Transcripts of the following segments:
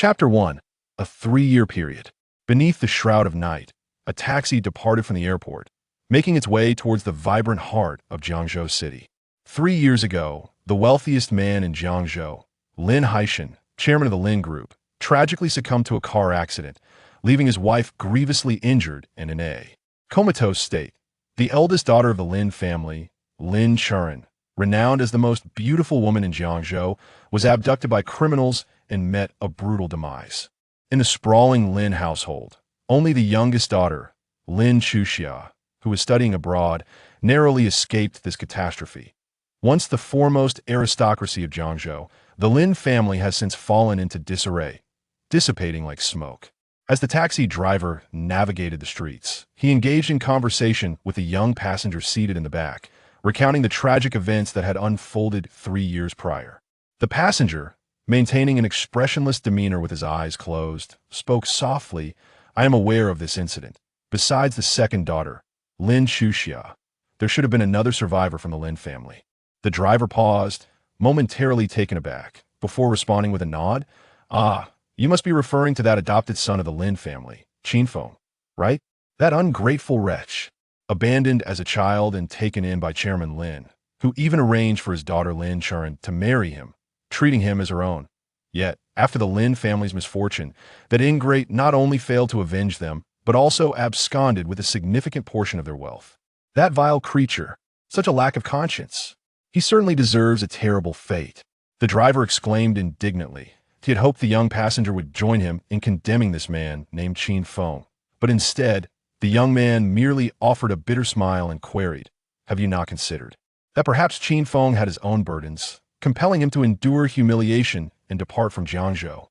Chapter 1. A 3-year period. Beneath the shroud of night, a taxi departed from the airport, making its way towards the vibrant heart of Jiangzhou City. 3 years ago, the wealthiest man in Jiangzhou, Lin Haishan, chairman of the Lin Group, tragically succumbed to a car accident, leaving his wife grievously injured and in a comatose state. The eldest daughter of the Lin family, Lin Chuan, renowned as the most beautiful woman in Jiangzhou, was abducted by criminals and met a brutal demise. In the sprawling Lin household, only the youngest daughter, Lin Chuxia, who was studying abroad, narrowly escaped this catastrophe. Once the foremost aristocracy of Jiangzhou, the Lin family has since fallen into disarray, dissipating like smoke. As the taxi driver navigated the streets, he engaged in conversation with a young passenger seated in the back, recounting the tragic events that had unfolded 3 years prior. The passenger, maintaining an expressionless demeanor with his eyes closed, spoke softly. "I am aware of this incident. Besides the second daughter, Lin Chuxia, there should have been another survivor from the Lin family." The driver paused, momentarily taken aback, before responding with a nod. "Ah, you must be referring to that adopted son of the Lin family, Qin Feng, right? That ungrateful wretch, abandoned as a child and taken in by Chairman Lin, who even arranged for his daughter Lin Chuan to marry him, treating him as her own. Yet, after the Lin family's misfortune, that ingrate not only failed to avenge them, but also absconded with a significant portion of their wealth. That vile creature, such a lack of conscience. He certainly deserves a terrible fate." The driver exclaimed indignantly. He had hoped the young passenger would join him in condemning this man named Qin Feng, but instead, the young man merely offered a bitter smile and queried, "Have you not considered that perhaps Qin Feng had his own burdens, compelling him to endure humiliation and depart from Jiangzhou?"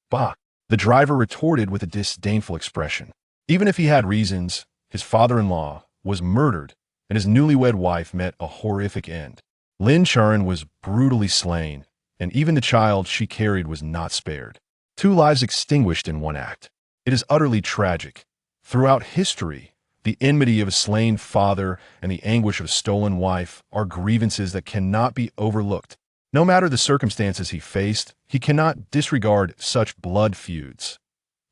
"Bah," the driver retorted with a disdainful expression. Even if he had reasons, his father-in-law was murdered and his newlywed wife met a horrific end. Lin Chuan was brutally slain, and even the child she carried was not spared. 2 lives extinguished in one act. It is utterly tragic. Throughout history, the enmity of a slain father and the anguish of a stolen wife are grievances that cannot be overlooked. No matter the circumstances he faced, he cannot disregard such blood feuds.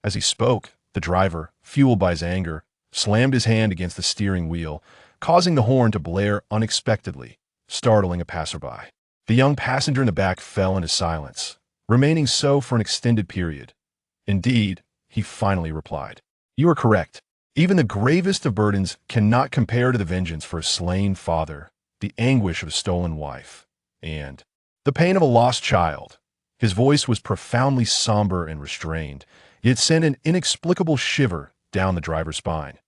As he spoke, the driver, fueled by his anger, slammed his hand against the steering wheel, causing the horn to blare unexpectedly, startling a passerby. The young passenger in the back fell into silence, remaining so for an extended period. "Indeed," he finally replied. "You are correct. Even the gravest of burdens cannot compare to the vengeance for a slain father, the anguish of a stolen wife, and the pain of a lost child." His voice was profoundly somber and restrained, yet sent an inexplicable shiver down the driver's spine.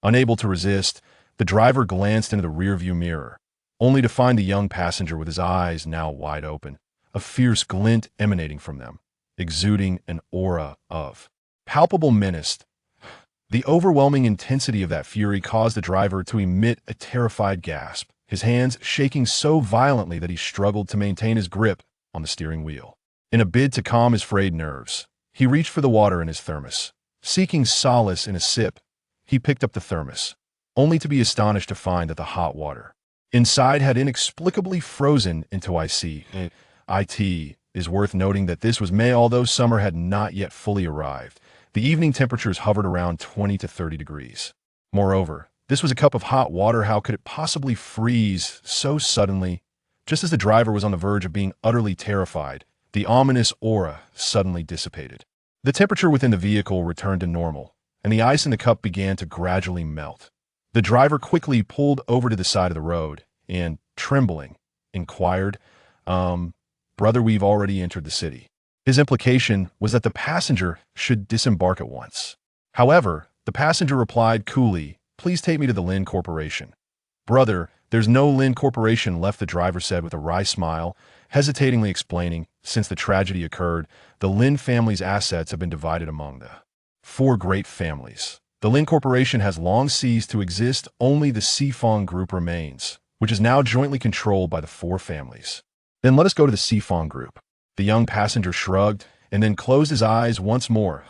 Unable to resist, the driver glanced into the rearview mirror, only to find the young passenger with his eyes now wide open, a fierce glint emanating from them, exuding an aura of palpable menace. The overwhelming intensity of that fury caused the driver to emit a terrified gasp, his hands shaking so violently that he struggled to maintain his grip on the steering wheel. In a bid to calm his frayed nerves, he reached for the water in his thermos. Seeking solace in a sip, he picked up the thermos, only to be astonished to find that the hot water inside had inexplicably frozen into ice. It is worth noting that this was May, although summer had not yet fully arrived. The evening temperatures hovered around 20 to 30 degrees. Moreover, this was a cup of hot water. How could it possibly freeze so suddenly? Just as the driver was on the verge of being utterly terrified, the ominous aura suddenly dissipated. The temperature within the vehicle returned to normal, and the ice in the cup began to gradually melt. The driver quickly pulled over to the side of the road and, trembling, inquired, "Brother, we've already entered the city." His implication was that the passenger should disembark at once. However, the passenger replied coolly, "Please take me to the Lin Corporation." "Brother, there's no Lin Corporation left," the driver said with a wry smile, hesitatingly explaining, since the tragedy occurred, the Lin family's assets have been divided among the 4 great families. The Lin Corporation has long ceased to exist. Only the Qin Group remains, which is now jointly controlled by the 4 families. "Then let us go to the Qin Group." The young passenger shrugged and then closed his eyes once more.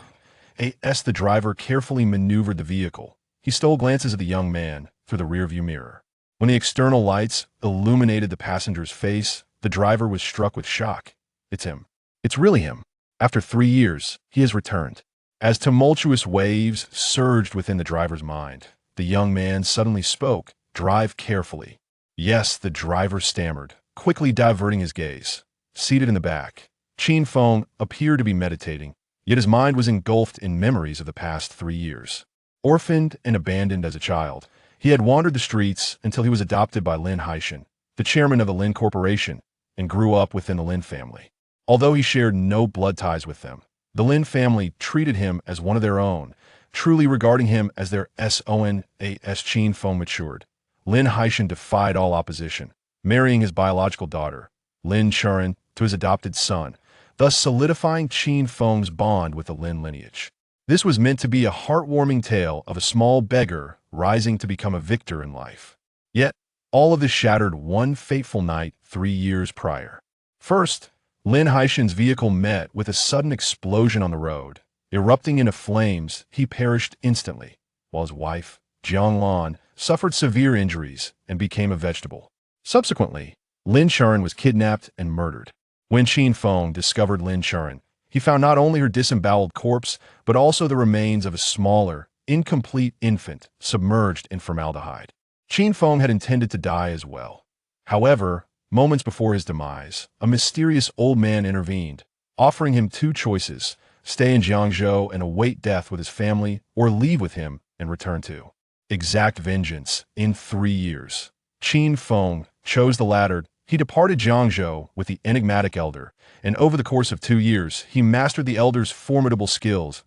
As the driver carefully maneuvered the vehicle, he stole glances at the young man through the rearview mirror. When the external lights illuminated the passenger's face, the driver was struck with shock. "It's him. It's really him." After 3 years, he has returned. As tumultuous waves surged within the driver's mind, the young man suddenly spoke, "Drive carefully." Yes, the driver stammered, quickly diverting his gaze. Seated in the back, Qin Feng appeared to be meditating, yet his mind was engulfed in memories of the past 3 years. Orphaned and abandoned as a child, he had wandered the streets until he was adopted by Lin Haishan, the chairman of the Lin Corporation, and grew up within the Lin family. Although he shared no blood ties with them, the Lin family treated him as one of their own, truly regarding him as their son. As Qin Feng matured, Lin Haishan defied all opposition, marrying his biological daughter, Lin Chuan, to his adopted son, thus solidifying Qin Feng's bond with the Lin lineage. This was meant to be a heartwarming tale of a small beggar rising to become a victor in life. Yet, all of this shattered one fateful night 3 years prior. First, Lin Haishan's vehicle met with a sudden explosion on the road. Erupting into flames, he perished instantly, while his wife, Jiang Lan, suffered severe injuries and became a vegetable. Subsequently, Lin Chuan was kidnapped and murdered. When Qin Feng discovered Lin Chuan, he found not only her disemboweled corpse, but also the remains of a smaller, incomplete infant submerged in formaldehyde. Qin Feng had intended to die as well. However, moments before his demise, a mysterious old man intervened, offering him two choices: stay in Jiangzhou and await death with his family, or leave with him and return to exact vengeance in 3 years. Qin Feng chose the latter. He departed Jiangzhou with the enigmatic elder, and over the course of 2 years, he mastered the elder's formidable skills.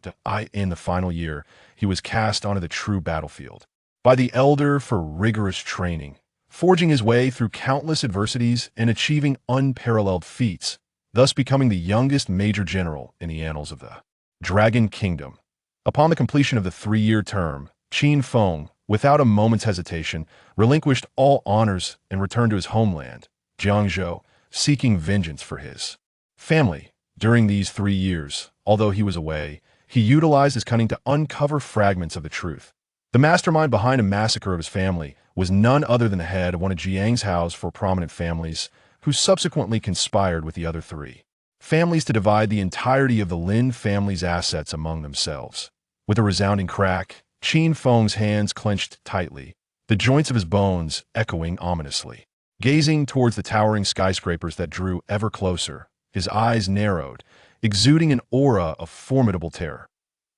In the final year, he was cast onto the true battlefield by the elder for rigorous training, forging his way through countless adversities and achieving unparalleled feats, thus becoming the youngest major general in the annals of the Dragon Kingdom. Upon the completion of the 3-year term, Qin Feng, without a moment's hesitation, relinquished all honors and returned to his homeland, Jiangzhou, seeking vengeance for his family. During these 3 years, although he was away, he utilized his cunning to uncover fragments of the truth. The mastermind behind a massacre of his family was none other than the head of one of Jiang's house for prominent families, who subsequently conspired with the other 3 families to divide the entirety of the Lin family's assets among themselves. With a resounding crack, Qin Feng's hands clenched tightly, the joints of his bones echoing ominously. Gazing towards the towering skyscrapers that drew ever closer, his eyes narrowed, exuding an aura of formidable terror.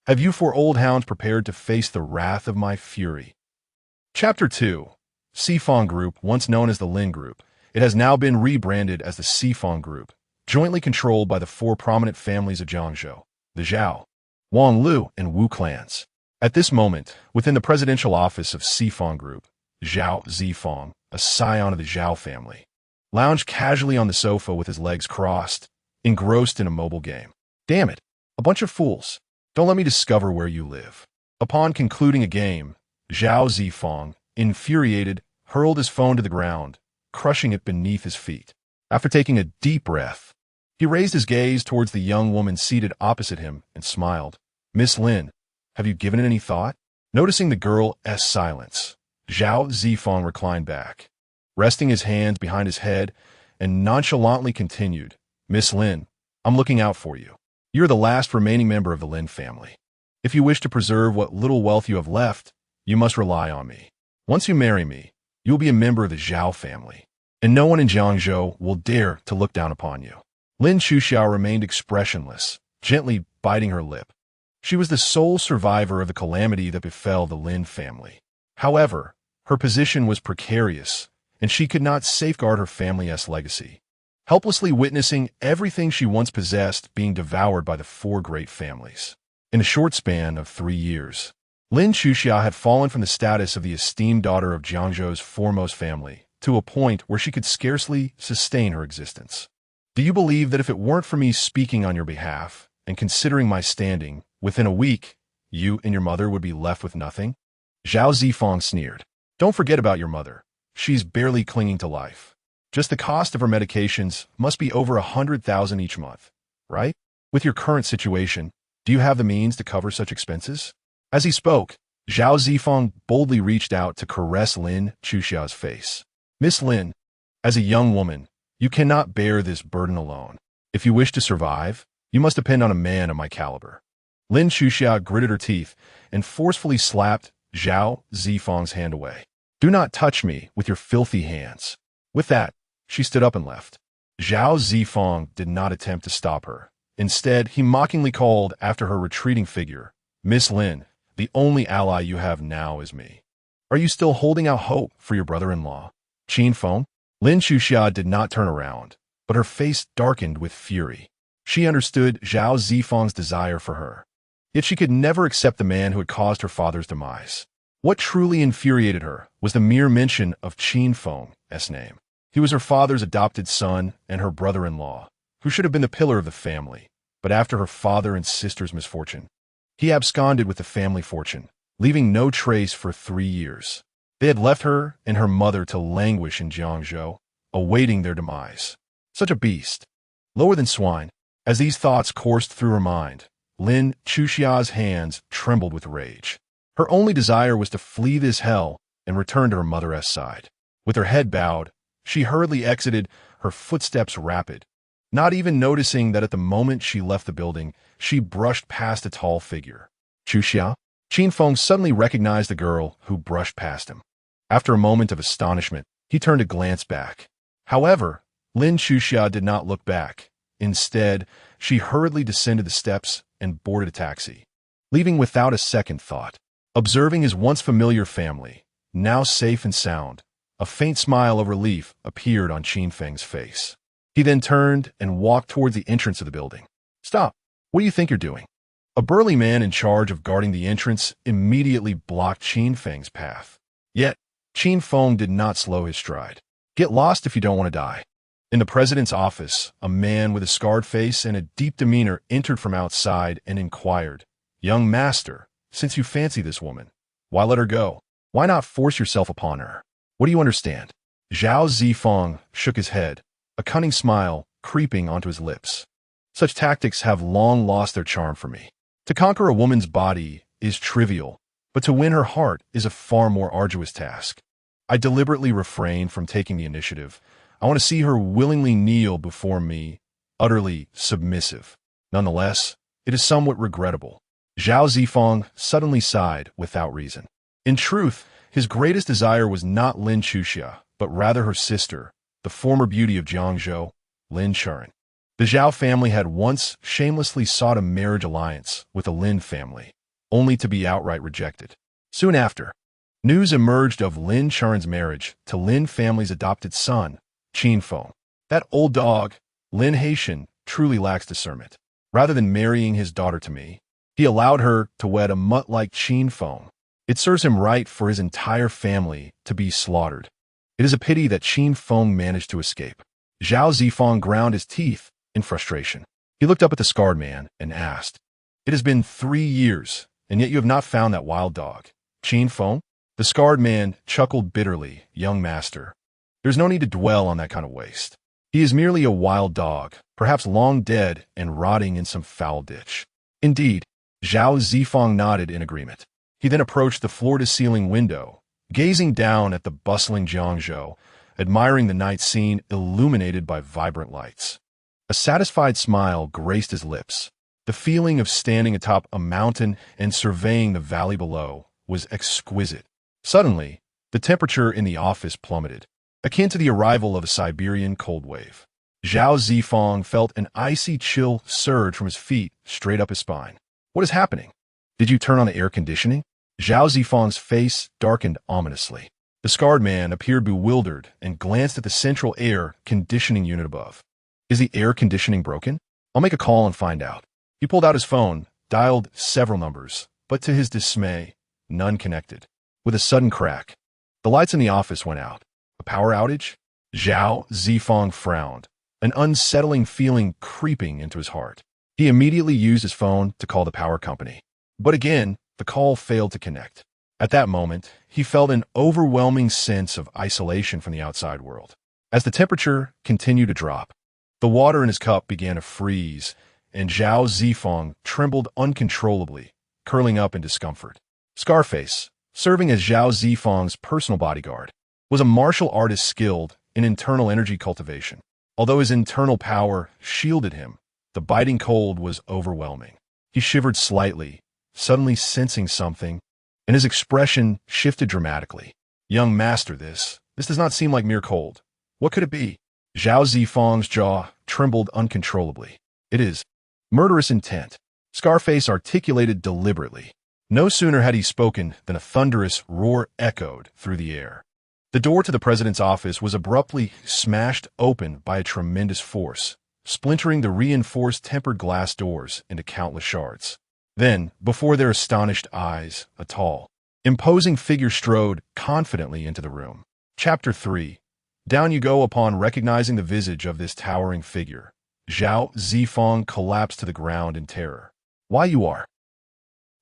Have you 4 old hounds prepared to face the wrath of my fury? Chapter 2. Sifong Group, once known as the Lin Group, it has now been rebranded as the Sifong Group, jointly controlled by the 4 prominent families of Jiangzhou, the Zhao, Wang Lu, and Wu clans. At this moment, within the presidential office of Sifong Group, Zhao Zifong, a scion of the Zhao family, lounged casually on the sofa with his legs crossed, engrossed in a mobile game. Damn it, a bunch of fools. Don't let me discover where you live. Upon concluding a game, Zhao Zifong, infuriated, hurled his phone to the ground, crushing it beneath his feet. After taking a deep breath, he raised his gaze towards the young woman seated opposite him and smiled. Miss Lin, have you given it any thought? Noticing the girl's silence, Zhao Zifong reclined back, resting his hands behind his head, and nonchalantly continued. Miss Lin, I'm looking out for you. You're the last remaining member of the Lin family. If you wish to preserve what little wealth you have left, you must rely on me. Once you marry me, you will be a member of the Zhao family, and no one in Jiangzhou will dare to look down upon you. Lin Chuxiao remained expressionless, gently biting her lip. She was the sole survivor of the calamity that befell the Lin family. However, her position was precarious, and she could not safeguard her family's legacy, helplessly witnessing everything she once possessed being devoured by the 4 great families. In a short span of 3 years, Lin Chuxiao had fallen from the status of the esteemed daughter of Jiangzhou's foremost family to a point where she could scarcely sustain her existence. Do you believe that if it weren't for me speaking on your behalf and considering my standing, within a week, you and your mother would be left with nothing? Zhao Zifong sneered. Don't forget about your mother. She's barely clinging to life. Just the cost of her medications must be over 100,000 each month, right? With your current situation, do you have the means to cover such expenses? As he spoke, Zhao Zifong boldly reached out to caress Lin Chuxiao's face. Miss Lin, as a young woman, you cannot bear this burden alone. If you wish to survive, You must depend on a man of my caliber. Lin Chuxia gritted her teeth and forcefully slapped Zhao Zifang's hand away. Do not touch me with your filthy hands. With that, she stood up and left. Zhao Zifang did not attempt to stop her. Instead, he mockingly called after her retreating figure, Miss Lin, the only ally you have now is me. Are you still holding out hope for your brother-in-law, Qin Feng? Lin Chuxia did not turn around, but her face darkened with fury. She understood Zhao Zifang's desire for her. Yet she could never accept the man who had caused her father's demise. What truly infuriated her was the mere mention of Qin Feng's name. He was her father's adopted son and her brother-in-law, who should have been the pillar of the family. But after her father and sister's misfortune, he absconded with the family fortune, leaving no trace for 3 years. They had left her and her mother to languish in Jiangzhou, awaiting their demise. Such a beast. Lower than swine. As these thoughts coursed through her mind, Lin Chuxia's hands trembled with rage. Her only desire was to flee this hell and return to her mother's side. With her head bowed, she hurriedly exited, her footsteps rapid. Not even noticing that at the moment she left the building, she brushed past a tall figure. Chuxia? Qin Feng suddenly recognized the girl who brushed past him. After a moment of astonishment, he turned to glance back. However, Lin Chuxia did not look back. Instead, she hurriedly descended the steps and boarded a taxi, leaving without a second thought. Observing his once familiar family, now safe and sound, a faint smile of relief appeared on Qin Feng's face. He then turned and walked towards the entrance of the building. Stop! What do you think you're doing? A burly man in charge of guarding the entrance immediately blocked Qin Feng's path. Yet, Qin Feng did not slow his stride. Get lost if you don't want to die. In the president's office, a man with a scarred face and a deep demeanor entered from outside and inquired, Young master, since you fancy this woman, why let her go? Why not force yourself upon her? What do you understand? Zhao Zifang shook his head, a cunning smile creeping onto his lips. Such tactics have long lost their charm for me. To conquer a woman's body is trivial, but to win her heart is a far more arduous task. I deliberately refrained from taking the initiative. I want to see her willingly kneel before me, utterly submissive. Nonetheless, it is somewhat regrettable. Zhao Zifang suddenly sighed without reason. In truth, his greatest desire was not Lin Chuxia, but rather her sister, the former beauty of Jiangzhou, Lin Churan. The Zhao family had once shamelessly sought a marriage alliance with the Lin family, only to be outright rejected. Soon after, news emerged of Lin Churan's marriage to Lin family's adopted son, Qin Feng. That old dog, Lin Haitian, truly lacks discernment. Rather than marrying his daughter to me, he allowed her to wed a mutt like Qin Feng. It serves him right for his entire family to be slaughtered. It is a pity that Qin Feng managed to escape. Zhao Zifang ground his teeth in frustration. He looked up at the scarred man and asked, It has been 3 years, and yet you have not found that wild dog, Qin Feng? The scarred man chuckled bitterly, Young master. There's no need to dwell on that kind of waste. He is merely a wild dog, perhaps long dead and rotting in some foul ditch. Indeed, Zhao Zifang nodded in agreement. He then approached the floor-to-ceiling window, gazing down at the bustling Jiangzhou, admiring the night scene illuminated by vibrant lights. A satisfied smile graced his lips. The feeling of standing atop a mountain and surveying the valley below was exquisite. Suddenly, the temperature in the office plummeted, akin to the arrival of a Siberian cold wave. Zhao Zifang felt an icy chill surge from his feet straight up his spine. What is happening? Did you turn on the air conditioning? Zhao Zifang's face darkened ominously. The scarred man appeared bewildered and glanced at the central air conditioning unit above. Is the air conditioning broken? I'll make a call and find out. He pulled out his phone, dialed several numbers, but to his dismay, none connected. With a sudden crack, the lights in the office went out. A power outage? Zhao Zifang frowned, an unsettling feeling creeping into his heart. He immediately used his phone to call the power company. But again, the call failed to connect. At that moment, he felt an overwhelming sense of isolation from the outside world. As the temperature continued to drop, the water in his cup began to freeze, and Zhao Zifang trembled uncontrollably, curling up in discomfort. Scarface, serving as Zhao Zifang's personal bodyguard, was a martial artist skilled in internal energy cultivation. Although his internal power shielded him, The biting cold was overwhelming. He shivered slightly, suddenly sensing something, and his expression shifted dramatically. Young master, this does not seem like mere cold. What could it be? Zhao Zifang's jaw trembled uncontrollably. It is murderous intent. Scarface articulated deliberately. No sooner had he spoken than a thunderous roar echoed through the air. The door to the president's office was abruptly smashed open by a tremendous force, splintering the reinforced tempered glass doors into countless shards. Then, before their astonished eyes, a tall, imposing figure strode confidently into the room. Chapter 3. Down you go. Upon recognizing the visage of this towering figure, Zhao Zifang collapsed to the ground in terror. Why you are?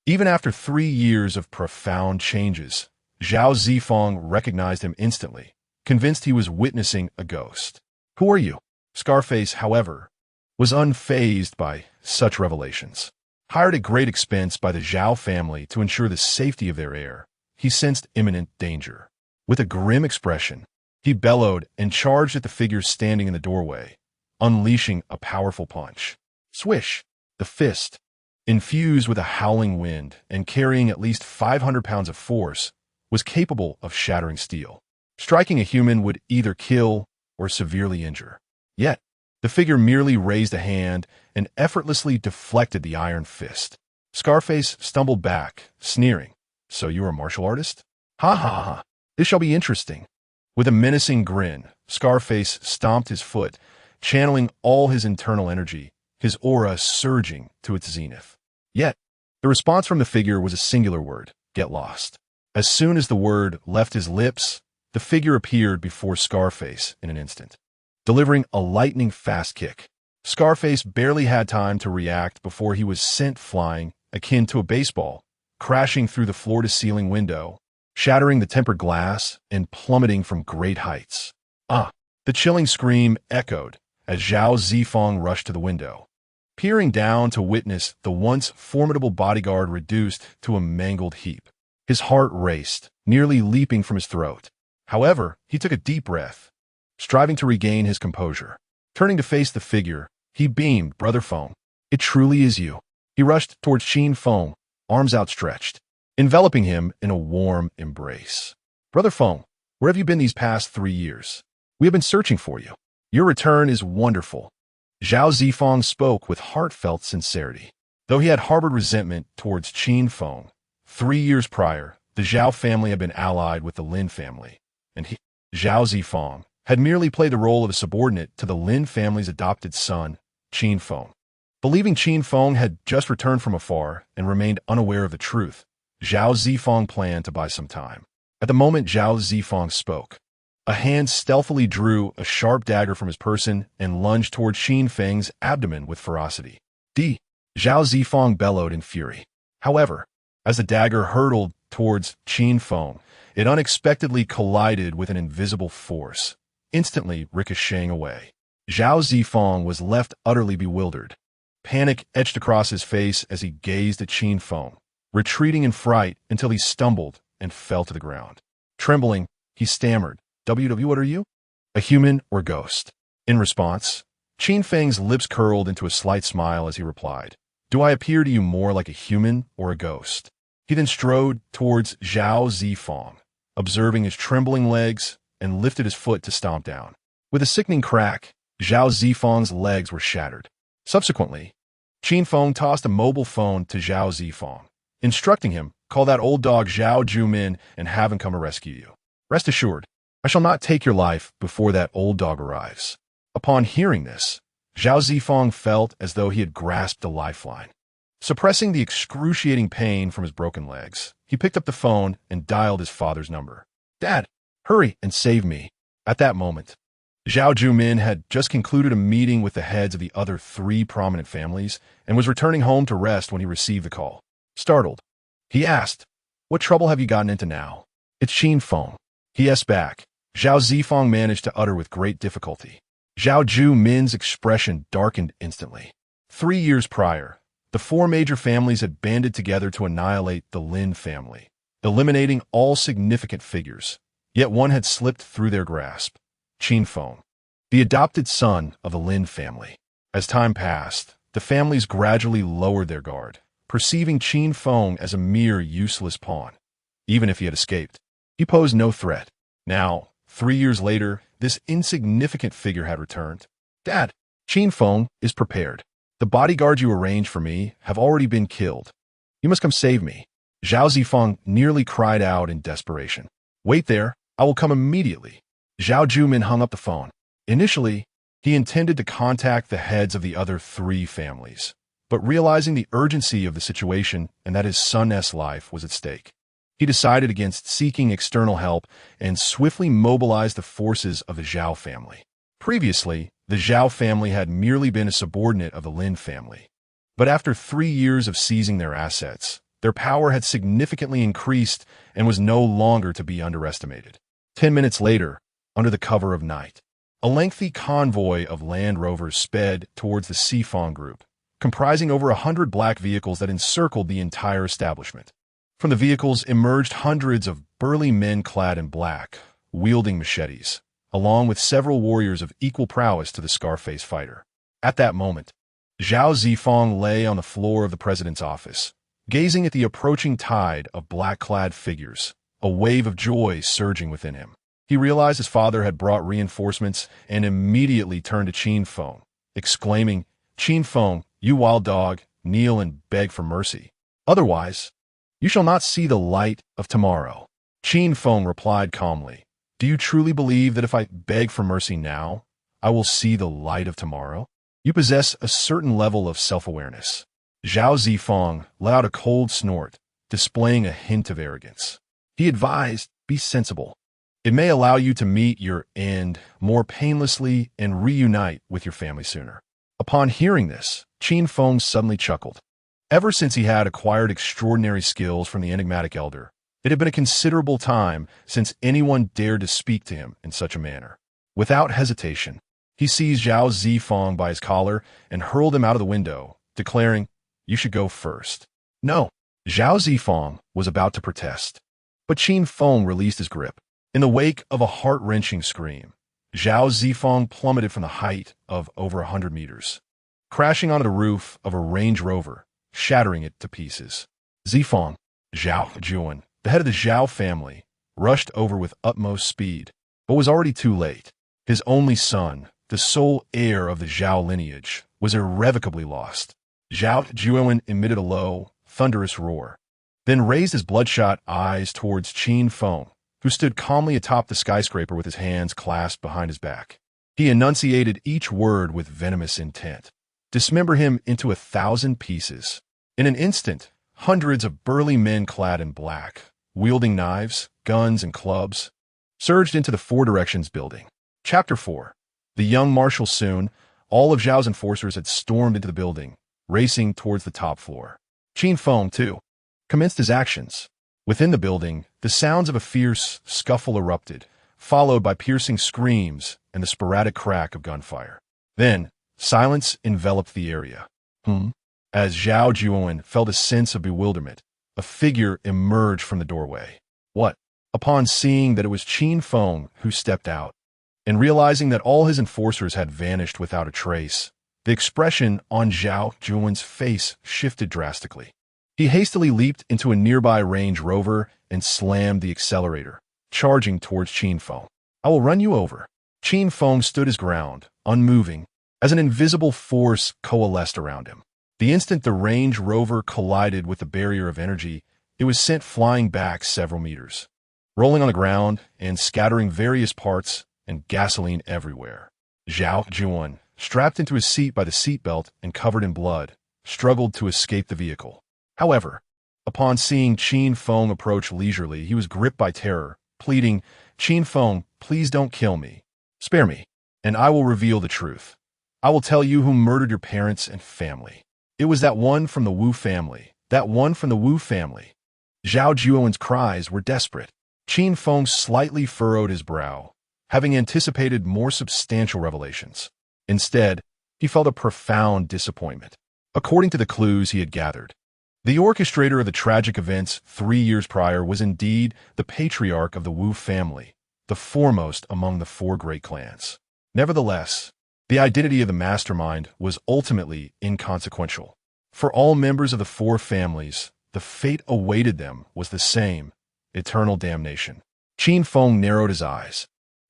Even after 3 years of profound changes, Zhao Zifang recognized him instantly, convinced he was witnessing a ghost. Who are you? Scarface, however, was unfazed by such revelations. Hired at great expense by the Zhao family to ensure the safety of their heir, he sensed imminent danger. With a grim expression, he bellowed and charged at the figure standing in the doorway, unleashing a powerful punch. Swish! The fist, infused with a howling wind and carrying at least 500 pounds of force, was capable of shattering steel. Striking a human would either kill or severely injure. Yet, the figure merely raised a hand and effortlessly deflected the iron fist. Scarface stumbled back, sneering. So you're a martial artist? Ha ha ha. This shall be interesting. With a menacing grin, Scarface stomped his foot, channeling all his internal energy, his aura surging to its zenith. Yet, the response from the figure was a singular word: get lost. As soon as the word left his lips, the figure appeared before Scarface in an instant, delivering a lightning-fast kick. Scarface barely had time to react before he was sent flying, akin to a baseball, crashing through the floor-to-ceiling window, shattering the tempered glass and plummeting from great heights. Ah! The chilling scream echoed as Zhao Zifang rushed to the window, peering down to witness the once formidable bodyguard reduced to a mangled heap. His heart raced, nearly leaping from his throat. However, he took a deep breath, striving to regain his composure. Turning to face the figure, he beamed. Brother Feng, it truly is you. He rushed towards Qin Feng, arms outstretched, enveloping him in a warm embrace. Brother Feng, where have you been these past 3 years? We have been searching for you. Your return is wonderful. Zhao Zifang spoke with heartfelt sincerity. Though he had harbored resentment towards Qin Feng, 3 years prior, the Zhao family had been allied with the Lin family, and he, Zhao Zifang, had merely played the role of a subordinate to the Lin family's adopted son, Qin Feng. Believing Qin Feng had just returned from afar and remained unaware of the truth, Zhao Zifang planned to buy some time. At the moment Zhao Zifang spoke, a hand stealthily drew a sharp dagger from his person and lunged toward Qin Feng's abdomen with ferocity. Zhao Zifang bellowed in fury. However, as the dagger hurtled towards Qin Feng, it unexpectedly collided with an invisible force, instantly ricocheting away. Zhao Zifang was left utterly bewildered. Panic etched across his face as he gazed at Qin Feng, retreating in fright until he stumbled and fell to the ground. Trembling, he stammered, What are you? A human or ghost? In response, Qin Feng's lips curled into a slight smile as he replied, Do I appear to you more like a human or a ghost? He then strode towards Zhao Zifang, observing his trembling legs, and lifted his foot to stomp down. With a sickening crack, Zhao Zifang's legs were shattered. Subsequently, Qin Feng tossed a mobile phone to Zhao Zifang, instructing him, Call that old dog Zhao Jumin and have him come to rescue you. Rest assured, I shall not take your life before that old dog arrives. Upon hearing this, Zhao Zifang felt as though he had grasped a lifeline. Suppressing the excruciating pain from his broken legs, he picked up the phone and dialed his father's number. Dad, hurry and save me. At that moment, Zhao Jumin had just concluded a meeting with the heads of the other 3 prominent families and was returning home to rest when he received the call. Startled, he asked, What trouble have you gotten into now? It's Qin Feng. He asked back. Zhao Zifang managed to utter with great difficulty. Zhao Jumin's expression darkened instantly. 3 years prior, the 4 major families had banded together to annihilate the Lin family, eliminating all significant figures. Yet one had slipped through their grasp: Qin Feng, the adopted son of the Lin family. As time passed, the families gradually lowered their guard, perceiving Qin Feng as a mere useless pawn. Even if he had escaped, he posed no threat. Now, 3 years later, this insignificant figure had returned. "Dad, Qin Feng is prepared. The bodyguards you arranged for me have already been killed. You must come save me." Zhao Zifeng nearly cried out in desperation. "Wait there, I will come immediately." Zhao Jumin hung up the phone. Initially, he intended to contact the heads of the other 3 families, but realizing the urgency of the situation and that his son's life was at stake, he decided against seeking external help and swiftly mobilized the forces of the Zhao family. Previously, the Zhao family had merely been a subordinate of the Lin family. But after 3 years of seizing their assets, their power had significantly increased and was no longer to be underestimated. 10 minutes later, under the cover of night, a lengthy convoy of Land Rovers sped towards the Xifeng group, comprising over 100 black vehicles that encircled the entire establishment. From the vehicles emerged hundreds of burly men clad in black, wielding machetes, along with several warriors of equal prowess to the Scarface fighter. At that moment, Zhao Zifeng lay on the floor of the president's office, gazing at the approaching tide of black-clad figures, a wave of joy surging within him. He realized his father had brought reinforcements and immediately turned to Qin Feng, exclaiming, "Qin Feng, you wild dog, kneel and beg for mercy. Otherwise, you shall not see the light of tomorrow." Qin Feng replied calmly, "Do you truly believe that if I beg for mercy now, I will see the light of tomorrow? You possess a certain level of self-awareness." Zhao Zifeng let out a cold snort, displaying a hint of arrogance. He advised, "Be sensible. It may allow you to meet your end more painlessly and reunite with your family sooner." Upon hearing this, Qin Feng suddenly chuckled. Ever since he had acquired extraordinary skills from the enigmatic elder, it had been a considerable time since anyone dared to speak to him in such a manner. Without hesitation, he seized Zhao Zifeng by his collar and hurled him out of the window, declaring, "You should go first." "No." Zhao Zifeng was about to protest, but Qin Feng released his grip. In the wake of a heart-wrenching scream, Zhao Zifeng plummeted from the height of over 100 meters, crashing onto the roof of a Range Rover, shattering it to pieces. Zifeng, Zhao Juan, the head of the Zhao family, rushed over with utmost speed, but was already too late. His only son, the sole heir of the Zhao lineage, was irrevocably lost. Zhao Juan emitted a low, thunderous roar, then raised his bloodshot eyes towards Qin Feng, who stood calmly atop the skyscraper with his hands clasped behind his back. He enunciated each word with venomous intent. "Dismember him into 1,000 pieces." In an instant, hundreds of burly men clad in black, wielding knives, guns, and clubs, surged into the Four Directions building. Chapter 4. The young Marshal. Soon, all of Zhao's enforcers had stormed into the building, racing towards the top floor. Qin Feng, too, commenced his actions. Within the building, the sounds of a fierce scuffle erupted, followed by piercing screams and the sporadic crack of gunfire. Then, silence enveloped the area. As Zhao Juan felt a sense of bewilderment, a figure emerged from the doorway. "What?" Upon seeing that it was Qin Feng who stepped out, and realizing that all his enforcers had vanished without a trace, the expression on Zhao Juan's face shifted drastically. He hastily leaped into a nearby Range Rover and slammed the accelerator, charging towards Qin Feng. "I will run you over." Qin Feng stood his ground, unmoving, as an invisible force coalesced around him. The instant the Range Rover collided with the barrier of energy, it was sent flying back several meters, rolling on the ground and scattering various parts and gasoline everywhere. Zhao Juan, strapped into his seat by the seatbelt and covered in blood, struggled to escape the vehicle. However, upon seeing Qin Feng approach leisurely, he was gripped by terror, pleading, "Qin Feng, please don't kill me. Spare me, and I will reveal the truth. I will tell you who murdered your parents and family. It was that one from the Wu family, that one from the Wu family." Zhao Juan's cries were desperate. Qin Feng slightly furrowed his brow, having anticipated more substantial revelations. Instead, he felt a profound disappointment. According to the clues he had gathered, the orchestrator of the tragic events 3 years prior was indeed the patriarch of the Wu family, the foremost among the 4 great clans. Nevertheless, The identity of the mastermind was ultimately inconsequential. For all members of the four families, the fate awaited them was the same: eternal damnation. Qin Feng narrowed his eyes,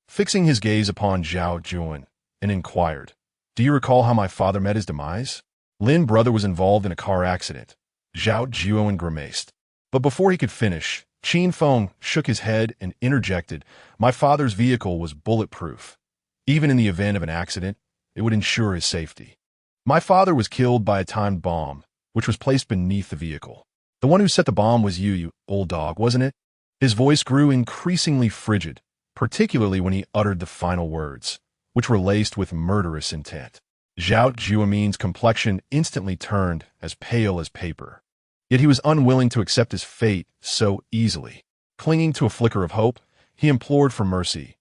fixing his gaze upon Zhao Juan, and inquired, "Do you recall how my father met his demise?" Lin brother was involved in a car accident. Zhao Juan grimaced. But before he could finish, Qin Feng shook his head and interjected, "My father's vehicle was bulletproof. Even in the event of an accident, it would ensure his safety. My father was killed by a timed bomb, which was placed beneath the vehicle. The one who set the bomb was you old dog, wasn't it?" His voice grew increasingly frigid, particularly when he uttered the final words, which were laced with murderous intent. Zhao Juamin's complexion instantly turned as pale as paper. Yet he was unwilling to accept his fate so easily. Clinging to a flicker of hope, he implored for mercy.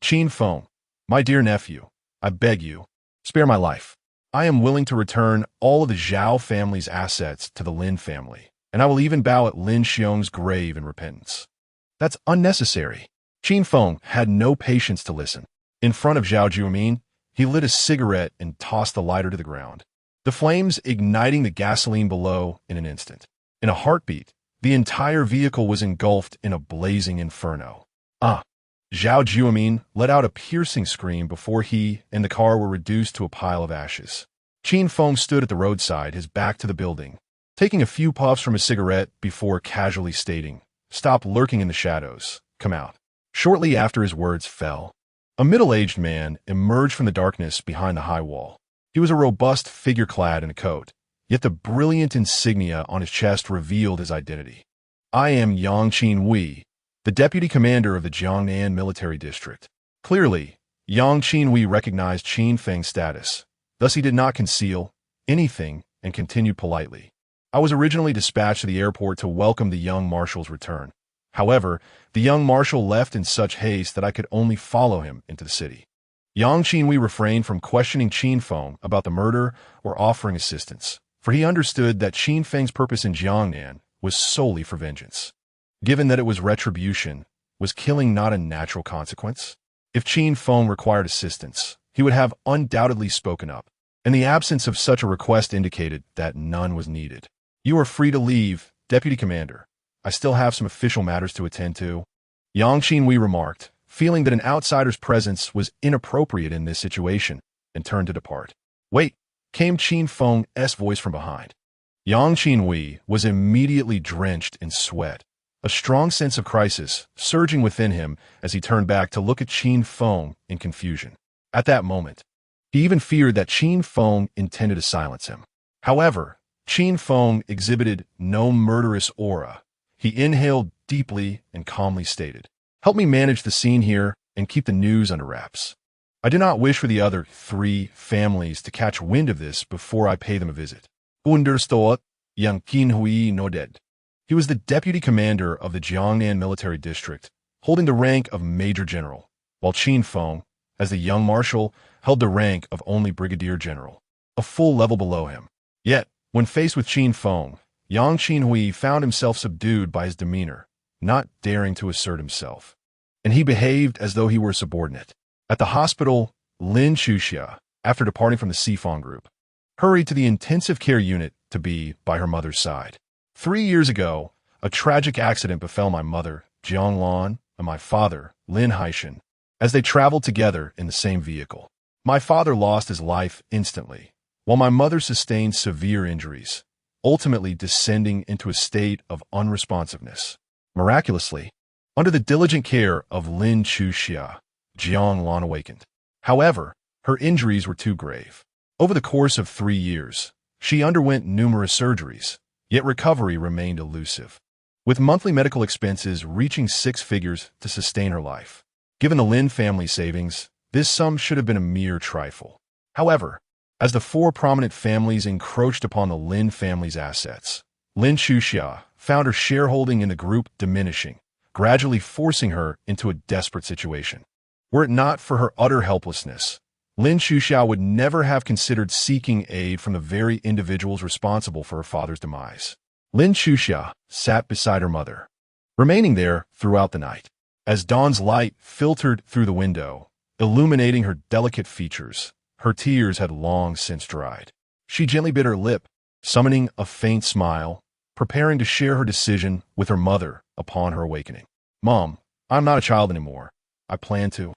"Qin Feng, my dear nephew, I beg you, spare my life. I am willing to return all of the Zhao family's assets to the Lin family, and I will even bow at Lin Xiong's grave in repentance." "That's unnecessary." Qin Feng had no patience to listen. In front of Zhao Juamin, he lit a cigarette and tossed the lighter to the ground, the flames igniting the gasoline below in an instant. In a heartbeat, the entire vehicle was engulfed in a blazing inferno. "Ah!" Zhao Juamin let out a piercing scream before he and the car were reduced to a pile of ashes. Qin Feng stood at the roadside, his back to the building, taking a few puffs from his cigarette before casually stating, "Stop lurking in the shadows. Come out." Shortly after his words fell, a middle-aged man emerged from the darkness behind the high wall. He was a robust figure clad in a coat, yet the brilliant insignia on his chest revealed his identity. "I am Yang Qinhui, the deputy commander of the Jiangnan military district." Clearly, Yang Qinhui recognized Qin Feng's status. Thus he did not conceal anything and continued politely. "I was originally dispatched to the airport to welcome the young Marshal's return. However, the young Marshal left in such haste that I could only follow him into the city." Yang Qinhui refrained from questioning Qin Feng about the murder or offering assistance, for he understood that Qin Feng's purpose in Jiangnan was solely for vengeance. Given that it was retribution, was killing not a natural consequence? If Qin Feng required assistance, he would have undoubtedly spoken up, and the absence of such a request indicated that none was needed. "You are free to leave, Deputy Commander. I still have some official matters to attend to," Yang Qinhui remarked, feeling that an outsider's presence was inappropriate in this situation, and turned to depart. "Wait," came Qin Feng's voice from behind. Yang Qinhui was immediately drenched in sweat, a strong sense of crisis surging within him as he turned back to look at Qin Feng in confusion. At that moment, he even feared that Qin Feng intended to silence him. However, Qin Feng exhibited no murderous aura. He inhaled deeply and calmly stated, "Help me manage the scene here and keep the news under wraps. I do not wish for the other three families to catch wind of this before I pay them a visit." Understood, Yang Qinhui nodded. He was the deputy commander of the Jiangnan military district, holding the rank of Major General, while Qin Feng, as the young Marshal, held the rank of only Brigadier General, a full level below him. Yet, when faced with Qin Feng, Yang Qinhui found himself subdued by his demeanor, not daring to assert himself, and he behaved as though he were subordinate. At the hospital, Lin Xuxia, after departing from the Sifong group, hurried to the intensive care unit to be by her mother's side. 3 years ago, a tragic accident befell my mother, Jiang Lan, and my father, Lin Haishan, as they traveled together in the same vehicle. My father lost his life instantly, while my mother sustained severe injuries, ultimately descending into a state of unresponsiveness. Miraculously, under the diligent care of Lin Xuxia, Jiang Lan awakened. However, her injuries were too grave. Over the course of 3 years, she underwent numerous surgeries, yet recovery remained elusive, with monthly medical expenses reaching 6 figures to sustain her life. Given the Lin family savings, this sum should have been a mere trifle. However, as the 4 prominent families encroached upon the Lin family's assets, Lin Xuxia found her shareholding in the group diminishing, gradually forcing her into a desperate situation. Were it not for her utter helplessness, Lin Xuxia would never have considered seeking aid from the very individuals responsible for her father's demise. Lin Xuxia sat beside her mother, remaining there throughout the night. As dawn's light filtered through the window, illuminating her delicate features, Her tears had long since dried. She gently bit her lip, summoning a faint smile, preparing to share her decision with her mother upon her awakening. "Mom, I'm not a child anymore. I plan to."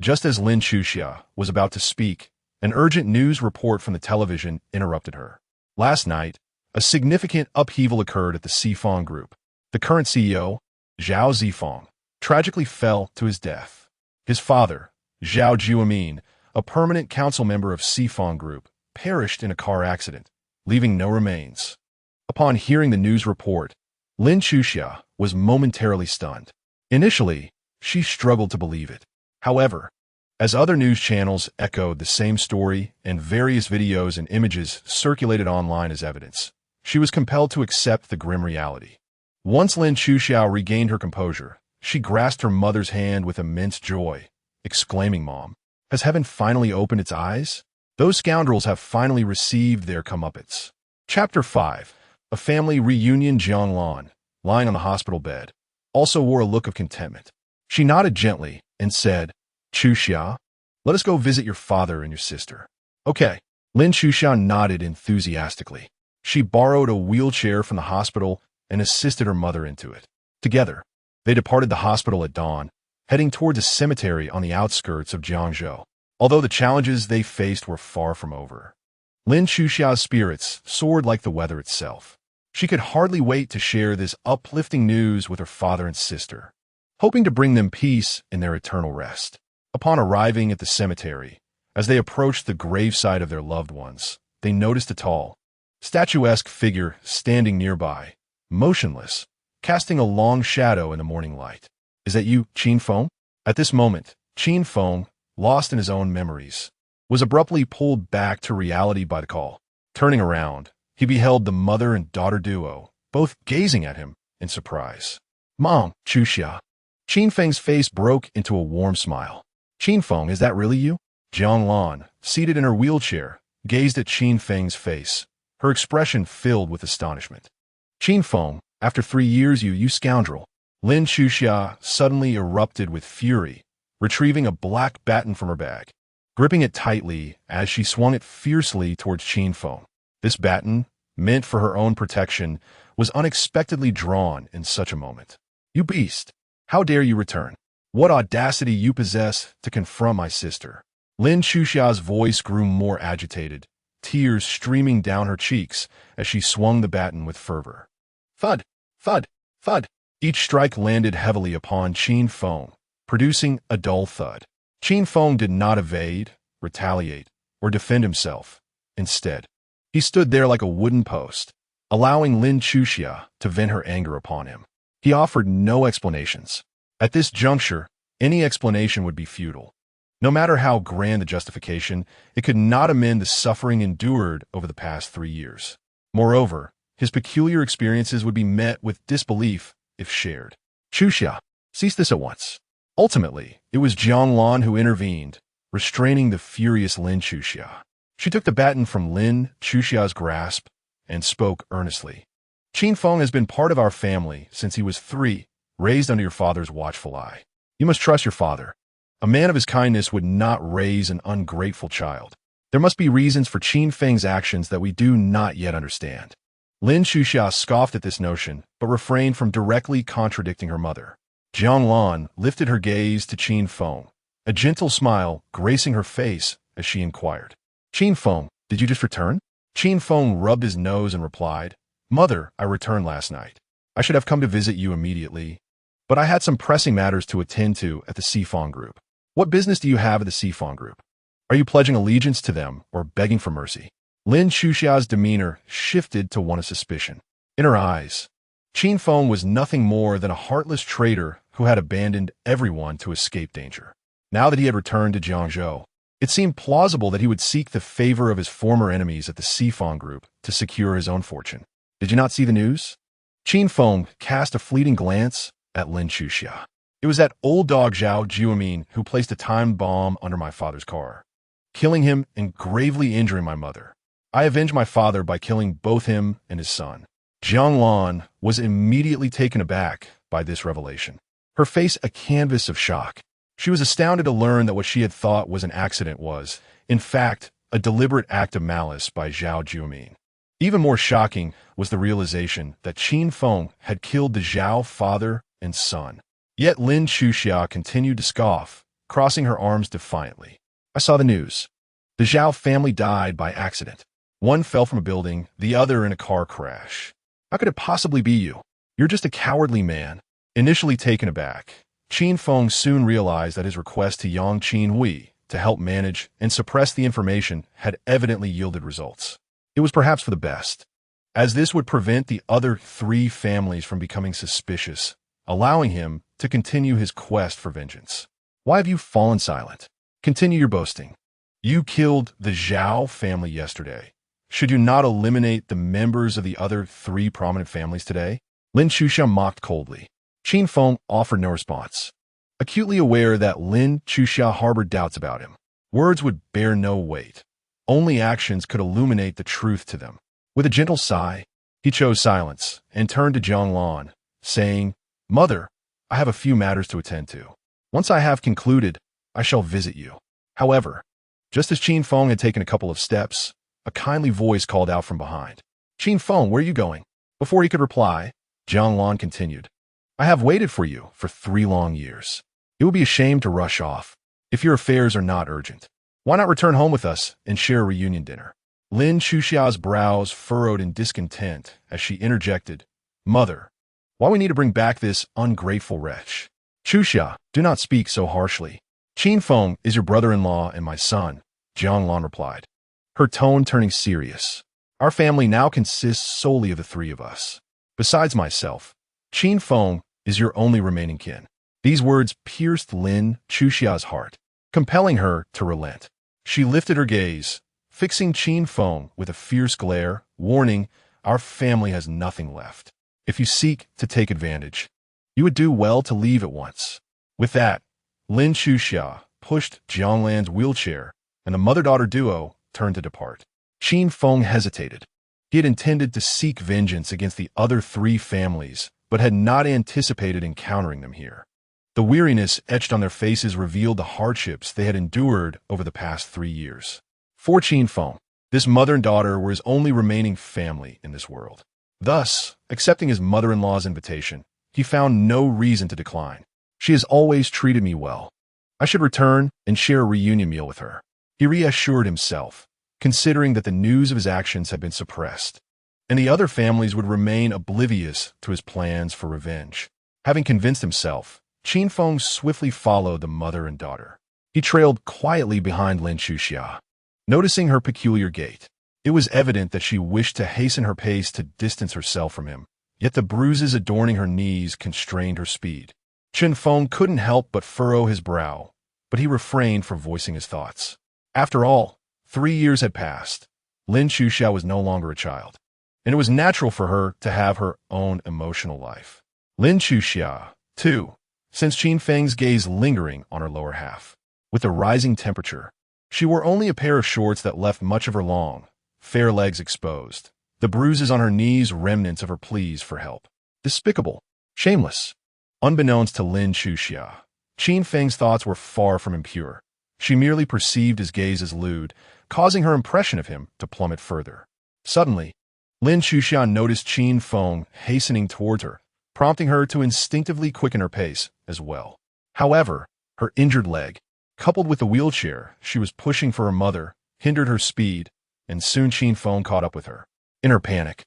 Just as Lin Chuxia was about to speak, an urgent news report from the television interrupted her. Last night, a significant upheaval occurred at the Qin Group. The current CEO, Zhao Zifeng, tragically fell to his death. His father, Zhao Juemin, a permanent council member of Qin Group, perished in a car accident, leaving no remains. Upon hearing the news report, Lin Chuxia was momentarily stunned. Initially, she struggled to believe it. However, as other news channels echoed the same story and various videos and images circulated online as evidence, she was compelled to accept the grim reality. Once Lin Chuxia regained her composure, she grasped her mother's hand with immense joy, exclaiming, "Mom, has heaven finally opened its eyes? Those scoundrels have finally received their comeuppance." Chapter 5. A family reunion. Jianglan, lying on the hospital bed, also wore a look of contentment. She nodded gently and said, "Chuxia, let us go visit your father and your sister." "Okay." Lin Chuxia nodded enthusiastically. She borrowed a wheelchair from the hospital and assisted her mother into it. Together, they departed the hospital at dawn, heading toward the cemetery on the outskirts of Jiangzhou. Although the challenges they faced were far from over, Lin Chuxia's spirits soared like the weather itself. She could hardly wait to share this uplifting news with her father and sister, hoping to bring them peace in their eternal rest. Upon arriving at the cemetery, as they approached the gravesite of their loved ones, they noticed a tall, statuesque figure standing nearby, motionless, casting a long shadow in the morning light. "Is that you, Qin Feng?" At this moment, Qin Feng, lost in his own memories, was abruptly pulled back to reality by the call. Turning around, he beheld the mother and daughter duo, both gazing at him in surprise. "Mom, Chuxia." Qin Feng's face broke into a warm smile. "Qin Feng, is that really you?" Jianglan, seated in her wheelchair, gazed at Qin Feng's face, her expression filled with astonishment. "Qin Feng, after 3 years, you scoundrel." Lin Chuxia suddenly erupted with fury, retrieving a black baton from her bag, gripping it tightly as she swung it fiercely towards Qin Feng. This baton, meant for her own protection, was unexpectedly drawn in such a moment. "You beast! How dare you return? What audacity you possess to confront my sister!" Lin Chuxia's voice grew more agitated, tears streaming down her cheeks as she swung the baton with fervor. Thud! Thud! Thud! Each strike landed heavily upon Qin Feng, producing a dull thud. Qin Feng did not evade, retaliate, or defend himself. Instead, he stood there like a wooden post, allowing Lin Chuxia to vent her anger upon him. He offered no explanations. At this juncture, any explanation would be futile. No matter how grand the justification, it could not amend the suffering endured over the past 3 years. Moreover, his peculiar experiences would be met with disbelief if shared. "Chuxia, cease this at once." Ultimately, it was Jianglan who intervened, restraining the furious Lin Chuxia. She took the baton from Lin Chuxia's grasp and spoke earnestly. "Qin Feng has been part of our family since he was 3, raised under your father's watchful eye. You must trust your father. A man of his kindness would not raise an ungrateful child. There must be reasons for Qin Feng's actions that we do not yet understand." Lin Chuxia scoffed at this notion, but refrained from directly contradicting her mother. Jianglan lifted her gaze to Qin Feng, a gentle smile gracing her face as she inquired, "Qin Feng, did you just return?" Qin Feng rubbed his nose and replied, "Mother, I returned last night. I should have come to visit you immediately, but I had some pressing matters to attend to at the Qin Group." "What business do you have at the Qin Group? Are you pledging allegiance to them or begging for mercy?" Lin Chuxia's demeanor shifted to one of suspicion. In her eyes, Qin Feng was nothing more than a heartless traitor who had abandoned everyone to escape danger. Now that he had returned to Jiangzhou, it seemed plausible that he would seek the favor of his former enemies at the Qin Group to secure his own fortune. "Did you not see the news?" Qin Feng cast a fleeting glance at Lin Chuxia. "It was that old dog Zhao Juemin who placed a time bomb under my father's car, killing him and gravely injuring my mother. I avenged my father by killing both him and his son." Jianglan was immediately taken aback by this revelation, her face a canvas of shock. She was astounded to learn that what she had thought was an accident was, In fact, a deliberate act of malice by Zhao Juemin. Even more shocking was the realization that Qin Feng had killed the Zhao father and son. Yet Lin Chuxia continued to scoff, crossing her arms defiantly. I saw the news. The Zhao family died by accident. One fell from a building, the other in a car crash. How could it possibly be you? You're just a cowardly man. Initially taken aback, Qin Feng soon realized that his request to Yang Qinhui to help manage and suppress the information had evidently yielded results. It was perhaps for the best, as this would prevent the other 3 families from becoming suspicious, allowing him to continue his quest for vengeance. Why have you fallen silent? Continue your boasting. You killed the Zhao family yesterday. Should you not eliminate the members of the other 3 prominent families today? Lin Chuxia mocked coldly. Qin Feng offered no response, acutely aware that Lin Chuxia harbored doubts about him. Words would bear no weight. Only actions could illuminate the truth to them. With a gentle sigh, he chose silence and turned to Zhang Lan, saying, "Mother, I have a few matters to attend to. Once I have concluded, I shall visit you." However, just as Qin Feng had taken a couple of steps, a kindly voice called out from behind. "Qin Feng, where are you going?" Before he could reply, Zhang Lan continued, "I have waited for you for 3 long years. It would be a shame to rush off. If your affairs are not urgent, why not return home with us and share a reunion dinner?" Lin Chuxia's brows furrowed in discontent as she interjected, "Mother, why we need to bring back this ungrateful wretch?" "Chuxia, do not speak so harshly. Qin Feng is your brother-in-law and my son," Zhang Lan replied, her tone turning serious. "Our family now consists solely of the 3 of us. Besides myself, Qin Feng is your only remaining kin." These words pierced Lin Chuxia's heart, compelling her to relent. She lifted her gaze, fixing Qin Feng with a fierce glare, warning, "Our family has nothing left. If you seek to take advantage, you would do well to leave at once." With that, Lin Chuxia pushed Jiang Lan's wheelchair, and the mother-daughter duo turned to depart. Qin Feng hesitated. He had intended to seek vengeance against the other 3 families, but had not anticipated encountering them here. The weariness etched on their faces revealed the hardships they had endured over the past 3 years. For Qin Feng, this mother and daughter were his only remaining family in this world. Thus, accepting his mother-in-law's invitation, he found no reason to decline. "She has always treated me well. I should return and share a reunion meal with her," he reassured himself, considering that the news of his actions had been suppressed, and the other families would remain oblivious to his plans for revenge. Having convinced himself, Qin Feng swiftly followed the mother and daughter. He trailed quietly behind Lin Chuxia. Noticing her peculiar gait, it was evident that she wished to hasten her pace to distance herself from him, yet the bruises adorning her knees constrained her speed. Qin Feng couldn't help but furrow his brow, but he refrained from voicing his thoughts. After all, 3 years had passed. Lin Chuxia was no longer a child, and it was natural for her to have her own emotional life. Lin Chuxia, too, sensed Qin Feng's gaze lingering on her lower half. With the rising temperature, she wore only a pair of shorts that left much of her long, fair legs exposed, the bruises on her knees remnants of her pleas for help. Despicable, shameless. Unbeknownst to Lin Chuxia, Qin Feng's thoughts were far from impure. She merely perceived his gaze as lewd, causing her impression of him to plummet further. Suddenly, Lin Chuxia noticed Qin Feng hastening towards her, prompting her to instinctively quicken her pace as well. However, her injured leg, coupled with the wheelchair she was pushing for her mother, hindered her speed, and soon Qin Feng caught up with her. In her panic,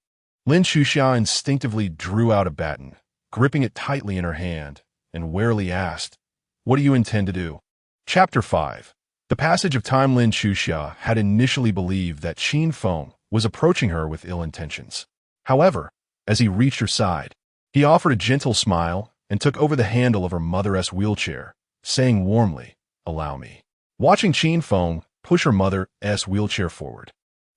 Lin Chuxia instinctively drew out a baton, gripping it tightly in her hand, and warily asked, "What do you intend to do?" Chapter 5. The passage of time. Lin Chuxia had initially believed that Qin Feng was approaching her with ill intentions. However, as he reached her side, he offered a gentle smile and took over the handle of her mother-esque wheelchair, saying warmly, "Allow me." Watching Qin Feng push her mother-esque wheelchair forward,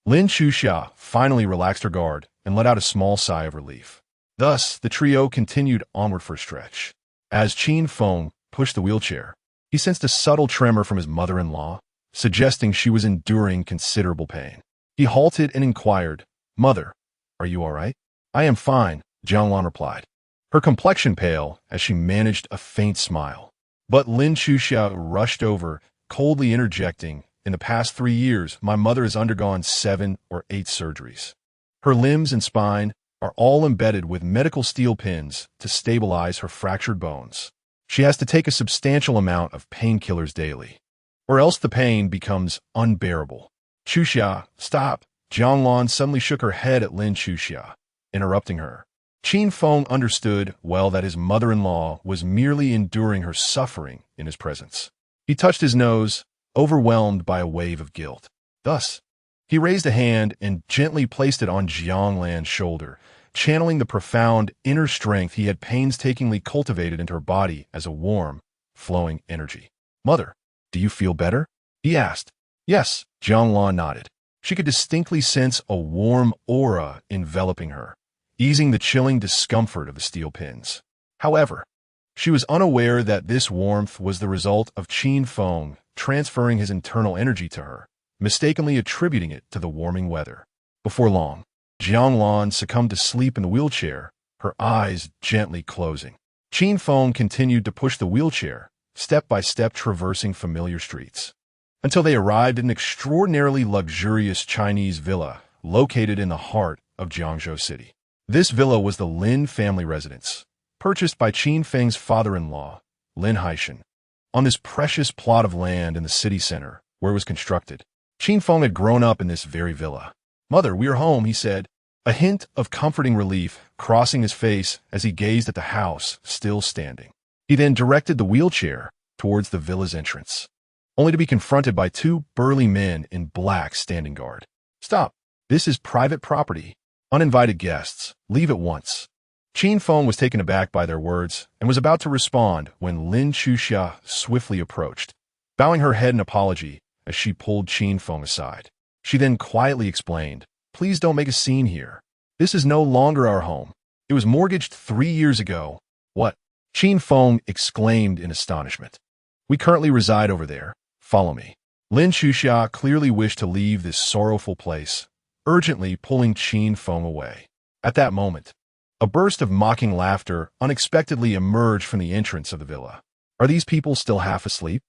Lin Chuxia finally relaxed her guard and let out a small sigh of relief. Thus, the trio continued onward for a stretch. As Qin Feng pushed the wheelchair, he sensed a subtle tremor from his mother-in-law, suggesting she was enduring considerable pain. He halted and inquired, "Mother, are you all right?" "I am fine," Jiang Lan replied, her complexion pale as she managed a faint smile. But Lin Chuxia rushed over, coldly interjecting, in the past 3 years, my mother has undergone 7 or 8 surgeries. Her limbs and spine are all embedded with medical steel pins to stabilize her fractured bones. She has to take a substantial amount of painkillers daily, or else the pain becomes unbearable. Chuxia, stop! Jianglan suddenly shook her head at Lin Chuxia, interrupting her. Qin Feng understood well that his mother-in-law was merely enduring her suffering in his presence. He touched his nose, overwhelmed by a wave of guilt. Thus, he raised a hand and gently placed it on Jianglan's shoulder, channeling the profound inner strength he had painstakingly cultivated into her body as a warm, flowing energy. "Mother, do you feel better?" he asked. "Yes," Jianglan nodded. She could distinctly sense a warm aura enveloping her, easing the chilling discomfort of the steel pins. However, she was unaware that this warmth was the result of Qin Feng transferring his internal energy to her, mistakenly attributing it to the warming weather. Before long, Jianglan succumbed to sleep in the wheelchair, her eyes gently closing. Qin Feng continued to push the wheelchair, step by step traversing familiar streets, until they arrived at an extraordinarily luxurious Chinese villa located in the heart of Jiangzhou City. This villa was the Lin family residence, purchased by Qin Feng's father-in-law, Lin Haishan. On this precious plot of land in the city center, where it was constructed, Qin Feng had grown up in this very villa. "Mother, we are home," he said, a hint of comforting relief crossing his face as he gazed at the house still standing. He then directed the wheelchair towards the villa's entrance, only to be confronted by 2 burly men in black standing guard. "Stop! This is private property. Uninvited guests. Leave at once." Qin Feng was taken aback by their words and was about to respond when Lin Chuxia swiftly approached, bowing her head in apology as she pulled Qin Feng aside. She then quietly explained, "Please don't make a scene here. This is no longer our home. It was mortgaged 3 years ago." "What?" Qin Feng exclaimed in astonishment. "We currently reside over there. Follow me." Lin Chuxia clearly wished to leave this sorrowful place, urgently pulling Qin Feng away. At that moment, a burst of mocking laughter unexpectedly emerged from the entrance of the villa. Are these people still half asleep?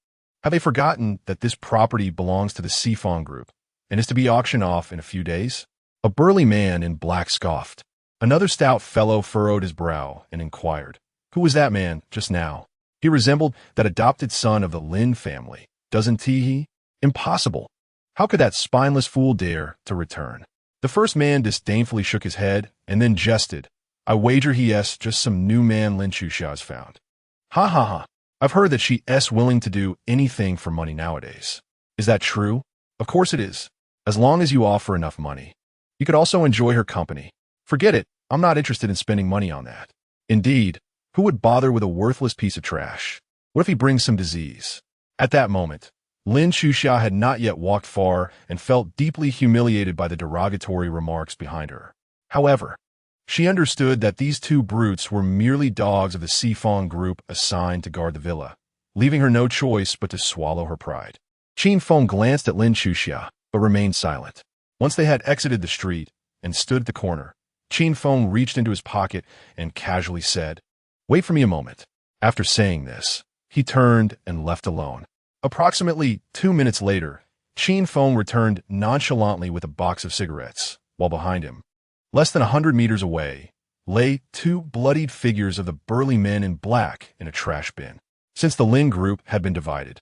Have they forgotten that this property belongs to the Sifong Group and is to be auctioned off in a few days? A burly man in black scoffed. Another stout fellow furrowed his brow and inquired, "Who was that man just now?" He resembled that adopted son of the Lin family, doesn't he? Impossible. How could that spineless fool dare to return? The first man disdainfully shook his head and then jested. "I wager he's just some new man Lin Chuxia has found. Ha ha ha. I've heard that she's willing to do anything for money nowadays. Is that true?" "Of course it is. As long as you offer enough money. You could also enjoy her company." "Forget it. I'm not interested in spending money on that." "Indeed. Who would bother with a worthless piece of trash? What if he brings some disease?" At that moment, Lin Chuxia had not yet walked far and felt deeply humiliated by the derogatory remarks behind her. However, she understood that these 2 brutes were merely dogs of the Sifong Group assigned to guard the villa, leaving her no choice but to swallow her pride. Qin Feng glanced at Lin Chuxia, but remained silent. Once they had exited the street and stood at the corner, Qin Feng reached into his pocket and casually said, "Wait for me a moment." After saying this, he turned and left alone. Approximately 2 minutes later, Qin Feng returned nonchalantly with a box of cigarettes, while behind him, less than 100 meters away, lay 2 bloodied figures of the burly men in black in a trash bin. Since the Lin group had been divided,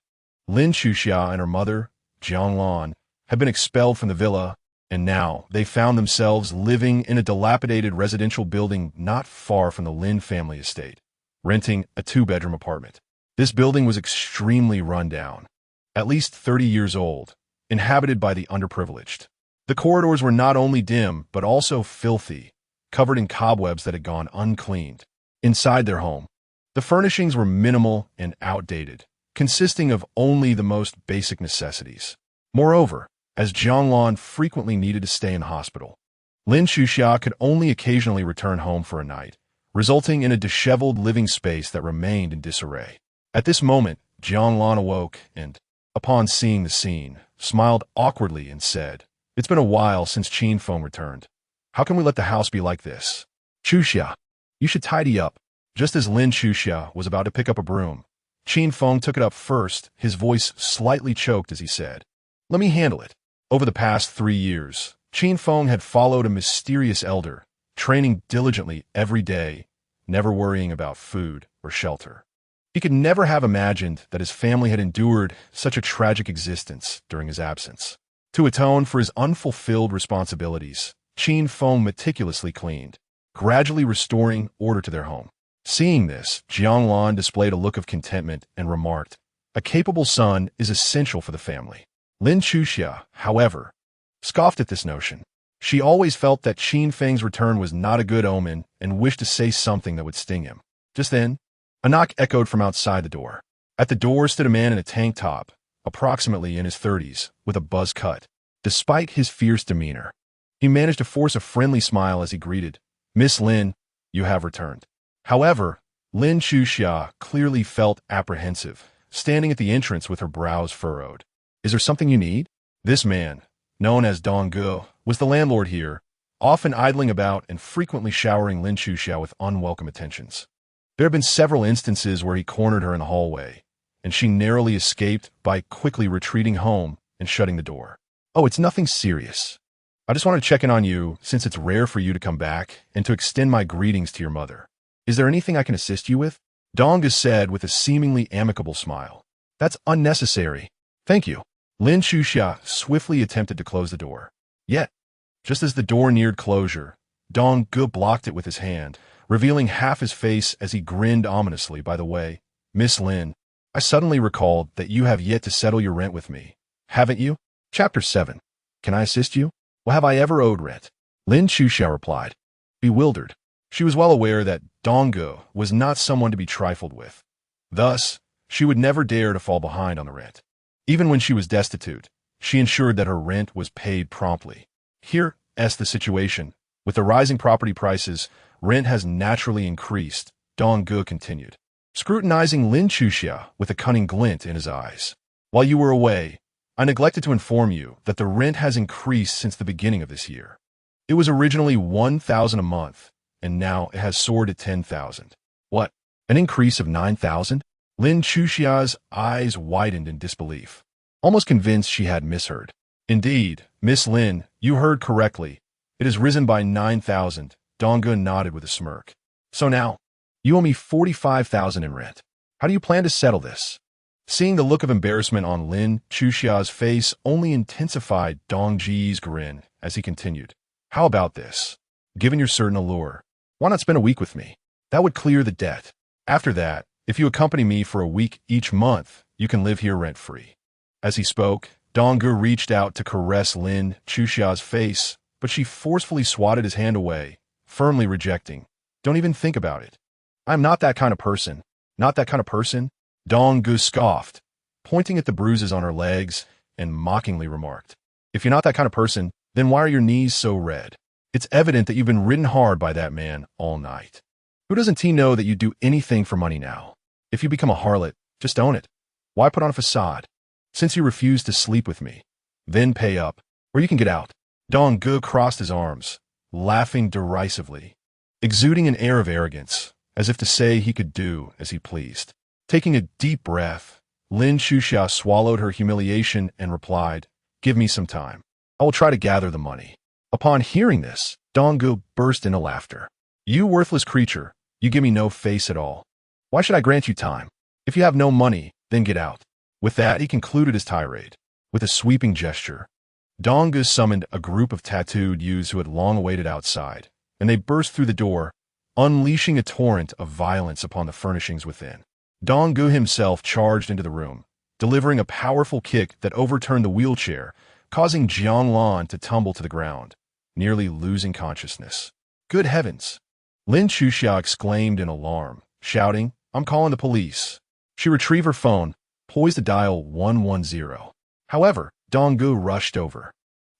Lin Chuxia and her mother, Jianglan, had been expelled from the villa, and now they found themselves living in a dilapidated residential building not far from the Lin family estate, renting a 2-bedroom apartment. This building was extremely run down, at least 30 years old, inhabited by the underprivileged. The corridors were not only dim, but also filthy, covered in cobwebs that had gone uncleaned. Inside their home, the furnishings were minimal and outdated, consisting of only the most basic necessities. Moreover, as Jianglan frequently needed to stay in hospital, Lin Chuxia could only occasionally return home for a night, resulting in a disheveled living space that remained in disarray. At this moment, Jianglan awoke and, upon seeing the scene, smiled awkwardly and said, "It's been a while since Qin Feng returned. How can we let the house be like this? Chuxia, you should tidy up." Just as Lin Chuxia was about to pick up a broom, Qin Feng took it up first, his voice slightly choked as he said, Let me handle it. Over the past 3 years, Qin Feng had followed a mysterious elder, training diligently every day, never worrying about food or shelter. He could never have imagined that his family had endured such a tragic existence during his absence. To atone for his unfulfilled responsibilities, Qin Feng meticulously cleaned, gradually restoring order to their home. Seeing this, Jianglan displayed a look of contentment and remarked, "A capable son is essential for the family." Lin Chuxia, however, scoffed at this notion. She always felt that Qin Feng's return was not a good omen and wished to say something that would sting him. Just then, a knock echoed from outside the door. At the door stood a man in a tank top, approximately in his 30s, with a buzz cut. Despite his fierce demeanor, he managed to force a friendly smile as he greeted, "Miss Lin, you have returned." However, Lin Chuxia clearly felt apprehensive, standing at the entrance with her brows furrowed. "Is there something you need?" This man, known as Dong Gu, was the landlord here, often idling about and frequently showering Lin Chuxia with unwelcome attentions. There have been several instances where he cornered her in the hallway, and she narrowly escaped by quickly retreating home and shutting the door. "Oh, it's nothing serious. I just wanted to check in on you since it's rare for you to come back and to extend my greetings to your mother. Is there anything I can assist you with?" Dong Gu said with a seemingly amicable smile. "That's unnecessary. Thank you." Lin Chuxia swiftly attempted to close the door. Yet, just as the door neared closure, Dong Gu blocked it with his hand, revealing half his face as he grinned ominously. "By the way, Miss Lin, I suddenly recalled that you have yet to settle your rent with me, haven't you?" Chapter 7. Can I assist you? Well, have I ever owed rent? Lin Chuxia replied, bewildered. She was well aware that Dong Gu was not someone to be trifled with. Thus, she would never dare to fall behind on the rent. Even when she was destitute, she ensured that her rent was paid promptly. Here's the situation. With the rising property prices, rent has naturally increased, Dong Gu continued, scrutinizing Lin Chuxia with a cunning glint in his eyes. While you were away, I neglected to inform you that the rent has increased since the beginning of this year. It was originally 1,000 a month, and now it has soared to 10,000. What? An increase of 9,000? Lin Chuxia's eyes widened in disbelief, almost convinced she had misheard. Indeed, Miss Lin, you heard correctly. It has risen by 9,000. Dong Gu nodded with a smirk. So now, you owe me 45,000 in rent. How do you plan to settle this? Seeing the look of embarrassment on Lin Chuxia's face only intensified Dong Ji's grin as he continued. How about this? Given your certain allure, why not spend a week with me? That would clear the debt. After that, if you accompany me for a week each month, you can live here rent-free. As he spoke, Dong Gu reached out to caress Lin Chuxia's face, but she forcefully swatted his hand away, firmly rejecting. Don't even think about it. I'm not that kind of person. Not that kind of person? Dong Gu scoffed, pointing at the bruises on her legs, and mockingly remarked, if you're not that kind of person, then why are your knees so red? It's evident that you've been ridden hard by that man all night. Who doesn't he know that you do anything for money now? If you become a harlot, just own it. Why put on a facade? Since you refuse to sleep with me, then pay up, or you can get out. Dong Gu crossed his arms, laughing derisively, exuding an air of arrogance, as if to say he could do as he pleased. Taking a deep breath, Lin Chuxia swallowed her humiliation and replied, give me some time. I will try to gather the money. Upon hearing this, Dong Gu burst into laughter. You worthless creature, you give me no face at all. Why should I grant you time? If you have no money, then get out. With that, he concluded his tirade. With a sweeping gesture, Dong Gu summoned a group of tattooed youths who had long awaited outside, and they burst through the door, unleashing a torrent of violence upon the furnishings within. Dong Gu himself charged into the room, delivering a powerful kick that overturned the wheelchair, causing Jianglan to tumble to the ground, nearly losing consciousness. Good heavens! Lin Chuxia exclaimed in alarm, shouting, I'm calling the police. She retrieved her phone, poised to dial 110. However, Dong Gu rushed over,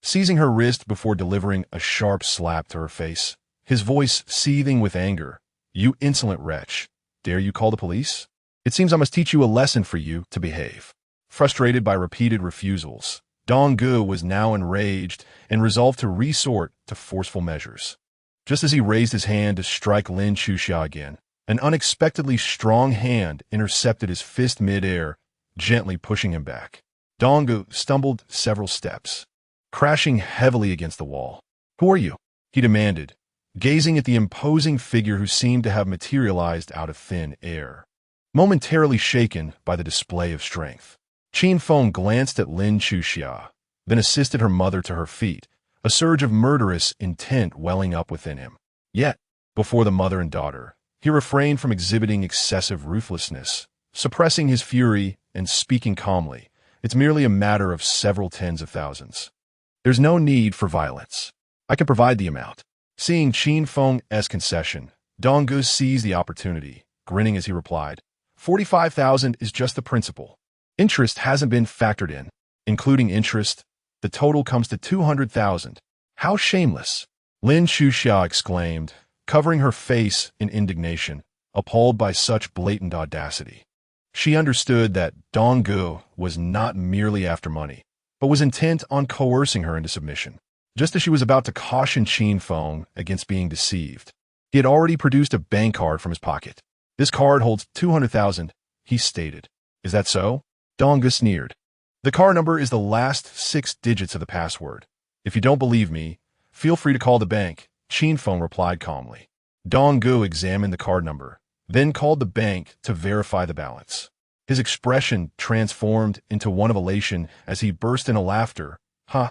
seizing her wrist before delivering a sharp slap to her face, his voice seething with anger. You insolent wretch, dare you call the police? It seems I must teach you a lesson for you to behave. Frustrated by repeated refusals, Dong Gu was now enraged and resolved to resort to forceful measures. Just as he raised his hand to strike Lin Chuxia again, an unexpectedly strong hand intercepted his fist mid-air, gently pushing him back. Donggu stumbled several steps, crashing heavily against the wall. "Who are you?" he demanded, gazing at the imposing figure who seemed to have materialized out of thin air. Momentarily shaken by the display of strength, Qin Feng glanced at Lin Chuxia, then assisted her mother to her feet, a surge of murderous intent welling up within him. Yet, before the mother and daughter, he refrained from exhibiting excessive ruthlessness, suppressing his fury and speaking calmly. "It's merely a matter of several tens of thousands. There's no need for violence. I can provide the amount." Seeing Qin Feng's concession, Donggu seized the opportunity, grinning as he replied, 45,000 is just the principal. Interest hasn't been factored in. Including interest, the total comes to 200,000. How shameless!" Lin Chuxia exclaimed, covering her face in indignation, appalled by such blatant audacity. She understood that Donggu was not merely after money, but was intent on coercing her into submission. Just as she was about to caution Qin Feng against being deceived, he had already produced a bank card from his pocket. "This card holds 200,000, he stated. "Is that so?" Donggu sneered. "The card number is the last 6 digits of the password. If you don't believe me, feel free to call the bank," Qin Feng replied calmly. Donggu examined the card number, then called the bank to verify the balance. His expression transformed into one of elation as he burst into laughter. "Huh,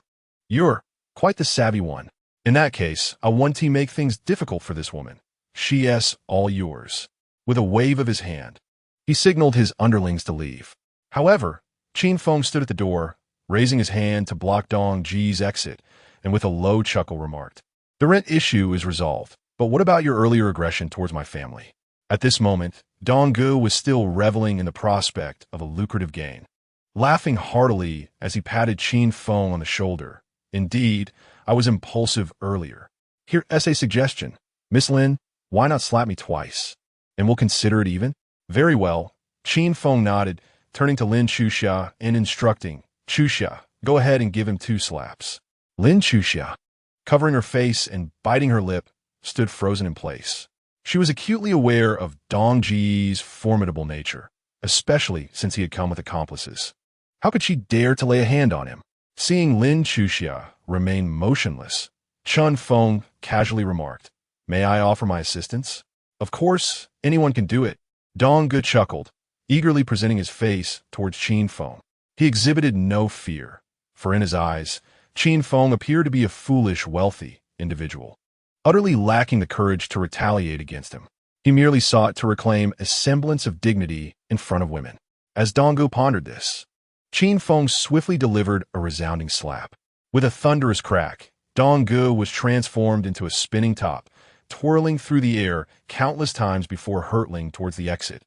you're quite the savvy one. In that case, I want to make things difficult for this woman. She's all yours." With a wave of his hand, he signaled his underlings to leave. However, Qin Feng stood at the door, raising his hand to block Dong Ji's exit, and with a low chuckle remarked, "The rent issue is resolved, but what about your earlier aggression towards my family?" At this moment, Donggu was still reveling in the prospect of a lucrative gain, laughing heartily as he patted Qin Feng on the shoulder. "Indeed, I was impulsive earlier. Here's a suggestion. Miss Lin, why not slap me twice? And we'll consider it even?" "Very well." Qin Feng nodded, turning to Lin Chuxia and instructing, "Chuxia, go ahead and give him 2 slaps." Lin Chuxia, covering her face and biting her lip, stood frozen in place. She was acutely aware of Dong Ji's formidable nature, especially since he had come with accomplices. How could she dare to lay a hand on him? Seeing Lin Chuxia remain motionless, Qin Feng casually remarked, "May I offer my assistance?" "Of course, anyone can do it." Donggu chuckled, eagerly presenting his face towards Qin Feng. He exhibited no fear, for in his eyes, Qin Feng appeared to be a foolish, wealthy individual, utterly lacking the courage to retaliate against him. He merely sought to reclaim a semblance of dignity in front of women. As Donggu pondered this, Qin Feng swiftly delivered a resounding slap. With a thunderous crack, Donggu was transformed into a spinning top, twirling through the air countless times before hurtling towards the exit,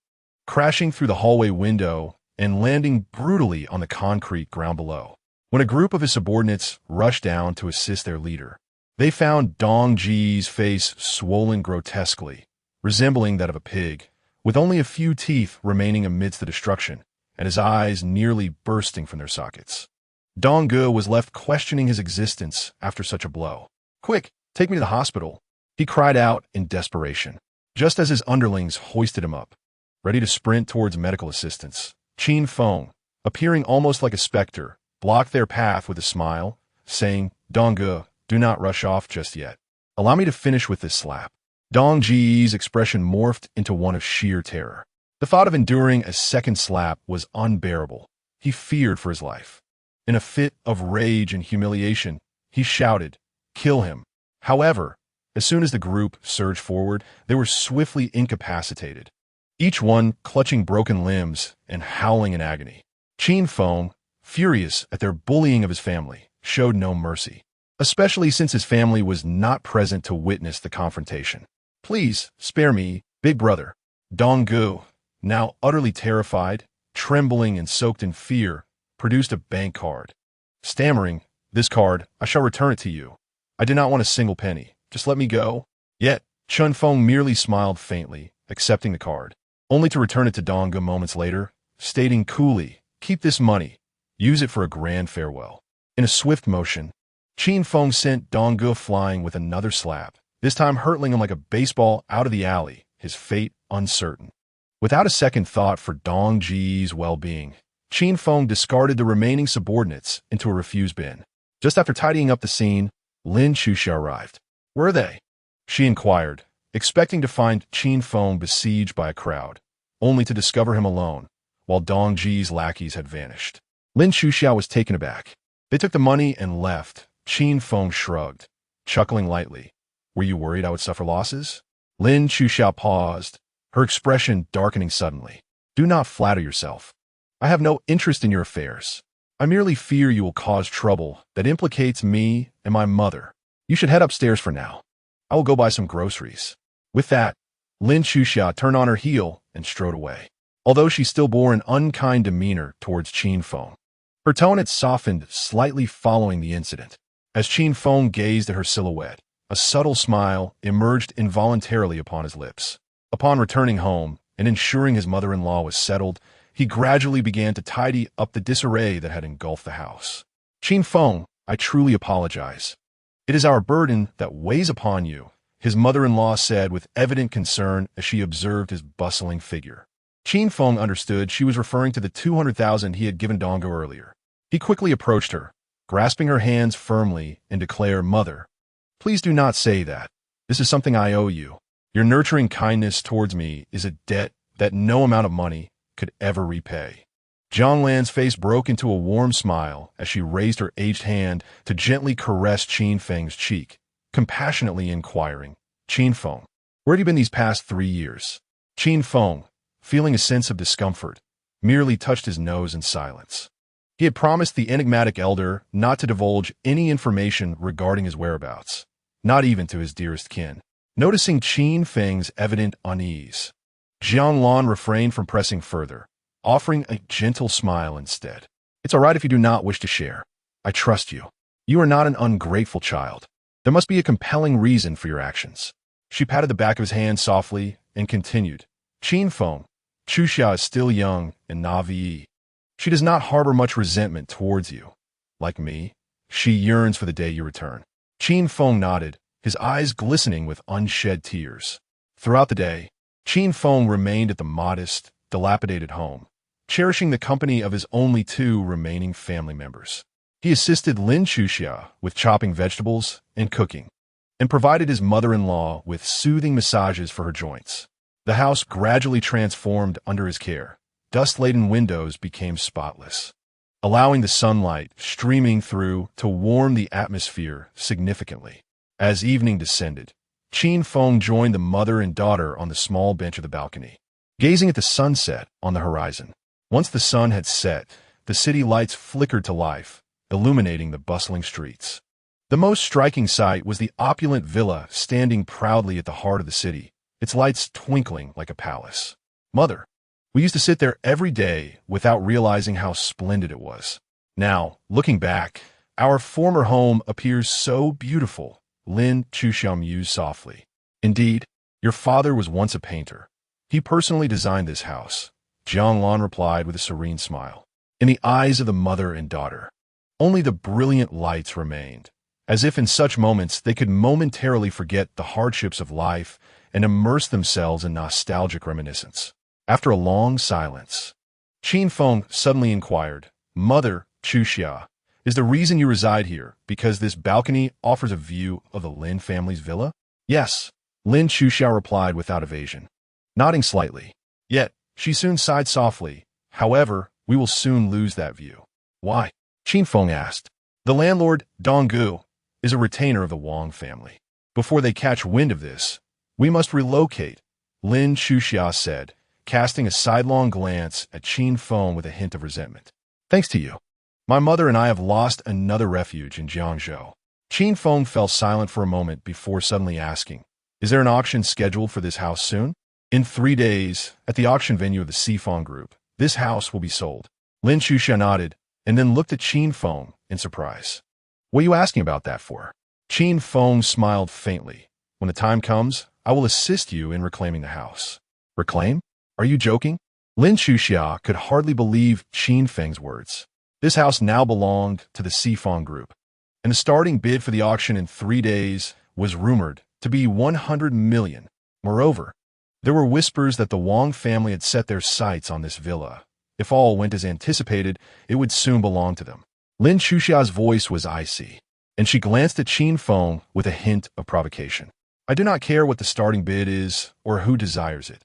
crashing through the hallway window and landing brutally on the concrete ground below. When a group of his subordinates rushed down to assist their leader, they found Dong Ji's face swollen grotesquely, resembling that of a pig, with only a few teeth remaining amidst the destruction, and his eyes nearly bursting from their sockets. Donggu was left questioning his existence after such a blow. "Quick, take me to the hospital," he cried out in desperation, just as his underlings hoisted him up, ready to sprint towards medical assistance. Qin Feng, appearing almost like a specter, blocked their path with a smile, saying, "Donggu, do not rush off just yet. Allow me to finish with this slap." Dong Ji's expression morphed into one of sheer terror. The thought of enduring a second slap was unbearable. He feared for his life. In a fit of rage and humiliation, he shouted, "Kill him." However, as soon as the group surged forward, they were swiftly incapacitated, each one clutching broken limbs and howling in agony. Qin Feng, furious at their bullying of his family, showed no mercy, especially since his family was not present to witness the confrontation. "Please, spare me, big brother." Donggu, now utterly terrified, trembling and soaked in fear, produced a bank card. Stammering, "This card, I shall return it to you. I do not want a single penny. Just let me go." Yet, Qin Feng merely smiled faintly, accepting the card, only to return it to Donggu moments later, stating coolly, "Keep this money. Use it for a grand farewell." In a swift motion, Qin Feng sent Donggu flying with another slap, this time hurtling him like a baseball out of the alley, his fate uncertain. Without a second thought for Dong Ji's well-being, Qin Feng discarded the remaining subordinates into a refuse bin. Just after tidying up the scene, Lin Chuxia arrived. "Where are they?" she inquired, expecting to find Qin Feng besieged by a crowd, only to discover him alone, while Dong Ji's lackeys had vanished. Lin Chuxia was taken aback. "They took the money and left." Qin Feng shrugged, chuckling lightly. "Were you worried I would suffer losses?" Lin Chuxia paused, her expression darkening suddenly. "Do not flatter yourself. I have no interest in your affairs. I merely fear you will cause trouble that implicates me and my mother. You should head upstairs for now. I will go buy some groceries." With that, Lin Chuxia turned on her heel and strode away, although she still bore an unkind demeanor towards Qin Feng. Her tone had softened slightly following the incident. As Qin Feng gazed at her silhouette, a subtle smile emerged involuntarily upon his lips. Upon returning home and ensuring his mother-in-law was settled, he gradually began to tidy up the disarray that had engulfed the house. "Qin Feng, I truly apologize. It is our burden that weighs upon you," his mother-in-law said with evident concern as she observed his bustling figure. Qin Feng understood she was referring to the 200,000 he had given Dongo earlier. He quickly approached her, grasping her hands firmly, and declared, "Mother, please do not say that. This is something I owe you. Your nurturing kindness towards me is a debt that no amount of money could ever repay." Jiang Lan's face broke into a warm smile as she raised her aged hand to gently caress Qin Feng's cheek, compassionately inquiring, "Qin Feng, where have you been these past 3 years?" Qin Feng, feeling a sense of discomfort, merely touched his nose in silence. He had promised the enigmatic elder not to divulge any information regarding his whereabouts, not even to his dearest kin. Noticing Qin Feng's evident unease, Jiang Lan refrained from pressing further, offering a gentle smile instead. "It's all right if you do not wish to share. I trust you. You are not an ungrateful child. There must be a compelling reason for your actions." She patted the back of his hand softly and continued, "Qin Feng, Chuxia is still young and naive. She does not harbor much resentment towards you. Like me, she yearns for the day you return." Qin Feng nodded, his eyes glistening with unshed tears. Throughout the day, Qin Feng remained at the modest, dilapidated home, cherishing the company of his only 2 remaining family members. He assisted Lin Chuxia with chopping vegetables and cooking, and provided his mother-in-law with soothing massages for her joints. The house gradually transformed under his care. Dust-laden windows became spotless, allowing the sunlight streaming through to warm the atmosphere significantly. As evening descended, Qin Feng joined the mother and daughter on the small bench of the balcony, gazing at the sunset on the horizon. Once the sun had set, the city lights flickered to life, illuminating the bustling streets. The most striking sight was the opulent villa standing proudly at the heart of the city, its lights twinkling like a palace. "Mother, we used to sit there every day without realizing how splendid it was. Now, looking back, our former home appears so beautiful," Lin Chuxia mused softly. "Indeed, your father was once a painter. He personally designed this house," Jiang Lan replied with a serene smile. In the eyes of the mother and daughter, only the brilliant lights remained, as if in such moments they could momentarily forget the hardships of life and immerse themselves in nostalgic reminiscence. After a long silence, Qin Feng suddenly inquired, "Mother Chuxia, is the reason you reside here because this balcony offers a view of the Lin family's villa?" "Yes," Lin Chuxia replied without evasion, nodding slightly. Yet, she soon sighed softly. "However, we will soon lose that view." "Why?" Qin Feng asked. "The landlord, Donggu, is a retainer of the Wang family. Before they catch wind of this, we must relocate," Lin Chuxia said, casting a sidelong glance at Qin Feng with a hint of resentment. "Thanks to you, my mother and I have lost another refuge in Jiangzhou." Qin Feng fell silent for a moment before suddenly asking, "Is there an auction scheduled for this house soon?" "In 3 days, at the auction venue of the Sifong Group, this house will be sold." Lin Chuxia nodded, and then looked at Qin Feng in surprise. "What are you asking about that for?" Qin Feng smiled faintly. "When the time comes, I will assist you in reclaiming the house." "Reclaim? Are you joking?" Lin Chuxia could hardly believe Qin Feng's words. This house now belonged to the Sifong Group, and the starting bid for the auction in 3 days was rumored to be 100 million. Moreover, there were whispers that the Wang family had set their sights on this villa, If all went as anticipated, it would soon belong to them. Lin Chuxia's voice was icy, and she glanced at Qin Feng with a hint of provocation. I do not care what the starting bid is or who desires it.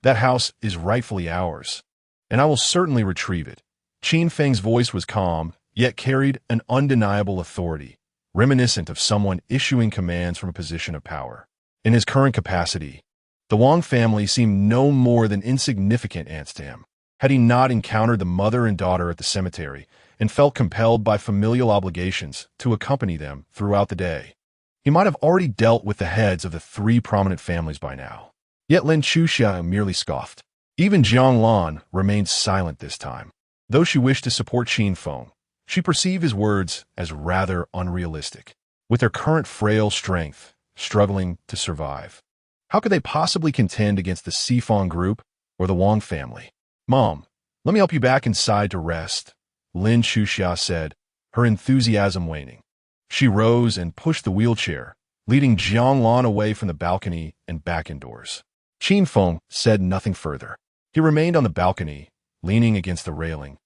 That house is rightfully ours, and I will certainly retrieve it. Qin Feng's voice was calm, yet carried an undeniable authority, reminiscent of someone issuing commands from a position of power. In his current capacity, the Wang family seemed no more than insignificant ants to him. Had he not encountered the mother and daughter at the cemetery and felt compelled by familial obligations to accompany them throughout the day, he might have already dealt with the heads of the three prominent families by now. Yet Lin Chuxia merely scoffed. Even Jiang Lan remained silent this time. Though she wished to support Qin Feng, she perceived his words as rather unrealistic. With their current frail strength, struggling to survive, how could they possibly contend against the Sifang group or the Wang family? Mom, let me help you back inside to rest, Lin Chuxia said, her enthusiasm waning. She rose and pushed the wheelchair, leading Jiang Lan away from the balcony and back indoors. Qin Feng said nothing further. He remained on the balcony, leaning against the railing,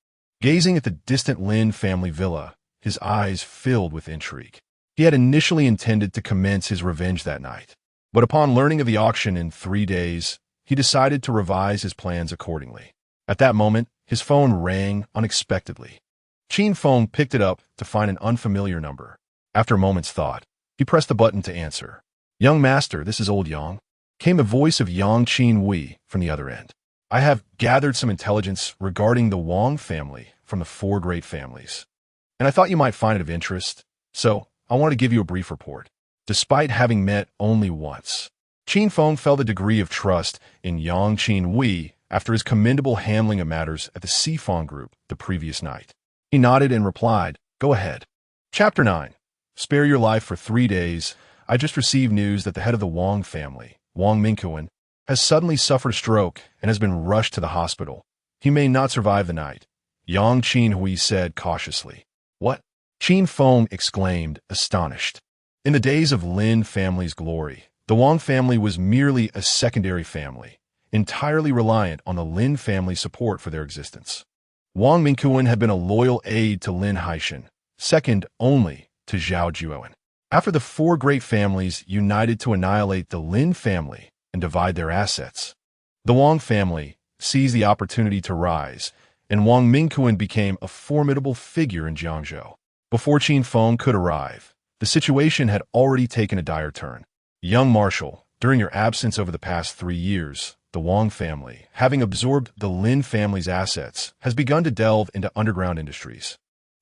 gazing at the distant Lin family villa, his eyes filled with intrigue. He had initially intended to commence his revenge that night, but upon learning of the auction in 3 days, he decided to revise his plans accordingly. At that moment, his phone rang unexpectedly. Qin Feng picked it up to find an unfamiliar number. After a moment's thought, he pressed the button to answer. "Young master, this is old Yang," came a voice of Yang Qin Wei from the other end. "I have gathered some intelligence regarding the Wang family from the 4 great families, and I thought you might find it of interest, so I want to give you a brief report." Despite having met only once, Qin Feng felt a degree of trust in Yang Qin Wei after his commendable handling of matters at the Sifang group the previous night. He nodded and replied, "Go ahead." Chapter 9. Spare your life for 3 days. I just received news that the head of the Wang family, Wang Mingquan, has suddenly suffered a stroke and has been rushed to the hospital. He may not survive the night, Yang Qin Hui said cautiously. "What?" Qin Feng exclaimed, astonished. In the days of Lin family's glory, the Wang family was merely a secondary family, entirely reliant on the Lin family's support for their existence. Wang Mingquan had been a loyal aide to Lin Haishan, second only to Zhao Juowen. After the 4 great families united to annihilate the Lin family and divide their assets, the Wang family seized the opportunity to rise, and Wang Mingquan became a formidable figure in Jiangzhou. Before Qin Feng could arrive, the situation had already taken a dire turn. Young Marshal, during your absence over the past 3 years, the Wang family, having absorbed the Lin family's assets, has begun to delve into underground industries,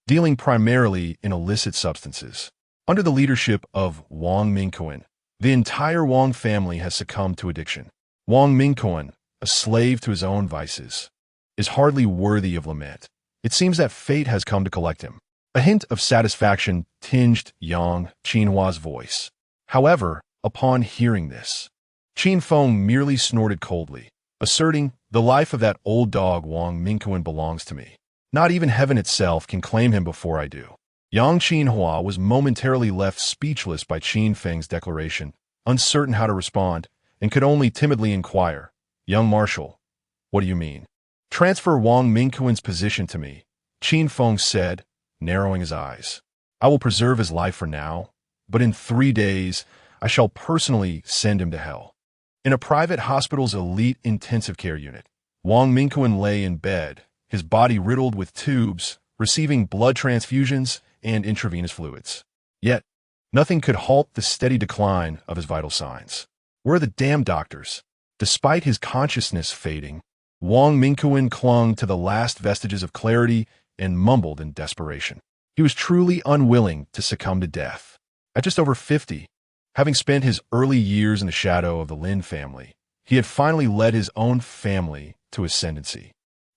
dealing primarily in illicit substances. Under the leadership of Wang Mingquan, the entire Wang family has succumbed to addiction. Wang Mingquan, a slave to his own vices, is hardly worthy of lament. It seems that fate has come to collect him. A hint of satisfaction tinged Yang Qinhua's voice. However, upon hearing this, Qin Feng merely snorted coldly, asserting, "The life of that old dog Wang Mingquan belongs to me. Not even heaven itself can claim him before I do." Yang Qinhua was momentarily left speechless by Qin Feng's declaration, uncertain how to respond, and could only timidly inquire, "Young Marshal, what do you mean?" "Transfer Wang Mingquan's position to me," Qin Feng said, narrowing his eyes. "I will preserve his life for now, but in 3 days, I shall personally send him to hell." In a private hospital's elite intensive care unit, Wang Mingquan lay in bed, his body riddled with tubes, receiving blood transfusions and intravenous fluids. Yet, nothing could halt the steady decline of his vital signs. Where are the damn doctors? Despite his consciousness fading, Wang Mingquan clung to the last vestiges of clarity and mumbled in desperation. He was truly unwilling to succumb to death. At just over 50, having spent his early years in the shadow of the Lin family, he had finally led his own family to ascendancy,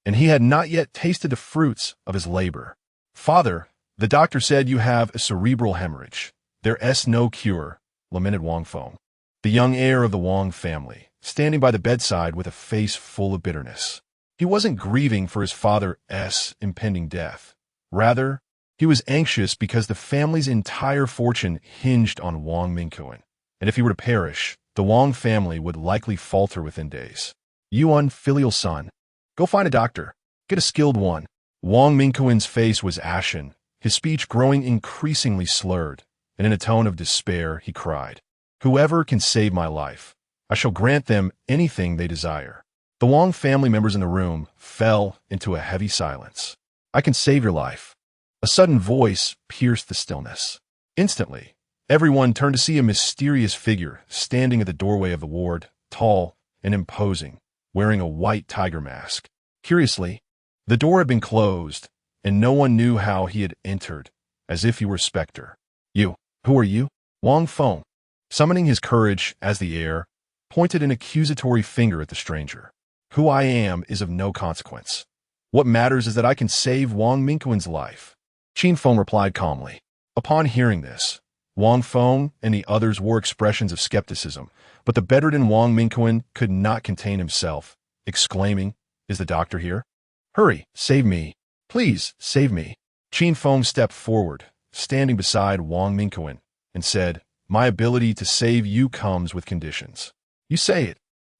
and he had not yet tasted the fruits of his labor. "Father, the doctor said you have a cerebral hemorrhage. There's no cure," lamented Wang Feng, the young heir of the Wang family, standing by the bedside with a face full of bitterness. He wasn't grieving for his father's impending death. Rather, he was anxious because the family's entire fortune hinged on Wang Mingquan, and if he were to perish, the Wang family would likely falter within days. "You unfilial son, go find a doctor." Get a skilled one. Wang Mingquan's face was ashen, his speech growing increasingly slurred, and in a tone of despair he cried, "Whoever can save my life, I shall grant them anything they desire." The Wang family members in the room fell into a heavy silence. "I can save your life." A sudden voice pierced the stillness. Instantly, everyone turned to see a mysterious figure standing at the doorway of the ward, tall and imposing, wearing a white tiger mask. Curiously, the door had been closed, and no one knew how he had entered, as if he were a specter. "You, who are you?" Wang Feng, summoning his courage as the heir, pointed an accusatory finger at the stranger. "Who I am is of no consequence. What matters is that I can save Wang Mingquan's life." Qin Feng replied calmly. Upon hearing this, Wang Feng and the others wore expressions of skepticism, but the bedridden Wang Mingquan could not contain himself, exclaiming, "Is the doctor here? Hurry, save me. Please, save me." Qin Feng stepped forward, standing beside Wang Mingquan, and said, "My ability to save you comes with conditions." "You say it.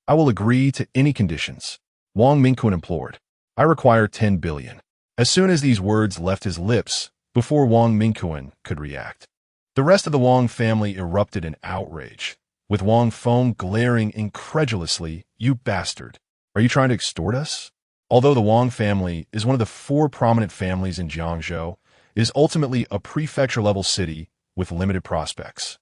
I will agree to any conditions," Wang Mingquan implored. "I require 10 billion. As soon as these words left his lips, before Wang Mingquan could react, the rest of the Wang family erupted in outrage, with Wang Feng glaring incredulously, "You bastard! Are you trying to extort us?" Although the Wang family is one of the 4 prominent families in Jiangzhou, it is ultimately a prefecture-level city with limited prospects.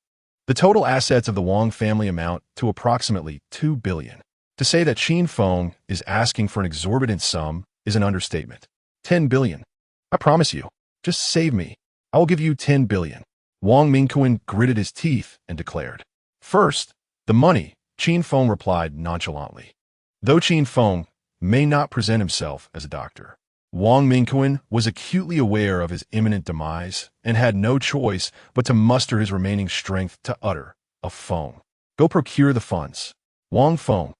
The total assets of the Wang family amount to approximately 2 billion. To say that Qin Feng is asking for an exorbitant sum is an understatement. 10 billion. I promise you, just save me. I will give you 10 billion. Wang Mingquan gritted his teeth and declared. "First, the money," Qin Feng replied nonchalantly. Though Qin Feng may not present himself as a doctor, Wang Mingquan was acutely aware of his imminent demise and had no choice but to muster his remaining strength to utter a "Feng, go procure the funds." Wang Feng,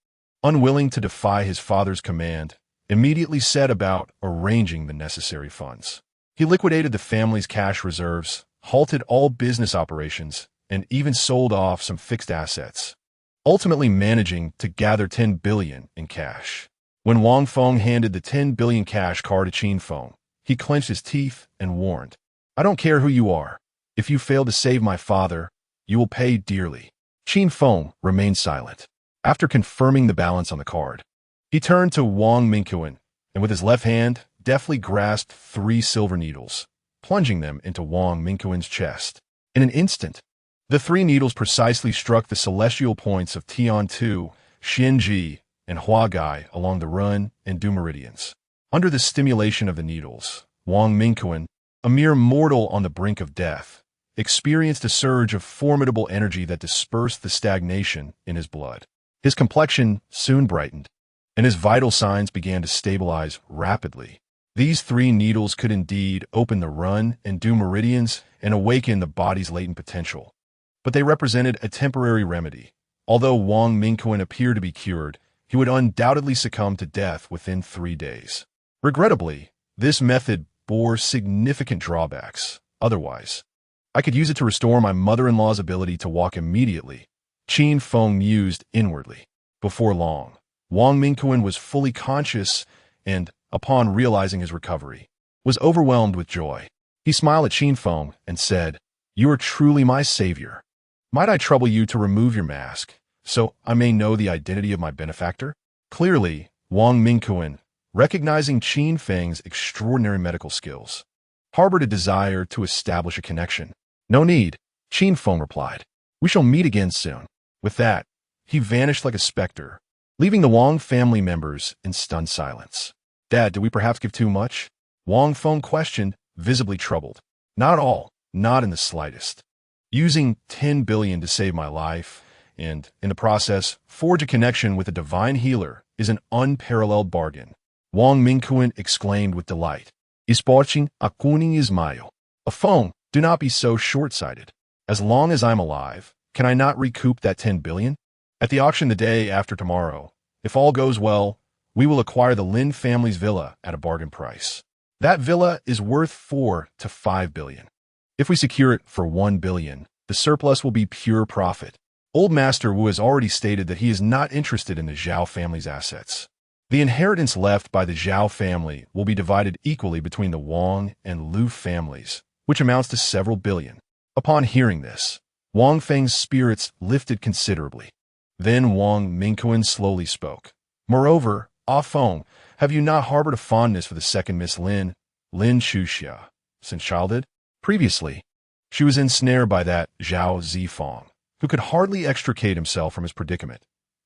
unwilling to defy his father's command, immediately set about arranging the necessary funds. He liquidated the family's cash reserves, halted all business operations, and even sold off some fixed assets, ultimately managing to gather 10 billion in cash. When Wang Feng handed the 10 billion cash card to Qin Feng, he clenched his teeth and warned, "I don't care who you are. If you fail to save my father, you will pay dearly." Qin Feng remained silent. After confirming the balance on the card, he turned to Wang Mingquan and with his left hand deftly grasped 3 silver needles, plunging them into Wang Mingquan's chest. In an instant, the 3 needles precisely struck the celestial points of Tian-Tu, Xianji, and Huagai along the Run and Du meridians. Under the stimulation of the needles, Wang Mingquan, a mere mortal on the brink of death, experienced a surge of formidable energy that dispersed the stagnation in his blood. His complexion soon brightened, and his vital signs began to stabilize rapidly. These 3 needles could indeed open the Run and Du meridians and awaken the body's latent potential. But they represented a temporary remedy. Although Wang Mingquan appeared to be cured, he would undoubtedly succumb to death within 3 days. Regrettably, this method bore significant drawbacks. Otherwise, I could use it to restore my mother-in-law's ability to walk immediately, Qin Feng mused inwardly. Before long, Wang Mingquan was fully conscious and, upon realizing his recovery, was overwhelmed with joy. He smiled at Qin Feng and said, "You are truly my savior. Might I trouble you to remove your mask, so I may know the identity of my benefactor?" Clearly, Wang Mingquan, recognizing Qin Feng's extraordinary medical skills, harbored a desire to establish a connection. "No need," Qin Feng replied. "We shall meet again soon." With that, he vanished like a specter, leaving the Wang family members in stunned silence. "Dad, did we perhaps give too much?" Wang Feng questioned, visibly troubled. "Not at all, not in the slightest. Using 10 billion to save my life, and, in the process, forge a connection with a divine healer is an unparalleled bargain," Wang Mingquan exclaimed with delight. "Isporchin akuning ismayo." "A Feng, do not be so short-sighted. As long as I'm alive, can I not recoup that 10 billion? At the auction the day after tomorrow, if all goes well, we will acquire the Lin family's villa at a bargain price. That villa is worth 4 to 5 billion. If we secure it for 1 billion, the surplus will be pure profit." Old Master Wu has already stated that he is not interested in the Zhao family's assets. The inheritance left by the Zhao family will be divided equally between the Wang and Lu families, which amounts to several billion. Upon hearing this, Wang Feng's spirits lifted considerably. Then Wang Mingquan slowly spoke. Moreover, Ah Feng, have you not harbored a fondness for the second Miss Lin Chuxia, since childhood? Previously, she was ensnared by that Zhao Zifeng, who could hardly extricate himself from his predicament.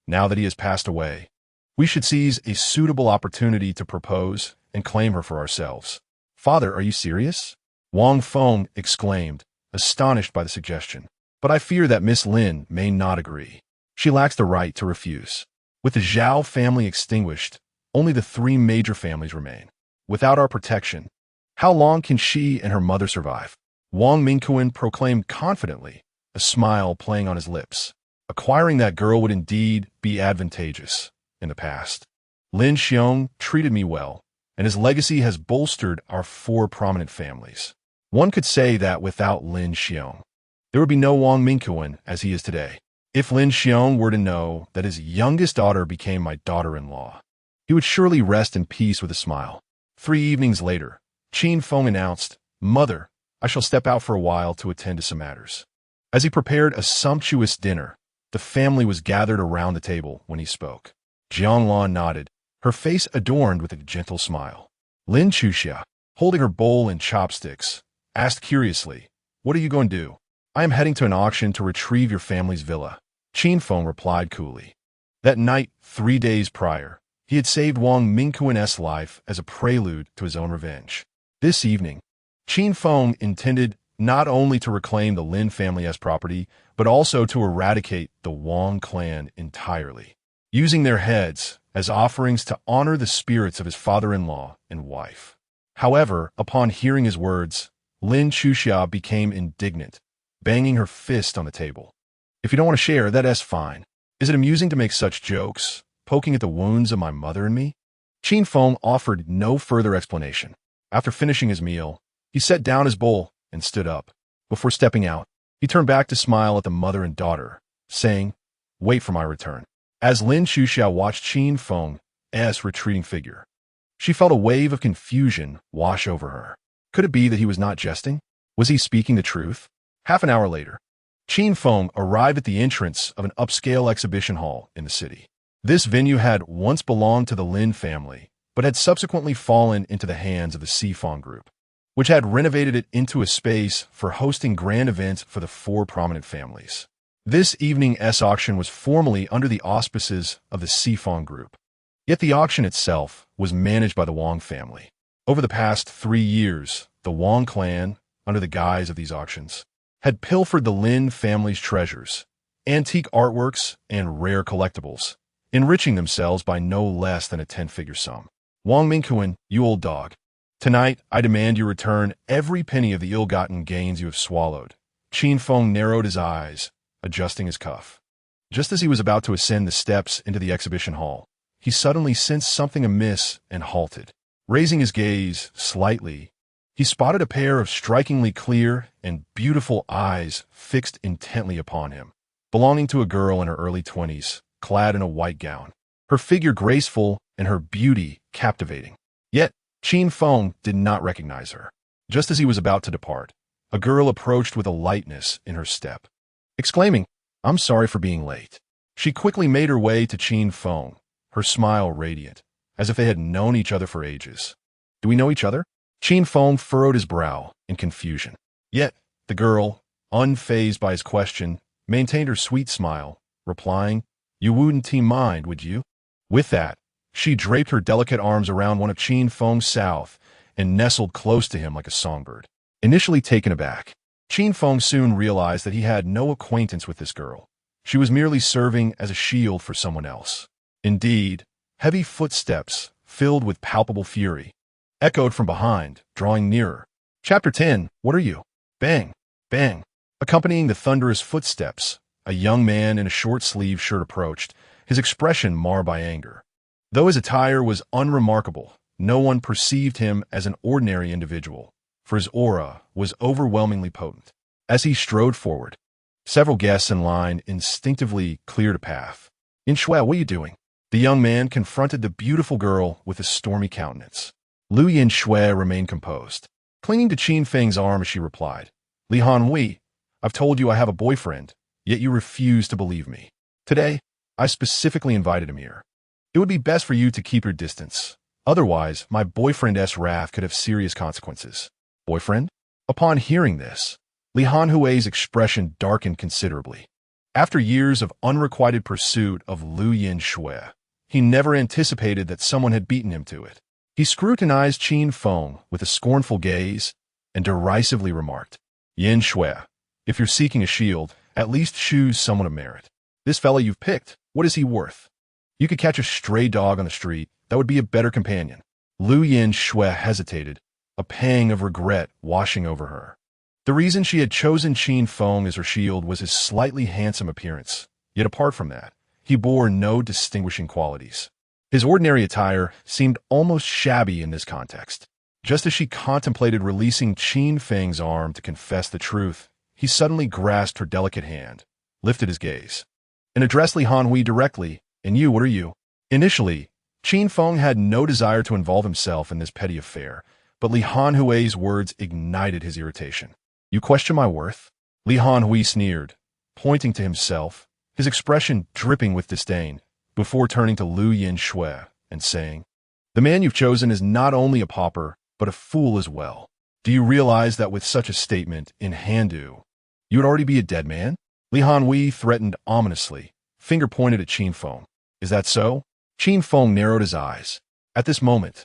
Now that he has passed away, we should seize a suitable opportunity to propose and claim her for ourselves. Father, are you serious? Wang Feng exclaimed, astonished by the suggestion. But I fear that Miss Lin may not agree. She lacks the right to refuse. With the Zhao family extinguished, only the three major families remain. Without our protection, how long can she and her mother survive? Wang Mingquan proclaimed confidently, a smile playing on his lips. Acquiring that girl would indeed be advantageous. In the past, Lin Xiong treated me well, and his legacy has bolstered our four prominent families. One could say that without Lin Xiong, there would be no Wang Mingquan as he is today. If Lin Xiong were to know that his youngest daughter became my daughter-in-law, he would surely rest in peace with a smile. 3 evenings later, Qin Feng announced, Mother, I shall step out for a while to attend to some matters. As he prepared a sumptuous dinner, the family was gathered around the table when he spoke. Jianglan nodded, her face adorned with a gentle smile. Lin Chuxia, holding her bowl and chopsticks, asked curiously, What are you going to do? I am heading to an auction to retrieve your family's villa. Qin Feng replied coolly. That night, 3 days prior, he had saved Wang Mingquan's life as a prelude to his own revenge. This evening, Qin Feng intended not only to reclaim the Lin family as property, but also to eradicate the Wang clan entirely, using their heads as offerings to honor the spirits of his father-in-law and wife. However, upon hearing his words, Lin Chuxia became indignant, banging her fist on the table. If you don't want to share, that's fine. Is it amusing to make such jokes, poking at the wounds of my mother and me? Qin Feng offered no further explanation. After finishing his meal, he set down his bowl and stood up. Before stepping out, he turned back to smile at the mother and daughter, saying, Wait for my return. As Lin Chuxia watched Qin Feng's retreating figure, she felt a wave of confusion wash over her. Could it be that he was not jesting? Was he speaking the truth? Half an hour later, Qin Feng arrived at the entrance of an upscale exhibition hall in the city. This venue had once belonged to the Lin family, but had subsequently fallen into the hands of the Xifeng group, which had renovated it into a space for hosting grand events for the four prominent families. This evening's auction was formally under the auspices of the Xifeng group, yet the auction itself was managed by the Wang family. Over the past 3 years, the Wang clan, under the guise of these auctions, had pilfered the Lin family's treasures, antique artworks, and rare collectibles, enriching themselves by no less than a 10-figure sum. Wang Mingquan, you old dog. Tonight, I demand you return every penny of the ill-gotten gains you have swallowed. Qin Feng narrowed his eyes, adjusting his cuff. Just as he was about to ascend the steps into the exhibition hall, he suddenly sensed something amiss and halted. Raising his gaze slightly, he spotted a pair of strikingly clear and beautiful eyes fixed intently upon him, belonging to a girl in her early 20s, clad in a white gown, her figure graceful and her beauty captivating. Yet, Qin Feng did not recognize her. Just as he was about to depart, a girl approached with a lightness in her step. Exclaiming, I'm sorry for being late, she quickly made her way to Qin Feng, her smile radiant, as if they had known each other for ages. Do we know each other? Qin Feng furrowed his brow in confusion. Yet, the girl, unfazed by his question, maintained her sweet smile, replying, You wouldn't mind, would you? With that, she draped her delicate arms around one of Qin Feng's south and nestled close to him like a songbird. Initially taken aback, Qin Feng soon realized that he had no acquaintance with this girl. She was merely serving as a shield for someone else. Indeed, heavy footsteps, filled with palpable fury, echoed from behind, drawing nearer. Chapter 10, What are you? Bang, bang. Accompanying the thunderous footsteps, a young man in a short-sleeved shirt approached, his expression marred by anger. Though his attire was unremarkable, no one perceived him as an ordinary individual, for his aura was overwhelmingly potent. As he strode forward, several guests in line instinctively cleared a path. In Shui, what are you doing? The young man confronted the beautiful girl with a stormy countenance. Lu Yinshui remained composed, clinging to Qin Feng's arm as she replied, Li Hanhui, I've told you I have a boyfriend, yet you refuse to believe me. Today, I specifically invited him here. It would be best for you to keep your distance. Otherwise, my boyfriend's wrath could have serious consequences. Boyfriend? Upon hearing this, Li Hanhui's expression darkened considerably. After years of unrequited pursuit of Lu Yinshui, he never anticipated that someone had beaten him to it. He scrutinized Qin Feng with a scornful gaze and derisively remarked, Yinshui, if you're seeking a shield, at least choose someone of merit. This fella you've picked, what is he worth? You could catch a stray dog on the street, that would be a better companion. Lu Yinshui hesitated, a pang of regret washing over her. The reason she had chosen Qin Feng as her shield was his slightly handsome appearance, yet apart from that, he bore no distinguishing qualities. His ordinary attire seemed almost shabby in this context. Just as she contemplated releasing Qin Feng's arm to confess the truth, he suddenly grasped her delicate hand, lifted his gaze, and addressed Li Hanhui directly, And you, what are you? Initially, Qin Feng had no desire to involve himself in this petty affair, but Li Hanhui's words ignited his irritation. You question my worth? Li Hanhui sneered, pointing to himself, his expression dripping with disdain, before turning to Lu Yinshui and saying, The man you've chosen is not only a pauper, but a fool as well. Do you realize that with such a statement in Handu, you would already be a dead man? Li Hanhui threatened ominously, finger pointed at Qin Feng. Is that so? Qin Feng narrowed his eyes. At this moment,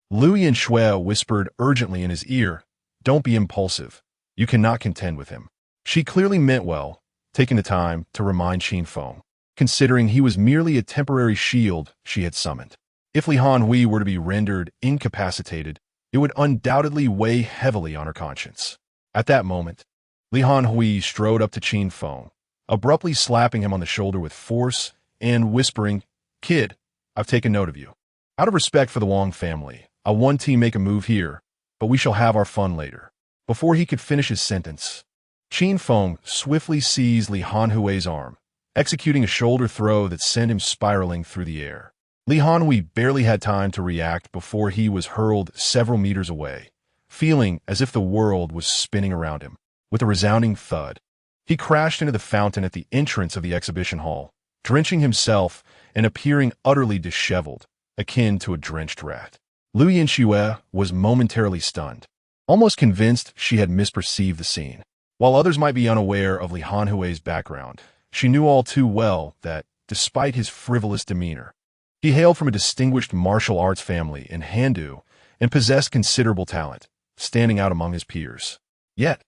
Lu Yinshui whispered urgently in his ear, Don't be impulsive. You cannot contend with him. She clearly meant well, taking the time to remind Qin Feng, considering he was merely a temporary shield she had summoned. If Li Hanhui were to be rendered incapacitated, it would undoubtedly weigh heavily on her conscience. At that moment, Li Hanhui strode up to Qin Feng, abruptly slapping him on the shoulder with force and whispering, Kid, I've taken note of you. Out of respect for the Wang family, I'll one team make a move here, but we shall have our fun later. Before he could finish his sentence, Qin Feng swiftly seized Li Hanhui's arm, executing a shoulder throw that sent him spiraling through the air. Li Hanhui barely had time to react before he was hurled several meters away, feeling as if the world was spinning around him. With a resounding thud, he crashed into the fountain at the entrance of the exhibition hall, drenching himself and appearing utterly disheveled, akin to a drenched rat. Lu Yinshui was momentarily stunned, almost convinced she had misperceived the scene. While others might be unaware of Li Hanhui's background, she knew all too well that, despite his frivolous demeanor, he hailed from a distinguished martial arts family in Handu and possessed considerable talent, standing out among his peers. Yet,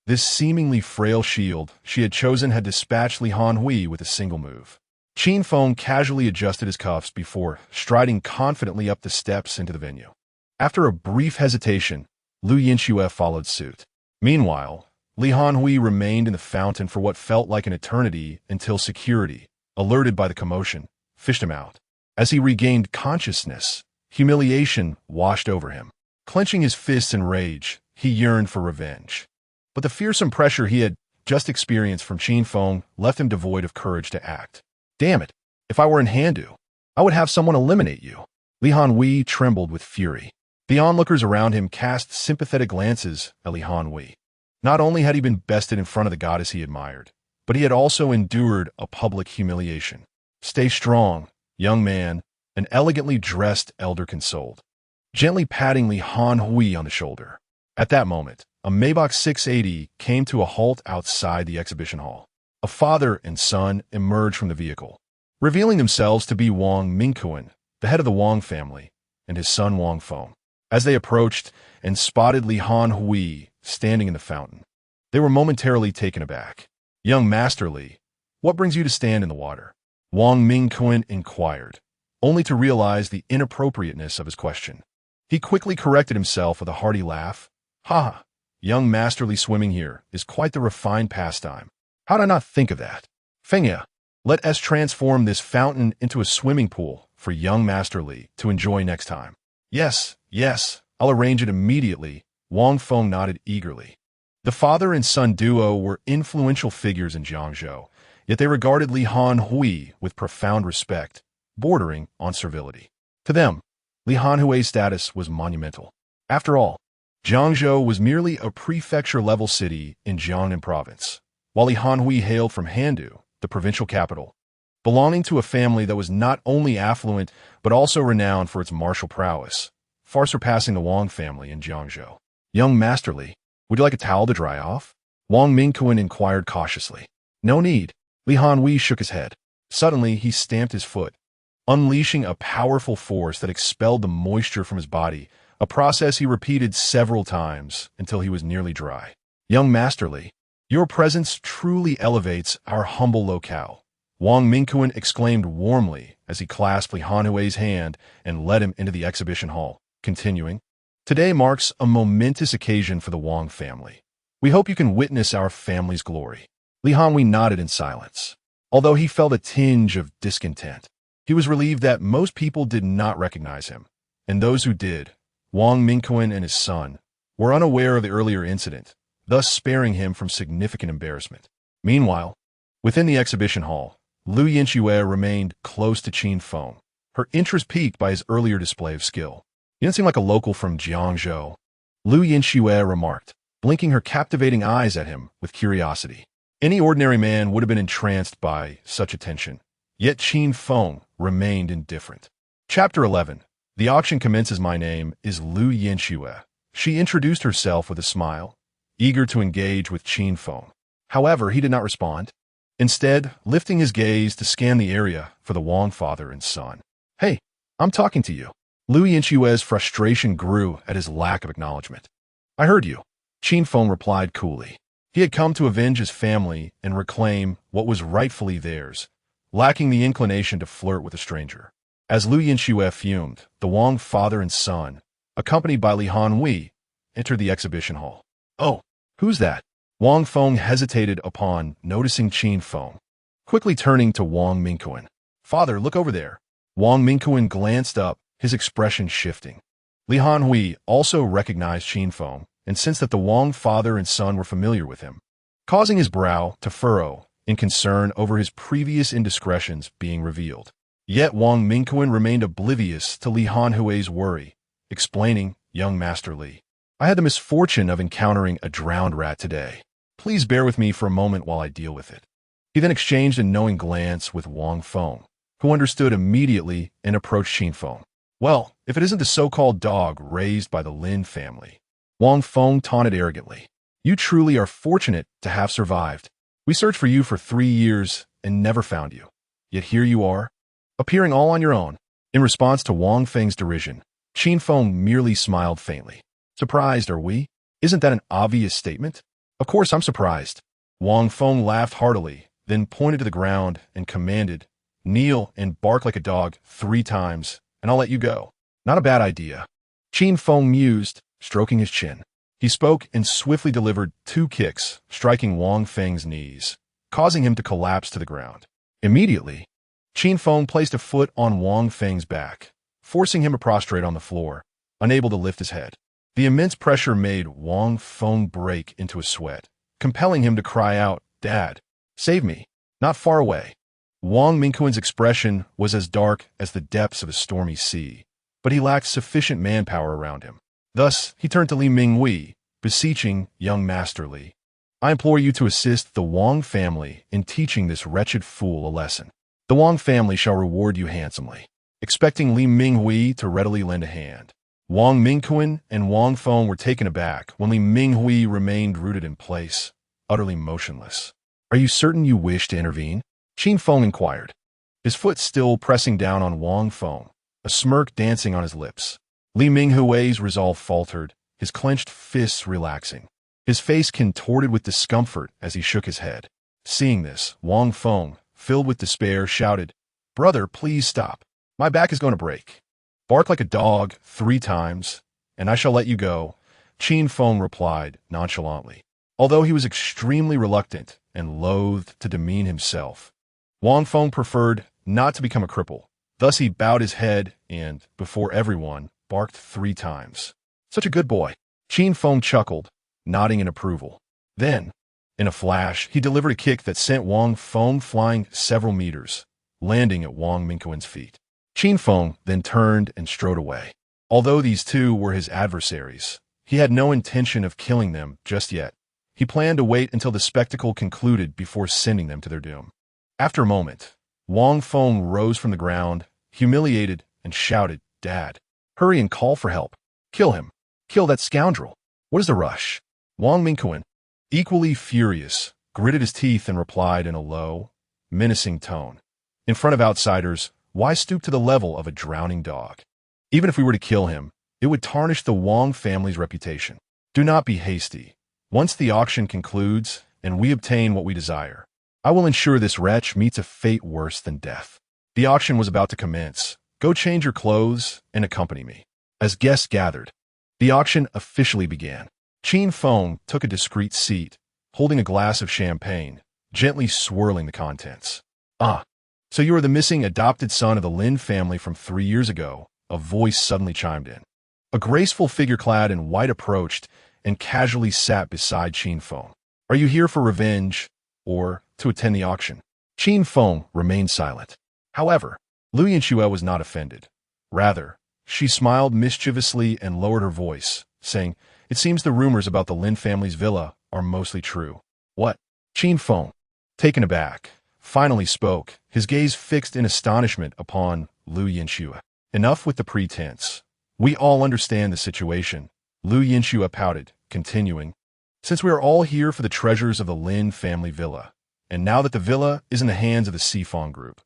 this seemingly frail shield she had chosen had dispatched Li Hanhui with a single move. Qin Feng casually adjusted his cuffs before striding confidently up the steps into the venue. After a brief hesitation, Lu Yinshui followed suit. Meanwhile, Li Hanhui remained in the fountain for what felt like an eternity until security, alerted by the commotion, fished him out. As he regained consciousness, humiliation washed over him. Clenching his fists in rage, he yearned for revenge. But the fearsome pressure he had just experienced from Qin Feng left him devoid of courage to act. Damn it, if I were in Handu, I would have someone eliminate you. Li Hanhui trembled with fury. The onlookers around him cast sympathetic glances at Li Hanhui. Not only had he been bested in front of the goddess he admired, but he had also endured a public humiliation. Stay strong, young man, an elegantly dressed elder consoled, gently patting Li Hanhui on the shoulder. At that moment, a Maybach 680 came to a halt outside the exhibition hall. A father and son emerged from the vehicle, revealing themselves to be Wang Mingquan, the head of the Wang family, and his son Wang Feng. As they approached and spotted Li Hanhui standing in the fountain, they were momentarily taken aback. Young Master Li, what brings you to stand in the water? Wang Mingquan inquired, only to realize the inappropriateness of his question. He quickly corrected himself with a hearty laugh. Ha! Young Master Li swimming here is quite the refined pastime. How did I not think of that? Fengya, let us transform this fountain into a swimming pool for young Master Li to enjoy next time. Yes, I'll arrange it immediately. Wang Feng nodded eagerly. The father and son duo were influential figures in Jiangzhou, yet they regarded Li Hanhui with profound respect, bordering on servility. To them, Li Hanhui's status was monumental. After all, Jiangzhou was merely a prefecture-level city in Jiangnan province, while Li Hanhui hailed from Handu, the provincial capital, belonging to a family that was not only affluent but also renowned for its martial prowess, far surpassing the Wang family in Jiangzhou. "Young Master Li, would you like a towel to dry off?" Wang Mingquan inquired cautiously. "No need." Li Hanhui shook his head. Suddenly, he stamped his foot, unleashing a powerful force that expelled the moisture from his body, a process he repeated several times until he was nearly dry. "Young Master Li, your presence truly elevates our humble locale," Wang Mingquan exclaimed warmly as he clasped Li Hanhui's hand and led him into the exhibition hall, continuing, "Today marks a momentous occasion for the Wang family. We hope you can witness our family's glory." Li Hanhui nodded in silence. Although he felt a tinge of discontent, he was relieved that most people did not recognize him, and those who did, Wang Mingquan and his son, were unaware of the earlier incident, thus sparing him from significant embarrassment. Meanwhile, within the exhibition hall, Lu Yinxue remained close to Qin Feng, her interest piqued by his earlier display of skill. "You don't seem like a local from Jiangzhou," Lu Yinxue remarked, blinking her captivating eyes at him with curiosity. Any ordinary man would have been entranced by such attention, yet Qin Feng remained indifferent. Chapter 11. The auction commences. "My name is Lu Yinxue." She introduced herself with a smile, eager to engage with Qin Feng. However, he did not respond, instead lifting his gaze to scan the area for the Wang father and son. "Hey, I'm talking to you." Lu Yinxue's frustration grew at his lack of acknowledgement. "I heard you," Qin Feng replied coolly. He had come to avenge his family and reclaim what was rightfully theirs, lacking the inclination to flirt with a stranger. As Lu Yinxue fumed, the Wang father and son, accompanied by Li Hanhui, entered the exhibition hall. "Oh, who's that?" Wang Feng hesitated upon noticing Qin Feng, quickly turning to Wang Mingquan. "Father, look over there." Wang Mingquan glanced up, his expression shifting. Li Hanhui also recognized Qin Feng and sensed that the Wang father and son were familiar with him, causing his brow to furrow in concern over his previous indiscretions being revealed. Yet Wang Mingquan remained oblivious to Li Hanhui's worry, explaining, "Young Master Li, I had the misfortune of encountering a drowned rat today. Please bear with me for a moment while I deal with it." He then exchanged a knowing glance with Wang Feng, who understood immediately and approached Qin Feng. "Well, if it isn't the so-called dog raised by the Lin family," Wang Feng taunted arrogantly. "You truly are fortunate to have survived. We searched for you for 3 years and never found you. Yet here you are, appearing all on your own." In response to Wang Feng's derision, Qin Feng merely smiled faintly. "Surprised, are we? Isn't that an obvious statement?" "Of course I'm surprised." Wang Feng laughed heartily, then pointed to the ground and commanded, "Kneel and bark like a dog 3 times, and I'll let you go." "Not a bad idea." Qin Feng mused, stroking his chin. He spoke and swiftly delivered 2 kicks, striking Wang Feng's knees, causing him to collapse to the ground. Immediately, Qin Feng placed a foot on Wang Feng's back, forcing him to prostrate on the floor, unable to lift his head. The immense pressure made Wang Feng break into a sweat, compelling him to cry out, "Dad, save me." Not far away, Wang Mingquan's expression was as dark as the depths of a stormy sea, but he lacked sufficient manpower around him. Thus, he turned to Li Minghui, beseeching, "Young Master Li, I implore you to assist the Wang family in teaching this wretched fool a lesson. The Wang family shall reward you handsomely." Expecting Li Minghui to readily lend a hand, Wang Mingquan and Wang Feng were taken aback when Li Minghui remained rooted in place, utterly motionless. "Are you certain you wish to intervene?" Qin Feng inquired, his foot still pressing down on Wang Feng, a smirk dancing on his lips. Li Minghui's resolve faltered, his clenched fists relaxing. His face contorted with discomfort as he shook his head. Seeing this, Wang Feng, filled with despair, shouted, "Brother, please stop. My back is going to break. Bark like a dog 3 times, and I shall let you go," Qin Feng replied nonchalantly. Although he was extremely reluctant and loathed to demean himself, Wang Feng preferred not to become a cripple. Thus he bowed his head and, before everyone, barked 3 times. "Such a good boy." Qin Feng chuckled, nodding in approval. Then, in a flash, he delivered a kick that sent Wang Feng flying several meters, landing at Wang Mingquan's feet. Qin Feng then turned and strode away. Although these two were his adversaries, he had no intention of killing them just yet. He planned to wait until the spectacle concluded before sending them to their doom. After a moment, Wang Feng rose from the ground, humiliated, and shouted, "Dad, hurry and call for help. Kill him. Kill that scoundrel. What is the rush?" Wang Mingquan, equally furious, gritted his teeth and replied in a low, menacing tone. "In front of outsiders, why stoop to the level of a drowning dog? Even if we were to kill him, it would tarnish the Wang family's reputation. Do not be hasty. Once the auction concludes and we obtain what we desire, I will ensure this wretch meets a fate worse than death." The auction was about to commence. Go change your clothes and accompany me. As guests gathered, the auction officially began. Qin Feng took a discreet seat, holding a glass of champagne, gently swirling the contents. "Ah, so you are the missing adopted son of the Lin family from 3 years ago," a voice suddenly chimed in. A graceful figure clad in white approached and casually sat beside Qin Feng. "Are you here for revenge or to attend the auction?" Qin Feng remained silent. However, Lu Yinxue was not offended. Rather, she smiled mischievously and lowered her voice, saying, "It seems the rumors about the Lin family's villa are mostly true." "What?" Qin Feng, taken aback, finally spoke, his gaze fixed in astonishment upon Lu Yinxue. "Enough with the pretense. We all understand the situation," Lu Yinxue pouted, continuing, "Since we are all here for the treasures of the Lin family villa, and now that the villa is in the hands of the Sifong group,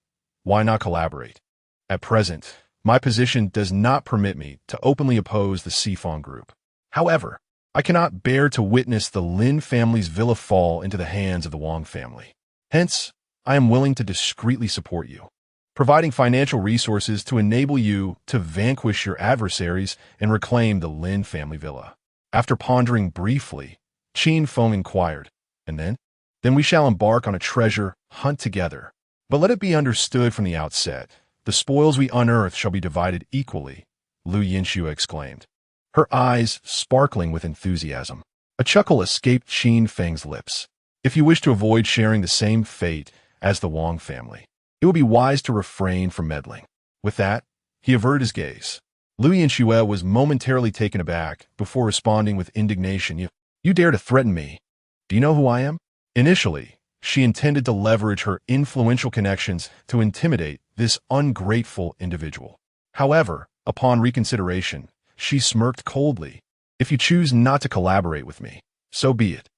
why not collaborate? At present, my position does not permit me to openly oppose the Sifong group. However, I cannot bear to witness the Lin family's villa fall into the hands of the Wang family. Hence, I am willing to discreetly support you, providing financial resources to enable you to vanquish your adversaries and reclaim the Lin family villa." After pondering briefly, Qin Feng inquired, "And then?" "Then we shall embark on a treasure hunt together. But let it be understood from the outset, the spoils we unearth shall be divided equally," Lu Yinxue exclaimed, her eyes sparkling with enthusiasm. A chuckle escaped Qin Feng's lips. "If you wish to avoid sharing the same fate as the Wang family, it would be wise to refrain from meddling." With that, he averted his gaze. Lu Yinxue was momentarily taken aback before responding with indignation. You dare to threaten me? Do you know who I am?" Initially, she intended to leverage her influential connections to intimidate this ungrateful individual. However, upon reconsideration, she smirked coldly. "If you choose not to collaborate with me, so be it.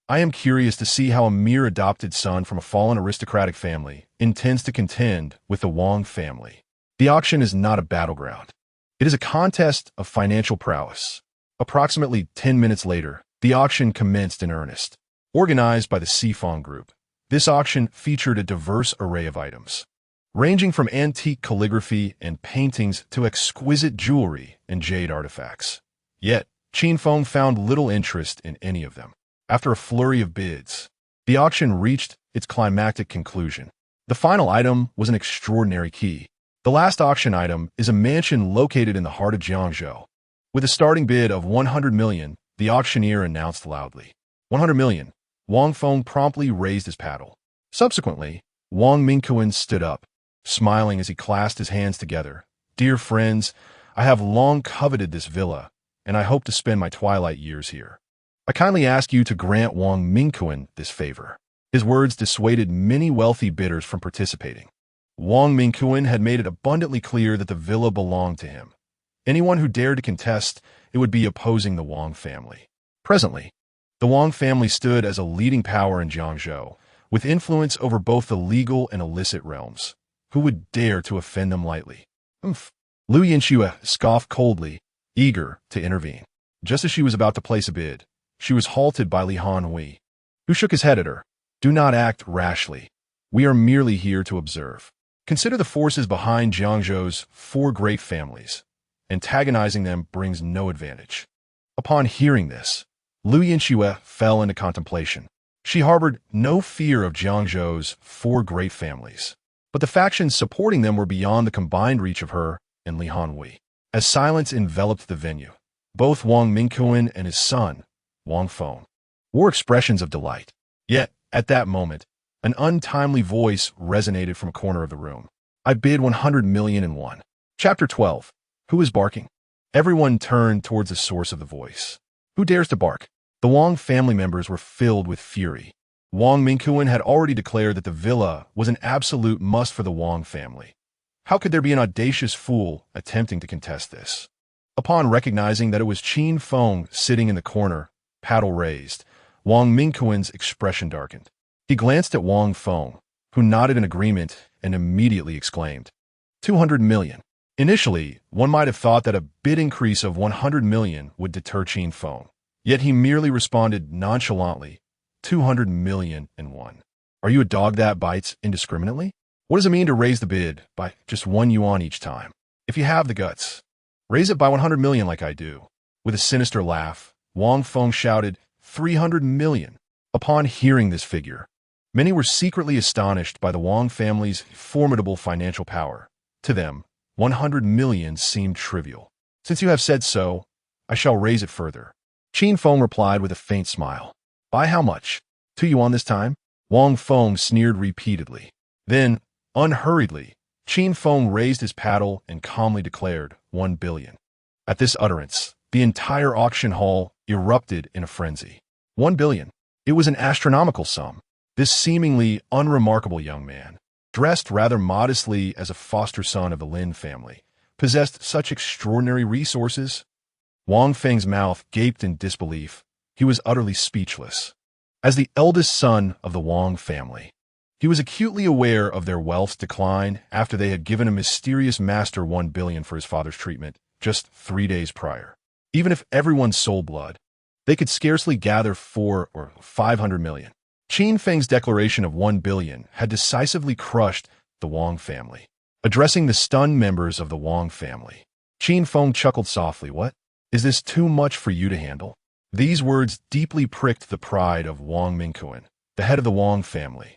I am curious to see how a mere adopted son from a fallen aristocratic family intends to contend with the Wang family. The auction is not a battleground. It is a contest of financial prowess." Approximately 10 minutes later, the auction commenced in earnest. Organized by the Sifong Group, this auction featured a diverse array of items, ranging from antique calligraphy and paintings to exquisite jewelry and jade artifacts. Yet, Qin Feng found little interest in any of them. After a flurry of bids, the auction reached its climactic conclusion. The final item was an extraordinary key. The last auction item is a mansion located in the heart of Jiangzhou. With a starting bid of 100 million, the auctioneer announced loudly, 100 million. Wang Feng promptly raised his paddle. Subsequently, Wang Mingquan stood up, smiling as he clasped his hands together. "Dear friends, I have long coveted this villa, and I hope to spend my twilight years here. I kindly ask you to grant Wang Mingquan this favor." His words dissuaded many wealthy bidders from participating. Wang Mingquan had made it abundantly clear that the villa belonged to him. Anyone who dared to contest it would be opposing the Wang family. Presently, the Wang family stood as a leading power in Jiangzhou, with influence over both the legal and illicit realms. Who would dare to offend them lightly? "Umph." Lu Yinxue scoffed coldly, eager to intervene. Just as she was about to place a bid, she was halted by Li Hanhui, who shook his head at her. "Do not act rashly. We are merely here to observe. Consider the forces behind Jiangzhou's 4 great families. Antagonizing them brings no advantage." Upon hearing this, Lu Yinxue fell into contemplation. She harbored no fear of Jiangzhou's 4 great families, but the factions supporting them were beyond the combined reach of her and Li Hanhui. As silence enveloped the venue, both Wang Mingquan and his son, Wang Feng, wore expressions of delight. Yet, at that moment, an untimely voice resonated from a corner of the room. I bid 100 million and won. Chapter 12. Who is barking? Everyone turned towards the source of the voice. Who dares to bark? The Wang family members were filled with fury. Wang Mingquan had already declared that the villa was an absolute must for the Wang family. How could there be an audacious fool attempting to contest this? Upon recognizing that it was Qin Feng sitting in the corner, paddle raised, Wang Mingquan's expression darkened. He glanced at Wang Feng, who nodded in agreement and immediately exclaimed, 200 million. Initially, one might have thought that a bid increase of 100 million would deter Qin Feng. Yet he merely responded nonchalantly, 200 million and one. Are you a dog that bites indiscriminately? What does it mean to raise the bid by just 1 yuan each time? If you have the guts, raise it by 100 million like I do. With a sinister laugh, Wang Feng shouted, 300 million. Upon hearing this figure, many were secretly astonished by the Wang family's formidable financial power. To them, 100 million seemed trivial. Since you have said so, I shall raise it further. Qin Feng replied with a faint smile. By how much? 2 yuan this time? Wang Feng sneered repeatedly. Then, unhurriedly, Qin Feng raised his paddle and calmly declared 1 billion. At this utterance, the entire auction hall erupted in a frenzy. 1 billion. It was an astronomical sum. This seemingly unremarkable young man, dressed rather modestly as a foster son of the Lin family, possessed such extraordinary resources. Wang Feng's mouth gaped in disbelief. He was utterly speechless. As the eldest son of the Wang family, he was acutely aware of their wealth's decline after they had given a mysterious master 1 billion for his father's treatment just 3 days prior. Even if everyone sold blood, they could scarcely gather 400 or 500 million. Qin Feng's declaration of 1 billion had decisively crushed the Wang family. Addressing the stunned members of the Wang family, Qin Feng chuckled softly. What? Is this too much for you to handle? These words deeply pricked the pride of Wang Mingquan, the head of the Wang family,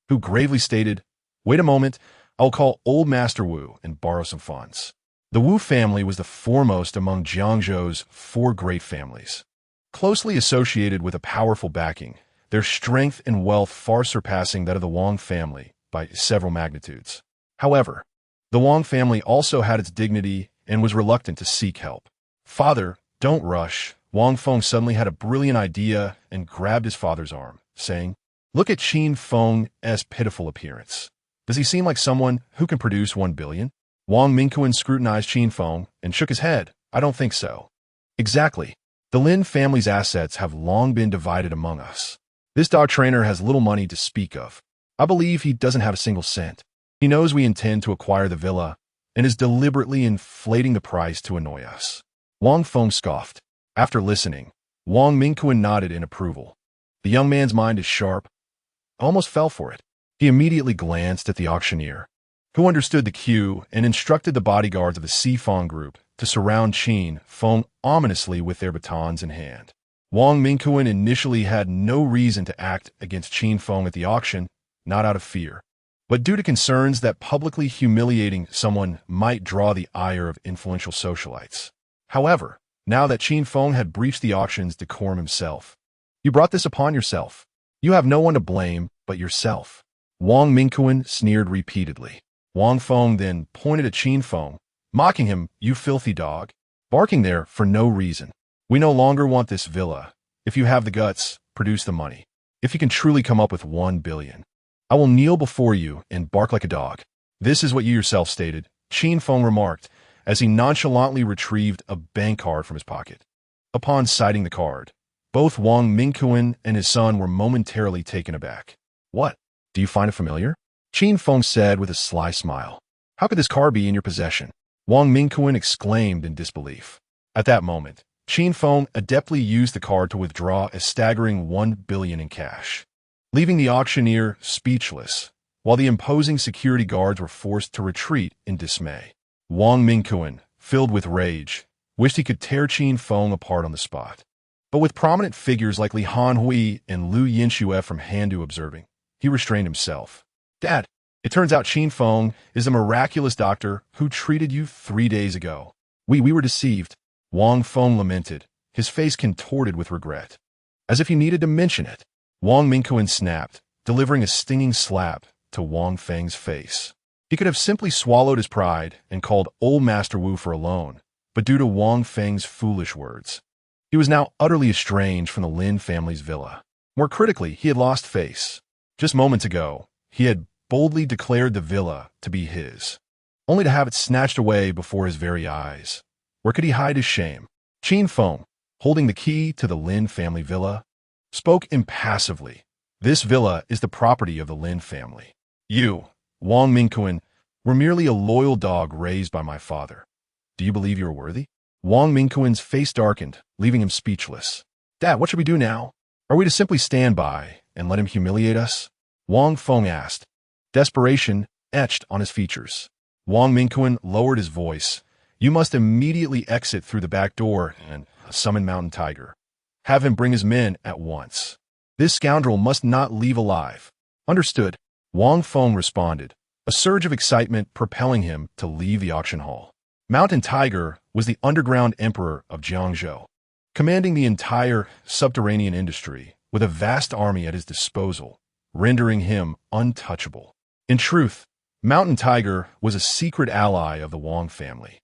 who gravely stated, Wait a moment, I'll call old Master Wu and borrow some funds. The Wu family was the foremost among Jiangzhou's 4 great families. Closely associated with a powerful backing, their strength and wealth far surpassing that of the Wang family by several magnitudes. However, the Wang family also had its dignity and was reluctant to seek help. Father, don't rush. Wang Feng suddenly had a brilliant idea and grabbed his father's arm, saying, Look at Qin Feng's pitiful appearance. Does he seem like someone who can produce 1 billion? Wang Mingquan scrutinized Qin Feng and shook his head. I don't think so. Exactly. The Lin family's assets have long been divided among us. This dog trainer has little money to speak of. I believe he doesn't have a single cent. He knows we intend to acquire the villa and is deliberately inflating the price to annoy us. Wang Feng scoffed. After listening, Wang Mingquan nodded in approval. The young man's mind is sharp. I almost fell for it. He immediately glanced at the auctioneer, who understood the cue and instructed the bodyguards of the Xifang group to surround Qin Feng ominously with their batons in hand. Wang Mingquan initially had no reason to act against Qin Feng at the auction, not out of fear, but due to concerns that publicly humiliating someone might draw the ire of influential socialites. However, now that Qin Feng had breached the auction's decorum himself, you brought this upon yourself. You have no one to blame but yourself. Wang Mingquan sneered repeatedly. Wang Feng then pointed at Qin Feng, mocking him, You filthy dog, barking there for no reason. We no longer want this villa. If you have the guts, produce the money. If you can truly come up with 1 billion, I will kneel before you and bark like a dog. This is what you yourself stated, Qin Feng remarked, as he nonchalantly retrieved a bank card from his pocket. Upon sighting the card, both Wang Mingquan and his son were momentarily taken aback. What? Do you find it familiar? Qin Feng said with a sly smile. How could this card be in your possession? Wang Mingquan exclaimed in disbelief. At that moment, Qin Feng adeptly used the card to withdraw a staggering 1 billion in cash, leaving the auctioneer speechless, while the imposing security guards were forced to retreat in dismay. Wang Mingquan, filled with rage, wished he could tear Qin Feng apart on the spot. But with prominent figures like Li Hanhui and Lu Yinxue from Handu observing, he restrained himself. Dad, it turns out Qin Feng is the miraculous doctor who treated you 3 days ago. We were deceived. Wang Feng lamented, his face contorted with regret. As if he needed to mention it, Wang Mingquan snapped, delivering a stinging slap to Wang Feng's face. He could have simply swallowed his pride and called old Master Wu for a loan, but due to Wang Feng's foolish words, he was now utterly estranged from the Lin family's villa. More critically, he had lost face. Just moments ago, he had boldly declared the villa to be his, only to have it snatched away before his very eyes. Where could he hide his shame? Qin Feng, holding the key to the Lin family villa, spoke impassively. This villa is the property of the Lin family. You, Wang Mingquan, were merely a loyal dog raised by my father. Do you believe you are worthy? Wang Mingquan's face darkened, leaving him speechless. Dad, what should we do now? Are we to simply stand by and let him humiliate us? Wang Feng asked, desperation etched on his features. Wang Mingquan lowered his voice. You must immediately exit through the back door and summon Mountain Tiger. Have him bring his men at once. This scoundrel must not leave alive. Understood, Wang Feng responded, a surge of excitement propelling him to leave the auction hall. Mountain Tiger was the underground emperor of Jiangzhou, commanding the entire subterranean industry with a vast army at his disposal, rendering him untouchable. In truth, Mountain Tiger was a secret ally of the Wang family,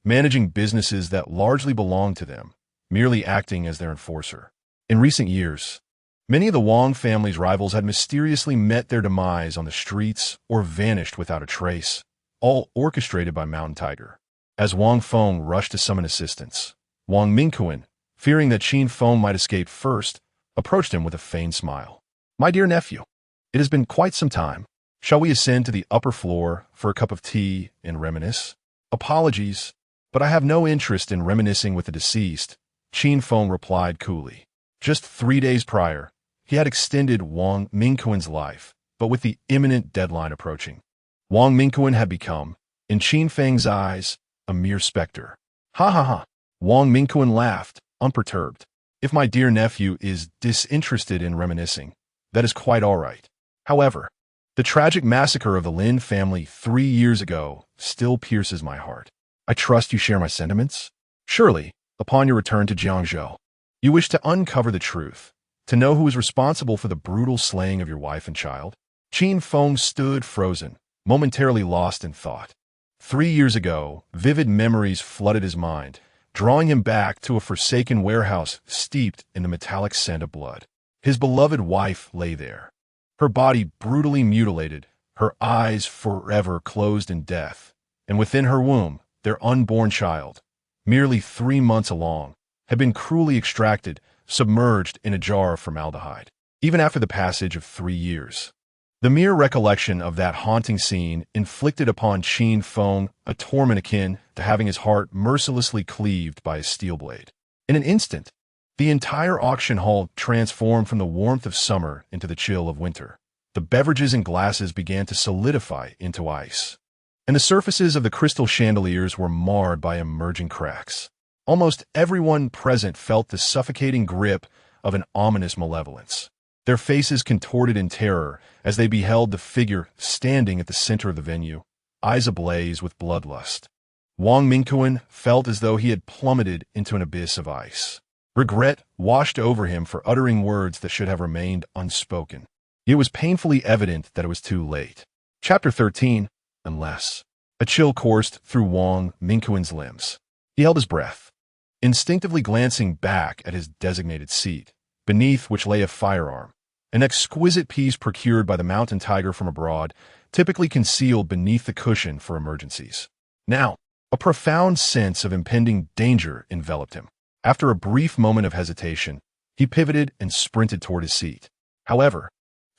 managing businesses that largely belonged to them, merely acting as their enforcer. In recent years, many of the Wang family's rivals had mysteriously met their demise on the streets or vanished without a trace, all orchestrated by Mountain Tiger. As Wang Feng rushed to summon assistance, Wang Mingquan, fearing that Qin Feng might escape first, approached him with a feigned smile. My dear nephew, it has been quite some time. Shall we ascend to the upper floor for a cup of tea and reminisce? Apologies, but I have no interest in reminiscing with the deceased, Qin Feng replied coolly. Just 3 days prior, he had extended Wang Mingquan's life, but with the imminent deadline approaching, Wang Mingquan had become, in Qin Feng's eyes, a mere specter. Ha ha ha! Wang Mingquan laughed, unperturbed. If my dear nephew is disinterested in reminiscing, that is quite all right. However, the tragic massacre of the Lin family 3 years ago still pierces my heart. I trust you share my sentiments? Surely, upon your return to Jiangzhou, you wish to uncover the truth, to know who is responsible for the brutal slaying of your wife and child? Qin Feng stood frozen, momentarily lost in thought. 3 years ago, vivid memories flooded his mind, drawing him back to a forsaken warehouse steeped in the metallic scent of blood. His beloved wife lay there, her body brutally mutilated, her eyes forever closed in death, and within her womb, their unborn child, merely 3 months along, had been cruelly extracted, submerged in a jar of formaldehyde. Even after the passage of 3 years, the mere recollection of that haunting scene inflicted upon Qin Feng a torment akin to having his heart mercilessly cleaved by a steel blade. In an instant, the entire auction hall transformed from the warmth of summer into the chill of winter. The beverages and glasses began to solidify into ice, and the surfaces of the crystal chandeliers were marred by emerging cracks. Almost everyone present felt the suffocating grip of an ominous malevolence. Their faces contorted in terror as they beheld the figure standing at the center of the venue, eyes ablaze with bloodlust. Wang Mingquan felt as though he had plummeted into an abyss of ice. Regret washed over him for uttering words that should have remained unspoken. It was painfully evident that it was too late. Chapter 13, Unless. A chill coursed through Wang Mingquan's limbs. He held his breath, instinctively glancing back at his designated seat, beneath which lay a firearm, an exquisite piece procured by the Mountain Tiger from abroad, typically concealed beneath the cushion for emergencies. Now, a profound sense of impending danger enveloped him. After a brief moment of hesitation, he pivoted and sprinted toward his seat. However,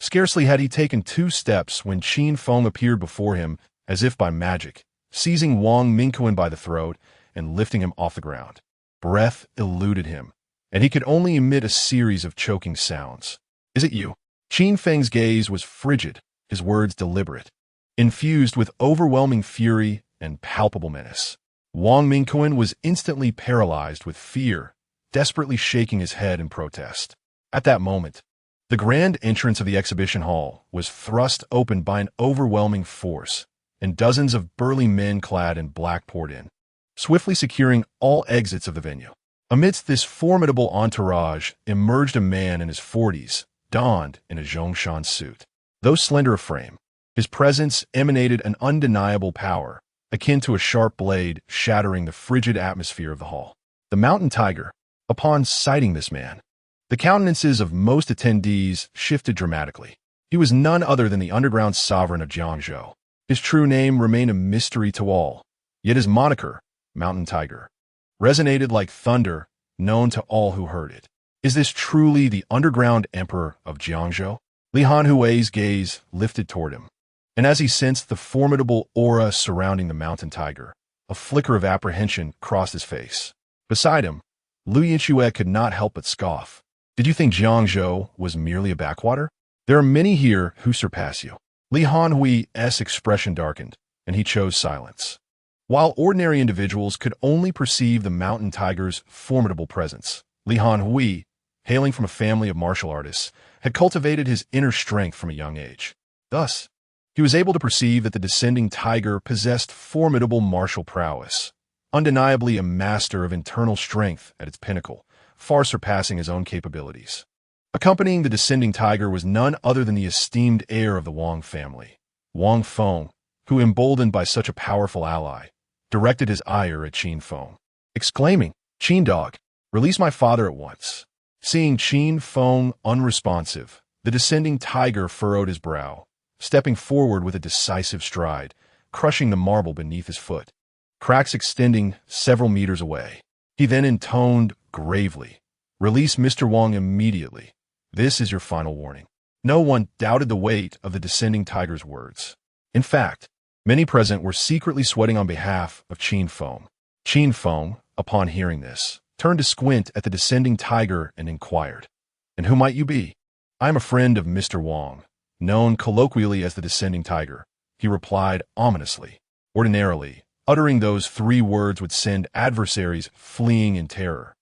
scarcely had he taken 2 steps when Qin Feng appeared before him as if by magic, seizing Wang Mingquan by the throat and lifting him off the ground. Breath eluded him, and he could only emit a series of choking sounds. Is it you? Qin Feng's gaze was frigid, his words deliberate, infused with overwhelming fury and palpable menace. Wang Mingquan was instantly paralyzed with fear, desperately shaking his head in protest. At that moment, the grand entrance of the exhibition hall was thrust open by an overwhelming force, and dozens of burly men clad in black poured in, swiftly securing all exits of the venue. Amidst this formidable entourage emerged a man in his 40s, donned in a Zhongshan suit. Though slender of frame, His presence emanated an undeniable power, akin to a sharp blade shattering the frigid atmosphere of the hall. The mountain tiger, upon sighting this man, the countenances of most attendees shifted dramatically. He was none other than the underground sovereign of Jiangzhou. His true name remained a mystery to all, yet his moniker, Mountain Tiger, resonated like thunder, known to all who heard it. Is this truly the underground emperor of Jiangzhou? Li Hanhui's gaze lifted toward him, and as he sensed the formidable aura surrounding the mountain tiger, a flicker of apprehension crossed his face. Beside him, Lu Yinxue could not help but scoff. Did you think Jiangzhou was merely a backwater? There are many here who surpass you. Li Hanhui's expression darkened, and he chose silence. While ordinary individuals could only perceive the mountain tiger's formidable presence, Li Hanhui, hailing from a family of martial artists, had cultivated his inner strength from a young age. Thus, he was able to perceive that the descending tiger possessed formidable martial prowess, undeniably a master of internal strength at its pinnacle, far surpassing his own capabilities. Accompanying the descending tiger was none other than the esteemed heir of the Wang family, Wang Feng, who, emboldened by such a powerful ally, directed his ire at Qin Feng, exclaiming, "Qin dog, release my father at once." Seeing Qin Feng unresponsive, the descending tiger furrowed his brow, stepping forward with a decisive stride, crushing the marble beneath his foot, cracks extending several meters away. He then intoned gravely, "Release Mr. Wang immediately. This is your final warning." No one doubted the weight of the descending tiger's words. In fact, many present were secretly sweating on behalf of Qin Feng. Qin Feng, upon hearing this, turned to squint at the descending tiger and inquired, "And who might you be?" "I am a friend of Mr. Wang, known colloquially as the descending tiger," he replied ominously. Ordinarily, uttering those 3 words would send adversaries fleeing in terror.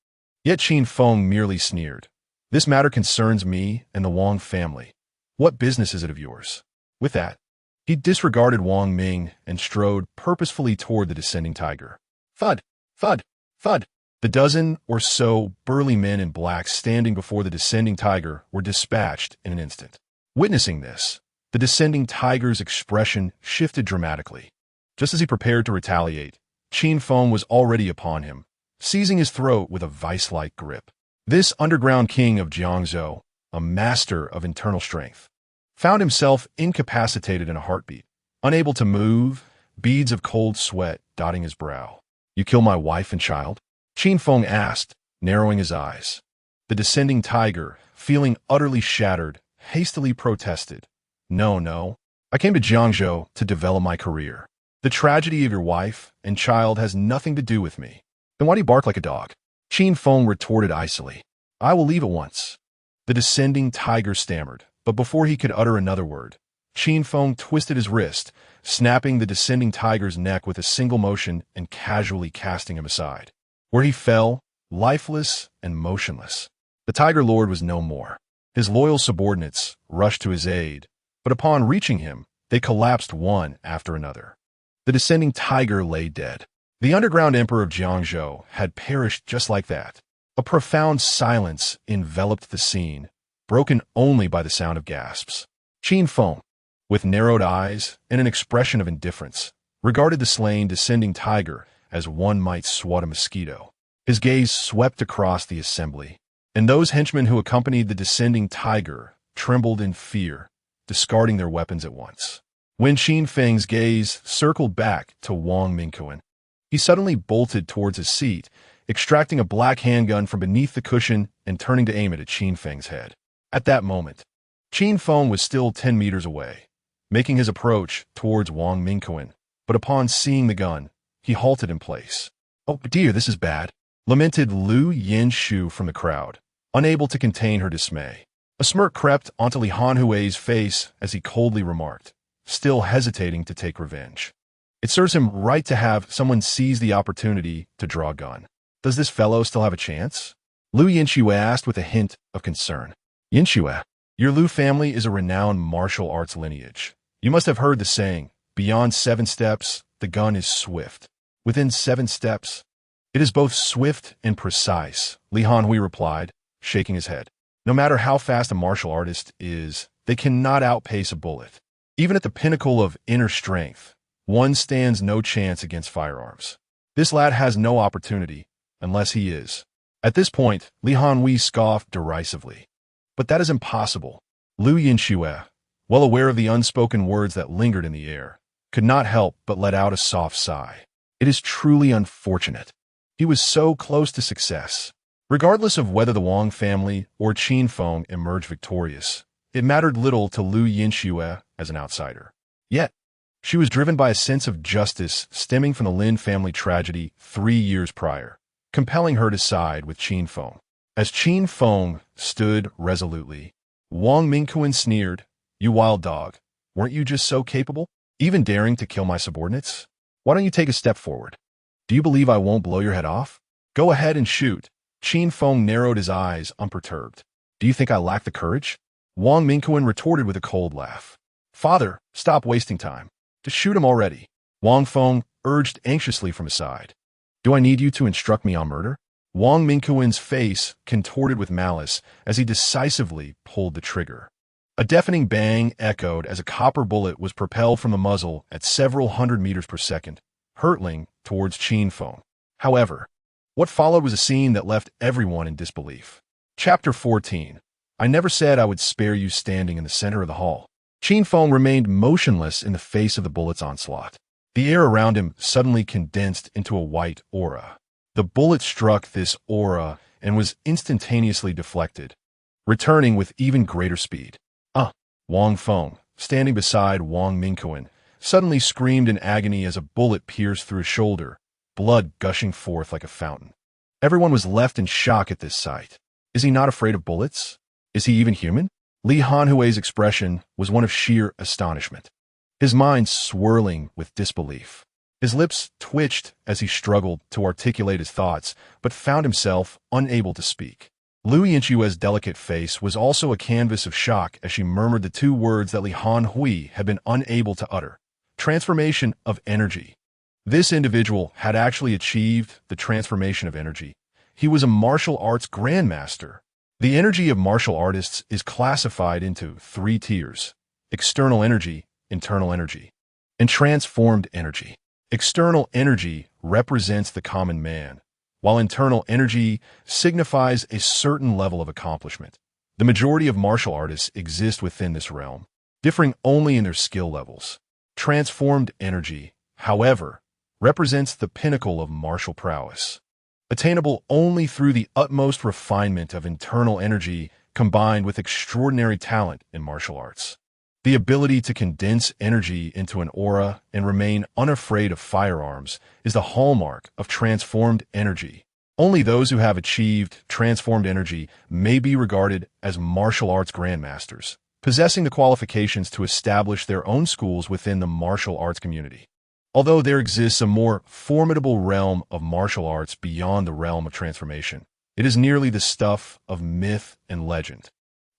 Yet Qin Feng merely sneered. "This matter concerns me and the Wang family. What business is it of yours?" With that, he disregarded Wang Ming and strode purposefully toward the descending tiger. Thud, thud, thud. The dozen or so burly men in black standing before the descending tiger were dispatched in an instant. Witnessing this, the descending tiger's expression shifted dramatically. Just as he prepared to retaliate, Qin Feng was already upon him, seizing his throat with a vice-like grip. This underground king of Jiangzhou, a master of internal strength, found himself incapacitated in a heartbeat, unable to move, beads of cold sweat dotting his brow. "You kill my wife and child?" Qin Feng asked, narrowing his eyes. The descending tiger, feeling utterly shattered, hastily protested, No, I came to Jiangzhou to develop my career. The tragedy of your wife and child has nothing to do with me." "Then why do you bark like a dog?" Qin Feng retorted icily. "I will leave at once." The descending tiger stammered, but before he could utter another word, Qin Feng twisted his wrist, snapping the descending tiger's neck with a single motion and casually casting him aside, where he fell, lifeless and motionless. The Tiger Lord was no more. His loyal subordinates rushed to his aid, but upon reaching him, they collapsed one after another. The descending tiger lay dead. The underground emperor of Jiangzhou had perished just like that. A profound silence enveloped the scene, broken only by the sound of gasps. Qin Feng, with narrowed eyes and an expression of indifference, regarded the slain descending tiger as one might swat a mosquito. His gaze swept across the assembly, and those henchmen who accompanied the descending tiger trembled in fear, discarding their weapons at once. When Qin Feng's gaze circled back to Wang Mingquan, he suddenly bolted towards his seat, extracting a black handgun from beneath the cushion and turning to aim it at Qin Feng's head. At that moment, Qin Feng was still 10 meters away, making his approach towards Wang Mingquan, but upon seeing the gun, he halted in place. "Oh dear, this is bad," lamented Lu Yinshu from the crowd, unable to contain her dismay. A smirk crept onto Li Hanhui's face as he coldly remarked, still hesitating to take revenge. "It serves him right to have someone seize the opportunity to draw a gun. Does this fellow still have a chance?" Lu Yinshu asked with a hint of concern. "Yinshu, your Lu family is a renowned martial arts lineage. You must have heard the saying, beyond 7 steps, the gun is swift. Within 7 steps, it is both swift and precise," Li Hanhui replied, shaking his head. "No matter how fast a martial artist is, they cannot outpace a bullet. Even at the pinnacle of inner strength, one stands no chance against firearms. This lad has no opportunity, unless he is. At this point, Li Hanhui scoffed derisively. But that is impossible. Lu Yinxue, well aware of the unspoken words that lingered in the air, could not help but let out a soft sigh. It is truly unfortunate. He was so close to success. Regardless of whether the Wang family or Qin Feng emerged victorious, it mattered little to Lu Yinxue as an outsider. Yet, she was driven by a sense of justice stemming from the Lin family tragedy 3 years prior, compelling her to side with Qin Feng. As Qin Feng stood resolutely, Wang Mingquan sneered, "You wild dog, weren't you just so capable? Even daring to kill my subordinates? Why don't you take a step forward? Do you believe I won't blow your head off? Go ahead and shoot." Qin Feng narrowed his eyes, unperturbed. "Do you think I lack the courage?" Wang Mingquan retorted with a cold laugh. "Father, stop wasting time. Just shoot him already." Wang Feng urged anxiously from his side. "Do I need you to instruct me on murder?" Wang Mingquan's face contorted with malice as he decisively pulled the trigger. A deafening bang echoed as a copper bullet was propelled from the muzzle at several hundred meters per second, hurtling towards Qin Feng. However, what followed was a scene that left everyone in disbelief. Chapter 14. I never said I would spare you standing in the center of the hall. Qin Feng remained motionless in the face of the bullet's onslaught. The air around him suddenly condensed into a white aura. The bullet struck this aura and was instantaneously deflected, returning with even greater speed. Wang Feng, standing beside Wang Mingquan, suddenly screamed in agony as a bullet pierced through his shoulder, blood gushing forth like a fountain. Everyone was left in shock at this sight. Is he not afraid of bullets? Is he even human? Li Hanhui's expression was one of sheer astonishment, his mind swirling with disbelief. His lips twitched as he struggled to articulate his thoughts, but found himself unable to speak. Lu Yinxue's delicate face was also a canvas of shock as she murmured the 2 words that Li Hanhui had been unable to utter. Transformation of energy. This individual had actually achieved the transformation of energy. He was a martial arts grandmaster. The energy of martial artists is classified into 3 tiers: external energy, internal energy, and transformed energy. External energy represents the common man, while internal energy signifies a certain level of accomplishment. The majority of martial artists exist within this realm, differing only in their skill levels. Transformed energy, however, represents the pinnacle of martial prowess, attainable only through the utmost refinement of internal energy combined with extraordinary talent in martial arts. The ability to condense energy into an aura and remain unafraid of firearms is the hallmark of transformed energy. Only those who have achieved transformed energy may be regarded as martial arts grandmasters, possessing the qualifications to establish their own schools within the martial arts community. Although there exists a more formidable realm of martial arts beyond the realm of transformation, it is nearly the stuff of myth and legend.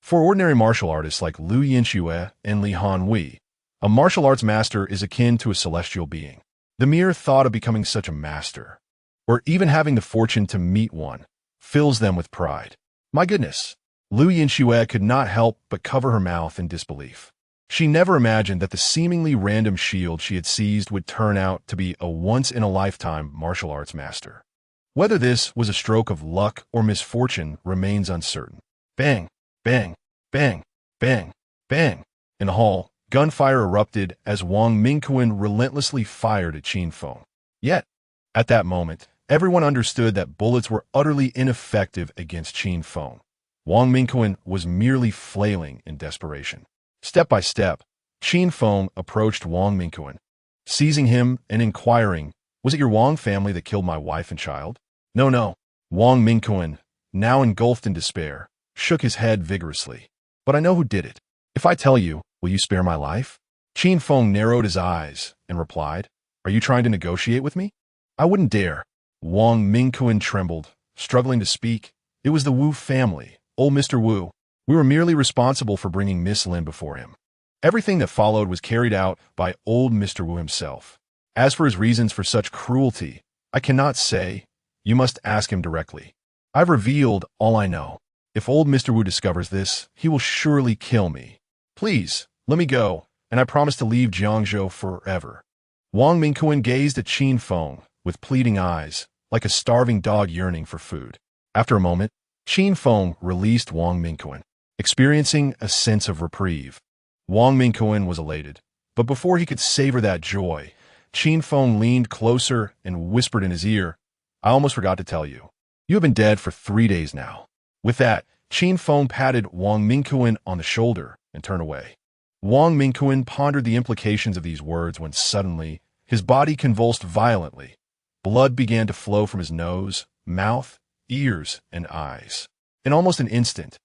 For ordinary martial artists like Lu Yinxue and Li Hanhui, a martial arts master is akin to a celestial being. The mere thought of becoming such a master, or even having the fortune to meet one, fills them with pride. My goodness! Lu Yinxue could not help but cover her mouth in disbelief. She never imagined that the seemingly random shield she had seized would turn out to be a once-in-a-lifetime martial arts master. Whether this was a stroke of luck or misfortune remains uncertain. Bang! Bang! Bang! Bang! Bang! In the hall, gunfire erupted as Wang Mingquan relentlessly fired at Qin Feng. Yet, at that moment, everyone understood that bullets were utterly ineffective against Qin Feng. Wang Mingquan was merely flailing in desperation. Step by step, Qin Feng approached Wang Mingquan, seizing him and inquiring, "Was it your Wang family that killed my wife and child?" No. Wang Mingquan, now engulfed in despair, shook his head vigorously. "But I know who did it. If I tell you, will you spare my life?" Qin Feng narrowed his eyes and replied, "Are you trying to negotiate with me?" "I wouldn't dare." Wang Mingquan trembled, struggling to speak. "It was the Wu family, old Mr. Wu. We were merely responsible for bringing Miss Lin before him. Everything that followed was carried out by old Mr. Wu himself. As for his reasons for such cruelty, I cannot say. You must ask him directly. I've revealed all I know. If old Mr. Wu discovers this, he will surely kill me. Please, let me go." and I promise to leave Jiangzhou forever." Wang Mingquan gazed at Qin Feng with pleading eyes, like a starving dog yearning for food. After a moment, Qin Feng released Wang Mingquan, experiencing a sense of reprieve. Wang Mingquan was elated, but before he could savor that joy, Qin Feng leaned closer and whispered in his ear, "I almost forgot to tell you. You have been dead for 3 days now." With that, Qin Feng patted Wang Mingquan on the shoulder and turned away. Wang Mingquan pondered the implications of these words when suddenly his body convulsed violently. Blood began to flow from his nose, mouth, ears, and eyes. In almost an instant,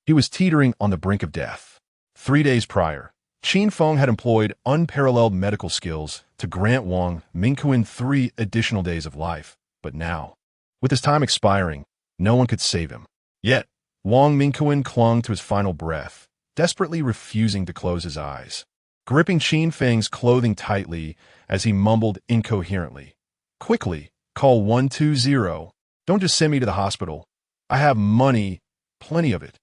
he was teetering on the brink of death. 3 days prior, Qin Feng had employed unparalleled medical skills to grant Wang Mingquan 3 additional days of life, but now, with his time expiring, no one could save him. Yet, Wang Mingquan clung to his final breath, desperately refusing to close his eyes, gripping Qin Feng's clothing tightly as he mumbled incoherently, "Quickly, call 120. Don't just send me to the hospital. I have money, plenty of it.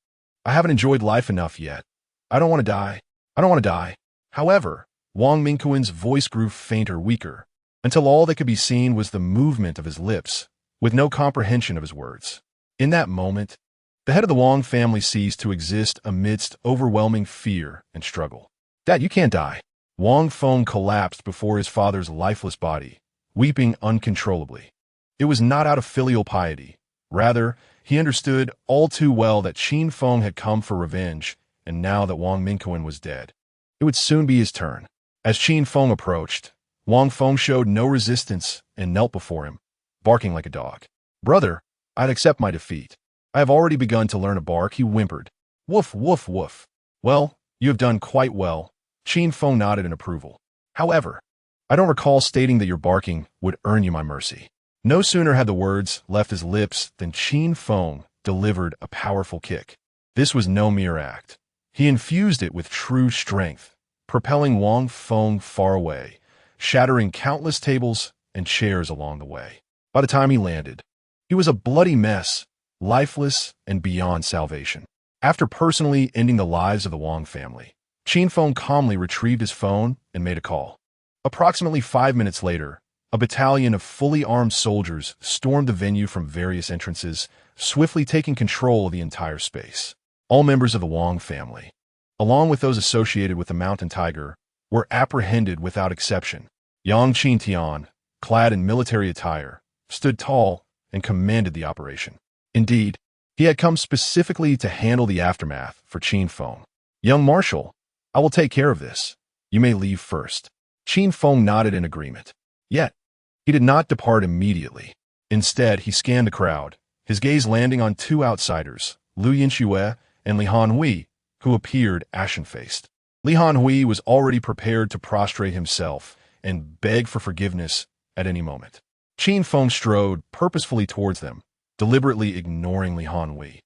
I haven't enjoyed life enough yet. I don't want to die. I don't want to die." However, Wang Mingquan's voice grew fainter, weaker, until all that could be seen was the movement of his lips, with no comprehension of his words. In that moment, the head of the Wang family ceased to exist amidst overwhelming fear and struggle. "Dad, you can't die." Wang Feng collapsed before his father's lifeless body, weeping uncontrollably. It was not out of filial piety. Rather, he understood all too well that Qin Feng had come for revenge, and now that Wang Mingquan was dead, it would soon be his turn. As Qin Feng approached, Wang Feng showed no resistance and knelt before him, barking like a dog. "Brother, I'd accept my defeat. I have already begun to learn to bark," he whimpered. "Woof, woof, woof." "Well, you have done quite well." Qin Feng nodded in approval. "However, I don't recall stating that your barking would earn you my mercy." No sooner had the words left his lips than Qin Feng delivered a powerful kick. This was no mere act. He infused it with true strength, propelling Wang Feng far away, shattering countless tables and chairs along the way. By the time he landed, he was a bloody mess, lifeless and beyond salvation. After personally ending the lives of the Wang family, Qin Feng calmly retrieved his phone and made a call. Approximately 5 minutes later, a battalion of fully armed soldiers stormed the venue from various entrances, swiftly taking control of the entire space. All members of the Wang family, along with those associated with the mountain tiger, were apprehended without exception. Yang Qintian, clad in military attire, stood tall and commanded the operation. Indeed, he had come specifically to handle the aftermath for Qin Feng. "Young Marshal, I will take care of this. You may leave first." Qin Feng nodded in agreement. Yet, he did not depart immediately. Instead, he scanned the crowd, his gaze landing on 2 outsiders, Lu Yinxue and Li Hanhui, who appeared ashen-faced. Li Hanhui was already prepared to prostrate himself and beg for forgiveness at any moment. Qin Feng strode purposefully towards them, deliberately ignoring Li Hanhui,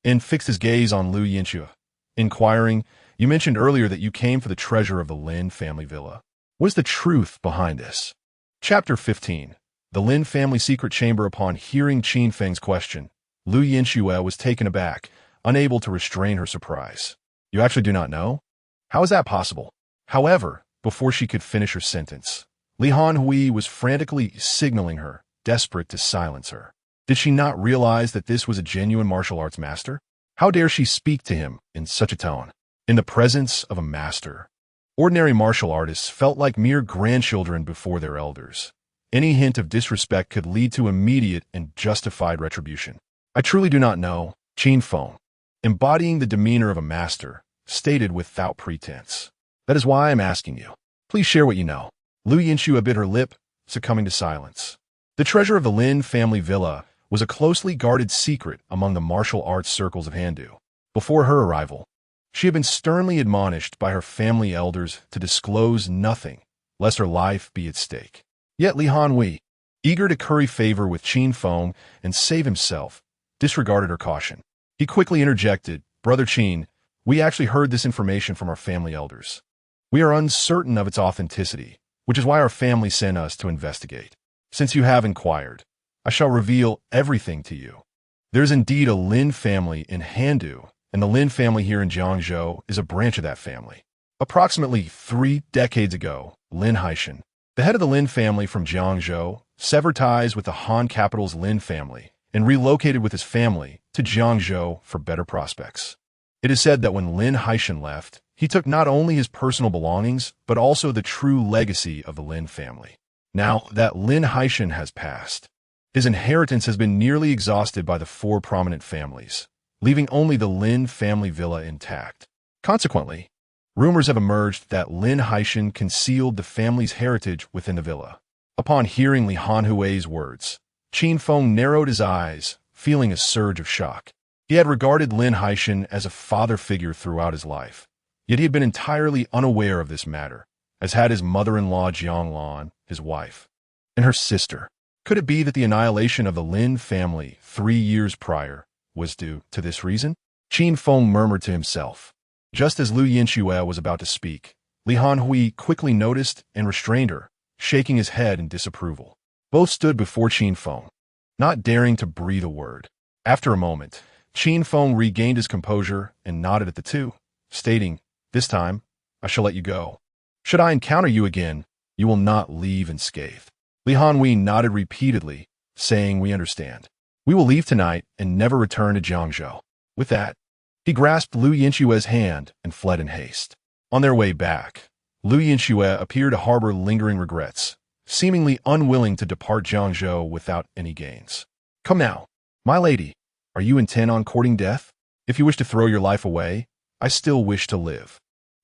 and fixed his gaze on Lu Yinxue, inquiring, "You mentioned earlier that you came for the treasure of the Lin family villa. What is the truth behind this?" Chapter 15. The Lin family secret chamber. Upon hearing Qin Feng's question, Lu Yinxue was taken aback, unable to restrain her surprise. "You actually do not know? How is that possible?" However, before she could finish her sentence, Li Hanhui was frantically signaling her, desperate to silence her. Did she not realize that this was a genuine martial arts master? How dare she speak to him in such a tone, in the presence of a master? Ordinary martial artists felt like mere grandchildren before their elders. Any hint of disrespect could lead to immediate and justified retribution. "I truly do not know," Qin Feng, embodying the demeanor of a master, stated without pretense. "That is why I am asking you. Please share what you know." Lu Yinxue bit her lip, succumbing to silence. The treasure of the Lin family villa was a closely guarded secret among the martial arts circles of Handu. Before her arrival, she had been sternly admonished by her family elders to disclose nothing, lest her life be at stake. Yet Li Hanhui, eager to curry favor with Qin Feng and save himself, disregarded her caution. He quickly interjected, "Brother Qin, we actually heard this information from our family elders. We are uncertain of its authenticity, which is why our family sent us to investigate. Since you have inquired, I shall reveal everything to you. There is indeed a Lin family in Handu, and the Lin family here in Jiangzhou is a branch of that family. Approximately 3 decades ago, Lin Haishan, the head of the Lin family from Jiangzhou, severed ties with the Han capital's Lin family and relocated with his family to Jiangzhou for better prospects. It is said that when Lin Haishan left, he took not only his personal belongings, but also the true legacy of the Lin family. Now that Lin Haishan has passed, his inheritance has been nearly exhausted by the 4 prominent families, leaving only the Lin family villa intact. Consequently, rumors have emerged that Lin Haishan concealed the family's heritage within the villa. Upon hearing Li Hanhui's words, Qin Feng narrowed his eyes, feeling a surge of shock. He had regarded Lin Haishan as a father figure throughout his life, yet he had been entirely unaware of this matter, as had his mother-in-law Jiang Lan, his wife, and her sister. Could it be that the annihilation of the Lin family 3 years prior was due to this reason? Qin Feng murmured to himself. Just as Lu Yinxue was about to speak, Li Hanhui quickly noticed and restrained her, shaking his head in disapproval. Both stood before Qin Feng, not daring to breathe a word. After a moment, Qin Feng regained his composure and nodded at the two, stating, "This time, I shall let you go. Should I encounter you again, you will not leave unscathed." Li Hanhui nodded repeatedly, saying, "We understand. We will leave tonight and never return to Jiangzhou." With that, he grasped Lu Yinxue's hand and fled in haste. On their way back, Lu Yinxue appeared to harbor lingering regrets, seemingly unwilling to depart Jiangzhou without any gains. "Come now, my lady, are you intent on courting death? If you wish to throw your life away, I still wish to live."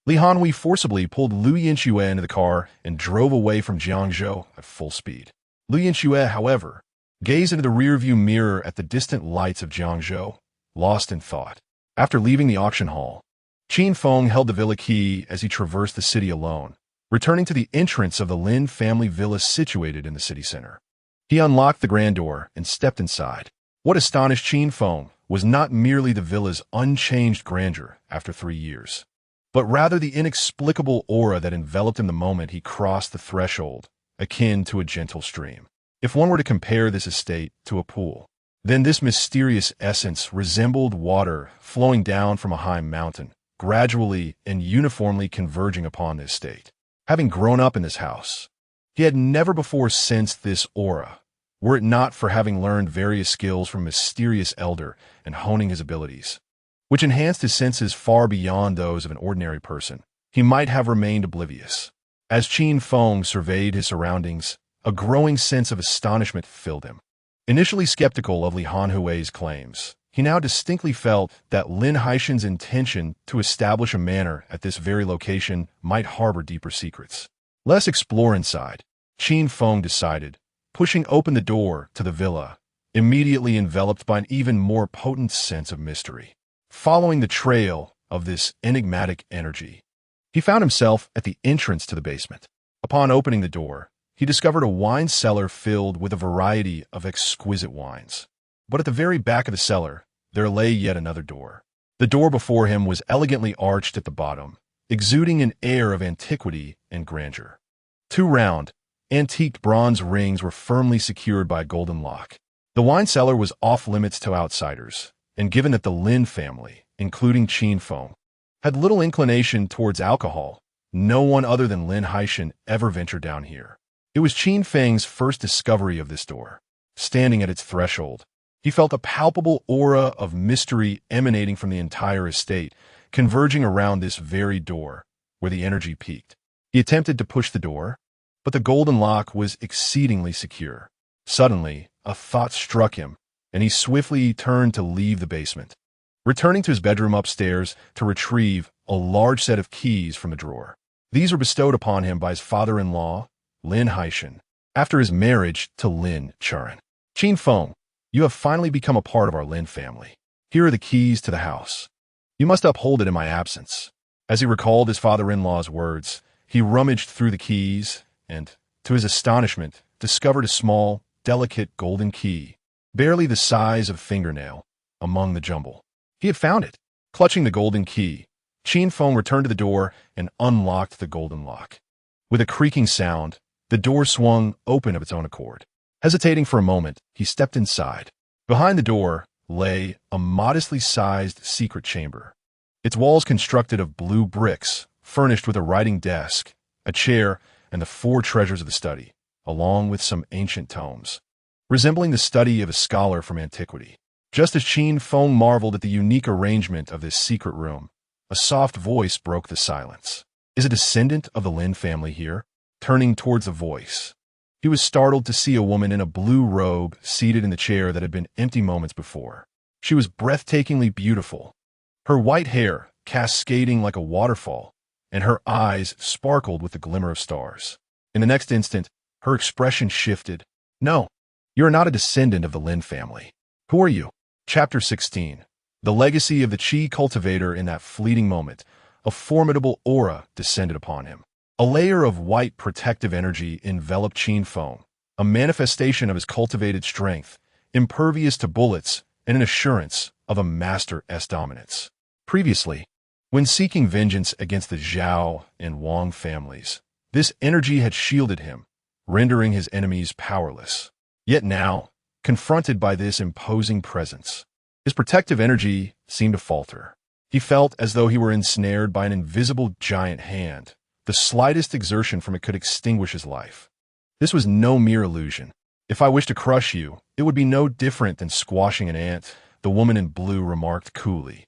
Li Hanhui forcibly pulled Lu Yinxue into the car and drove away from Jiangzhou at full speed. Lu Yinxue, however, gazed into the rearview mirror at the distant lights of Jiangzhou, lost in thought. After leaving the auction hall, Qin Feng held the villa key as he traversed the city alone, returning to the entrance of the Lin family villa situated in the city center. He unlocked the grand door and stepped inside. What astonished Qin Feng was not merely the villa's unchanged grandeur after 3 years, but rather the inexplicable aura that enveloped him the moment he crossed the threshold, akin to a gentle stream. If one were to compare this estate to a pool, then this mysterious essence resembled water flowing down from a high mountain, gradually and uniformly converging upon the estate. Having grown up in this house, he had never before sensed this aura, were it not for having learned various skills from a mysterious elder and honing his abilities, which enhanced his senses far beyond those of an ordinary person. He might have remained oblivious. As Qin Feng surveyed his surroundings, a growing sense of astonishment filled him. Initially skeptical of Li Hanhui's claims, he now distinctly felt that Lin Haishan's intention to establish a manor at this very location might harbor deeper secrets. Let's explore inside, Qin Feng decided, pushing open the door to the villa, immediately enveloped by an even more potent sense of mystery. Following the trail of this enigmatic energy, he found himself at the entrance to the basement. Upon opening the door, he discovered a wine cellar filled with a variety of exquisite wines. But at the very back of the cellar, there lay yet another door. The door before him was elegantly arched at the bottom, exuding an air of antiquity and grandeur. 2 round, antiqued bronze rings were firmly secured by a golden lock. The wine cellar was off-limits to outsiders, and given that the Lin family, including Qin Feng, had little inclination towards alcohol, no one other than Lin Haishan ever ventured down here. It was Qin Feng's first discovery of this door. Standing at its threshold, he felt a palpable aura of mystery emanating from the entire estate, converging around this very door, where the energy peaked. He attempted to push the door, but the golden lock was exceedingly secure. Suddenly, a thought struck him, and he swiftly turned to leave the basement, returning to his bedroom upstairs to retrieve a large set of keys from a drawer. These were bestowed upon him by his father-in-law, Lin Haishan, after his marriage to Lin Chuan. "Qin Feng, you have finally become a part of our Lin family. Here are the keys to the house. You must uphold it in my absence." As he recalled his father-in-law's words, he rummaged through the keys and, to his astonishment, discovered a small, delicate golden key, barely the size of a fingernail, among the jumble. He had found it. Clutching the golden key, Qin Feng returned to the door and unlocked the golden lock. With a creaking sound, the door swung open of its own accord. Hesitating for a moment, he stepped inside. Behind the door lay a modestly sized secret chamber, its walls constructed of blue bricks furnished with a writing desk, a chair, and the four treasures of the study, along with some ancient tomes, resembling the study of a scholar from antiquity. Just as Qin Feng marveled at the unique arrangement of this secret room, a soft voice broke the silence. "Is a descendant of the Lin family here?" Turning towards the voice, he was startled to see a woman in a blue robe seated in the chair that had been empty moments before. She was breathtakingly beautiful, her white hair cascading like a waterfall, and her eyes sparkled with the glimmer of stars. In the next instant, her expression shifted. "No, you are not a descendant of the Lin family. Who are you?" Chapter 16. The legacy of the Qi cultivator. In that fleeting moment, a formidable aura descended upon him. A layer of white protective energy enveloped Qin Feng, a manifestation of his cultivated strength, impervious to bullets and an assurance of a master's dominance. Previously, when seeking vengeance against the Zhao and Wang families, this energy had shielded him, rendering his enemies powerless. Yet now, confronted by this imposing presence, his protective energy seemed to falter. He felt as though he were ensnared by an invisible giant hand. The slightest exertion from it could extinguish his life. This was no mere illusion. "If I wish to crush you, it would be no different than squashing an ant," the woman in blue remarked coolly.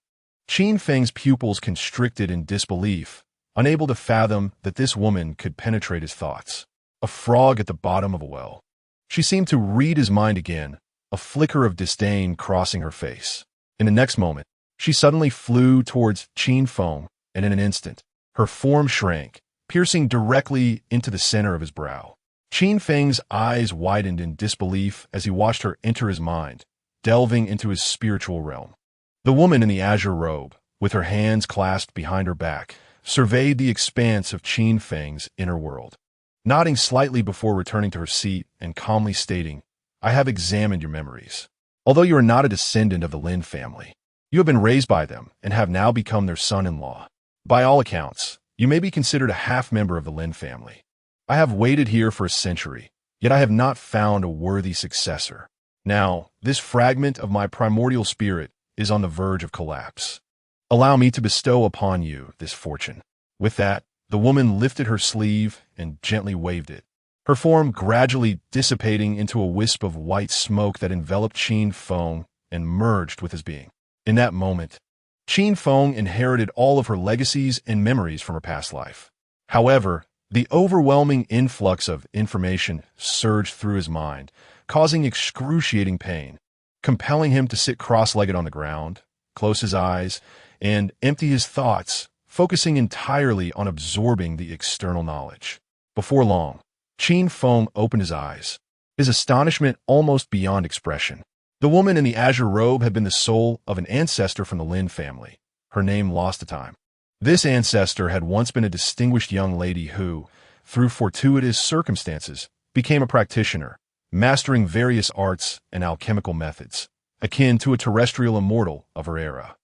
Qin Feng's pupils constricted in disbelief, unable to fathom that this woman could penetrate his thoughts. A frog at the bottom of a well. She seemed to read his mind again, a flicker of disdain crossing her face. In the next moment, she suddenly flew towards Qin Feng, and in an instant, her form shrank, piercing directly into the center of his brow. Qin Feng's eyes widened in disbelief as he watched her enter his mind, delving into his spiritual realm. The woman in the azure robe, with her hands clasped behind her back, surveyed the expanse of Qin Feng's inner world, nodding slightly before returning to her seat and calmly stating, "I have examined your memories. Although you are not a descendant of the Lin family, you have been raised by them and have now become their son-in-law. By all accounts, you may be considered a half-member of the Lin family. I have waited here for a century, yet I have not found a worthy successor. Now, this fragment of my primordial spirit is on the verge of collapse. Allow me to bestow upon you this fortune." With that, the woman lifted her sleeve and gently waved it, her form gradually dissipating into a wisp of white smoke that enveloped Qin Feng and merged with his being. In that moment, Qin Feng inherited all of her legacies and memories from her past life. However, the overwhelming influx of information surged through his mind, causing excruciating pain, compelling him to sit cross-legged on the ground, close his eyes, and empty his thoughts, focusing entirely on absorbing the external knowledge. Before long, Qin Feng opened his eyes, his astonishment almost beyond expression. The woman in the azure robe had been the soul of an ancestor from the Lin family, her name lost to time. This ancestor had once been a distinguished young lady who, through fortuitous circumstances, became a practitioner, mastering various arts and alchemical methods, akin to a terrestrial immortal of her era.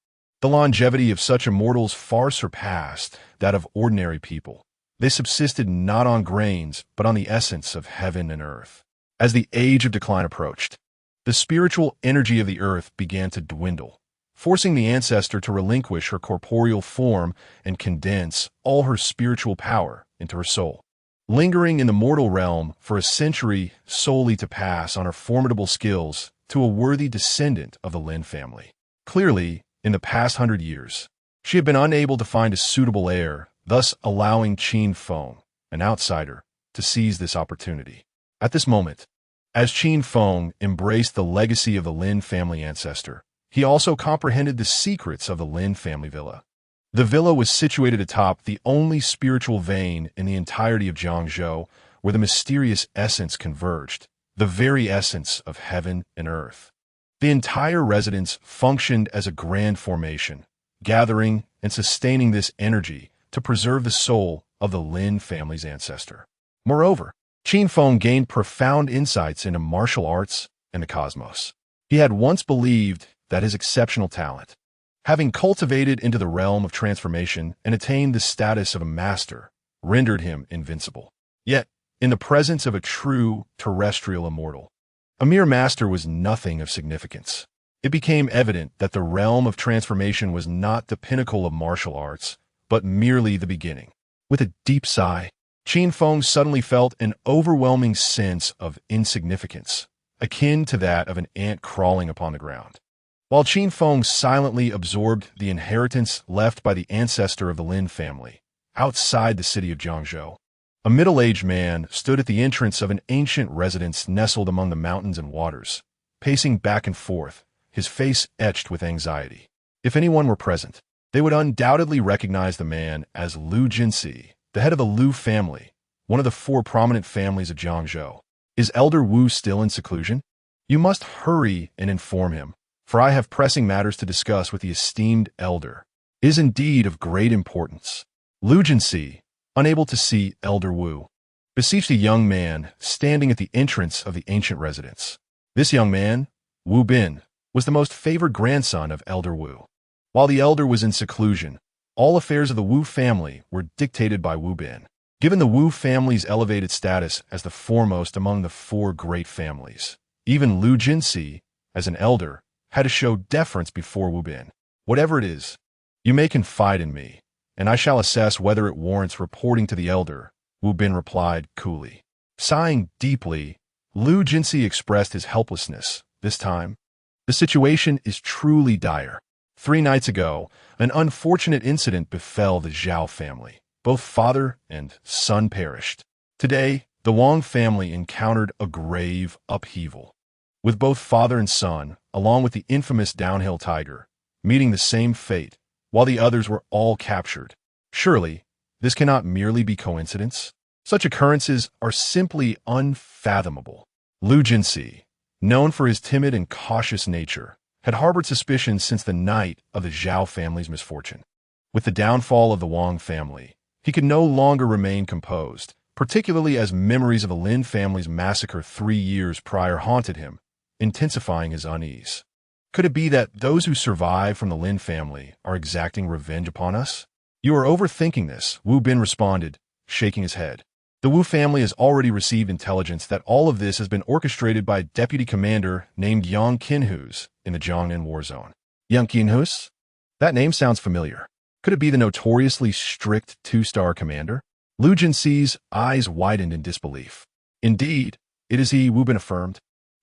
The longevity of such immortals far surpassed that of ordinary people. They subsisted not on grains, but on the essence of heaven and earth. As the age of decline approached, the spiritual energy of the earth began to dwindle, forcing the ancestor to relinquish her corporeal form and condense all her spiritual power into her soul. Lingering in the mortal realm for a century solely to pass on her formidable skills to a worthy descendant of the Lin family. Clearly, in the past 100 years, she had been unable to find a suitable heir, thus allowing Qin Feng, an outsider, to seize this opportunity. At this moment, as Qin Feng embraced the legacy of the Lin family ancestor, he also comprehended the secrets of the Lin family villa. The villa was situated atop the only spiritual vein in the entirety of Jiangzhou where the mysterious essence converged, the very essence of heaven and earth. The entire residence functioned as a grand formation, gathering and sustaining this energy to preserve the soul of the Lin family's ancestor. Moreover, Qin Feng gained profound insights into martial arts and the cosmos. He had once believed that his exceptional talent, having cultivated into the realm of transformation and attained the status of a master, rendered him invincible. Yet, in the presence of a true terrestrial immortal, a mere master was nothing of significance. It became evident that the realm of transformation was not the pinnacle of martial arts, but merely the beginning. With a deep sigh, Qin Feng suddenly felt an overwhelming sense of insignificance, akin to that of an ant crawling upon the ground. While Qin Feng silently absorbed the inheritance left by the ancestor of the Lin family, outside the city of Jiangzhou, a middle-aged man stood at the entrance of an ancient residence nestled among the mountains and waters, pacing back and forth, his face etched with anxiety. If anyone were present, they would undoubtedly recognize the man as Lu Jinxi, the head of the Lu family, one of the four prominent families of Jiangzhou. Is Elder Wu still in seclusion? You must hurry and inform him, for I have pressing matters to discuss with the esteemed elder. It is indeed of great importance. Lu Jinxi, unable to see Elder Wu, beseeched a young man standing at the entrance of the ancient residence. This young man, Wu Bin, was the most favored grandson of Elder Wu. While the elder was in seclusion, all affairs of the Wu family were dictated by Wu Bin. Given the Wu family's elevated status as the foremost among the four great families, even Lu Jinxi, as an elder, had to show deference before Wu Bin. Whatever it is, you may confide in me, and I shall assess whether it warrants reporting to the elder, Wu Bin replied coolly. Sighing deeply, Lu Jinxi expressed his helplessness. This time, the situation is truly dire. 3 nights ago, an unfortunate incident befell the Zhao family. Both father and son perished. Today, the Wang family encountered a grave upheaval, with both father and son, along with the infamous downhill tiger, meeting the same fate, while the others were all captured. Surely, this cannot merely be coincidence. Such occurrences are simply unfathomable. Lu Jinxi, known for his timid and cautious nature, had harbored suspicions since the night of the Zhao family's misfortune. With the downfall of the Wang family, he could no longer remain composed, particularly as memories of the Lin family's massacre 3 years prior haunted him, intensifying his unease. Could it be that those who survived from the Lin family are exacting revenge upon us? You are overthinking this, Wu Bin responded, shaking his head. The Wu family has already received intelligence that all of this has been orchestrated by a deputy commander named Yang Qinhus in the Jiangnan war zone. Yang Qinhus? That name sounds familiar. Could it be the notoriously strict 2-star commander? Lu Jinxi's eyes widened in disbelief. Indeed, it is he, Wu Bin affirmed,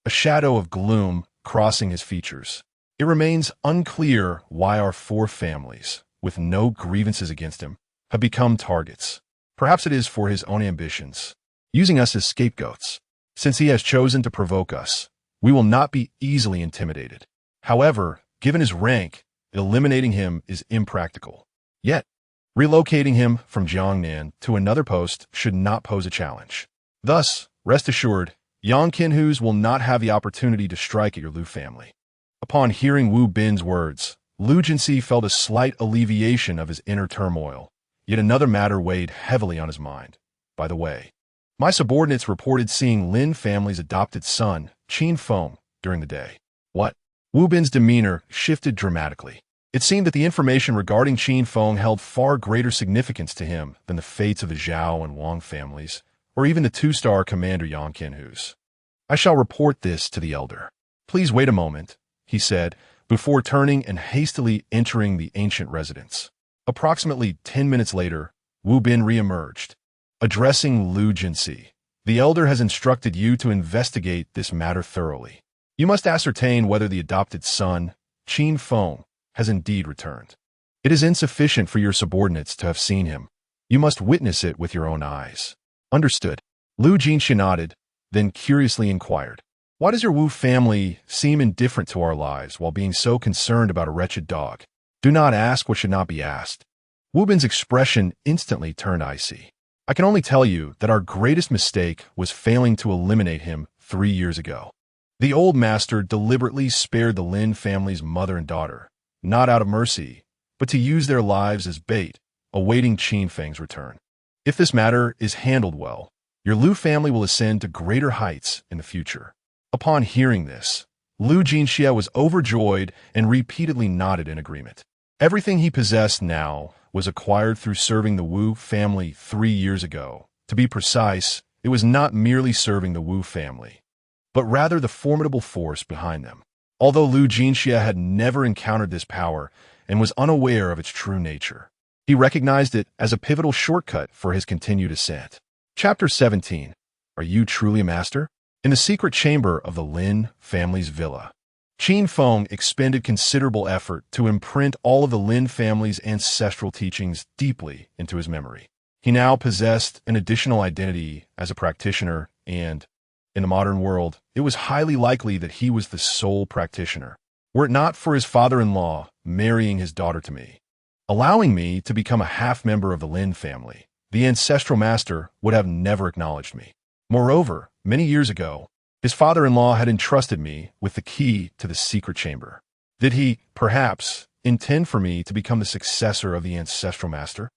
a shadow of gloom crossing his features. It remains unclear why our 4 families, with no grievances against him, have become targets. Perhaps it is for his own ambitions, using us as scapegoats. Since he has chosen to provoke us, we will not be easily intimidated. However, given his rank, eliminating him is impractical. Yet, relocating him from Jiangnan to another post should not pose a challenge. Thus, rest assured, Yang Qinhus will not have the opportunity to strike at your Lu family. Upon hearing Wu Bin's words, Lu Jinxi felt a slight alleviation of his inner turmoil. Yet another matter weighed heavily on his mind. By the way, my subordinates reported seeing Lin family's adopted son, Qin Feng, during the day. What? Wu Bin's demeanor shifted dramatically. It seemed that the information regarding Qin Feng held far greater significance to him than the fates of the Zhao and Wang families, or even the 2-star commander Yang Qinhus. I shall report this to the elder. Please wait a moment, he said, before turning and hastily entering the ancient residence. Approximately 10 minutes later, Wu Bin re-emerged. Addressing Lu Jinxi, the elder has instructed you to investigate this matter thoroughly. You must ascertain whether the adopted son, Qin Feng, has indeed returned. It is insufficient for your subordinates to have seen him. You must witness it with your own eyes. Understood. Lu Jinxi nodded, then curiously inquired, why does your Wu family seem indifferent to our lives while being so concerned about a wretched dog? Do not ask what should not be asked. Wu Bin's expression instantly turned icy. I can only tell you that our greatest mistake was failing to eliminate him 3 years ago. The old master deliberately spared the Lin family's mother and daughter, not out of mercy, but to use their lives as bait, awaiting Qin Feng's return. If this matter is handled well, your Lu family will ascend to greater heights in the future. Upon hearing this, Lu Jinxia was overjoyed and repeatedly nodded in agreement. Everything he possessed now was acquired through serving the Wu family 3 years ago. To be precise, it was not merely serving the Wu family, but rather the formidable force behind them. Although Lu Jinxia had never encountered this power and was unaware of its true nature, He recognized it as a pivotal shortcut for his continued ascent. Chapter 17. Are you truly a master? In the secret chamber of the Lin family's villa, Qin Feng expended considerable effort to imprint all of the Lin family's ancestral teachings deeply into his memory. He now possessed an additional identity as a practitioner, and, in the modern world, it was highly likely that he was the sole practitioner, were it not for his father-in-law marrying his daughter to me, allowing me to become a half-member of the Lin family. The ancestral master would have never acknowledged me. Moreover, many years ago, his father-in-law had entrusted me with the key to the secret chamber. Did he, perhaps, intend for me to become the successor of the ancestral master?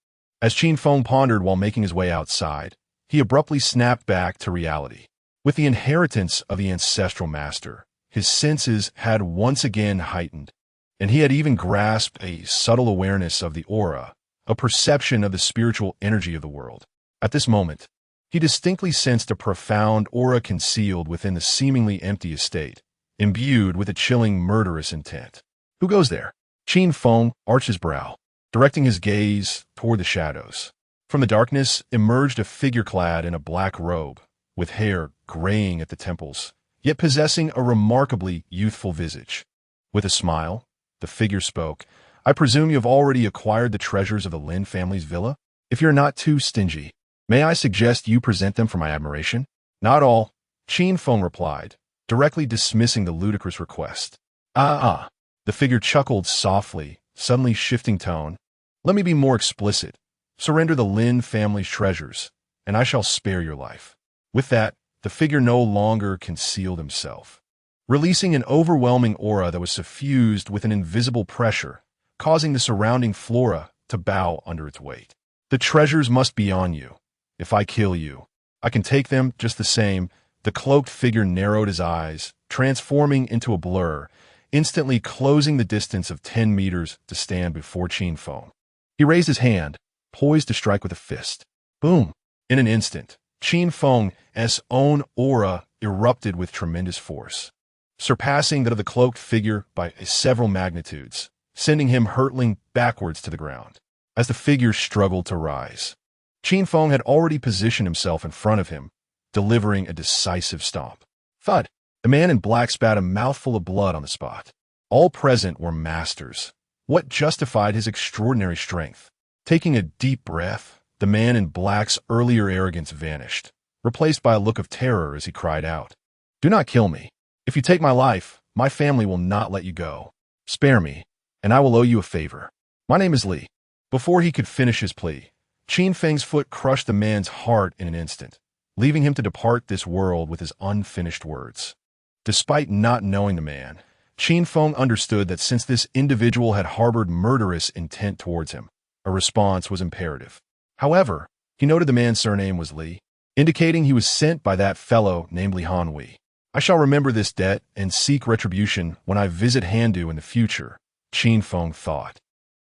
As Qin Feng pondered while making his way outside, he abruptly snapped back to reality. With the inheritance of the ancestral master, his senses had once again heightened, and he had even grasped a subtle awareness of the aura, a perception of the spiritual energy of the world. At this moment, he distinctly sensed a profound aura concealed within the seemingly empty estate, imbued with a chilling, murderous intent. Who goes there? Qin Feng arched his brow, directing his gaze toward the shadows. From the darkness emerged a figure clad in a black robe, with hair graying at the temples, yet possessing a remarkably youthful visage. With a smile, the figure spoke. I presume you have already acquired the treasures of the Lin family's villa? If you're not too stingy, may I suggest you present them for my admiration? Not all, Qin Feng replied, directly dismissing the ludicrous request. The figure chuckled softly, suddenly shifting tone. Let me be more explicit. Surrender the Lin family's treasures, and I shall spare your life. With that, the figure no longer concealed himself, releasing an overwhelming aura that was suffused with an invisible pressure, causing the surrounding flora to bow under its weight. The treasures must be on you. If I kill you, I can take them just the same. The cloaked figure narrowed his eyes, transforming into a blur, instantly closing the distance of 10 meters to stand before Qin Feng. He raised his hand, poised to strike with a fist. Boom! In an instant, Qin Feng's own aura erupted with tremendous force, surpassing that of the cloaked figure by several magnitudes, sending him hurtling backwards to the ground. As the figure struggled to rise, Qin Feng had already positioned himself in front of him, delivering a decisive stomp. Thud! The man in black spat a mouthful of blood on the spot. All present were masters. What justified his extraordinary strength? Taking a deep breath, the man in black's earlier arrogance vanished, replaced by a look of terror as he cried out, "Do not kill me. If you take my life, my family will not let you go. Spare me, and I will owe you a favor. My name is Li." Before he could finish his plea, Qin Feng's foot crushed the man's heart in an instant, leaving him to depart this world with his unfinished words. Despite not knowing the man, Qin Feng understood that since this individual had harbored murderous intent towards him, a response was imperative. However, he noted the man's surname was Li, indicating he was sent by that fellow named Li Hanwei. I shall remember this debt and seek retribution when I visit Handu in the future, Qin Feng thought,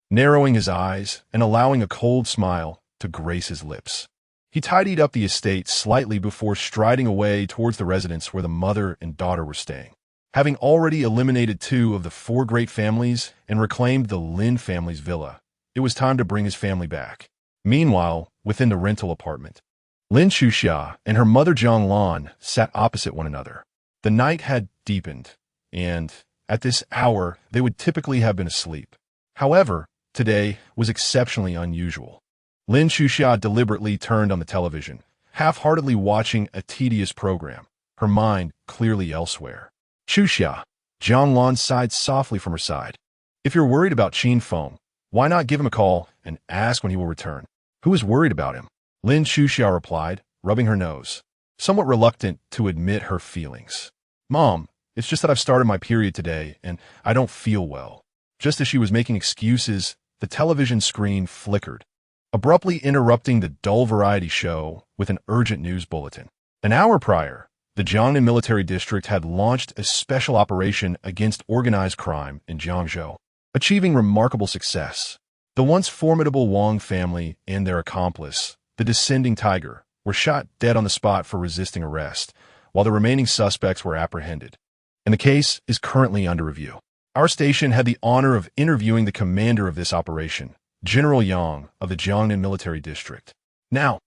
narrowing his eyes and allowing a cold smile to grace his lips. He tidied up the estate slightly before striding away towards the residence where the mother and daughter were staying. Having already eliminated 2 of the 4 great families and reclaimed the Lin family's villa, it was time to bring his family back. Meanwhile, within the rental apartment, Lin Shuxia and her mother Jianglan sat opposite one another. The night had deepened, and, at this hour, they would typically have been asleep. However, today was exceptionally unusual. Lin Shuxia deliberately turned on the television, half-heartedly watching a tedious program, her mind clearly elsewhere. Shuxia, Jianglan sighed softly from her side. If you're worried about Qin Feng, why not give him a call and ask when he will return? Who is worried about him? Lin Shuxia replied, rubbing her nose, somewhat reluctant to admit her feelings. Mom, it's just that I've started my period today, and I don't feel well. Just as she was making excuses, the television screen flickered, abruptly interrupting the dull variety show with an urgent news bulletin. An hour prior, the Jiangnan Military District had launched a special operation against organized crime in Jiangzhou, achieving remarkable success. The once formidable Wang family and their accomplice, the Descending Tiger, were shot dead on the spot for resisting arrest, while the remaining suspects were apprehended. And the case is currently under review. Our station had the honor of interviewing the commander of this operation, General Yang of the Jiangnan Military District. Now,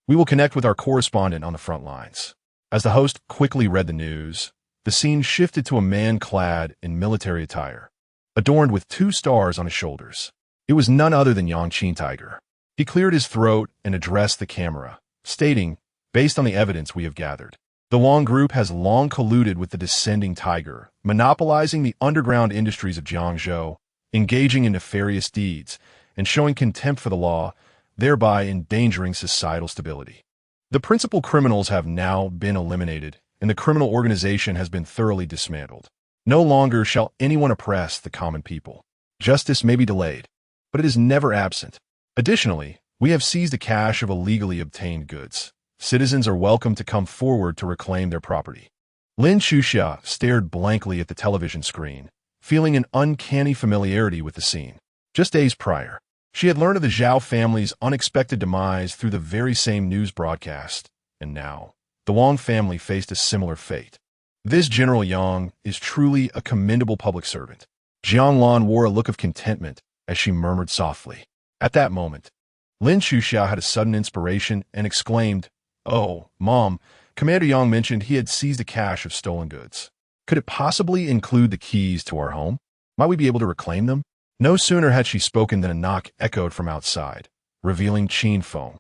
we will connect with our correspondent on the front lines. As the host quickly read the news, the scene shifted to a man clad in military attire, adorned with 2 stars on his shoulders. It was none other than Yang Qin Tiger. He cleared his throat and addressed the camera, stating, "Based on the evidence we have gathered, the Wang Group has long colluded with the descending tiger, monopolizing the underground industries of Jiangzhou, engaging in nefarious deeds, and showing contempt for the law, thereby endangering societal stability. The principal criminals have now been eliminated, and the criminal organization has been thoroughly dismantled. No longer shall anyone oppress the common people. Justice may be delayed, but it is never absent. Additionally, we have seized a cache of illegally obtained goods. Citizens are welcome to come forward to reclaim their property." Lin Chuxia stared blankly at the television screen, feeling an uncanny familiarity with the scene. Just days prior, she had learned of the Zhao family's unexpected demise through the very same news broadcast, and now, the Wang family faced a similar fate. This General Yang is truly a commendable public servant. Jiang Lan wore a look of contentment as she murmured softly. At that moment, Lin Chuxia had a sudden inspiration and exclaimed, "Oh, Mom, Commander Yang mentioned he had seized a cache of stolen goods. Could it possibly include the keys to our home? Might we be able to reclaim them?" No sooner had she spoken than a knock echoed from outside, revealing Qin Feng,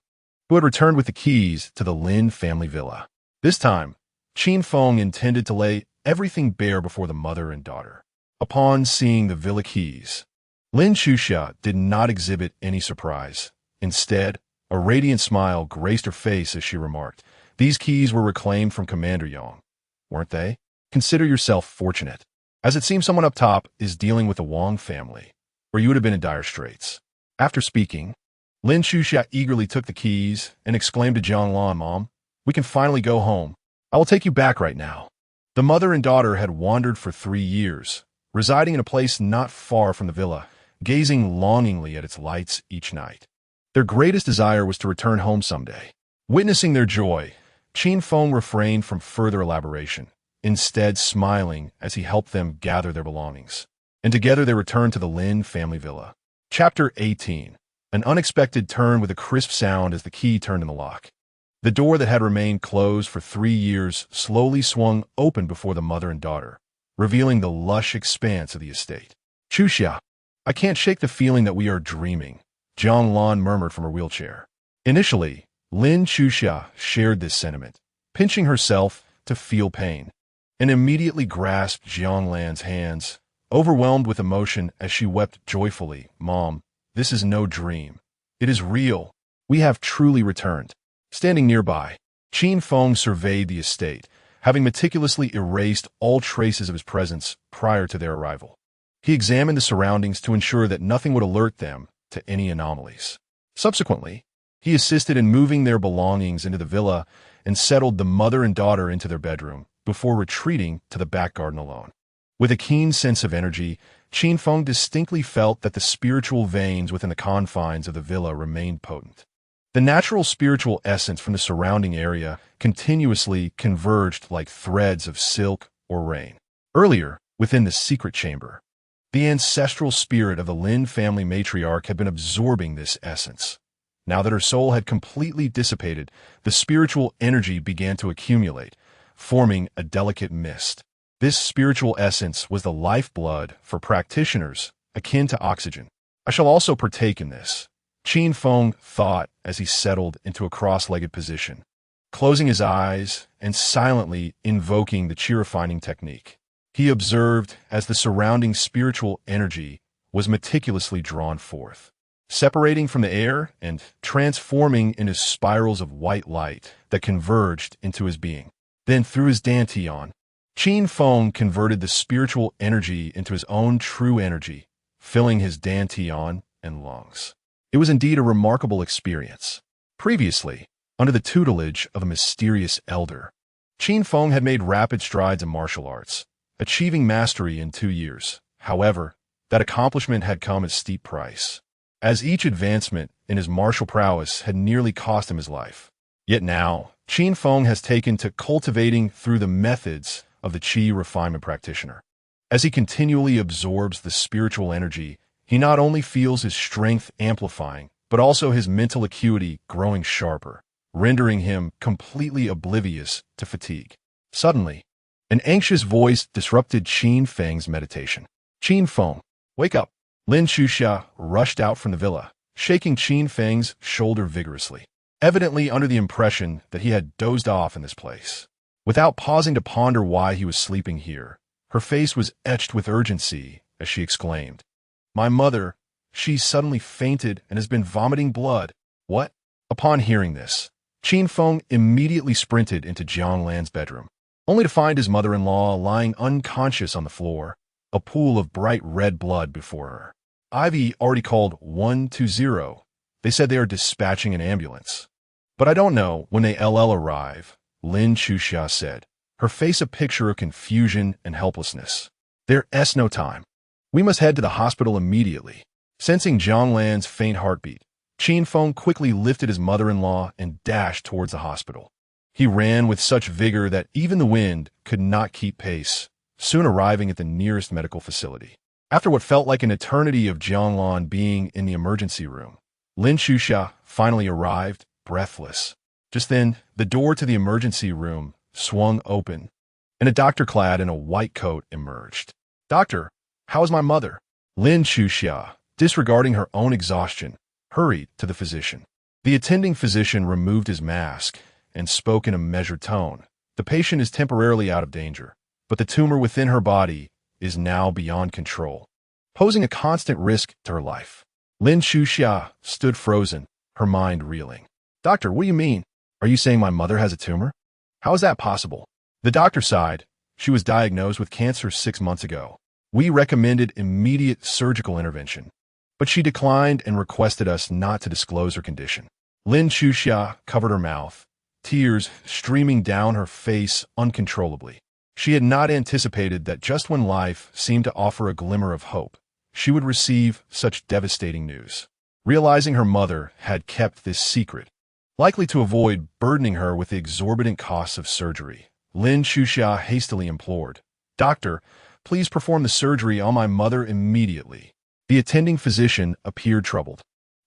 who had returned with the keys to the Lin family villa. This time, Qin Feng intended to lay everything bare before the mother and daughter. Upon seeing the villa keys, Lin Chuxia did not exhibit any surprise. Instead, a radiant smile graced her face as she remarked, "These keys were reclaimed from Commander Yang, weren't they? Consider yourself fortunate, as it seems someone up top is dealing with the Wang family, or you would have been in dire straits." After speaking, Lin Chuxia eagerly took the keys and exclaimed to Jiang Lan, "Mom, we can finally go home. I will take you back right now." The mother and daughter had wandered for 3 years, residing in a place not far from the villa, gazing longingly at its lights each night. Their greatest desire was to return home someday. Witnessing their joy, Qin Feng refrained from further elaboration, instead smiling as he helped them gather their belongings. And together they returned to the Lin family villa. Chapter 18. An unexpected turn with a crisp sound as the key turned in the lock. The door that had remained closed for 3 years slowly swung open before the mother and daughter, revealing the lush expanse of the estate. "Chuxia, I can't shake the feeling that we are dreaming," Jiang Lan murmured from her wheelchair. Initially, Lin Chuxia shared this sentiment, pinching herself to feel pain, and immediately grasped Jiang Lan's hands, overwhelmed with emotion as she wept joyfully. "Mom, this is no dream. It is real. We have truly returned." Standing nearby, Qin Feng surveyed the estate, having meticulously erased all traces of his presence prior to their arrival. He examined the surroundings to ensure that nothing would alert them to any anomalies. Subsequently, he assisted in moving their belongings into the villa and settled the mother and daughter into their bedroom before retreating to the back garden alone. With a keen sense of energy, Qin Feng distinctly felt that the spiritual veins within the confines of the villa remained potent. The natural spiritual essence from the surrounding area continuously converged like threads of silk or rain. Earlier, within the secret chamber, the ancestral spirit of the Lin family matriarch had been absorbing this essence. Now that her soul had completely dissipated, the spiritual energy began to accumulate, forming a delicate mist. This spiritual essence was the lifeblood for practitioners, akin to oxygen. "I shall also partake in this," Qin Feng thought as he settled into a cross-legged position, closing his eyes and silently invoking the chi-refining technique. He observed as the surrounding spiritual energy was meticulously drawn forth, separating from the air and transforming into spirals of white light that converged into his being. Then through his dantian, Qin Feng converted the spiritual energy into his own true energy, filling his dantian and lungs. It was indeed a remarkable experience. Previously, under the tutelage of a mysterious elder, Qin Feng had made rapid strides in martial arts, achieving mastery in 2 years. However, that accomplishment had come at a steep price, as each advancement in his martial prowess had nearly cost him his life. Yet now, Qin Feng has taken to cultivating through the methods of the Qi refinement practitioner. As he continually absorbs the spiritual energy, He not only feels his strength amplifying, but also his mental acuity growing sharper, rendering him completely oblivious to fatigue. Suddenly, an anxious voice disrupted Qin Feng's meditation. Qin Feng, wake up! Lin Xuxia rushed out from the villa, shaking Qin Feng's shoulder vigorously, evidently under the impression that he had dozed off in this place. Without pausing to ponder why he was sleeping here, her face was etched with urgency as she exclaimed, "My mother, she suddenly fainted and has been vomiting blood." What? Upon hearing this, Qin Feng immediately sprinted into Jiang Lan's bedroom, only to find his mother-in-law lying unconscious on the floor, a pool of bright red blood before her. Ivy already called 120. They said they are dispatching an ambulance. But I don't know when they arrive, Lin Xuxia said, her face a picture of confusion and helplessness. There's no time. We must head to the hospital immediately. Sensing Jiang Lan's faint heartbeat, Qin Feng quickly lifted his mother-in-law and dashed towards the hospital. He ran with such vigor that even the wind could not keep pace, soon arriving at the nearest medical facility. After what felt like an eternity of Jiang Lan being in the emergency room, Lin Xuxia finally arrived, breathless. Just then, the door to the emergency room swung open, and a doctor clad in a white coat emerged. "Doctor, how is my mother?" Lin Xuxia, disregarding her own exhaustion, hurried to the physician. The attending physician removed his mask and spoke in a measured tone. "The patient is temporarily out of danger, but the tumor within her body is now beyond control, posing a constant risk to her life." Lin Xuxia stood frozen, her mind reeling. "Doctor, what do you mean? Are you saying my mother has a tumor? How is that possible?" The doctor sighed. "She was diagnosed with cancer 6 months ago. We recommended immediate surgical intervention, but she declined and requested us not to disclose her condition." Lin Xuxia covered her mouth, tears streaming down her face uncontrollably. She had not anticipated that just when life seemed to offer a glimmer of hope, she would receive such devastating news. Realizing her mother had kept this secret, likely to avoid burdening her with the exorbitant costs of surgery, Lin Xuxia hastily implored, "Doctor, please perform the surgery on my mother immediately." The attending physician appeared troubled.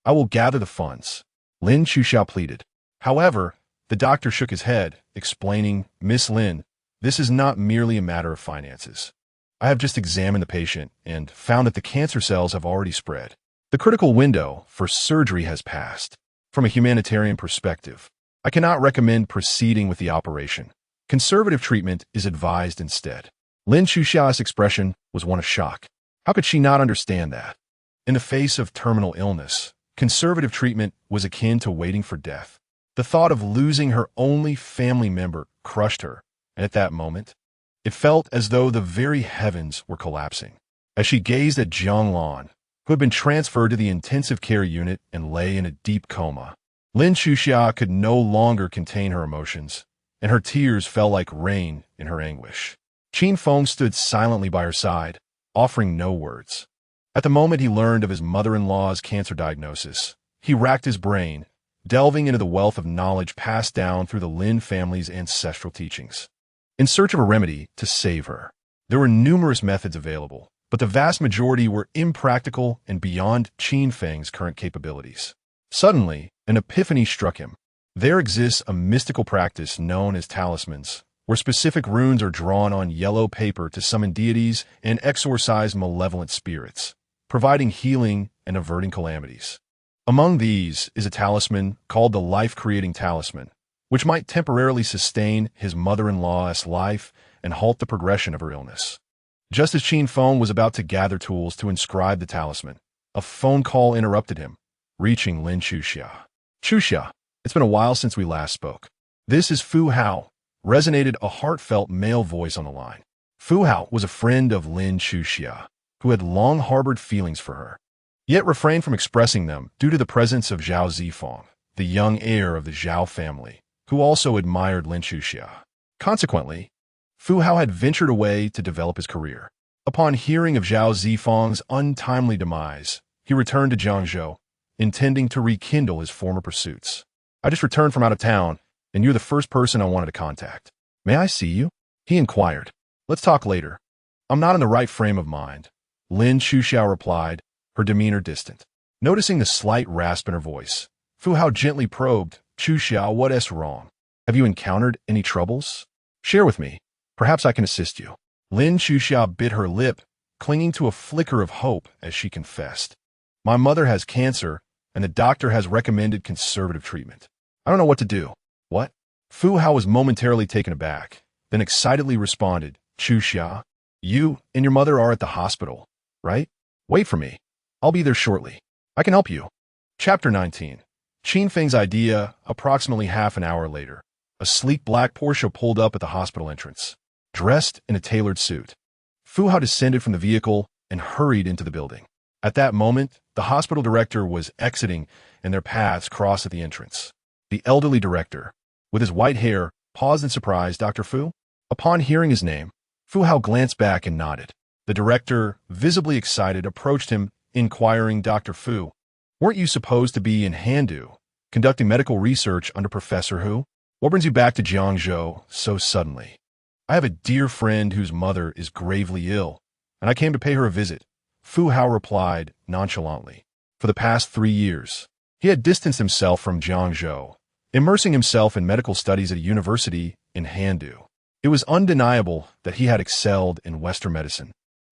"I will gather the funds," Lin Xuxia pleaded. However, the doctor shook his head, explaining, "Miss Lin, this is not merely a matter of finances. I have just examined the patient and found that the cancer cells have already spread. The critical window for surgery has passed. From a humanitarian perspective, I cannot recommend proceeding with the operation. Conservative treatment is advised instead." Lin Xuxia's expression was one of shock. How could she not understand that? In the face of terminal illness, conservative treatment was akin to waiting for death. The thought of losing her only family member crushed her, and at that moment, it felt as though the very heavens were collapsing. As she gazed at Jiang Lan, who had been transferred to the intensive care unit and lay in a deep coma, Lin Xuxia could no longer contain her emotions, and her tears fell like rain in her anguish. Qin Feng stood silently by her side, offering no words. At the moment he learned of his mother-in-law's cancer diagnosis, he racked his brain, delving into the wealth of knowledge passed down through the Lin family's ancestral teachings. In search of a remedy to save her, there were numerous methods available, but the vast majority were impractical and beyond Qin Feng's current capabilities. Suddenly, an epiphany struck him. There exists a mystical practice known as talismans, where specific runes are drawn on yellow paper to summon deities and exorcise malevolent spirits, providing healing and averting calamities. Among these is a talisman called the life-creating talisman, which might temporarily sustain his mother-in-law's life and halt the progression of her illness. Just as Qin Feng was about to gather tools to inscribe the talisman, a phone call interrupted him, reaching Lin Xuxia. "Xuxia, it's been a while since we last spoke. This is Fu Hao," resonated a heartfelt male voice on the line. Fu Hao was a friend of Lin Xuxia, who had long harbored feelings for her, yet refrained from expressing them due to the presence of Zhao Zifeng, the young heir of the Zhao family, who also admired Lin Xuxia. Consequently, Fu Hao had ventured away to develop his career. Upon hearing of Zhao Zifeng's untimely demise, he returned to Jiangzhou, intending to rekindle his former pursuits. "I just returned from out of town, and you're the first person I wanted to contact. May I see you?" he inquired. "Let's talk later. I'm not in the right frame of mind," Lin Xuxia replied, her demeanor distant. Noticing the slight rasp in her voice, Fu Hao gently probed, "Chu Xiao, what is wrong? Have you encountered any troubles? Share with me. Perhaps I can assist you." Lin Chuxiao bit her lip, clinging to a flicker of hope as she confessed. "My mother has cancer, and the doctor has recommended conservative treatment. I don't know what to do." "What?" Fu Hao was momentarily taken aback, then excitedly responded, "Chu Xia, you and your mother are at the hospital, right? Wait for me. I'll be there shortly. I can help you." Chapter 19. Qin Feng's idea. Approximately half an hour later, a sleek black Porsche pulled up at the hospital entrance. Dressed in a tailored suit, Fu Hao descended from the vehicle and hurried into the building. At that moment, the hospital director was exiting and their paths crossed at the entrance. The elderly director, with his white hair, paused in surprise. "Dr. Fu?" Upon hearing his name, Fu Hao glanced back and nodded. The director, visibly excited, approached him, inquiring, "Dr. Fu, weren't you supposed to be in Handu, conducting medical research under Professor Hu? What brings you back to Jiangzhou so suddenly?" "I have a dear friend whose mother is gravely ill, and I came to pay her a visit," Fu Hao replied nonchalantly. For the past 3 years, he had distanced himself from Jiangzhou, immersing himself in medical studies at a university in Handu. It was undeniable that he had excelled in Western medicine,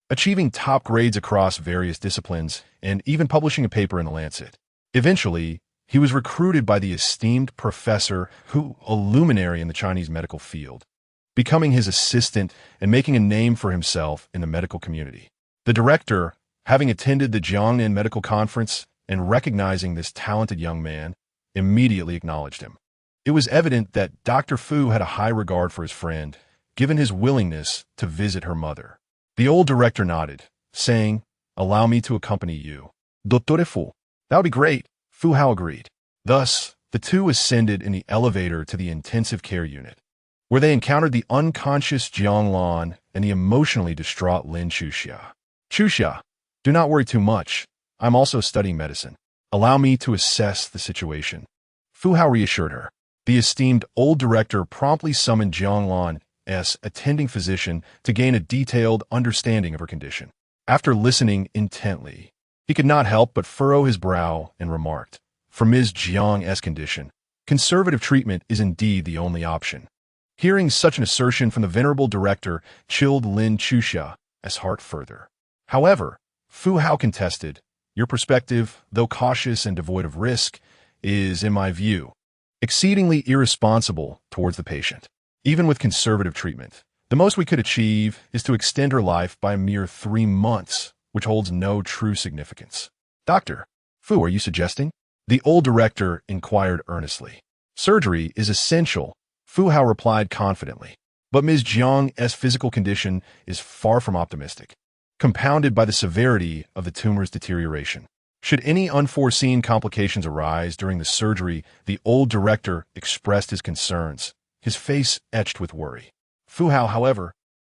achieving top grades across various disciplines and even publishing a paper in the Lancet. Eventually, he was recruited by the esteemed Professor Hu, a luminary in the Chinese medical field, becoming his assistant and making a name for himself in the medical community. The director, having attended the Jiangnan Medical Conference and recognizing this talented young man, immediately acknowledged him. It was evident that Dr. Fu had a high regard for his friend, given his willingness to visit her mother. The old director nodded, saying, "Allow me to accompany you." "Dottore Fu." "That would be great," Fu Hao agreed. Thus, the two ascended in the elevator to the intensive care unit, where they encountered the unconscious Jiang Lan and the emotionally distraught Lin Chuxia. "Chuxia, do not worry too much. I'm also studying medicine. Allow me to assess the situation," Fu Hao reassured her. The esteemed old director promptly summoned Jiang Lan's attending physician to gain a detailed understanding of her condition. After listening intently, he could not help but furrow his brow and remarked, "For Ms. Jiang's condition, conservative treatment is indeed the only option." Hearing such an assertion from the venerable director chilled Lin Chuxia's heart further. However, Fu Hao contested, "Your perspective, though cautious and devoid of risk, is, in my view, exceedingly irresponsible towards the patient. Even with conservative treatment, the most we could achieve is to extend her life by a mere 3 months, which holds no true significance." "Dr. Fu, are you suggesting?" the old director inquired earnestly. "Surgery is essential," Fu Hao replied confidently. "But Ms. Jiang's physical condition is far from optimistic, compounded by the severity of the tumor's deterioration. Should any unforeseen complications arise during the surgery," the old director expressed his concerns, his face etched with worry. Fu Hao, however,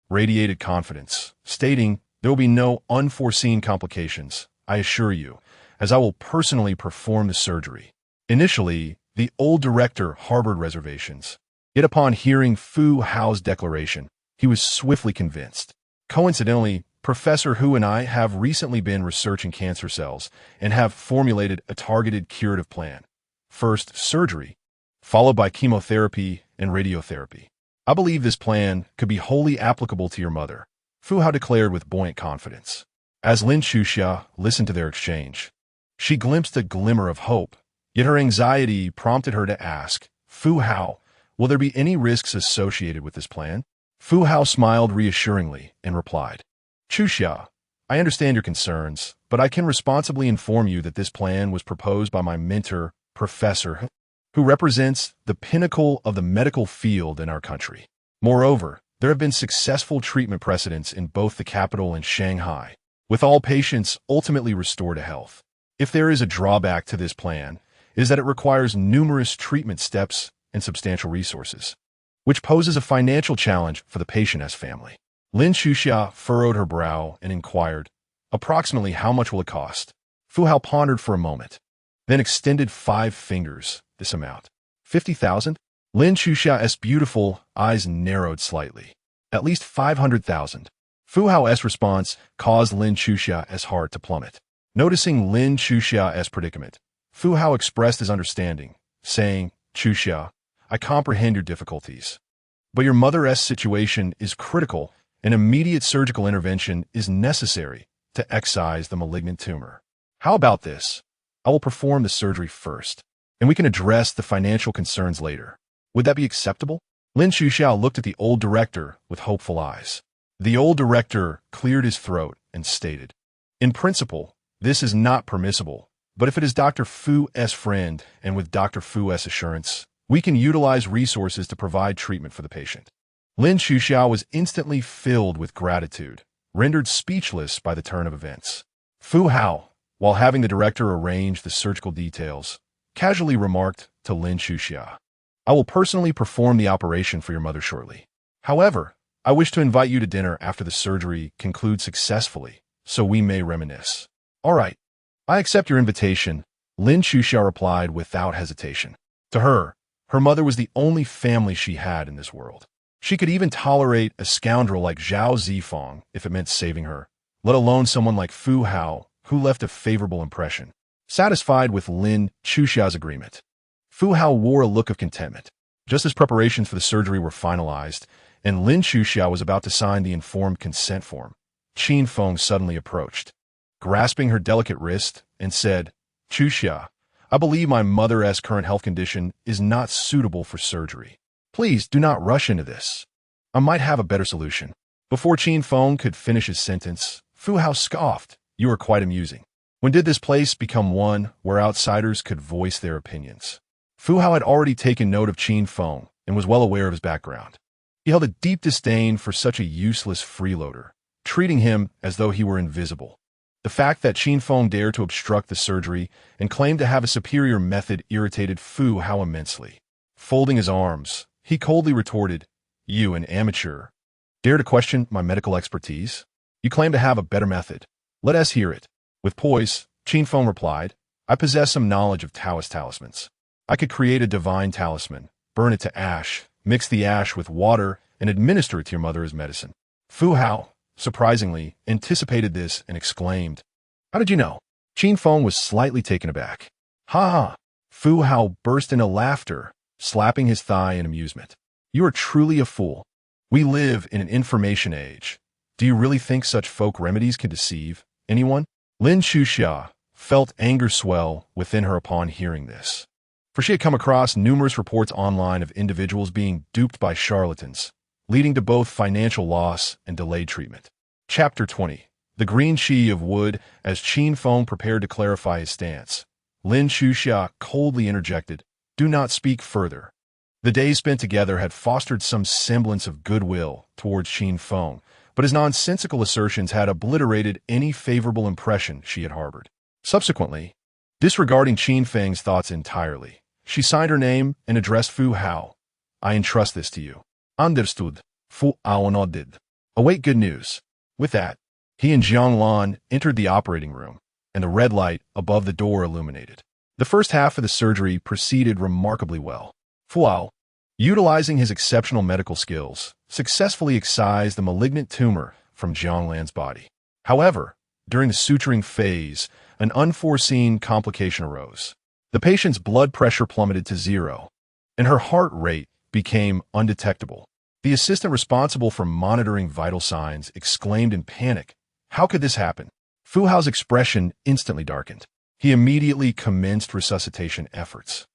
radiated confidence, stating, "There will be no unforeseen complications, I assure you, as I will personally perform the surgery." Initially, the old director harbored reservations. Yet upon hearing Fu Hao's declaration, he was swiftly convinced. "Coincidentally, Professor Hu and I have recently been researching cancer cells and have formulated a targeted curative plan. First, surgery, followed by chemotherapy and radiotherapy. I believe this plan could be wholly applicable to your mother," Fu Hao declared with buoyant confidence. As Lin Chuxia listened to their exchange, she glimpsed a glimmer of hope, yet her anxiety prompted her to ask, "Fu Hao, will there be any risks associated with this plan?" Fu Hao smiled reassuringly and replied, "Chuxia, I understand your concerns, but I can responsibly inform you that this plan was proposed by my mentor, Professor Hu, who represents the pinnacle of the medical field in our country. Moreover, there have been successful treatment precedents in both the capital and Shanghai, with all patients ultimately restored to health. If there is a drawback to this plan, it is that it requires numerous treatment steps and substantial resources, which poses a financial challenge for the patient's family." Lin Chuxia furrowed her brow and inquired, "Approximately how much will it cost?" Fu Hao pondered for a moment, then extended 5 fingers, "This amount. 50,000? Lin Chuxia's beautiful eyes narrowed slightly. "At least 500,000. Fu Hao's response caused Lin Chuxia's heart to plummet. Noticing Lin Chuxia's predicament, Fu Hao expressed his understanding, saying, Chuxia, I comprehend your difficulties. But your mother's situation is critical, and immediate surgical intervention is necessary to excise the malignant tumor. How about this? I will perform the surgery first, and we can address the financial concerns later. Would that be acceptable? Lin Chuxiao looked at the old director with hopeful eyes. The old director cleared his throat and stated, in principle, this is not permissible, but if it is Dr. Fu's friend and with Dr. Fu's assurance, we can utilize resources to provide treatment for the patient. Lin Chuxiao was instantly filled with gratitude, rendered speechless by the turn of events. Fu Hao, while having the director arrange the surgical details, casually remarked to Lin Chuxiao, I will personally perform the operation for your mother shortly. However, I wish to invite you to dinner after the surgery concludes successfully, so we may reminisce. All right, I accept your invitation, Lin Chuxiao replied without hesitation. To her, her mother was the only family she had in this world. She could even tolerate a scoundrel like Zhao Zifeng if it meant saving her, let alone someone like Fu Hao, who left a favorable impression. Satisfied with Lin Chuxiao's agreement, Fu Hao wore a look of contentment. Just as preparations for the surgery were finalized, and Lin Chuxiao was about to sign the informed consent form, Qin Feng suddenly approached, grasping her delicate wrist, and said, Chuxia, I believe my mother's current health condition is not suitable for surgery. Please do not rush into this. I might have a better solution. Before Qin Feng could finish his sentence, Fu Hao scoffed, You are quite amusing. When did this place become one where outsiders could voice their opinions? Fu Hao had already taken note of Qin Feng and was well aware of his background. He held a deep disdain for such a useless freeloader, treating him as though he were invisible. The fact that Qin Feng dared to obstruct the surgery and claimed to have a superior method irritated Fu Hao immensely. Folding his arms, he coldly retorted, You, an amateur, dare to question my medical expertise? You claim to have a better method. Let us hear it. With poise, Qin Feng replied, I possess some knowledge of Taoist talismans. I could create a divine talisman, burn it to ash, mix the ash with water, and administer it to your mother as medicine. Fu Hao, surprisingly, anticipated this and exclaimed, How did you know? Qin Feng was slightly taken aback. Ha ha! Fu Hao burst into laughter, slapping his thigh in amusement. You are truly a fool. We live in an information age. Do you really think such folk remedies can deceive anyone? Lin Chuxia felt anger swell within her upon hearing this, for she had come across numerous reports online of individuals being duped by charlatans, leading to both financial loss and delayed treatment. Chapter 20. The Green Chi of Wood. As Qin Feng prepared to clarify his stance, Lin Chuxia coldly interjected, Do not speak further. The days spent together had fostered some semblance of goodwill towards Qin Feng, but his nonsensical assertions had obliterated any favorable impression she had harbored. Subsequently, disregarding Qin Feng's thoughts entirely, she signed her name and addressed Fu Hao. I entrust this to you. Understood. Fu Hao nodded. Await good news. With that, he and Jiang Lan entered the operating room, and the red light above the door illuminated. The first half of the surgery proceeded remarkably well. Fu Hao, utilizing his exceptional medical skills, successfully excised the malignant tumor from Jiang Lan's body. However, during the suturing phase, an unforeseen complication arose. The patient's blood pressure plummeted to 0, and her heart rate became undetectable. The assistant responsible for monitoring vital signs exclaimed in panic, How could this happen? Fu Hao's expression instantly darkened. He immediately commenced resuscitation efforts,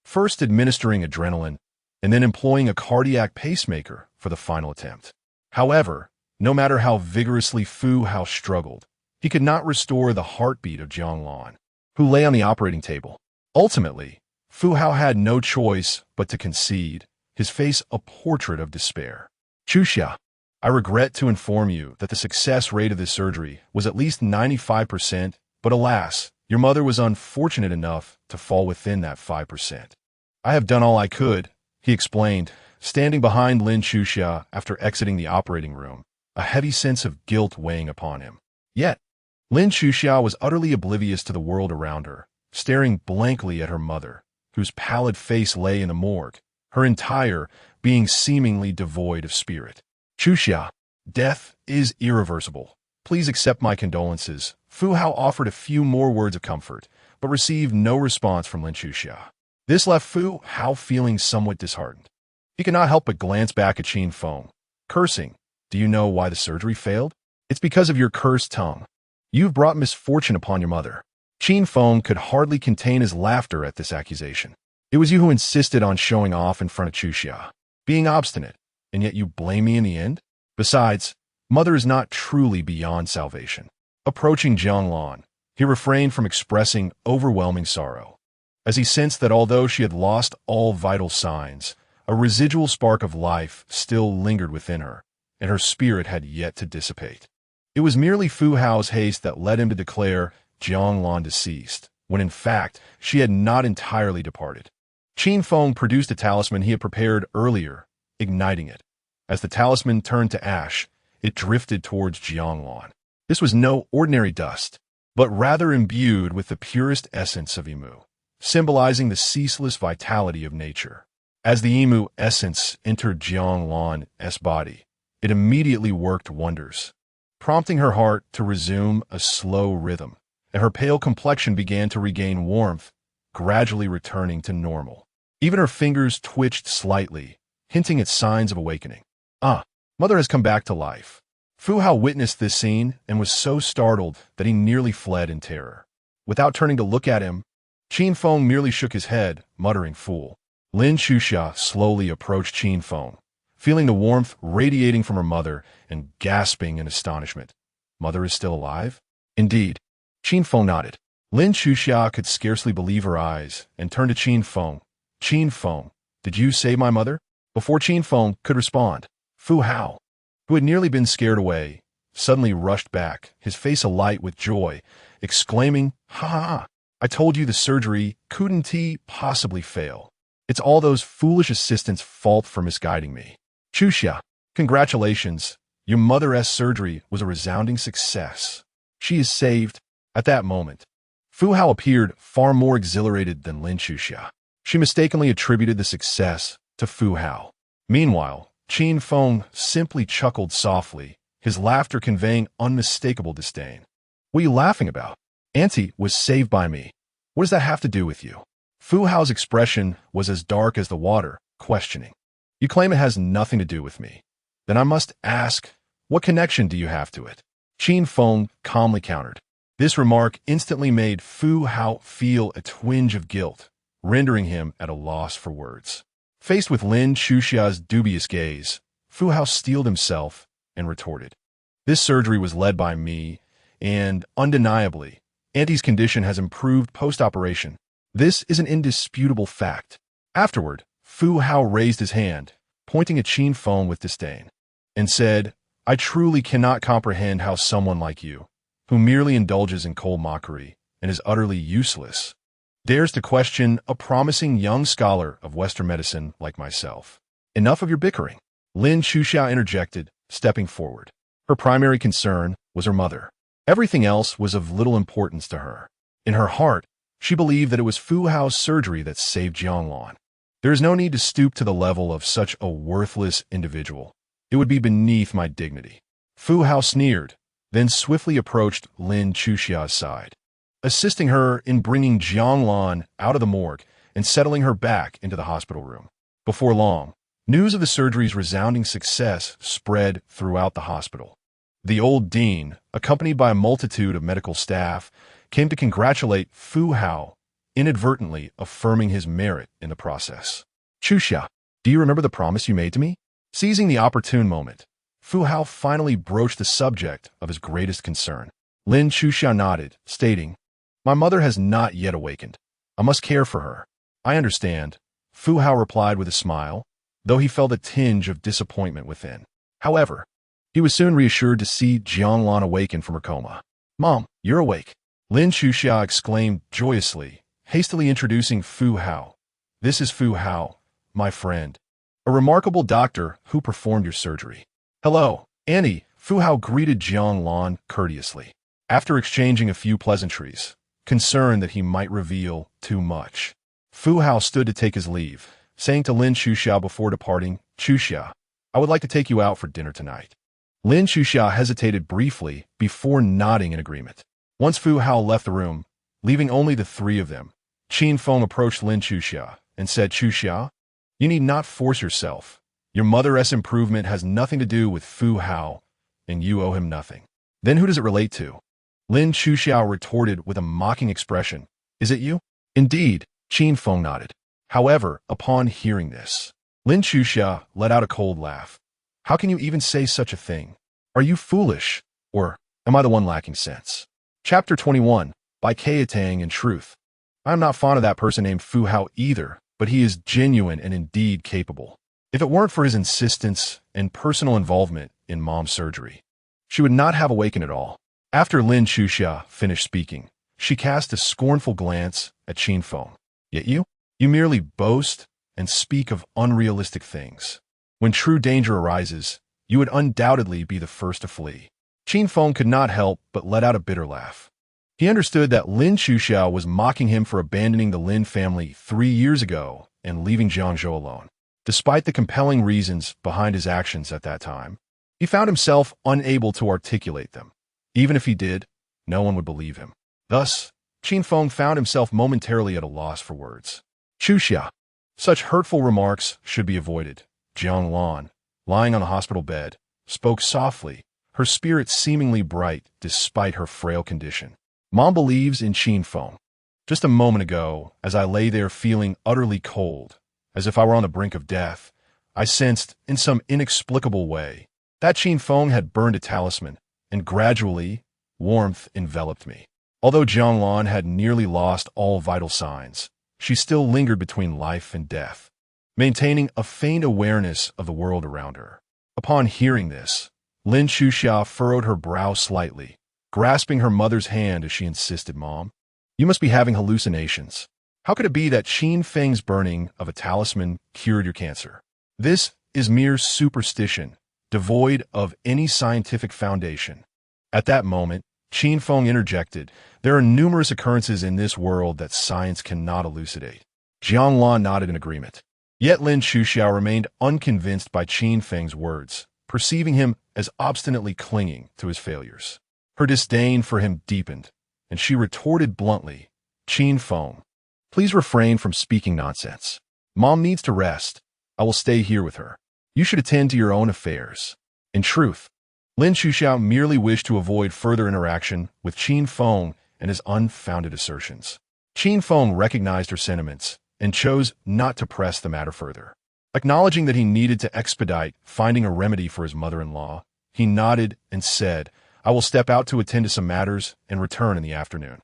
first administering adrenaline and then employing a cardiac pacemaker for the final attempt. However, no matter how vigorously Fu Hao struggled, he could not restore the heartbeat of Jiang Lan, who lay on the operating table. Ultimately, Fu Hao had no choice but to concede, his face a portrait of despair. Chuxia, I regret to inform you that the success rate of this surgery was at least 95%, but alas, your mother was unfortunate enough to fall within that 5%. I have done all I could, he explained, standing behind Lin Chuxia after exiting the operating room, a heavy sense of guilt weighing upon him. Yet, Lin Chuxia was utterly oblivious to the world around her, staring blankly at her mother, whose pallid face lay in the morgue, her entire being seemingly devoid of spirit. Chuxia, death is irreversible. Please accept my condolences, Fu Hao offered a few more words of comfort, but received no response from Lin Chuxia. This left Fu Hao feeling somewhat disheartened. He could not help but glance back at Qin Feng, cursing. Do you know why the surgery failed? It's because of your cursed tongue. You've brought misfortune upon your mother. Qin Feng could hardly contain his laughter at this accusation. It was you who insisted on showing off in front of Chuxia, being obstinate, and yet you blame me in the end? Besides, mother is not truly beyond salvation. Approaching Jianglan, he refrained from expressing overwhelming sorrow, as he sensed that although she had lost all vital signs, a residual spark of life still lingered within her, and her spirit had yet to dissipate. It was merely Fu Hao's haste that led him to declare Jianglan deceased, when in fact she had not entirely departed. Qin Feng produced a talisman he had prepared earlier, igniting it. As the talisman turned to ash, it drifted towards Jianglan. This was no ordinary dust, but rather imbued with the purest essence of Emu, symbolizing the ceaseless vitality of nature. As the Emu essence entered Jianglan's body, it immediately worked wonders, prompting her heart to resume a slow rhythm, and her pale complexion began to regain warmth, gradually returning to normal. Even her fingers twitched slightly, hinting at signs of awakening. Mother has come back to life. Fu Hao witnessed this scene and was so startled that he nearly fled in terror. Without turning to look at him, Qin Feng merely shook his head, muttering, "Fool." Lin Chuxia slowly approached Qin Feng, feeling the warmth radiating from her mother and gasping in astonishment. Mother is still alive? Indeed. Qin Feng nodded. Lin Chuxia could scarcely believe her eyes and turned to Qin Feng. Qin Feng, did you save my mother? Before Qin Feng could respond, Fu Hao, who had nearly been scared away, suddenly rushed back, his face alight with joy, exclaiming, "Ha ha ha! I told you the surgery couldn't possibly fail. It's all those foolish assistants' fault for misguiding me. Chuxia, congratulations. Your mother's surgery was a resounding success. She is saved." At that moment, Fu Hao appeared far more exhilarated than Lin Chuxia. She mistakenly attributed the success to Fu Hao. Meanwhile, Qin Feng simply chuckled softly, his laughter conveying unmistakable disdain. "What are you laughing about? Auntie was saved by me. What does that have to do with you?" Fu Hao's expression was as dark as the water, questioning. "You claim it has nothing to do with me. Then I must ask, what connection do you have to it?" Qin Feng calmly countered. This remark instantly made Fu Hao feel a twinge of guilt, rendering him at a loss for words. Faced with Lin Chuxia's dubious gaze, Fu Hao steeled himself and retorted. "This surgery was led by me, and, undeniably, Auntie's condition has improved post-operation. This is an indisputable fact." Afterward, Fu Hao raised his hand, pointing at Qin Feng with disdain, and said, "I truly cannot comprehend how someone like you, who merely indulges in cold mockery and is utterly useless, dares to question a promising young scholar of Western medicine like myself." "Enough of your bickering," Lin Chuxia interjected, stepping forward. Her primary concern was her mother. Everything else was of little importance to her. In her heart, she believed that it was Fu Hao's surgery that saved Jianglan. There is no need to stoop to the level of such a worthless individual. It would be beneath my dignity. Fu Hao sneered, then swiftly approached Lin Chuxia's side, assisting her in bringing Jianglan out of the morgue and settling her back into the hospital room. Before long, news of the surgery's resounding success spread throughout the hospital. The old dean, accompanied by a multitude of medical staff, came to congratulate Fu Hao, inadvertently affirming his merit in the process. "Chuxia, do you remember the promise you made to me?" Seizing the opportune moment, Fu Hao finally broached the subject of his greatest concern. Lin Chuxia nodded, stating, "My mother has not yet awakened. I must care for her." "I understand," Fu Hao replied with a smile, though he felt a tinge of disappointment within. However, he was soon reassured to see Jianglan awaken from her coma. "Mom, you're awake," Lin Chuxia exclaimed joyously, hastily introducing Fu Hao. "This is Fu Hao, my friend, a remarkable doctor who performed your surgery." "Hello, Annie," Fu Hao greeted Jianglan courteously. After exchanging a few pleasantries, concerned that he might reveal too much, Fu Hao stood to take his leave, saying to Lin Chuxia before departing, "Chuxia, I would like to take you out for dinner tonight." Lin Chuxia hesitated briefly before nodding in agreement. Once Fu Hao left the room, leaving only the three of them, Qin Feng approached Lin Chuxia and said, "Chuxia, you need not force yourself. Your mother's improvement has nothing to do with Fu Hao, and you owe him nothing." "Then who does it relate to?" Lin Chuxia retorted with a mocking expression. "Is it you?" "Indeed," Qin Feng nodded. However, upon hearing this, Lin Chuxia let out a cold laugh. "How can you even say such a thing? Are you foolish, or am I the one lacking sense?" Chapter 21, by Tang in Truth. I am not fond of that person named Fu Hao either, but he is genuine and indeed capable. If it weren't for his insistence and personal involvement in Mom's surgery, she would not have awakened at all. After Lin Chuxia finished speaking, she cast a scornful glance at Qin Feng. "Yet you merely boast and speak of unrealistic things. When true danger arises, you would undoubtedly be the first to flee." Qin Feng could not help but let out a bitter laugh. He understood that Lin Chuxia was mocking him for abandoning the Lin family 3 years ago and leaving Jiangzhou alone. Despite the compelling reasons behind his actions at that time, he found himself unable to articulate them. Even if he did, no one would believe him. Thus, Qin Feng found himself momentarily at a loss for words. "Chuxia, such hurtful remarks should be avoided." Jiang Lan, lying on the hospital bed, spoke softly, her spirit seemingly bright despite her frail condition. "Mom believes in Qin Feng. Just a moment ago, as I lay there feeling utterly cold, as if I were on the brink of death, I sensed, in some inexplicable way, that Qin Feng had burned a talisman, and gradually, warmth enveloped me." Although Jiang Lan had nearly lost all vital signs, she still lingered between life and death, maintaining a faint awareness of the world around her. Upon hearing this, Lin Chuxia furrowed her brow slightly, grasping her mother's hand as she insisted, "Mom, you must be having hallucinations. How could it be that Qin Feng's burning of a talisman cured your cancer? This is mere superstition, devoid of any scientific foundation." At that moment, Qin Feng interjected, "There are numerous occurrences in this world that science cannot elucidate." Jiang Lan nodded in agreement. Yet Lin Chuxia remained unconvinced by Qin Feng's words, perceiving him as obstinately clinging to his failures. Her disdain for him deepened, and she retorted bluntly, "Qin Feng, please refrain from speaking nonsense. Mom needs to rest. I will stay here with her. You should attend to your own affairs." In truth, Lin Chuxia merely wished to avoid further interaction with Qin Feng and his unfounded assertions. Qin Feng recognized her sentiments and chose not to press the matter further. Acknowledging that he needed to expedite finding a remedy for his mother-in-law, he nodded and said, "I will step out to attend to some matters and return in the afternoon."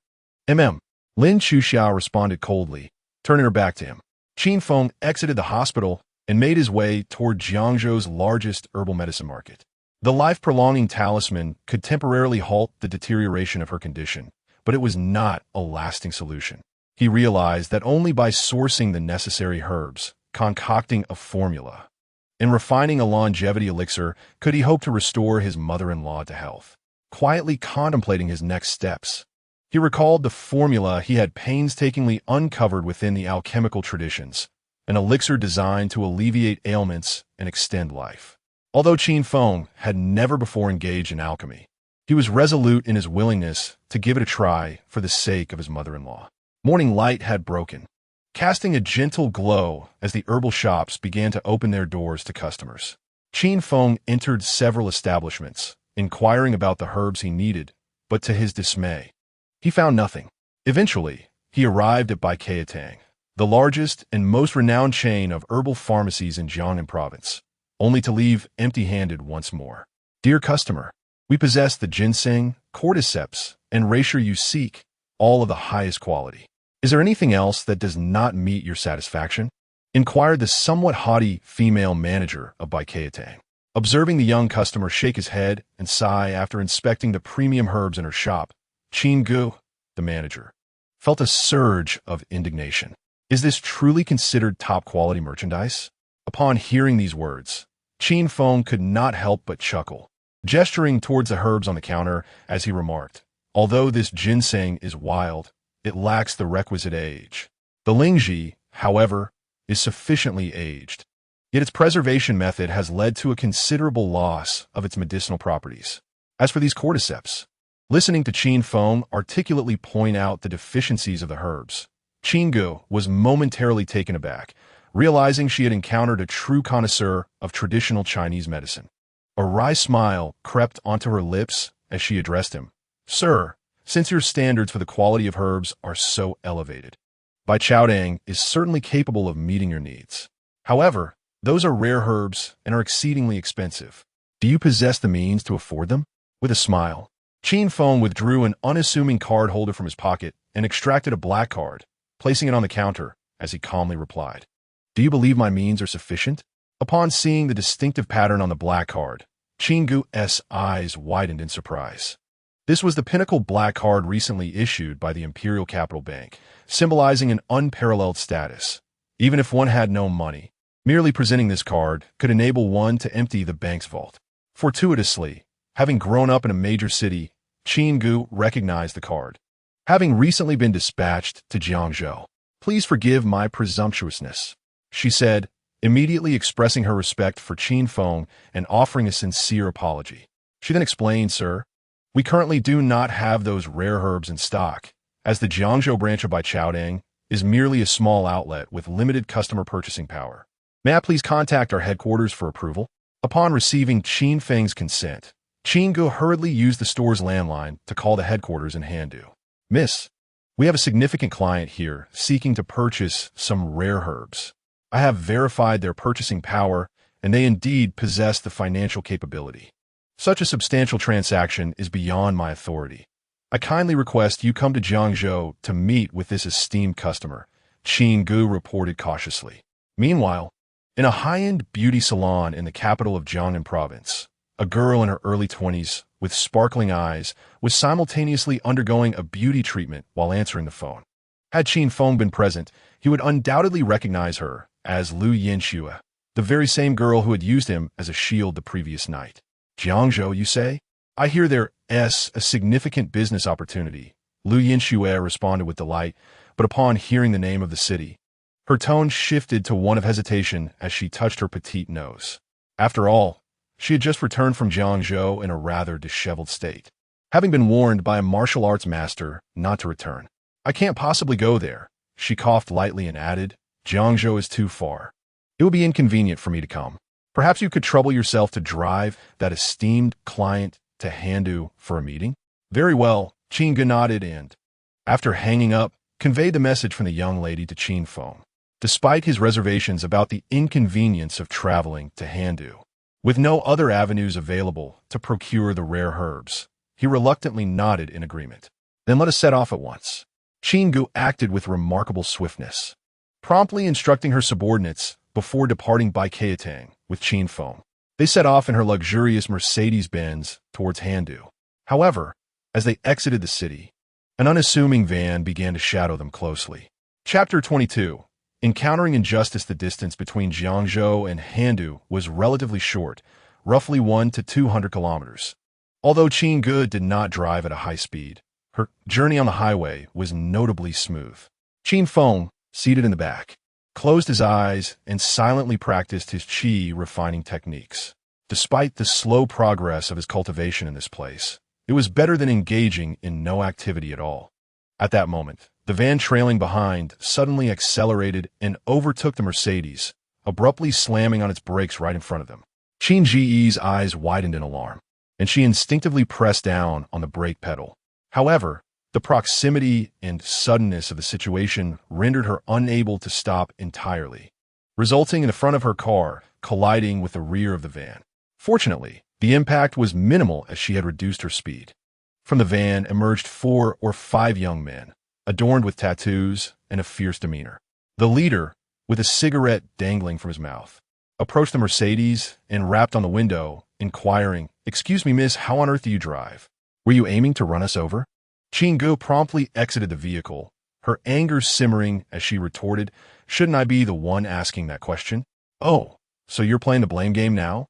Lin Chuxia responded coldly, turning her back to him. Qin Feng exited the hospital and made his way toward Jiangzhou's largest herbal medicine market. The life-prolonging talisman could temporarily halt the deterioration of her condition, but it was not a lasting solution. He realized that only by sourcing the necessary herbs, concocting a formula, and refining a longevity elixir could he hope to restore his mother-in-law to health. Quietly contemplating his next steps, he recalled the formula he had painstakingly uncovered within the alchemical traditions, an elixir designed to alleviate ailments and extend life. Although Qin Feng had never before engaged in alchemy, he was resolute in his willingness to give it a try for the sake of his mother-in-law. Morning light had broken, casting a gentle glow as the herbal shops began to open their doors to customers. Qin Feng entered several establishments, inquiring about the herbs he needed, but to his dismay, he found nothing. Eventually, he arrived at Tang, the largest and most renowned chain of herbal pharmacies in Jiangnan province, only to leave empty-handed once more. "Dear customer, we possess the ginseng, cordyceps, and reishi you seek, all of the highest quality. Is there anything else that does not meet your satisfaction?" inquired the somewhat haughty female manager of Tang. Observing the young customer shake his head and sigh after inspecting the premium herbs in her shop, Qin Gu, the manager, felt a surge of indignation. Is this truly considered top-quality merchandise? Upon hearing these words, Qin Feng could not help but chuckle, gesturing towards the herbs on the counter as he remarked, "Although this ginseng is wild, it lacks the requisite age. The lingji, however, is sufficiently aged. Yet its preservation method has led to a considerable loss of its medicinal properties. As for these cordyceps, Listening to Qin Feng articulately point out the deficiencies of the herbs, Qin Gu was momentarily taken aback, realizing she had encountered a true connoisseur of traditional Chinese medicine. A wry smile crept onto her lips as she addressed him. Sir, since your standards for the quality of herbs are so elevated, Bai Chaodang is certainly capable of meeting your needs. However, those are rare herbs and are exceedingly expensive. Do you possess the means to afford them? With a smile, Qin Feng withdrew an unassuming card holder from his pocket and extracted a black card, placing it on the counter as he calmly replied, Do you believe my means are sufficient? Upon seeing the distinctive pattern on the black card, Qin Gu's eyes widened in surprise. This was the pinnacle black card recently issued by the Imperial Capital Bank, symbolizing an unparalleled status. Even if one had no money, merely presenting this card could enable one to empty the bank's vault. Fortuitously, having grown up in a major city, Qin Gu recognized the card. Having recently been dispatched to Jiangzhou, Please forgive my presumptuousness, she said, immediately expressing her respect for Qin Feng and offering a sincere apology. She then explained, Sir, we currently do not have those rare herbs in stock, as the Jiangzhou branch of Bai Chaodang is merely a small outlet with limited customer purchasing power. May I please contact our headquarters for approval? Upon receiving Qin Feng's consent, Qin Gu hurriedly used the store's landline to call the headquarters in Handu. Miss, we have a significant client here seeking to purchase some rare herbs. I have verified their purchasing power, and they indeed possess the financial capability. Such a substantial transaction is beyond my authority. I kindly request you come to Jiangzhou to meet with this esteemed customer, Qin Gu reported cautiously. Meanwhile, in a high-end beauty salon in the capital of Jiangnan province, a girl in her early 20s with sparkling eyes was simultaneously undergoing a beauty treatment while answering the phone. Had Qin Feng been present, he would undoubtedly recognize her as Lu Yanxue, the very same girl who had used him as a shield the previous night. Jiangzhou, you say? I hear there's a significant business opportunity, Lu Yanxue responded with delight, but upon hearing the name of the city, her tone shifted to one of hesitation as she touched her petite nose. After all, she had just returned from Jiangzhou in a rather disheveled state, having been warned by a martial arts master not to return. I can't possibly go there, she coughed lightly and added, Jiangzhou is too far. It would be inconvenient for me to come. Perhaps you could trouble yourself to drive that esteemed client to Handu for a meeting? Very well, Qin Gu nodded and, after hanging up, conveyed the message from the young lady to Qin Feng. Despite his reservations about the inconvenience of traveling to Handu, with no other avenues available to procure the rare herbs, he reluctantly nodded in agreement. Then let us set off at once. Qin Gu acted with remarkable swiftness, promptly instructing her subordinates before departing Bai Chaodang with Qin Feng. They set off in her luxurious Mercedes-Benz towards Handu. However, as they exited the city, an unassuming van began to shadow them closely. Chapter 22. Encountering injustice. The distance between Jiangzhou and Handu was relatively short, roughly 100 to 200 kilometers. Although Qin Gu did not drive at a high speed, her journey on the highway was notably smooth. Qin Feng, seated in the back, closed his eyes and silently practiced his qi refining techniques. Despite the slow progress of his cultivation in this place, it was better than engaging in no activity at all. At that moment, the van trailing behind suddenly accelerated and overtook the Mercedes, abruptly slamming on its brakes right in front of them. Qin Ji's eyes widened in alarm, and she instinctively pressed down on the brake pedal. However, the proximity and suddenness of the situation rendered her unable to stop entirely, resulting in the front of her car colliding with the rear of the van. Fortunately, the impact was minimal as she had reduced her speed. From the van emerged 4 or 5 young men, adorned with tattoos and a fierce demeanor. The leader, with a cigarette dangling from his mouth, approached the Mercedes and rapped on the window, inquiring, Excuse me, miss, how on earth do you drive? Were you aiming to run us over? Qin Gu promptly exited the vehicle, her anger simmering as she retorted, Shouldn't I be the one asking that question? Oh, so you're playing the blame game now?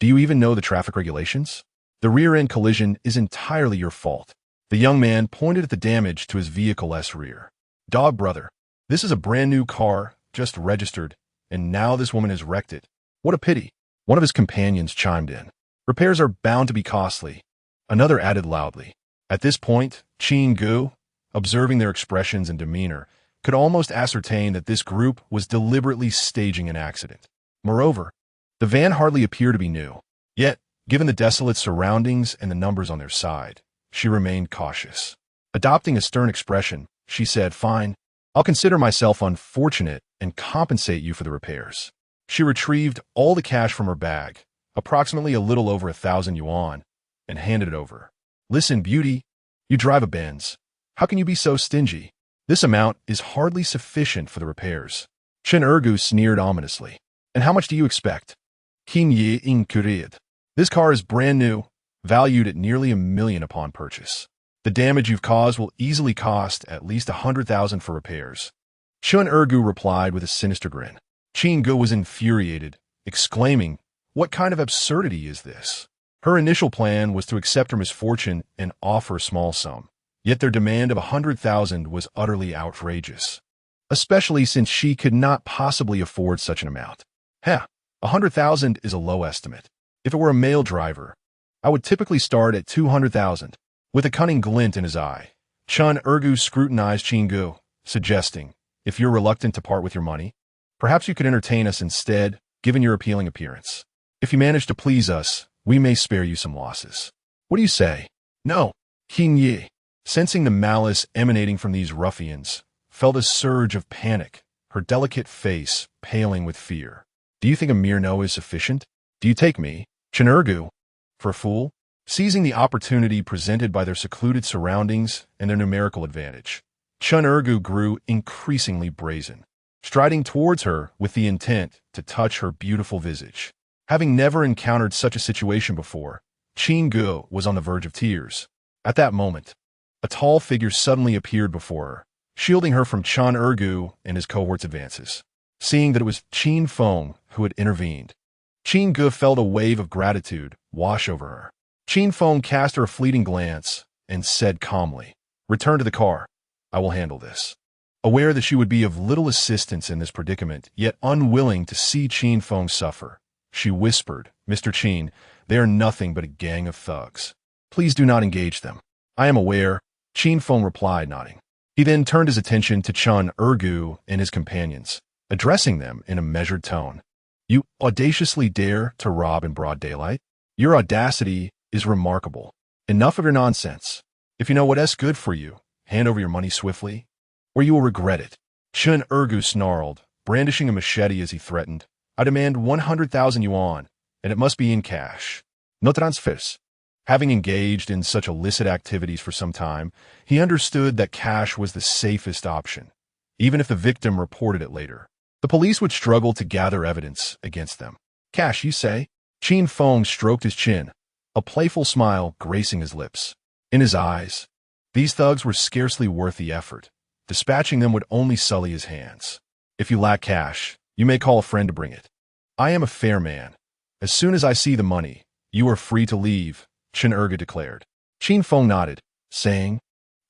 Do you even know the traffic regulations? The rear-end collision is entirely your fault. The young man pointed at the damage to his vehicle's rear. Dog brother, this is a brand new car, just registered, and now this woman has wrecked it. What a pity. One of his companions chimed in. Repairs are bound to be costly. Another added loudly, At this point, Qin Gu, observing their expressions and demeanor, could almost ascertain that this group was deliberately staging an accident. Moreover, the van hardly appeared to be new. Yet, given the desolate surroundings and the numbers on their side, she remained cautious. Adopting a stern expression, she said, "Fine, I'll consider myself unfortunate and compensate you for the repairs." She retrieved all the cash from her bag, approximately a little over 1,000 yuan, and handed it over. "Listen, beauty, you drive a Benz. How can you be so stingy? This amount is hardly sufficient for the repairs." Chen Ergu sneered ominously. "And how much do you expect?" Qin Yi inquired. "This car is brand new, valued at nearly 1 million upon purchase. The damage you've caused will easily cost at least 100,000 for repairs." Chen Ergu replied with a sinister grin. Qin Gu was infuriated, exclaiming, "What kind of absurdity is this?" Her initial plan was to accept her misfortune and offer a small sum, yet their demand of 100,000 was utterly outrageous, especially since she could not possibly afford such an amount. 100,000 is a low estimate. If it were a male driver, I would typically start at 200,000. With a cunning glint in his eye, Chen Ergu scrutinized Qin Gu, suggesting, "If you're reluctant to part with your money, perhaps you could entertain us instead, given your appealing appearance. If you manage to please us, we may spare you some losses. What do you say?" "No." Qin Yi, sensing the malice emanating from these ruffians, felt a surge of panic, her delicate face paling with fear. "Do you think a mere no is sufficient? Do you take me, Chen Ergu, for a fool?" Seizing the opportunity presented by their secluded surroundings and their numerical advantage, Chen Ergu grew increasingly brazen, striding towards her with the intent to touch her beautiful visage. Having never encountered such a situation before, Qin Gu was on the verge of tears. At that moment, a tall figure suddenly appeared before her, shielding her from Chen Ergu and his cohort's advances. Seeing that it was Qin Feng who had intervened, Qin Gu felt a wave of gratitude wash over her. Qin Feng cast her a fleeting glance and said calmly, "Return to the car. I will handle this." Aware that she would be of little assistance in this predicament, yet unwilling to see Qin Feng suffer, she whispered, "Mr. Qin, they are nothing but a gang of thugs. Please do not engage them." "I am aware," Qin Feng replied, nodding. He then turned his attention to Chen Ergu and his companions, addressing them in a measured tone. "You audaciously dare to rob in broad daylight? Your audacity is remarkable. Enough of your nonsense. If you know what's good for you, hand over your money swiftly, or you will regret it." Chen Ergu snarled, brandishing a machete as he threatened, "I demand 100,000 yuan, and it must be in cash. No transfers." Having engaged in such illicit activities for some time, he understood that cash was the safest option, even if the victim reported it later. The police would struggle to gather evidence against them. "Cash, you say?" Qin Feng stroked his chin, a playful smile gracing his lips. In his eyes, these thugs were scarcely worth the effort. Dispatching them would only sully his hands. "If you lack cash, you may call a friend to bring it. I am a fair man. As soon as I see the money, you are free to leave," Chen Ergu declared. Qin Feng nodded, saying,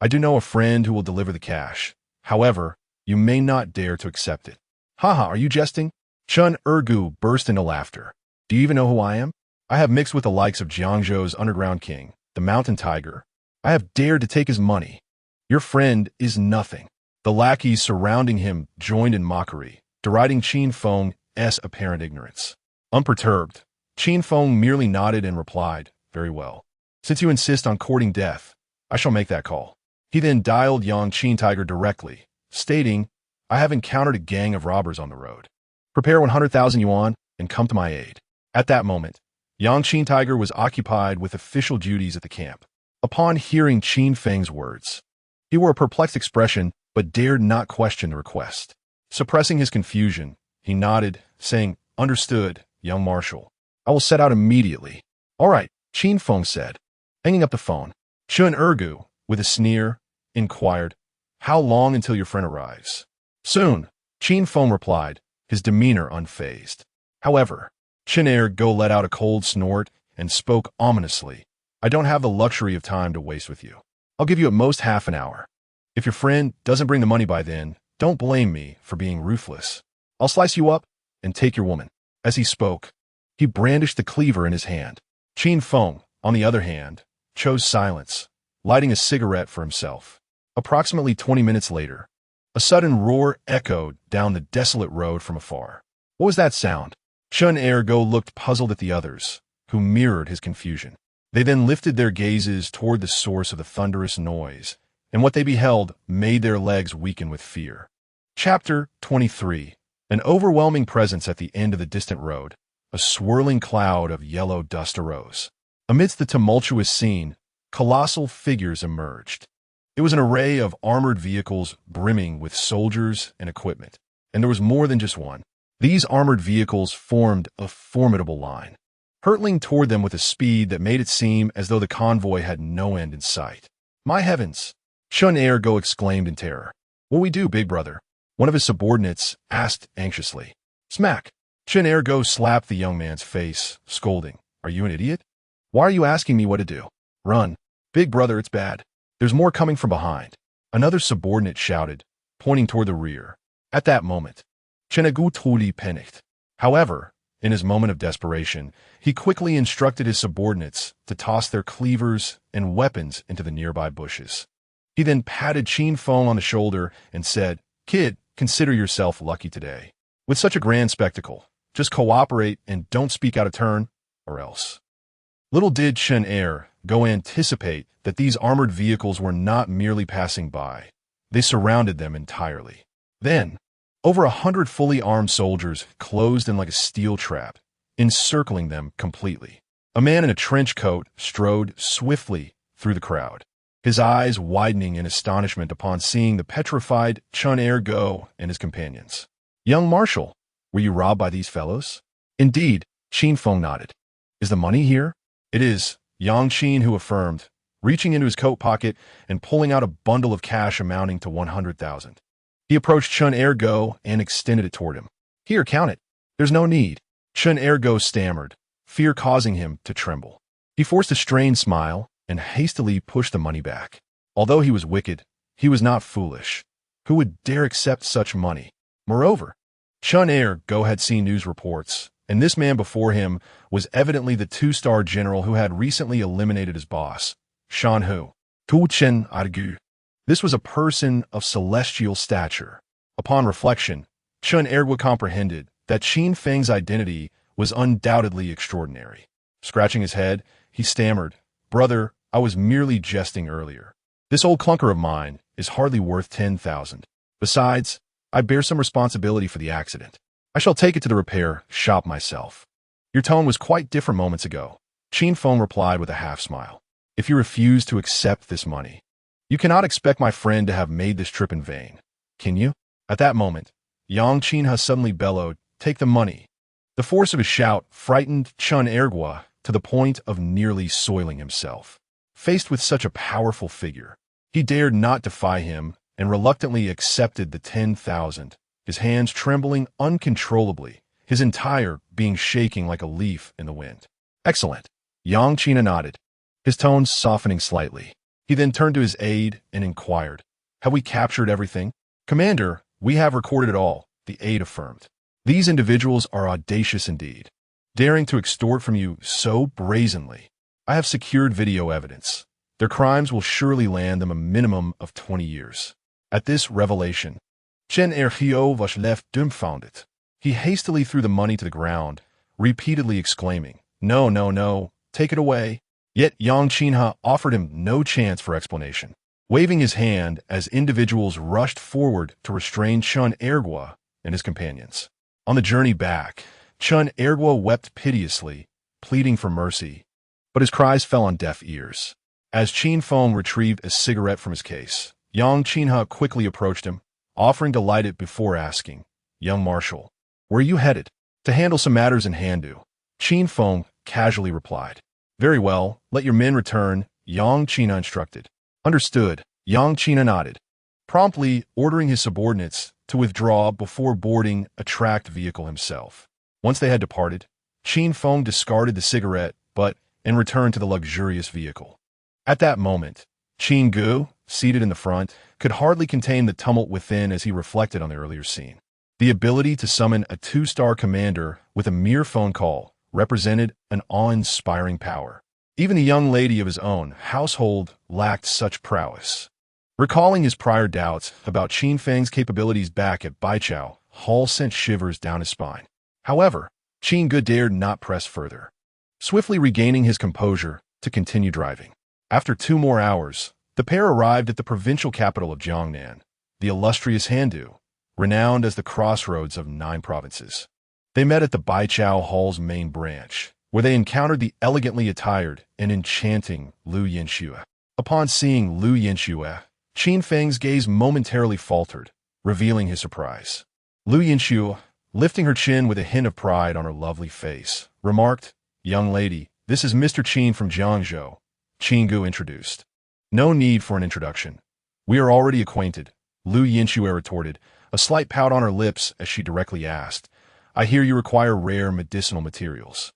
"I do know a friend who will deliver the cash. However, you may not dare to accept it." "Haha, are you jesting?" Chen Ergu burst into laughter. "Do you even know who I am? I have mixed with the likes of Jiangzhou's underground king, the mountain tiger. I have dared to take his money. Your friend is nothing." The lackeys surrounding him joined in mockery, deriding Qin Feng's apparent ignorance. Unperturbed, Qin Feng merely nodded and replied, "Very well. Since you insist on courting death, I shall make that call." He then dialed Yang Qin Tiger directly, stating, "I have encountered a gang of robbers on the road. Prepare 100,000 yuan and come to my aid." At that moment, Yang Qin Tiger was occupied with official duties at the camp. Upon hearing Qin Feng's words, he wore a perplexed expression but dared not question the request. Suppressing his confusion, he nodded, saying, "Understood, young Marshal. I will set out immediately." "All right," Qin Feng said, hanging up the phone. Chen Ergu, with a sneer, inquired, "How long until your friend arrives?" "Soon," Qin Feng replied, his demeanor unfazed. However, Chen Ergu let out a cold snort and spoke ominously. "I don't have the luxury of time to waste with you. I'll give you at most half an hour. If your friend doesn't bring the money by then, don't blame me for being ruthless. I'll slice you up and take your woman." As he spoke, he brandished the cleaver in his hand. Qin Feng, on the other hand, chose silence, lighting a cigarette for himself. Approximately 20 minutes later, a sudden roar echoed down the desolate road from afar. What was that sound? Chun Ergo looked puzzled at the others, who mirrored his confusion. They then lifted their gazes toward the source of the thunderous noise, and what they beheld made their legs weaken with fear. Chapter 23. An overwhelming presence at the end of the distant road. A swirling cloud of yellow dust arose. Amidst the tumultuous scene, colossal figures emerged. It was an array of armored vehicles brimming with soldiers and equipment, and there was more than just one. These armored vehicles formed a formidable line, hurtling toward them with a speed that made it seem as though the convoy had no end in sight. "My heavens!" Chun Ergo exclaimed in terror. "What we do, big brother?" One of his subordinates asked anxiously. Smack! Chun Ergo slapped the young man's face, scolding. "Are you an idiot? Why are you asking me what to do? Run. Big brother, it's bad. There's more coming from behind." Another subordinate shouted, pointing toward the rear. At that moment, Chun Ergo totally panicked. However, in his moment of desperation, he quickly instructed his subordinates to toss their cleavers and weapons into the nearby bushes. He then patted Qin Feng on the shoulder and said, "Kid, consider yourself lucky today. With such a grand spectacle, just cooperate and don't speak out of turn, or else." Little did Chun Ergo anticipate that these armored vehicles were not merely passing by. They surrounded them entirely. Then, over 100 fully armed soldiers closed in like a steel trap, encircling them completely. A man in a trench coat strode swiftly through the crowd, his eyes widening in astonishment upon seeing the petrified Chun Ergo and his companions. "Young Marshal, were you robbed by these fellows?" "Indeed," Qin Feng nodded. "Is the money here?" "It is," Yang Qin who affirmed, reaching into his coat pocket and pulling out a bundle of cash amounting to 100,000. He approached Chun Ergo and extended it toward him. "Here, count it." "There's no need." Chun Ergo stammered, fear causing him to tremble. He forced a strained smile and hastily pushed the money back. Although he was wicked, he was not foolish. Who would dare accept such money? Moreover, Chun Ergo had seen news reports, and this man before him was evidently the two-star general who had recently eliminated his boss, Shan Hu. Tu Chen Argu. This was a person of celestial stature. Upon reflection, Chun Ergo comprehended that Qin Feng's identity was undoubtedly extraordinary. Scratching his head, he stammered, "Brother, I was merely jesting earlier. This old clunker of mine is hardly worth 10,000. Besides, I bear some responsibility for the accident. I shall take it to the repair shop myself." "Your tone was quite different moments ago," Qin Feng replied with a half-smile. "If you refuse to accept this money, you cannot expect my friend to have made this trip in vain, can you?" At that moment, Yang Qin suddenly bellowed, "Take the money." The force of his shout frightened Chun Ergo to the point of nearly soiling himself. Faced with such a powerful figure, he dared not defy him and reluctantly accepted the 10,000, his hands trembling uncontrollably, his entire being shaking like a leaf in the wind. "Excellent." Yang Qin nodded, his tones softening slightly. He then turned to his aide and inquired, "Have we captured everything?" "Commander, we have recorded it all," the aide affirmed. "These individuals are audacious indeed, daring to extort from you so brazenly. I have secured video evidence. Their crimes will surely land them a minimum of 20 years. At this revelation, Chun Ergo was left dumbfounded. He hastily threw the money to the ground, repeatedly exclaiming, "No, no, no, take it away." Yet Yang Qin offered him no chance for explanation, waving his hand as individuals rushed forward to restrain Chun Ergo and his companions. On the journey back, Chun Ergo wept piteously, pleading for mercy, but his cries fell on deaf ears. As Qin Feng retrieved a cigarette from his case, Yang Qin quickly approached him, offering to light it before asking, "Young Marshal, where are you headed?" "To handle some matters in Handu," Qin Feng casually replied. "Very well, let your men return," Yang Qin instructed. "Understood," Yang Qin nodded, promptly ordering his subordinates to withdraw before boarding a tracked vehicle himself. Once they had departed, Qin Feng discarded the cigarette and returned to the luxurious vehicle. At that moment, Qin Gu, seated in the front, could hardly contain the tumult within as he reflected on the earlier scene. The ability to summon a two-star commander with a mere phone call represented an awe-inspiring power. Even the young lady of his own household lacked such prowess. Recalling his prior doubts about Qin Feng's capabilities back at Baichao, Hall sent shivers down his spine. However, Qin Ge dared not press further, swiftly regaining his composure to continue driving. After 2 more hours, the pair arrived at the provincial capital of Jiangnan, the illustrious Handu, renowned as the crossroads of 9 provinces. They met at the Baichao Hall's main branch, where they encountered the elegantly attired and enchanting Lu Yinxue. Upon seeing Lu Yinxue, Qin Feng's gaze momentarily faltered, revealing his surprise. Lu Yinxue, lifting her chin with a hint of pride on her lovely face, remarked, "Young lady, this is Mr. Qin from Jiangzhou," Qin Gu introduced. "No need for an introduction. We are already acquainted," Lu Yinxue retorted, a slight pout on her lips as she directly asked, "I hear you require rare medicinal materials.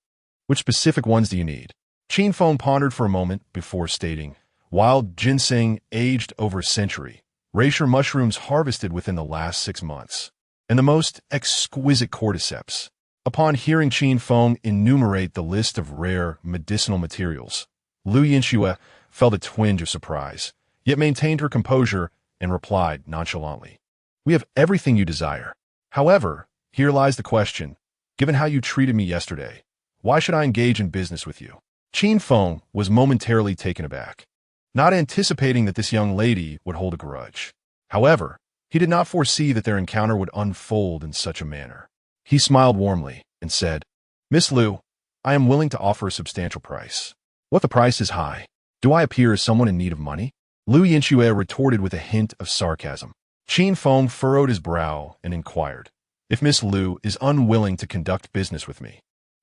Which specific ones do you need?" Qin Feng pondered for a moment before stating, "Wild ginseng aged over a century, reishi mushrooms harvested within the last 6 months, and the most exquisite cordyceps." Upon hearing Qin Feng enumerate the list of rare medicinal materials, Lu Yinxue felt a twinge of surprise, yet maintained her composure and replied nonchalantly, "We have everything you desire. However, here lies the question. Given how you treated me yesterday, why should I engage in business with you?" Qin Feng was momentarily taken aback, not anticipating that this young lady would hold a grudge. However, he did not foresee that their encounter would unfold in such a manner. He smiled warmly and said, "Miss Lu, I am willing to offer a substantial price." "What the price is high? Do I appear as someone in need of money?" Lu Yinxue retorted with a hint of sarcasm. Qin Feng furrowed his brow and inquired, "If Miss Lu is unwilling to conduct business with me,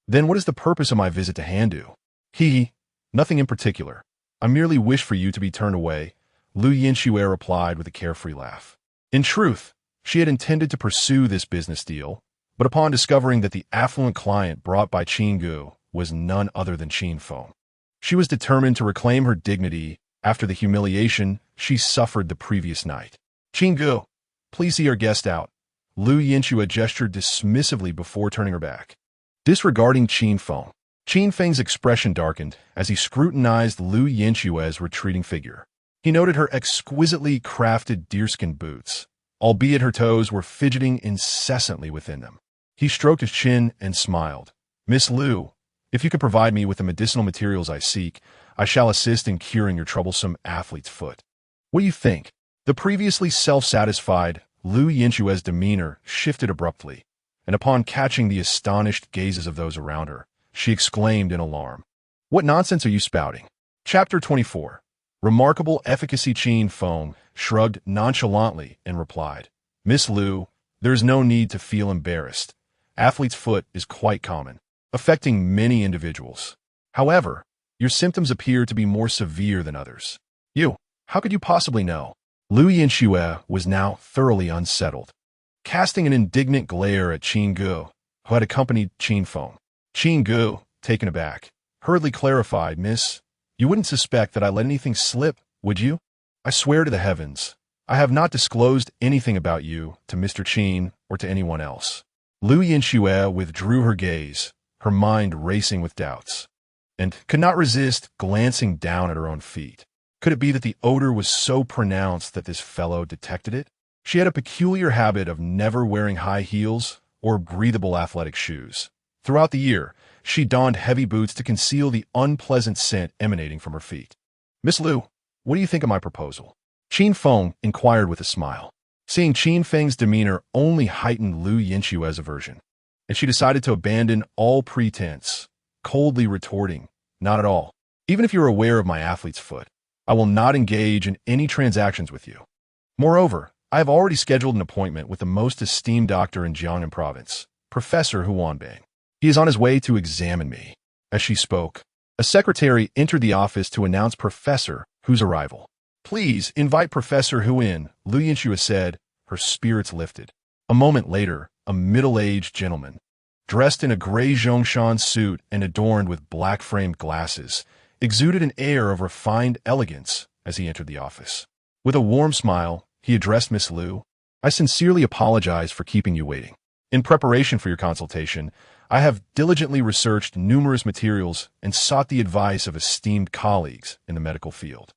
then what is the purpose of my visit to Handu?" Nothing in particular. I merely wish for you to be turned away," Lu Yinxue replied with a carefree laugh. In truth, she had intended to pursue this business deal, but upon discovering that the affluent client brought by Qin Gu was none other than Qin Feng, she was determined to reclaim her dignity after the humiliation she suffered the previous night. "Qin Gu, please see our guest out," Lu Yinxue gestured dismissively before turning her back. Disregarding Qin Feng, Qin Feng's expression darkened as he scrutinized Lu Yinxue's retreating figure. He noted her exquisitely crafted deerskin boots, albeit her toes were fidgeting incessantly within them. He stroked his chin and smiled. "Miss Lu, if you can provide me with the medicinal materials I seek, I shall assist in curing your troublesome athlete's foot. What do you think?" The previously self-satisfied Lu Yinxue's demeanor shifted abruptly, and upon catching the astonished gazes of those around her, she exclaimed in alarm, "What nonsense are you spouting?" Chapter 24. Remarkable Efficacy. Qin Feng shrugged nonchalantly and replied, "Miss Lu, there is no need to feel embarrassed. Athlete's foot is quite common, affecting many individuals. However, your symptoms appear to be more severe than others." How could you possibly know?" Lu Yinxue was now thoroughly unsettled, casting an indignant glare at Qin Gu, who had accompanied Qin Feng. Qin Gu, taken aback, hurriedly clarified, "Miss, you wouldn't suspect that I let anything slip, would you?" "I swear to the heavens, I have not disclosed anything about you to Mr. Qin or to anyone else." Lu Yinxue withdrew her gaze, her mind racing with doubts, and could not resist glancing down at her own feet. Could it be that the odor was so pronounced that this fellow detected it? She had a peculiar habit of never wearing high heels or breathable athletic shoes. Throughout the year, she donned heavy boots to conceal the unpleasant scent emanating from her feet. "Miss Lu, what do you think of my proposal?" Qin Feng inquired with a smile. Seeing Qin Feng's demeanor only heightened Lu Yinxue's aversion, and she decided to abandon all pretense, coldly retorting, "Not at all. Even if you're aware of my athlete's foot, I will not engage in any transactions with you. Moreover, I have already scheduled an appointment with the most esteemed doctor in Jiangnan province, Professor Huanbang. He is on his way to examine me." As she spoke, a secretary entered the office to announce Professor Hu's arrival. "Please invite Professor Hu in," Lu Yinxue said, her spirits lifted. A moment later, a middle-aged gentleman, dressed in a gray Zhongshan suit and adorned with black-framed glasses, exuded an air of refined elegance as he entered the office. With a warm smile, he addressed Miss Lu. "I sincerely apologize for keeping you waiting. In preparation for your consultation, I have diligently researched numerous materials and sought the advice of esteemed colleagues in the medical field.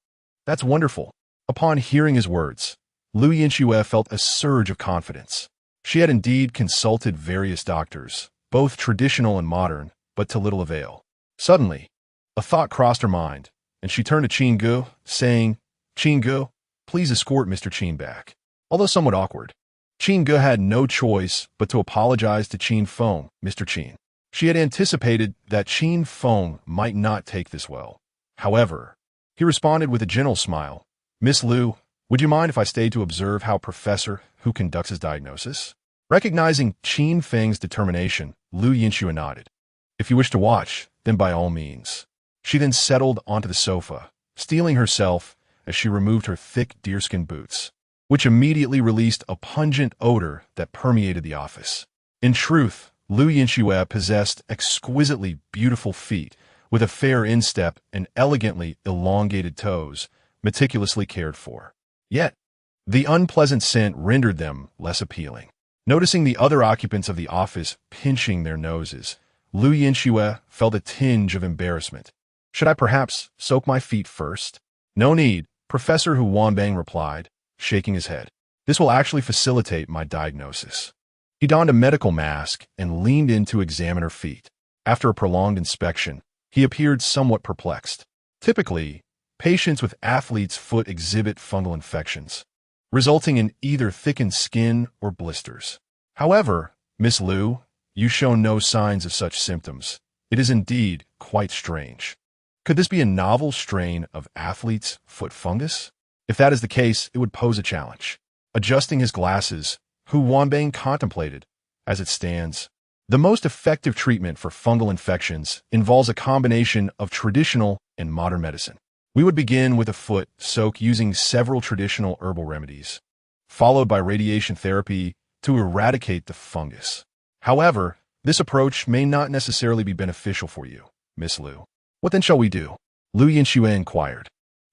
That's wonderful. Upon hearing his words, Liu Yinxue felt a surge of confidence. She had indeed consulted various doctors, both traditional and modern, but to little avail. Suddenly, a thought crossed her mind, and she turned to Qin Gu, saying, "Qin Gu, please escort Mr. Qin back." Although somewhat awkward, Qin Gu had no choice but to apologize to Qin Feng, Mr. Qin. She had anticipated that Qin Feng might not take this well. However, he responded with a gentle smile. "Miss Liu, would you mind if I stayed to observe how Professor who conducts his diagnosis?" Recognizing Qin Feng's determination, Liu Yinxue nodded. "If you wish to watch, then by all means." She then settled onto the sofa, steeling herself as she removed her thick deerskin boots, which immediately released a pungent odor that permeated the office. In truth, Liu Yinxue possessed exquisitely beautiful feet with a fair instep and elegantly elongated toes, meticulously cared for. Yet, the unpleasant scent rendered them less appealing. Noticing the other occupants of the office pinching their noses, Liu Yinxue felt a tinge of embarrassment. "Should I perhaps soak my feet first?" "No need," Professor Hu Wanbang replied, shaking his head. "This will actually facilitate my diagnosis." He donned a medical mask and leaned in to examine her feet. After a prolonged inspection, he appeared somewhat perplexed. Typically, patients with athlete's foot exhibit fungal infections, resulting in either thickened skin or blisters. However, Miss Liu, you show no signs of such symptoms. It is indeed quite strange. Could this be a novel strain of athlete's foot fungus? If that is the case, it would pose a challenge. Adjusting his glasses, Hu Wanbang contemplated. As it stands, the most effective treatment for fungal infections involves a combination of traditional and modern medicine. We would begin with a foot soak using several traditional herbal remedies, followed by radiation therapy to eradicate the fungus. However, this approach may not necessarily be beneficial for you, Miss Liu. What then shall we do? Liu Yinxue inquired,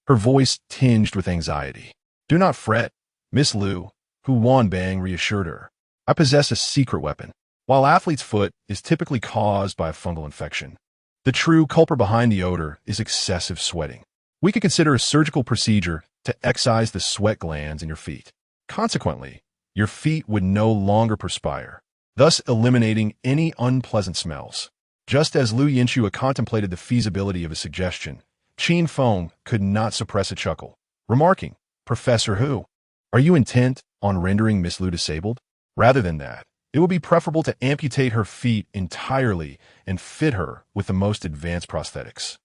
her voice tinged with anxiety. "Do not fret, Miss Liu," Hu Wanbang reassured her. "I possess a secret weapon. While athlete's foot is typically caused by a fungal infection, the true culprit behind the odor is excessive sweating. We could consider a surgical procedure to excise the sweat glands in your feet. Consequently, your feet would no longer perspire, thus eliminating any unpleasant smells." Just as Liu Yinxue contemplated the feasibility of a suggestion, Qin Feng could not suppress a chuckle, remarking, "Professor Hu, are you intent on rendering Miss Liu disabled? Rather than that, it would be preferable to amputate her feet entirely and fit her with the most advanced prosthetics.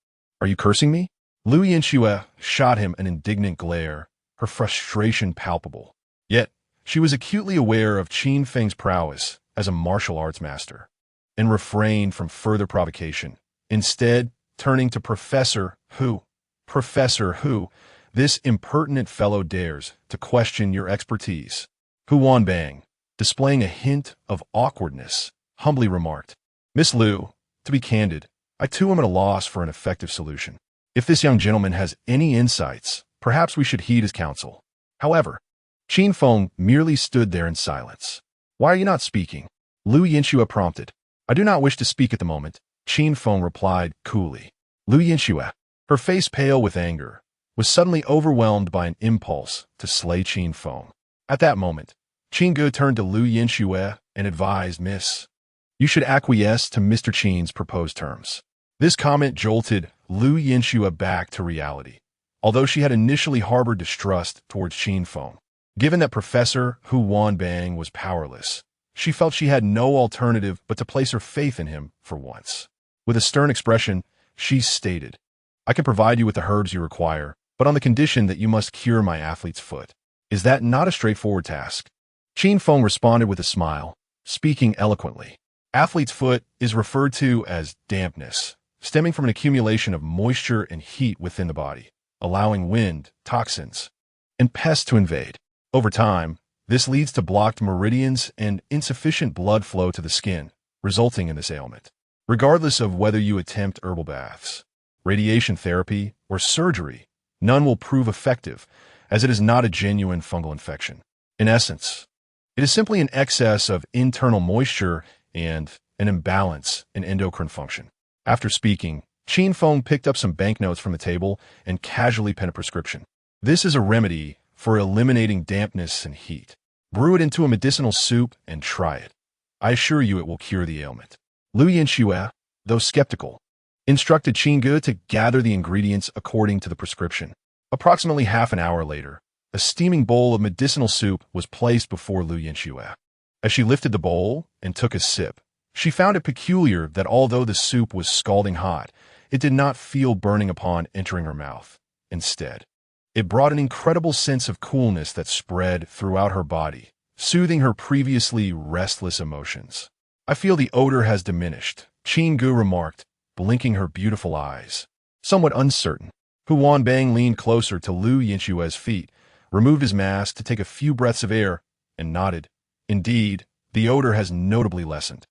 Are you cursing me?" Liu Yinxue shot him an indignant glare, her frustration palpable. Yet, she was acutely aware of Qin Feng's prowess as a martial arts master, and refrained from further provocation, instead turning to Professor Hu. "Professor Hu, this impertinent fellow dares to question your expertise." Hu Wanbang, displaying a hint of awkwardness, humbly remarked, "Miss Liu, to be candid, I too am at a loss for an effective solution. If this young gentleman has any insights, perhaps we should heed his counsel." However, Qin Feng merely stood there in silence. "Why are you not speaking?" Liu Yinxue prompted. "I do not wish to speak at the moment," Qin Feng replied coolly. Liu Yinxue, her face pale with anger, was suddenly overwhelmed by an impulse to slay Qin Feng. At that moment, Qin Gu turned to Liu Yinxue and advised, "Miss, you should acquiesce to Mr. Qin's proposed terms." This comment jolted Liu Yinxue back to reality, although she had initially harbored distrust towards Qin Feng. Given that Professor Hu Wanbang was powerless, she felt she had no alternative but to place her faith in him for once. With a stern expression, she stated, "I can provide you with the herbs you require, but on the condition that you must cure my athlete's foot. Is that not a straightforward task?" Qin Feng responded with a smile, speaking eloquently. Athlete's foot is referred to as dampness, stemming from an accumulation of moisture and heat within the body, allowing wind, toxins, and pests to invade. Over time, this leads to blocked meridians and insufficient blood flow to the skin, resulting in this ailment. Regardless of whether you attempt herbal baths, radiation therapy, or surgery, none will prove effective, as it is not a genuine fungal infection. In essence, it is simply an excess of internal moisture and an imbalance in endocrine function. After speaking, Qin Feng picked up some banknotes from the table and casually penned a prescription. This is a remedy for eliminating dampness and heat. Brew it into a medicinal soup and try it. I assure you it will cure the ailment. Lu Yinxue, though skeptical, instructed Qin Ge to gather the ingredients according to the prescription. Approximately half an hour later, a steaming bowl of medicinal soup was placed before Lu Yinxue. As she lifted the bowl and took a sip, she found it peculiar that although the soup was scalding hot, it did not feel burning upon entering her mouth. Instead, it brought an incredible sense of coolness that spread throughout her body, soothing her previously restless emotions. I feel the odor has diminished, Qin Ge remarked, blinking her beautiful eyes. Somewhat uncertain, Hu Wanbang leaned closer to Lu Yinxue's feet, removed his mask to take a few breaths of air, and nodded. Indeed, the odor has notably lessened.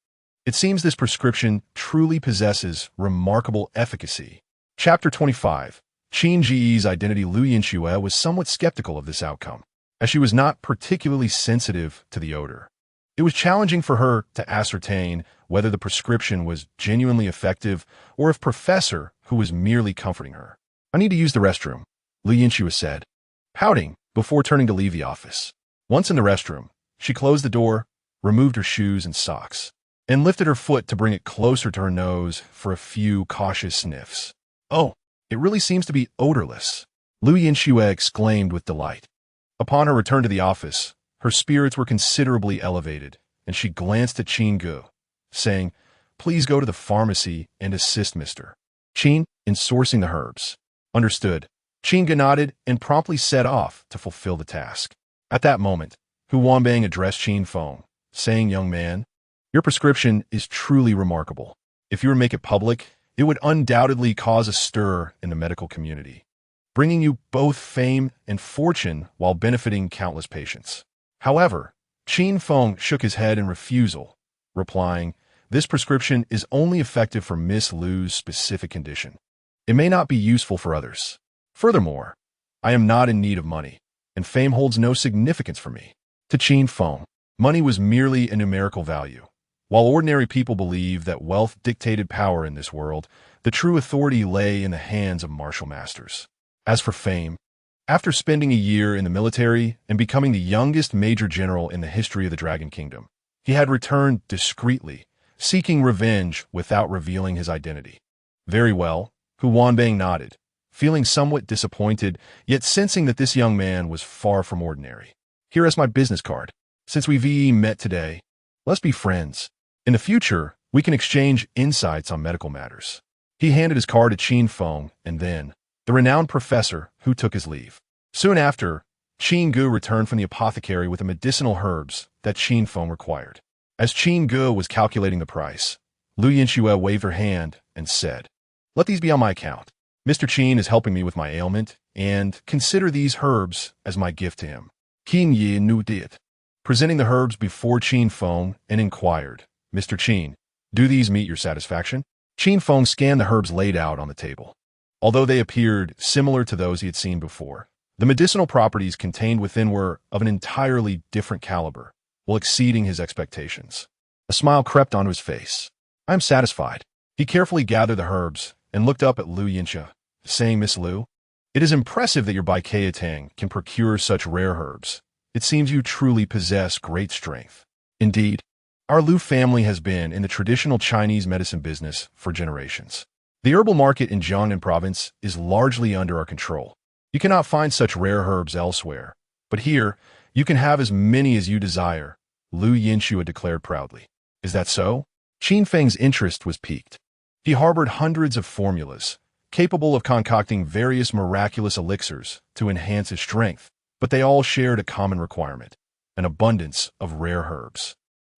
It seems this prescription truly possesses remarkable efficacy. Chapter 25. Qin Ji's identity. Lu Yinxue was somewhat skeptical of this outcome, as she was not particularly sensitive to the odor. It was challenging for her to ascertain whether the prescription was genuinely effective or if Professor who was merely comforting her. I need to use the restroom, Lu Yinxue said, pouting before turning to leave the office. Once in the restroom, she closed the door, removed her shoes and socks, and lifted her foot to bring it closer to her nose for a few cautious sniffs. Oh, it really seems to be odorless, Lu Yinxue exclaimed with delight. Upon her return to the office, her spirits were considerably elevated, and she glanced at Qin Ge, saying, "Please go to the pharmacy and assist Mr. Qin in sourcing the herbs." Understood. Qin Ge nodded and promptly set off to fulfill the task. At that moment, Hu Wanbang addressed Qin Feng, saying, "Young man, your prescription is truly remarkable. If you were to make it public, it would undoubtedly cause a stir in the medical community, bringing you both fame and fortune while benefiting countless patients." However, Qin Feng shook his head in refusal, replying, "This prescription is only effective for Miss Lu's specific condition. It may not be useful for others. Furthermore, I am not in need of money, and fame holds no significance for me." To Qin Feng, money was merely a numerical value. While ordinary people believe that wealth dictated power in this world, the true authority lay in the hands of martial masters. As for fame, after spending a year in the military and becoming the youngest major general in the history of the Dragon Kingdom, he had returned discreetly, seeking revenge without revealing his identity. Very well, Hu Wanbang nodded, feeling somewhat disappointed, yet sensing that this young man was far from ordinary. "Here is my business card. Since we've met today, let's be friends. In the future, we can exchange insights on medical matters." He handed his card to Qin Feng and then the renowned professor who took his leave. Soon after, Qin Ge returned from the apothecary with the medicinal herbs that Qin Feng required. As Qin Ge was calculating the price, Lu Yinxue waved her hand and said, "Let these be on my account. Mr. Qin is helping me with my ailment, and consider these herbs as my gift to him." Qin Yi knew it, presenting the herbs before Qin Feng and inquired, "Mr. Qin, do these meet your satisfaction?" Qin Feng scanned the herbs laid out on the table. Although they appeared similar to those he had seen before, the medicinal properties contained within were of an entirely different caliber, while exceeding his expectations. A smile crept onto his face. "I am satisfied." He carefully gathered the herbs and looked up at Lu Yinxue, saying, "Miss Lu, it is impressive that your Baikei can procure such rare herbs. It seems you truly possess great strength. Indeed, our Lu family has been in the traditional Chinese medicine business for generations. The herbal market in Jiangnan province is largely under our control. You cannot find such rare herbs elsewhere, but here you can have as many as you desire," Lu Yinxue declared proudly. "Is that so?" Qin Feng's interest was piqued. He harbored hundreds of formulas, capable of concocting various miraculous elixirs to enhance his strength, but they all shared a common requirement: an abundance of rare herbs.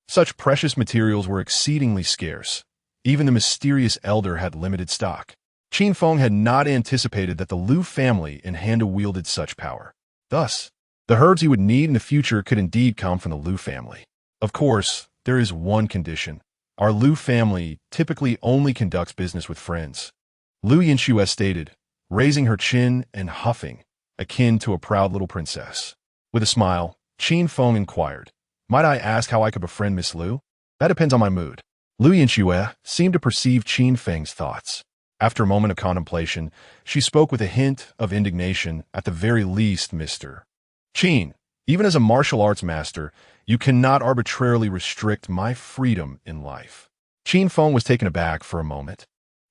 Such precious materials were exceedingly scarce. Even the mysterious elder had limited stock. Qin Feng had not anticipated that the Lu family in hand wielded such power. Thus, the herbs he would need in the future could indeed come from the Lu family. Of course, there is one condition. Our Lu family typically only conducts business with friends, Lu Yinxue stated, raising her chin and huffing, akin to a proud little princess. With a smile, Qin Feng inquired, "Might I ask how I could befriend Miss Lu?" "That depends on my mood," Lu Yinxue seemed to perceive Qin Feng's thoughts. After a moment of contemplation, she spoke with a hint of indignation. At the very least, Mr. Qin, even as a martial arts master, you cannot arbitrarily restrict my freedom in life. Qin Feng was taken aback for a moment,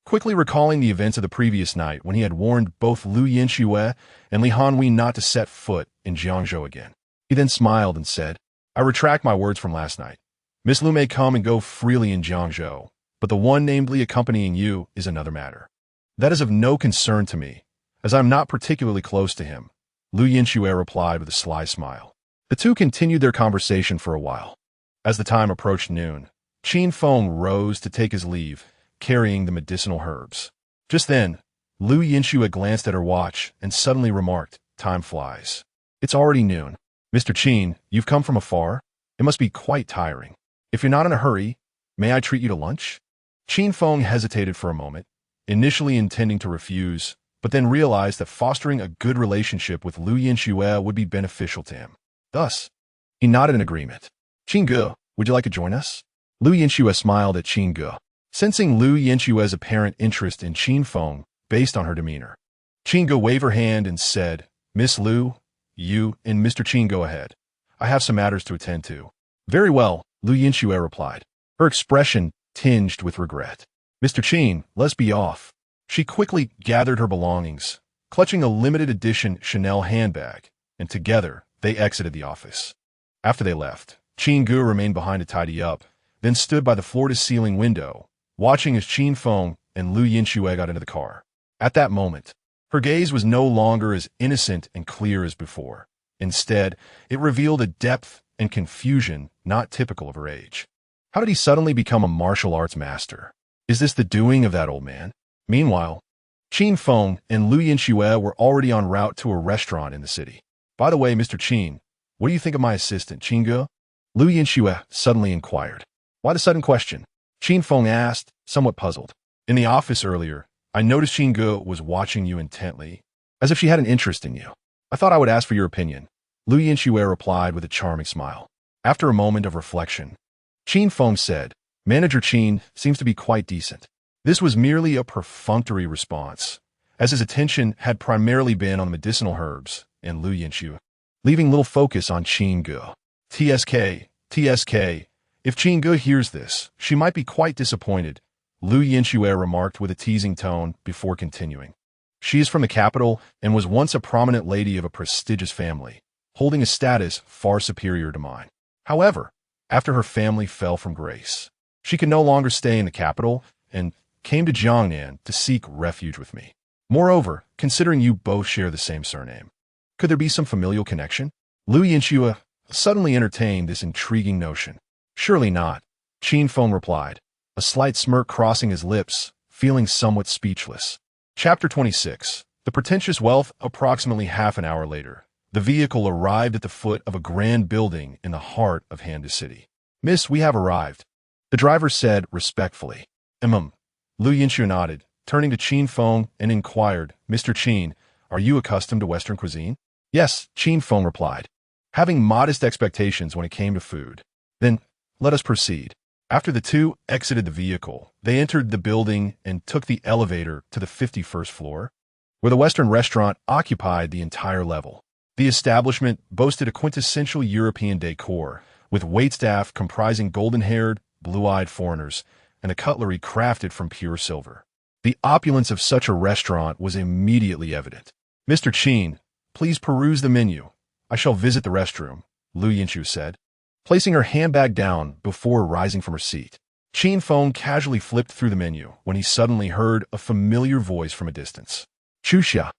quickly recalling the events of the previous night when he had warned both Lu Yinxue and Li Hanwei not to set foot in Jiangzhou again. He then smiled and said, I retract my words from last night. Miss Lu may come and go freely in Jiangzhou, but the one namely accompanying you is another matter. That is of no concern to me, as I am not particularly close to him, Lu Yinxue replied with a sly smile. The two continued their conversation for a while. As the time approached noon, Qin Feng rose to take his leave, carrying the medicinal herbs. Just then, Lu Yinxue glanced at her watch and suddenly remarked, Time flies. It's already noon. Mr. Qin, you've come from afar? It must be quite tiring. If you're not in a hurry, may I treat you to lunch? Qin Feng hesitated for a moment, initially intending to refuse, but then realized that fostering a good relationship with Lu Yinxue would be beneficial to him. Thus, he nodded in agreement. Qin Ge, would you like to join us? Lu Yinxue smiled at Qin Ge, sensing Lu Yinxue's apparent interest in Qin Feng based on her demeanor. Qin Ge waved her hand and said, Miss Lu, you and Mr. Qin go ahead. I have some matters to attend to. Very well, Lu Yinxue replied, her expression tinged with regret. Mr. Qin, let's be off. She quickly gathered her belongings, clutching a limited edition Chanel handbag, and together they exited the office. After they left, Qin Ge remained behind to tidy up, then stood by the floor-to-ceiling window, watching as Qin Feng and Lu Yinxue got into the car. At that moment, her gaze was no longer as innocent and clear as before. Instead, it revealed a depth and confusion not typical of her age. How did he suddenly become a martial arts master? Is this the doing of that old man? Meanwhile, Qin Feng and Lu Yinxue were already en route to a restaurant in the city. By the way, Mr. Qin, what do you think of my assistant, Qin Ge? Lu Yinxue suddenly inquired. Why the sudden question? Qin Feng asked, somewhat puzzled. In the office earlier, I noticed Qin Ge was watching you intently, as if she had an interest in you. I thought I would ask for your opinion. Lu Yinxue replied with a charming smile. After a moment of reflection, Qin Feng said, Manager Qin seems to be quite decent. This was merely a perfunctory response, as his attention had primarily been on the medicinal herbs and Lu Yinxue, leaving little focus on Qin Ge. TSK, if Qin Ge hears this, she might be quite disappointed, Lu Yinxue remarked with a teasing tone before continuing. She is from the capital and was once a prominent lady of a prestigious family, holding a status far superior to mine. However, after her family fell from grace, she could no longer stay in the capital and came to Jiangnan to seek refuge with me. Moreover, considering you both share the same surname, could there be some familial connection? Lu Yinxue suddenly entertained this intriguing notion. Surely not, Qin Feng replied, a slight smirk crossing his lips, feeling somewhat speechless. Chapter 26. The pretentious wealth. Approximately half an hour later, the vehicle arrived at the foot of a grand building in the heart of Handu City. Miss, we have arrived, the driver said respectfully. Lu Yinxue nodded, turning to Qin Feng and inquired, Mr. Qin, are you accustomed to Western cuisine? Yes, Qin Feng replied, having modest expectations when it came to food. Then, let us proceed. After the two exited the vehicle, they entered the building and took the elevator to the 51st floor, where the Western restaurant occupied the entire level. The establishment boasted a quintessential European decor, with waitstaff comprising golden-haired, blue-eyed foreigners, and a cutlery crafted from pure silver. The opulence of such a restaurant was immediately evident. Mr. Qin, please peruse the menu. I shall visit the restroom, Lu Yinxue said, placing her handbag down before rising from her seat. Qin Feng casually flipped through the menu when he suddenly heard a familiar voice from a distance. Chuxia.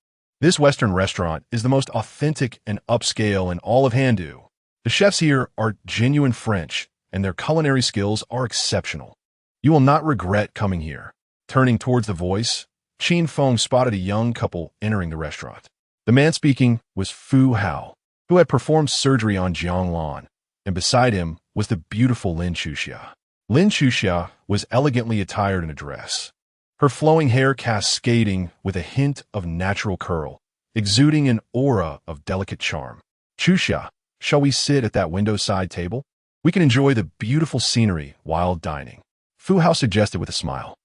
This Western restaurant is the most authentic and upscale in all of Handu. The chefs here are genuine French, and their culinary skills are exceptional. You will not regret coming here. Turning towards the voice, Qin Feng spotted a young couple entering the restaurant. The man speaking was Fu Hao, who had performed surgery on Jiang Lan, and beside him was the beautiful Lin Chuxia. Lin Chuxia was elegantly attired in a dress, her flowing hair cascading with a hint of natural curl, exuding an aura of delicate charm. Chuxia, shall we sit at that window-side table? We can enjoy the beautiful scenery while dining. Fu Hao suggested with a smile.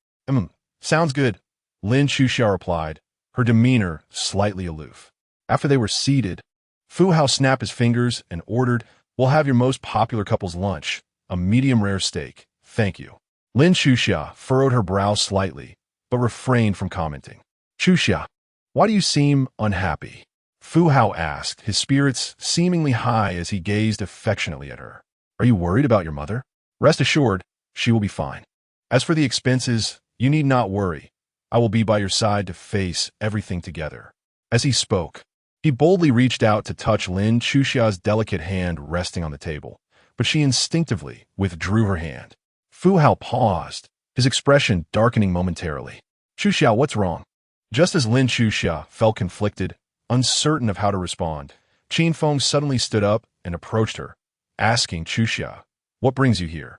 Sounds good, Lin Xuxia replied, her demeanor slightly aloof. After they were seated, Fu Hao snapped his fingers and ordered, "We'll have your most popular couple's lunch, a medium-rare steak, thank you." Lin Xuxia furrowed her brow slightly, but refrained from commenting. "Xuxia, why do you seem unhappy?" Fu Hao asked, his spirits seemingly high as he gazed affectionately at her. "Are you worried about your mother? Rest assured, she will be fine. As for the expenses, you need not worry. I will be by your side to face everything together." As he spoke, he boldly reached out to touch Lin Xuxia's delicate hand resting on the table, but she instinctively withdrew her hand. Fu Hao paused, his expression darkening momentarily. "Xuxia, what's wrong?" Just as Lin Xuxia felt conflicted, uncertain of how to respond, Qin Feng suddenly stood up and approached her, asking Xuxia, "What brings you here?"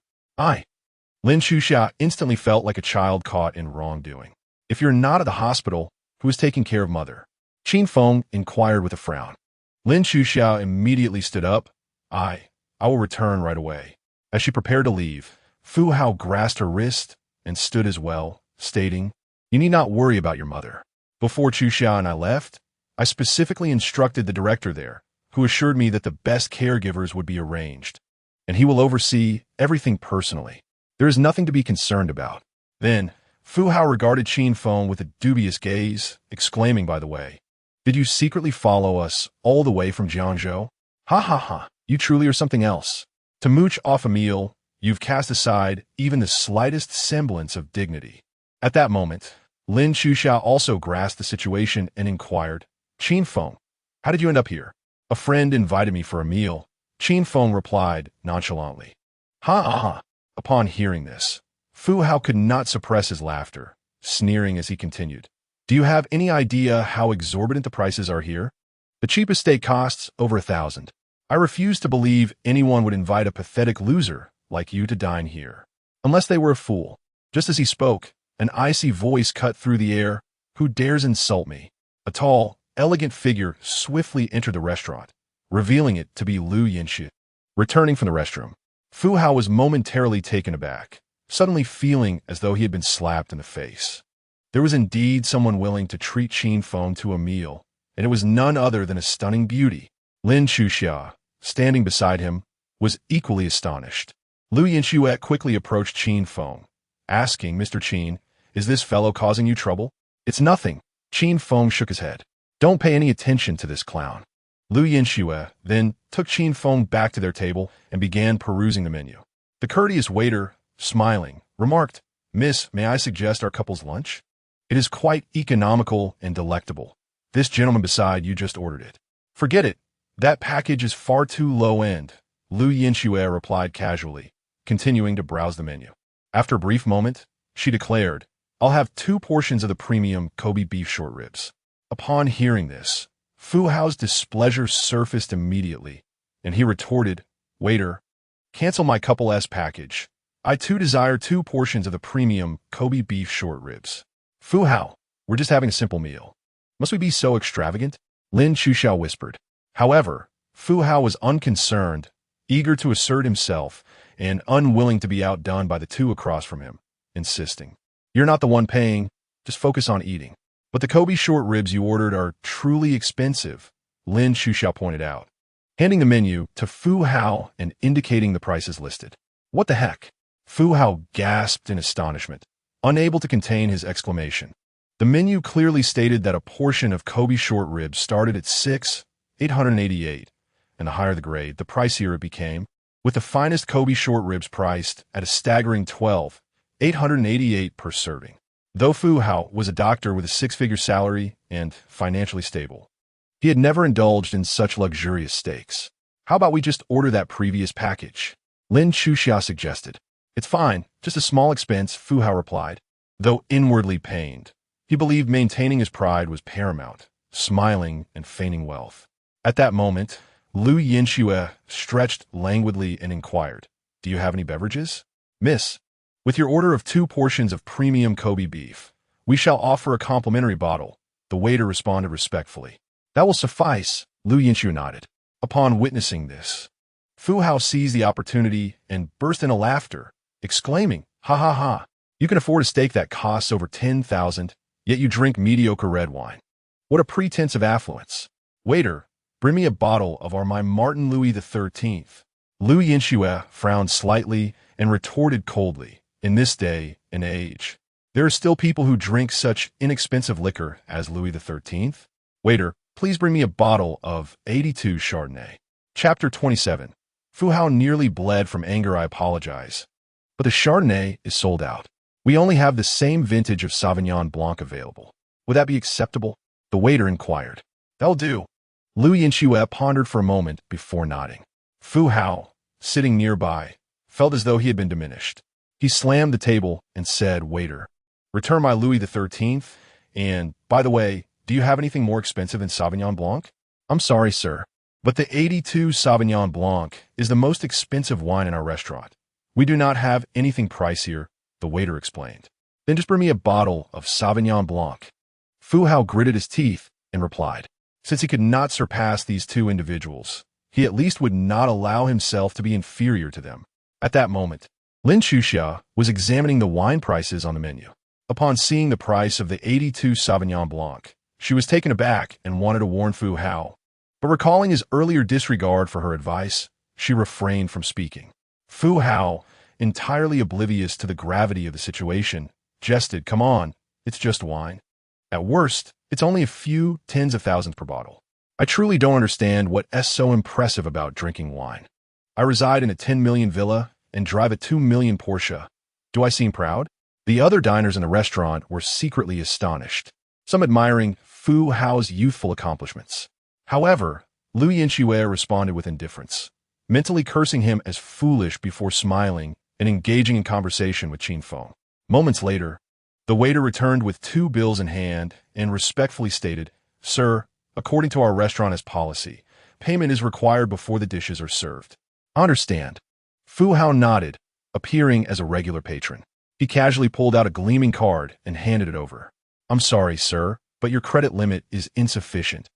Lin Xuxia instantly felt like a child caught in wrongdoing. "If you're not at the hospital, who is taking care of mother?" Qin Feng inquired with a frown. Lin Xuxia immediately stood up. I will return right away." As she prepared to leave, Fu Hao grasped her wrist and stood as well, stating, "You need not worry about your mother. Before Xuxia and I left, I specifically instructed the director there, who assured me that the best caregivers would be arranged, and he will oversee everything personally. There is nothing to be concerned about." Then, Fu Hao regarded Qin Feng with a dubious gaze, exclaiming, "By the way, did you secretly follow us all the way from Jiangzhou? Ha ha ha, you truly are something else. To mooch off a meal, you've cast aside even the slightest semblance of dignity." At that moment, Lin Xuxia also grasped the situation and inquired, "Qin Feng, how did you end up here?" "A friend invited me for a meal," Qin Feng replied nonchalantly. Ha. Upon hearing this, Fu Hao could not suppress his laughter, sneering as he continued, "Do you have any idea how exorbitant the prices are here? The cheapest steak costs over 1,000. I refuse to believe anyone would invite a pathetic loser like you to dine here, unless they were a fool." Just as he spoke, an icy voice cut through the air. "Who dares insult me?" A tall, elegant figure swiftly entered the restaurant, revealing it to be Lu Yinxue. Returning from the restroom, Fu Hao was momentarily taken aback, suddenly feeling as though he had been slapped in the face. There was indeed someone willing to treat Qin Feng to a meal, and it was none other than a stunning beauty. Lin Xuxia, standing beside him, was equally astonished. Lu Yinxue quickly approached Qin Feng, asking, "Mr. Qin, is this fellow causing you trouble?" "It's nothing." Qin Feng shook his head. "Don't pay any attention to this clown." Lu Yinxue then took Qin Feng back to their table and began perusing the menu. The courteous waiter, smiling, remarked, "Miss, may I suggest our couple's lunch? It is quite economical and delectable. This gentleman beside you just ordered it." "Forget it. That package is far too low-end," Lu Yinxue replied casually, continuing to browse the menu. After a brief moment, she declared, "I'll have 2 portions of the premium Kobe beef short ribs." Upon hearing this, Fu Hao's displeasure surfaced immediately, and he retorted, "Waiter, cancel my couple S package. I too desire 2 portions of the premium Kobe beef short ribs." "Fu Hao, we're just having a simple meal. Must we be so extravagant?" Lin Xuxiao whispered. However, Fu Hao was unconcerned, eager to assert himself, and unwilling to be outdone by the two across from him, insisting, "You're not the one paying, just focus on eating." "But the Kobe short ribs you ordered are truly expensive," Lin Xuxiao pointed out, handing the menu to Fu Hao and indicating the prices listed. "What the heck?" Fu Hao gasped in astonishment, unable to contain his exclamation. The menu clearly stated that a portion of Kobe short ribs started at 6,888, and the higher the grade, the pricier it became, with the finest Kobe short ribs priced at a staggering 12,888 per serving. Though Fu Hao was a doctor with a 6-figure salary and financially stable, he had never indulged in such luxurious steaks. "How about we just order that previous package?" Lin Xuxia suggested. "It's fine, just a small expense," Fu Hao replied, though inwardly pained. He believed maintaining his pride was paramount, smiling and feigning wealth. At that moment, Lu Yinxue stretched languidly and inquired, "Do you have any beverages?" "Miss, with your order of 2 portions of premium Kobe beef, we shall offer a complimentary bottle," the waiter responded respectfully. "That will suffice," Lu Yinxue nodded. Upon witnessing this, Fu Hao seized the opportunity and burst into laughter, exclaiming, Ha ha ha. You can afford a steak that costs over 10,000, yet you drink mediocre red wine. What a pretense of affluence. Waiter, bring me a bottle of my Martin Louis XIII. Liu Yinxue frowned slightly and retorted coldly, in this day and age, there are still people who drink such inexpensive liquor as Louis XIII. Waiter, please bring me a bottle of 82 Chardonnay. Chapter 27. Fu Hao nearly bled from anger. I apologize, but the Chardonnay is sold out. We only have the same vintage of Sauvignon Blanc available. Would that be acceptable? The waiter inquired. That'll do. Liu Yinxue pondered for a moment before nodding. Fu Hao, sitting nearby, felt as though he had been diminished. He slammed the table and said, Waiter, return my Louis XIII, and, by the way, do you have anything more expensive than Sauvignon Blanc? I'm sorry, sir, but the 82 Sauvignon Blanc is the most expensive wine in our restaurant. We do not have anything pricier, the waiter explained. Then just bring me a bottle of Sauvignon Blanc. Fu Hao gritted his teeth and replied. Since he could not surpass these two individuals, he at least would not allow himself to be inferior to them. At that moment, Lin Chuxia was examining the wine prices on the menu. Upon seeing the price of the 82 Sauvignon Blanc, she was taken aback and wanted to warn Fu Hao. But recalling his earlier disregard for her advice, she refrained from speaking. Fu Hao, entirely oblivious to the gravity of the situation, jested, Come on, it's just wine. At worst, it's only a few tens of thousands per bottle. I truly don't understand what's so impressive about drinking wine. I reside in a 10 million villa and drive a 2 million Porsche. Do I seem proud? The other diners in the restaurant were secretly astonished, some admiring Fu Hao's youthful accomplishments. However, Liu Yinxue responded with indifference, mentally cursing him as foolish before smiling and engaging in conversation with Qin Feng. Moments later, the waiter returned with 2 bills in hand and respectfully stated, Sir, according to our restaurant's policy, payment is required before the dishes are served. I understand. Fu Hao nodded, appearing as a regular patron. He casually pulled out a gleaming card and handed it over. I'm sorry, sir, but your credit limit is insufficient.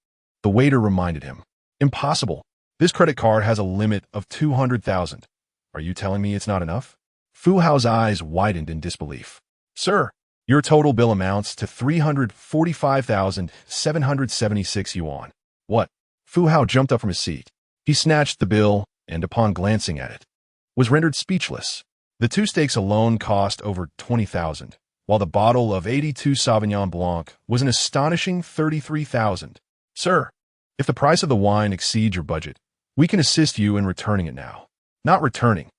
The waiter reminded him. Impossible. This credit card has a limit of 200,000. Are you telling me it's not enough? Fu Hao's eyes widened in disbelief. Sir, your total bill amounts to 345,776 yuan. What? Fu Hao jumped up from his seat. He snatched the bill and, upon glancing at it, was rendered speechless. The 2 steaks alone cost over 20,000, while the bottle of 82 Sauvignon Blanc was an astonishing 33,000. Sir, if the price of the wine exceeds your budget, we can assist you in returning it now. Not returning.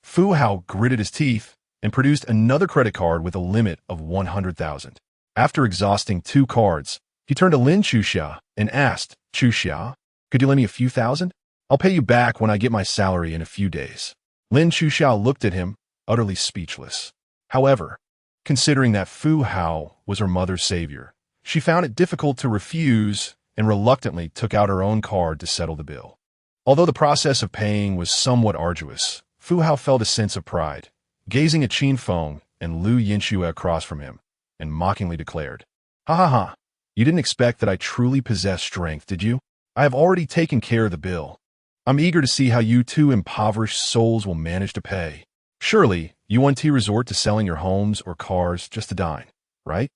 Fu Hao gritted his teeth and produced another credit card with a limit of 100,000. After exhausting 2 cards, he turned to Lin Chuxia and asked, Chuxia, could you lend me a few thousand? I'll pay you back when I get my salary in a few days. Lin Chuxia looked at him, utterly speechless. However, considering that Fu Hao was her mother's savior, she found it difficult to refuse and reluctantly took out her own card to settle the bill. Although the process of paying was somewhat arduous, Fu Hao felt a sense of pride, gazing at Qin Feng and Liu Yinxue across from him, and mockingly declared, Ha ha ha, you didn't expect that I truly possess strength, did you? I have already taken care of the bill. I'm eager to see how you 2 impoverished souls will manage to pay. Surely, you won't resort to selling your homes or cars just to dine, right?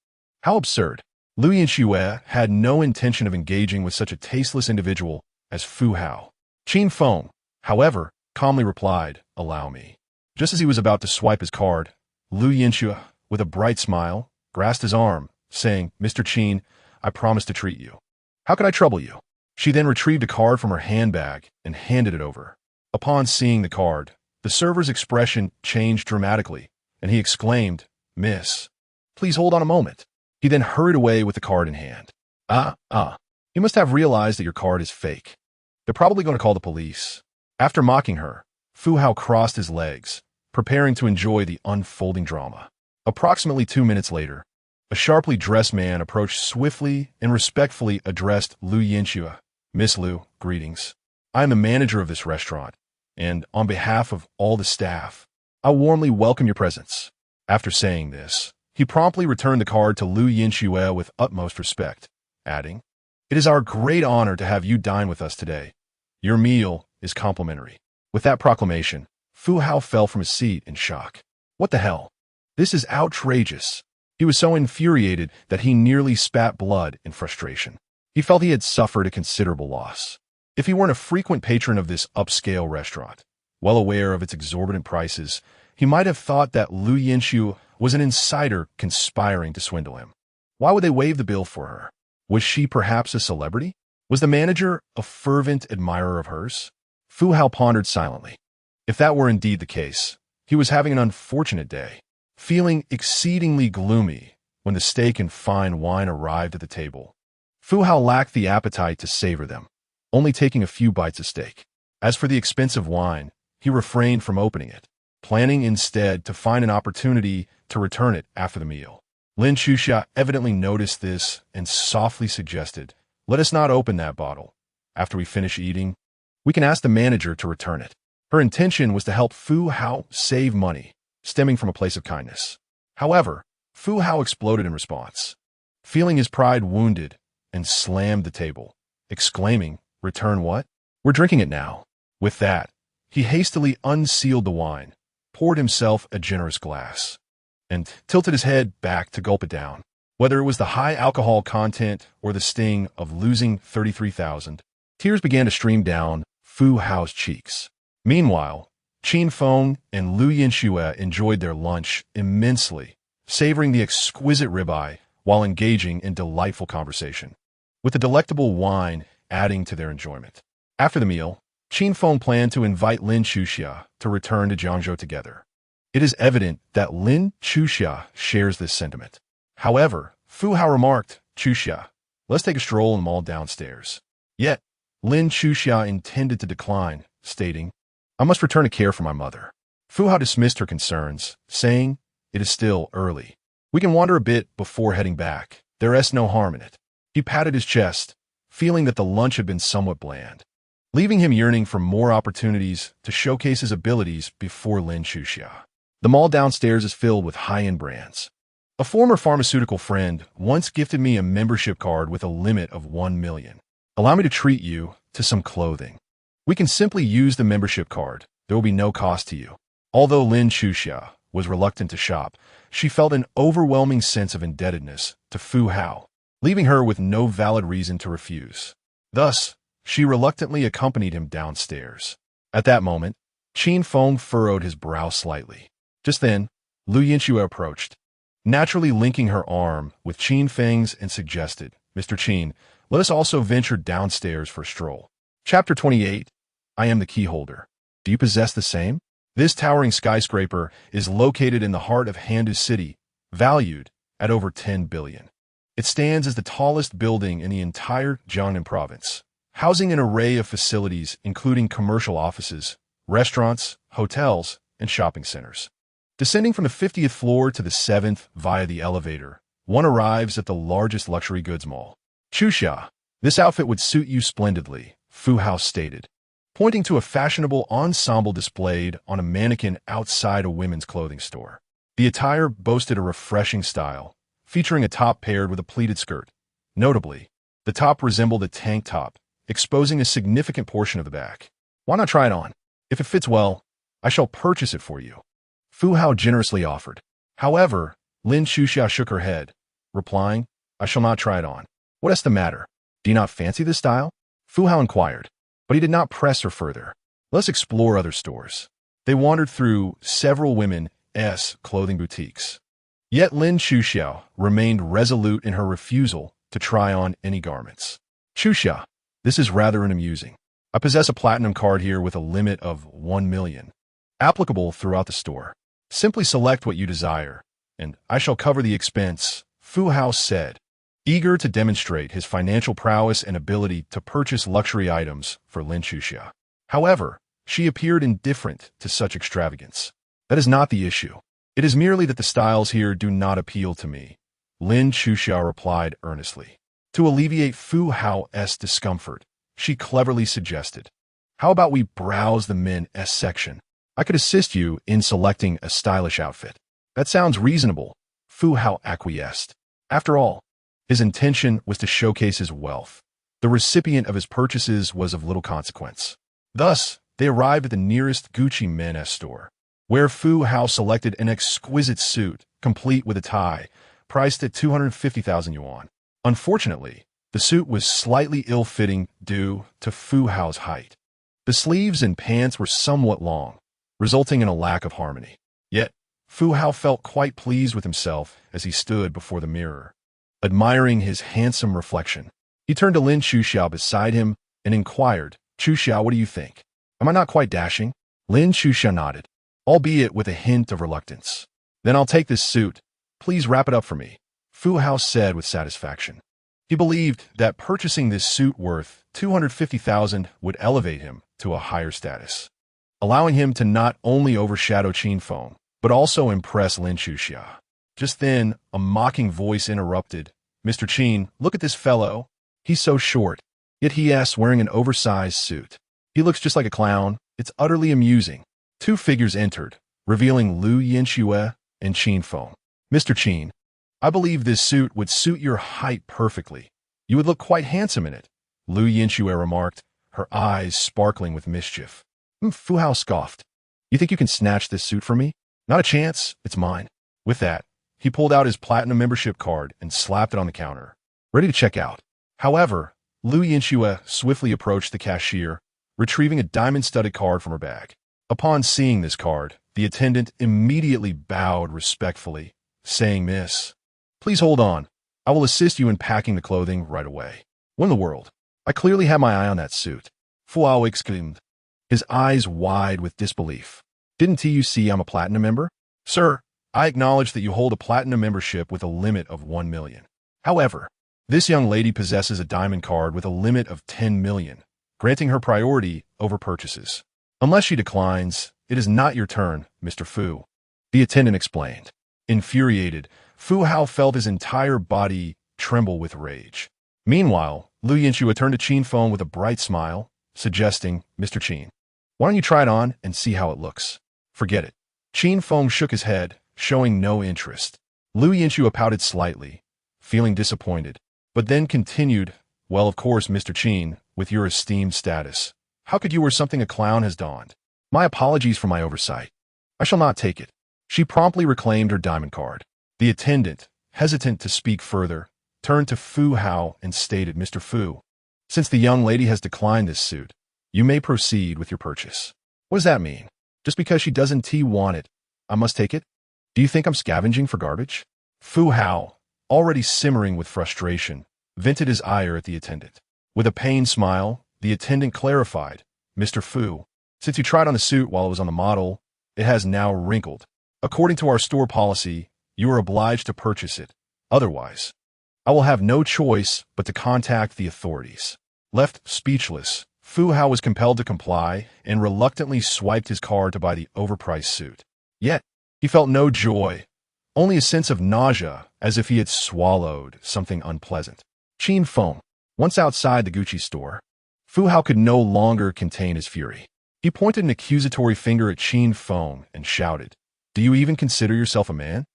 How absurd. Liu Yinxue had no intention of engaging with such a tasteless individual as Fu Hao. Qin Feng, however, calmly replied, Allow me. Just as he was about to swipe his card, Liu Yinxue, with a bright smile, grasped his arm, saying, Mr. Qin, I promise to treat you. How could I trouble you? She then retrieved a card from her handbag and handed it over. Upon seeing the card, the server's expression changed dramatically, and he exclaimed, Miss, please hold on a moment. He then hurried away with the card in hand. You must have realized that your card is fake. They're probably going to call the police. After mocking her, Fu Hao crossed his legs, preparing to enjoy the unfolding drama. Approximately 2 minutes later, a sharply dressed man approached swiftly and respectfully addressed Liu Yinxue. Miss Liu, greetings. I am the manager of this restaurant, and on behalf of all the staff, I warmly welcome your presence. After saying this, he promptly returned the card to Liu Yinxue with utmost respect, adding, It is our great honor to have you dine with us today. Your meal is complimentary. With that proclamation, Fu Hao fell from his seat in shock. What the hell? This is outrageous. He was so infuriated that he nearly spat blood in frustration. He felt he had suffered a considerable loss. If he weren't a frequent patron of this upscale restaurant, well aware of its exorbitant prices, he might have thought that Lu Yinxiu was an insider conspiring to swindle him. Why would they waive the bill for her? Was she perhaps a celebrity? Was the manager a fervent admirer of hers? Fu Hao pondered silently. If that were indeed the case, he was having an unfortunate day. Feeling exceedingly gloomy when the steak and fine wine arrived at the table, Fu Hao lacked the appetite to savor them, only taking a few bites of steak. As for the expensive wine, he refrained from opening it, planning instead to find an opportunity to return it after the meal. Lin Chuxia evidently noticed this and softly suggested, "Let us not open that bottle. After we finish eating, we can ask the manager to return it." Her intention was to help Fu Hao save money, stemming from a place of kindness. However, Fu Hao exploded in response, feeling his pride wounded, and slammed the table, exclaiming, "Return what? We're drinking it now." With that, he hastily unsealed the wine, poured himself a generous glass, and tilted his head back to gulp it down. Whether it was the high alcohol content or the sting of losing 33,000, tears began to stream down Fu Hao's cheeks. Meanwhile, Qin Feng and Lu Yinxue enjoyed their lunch immensely, savoring the exquisite ribeye while engaging in delightful conversation, with the delectable wine adding to their enjoyment. After the meal, Qin Feng planned to invite Lin Chuxia to return to Jiangzhou together. It is evident that Lin Chuxia shares this sentiment. However, Fu Hao remarked, "Chuxia, let's take a stroll in the mall downstairs." Yet, Lin Chuxia intended to decline, stating, "I must return to care for my mother." Fu Hao dismissed her concerns, saying, "It is still early. We can wander a bit before heading back. There is no harm in it." He patted his chest, feeling that the lunch had been somewhat bland, leaving him yearning for more opportunities to showcase his abilities before Lin Chuxia. The mall downstairs is filled with high-end brands. A former pharmaceutical friend once gifted me a membership card with a limit of 1 million. Allow me to treat you to some clothing. We can simply use the membership card. There will be no cost to you. Although Lin Chuxia was reluctant to shop, she felt an overwhelming sense of indebtedness to Fu Hao, leaving her with no valid reason to refuse. Thus, she reluctantly accompanied him downstairs. At that moment, Qin Feng furrowed his brow slightly. Just then, Lu Yinxue approached, naturally linking her arm with Qin Feng's, and suggested, "Mr. Qin, let us also venture downstairs for a stroll." Chapter 28. I am the key holder. Do you possess the same? This towering skyscraper is located in the heart of Handu City, valued at over 10 billion. It stands as the tallest building in the entire Jiangnan province, housing an array of facilities including commercial offices, restaurants, hotels, and shopping centers. Descending from the 50th floor to the 7th via the elevator, one arrives at the largest luxury goods mall. "Chuxia, this outfit would suit you splendidly," Fu Hao stated, pointing to a fashionable ensemble displayed on a mannequin outside a women's clothing store. The attire boasted a refreshing style, featuring a top paired with a pleated skirt. Notably, the top resembled a tank top, exposing a significant portion of the back. "Why not try it on? If it fits well, I shall purchase it for you," Fu Hao generously offered. However, Lin Chuxia shook her head, replying, "I shall not try it on." "What is the matter? Do you not fancy this style?" Fu Hao inquired, but he did not press her further. "Let's explore other stores." They wandered through several women's clothing boutiques. Yet Lin Chuxia remained resolute in her refusal to try on any garments. "Chuxia, this is rather amusing. I possess a platinum card here with a limit of 1 million, applicable throughout the store. Simply select what you desire, and I shall cover the expense," Fu Hao said, eager to demonstrate his financial prowess and ability to purchase luxury items for Lin Chuxia. However, she appeared indifferent to such extravagance. "That is not the issue. It is merely that the styles here do not appeal to me," Lin Chuxia replied earnestly. To alleviate Fu Hao's discomfort, she cleverly suggested, "How about we browse the men's section? I could assist you in selecting a stylish outfit." "That sounds reasonable," Fu Hao acquiesced. After all, his intention was to showcase his wealth. The recipient of his purchases was of little consequence. Thus, they arrived at the nearest Gucci men's store. where Fu Hao selected an exquisite suit, complete with a tie, priced at 250,000 yuan. Unfortunately, the suit was slightly ill-fitting due to Fu Hao's height. The sleeves and pants were somewhat long, resulting in a lack of harmony. Yet, Fu Hao felt quite pleased with himself as he stood before the mirror, admiring his handsome reflection. He turned to Lin Chuxiao beside him and inquired, "Chuxiao, what do you think? Am I not quite dashing?" Lin Chuxiao nodded, albeit with a hint of reluctance. "Then I'll take this suit. Please wrap it up for me," Fu Hao said with satisfaction. He believed that purchasing this suit worth 250,000 would elevate him to a higher status, allowing him to not only overshadow Qin Feng, but also impress Lin Chuxia. Just then, a mocking voice interrupted. "Mr. Qin, look at this fellow. He's so short, yet he is wearing an oversized suit. He looks just like a clown. It's utterly amusing." Two figures entered, revealing Lu Yinxue and Qin Feng. "Mr. Qin, I believe this suit would suit your height perfectly. You would look quite handsome in it," Lu Yinxue remarked, her eyes sparkling with mischief. Fu Hao scoffed. "You think you can snatch this suit from me? Not a chance. It's mine." With that, he pulled out his platinum membership card and slapped it on the counter, ready to check out. However, Lu Yinxue swiftly approached the cashier, retrieving a diamond-studded card from her bag. Upon seeing this card, the attendant immediately bowed respectfully, saying, "Miss, please hold on. I will assist you in packing the clothing right away." "What in the world? I clearly had my eye on that suit," Fu Hao exclaimed, his eyes wide with disbelief. "Didn't you see I'm a platinum member?" "Sir, I acknowledge that you hold a platinum membership with a limit of 1 million. However, this young lady possesses a diamond card with a limit of 10 million, granting her priority over purchases. Unless she declines, it is not your turn, Mr. Fu," the attendant explained. Infuriated, Fu Hao felt his entire body tremble with rage. Meanwhile, Lu Yinxue turned to Qin Feng with a bright smile, suggesting, "Mr. Qin, why don't you try it on and see how it looks?" "Forget it." Qin Feng shook his head, showing no interest. Lu Yinxue pouted slightly, feeling disappointed, but then continued, "Well, of course, Mr. Qin, with your esteemed status, how could you wear something a clown has donned? My apologies for my oversight. I shall not take it." She promptly reclaimed her diamond card. The attendant, hesitant to speak further, turned to Fu Hao and stated, "Mr. Fu, since the young lady has declined this suit, you may proceed with your purchase." "What does that mean? Just because she doesn't want it, I must take it? Do you think I'm scavenging for garbage?" Fu Hao, already simmering with frustration, vented his ire at the attendant. With a pained smile, the attendant clarified, "Mr. Fu, since you tried on the suit while it was on the model, it has now wrinkled. According to our store policy, you are obliged to purchase it. Otherwise, I will have no choice but to contact the authorities." Left speechless, Fu Hao was compelled to comply and reluctantly swiped his card to buy the overpriced suit. Yet, he felt no joy, only a sense of nausea, as if he had swallowed something unpleasant. Qin Feng, once outside the Gucci store, Fu Hao could no longer contain his fury. He pointed an accusatory finger at Qin Feng and shouted, "Do you even consider yourself a man?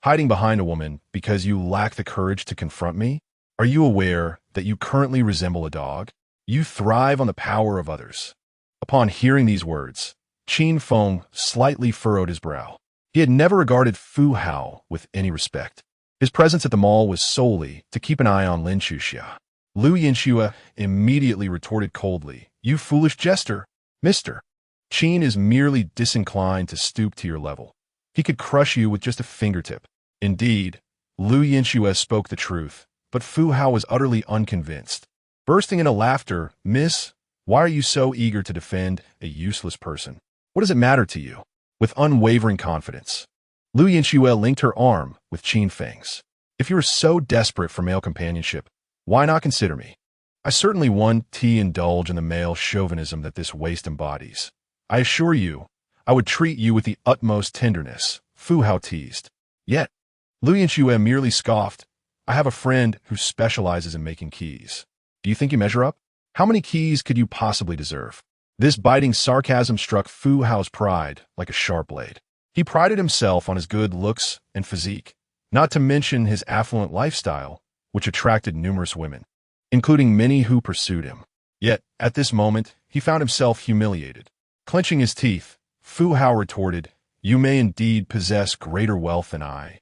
Hiding behind a woman because you lack the courage to confront me? Are you aware that you currently resemble a dog? You thrive on the power of others." Upon hearing these words, Qin Feng slightly furrowed his brow. He had never regarded Fu Hao with any respect. His presence at the mall was solely to keep an eye on Lin Chuxia. Lu Yinxue immediately retorted coldly, "You foolish jester, Mr. Qin is merely disinclined to stoop to your level. He could crush you with just a fingertip." Indeed, Lu Yinxue spoke the truth, but Fu Hao was utterly unconvinced. Bursting into laughter, "Miss, why are you so eager to defend a useless person? What does it matter to you?" With unwavering confidence, Lu Yinxue linked her arm with Qin Feng's. "If you are so desperate for male companionship, why not consider me? I certainly won't indulge in the male chauvinism that this waste embodies. I assure you, I would treat you with the utmost tenderness," Fu Hao teased. Yet, Lu Yinxue merely scoffed, "I have a friend who specializes in making keys. Do you think you measure up? How many keys could you possibly deserve?" This biting sarcasm struck Fu Hao's pride like a sharp blade. He prided himself on his good looks and physique, not to mention his affluent lifestyle, which attracted numerous women, including many who pursued him. Yet, at this moment, he found himself humiliated. Clenching his teeth, Fu Hao retorted, You may indeed possess greater wealth than I.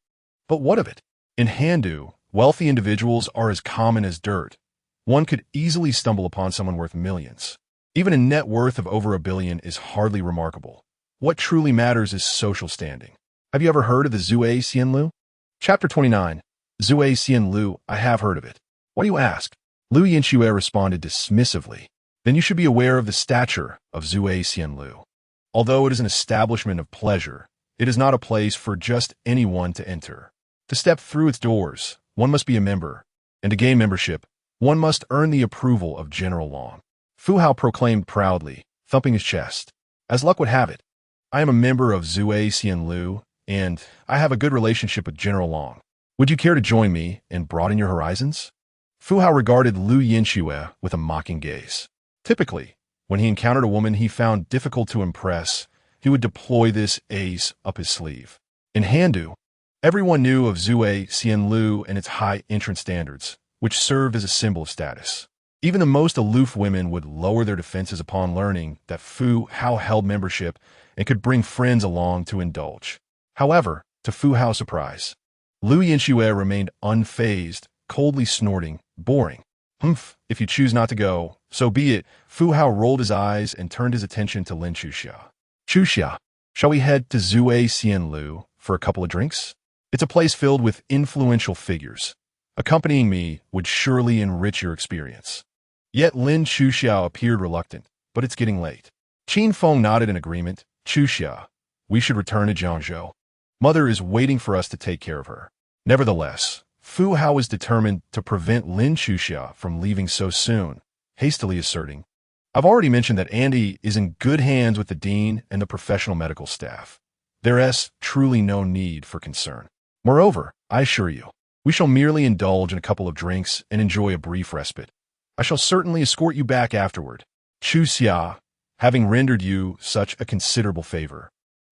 But what of it? In Hindu, wealthy individuals are as common as dirt. One could easily stumble upon someone worth millions. Even a net worth of over 1 billion is hardly remarkable. What truly matters is social standing. Have you ever heard of the Zhui Xianlu? Chapter 29. Zhui Xianlu, I have heard of it. Why do you ask? Lu Yinxue responded dismissively. Then you should be aware of the stature of Zhui Xianlu. Although it is an establishment of pleasure, it is not a place for just anyone to enter. To step through its doors, one must be a member, and to gain membership, one must earn the approval of General Long. Fu Hao proclaimed proudly, thumping his chest. As luck would have it, I am a member of Zhui Xianlu, and I have a good relationship with General Long. Would you care to join me and broaden your horizons? Fu Hao regarded Lu Yinxue with a mocking gaze. Typically, when he encountered a woman he found difficult to impress, he would deploy this ace up his sleeve. In Hindu, everyone knew of Zhui Xianlu and its high entrance standards, which served as a symbol of status. Even the most aloof women would lower their defenses upon learning that Fu Hao held membership and could bring friends along to indulge. However, to Fu Hao's surprise, Lu Yinxue remained unfazed, coldly snorting, boring. Humph, if you choose not to go, so be it. Fu Hao rolled his eyes and turned his attention to Lin Chuxia. Chuxia, shall we head to Zhui Xianlu for a couple of drinks? It's a place filled with influential figures. Accompanying me would surely enrich your experience. Yet Lin Chuxia appeared reluctant, but it's getting late. Qin Feng nodded in agreement. Chuxia, we should return to Jiangzhou. Mother is waiting for us to take care of her. Nevertheless, Fu Hao was determined to prevent Lin Chuxia from leaving so soon, hastily asserting, I've already mentioned that Andy is in good hands with the dean and the professional medical staff. There is truly no need for concern. Moreover, I assure you, we shall merely indulge in a couple of drinks and enjoy a brief respite. I shall certainly escort you back afterward. Chuxia, having rendered you such a considerable favor,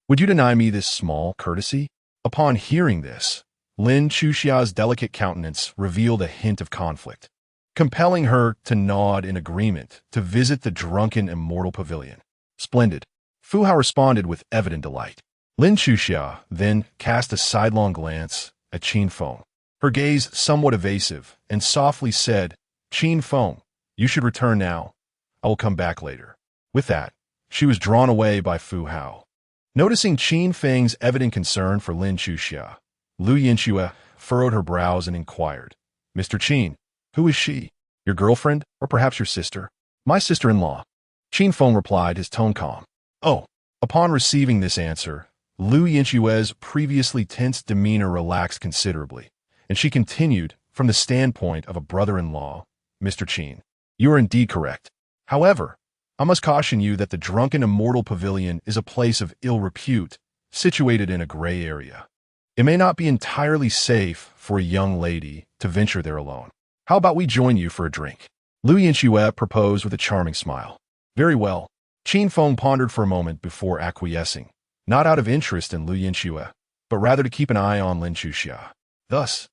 would you deny me this small courtesy? Upon hearing this, Lin Chuxia's delicate countenance revealed a hint of conflict, compelling her to nod in agreement to visit the drunken immortal pavilion. Splendid. Fu Hao responded with evident delight. Lin Chuxia then cast a sidelong glance at Qin Feng, her gaze somewhat evasive, and softly said, Qin Feng, you should return now. I will come back later. With that, she was drawn away by Fu Hao. Noticing Qin Feng's evident concern for Lin Chuxia, Lu Yinxue furrowed her brows and inquired, Mr. Qin, who is she? Your girlfriend, or perhaps your sister? My sister-in-law. Qin Feng replied, his tone calm. Oh. Upon receiving this answer, Lu Yinxue's previously tense demeanor relaxed considerably, and she continued, from the standpoint of a brother-in-law, Mr. Qin, you are indeed correct. However, I must caution you that the drunken immortal pavilion is a place of ill repute, situated in a gray area. It may not be entirely safe for a young lady to venture there alone. How about we join you for a drink? Lu Yinxue proposed with a charming smile. Very well. Qin Feng pondered for a moment before acquiescing, not out of interest in Lu Yinxue, but rather to keep an eye on Lin Chuxia. Thus,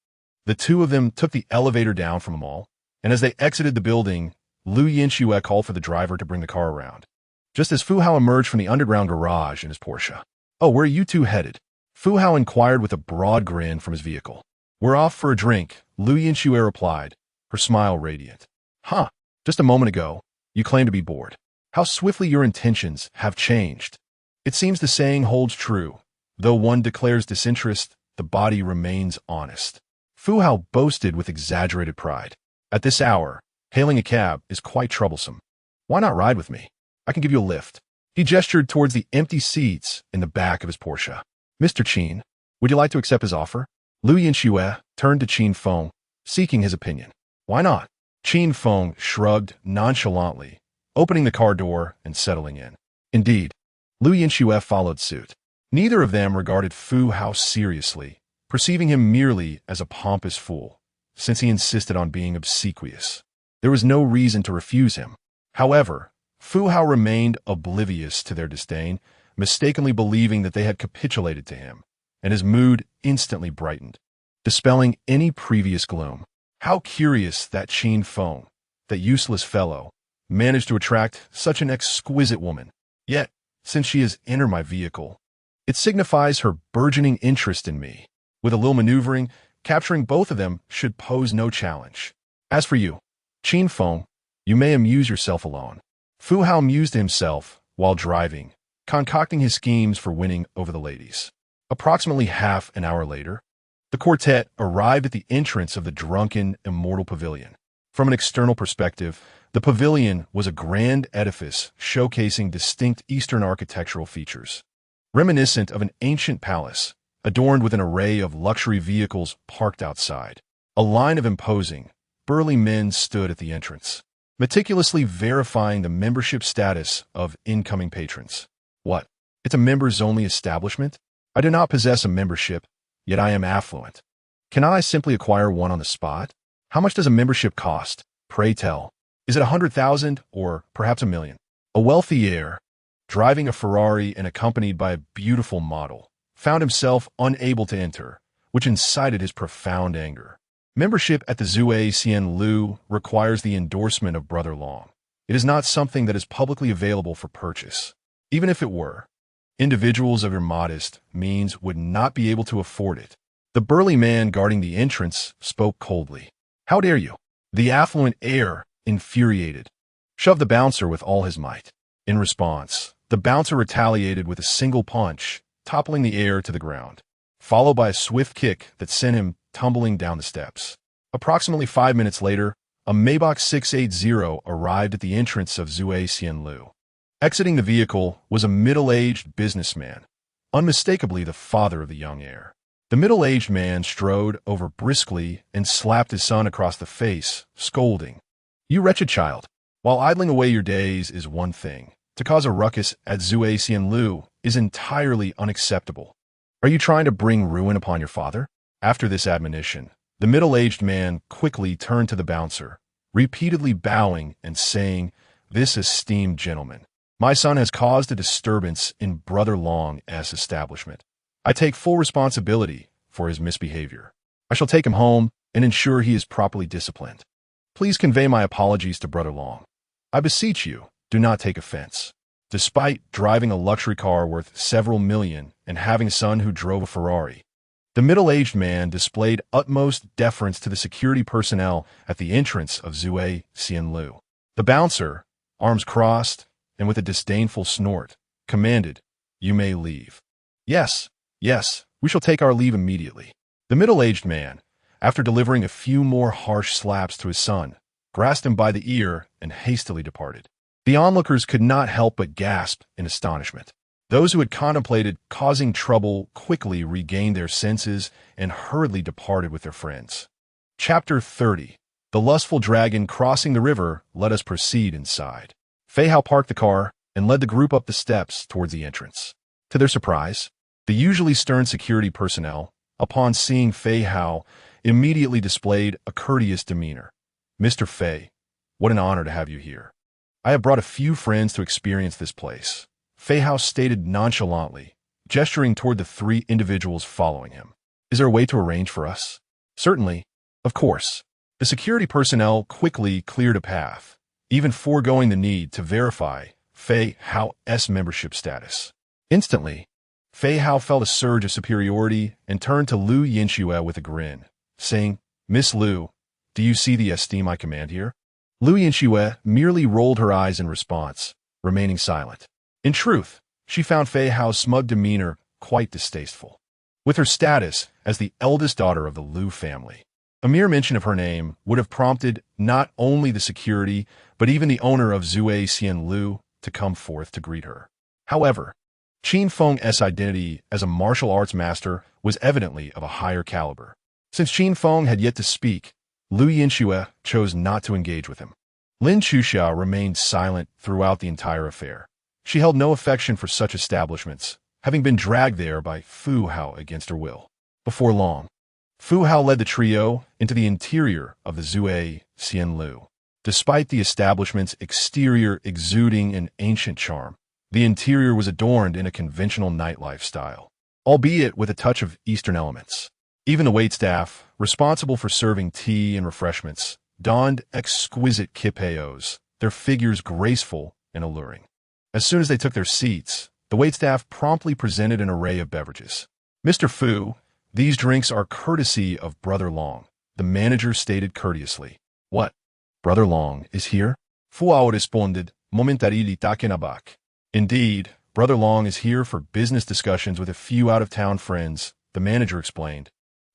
the two of them took the elevator down from the mall, and as they exited the building, Lu Yinxue called for the driver to bring the car around. Just as Fu Hao emerged from the underground garage in his Porsche. Oh, where are you two headed? Fu Hao inquired with a broad grin from his vehicle. We're off for a drink, Lu Yinxue replied, her smile radiant. Huh, just a moment ago, you claimed to be bored. How swiftly your intentions have changed. It seems the saying holds true. Though one declares disinterest, the body remains honest. Fu Hao boasted with exaggerated pride. At this hour, hailing a cab is quite troublesome. Why not ride with me? I can give you a lift. He gestured towards the empty seats in the back of his Porsche. Mr. Qin, would you like to accept his offer? Lu Yinxue turned to Qin Feng, seeking his opinion. Why not? Qin Feng shrugged nonchalantly, opening the car door and settling in. Indeed, Lu Yinxue followed suit. Neither of them regarded Fu Hao seriously, perceiving him merely as a pompous fool, since he insisted on being obsequious. There was no reason to refuse him. However, Fu Hao remained oblivious to their disdain, mistakenly believing that they had capitulated to him, and his mood instantly brightened, dispelling any previous gloom. How curious that Qin Feng, that useless fellow, managed to attract such an exquisite woman. Yet, since she has entered my vehicle, It signifies her burgeoning interest in me. With a little maneuvering, capturing both of them should pose no challenge. As for you, Qin Feng, you may amuse yourself alone. Fu Hao amused himself while driving, concocting his schemes for winning over the ladies. Approximately half an hour later, the quartet arrived at the entrance of the drunken, immortal pavilion. From an external perspective, the pavilion was a grand edifice showcasing distinct Eastern architectural features. Reminiscent of an ancient palace, adorned with an array of luxury vehicles parked outside. A line of imposing, burly men stood at the entrance, meticulously verifying the membership status of incoming patrons. What? It's a members-only establishment? I do not possess a membership, yet I am affluent. Can I simply acquire one on the spot? How much does a membership cost? Pray tell. Is it 100,000 or perhaps 1,000,000? A wealthy heir, driving a Ferrari and accompanied by a beautiful model, found himself unable to enter, which incited his profound anger. Membership at the Zhuai Xianlu requires the endorsement of Brother Long. It is not something that is publicly available for purchase. Even if it were, individuals of your modest means would not be able to afford it. The burly man guarding the entrance spoke coldly. How dare you? The affluent heir, infuriated, shoved the bouncer with all his might. In response, the bouncer retaliated with a single punch, toppling the heir to the ground, followed by a swift kick that sent him tumbling down the steps. Approximately 5 minutes later, a Maybach 680 arrived at the entrance of Zhuai Xianlu. Exiting the vehicle was a middle-aged businessman, unmistakably the father of the young heir. The middle-aged man strode over briskly and slapped his son across the face, scolding, "You wretched child! While idling away your days is one thing, to cause a ruckus at Zhuai Xianlu is entirely unacceptable. Are you trying to bring ruin upon your father?" After this admonition, the middle-aged man quickly turned to the bouncer, repeatedly bowing and saying, "This esteemed gentleman, my son has caused a disturbance in Brother Long's establishment. I take full responsibility for his misbehavior. I shall take him home and ensure he is properly disciplined. Please convey my apologies to Brother Long. I beseech you, do not take offense." Despite driving a luxury car worth several million and having a son who drove a Ferrari, the middle-aged man displayed utmost deference to the security personnel at the entrance of Zhuai Xianlu. The bouncer, arms crossed and with a disdainful snort, commanded, "You may leave." "Yes, yes, we shall take our leave immediately." The middle-aged man, after delivering a few more harsh slaps to his son, grasped him by the ear and hastily departed. The onlookers could not help but gasp in astonishment. Those who had contemplated causing trouble quickly regained their senses and hurriedly departed with their friends. Chapter 30. The lustful dragon crossing the river. Let us proceed inside. Fei Hao parked the car and led the group up the steps towards the entrance. To their surprise, the usually stern security personnel, upon seeing Fei Hao, immediately displayed a courteous demeanor. "Mr. Fei, what an honor to have you here. I have brought a few friends to experience this place," Fei Hao stated nonchalantly, gesturing toward the 3 individuals following him. "Is there a way to arrange for us?" "Certainly. Of course." The security personnel quickly cleared a path, even foregoing the need to verify Fei Hao's membership status. Instantly, Fei Hao felt a surge of superiority and turned to Lu Yinxue with a grin, saying, "Miss Lu, do you see the esteem I command here?" Lu Yinxue merely rolled her eyes in response, remaining silent. In truth, she found Fei Hao's smug demeanor quite distasteful. With her status as the eldest daughter of the Lu family, a mere mention of her name would have prompted not only the security, but even the owner of Zhuai Xianlu to come forth to greet her. However, Qin Feng's identity as a martial arts master was evidently of a higher caliber. Since Qin Feng had yet to speak, Lu Yinxue chose not to engage with him. Lin Chuxia remained silent throughout the entire affair. She held no affection for such establishments, having been dragged there by Fu Hao against her will. Before long, Fu Hao led the trio into the interior of the Zhuai Xianlu. Despite the establishment's exterior exuding an ancient charm, the interior was adorned in a conventional nightlife style, albeit with a touch of Eastern elements. Even the waitstaff, responsible for serving tea and refreshments, donned exquisite kipeos, their figures graceful and alluring. As soon as they took their seats, The waitstaff promptly presented an array of beverages. "Mr. Fu, these drinks are courtesy of Brother Long," the manager stated courteously. "What? Brother Long is here?" Fu Hao responded, momentarily taken aback. "Indeed, Brother Long is here for business discussions with a few out-of-town friends," the manager explained,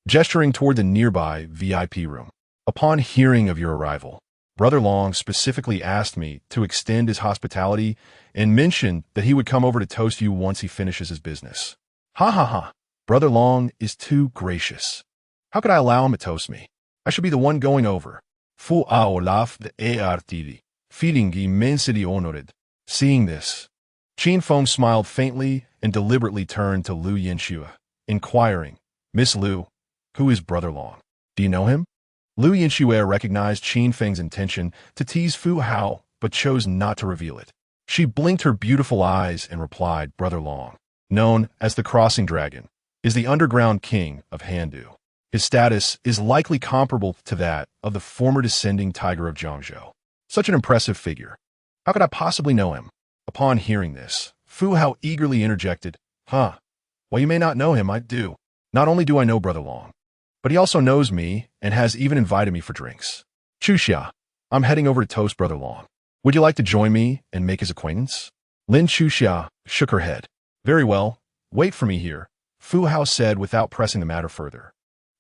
gesturing toward the nearby VIP room. "Upon hearing of your arrival, Brother Long specifically asked me to extend his hospitality and mentioned that he would come over to toast you once he finishes his business." "Ha ha ha! Brother Long is too gracious. How could I allow him to toast me? I should be the one going over." Fu Hao laughed artily, feeling immensely honored. Seeing this, Qin Feng smiled faintly and deliberately turned to Lu Yanxue, inquiring, "Miss Lu, who is Brother Long? Do you know him?" Lu Yanxue recognized Qin Feng's intention to tease Fu Hao, but chose not to reveal it. She blinked her beautiful eyes and replied, "Brother Long, known as the Crossing Dragon, is the underground king of Handu. His status is likely comparable to that of the former descending tiger of Zhangzhou. Such an impressive figure. How could I possibly know him?" Upon hearing this, Fu Hao eagerly interjected, "Huh, well, you may not know him, I do. Not only do I know Brother Long, but he also knows me and has even invited me for drinks. Chuxia, I'm heading over to toast Brother Long. Would you like to join me and make his acquaintance?" Lin Chuxia shook her head. "Very well, wait for me here," Fu Hao said without pressing the matter further.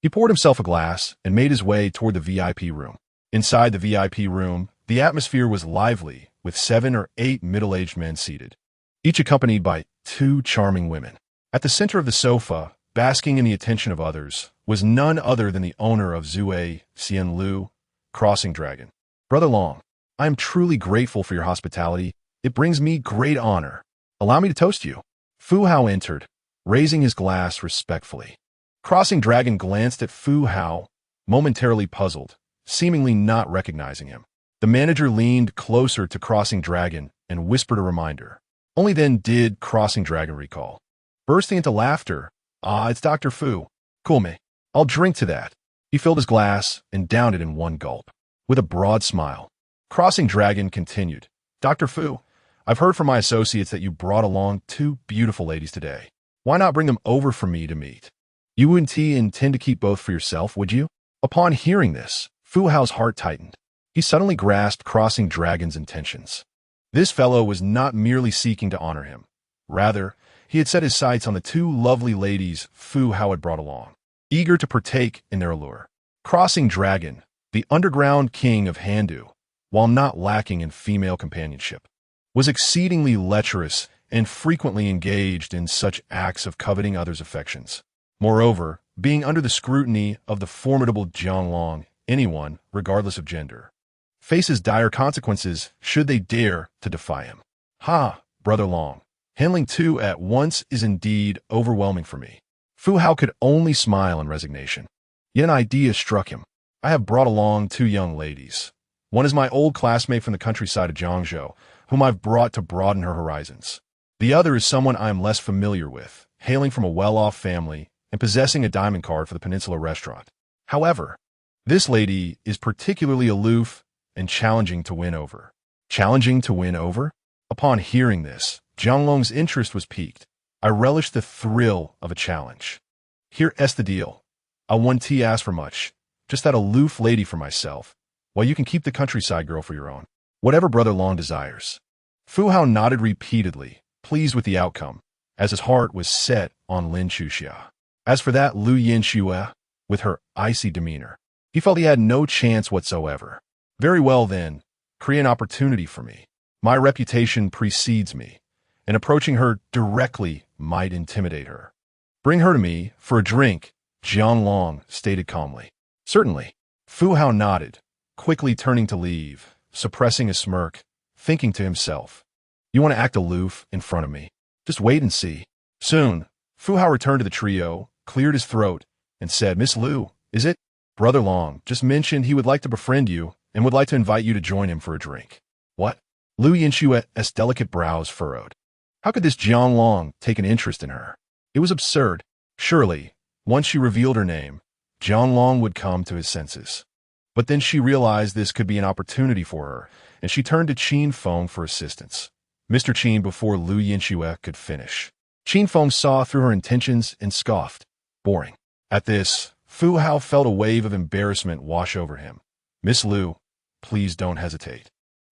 He poured himself a glass and made his way toward the VIP room. Inside the VIP room, the atmosphere was lively, with 7 or 8 middle-aged men seated, each accompanied by 2 charming women. At the center of the sofa, basking in the attention of others, was none other than the owner of Zue Xian Lu, Crossing Dragon. "Brother Long, I am truly grateful for your hospitality. It brings me great honor. Allow me to toast you." Fu Hao entered, raising his glass respectfully. Crossing Dragon glanced at Fu Hao, momentarily puzzled, seemingly not recognizing him. The manager leaned closer to Crossing Dragon and whispered a reminder. Only then did Crossing Dragon recall. Bursting into laughter, "Ah, it's Dr. Fu. Cool me. I'll drink to that." He filled his glass and downed it in one gulp. With a broad smile, Crossing Dragon continued, "Dr. Fu, I've heard from my associates that you brought along 2 beautiful ladies today. Why not bring them over for me to meet? You wouldn't intend to keep both for yourself, would you?" Upon hearing this, Fu Hao's heart tightened. He suddenly grasped Crossing Dragon's intentions. This fellow was not merely seeking to honor him. Rather, he had set his sights on the 2 lovely ladies Fu Hao had brought along, eager to partake in their allure. Crossing Dragon, the underground king of Handu, while not lacking in female companionship, was exceedingly lecherous and frequently engaged in such acts of coveting others' affections. Moreover, being under the scrutiny of the formidable Jiang Long, anyone, regardless of gender, faces dire consequences should they dare to defy him. "Ha, Brother Long, handling 2 at once is indeed overwhelming for me." Fu Hao could only smile in resignation. Yet an idea struck him. "I have brought along 2 young ladies. One is my old classmate from the countryside of Zhangzhou, whom I've brought to broaden her horizons. The other is someone I am less familiar with, hailing from a well-off family and possessing a diamond card for the Peninsula restaurant. However, this lady is particularly aloof and challenging to win over." Challenging to win over? Upon hearing this, Jianglong's interest was piqued. "I relish the thrill of a challenge. Here's the deal. I won't ask for much, just that aloof lady for myself, while you can keep the countryside girl for your own. Whatever Brother Long desires." Fu Hao nodded repeatedly, pleased with the outcome, as his heart was set on Lin Chuxia. As for that Lu Yanxue, with her icy demeanor, he felt he had no chance whatsoever. "Very well then, create an opportunity for me. My reputation precedes me, and approaching her directly might intimidate her. Bring her to me for a drink," Jiang Long stated calmly. "Certainly." Fu Hao nodded, quickly turning to leave, suppressing a smirk, thinking to himself, "You want to act aloof in front of me? Just wait and see." Soon, Fu Hao returned to the trio, cleared his throat, and said, "Miss Lu, is it? Brother Long just mentioned he would like to befriend you and would like to invite you to join him for a drink." "What?" Lu Yanxue's delicate brows furrowed. How could this Jiang Long take an interest in her? It was absurd. Surely, once she revealed her name, Jiang Long would come to his senses. But then she realized this could be an opportunity for her, and she turned to Qin Feng for assistance. Mr. Qin before Lu Yinxue could finish. Qin Feng saw through her intentions and scoffed. Boring. At this, Fu Hao felt a wave of embarrassment wash over him. Miss Lu, please don't hesitate.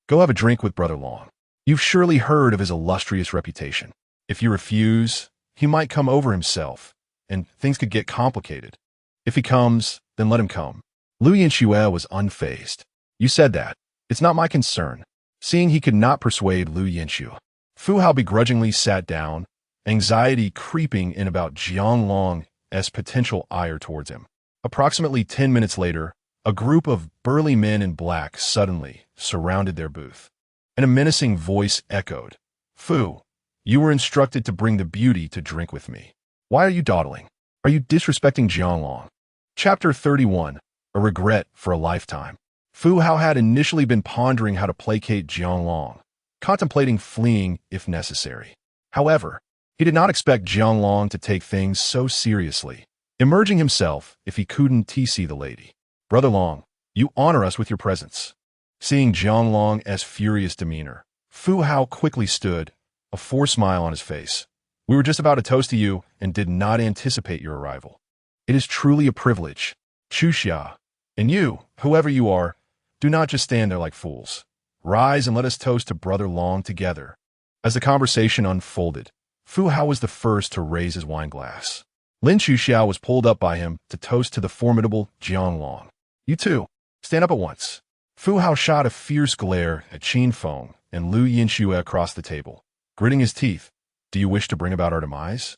Go have a drink with Brother Long. You've surely heard of his illustrious reputation. If you refuse, he might come over himself, and things could get complicated. If he comes, then let him come. Lu Yinxue was unfazed. You said that. It's not my concern. Seeing he could not persuade Lu Yinxue, Fu Hao begrudgingly sat down, anxiety creeping in about Jiang Long's potential ire towards him. Approximately 10 minutes later, a group of burly men in black suddenly surrounded their booth, and a menacing voice echoed, Fu, you were instructed to bring the beauty to drink with me. Why are you dawdling? Are you disrespecting Jiang Long? Chapter 31, A Regret for a Lifetime. Fu Hao had initially been pondering how to placate Jiang Long, contemplating fleeing if necessary. However, he did not expect Jiang Long to take things so seriously, emerging himself if he couldn't see the lady. Brother Long, you honor us with your presence. Seeing Jiang Long's furious demeanor, Fu Hao quickly stood, a forced smile on his face. We were just about to toast to you and did not anticipate your arrival. It is truly a privilege. Chuxia, and you, whoever you are, do not just stand there like fools. Rise and let us toast to Brother Long together. As the conversation unfolded, Fu Hao was the first to raise his wine glass. Lin Chuxiao was pulled up by him to toast to the formidable Jiang Long. You too, stand up at once. Fu Hao shot a fierce glare at Qin Feng and Lu Yinxue across the table, gritting his teeth. Do you wish to bring about our demise?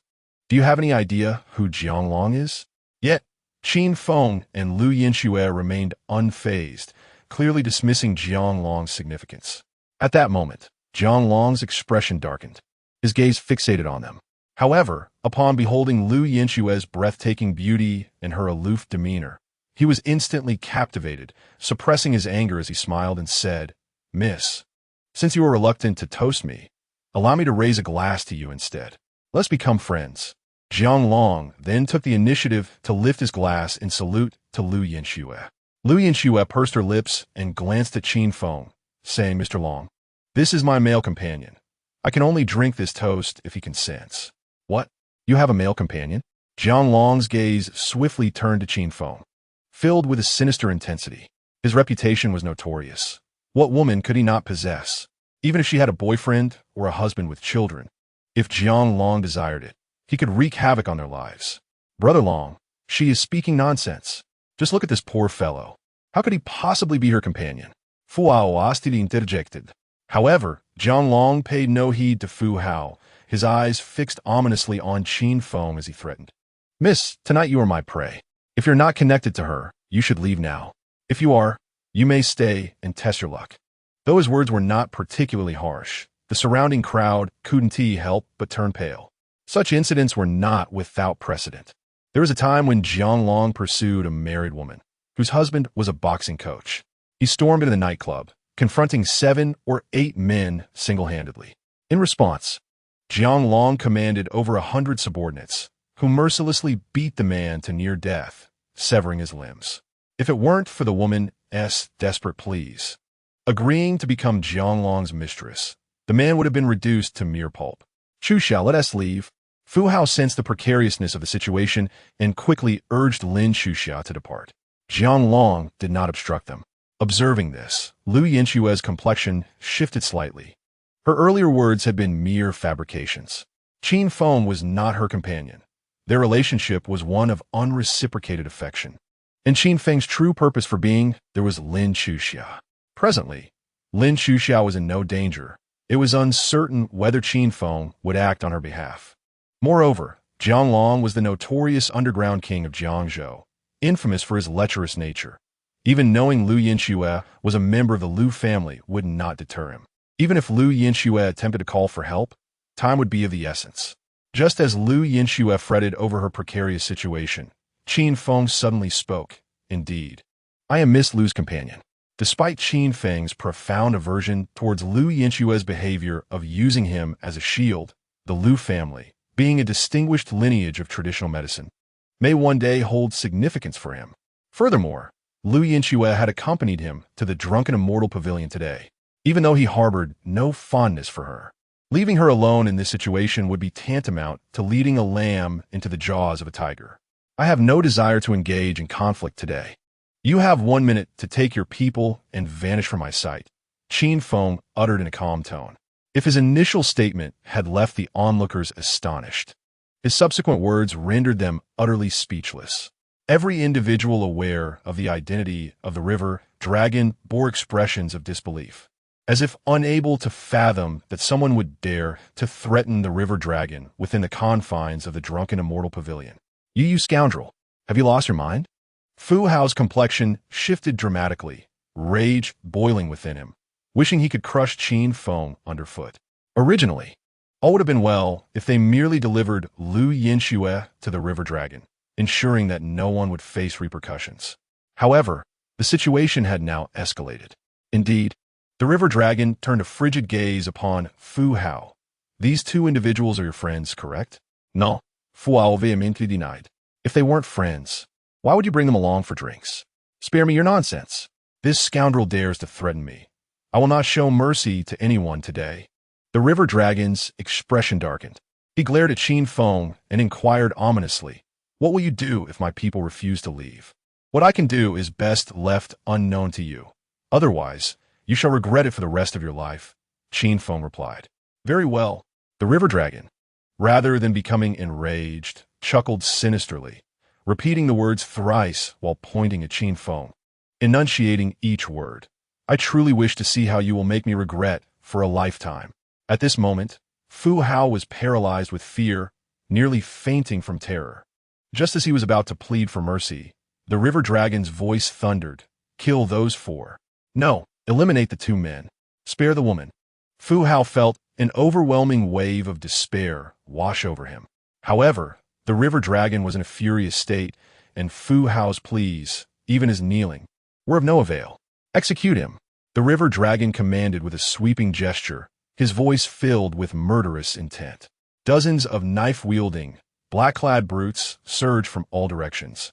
Do you have any idea who Jiang Long is? Yet, Qin Feng and Lu Yinxue remained unfazed, clearly dismissing Jiang Long's significance. At that moment, Jiang Long's expression darkened, his gaze fixated on them. However, upon beholding Lu Yinxue's breathtaking beauty and her aloof demeanor, he was instantly captivated, suppressing his anger as he smiled and said, Miss, since you are reluctant to toast me, allow me to raise a glass to you instead. Let's become friends. Jiang Long then took the initiative to lift his glass in salute to Lu Yinxue. Lu Yinxue pursed her lips and glanced at Qin Feng, saying, Mr. Long, this is my male companion. I can only drink this toast if he consents. What? You have a male companion? Jiang Long's gaze swiftly turned to Qin Feng, filled with a sinister intensity. His reputation was notorious. What woman could he not possess, even if she had a boyfriend or a husband with children? If Jiang Long desired it, he could wreak havoc on their lives. Brother Long, she is speaking nonsense. Just look at this poor fellow. How could he possibly be her companion? Fu Hao hastily interjected. However, Jiang Long paid no heed to Fu Hao, his eyes fixed ominously on Qin Feng as he threatened. Miss, tonight you are my prey. If you're not connected to her, you should leave now. If you are, you may stay and test your luck. Though his words were not particularly harsh, the surrounding crowd couldn't help but turn pale. Such incidents were not without precedent. There was a time when Jiang Long pursued a married woman, whose husband was a boxing coach. He stormed into the nightclub, confronting 7 or 8 men single-handedly. In response, Jiang Long commanded over 100 subordinates, who mercilessly beat the man to near death, severing his limbs. If it weren't for the woman's desperate pleas, agreeing to become Jiang Long's mistress, the man would have been reduced to mere pulp. Chuxia, let us leave. Fu Hao sensed the precariousness of the situation and quickly urged Lin Chuxia to depart. Jiang Long did not obstruct them. Observing this, Lu Yinxue's complexion shifted slightly. Her earlier words had been mere fabrications. Qin Feng was not her companion. Their relationship was one of unreciprocated affection. In Qin Feng's true purpose for being, there was Lin Chuxia. Presently, Lin Chuxia was in no danger. It was uncertain whether Qin Feng would act on her behalf. Moreover, Jiang Long was the notorious underground king of Jiangzhou, infamous for his lecherous nature. Even knowing Lu Yinxue was a member of the Lu family would not deter him. Even if Lu Yinxue attempted to call for help, time would be of the essence. Just as Lu Yinxue fretted over her precarious situation, Qin Feng suddenly spoke. Indeed, I am Miss Lu's companion. Despite Qin Feng's profound aversion towards Lu Yinxue's behavior of using him as a shield, the Lu family, being a distinguished lineage of traditional medicine, may one day hold significance for him. Furthermore, Lu Yinxue had accompanied him to the Drunken Immortal Pavilion today, even though he harbored no fondness for her. Leaving her alone in this situation would be tantamount to leading a lamb into the jaws of a tiger. I have no desire to engage in conflict today. You have 1 minute to take your people and vanish from my sight, Qin Feng uttered in a calm tone. If his initial statement had left the onlookers astonished, his subsequent words rendered them utterly speechless. Every individual aware of the identity of the river dragon bore expressions of disbelief, as if unable to fathom that someone would dare to threaten the river dragon within the confines of the drunken immortal pavilion. You scoundrel, have you lost your mind? Fu Hao's complexion shifted dramatically, rage boiling within him, wishing he could crush Qin Feng underfoot. Originally, all would have been well if they merely delivered Lu Yinxue to the river dragon, ensuring that no one would face repercussions. However, the situation had now escalated. Indeed, the river dragon turned a frigid gaze upon Fu Hao. These two individuals are your friends, correct? No, Fu Hao vehemently denied. If they weren't friends, why would you bring them along for drinks? Spare me your nonsense. This scoundrel dares to threaten me. I will not show mercy to anyone today. The river dragon's expression darkened. He glared at Qin Feng and inquired ominously, "What will you do if my people refuse to leave?" "What I can do is best left unknown to you. Otherwise, you shall regret it for the rest of your life," Qin Feng replied. "Very well." The river dragon, rather than becoming enraged, chuckled sinisterly, repeating the words thrice while pointing at Qin Feng, enunciating each word. "I truly wish to see how you will make me regret for a lifetime." At this moment, Fu Hao was paralyzed with fear, nearly fainting from terror. Just as he was about to plead for mercy, the river dragon's voice thundered, "Kill those four. No, eliminate the two men. Spare the woman." Fu Hao felt an overwhelming wave of despair wash over him. However, the river dragon was in a furious state, and Fu Hao's pleas, even his kneeling, were of no avail. "Execute him," the river dragon commanded with a sweeping gesture, his voice filled with murderous intent. Dozens of knife-wielding, black-clad brutes surged from all directions.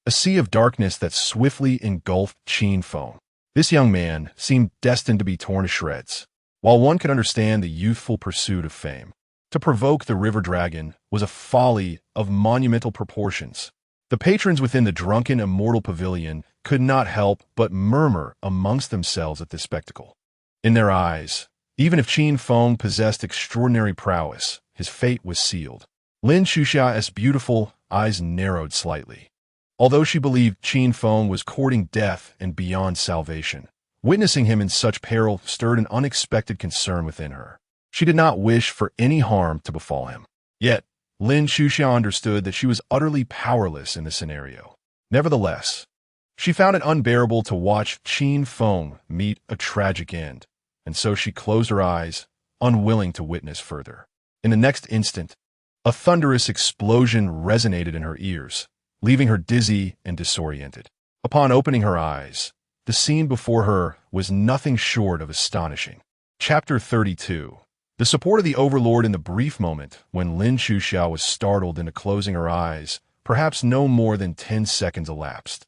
A sea of darkness that swiftly engulfed Qin Feng. This young man seemed destined to be torn to shreds. While one could understand the youthful pursuit of fame, to provoke the river dragon was a folly of monumental proportions. The patrons within the drunken immortal pavilion could not help but murmur amongst themselves at this spectacle. In their eyes, even if Qin Feng possessed extraordinary prowess, his fate was sealed. Lin Xuxia's beautiful eyes narrowed slightly. Although she believed Qin Feng was courting death and beyond salvation, witnessing him in such peril stirred an unexpected concern within her. She did not wish for any harm to befall him. Yet, Lin Xuxia understood that she was utterly powerless in this scenario. Nevertheless, she found it unbearable to watch Qin Feng meet a tragic end, and so she closed her eyes, unwilling to witness further. In the next instant, a thunderous explosion resonated in her ears, leaving her dizzy and disoriented. Upon opening her eyes, the scene before her was nothing short of astonishing. Chapter 32. The support of the Overlord. In the brief moment when Lin Xuxia was startled into closing her eyes, perhaps no more than 10 seconds elapsed.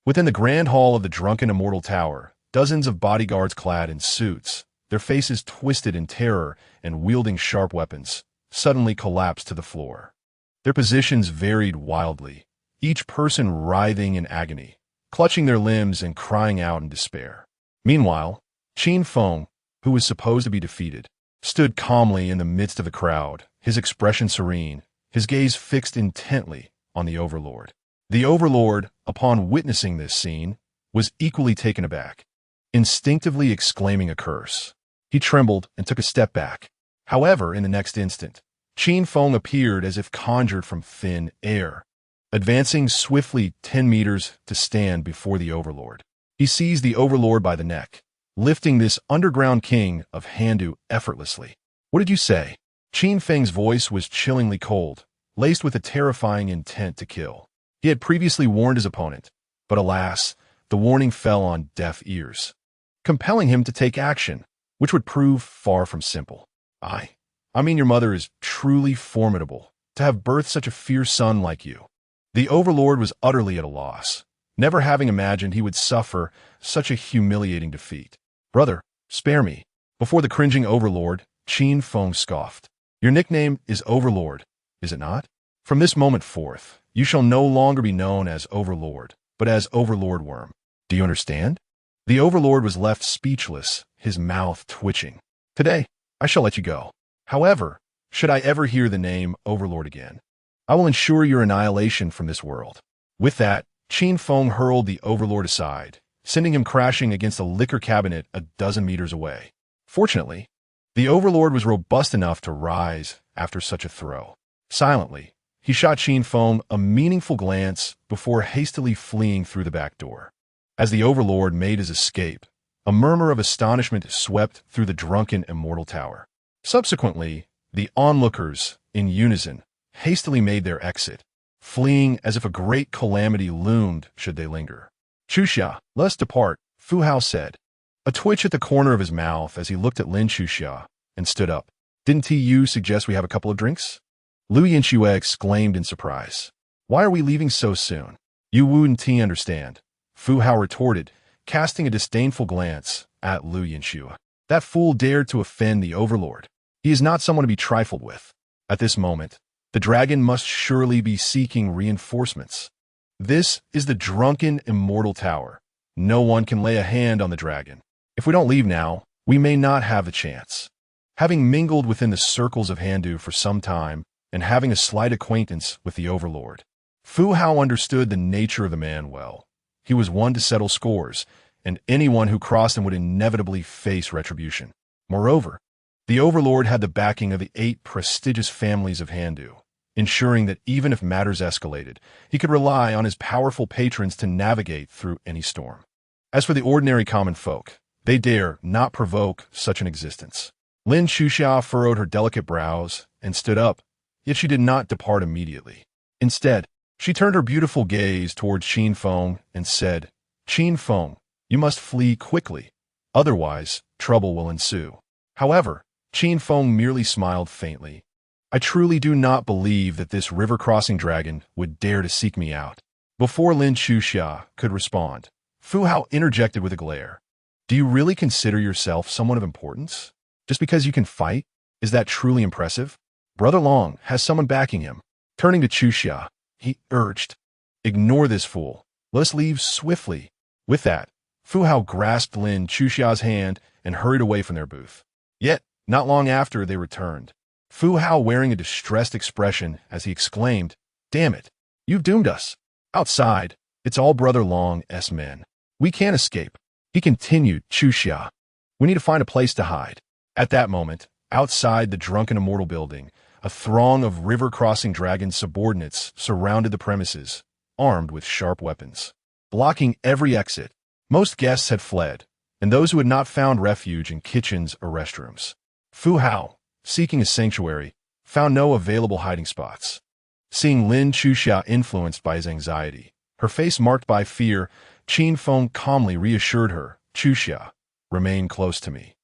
Within the grand hall of the drunken immortal tower, dozens of bodyguards clad in suits, their faces twisted in terror and wielding sharp weapons, suddenly collapsed to the floor. Their positions varied wildly, each person writhing in agony, clutching their limbs and crying out in despair. Meanwhile, Qin Feng, who was supposed to be defeated, stood calmly in the midst of the crowd, his expression serene, his gaze fixed intently on the Overlord. The Overlord, upon witnessing this scene, was equally taken aback, instinctively exclaiming a curse. He trembled and took a step back. However, in the next instant, Qin Feng appeared as if conjured from thin air, advancing swiftly 10 meters to stand before the Overlord. He seized the Overlord by the neck, lifting this underground king of Handu effortlessly. "What did you say?" Qin Feng's voice was chillingly cold, laced with a terrifying intent to kill. He had previously warned his opponent, but alas, the warning fell on deaf ears, compelling him to take action, which would prove far from simple. I mean your mother is truly formidable, to have birthed such a fierce son like you." The Overlord was utterly at a loss, never having imagined he would suffer such a humiliating defeat. "Brother, spare me." Before the cringing Overlord, Qin Feng scoffed. Your nickname is Overlord, is it not? From this moment forth, you shall no longer be known as Overlord, but as Overlord Worm. Do you understand? The Overlord was left speechless, his mouth twitching. Today, I shall let you go. However, should I ever hear the name Overlord again, I will ensure your annihilation from this world. With that, Qin Feng hurled the Overlord aside, sending him crashing against a liquor cabinet a dozen meters away. Fortunately, the Overlord was robust enough to rise after such a throw. Silently, he shot Qin Feng a meaningful glance before hastily fleeing through the back door. As the Overlord made his escape, a murmur of astonishment swept through the drunken immortal tower. Subsequently, the onlookers, in unison, hastily made their exit, fleeing as if a great calamity loomed should they linger. Chuxia, let us depart, Fu Hao said, a twitch at the corner of his mouth as he looked at Lin Chuxia and stood up. Didn't Yu suggest we have a couple of drinks? Lu Yinxue exclaimed in surprise. Why are we leaving so soon? You wouldn't understand, Fu Hao retorted, casting a disdainful glance at Lu Yinxue. That fool dared to offend the Overlord. He is not someone to be trifled with. At this moment, the dragon must surely be seeking reinforcements. This is the drunken immortal tower. No one can lay a hand on the dragon. If we don't leave now, we may not have a chance. Having mingled within the circles of Handu for some time and having a slight acquaintance with the Overlord, Fu Hao understood the nature of the man well. He was one to settle scores, and anyone who crossed him would inevitably face retribution. Moreover, the Overlord had the backing of the 8 prestigious families of Handu, ensuring that even if matters escalated, he could rely on his powerful patrons to navigate through any storm. As for the ordinary common folk, they dare not provoke such an existence. Lin Chuxia furrowed her delicate brows and stood up, yet she did not depart immediately. Instead, she turned her beautiful gaze towards Qin Feng and said, Qin Feng, you must flee quickly, otherwise trouble will ensue. However, Qin Feng merely smiled faintly. I truly do not believe that this river-crossing dragon would dare to seek me out. Before Lin Chuxia could respond, Fu Hao interjected with a glare. Do you really consider yourself someone of importance? Just because you can fight? Is that truly impressive? Brother Long has someone backing him. Turning to Chuxia, he urged, ignore this fool. Let us leave swiftly. With that, Fu Hao grasped Lin Chuxia's hand and hurried away from their booth. Yet, not long after, they returned, Fu Hao wearing a distressed expression as he exclaimed, Damn it, you've doomed us. Outside, it's all Brother Long's men. We can't escape. He continued, Chuxia. We need to find a place to hide. At that moment, outside the drunken immortal building, a throng of river-crossing dragon subordinates surrounded the premises, armed with sharp weapons. Blocking every exit, most guests had fled, and those who had not found refuge in kitchens or restrooms. Fu Hao, seeking a sanctuary, found no available hiding spots. Seeing Lin Chuxia influenced by his anxiety, her face marked by fear, Qin Feng calmly reassured her, Chuxia, remain close to me.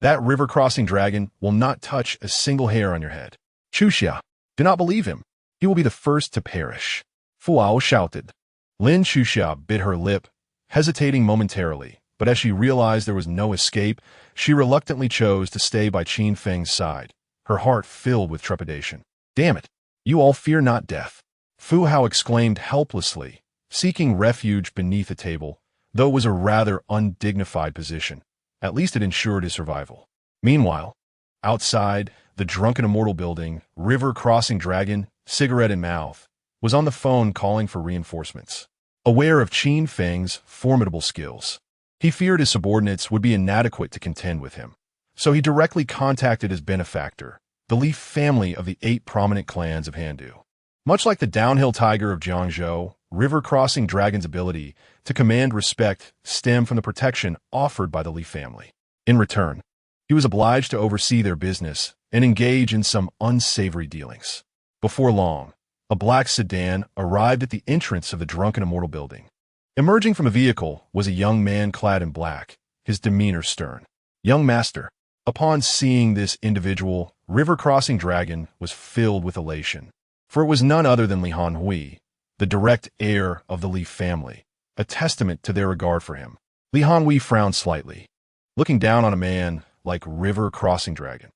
That river-crossing dragon will not touch a single hair on your head. Chuxia, do not believe him. He will be the first to perish. Fu Hao shouted. Lin Chuxia bit her lip, hesitating momentarily, but as she realized there was no escape, she reluctantly chose to stay by Qin Feng's side, her heart filled with trepidation. Damn it, you all fear not death. Fu Hao exclaimed helplessly, seeking refuge beneath a table, though it was a rather undignified position. At least it ensured his survival. Meanwhile, outside, the drunken immortal building, river-crossing dragon, cigarette in mouth, was on the phone calling for reinforcements. Aware of Qin Feng's formidable skills, he feared his subordinates would be inadequate to contend with him. So he directly contacted his benefactor, the Leaf family of the 8 prominent clans of Handu. Much like the downhill tiger of Jiangzhou, river-crossing dragon's ability to command respect stemmed from the protection offered by the Leaf family. In return, he was obliged to oversee their business and engage in some unsavory dealings. Before long, a black sedan arrived at the entrance of the drunken immortal building. Emerging from a vehicle was a young man clad in black, his demeanor stern. Young master. Upon seeing this individual, river-crossing dragon was filled with elation, for it was none other than Li Hanhui, the direct heir of the Li family, a testament to their regard for him. Li Hanhui frowned slightly, looking down on a man like river-crossing dragon.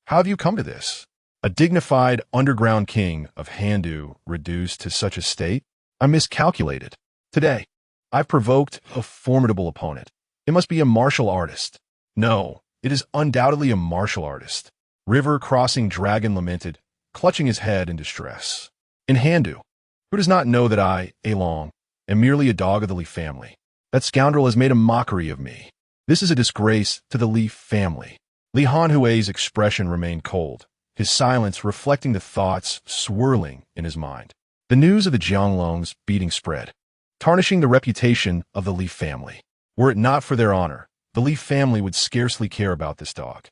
How have you come to this? A dignified underground king of Handu reduced to such a state? I miscalculated. Today, I've provoked a formidable opponent. It must be a martial artist. No, it is undoubtedly a martial artist. River crossing dragon lamented, clutching his head in distress. In Handu, who does not know that I, Along, am merely a dog of the Li family? That scoundrel has made a mockery of me. This is a disgrace to the Li family. Li Hanhui's expression remained cold, his silence reflecting the thoughts swirling in his mind. The news of the Jianglong's beating spread, tarnishing the reputation of the Li family. Were it not for their honor, the Li family would scarcely care about this dog.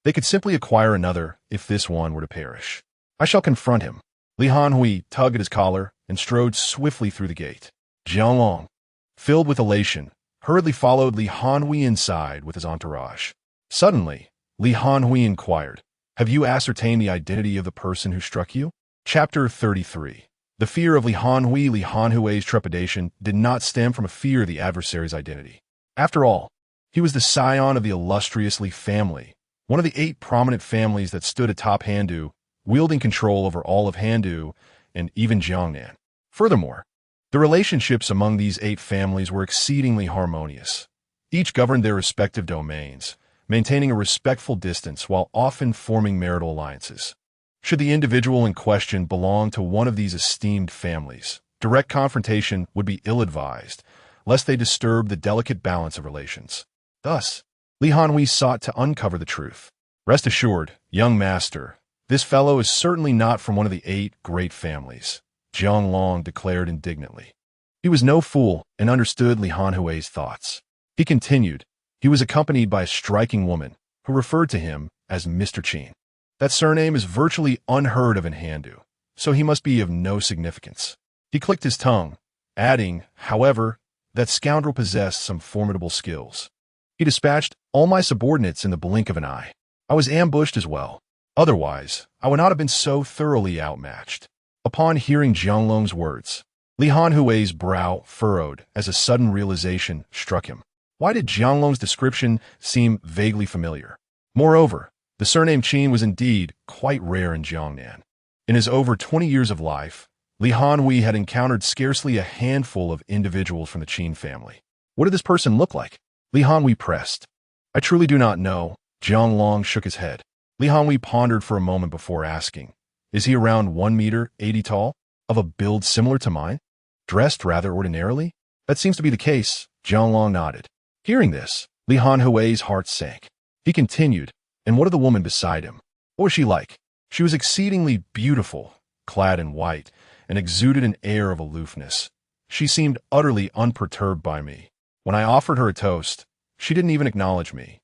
They could simply acquire another if this one were to perish. I shall confront him. Li Hanhui tugged at his collar and strode swiftly through the gate. Jianglong, filled with elation, hurriedly followed Li Hanhui inside with his entourage. Suddenly, Li Hanhui inquired, "Have you ascertained the identity of the person who struck you?" Chapter 33. The fear of Li Hanhui's trepidation did not stem from a fear of the adversary's identity. After all, he was the scion of the illustrious Li family, one of the 8 prominent families that stood atop Handu, wielding control over all of Handu and even Jiangnan. Furthermore, the relationships among these 8 families were exceedingly harmonious. Each governed their respective domains, maintaining a respectful distance while often forming marital alliances. Should the individual in question belong to one of these esteemed families, direct confrontation would be ill-advised, lest they disturb the delicate balance of relations. Thus, Li Hanhui sought to uncover the truth. Rest assured, young master, this fellow is certainly not from one of the 8 great families, Jianglong declared indignantly. He was no fool and understood Li Hanhui's thoughts. He continued, he was accompanied by a striking woman who referred to him as Mr. Qin. That surname is virtually unheard of in Handu, so he must be of no significance. He clicked his tongue, adding, however, that scoundrel possessed some formidable skills. He dispatched all my subordinates in the blink of an eye. I was ambushed as well. Otherwise, I would not have been so thoroughly outmatched. Upon hearing Jianglong's words, Li Hanhui's brow furrowed as a sudden realization struck him. Why did Jianglong's description seem vaguely familiar? Moreover, the surname Qin was indeed quite rare in Jiangnan. In his over 20 years of life, Li Hanhui had encountered scarcely a handful of individuals from the Qin family. What did this person look like? Li Hanhui pressed. I truly do not know. Jianglong shook his head. Li Hanhui pondered for a moment before asking, is he around 1 meter 80 tall, of a build similar to mine? Dressed rather ordinarily? That seems to be the case. Jianglong nodded. Hearing this, Li Hanhui's heart sank. He continued, and what of the woman beside him? What was she like? She was exceedingly beautiful, clad in white, and exuded an air of aloofness. She seemed utterly unperturbed by me. When I offered her a toast, she didn't even acknowledge me.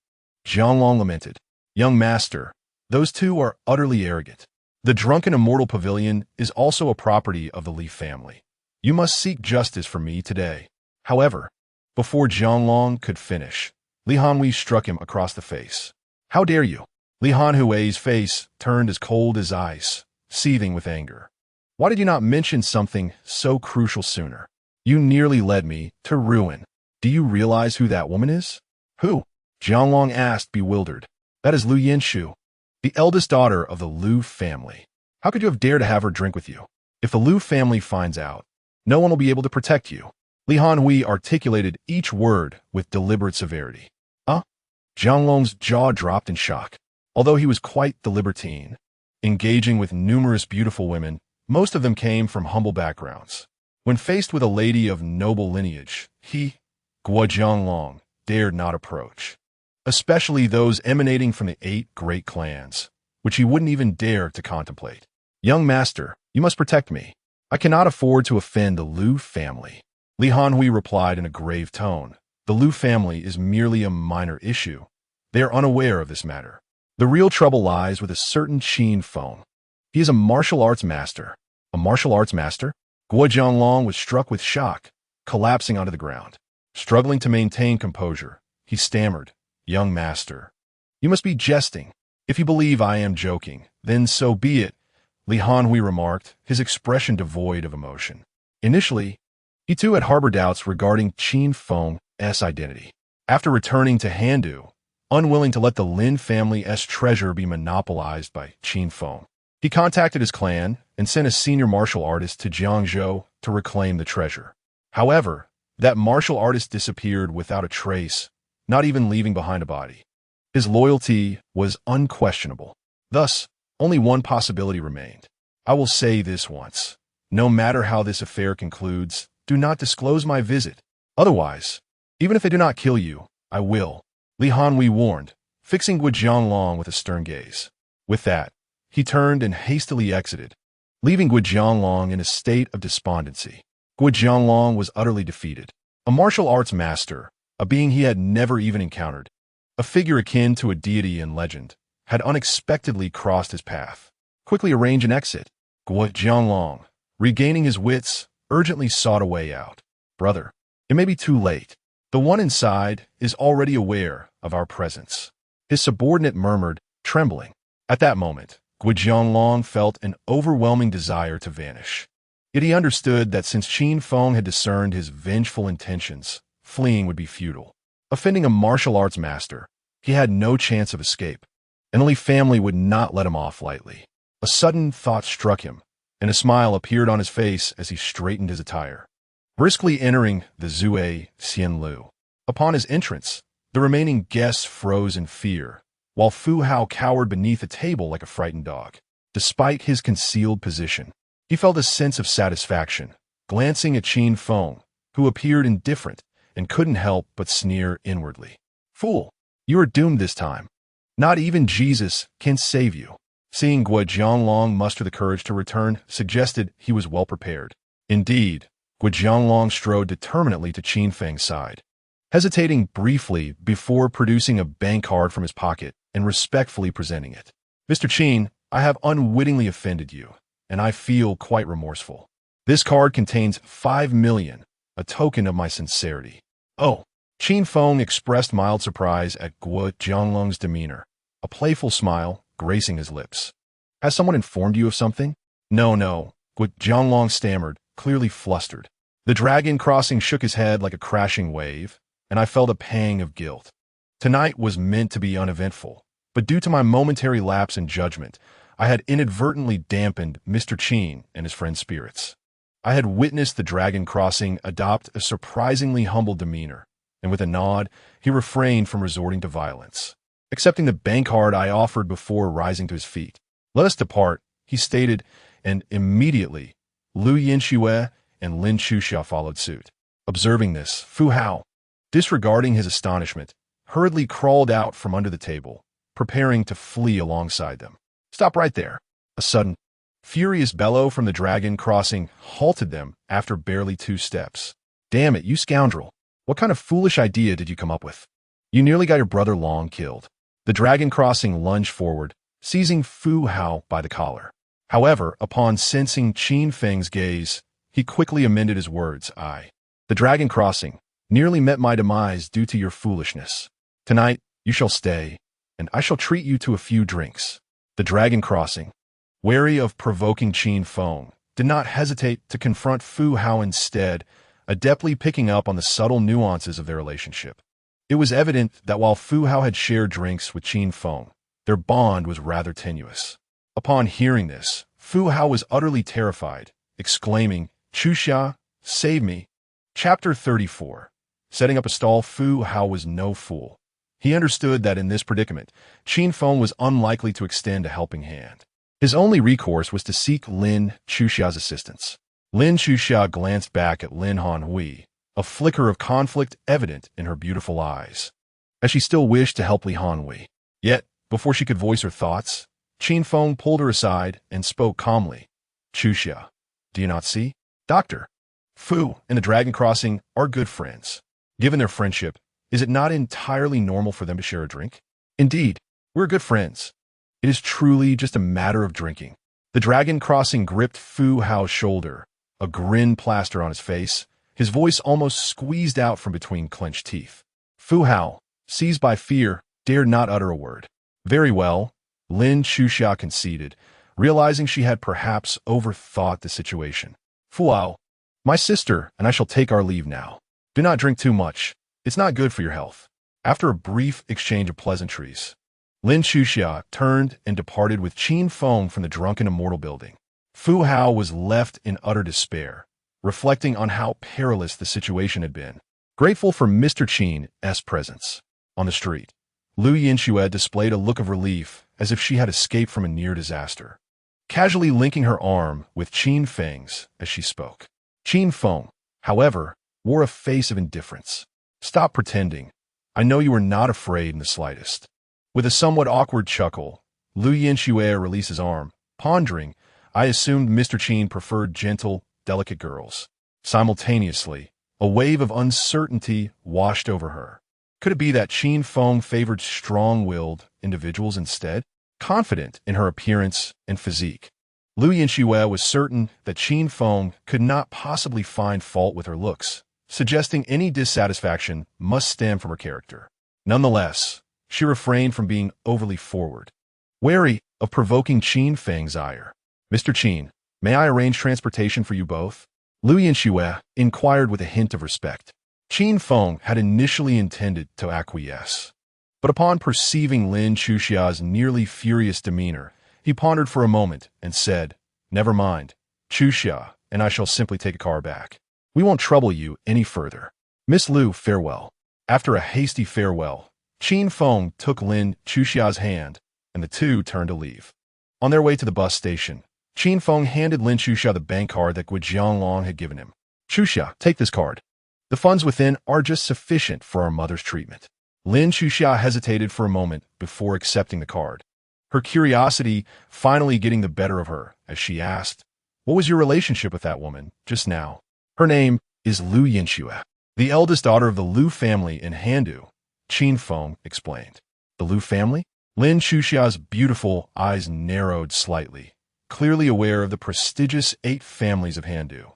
Jianglong lamented, young master, those 2 are utterly arrogant. The drunken immortal pavilion is also a property of the Li family. You must seek justice for me today. However, before Jianglong could finish, Li Hanhui struck him across the face. How dare you? Li Hanhui's face turned as cold as ice, seething with anger. Why did you not mention something so crucial sooner? You nearly led me to ruin. Do you realize who that woman is? Who? Jianglong asked, bewildered. That is Lu Yinshu, the eldest daughter of the Lu family. How could you have dared to have her drink with you? If the Lu family finds out, no one will be able to protect you. Li Hanhui articulated each word with deliberate severity. Jianglong's jaw dropped in shock. Although he was quite the libertine, engaging with numerous beautiful women, most of them came from humble backgrounds. When faced with a lady of noble lineage, he, Guo Jianglong, dared not approach, especially those emanating from the 8 great clans, which he wouldn't even dare to contemplate. Young master, you must protect me. I cannot afford to offend the Lu family. Li Hanhui replied in a grave tone. The Lu family is merely a minor issue. They are unaware of this matter. The real trouble lies with a certain Qin Feng. He is a martial arts master. A martial arts master? Guo Jianglong was struck with shock, collapsing onto the ground. Struggling to maintain composure, he stammered, young master, you must be jesting. If you believe I am joking, then so be it, Li Hanhui remarked, his expression devoid of emotion. Initially, he too had harbored doubts regarding Qin Feng's identity. After returning to Handu, unwilling to let the Lin family's treasure be monopolized by Qin Feng. He contacted his clan and sent a senior martial artist to Jiangzhou to reclaim the treasure. However, that martial artist disappeared without a trace, not even leaving behind a body. His loyalty was unquestionable. Thus, only one possibility remained. I will say this once. No matter how this affair concludes, do not disclose my visit. Otherwise, even if they do not kill you, I will. Li Hanhui warned, fixing Guo Jianglong with a stern gaze. With that, he turned and hastily exited, leaving Guo Jianglong in a state of despondency. Guo Jianglong was utterly defeated. A martial arts master, a being he had never even encountered, a figure akin to a deity in legend, had unexpectedly crossed his path. Quickly arrange an exit. Guo Jianglong, regaining his wits, urgently sought a way out. Brother, it may be too late. The one inside is already aware of our presence. His subordinate murmured, trembling. At that moment, Guo Jianglong felt an overwhelming desire to vanish. Yet he understood that since Qin Feng had discerned his vengeful intentions, fleeing would be futile. Offending a martial arts master, he had no chance of escape, and only family would not let him off lightly. A sudden thought struck him, and a smile appeared on his face as he straightened his attire. Briskly entering the Zue Xianlu. Upon his entrance, the remaining guests froze in fear, while Fu Hao cowered beneath a table like a frightened dog. Despite his concealed position, he felt a sense of satisfaction, glancing at Qin Feng, who appeared indifferent and couldn't help but sneer inwardly. Fool, you are doomed this time. Not even Jesus can save you. Seeing Guo Jianglong muster the courage to return suggested he was well prepared. Indeed, Guo Jianglong strode determinedly to Qin Feng's side, hesitating briefly before producing a bank card from his pocket and respectfully presenting it. Mr. Qin, I have unwittingly offended you, and I feel quite remorseful. This card contains 5 million, a token of my sincerity. Oh, Qin Feng expressed mild surprise at Guo Jianglong's demeanor, a playful smile gracing his lips. Has someone informed you of something? No, Guo Jianglong stammered, clearly flustered. The dragon crossing shook his head like a crashing wave, and I felt a pang of guilt. Tonight was meant to be uneventful, but due to my momentary lapse in judgment, I had inadvertently dampened Mr. Qin and his friend's spirits. I had witnessed the dragon crossing adopt a surprisingly humble demeanor, and with a nod, he refrained from resorting to violence. Accepting the bank card I offered before rising to his feet. Let us depart, he stated, and immediately, Lu Yinxue and Lin Chusha followed suit. Observing this, Fu Hao, disregarding his astonishment, hurriedly crawled out from under the table, preparing to flee alongside them. Stop right there. A sudden, furious bellow from the dragon crossing halted them after barely 2 steps. Damn it, you scoundrel. What kind of foolish idea did you come up with? You nearly got your brother Long killed. The dragon crossing lunged forward, seizing Fu Hao by the collar. However, upon sensing Qin Feng's gaze, he quickly amended his words. The dragon crossing nearly met my demise due to your foolishness. Tonight, you shall stay, and I shall treat you to a few drinks. The dragon crossing, wary of provoking Qin Feng, did not hesitate to confront Fu Hao instead, adeptly picking up on the subtle nuances of their relationship. It was evident that while Fu Hao had shared drinks with Qin Feng, their bond was rather tenuous. Upon hearing this, Fu Hao was utterly terrified, exclaiming, Chusha, save me. Chapter 34. Setting up a stall. Fu Hao was no fool. He understood that in this predicament, Qin Feng was unlikely to extend a helping hand. His only recourse was to seek Lin Chusha's assistance. Lin Chusha glanced back at Lin Hanhui, a flicker of conflict evident in her beautiful eyes, as she still wished to help Li Hanhui. Yet, before she could voice her thoughts, Qin Feng pulled her aside and spoke calmly. Chusha, do you not see? Doctor, Fu and the dragon crossing are good friends. Given their friendship, is it not entirely normal for them to share a drink? Indeed, we're good friends. It is truly just a matter of drinking. The dragon crossing gripped Fu Hao's shoulder, a grin plastered on his face, his voice almost squeezed out from between clenched teeth. Fu Hao, seized by fear, dared not utter a word. Very well, Lin Chusha conceded, realizing she had perhaps overthought the situation. Fu Hao, my sister and I shall take our leave now. Do not drink too much. It's not good for your health. After a brief exchange of pleasantries, Lin Chuxia turned and departed with Qin Feng from the drunken immortal building. Fu Hao was left in utter despair, reflecting on how perilous the situation had been. Grateful for Mr. Qin's presence. On the street, Lu Yinxue displayed a look of relief as if she had escaped from a near disaster, casually linking her arm with Qin Feng's as she spoke. Qin Feng, however, wore a face of indifference. "Stop pretending. I know you are not afraid in the slightest." With a somewhat awkward chuckle, Lu Yinxue released his arm, pondering, "I assumed Mr. Qin preferred gentle, delicate girls." Simultaneously, a wave of uncertainty washed over her. Could it be that Qin Feng favored strong-willed individuals instead? Confident in her appearance and physique, Lu Yinxue was certain that Qin Feng could not possibly find fault with her looks, suggesting any dissatisfaction must stem from her character. Nonetheless, she refrained from being overly forward, wary of provoking Qin Feng's ire. "Mr. Qin, may I arrange transportation for you both?" Lu Yinxue inquired with a hint of respect. Qin Feng had initially intended to acquiesce, but upon perceiving Lin Chuxia's nearly furious demeanor, he pondered for a moment and said, "Never mind, Chuxia and I shall simply take a car back. We won't trouble you any further. Miss Lu, farewell." After a hasty farewell, Qin Feng took Lin Chuxia's hand, and the two turned to leave. On their way to the bus station, Qin Feng handed Lin Chuxia the bank card that Guijianglong had given him. "Chuxia, take this card. The funds within are just sufficient for our mother's treatment." Lin Chuxia hesitated for a moment before accepting the card, her curiosity finally getting the better of her as she asked, "What was your relationship with that woman just now?" "Her name is Lu Yinxue, the eldest daughter of the Lu family in Handu," Qin Feng explained. "The Lu family?" Lin Chuxia's beautiful eyes narrowed slightly, clearly aware of the prestigious 8 families of Handu.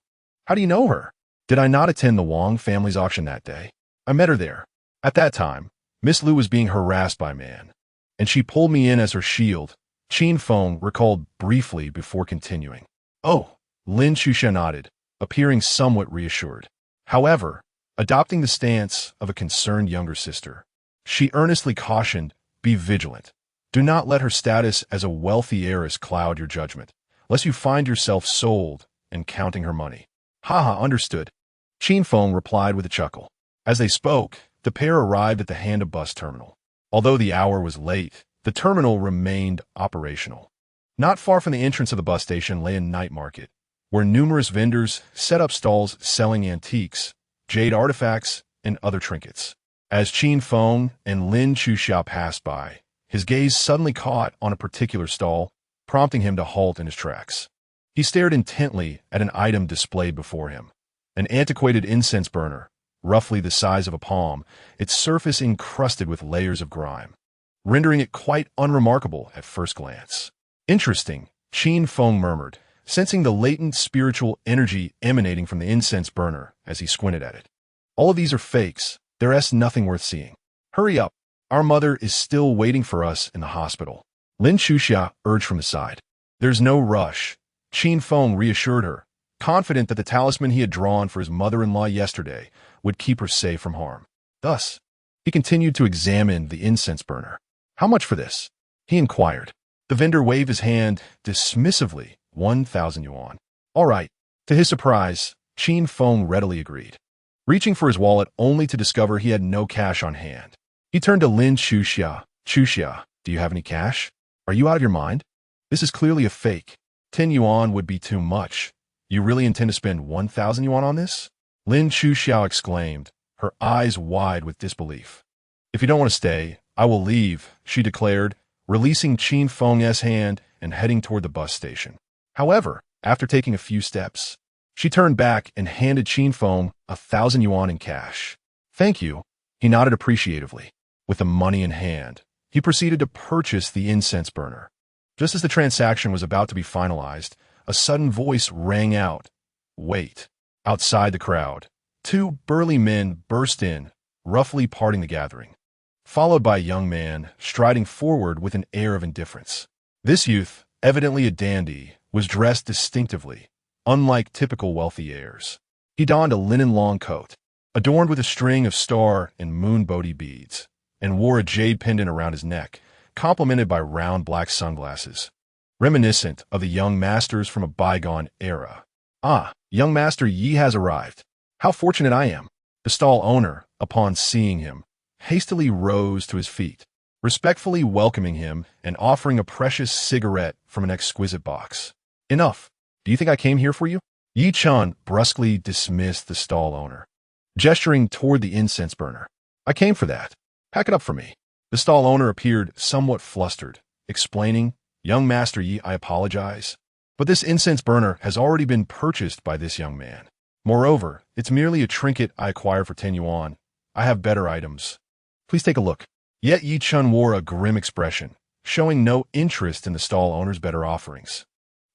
"How do you know her?" "Did I not attend the Wang family's auction that day? I met her there. At that time, Miss Lu was being harassed by a man, and she pulled me in as her shield," Qin Feng recalled briefly before continuing. "Oh," Lin Chuxia nodded, appearing somewhat reassured. However, adopting the stance of a concerned younger sister, she earnestly cautioned, "Be vigilant. Do not let her status as a wealthy heiress cloud your judgment, lest you find yourself sold and counting her money." "Haha, understood," Qin Feng replied with a chuckle. As they spoke, the pair arrived at the Handu bus terminal. Although the hour was late, the terminal remained operational. Not far from the entrance of the bus station lay a night market, where numerous vendors set up stalls selling antiques, jade artifacts, and other trinkets. As Qin Feng and Lin Chuxia passed by, his gaze suddenly caught on a particular stall, prompting him to halt in his tracks. He stared intently at an item displayed before him, an antiquated incense burner, roughly the size of a palm, its surface encrusted with layers of grime, rendering it quite unremarkable at first glance. "Interesting," Qin Feng murmured, sensing the latent spiritual energy emanating from the incense burner as he squinted at it. "All of these are fakes. There's nothing worth seeing. Hurry up. Our mother is still waiting for us in the hospital," Lin Chuxia urged from the side. "There's no rush," Qin Feng reassured her, confident that the talisman he had drawn for his mother-in-law yesterday would keep her safe from harm. Thus, he continued to examine the incense burner. "How much for this?" he inquired. The vendor waved his hand dismissively, 1,000 yuan. "All right." To his surprise, Qin Feng readily agreed, reaching for his wallet only to discover he had no cash on hand. He turned to Lin Chuxia. "Chuxia, do you have any cash? Are you out of your mind? This is clearly a fake. 10 yuan would be too much. You really intend to spend 1,000 yuan on this?" Lin Chuxia exclaimed, her eyes wide with disbelief. "If you don't want to stay, I will leave," she declared, releasing Qin Feng's hand and heading toward the bus station. However, after taking a few steps, she turned back and handed Qin Feng 1,000 yuan in cash. "Thank you," he nodded appreciatively. With the money in hand, he proceeded to purchase the incense burner. Just as the transaction was about to be finalized, a sudden voice rang out, "Wait." Outside the crowd, 2 burly men burst in, roughly parting the gathering, followed by a young man striding forward with an air of indifference. This youth, evidently a dandy, was dressed distinctively, unlike typical wealthy heirs. He donned a linen long coat, adorned with a string of star and moon Bodhi beads, and wore a jade pendant around his neck, complemented by round black sunglasses, reminiscent of the young masters from a bygone era. Ah, young Master Yi has arrived. How fortunate I am. The stall owner, upon seeing him, hastily rose to his feet, respectfully welcoming him and offering a precious cigarette from an exquisite box. Enough. Do you think I came here for you? Yi Chun brusquely dismissed the stall owner, gesturing toward the incense burner. I came for that. Pack it up for me. The stall owner appeared somewhat flustered, explaining, Young Master Yi, I apologize, but this incense burner has already been purchased by this young man. Moreover, it's merely a trinket I acquired for 10 yuan. I have better items. Please take a look. Yet Yi Chun wore a grim expression, showing no interest in the stall owner's better offerings,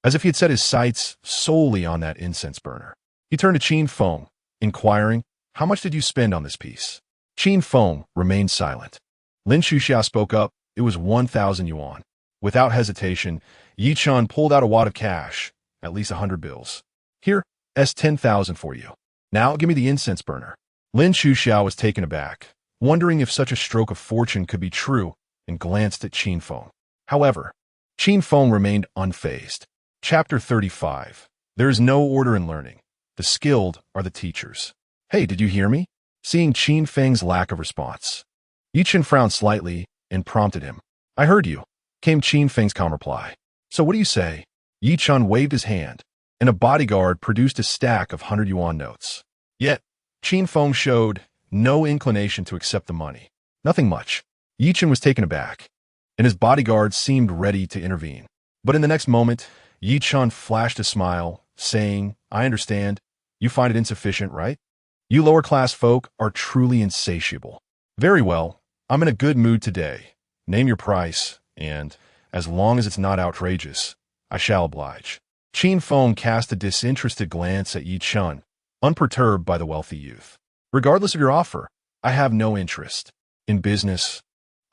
as if he had set his sights solely on that incense burner. He turned to Qin Feng, inquiring, How much did you spend on this piece? Qin Feng remained silent. Lin Shuxiao spoke up. It was 1,000 yuan. Without hesitation, Yi Chun pulled out a wad of cash, at least 100 bills. Here, 10,000 for you. Now give me the incense burner. Lin Shuxiao was taken aback, wondering if such a stroke of fortune could be true, and glanced at Qin Feng. However, Qin Feng remained unfazed. Chapter 35. There is no order in learning. The skilled are the teachers. Hey, did you hear me? Seeing Qin Feng's lack of response, Yi Chun frowned slightly and prompted him. I heard you, came Qin Feng's calm reply. So what do you say? Yi Chun waved his hand, and a bodyguard produced a stack of 100 yuan notes. Yet, Qin Feng showed no inclination to accept the money. Nothing much. Yi Chun was taken aback, and his bodyguard seemed ready to intervene. But in the next moment, Yi Chun flashed a smile, saying, I understand. You find it insufficient, right? You lower-class folk are truly insatiable. Very well. I'm in a good mood today. Name your price, and, as long as it's not outrageous, I shall oblige. Qin Feng cast a disinterested glance at Yi Chun, unperturbed by the wealthy youth. Regardless of your offer, I have no interest. In business,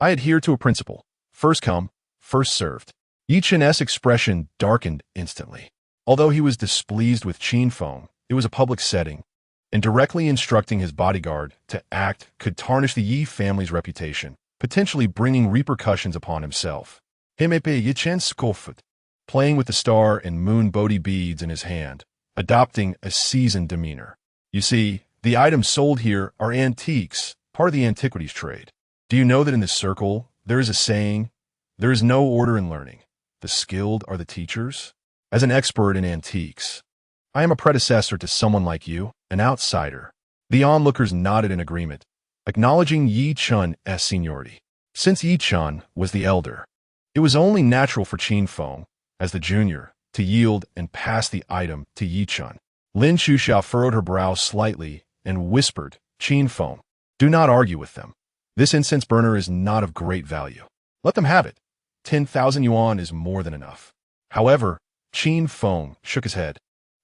I adhere to a principle. First come, first served. Yi Chun's expression darkened instantly. Although he was displeased with Qin Feng, it was a public setting, and directly instructing his bodyguard to act could tarnish the Yi family's reputation, potentially bringing repercussions upon himself. Yi Chun scoffed, playing with the star and moon Bodhi beads in his hand, adopting a seasoned demeanor. You see, the items sold here are antiques, part of the antiquities trade. Do you know that in this circle, there is a saying, there is no order in learning. The skilled are the teachers? As an expert in antiques, I am a predecessor to someone like you, an outsider. The onlookers nodded in agreement, acknowledging Yi Chun's seniority. Since Yi Chun was the elder, it was only natural for Qin Feng, as the junior, to yield and pass the item to Yi Chun. Lin Shuxiao furrowed her brow slightly and whispered, Qin Feng, do not argue with them. This incense burner is not of great value. Let them have it. 10,000 yuan is more than enough. However, Qin Feng shook his head,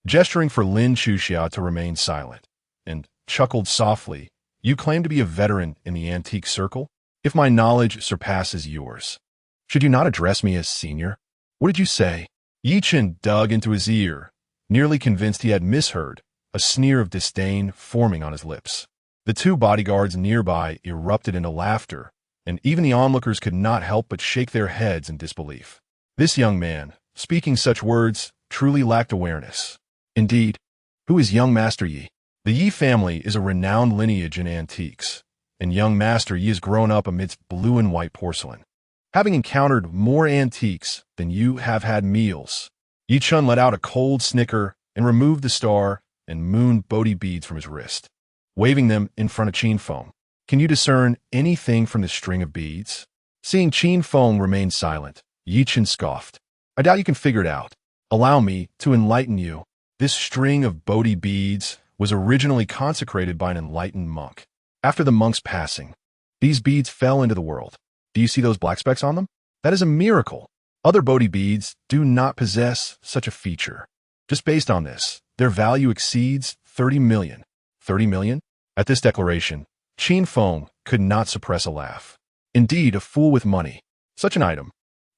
gesturing for Lin Shuxiao to remain silent, and chuckled softly. You claim to be a veteran in the antique circle? If my knowledge surpasses yours, should you not address me as senior? What did you say? Yi Chun dug into his ear, nearly convinced he had misheard, a sneer of disdain forming on his lips. The two bodyguards nearby erupted into laughter, and even the onlookers could not help but shake their heads in disbelief. This young man, speaking such words, truly lacked awareness. Indeed, who is young Master Yi? The Yi family is a renowned lineage in antiques, and young Master Yi has grown up amidst blue and white porcelain. Having encountered more antiques than you have had meals, Yi Chun let out a cold snicker and removed the star and moon Bodhi beads from his wrist, waving them in front of Qin Feng. Can you discern anything from this string of beads? Seeing Qin Feng remain silent, Yi Chun scoffed. I doubt you can figure it out. Allow me to enlighten you. This string of Bodhi beads was originally consecrated by an enlightened monk. After the monk's passing, these beads fell into the world. Do you see those black specks on them? That is a miracle. Other Bodhi beads do not possess such a feature. Just based on this, their value exceeds 30 million. 30 million? At this declaration, Qin Feng could not suppress a laugh. Indeed, a fool with money. Such an item,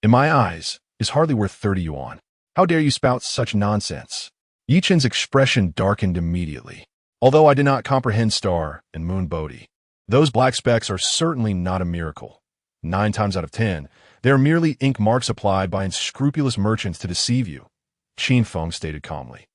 in my eyes, is hardly worth 30 yuan. How dare you spout such nonsense? Yi Chun's expression darkened immediately. Although I did not comprehend star and moon Bodhi, Those black specks are certainly not a miracle. 9 times out of 10, they are merely ink marks applied by unscrupulous merchants to deceive you, Qin Feng stated calmly.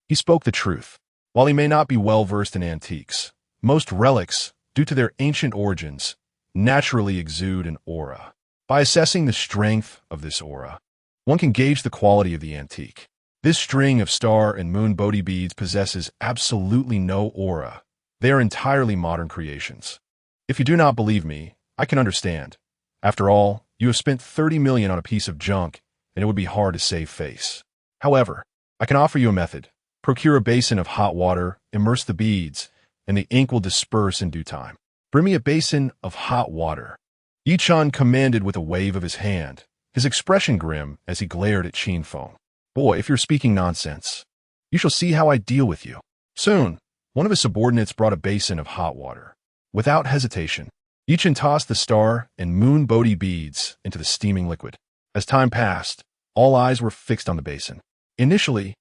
He spoke the truth. While he may not be well-versed in antiques, most relics, due to their ancient origins, naturally exude an aura. By assessing the strength of this aura, one can gauge the quality of the antique. This string of star and moon Bodhi beads possesses absolutely no aura. They are entirely modern creations. If you do not believe me, I can understand. After all, you have spent 30 million on a piece of junk, and it would be hard to save face. However, I can offer you a method. Procure a basin of hot water, immerse the beads, and the ink will disperse in due time. Bring me a basin of hot water. Yichun commanded with a wave of his hand, his expression grim as he glared at Qin Feng. Boy, if you're speaking nonsense, you shall see how I deal with you. Soon, one of his subordinates brought a basin of hot water. Without hesitation, Yichun tossed the star and moon Bodhi beads into the steaming liquid. As time passed, all eyes were fixed on the basin. Initially,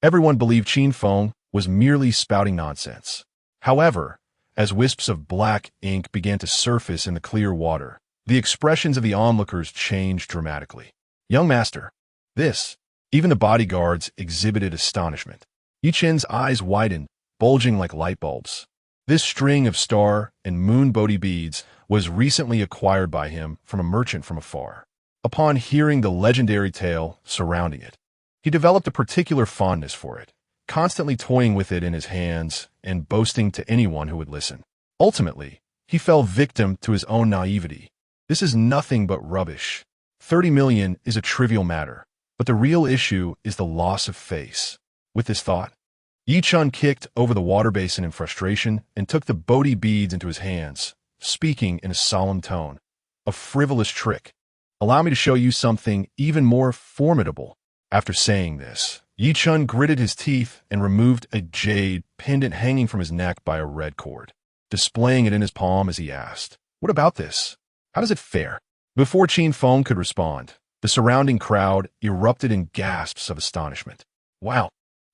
everyone believed Qin Feng was merely spouting nonsense. However, as wisps of black ink began to surface in the clear water, the expressions of the onlookers changed dramatically. Young master, this. Even the bodyguards exhibited astonishment. Yichun's eyes widened, bulging like light bulbs. This string of star and moon Bodhi beads was recently acquired by him from a merchant from afar. Upon hearing the legendary tale surrounding it, he developed a particular fondness for it, constantly toying with it in his hands and boasting to anyone who would listen. Ultimately, he fell victim to his own naivety. This is nothing but rubbish. 30 million is a trivial matter, but the real issue is the loss of face. With this thought, Yichun kicked over the water basin in frustration and took the Bodhi beads into his hands, speaking in a solemn tone. A frivolous trick. Allow me to show you something even more formidable. After saying this, Yichun gritted his teeth and removed a jade pendant hanging from his neck by a red cord, displaying it in his palm as he asked, "What about this? How does it fare?" Before Qin Feng could respond, the surrounding crowd erupted in gasps of astonishment. Wow!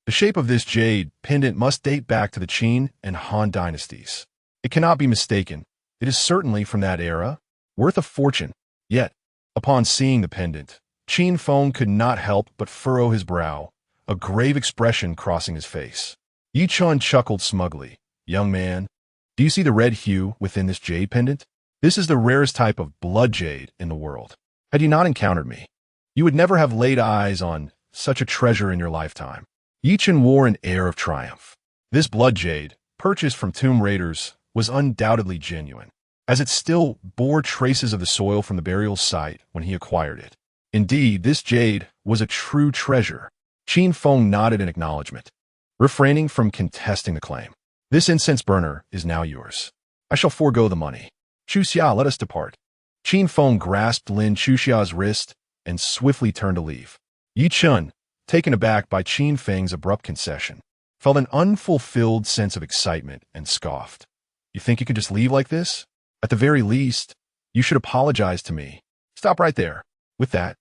The shape of this jade pendant must date back to the Qin and Han dynasties. It cannot be mistaken. It is certainly from that era, worth a fortune. Yet, upon seeing the pendant, Qin Feng could not help but furrow his brow, a grave expression crossing his face. Yichun chuckled smugly. "Young man, do you see the red hue within this jade pendant? This is the rarest type of blood jade in the world. Had you not encountered me, you would never have laid eyes on such a treasure in your lifetime." Yichun wore an air of triumph. This blood jade, purchased from tomb raiders, was undoubtedly genuine, as it still bore traces of the soil from the burial site when he acquired it. Indeed, this jade was a true treasure. Qin Feng nodded in acknowledgement, refraining from contesting the claim. "This incense burner is now yours. I shall forego the money. Chuxia, let us depart." Qin Feng grasped Lin Chuxia's wrist and swiftly turned to leave. Yichun, taken aback by Qin Feng's abrupt concession, felt an unfulfilled sense of excitement and scoffed. "You think you could just leave like this? At the very least, you should apologize to me." "Stop right there." With that,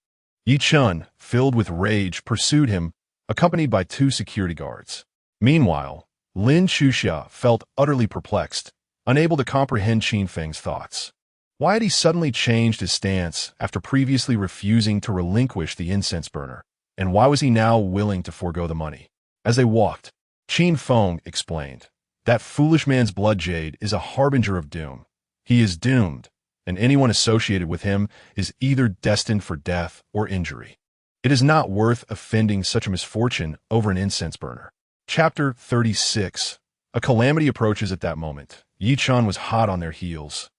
Yichun, filled with rage, pursued him, accompanied by 2 security guards. Meanwhile, Lin Chuxia felt utterly perplexed, unable to comprehend Qin Feng's thoughts. Why had he suddenly changed his stance after previously refusing to relinquish the incense burner? And why was he now willing to forego the money? As they walked, Qin Feng explained, "That foolish man's blood jade is a harbinger of doom. He is doomed, and anyone associated with him is either destined for death or injury. It is not worth offending such a misfortune over an incense burner." Chapter 36. A calamity approaches at that moment. Yichun was hot on their heels,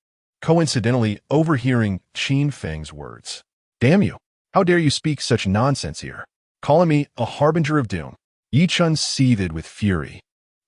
coincidentally overhearing Qin Feng's words. "Damn you! How dare you speak such nonsense here? Calling me a harbinger of doom?" Yichun seethed with fury,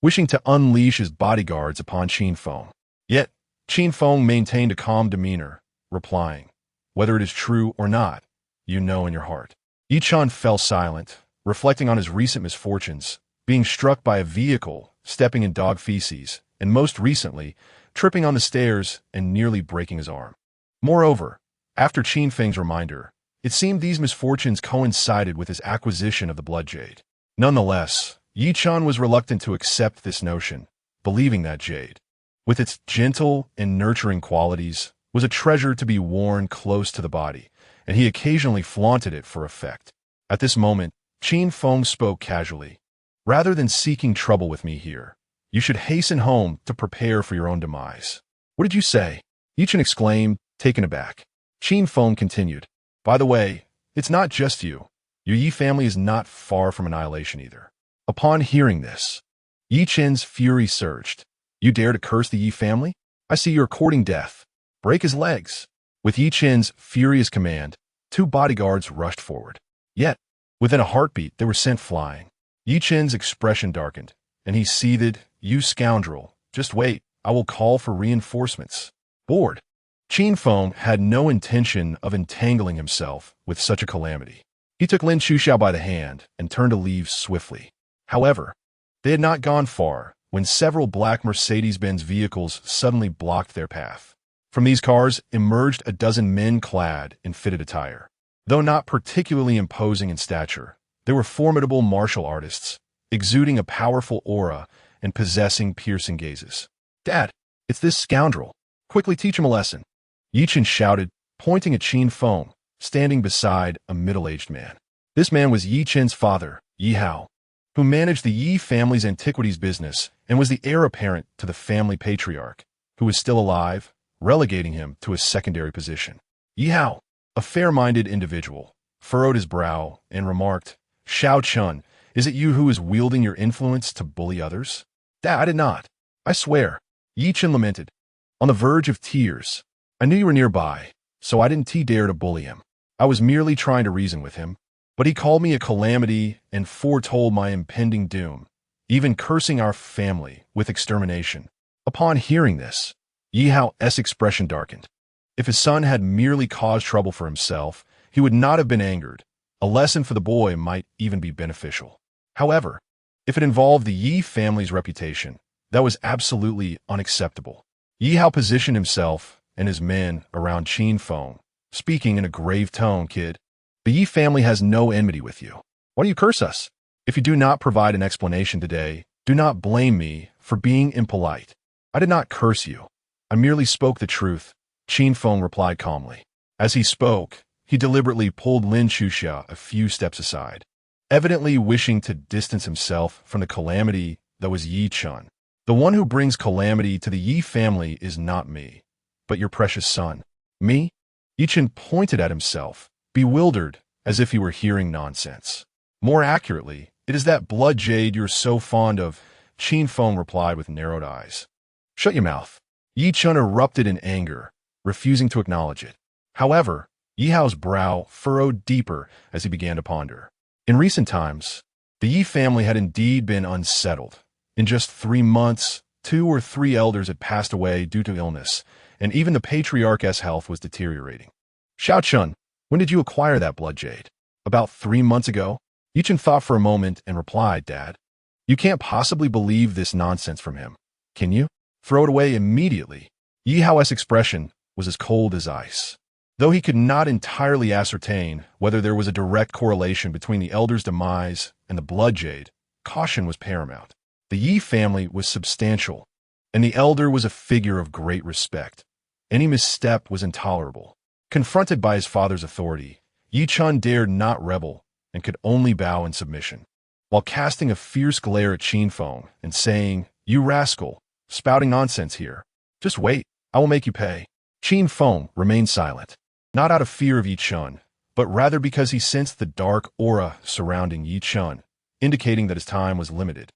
wishing to unleash his bodyguards upon Qin Feng. Yet, Qin Feng maintained a calm demeanor, replying, "Whether it is true or not, you know in your heart." Yichun fell silent, reflecting on his recent misfortunes, being struck by a vehicle, stepping in dog feces, and most recently, tripping on the stairs and nearly breaking his arm. Moreover, after Qin Feng's reminder, it seemed these misfortunes coincided with his acquisition of the blood jade. Nonetheless, Yichun was reluctant to accept this notion, believing that jade, with its gentle and nurturing qualities, was a treasure to be worn close to the body, and he occasionally flaunted it for effect. At this moment, Qin Feng spoke casually. Rather than seeking trouble with me here, you should hasten home to prepare for your own demise. What did you say? Yichen exclaimed, taken aback. Qin Feng continued. By the way, it's not just you. Your Yi family is not far from annihilation either. Upon hearing this, Yi Chen's fury surged. You dare to curse the Yi family? I see you're courting death. Break his legs. With Yi Chen's furious command, 2 bodyguards rushed forward. Yet, within a heartbeat, they were sent flying. Yi Chen's expression darkened, and he seethed, You scoundrel, just wait, I will call for reinforcements. Bored, Qin Feng had no intention of entangling himself with such a calamity. He took Lin Chuxiao by the hand and turned to leave swiftly. However, they had not gone far when several black Mercedes-Benz vehicles suddenly blocked their path. From these cars emerged a dozen men clad in fitted attire. Though not particularly imposing in stature, they were formidable martial artists, exuding a powerful aura and possessing piercing gazes. Dad, it's this scoundrel. Quickly teach him a lesson. Yichen shouted, pointing at Qin Feng, standing beside a middle-aged man. This man was Yi Chen's father, Yi Hao, who managed the Yi family's antiquities business and was the heir apparent to the family patriarch, who was still alive, relegating him to a secondary position. Yi Hao, a fair-minded individual, furrowed his brow and remarked, Xiao Chun, is it you who is wielding your influence to bully others? Dad, I did not. I swear. Yi Chen lamented. On the verge of tears. I knew you were nearby, so I didn't dare to bully him. I was merely trying to reason with him, but he called me a calamity and foretold my impending doom, even cursing our family with extermination. Upon hearing this, Yi Hao's expression darkened. If his son had merely caused trouble for himself, he would not have been angered. A lesson for the boy might even be beneficial. However, if it involved the Yi family's reputation, that was absolutely unacceptable. Yi Hao positioned himself and his men around Qin Feng, speaking in a grave tone, Kid. The Yi family has no enmity with you. Why do you curse us? If you do not provide an explanation today, do not blame me for being impolite. I did not curse you. I merely spoke the truth, Qin Feng replied calmly. As he spoke, he deliberately pulled Lin Chuxiao a few steps aside, evidently wishing to distance himself from the calamity that was Yi Chun. The one who brings calamity to the Yi family is not me, but your precious son. Me? Yi Chen pointed at himself, bewildered, as if he were hearing nonsense. More accurately, it is that blood jade you're so fond of, Qin Feng replied with narrowed eyes. Shut your mouth. Yi Chen erupted in anger, refusing to acknowledge it. However, Yi Hao's brow furrowed deeper as he began to ponder. In recent times, the Yi family had indeed been unsettled. In just 3 months, 2 or 3 elders had passed away due to illness, and even the patriarch's health was deteriorating. Xiao Chun, when did you acquire that blood jade? About 3 months ago? Yi Chen thought for a moment and replied, Dad, you can't possibly believe this nonsense from him, can you? Throw it away immediately. Yi Hao's expression was as cold as ice. Though he could not entirely ascertain whether there was a direct correlation between the elder's demise and the blood jade, caution was paramount. The Yi family was substantial, and the elder was a figure of great respect. Any misstep was intolerable. Confronted by his father's authority, Yi Chun dared not rebel and could only bow in submission. While casting a fierce glare at Qin Feng and saying, You rascal, spouting nonsense here. Just wait, I will make you pay. Qin Feng remained silent, not out of fear of Yi Chun, but rather because he sensed the dark aura surrounding Yi Chun, indicating that his time was limited.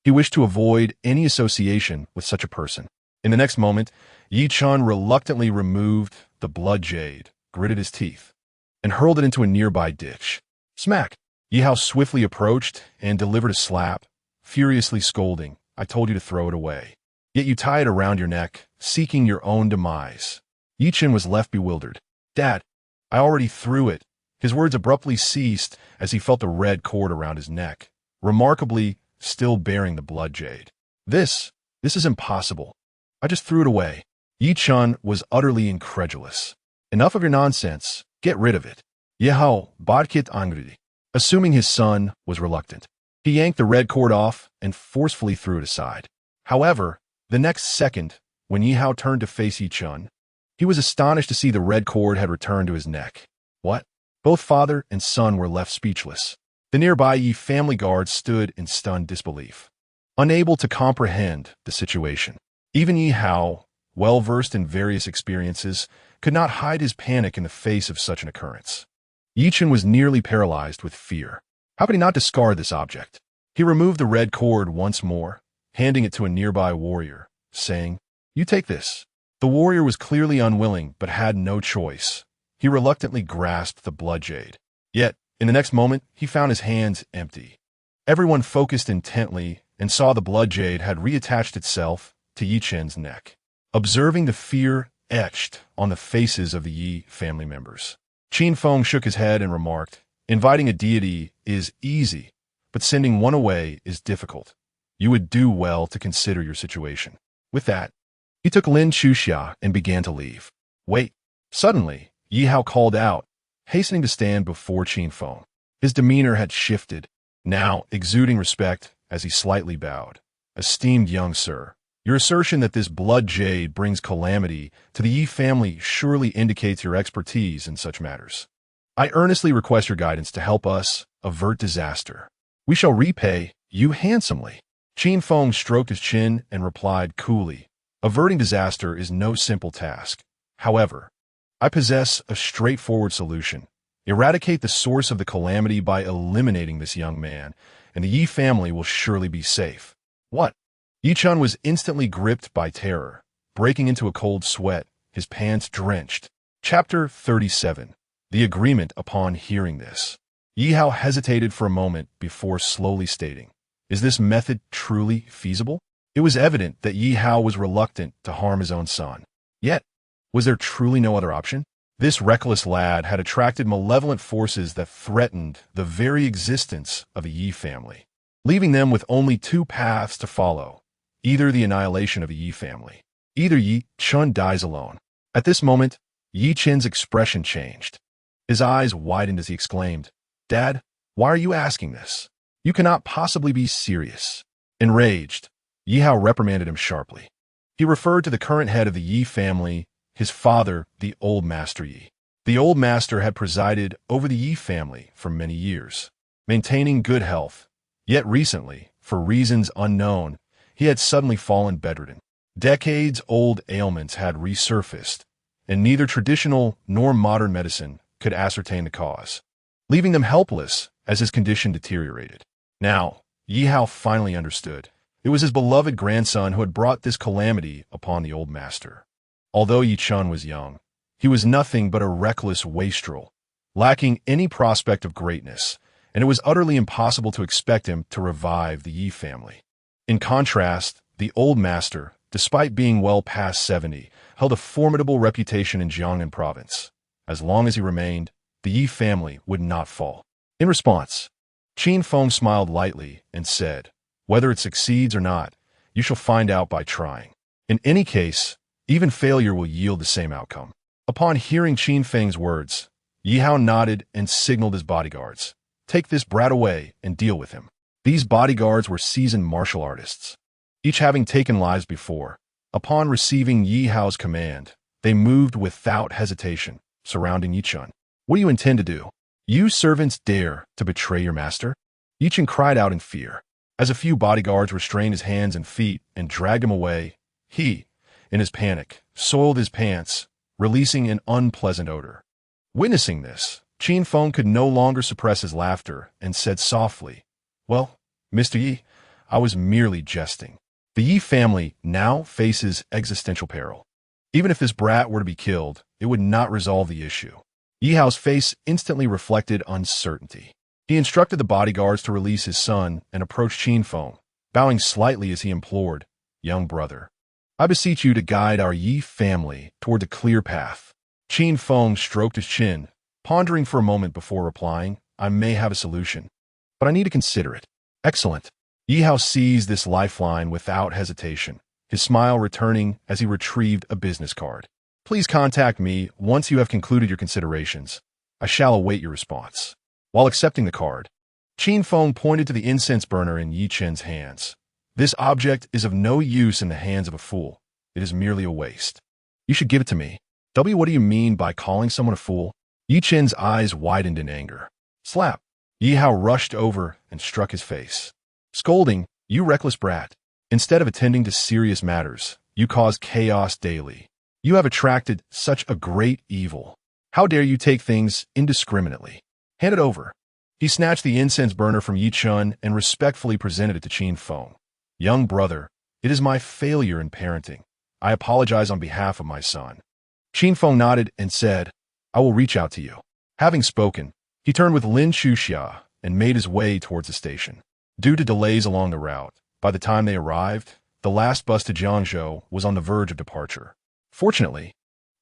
He wished to avoid any association with such a person. In the next moment, Yi Chun reluctantly removed the blood jade, gritted his teeth, and hurled it into a nearby ditch. Smack! Yi Hao swiftly approached and delivered a slap, furiously scolding, I told you to throw it away. Yet you tie it around your neck, seeking your own demise. Yi Chen was left bewildered. Dad, I already threw it. His words abruptly ceased as he felt the red cord around his neck, remarkably still bearing the blood jade. This is impossible. I just threw it away. Yi Chun was utterly incredulous. Enough of your nonsense. Get rid of it. Ye Hao badkit angry. Assuming his son was reluctant, he yanked the red cord off and forcefully threw it aside. However, the next second, when Yi Hao turned to face Yi Chun. He was astonished to see the red cord had returned to his neck. What? Both father and son were left speechless. The nearby Yi family guards stood in stunned disbelief, unable to comprehend the situation. Even Yi Hao, well-versed in various experiences, could not hide his panic in the face of such an occurrence. Yi Chun was nearly paralyzed with fear. How could he not discard this object? He removed the red cord once more, handing it to a nearby warrior, saying, "You take this." The warrior was clearly unwilling but had no choice. He reluctantly grasped the blood jade. Yet, in the next moment, he found his hands empty. Everyone focused intently and saw the blood jade had reattached itself to Yi Chun's neck. Observing the fear etched on the faces of the Yi family members, Qin Feng shook his head and remarked, "Inviting a deity is easy, but sending one away is difficult. You would do well to consider your situation." With that, he took Lin Chuxia and began to leave. Wait! Suddenly, Yi Hao called out, hastening to stand before Qin Feng. His demeanor had shifted, now exuding respect as he slightly bowed. "Esteemed young sir, your assertion that this blood jade brings calamity to the Yi family surely indicates your expertise in such matters. I earnestly request your guidance to help us avert disaster. We shall repay you handsomely." Qin Feng stroked his chin and replied coolly, "Averting disaster is no simple task. However, I possess a straightforward solution. Eradicate the source of the calamity by eliminating this young man, and the Yi family will surely be safe." "What?" Yi Chun was instantly gripped by terror, breaking into a cold sweat, his pants drenched. Chapter 37. The Agreement. Upon hearing this, Yi Hao hesitated for a moment before slowly stating, "Is this method truly feasible?" It was evident that Yi Hao was reluctant to harm his own son. Yet, was there truly no other option? This reckless lad had attracted malevolent forces that threatened the very existence of the Yi family, leaving them with only two paths to follow: either the annihilation of the Yi family, either Yi Chun dies alone. At this moment, Yi Chun's expression changed. His eyes widened as he exclaimed, "Dad, why are you asking this? You cannot possibly be serious." Enraged, Yi Hao reprimanded him sharply. He referred to the current head of the Yi family, his father, the old Master Yi. The old master had presided over the Yi family for many years, maintaining good health. Yet recently, for reasons unknown, he had suddenly fallen bedridden. Decades-old ailments had resurfaced, and neither traditional nor modern medicine could ascertain the cause, leaving them helpless as his condition deteriorated. Now, Yi Hao finally understood. It was his beloved grandson who had brought this calamity upon the old master. Although Yi Chun was young, he was nothing but a reckless wastrel, lacking any prospect of greatness, and it was utterly impossible to expect him to revive the Yi family. In contrast, the old master, despite being well past 70, held a formidable reputation in Jiangnan province. As long as he remained, the Yi family would not fall. In response, Qin Feng smiled lightly and said, "Whether it succeeds or not, you shall find out by trying. In any case, even failure will yield the same outcome." Upon hearing Qin Feng's words, Yi Hao nodded and signaled his bodyguards, "Take this brat away and deal with him." These bodyguards were seasoned martial artists, each having taken lives before. Upon receiving Yi Hao's command, they moved without hesitation, surrounding Yi Chun. "What do you intend to do? You servants dare to betray your master?" Yi Chun cried out in fear. As a few bodyguards restrained his hands and feet and dragged him away, he, in his panic, soiled his pants, releasing an unpleasant odor. Witnessing this, Qin Feng could no longer suppress his laughter and said softly, "Well, Mr. Yi, I was merely jesting. The Yi family now faces existential peril. Even if this brat were to be killed, it would not resolve the issue." Yi Hao's face instantly reflected uncertainty. He instructed the bodyguards to release his son and approached Qin Feng, bowing slightly as he implored, "Young brother, I beseech you to guide our Yi family toward a clear path." Qin Feng stroked his chin, pondering for a moment before replying, "I may have a solution, but I need to consider it." "Excellent." Yi Hao seized this lifeline without hesitation, his smile returning as he retrieved a business card. "Please contact me once you have concluded your considerations. I shall await your response." While accepting the card, Qin Feng pointed to the incense burner in Yi Chun's hands. "This object is of no use in the hands of a fool. It is merely a waste. You should give it to me. W, what do you mean by calling someone a fool? Yi Qin's eyes widened in anger. Slap. Yi Hao rushed over and struck his face. Scolding, you reckless brat. Instead of attending to serious matters, you cause chaos daily. You have attracted such a great evil. How dare you take things indiscriminately? Hand it over. He snatched the incense burner from Yi Chun and respectfully presented it to Qin Feng. Young brother, it is my failure in parenting. I apologize on behalf of my son. Qin Feng nodded and said, I will reach out to you. Having spoken, he turned with Lin Chuxia and made his way towards the station. Due to delays along the route, by the time they arrived, the last bus to Jiangzhou was on the verge of departure. Fortunately,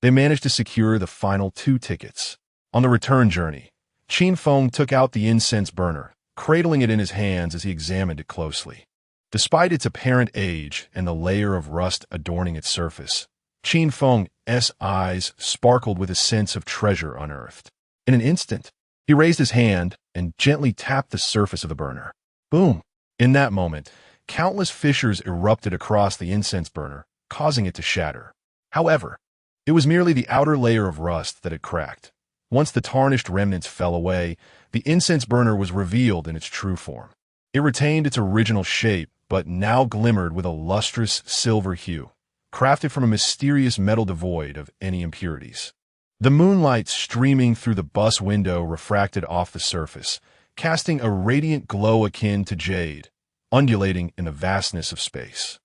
they managed to secure the final 2 tickets. On the return journey, Qin Feng took out the incense burner, cradling it in his hands as he examined it closely. Despite its apparent age and the layer of rust adorning its surface, Qin Feng's eyes sparkled with a sense of treasure unearthed. In an instant, he raised his hand and gently tapped the surface of the burner. Boom! In that moment, countless fissures erupted across the incense burner, causing it to shatter. However, it was merely the outer layer of rust that had cracked. Once the tarnished remnants fell away, the incense burner was revealed in its true form. It retained its original shape, but now glimmered with a lustrous silver hue, crafted from a mysterious metal devoid of any impurities. The moonlight streaming through the bus window refracted off the surface, casting a radiant glow akin to jade, undulating in the vastness of space.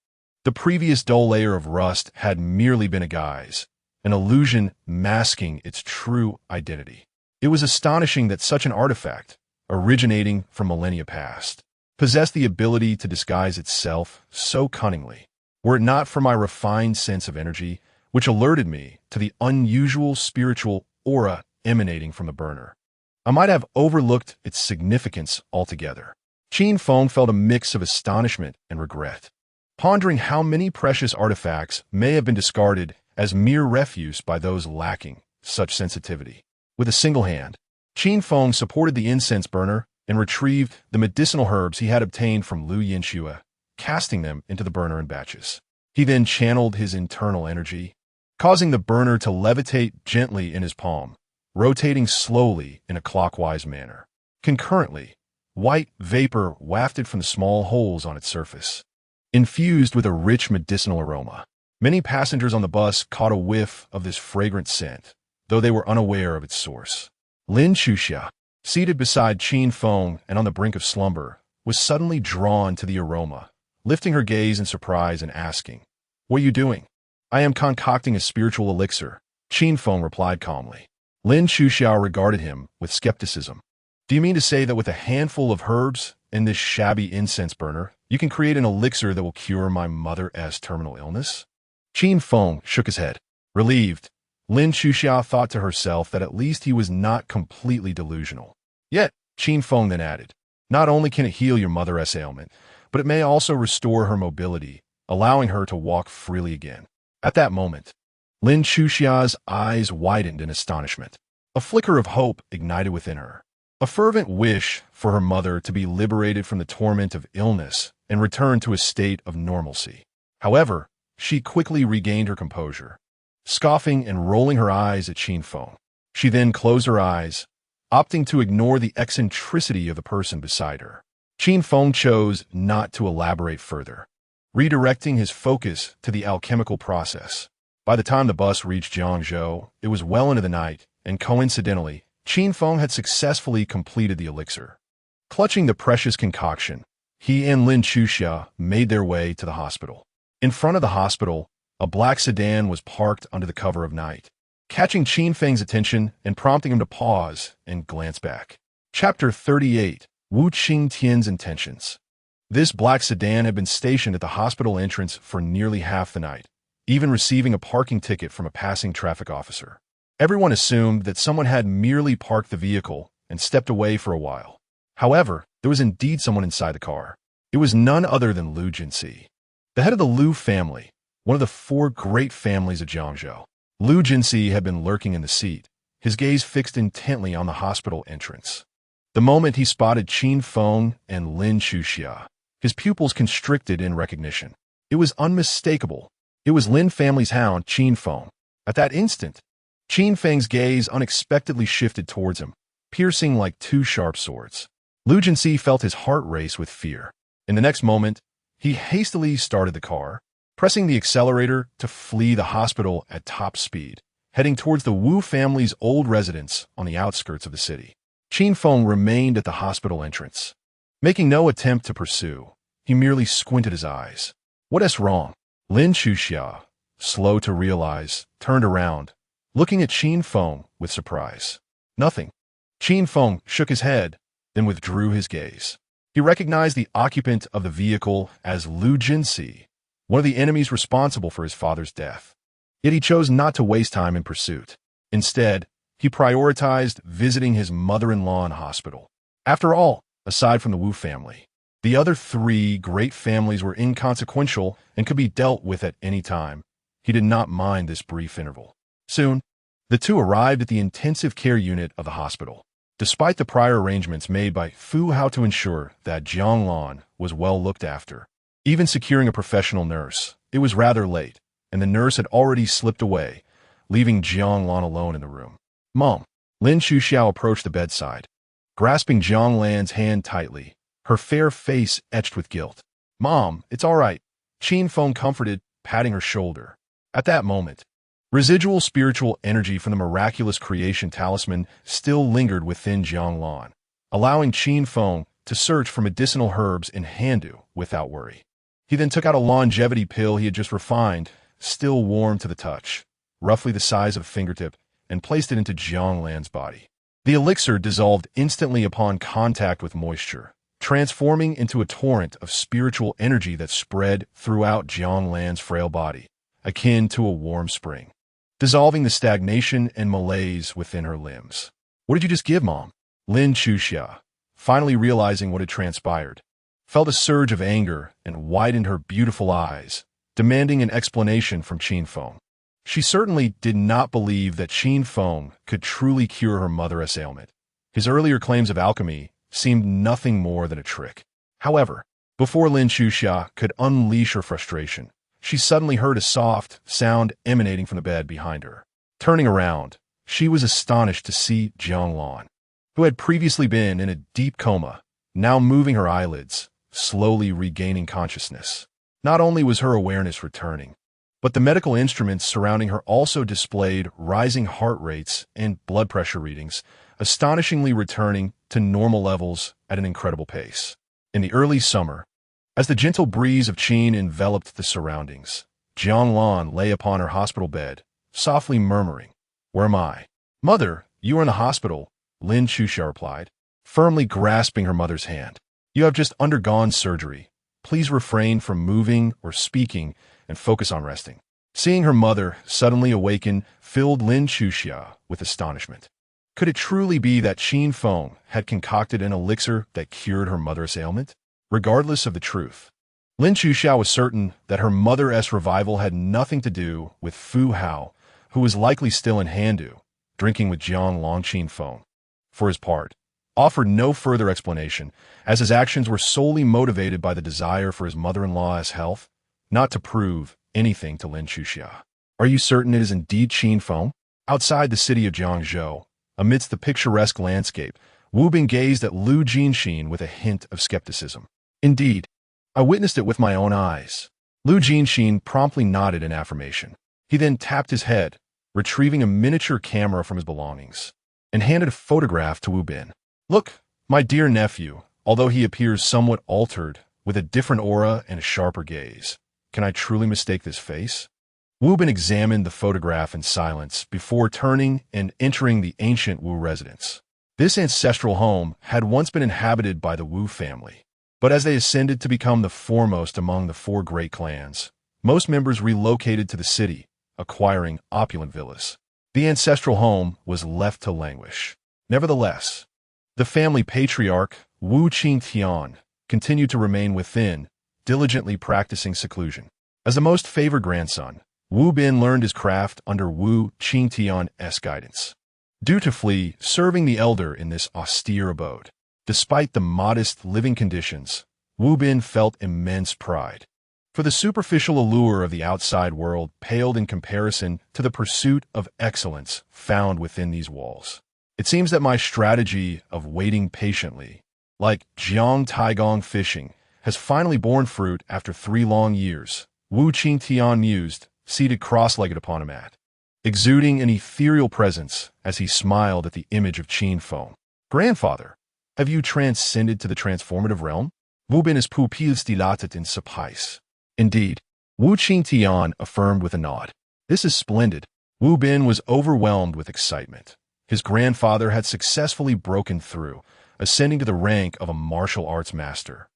The previous dull layer of rust had merely been a guise, an illusion masking its true identity. It was astonishing that such an artifact, originating from millennia past, possessed the ability to disguise itself so cunningly. Were it not for my refined sense of energy, which alerted me to the unusual spiritual aura emanating from the burner, I might have overlooked its significance altogether. Qin Feng felt a mix of astonishment and regret, pondering how many precious artifacts may have been discarded as mere refuse by those lacking such sensitivity. With a single hand, Qin Feng supported the incense burner and retrieved the medicinal herbs he had obtained from Lu Yinxue, casting them into the burner in batches. He then channeled his internal energy, causing the burner to levitate gently in his palm, rotating slowly in a clockwise manner. Concurrently, white vapor wafted from the small holes on its surface, infused with a rich medicinal aroma. Many passengers on the bus caught a whiff of this fragrant scent, though they were unaware of its source. Lin Chuxia, seated beside Qin Feng and on the brink of slumber, was suddenly drawn to the aroma, lifting her gaze in surprise and asking, What are you doing? I am concocting a spiritual elixir, Qin Feng replied calmly. Lin Chuxia regarded him with skepticism. Do you mean to say that with a handful of herbs and this shabby incense burner, you can create an elixir that will cure my mother's terminal illness? Qin Feng shook his head. Relieved, Lin Chuxia thought to herself that at least he was not completely delusional. Yet, Qin Feng then added, Not only can it heal your mother's ailment, but it may also restore her mobility, allowing her to walk freely again. At that moment, Lin Chuxia's eyes widened in astonishment. A flicker of hope ignited within her. A fervent wish for her mother to be liberated from the torment of illness and return to a state of normalcy. However, she quickly regained her composure, scoffing and rolling her eyes at Qin Feng. She then closed her eyes, opting to ignore the eccentricity of the person beside her. Qin Feng chose not to elaborate further, redirecting his focus to the alchemical process. By the time the bus reached Jiangzhou, it was well into the night, and coincidentally, Qin Feng had successfully completed the elixir. Clutching the precious concoction, he and Lin Chuxia made their way to the hospital. In front of the hospital, a black sedan was parked under the cover of night, catching Qin Feng's attention and prompting him to pause and glance back. Chapter 38, Wu Qingtian's Intentions. This black sedan had been stationed at the hospital entrance for nearly half the night, even receiving a parking ticket from a passing traffic officer. Everyone assumed that someone had merely parked the vehicle and stepped away for a while. However, there was indeed someone inside the car. It was none other than Lu Jinxi, the head of the Lu family, one of the 4 great families of Jiangzhou. Lu Jinxi had been lurking in the seat, his gaze fixed intently on the hospital entrance. The moment he spotted Qin Feng and Lin Chuxia, his pupils constricted in recognition. It was unmistakable. It was Lin family's hound, Qin Feng. At that instant, Qin Feng's gaze unexpectedly shifted towards him, piercing like two sharp swords. Lu Jinxi felt his heart race with fear. In the next moment, he hastily started the car, pressing the accelerator to flee the hospital at top speed, heading towards the Wu family's old residence on the outskirts of the city. Qin Feng remained at the hospital entrance. Making no attempt to pursue, he merely squinted his eyes. What is wrong? Lin Chuxia, slow to realize, turned around, looking at Qin Feng with surprise. Nothing. Qin Feng shook his head, then withdrew his gaze. He recognized the occupant of the vehicle as Lu Jinxi, one of the enemies responsible for his father's death. Yet he chose not to waste time in pursuit. Instead, he prioritized visiting his mother-in-law in hospital. After all, aside from the Wu family, the other three great families were inconsequential and could be dealt with at any time. He did not mind this brief interval. Soon, the two arrived at the intensive care unit of the hospital. Despite the prior arrangements made by Fu Hao to ensure that Jiang Lan was well looked after, even securing a professional nurse, it was rather late, and the nurse had already slipped away, leaving Jiang Lan alone in the room. Mom. Lin Chuxiao approached the bedside, grasping Jiang Lan's hand tightly, her fair face etched with guilt. Mom, it's all right. Qin Feng comforted, patting her shoulder. At that moment, residual spiritual energy from the miraculous creation talisman still lingered within Jiang Lan, allowing Qin Feng to search for medicinal herbs in Handu without worry. He then took out a longevity pill he had just refined, still warm to the touch, roughly the size of a fingertip, and placed it into Jiang Lan's body. The elixir dissolved instantly upon contact with moisture, transforming into a torrent of spiritual energy that spread throughout Jiang Lan's frail body, akin to a warm spring, dissolving the stagnation and malaise within her limbs. What did you just give, Mom? Lin Chuxia, finally realizing what had transpired, felt a surge of anger and widened her beautiful eyes, demanding an explanation from Qin Feng. She certainly did not believe that Qin Feng could truly cure her mother's ailment. His earlier claims of alchemy seemed nothing more than a trick. However, before Lin Chuxia could unleash her frustration, she suddenly heard a soft sound emanating from the bed behind her. Turning around, she was astonished to see Jiang Lan, who had previously been in a deep coma, now moving her eyelids, slowly regaining consciousness. Not only was her awareness returning, but the medical instruments surrounding her also displayed rising heart rates and blood pressure readings, astonishingly returning to normal levels at an incredible pace. In the early summer, as the gentle breeze of Qin enveloped the surroundings, Jiang Lan lay upon her hospital bed, softly murmuring, "Where am I?" "Mother, you are in the hospital," Lin Chuxia replied, firmly grasping her mother's hand. "You have just undergone surgery. Please refrain from moving or speaking and focus on resting." Seeing her mother suddenly awaken filled Lin Chuxia with astonishment. Could it truly be that Qin Feng had concocted an elixir that cured her mother's ailment? Regardless of the truth, Lin Chuxia was certain that her mother's revival had nothing to do with Fu Hao, who was likely still in Handu, drinking with Jiang Lan. Qin Feng, for his part, offered no further explanation, as his actions were solely motivated by the desire for his mother-in-law's health, not to prove anything to Lin Chuxia. "Are you certain it is indeed Qin Feng?" Outside the city of Jiangzhou, amidst the picturesque landscape, Wu Bin gazed at Lu Jinxi with a hint of skepticism. "Indeed, I witnessed it with my own eyes." Lu Jinxi promptly nodded in affirmation. He then tapped his head, retrieving a miniature camera from his belongings, and handed a photograph to Wu Bin. "Look, my dear nephew, although he appears somewhat altered, with a different aura and a sharper gaze, can I truly mistake this face?" Wu Bin examined the photograph in silence before turning and entering the ancient Wu residence. This ancestral home had once been inhabited by the Wu family, but as they ascended to become the foremost among the four great clans, most members relocated to the city, acquiring opulent villas. The ancestral home was left to languish. Nevertheless, the family patriarch, Wu Qingtian, continued to remain within, diligently practicing seclusion. As the most favored grandson, Wu Bin learned his craft under Wu Qingtian's guidance, dutifully serving the elder in this austere abode. Despite the modest living conditions, Wu Bin felt immense pride. For the superficial allure of the outside world paled in comparison to the pursuit of excellence found within these walls. It seems that my strategy of waiting patiently, like Jiang Taigong fishing, has finally borne fruit after 3 long years, Wu Qingtian mused, seated cross-legged upon a mat, exuding an ethereal presence as he smiled at the image of Qin Feng. Grandfather, have you transcended to the transformative realm? Wu Bin's pupils dilated in surprise. Indeed, Wu Qingtian affirmed with a nod. This is splendid. Wu Bin was overwhelmed with excitement. His grandfather had successfully broken through, ascending to the rank of a martial arts master,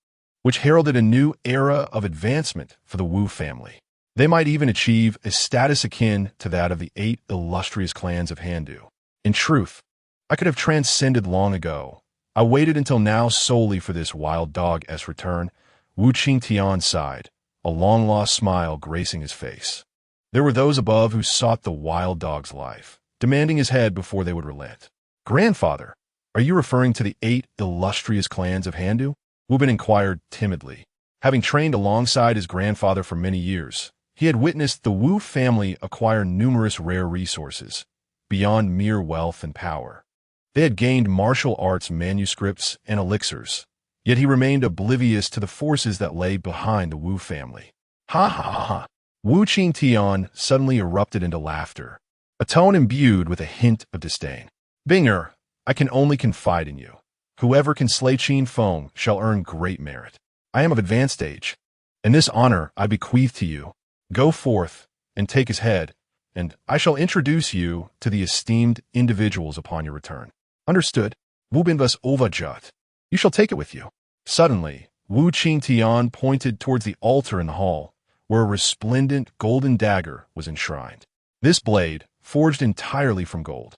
which heralded a new era of advancement for the Wu family. They might even achieve a status akin to that of the 8 illustrious clans of Handu. In truth, I could have transcended long ago. I waited until now solely for this wild dog's return. Wu Qingtian sighed, a long-lost smile gracing his face. There were those above who sought the wild dog's life, demanding his head before they would relent. Grandfather, are you referring to the 8 illustrious clans of Handu? Wu Bin inquired timidly. Having trained alongside his grandfather for many years, he had witnessed the Wu family acquire numerous rare resources, beyond mere wealth and power. They had gained martial arts manuscripts and elixirs, yet he remained oblivious to the forces that lay behind the Wu family. Ha ha ha ha! Wu Qingtian suddenly erupted into laughter, a tone imbued with a hint of disdain. Binger, I can only confide in you. Whoever can slay Qin Feng shall earn great merit. I am of advanced age, and this honor I bequeath to you. Go forth and take his head, and I shall introduce you to the esteemed individuals upon your return. Understood? Wu Bin was overjoyed. You shall take it with you. Suddenly, Wu Qingtian pointed towards the altar in the hall, where a resplendent golden dagger was enshrined. This blade, forged entirely from gold,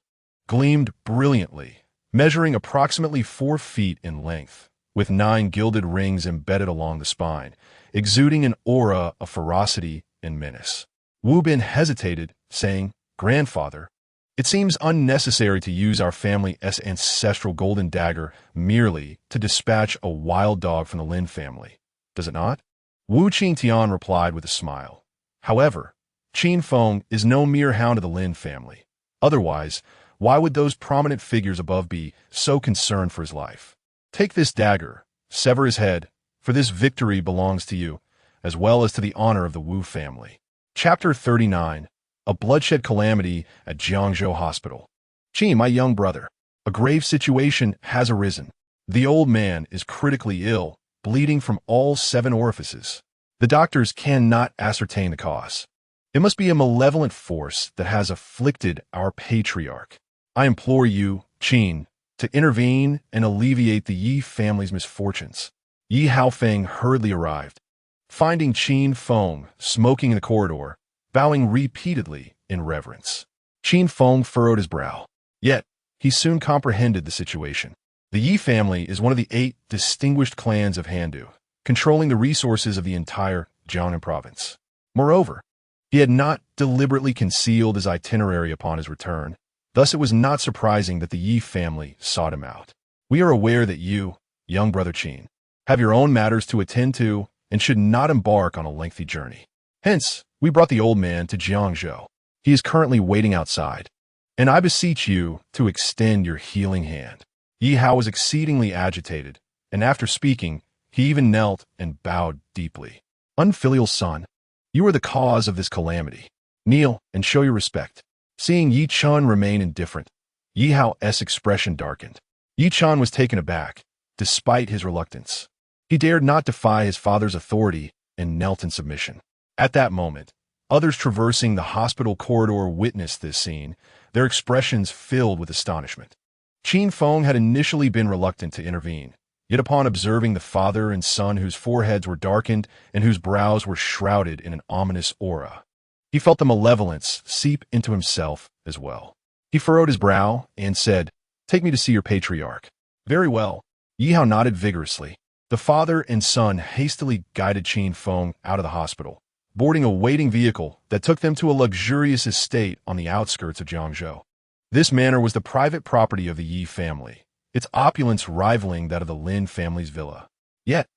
gleamed brilliantly, measuring approximately 4 feet in length, with 9 gilded rings embedded along the spine, exuding an aura of ferocity and menace. Wu Bin hesitated, saying, Grandfather, it seems unnecessary to use our family's ancestral golden dagger merely to dispatch a wild dog from the Lin family, does it not? Wu Qingtian replied with a smile. However, Qin Feng is no mere hound of the Lin family. Otherwise, why would those prominent figures above be so concerned for his life? Take this dagger, sever his head, for this victory belongs to you, as well as to the honor of the Wu family. Chapter 39. A bloodshed calamity at Jiangzhou Hospital. Qin, my young brother, a grave situation has arisen. The old man is critically ill, bleeding from all 7 orifices. The doctors cannot ascertain the cause. It must be a malevolent force that has afflicted our patriarch. I implore you, Qin, to intervene and alleviate the Yi family's misfortunes. Yi Haofeng hurriedly arrived, finding Qin Feng smoking in the corridor, bowing repeatedly in reverence. Qin Feng furrowed his brow. Yet, he soon comprehended the situation. The Yi family is one of the 8 distinguished clans of Handu, controlling the resources of the entire Jiangnan province. Moreover, he had not deliberately concealed his itinerary upon his return. Thus it was not surprising that the Yi family sought him out. We are aware that you, young brother Qin, have your own matters to attend to and should not embark on a lengthy journey. Hence, we brought the old man to Jiangzhou. He is currently waiting outside, and I beseech you to extend your healing hand. Yi Hao was exceedingly agitated, and after speaking, he even knelt and bowed deeply. Unfilial son, you are the cause of this calamity. Kneel and show your respect. Seeing Yi Chun remain indifferent, Yi Hao's expression darkened. Yi Chun was taken aback, despite his reluctance. He dared not defy his father's authority and knelt in submission. At that moment, others traversing the hospital corridor witnessed this scene, their expressions filled with astonishment. Qin Feng had initially been reluctant to intervene, yet upon observing the father and son whose foreheads were darkened and whose brows were shrouded in an ominous aura, he felt the malevolence seep into himself as well. He furrowed his brow and said, Take me to see your patriarch. Very well. Yi Hao nodded vigorously. The father and son hastily guided Qin Feng out of the hospital, boarding a waiting vehicle that took them to a luxurious estate on the outskirts of Jiangzhou. This manor was the private property of the Yi family, its opulence rivaling that of the Lin family's villa. Yet,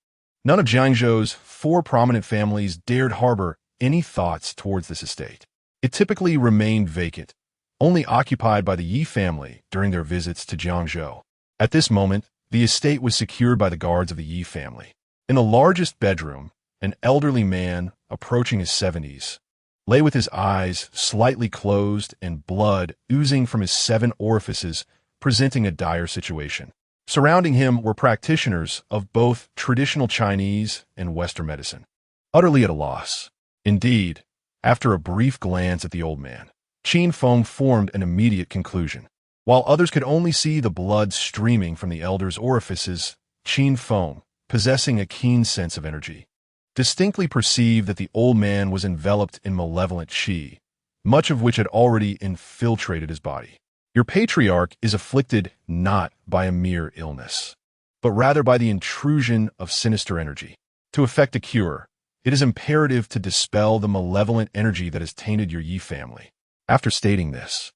None of Jiangzhou's 4 prominent families dared harbor any thoughts towards this estate. It typically remained vacant, only occupied by the Yi family during their visits to Jiangzhou. At this moment, the estate was secured by the guards of the Yi family. In the largest bedroom, an elderly man, approaching his 70s, lay with his eyes slightly closed and blood oozing from his 7 orifices, presenting a dire situation. Surrounding him were practitioners of both traditional Chinese and Western medicine, utterly at a loss. Indeed, after a brief glance at the old man, Qin Feng formed an immediate conclusion. While others could only see the blood streaming from the elder's orifices, Qin Feng, possessing a keen sense of energy, distinctly perceived that the old man was enveloped in malevolent qi, much of which had already infiltrated his body. Your patriarch is afflicted not by a mere illness, but rather by the intrusion of sinister energy. To effect a cure, it is imperative to dispel the malevolent energy that has tainted your Yi family. After stating this,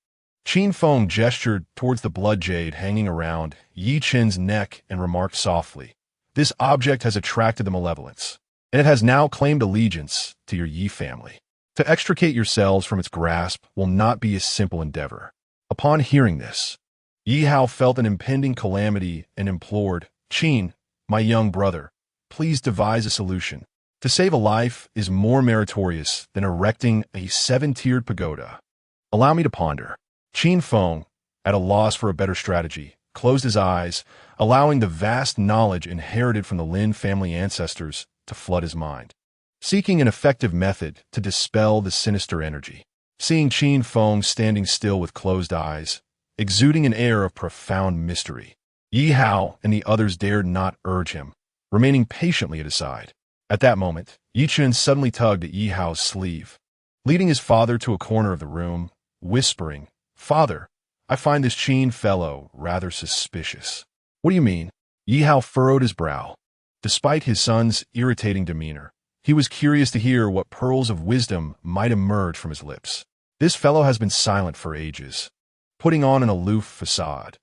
Qin Feng gestured towards the blood jade hanging around Yi Qin's neck and remarked softly, "This object has attracted the malevolence, and it has now claimed allegiance to your Yi family. To extricate yourselves from its grasp will not be a simple endeavor." Upon hearing this, Yi Hao felt an impending calamity and implored, "Qin, my young brother, please devise a solution. To save a life is more meritorious than erecting a 7-tiered pagoda. Allow me to ponder." Qin Feng, at a loss for a better strategy, closed his eyes, allowing the vast knowledge inherited from the Lin family ancestors to flood his mind, seeking an effective method to dispel the sinister energy. Seeing Qin Feng standing still with closed eyes, exuding an air of profound mystery, Yi Hao and the others dared not urge him, remaining patiently at his side. At that moment, Yi Qin suddenly tugged at Yi Hao's sleeve, leading his father to a corner of the room, whispering, "Father, I find this Qin fellow rather suspicious." "What do you mean?" Yi Hao furrowed his brow. Despite his son's irritating demeanor, he was curious to hear what pearls of wisdom might emerge from his lips. "This fellow has been silent for ages, putting on an aloof facade.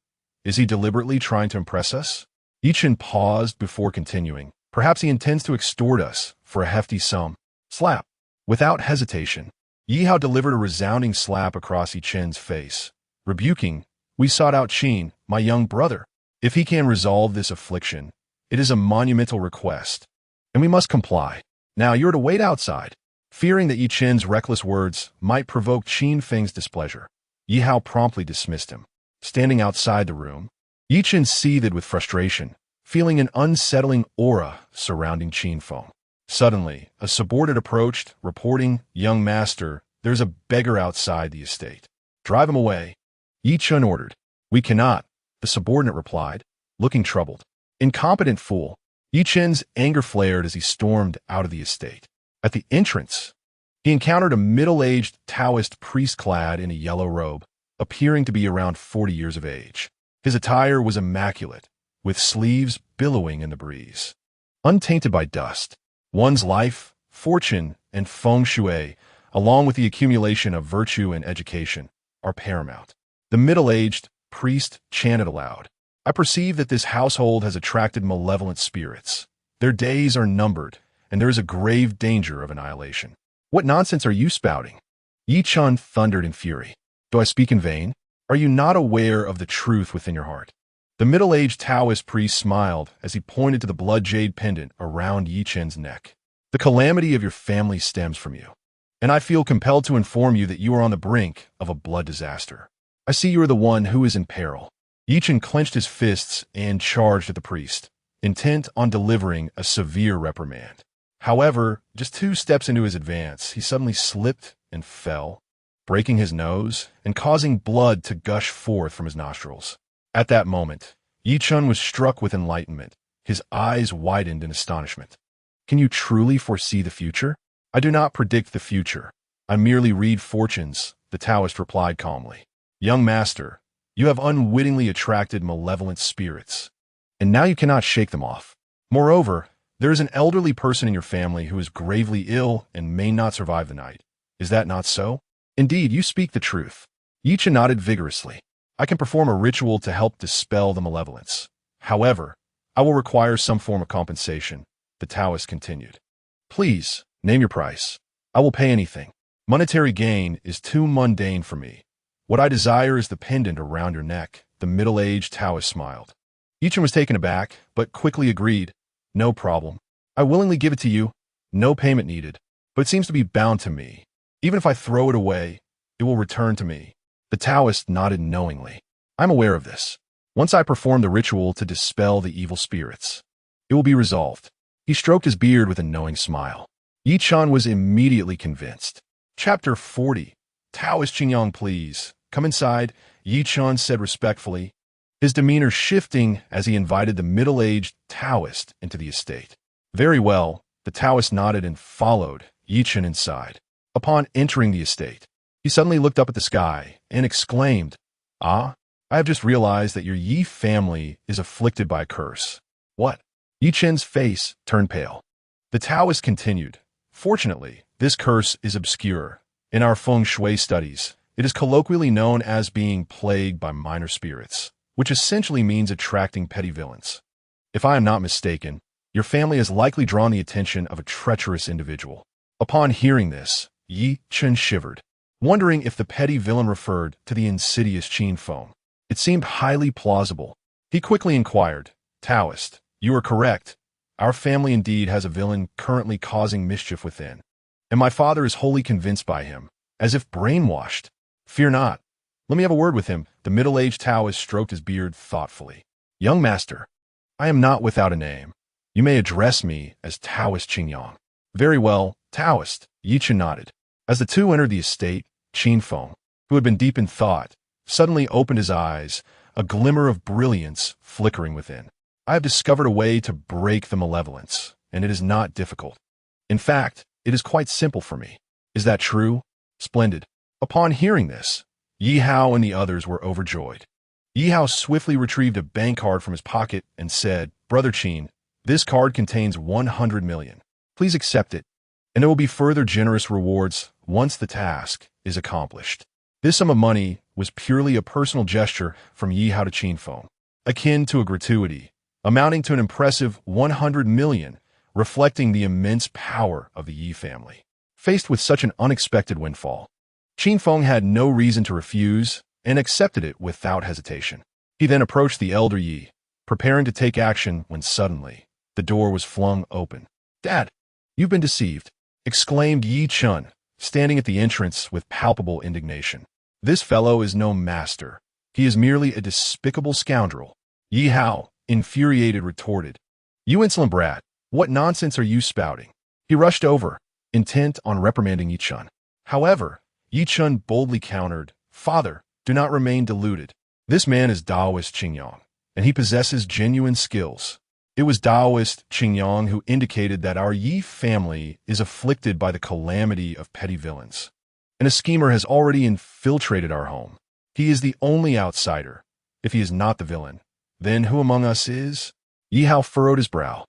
Is he deliberately trying to impress us?" Yi Qin paused before continuing. "Perhaps he intends to extort us for a hefty sum." Slap! Without hesitation, Yi Hao delivered a resounding slap across Yi Qin's face, rebuking, "We sought out Qin, my young brother. If he can resolve this affliction, it is a monumental request, and we must comply. Now you're to wait outside." Fearing that Yi Qin's reckless words might provoke Qin Feng's displeasure, Yi Hao promptly dismissed him. Standing outside the room, Yi Qin seethed with frustration, feeling an unsettling aura surrounding Qin Feng. Suddenly, a subordinate approached, reporting, "Young master, there's a beggar outside the estate. Drive him away." Yi Qin ordered. "We cannot," the subordinate replied, looking troubled. "Incompetent fool." Yi Qin's anger flared as he stormed out of the estate. At the entrance, he encountered a middle-aged Taoist priest clad in a yellow robe, appearing to be around 40 years of age. His attire was immaculate, with sleeves billowing in the breeze. Untainted by dust, one's life, fortune, and feng shui, along with the accumulation of virtue and education, are paramount. The middle-aged priest chanted aloud, "I perceive that this household has attracted malevolent spirits. Their days are numbered, and there is a grave danger of annihilation." "What nonsense are you spouting?" Yi Qin thundered in fury. "Do I speak in vain? Are you not aware of the truth within your heart?" The middle-aged Taoist priest smiled as he pointed to the blood jade pendant around Yi Qin's neck. "The calamity of your family stems from you, and I feel compelled to inform you that you are on the brink of a blood disaster. I see you are the one who is in peril." Yi Qin clenched his fists and charged at the priest, intent on delivering a severe reprimand. However, just 2 steps into his advance, he suddenly slipped and fell, breaking his nose and causing blood to gush forth from his nostrils. At that moment, Yi Qin was struck with enlightenment. His eyes widened in astonishment. "Can you truly foresee the future?" "I do not predict the future. I merely read fortunes," the Taoist replied calmly. "Young master, you have unwittingly attracted malevolent spirits, and now you cannot shake them off. Moreover, there is an elderly person in your family who is gravely ill and may not survive the night. Is that not so?" "Indeed, you speak the truth." Yi Qin nodded vigorously. "I can perform a ritual to help dispel the malevolence. However, I will require some form of compensation, the Taoist continued. Please, name your price. I will pay anything. Monetary gain is too mundane for me. What I desire is the pendant around your neck, the middle-aged Taoist smiled. Yichen was taken aback, but quickly agreed. No problem. I willingly give it to you. No payment needed. But it seems to be bound to me. Even if I throw it away, it will return to me. The Taoist nodded knowingly. I'm aware of this. Once I perform the ritual to dispel the evil spirits, it will be resolved. He stroked his beard with a knowing smile. Yichen was immediately convinced. Chapter 40. Taoist Qingyang, please. Come inside, Yichen said respectfully, his demeanor shifting as he invited the middle-aged Taoist into the estate. Very well, the Taoist nodded and followed Yichen inside. Upon entering the estate, he suddenly looked up at the sky and exclaimed, I have just realized that your Yi family is afflicted by a curse. What? Yichen's face turned pale. The Taoist continued, Fortunately, this curse is obscure. In our feng shui studies, it is colloquially known as being plagued by minor spirits, which essentially means attracting petty villains. If I am not mistaken, your family has likely drawn the attention of a treacherous individual. Upon hearing this, Yichen shivered, wondering if the petty villain referred to the insidious Qin Feng. It seemed highly plausible. He quickly inquired, Taoist, you are correct. Our family indeed has a villain currently causing mischief within, and my father is wholly convinced by him, as if brainwashed. Fear not. Let me have a word with him. The middle-aged Taoist stroked his beard thoughtfully. Young master, I am not without a name. You may address me as Taoist Qingyang. Very well, Taoist, Yichen nodded. As the two entered the estate, Qin Feng, who had been deep in thought, suddenly opened his eyes, a glimmer of brilliance flickering within. I have discovered a way to break the malevolence, and it is not difficult. In fact, it is quite simple for me. Is that true? Splendid. Upon hearing this, Yi Hao and the others were overjoyed. Yi Hao swiftly retrieved a bank card from his pocket and said, Brother Qin, this card contains 100 million. Please accept it, and there will be further generous rewards once the task is accomplished. This sum of money was purely a personal gesture from Yi Hao to Qin Feng, akin to a gratuity, amounting to an impressive 100 million, reflecting the immense power of the Yi family. Faced with such an unexpected windfall, Qin Feng had no reason to refuse and accepted it without hesitation. He then approached the elder Yi, preparing to take action when suddenly the door was flung open. Dad, you've been deceived, exclaimed Yichen, standing at the entrance with palpable indignation. This fellow is no master. He is merely a despicable scoundrel. Yi Hao, infuriated, retorted, You insolent brat, what nonsense are you spouting? He rushed over, intent on reprimanding Yichen. However, Yichen boldly countered, Father, do not remain deluded. This man is Taoist Qingyang, and he possesses genuine skills. It was Taoist Qingyang who indicated that our Yi family is afflicted by the calamity of petty villains, and a schemer has already infiltrated our home. He is the only outsider. If he is not the villain, then who among us is? Yi Hao furrowed his brow,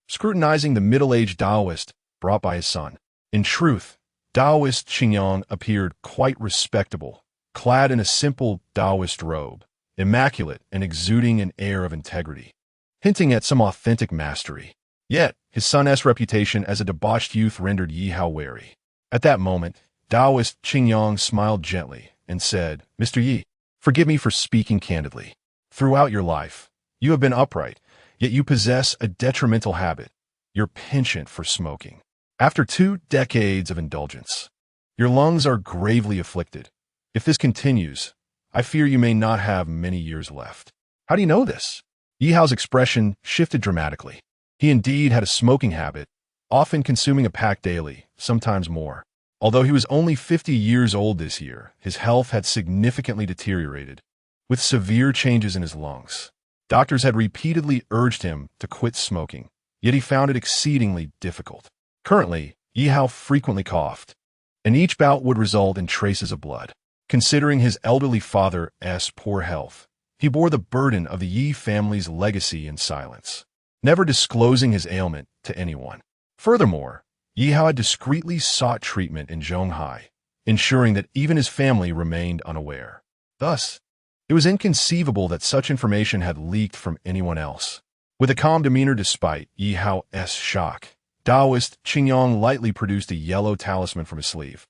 scrutinizing the middle-aged Taoist brought by his son. In truth, Taoist Qingyang appeared quite respectable, clad in a simple Taoist robe, immaculate and exuding an air of integrity, hinting at some authentic mastery. Yet, his son's reputation as a debauched youth rendered Yi Hao wary. At that moment, Taoist Qingyang smiled gently and said, Mr. Yi, forgive me for speaking candidly. Throughout your life, you have been upright, yet you possess a detrimental habit, your penchant for smoking. After 2 decades of indulgence, your lungs are gravely afflicted. If this continues, I fear you may not have many years left. How do you know this? Yi Hao's expression shifted dramatically. He indeed had a smoking habit, often consuming a pack daily, sometimes more. Although he was only 50 years old this year, his health had significantly deteriorated, with severe changes in his lungs. Doctors had repeatedly urged him to quit smoking, yet he found it exceedingly difficult. Currently, Yi Hao frequently coughed, and each bout would result in traces of blood. Considering his elderly father's poor health, he bore the burden of the Yi family's legacy in silence, never disclosing his ailment to anyone. Furthermore, Yi Hao had discreetly sought treatment in Zhonghai, ensuring that even his family remained unaware. Thus, it was inconceivable that such information had leaked from anyone else. With a calm demeanor despite Yi Hao's shock, Taoist Qingyang lightly produced a yellow talisman from his sleeve.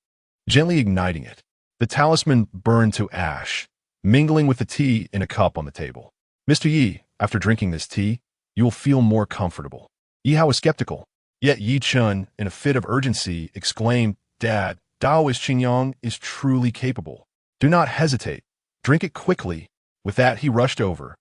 Gently igniting it, the talisman burned to ash, mingling with the tea in a cup on the table. Mr. Yi, after drinking this tea, you will feel more comfortable. Yi Hao was skeptical. Yet Yi Chun, in a fit of urgency, exclaimed, Dad, Taoist Qingyang is truly capable. Do not hesitate. Drink it quickly. With that, he rushed over,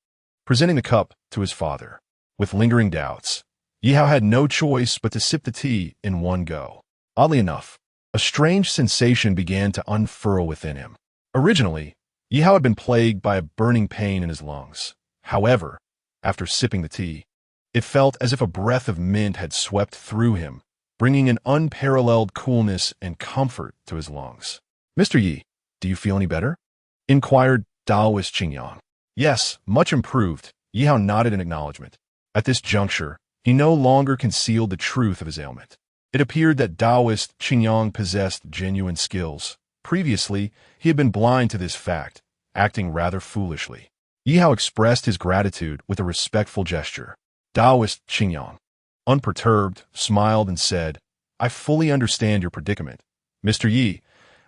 presenting the cup to his father. With lingering doubts, Yi Hao had no choice but to sip the tea in one go. Oddly enough, a strange sensation began to unfurl within him. Originally, Yi Hao had been plagued by a burning pain in his lungs. However, after sipping the tea, it felt as if a breath of mint had swept through him, bringing an unparalleled coolness and comfort to his lungs. Mr. Yi, do you feel any better? Inquired Taoist Qingyang. Yes, much improved. Yi Hao nodded in acknowledgement. At this juncture, he no longer concealed the truth of his ailment. It appeared that Taoist Qingyang possessed genuine skills. Previously, he had been blind to this fact, acting rather foolishly. Yi Hao expressed his gratitude with a respectful gesture. Taoist Qingyang, unperturbed, smiled and said, I fully understand your predicament, Mr. Yi,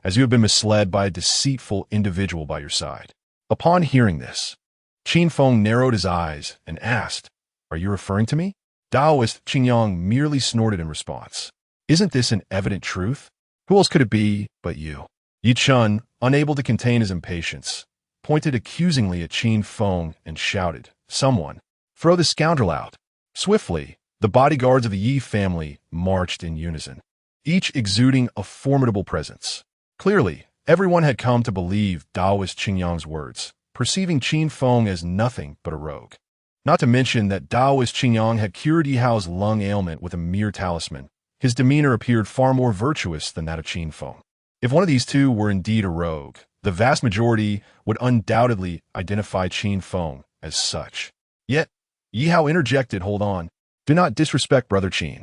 as you have been misled by a deceitful individual by your side. Upon hearing this, Qin Feng narrowed his eyes and asked, Are you referring to me? Taoist Qingyang merely snorted in response. Isn't this an evident truth? Who else could it be but you? Yi Chun, unable to contain his impatience, pointed accusingly at Qin Feng and shouted, Someone, throw this scoundrel out. Swiftly, the bodyguards of the Yi family marched in unison, each exuding a formidable presence. Clearly, everyone had come to believe Taoist Qingyang's words, perceiving Qin Feng as nothing but a rogue. Not to mention that Taoist Qingyang had cured Yi Hao's lung ailment with a mere talisman. His demeanor appeared far more virtuous than that of Qin Feng. If one of these two were indeed a rogue, the vast majority would undoubtedly identify Qin Feng as such. Yet, Yi Hao interjected, Hold on. Do not disrespect Brother Qin.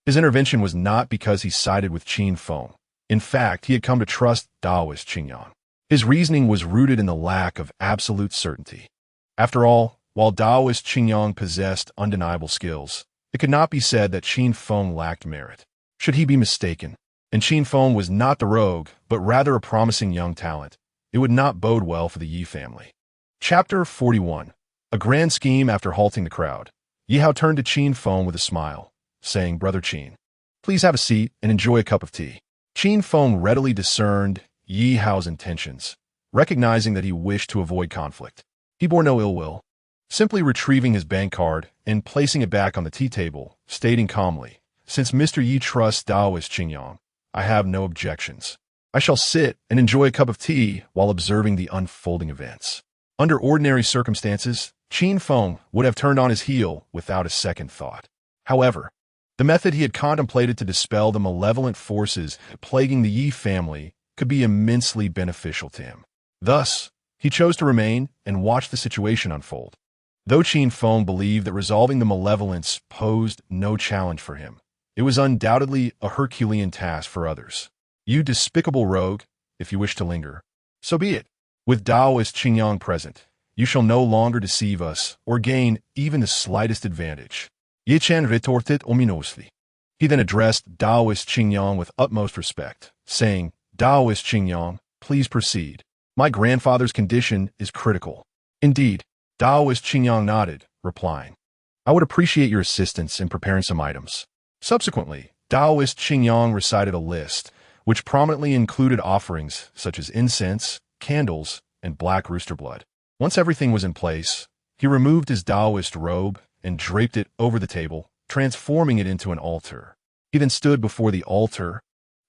His intervention was not because he sided with Qin Feng. In fact, he had come to trust Taoist Qingyang. His reasoning was rooted in the lack of absolute certainty. After all, while Taoist Qingyang possessed undeniable skills, it could not be said that Qin Feng lacked merit. Should he be mistaken, and Qin Feng was not the rogue, but rather a promising young talent, it would not bode well for the Yi family. Chapter 41. A grand scheme. After halting the crowd, Yi Hao turned to Qin Feng with a smile, saying, Brother Qin, please have a seat and enjoy a cup of tea. Qin Feng readily discerned Yi Hao's intentions, recognizing that he wished to avoid conflict. He bore no ill will, simply retrieving his bank card and placing it back on the tea table, stating calmly, Since Mr. Yi trusts Taoist Qingyang, I have no objections. I shall sit and enjoy a cup of tea while observing the unfolding events. Under ordinary circumstances, Qin Feng would have turned on his heel without a second thought. However, the method he had contemplated to dispel the malevolent forces plaguing the Yi family could be immensely beneficial to him. Thus, he chose to remain and watch the situation unfold. Though Qin Feng believed that resolving the malevolence posed no challenge for him, it was undoubtedly a Herculean task for others. You despicable rogue, if you wish to linger, so be it. With Taoist Qingyang present, you shall no longer deceive us or gain even the slightest advantage. Yi Chen retorted ominously. He then addressed Taoist Qingyang with utmost respect, saying, Taoist Qingyang, please proceed. My grandfather's condition is critical. Indeed, Taoist Qingyang nodded, replying, I would appreciate your assistance in preparing some items. Subsequently, Taoist Qingyang recited a list, which prominently included offerings such as incense, candles, and black rooster blood. Once everything was in place, he removed his Taoist robe and draped it over the table, transforming it into an altar. He then stood before the altar,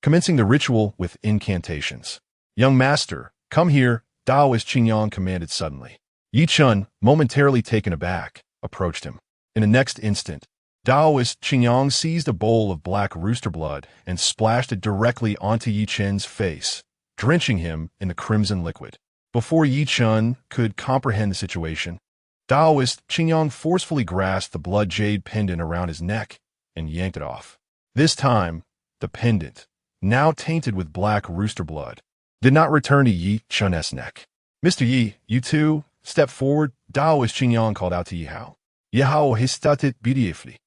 commencing the ritual with incantations. Young master, come here, Taoist Qingyang commanded suddenly. Yi Chun, momentarily taken aback, approached him. In the next instant, Taoist Qingyang seized a bowl of black rooster blood and splashed it directly onto Yi Chun's face, drenching him in the crimson liquid. Before Yi Chun could comprehend the situation, Taoist Qingyang forcefully grasped the blood jade pendant around his neck and yanked it off. This time, the pendant, now tainted with black rooster blood, did not return to Yi Chun's neck. Mr. Yi, you too, step forward, Taoist Qingyang called out to Yi Hao. Yihao histatit beautifully,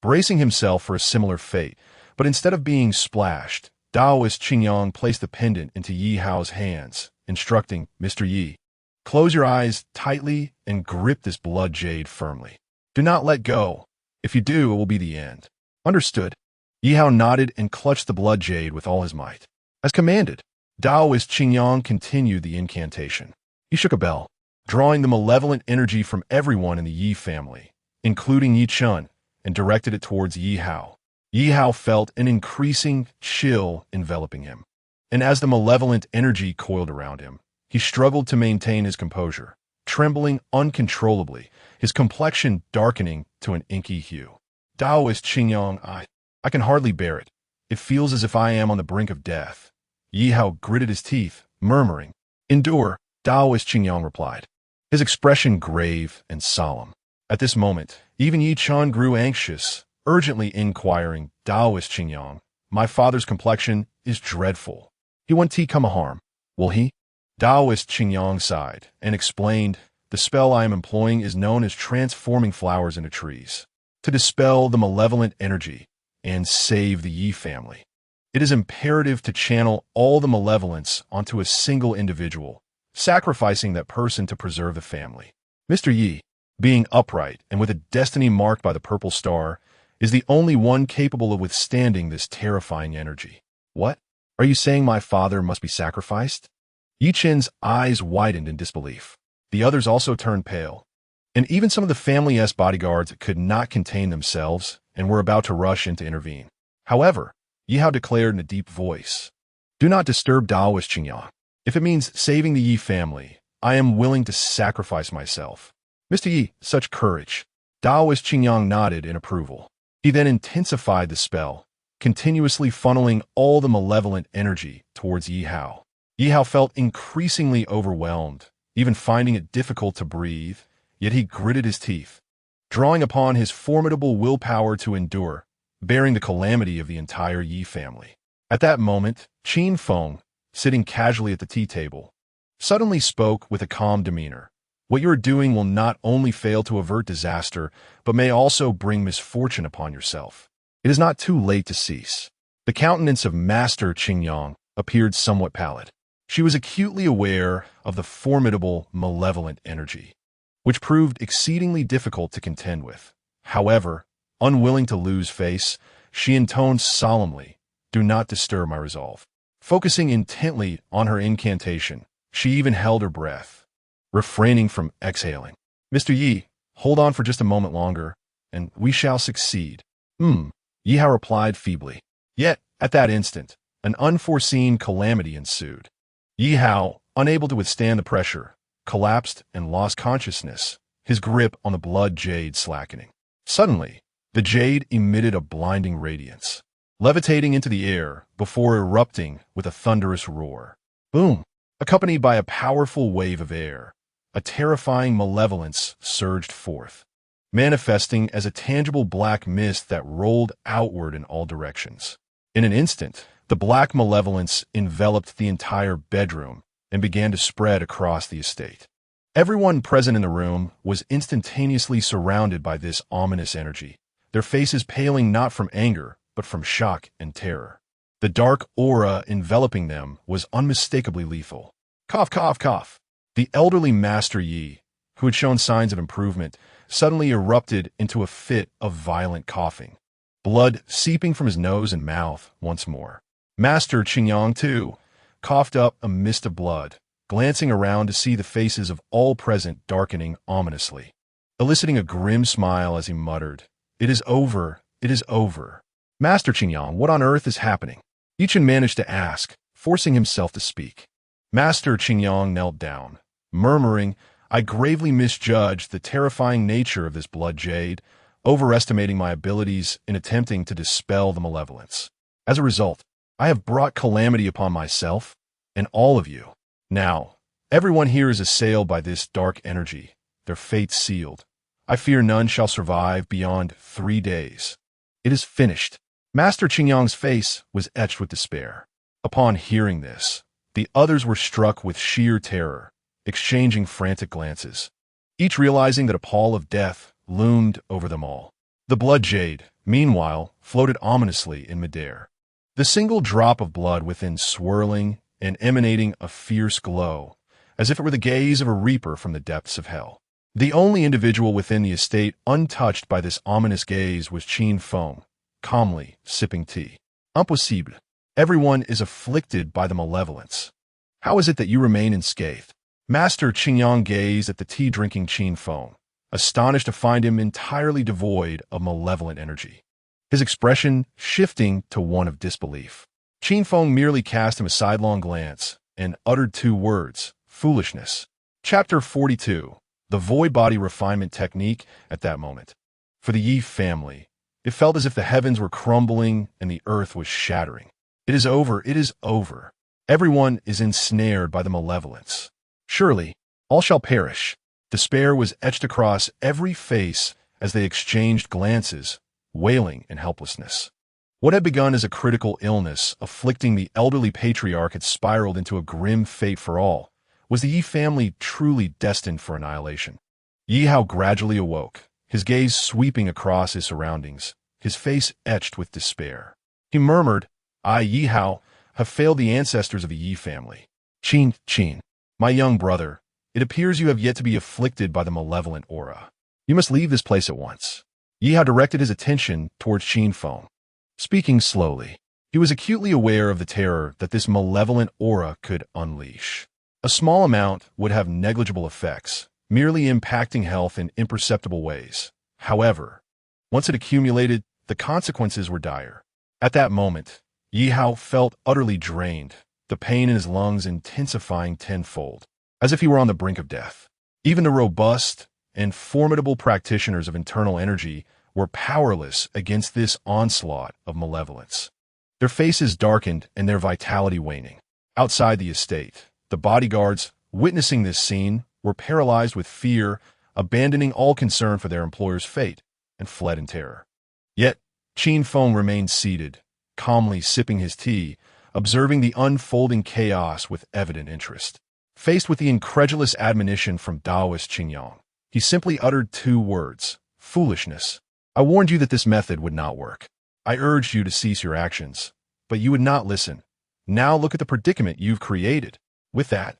bracing himself for a similar fate, but instead of being splashed, Daoist Qingyang placed the pendant into Yi Hao's hands, instructing, Mr. Yi, close your eyes tightly and grip this blood jade firmly. Do not let go. If you do, it will be the end. Understood. Yi Hao nodded and clutched the blood jade with all his might. As commanded, Daoist Qingyang continued the incantation. He shook a bell, drawing the malevolent energy from everyone in the Yi family, including Yi Chun, and directed it towards Yi Hao. Yi Hao felt an increasing chill enveloping him, and as the malevolent energy coiled around him, he struggled to maintain his composure, trembling uncontrollably, his complexion darkening to an inky hue. Daoist Qingyang, I can hardly bear it. It feels as if I am on the brink of death. Yi Hao gritted his teeth, murmuring. Endure, Daoist Qingyang replied, his expression grave and solemn. At this moment, even Yi Chun grew anxious, urgently inquiring, Daoist Qingyang, my father's complexion is dreadful. He won't come a harm, will he? Daoist Qingyang sighed and explained, the spell I am employing is known as transforming flowers into trees, to dispel the malevolent energy and save the Yi family. It is imperative to channel all the malevolence onto a single individual, sacrificing that person to preserve the family. Mr. Yi, being upright and with a destiny marked by the purple star, is the only one capable of withstanding this terrifying energy. What? Are you saying my father must be sacrificed? Yi Chen's eyes widened in disbelief. The others also turned pale, and even some of the family's bodyguards could not contain themselves and were about to rush in to intervene. However, Yi Hao declared in a deep voice, do not disturb Daoist Qingyang. If it means saving the Yi family, I am willing to sacrifice myself. Mr. Yi, such courage. Daoist Qingyang nodded in approval. He then intensified the spell, continuously funneling all the malevolent energy towards Yi Hao. Yi Hao felt increasingly overwhelmed, even finding it difficult to breathe, yet he gritted his teeth, drawing upon his formidable willpower to endure, bearing the calamity of the entire Yi family. At that moment, Qin Feng, sitting casually at the tea table, suddenly spoke with a calm demeanor. What you are doing will not only fail to avert disaster, but may also bring misfortune upon yourself. It is not too late to cease. The countenance of Master Qingyang appeared somewhat pallid. She was acutely aware of the formidable, malevolent energy, which proved exceedingly difficult to contend with. However, unwilling to lose face, she intoned solemnly, do not disturb my resolve. Focusing intently on her incantation, she even held her breath, refraining from exhaling. Mr. Yi, hold on for just a moment longer, and we shall succeed. Yi Hao replied feebly. Yet, at that instant, an unforeseen calamity ensued. Yi Hao, unable to withstand the pressure, collapsed and lost consciousness, his grip on the blood jade slackening. Suddenly, the jade emitted a blinding radiance, levitating into the air before erupting with a thunderous roar. Boom! Accompanied by a powerful wave of air, a terrifying malevolence surged forth, manifesting as a tangible black mist that rolled outward in all directions. In an instant, the black malevolence enveloped the entire bedroom and began to spread across the estate. Everyone present in the room was instantaneously surrounded by this ominous energy, their faces paling not from anger, but from shock and terror. The dark aura enveloping them was unmistakably lethal. Cough, cough, cough. The elderly Master Yi, who had shown signs of improvement, suddenly erupted into a fit of violent coughing, blood seeping from his nose and mouth once more. Master Qingyang, too, coughed up a mist of blood, glancing around to see the faces of all present darkening ominously, eliciting a grim smile as he muttered, It is over, it is over. Master Qingyang, what on earth is happening? Yi Chen managed to ask, forcing himself to speak. Master Qingyang knelt down, murmuring, I gravely misjudged the terrifying nature of this blood jade, overestimating my abilities in attempting to dispel the malevolence. As a result, I have brought calamity upon myself and all of you. Now, everyone here is assailed by this dark energy, their fate sealed. I fear none shall survive beyond 3 days. It is finished. Master Qingyang's face was etched with despair. Upon hearing this, the others were struck with sheer terror, exchanging frantic glances, each realizing that a pall of death loomed over them all. The blood jade, meanwhile, floated ominously in midair. The single drop of blood within swirling and emanating a fierce glow, as if it were the gaze of a reaper from the depths of hell. The only individual within the estate untouched by this ominous gaze was Qin Feng, calmly sipping tea. Impossible. Everyone is afflicted by the malevolence. How is it that you remain unscathed? Master Qingyang gazed at the tea-drinking Qin Feng, astonished to find him entirely devoid of malevolent energy, his expression shifting to one of disbelief. Qin Feng merely cast him a sidelong glance and uttered two words, foolishness. Chapter 42. The void body refinement technique. At that moment, for the Yi family, it felt as if the heavens were crumbling and the earth was shattering. It is over, it is over. Everyone is ensnared by the malevolence. Surely, all shall perish. Despair was etched across every face as they exchanged glances, wailing in helplessness. What had begun as a critical illness afflicting the elderly patriarch had spiraled into a grim fate for all. Was the Yi family truly destined for annihilation? Yi Hao gradually awoke, his gaze sweeping across his surroundings, his face etched with despair. He murmured, I, Yi Hao, have failed the ancestors of the Yi family. Qin, my young brother, it appears you have yet to be afflicted by the malevolent aura. You must leave this place at once. Yi Hao directed his attention towards Qin Feng. Speaking slowly, he was acutely aware of the terror that this malevolent aura could unleash. A small amount would have negligible effects, merely impacting health in imperceptible ways. However, once it accumulated, the consequences were dire. At that moment, Yi Hao felt utterly drained, the pain in his lungs intensifying tenfold, as if he were on the brink of death. Even the robust and formidable practitioners of internal energy were powerless against this onslaught of malevolence. Their faces darkened and their vitality waning. Outside the estate, the bodyguards, witnessing this scene, were paralyzed with fear, abandoning all concern for their employer's fate, and fled in terror. Yet, Qin Feng remained seated, calmly sipping his tea, observing the unfolding chaos with evident interest. Faced with the incredulous admonition from Taoist Qingyang, he simply uttered two words, foolishness. I warned you that this method would not work. I urged you to cease your actions, but you would not listen. Now look at the predicament you've created. With that,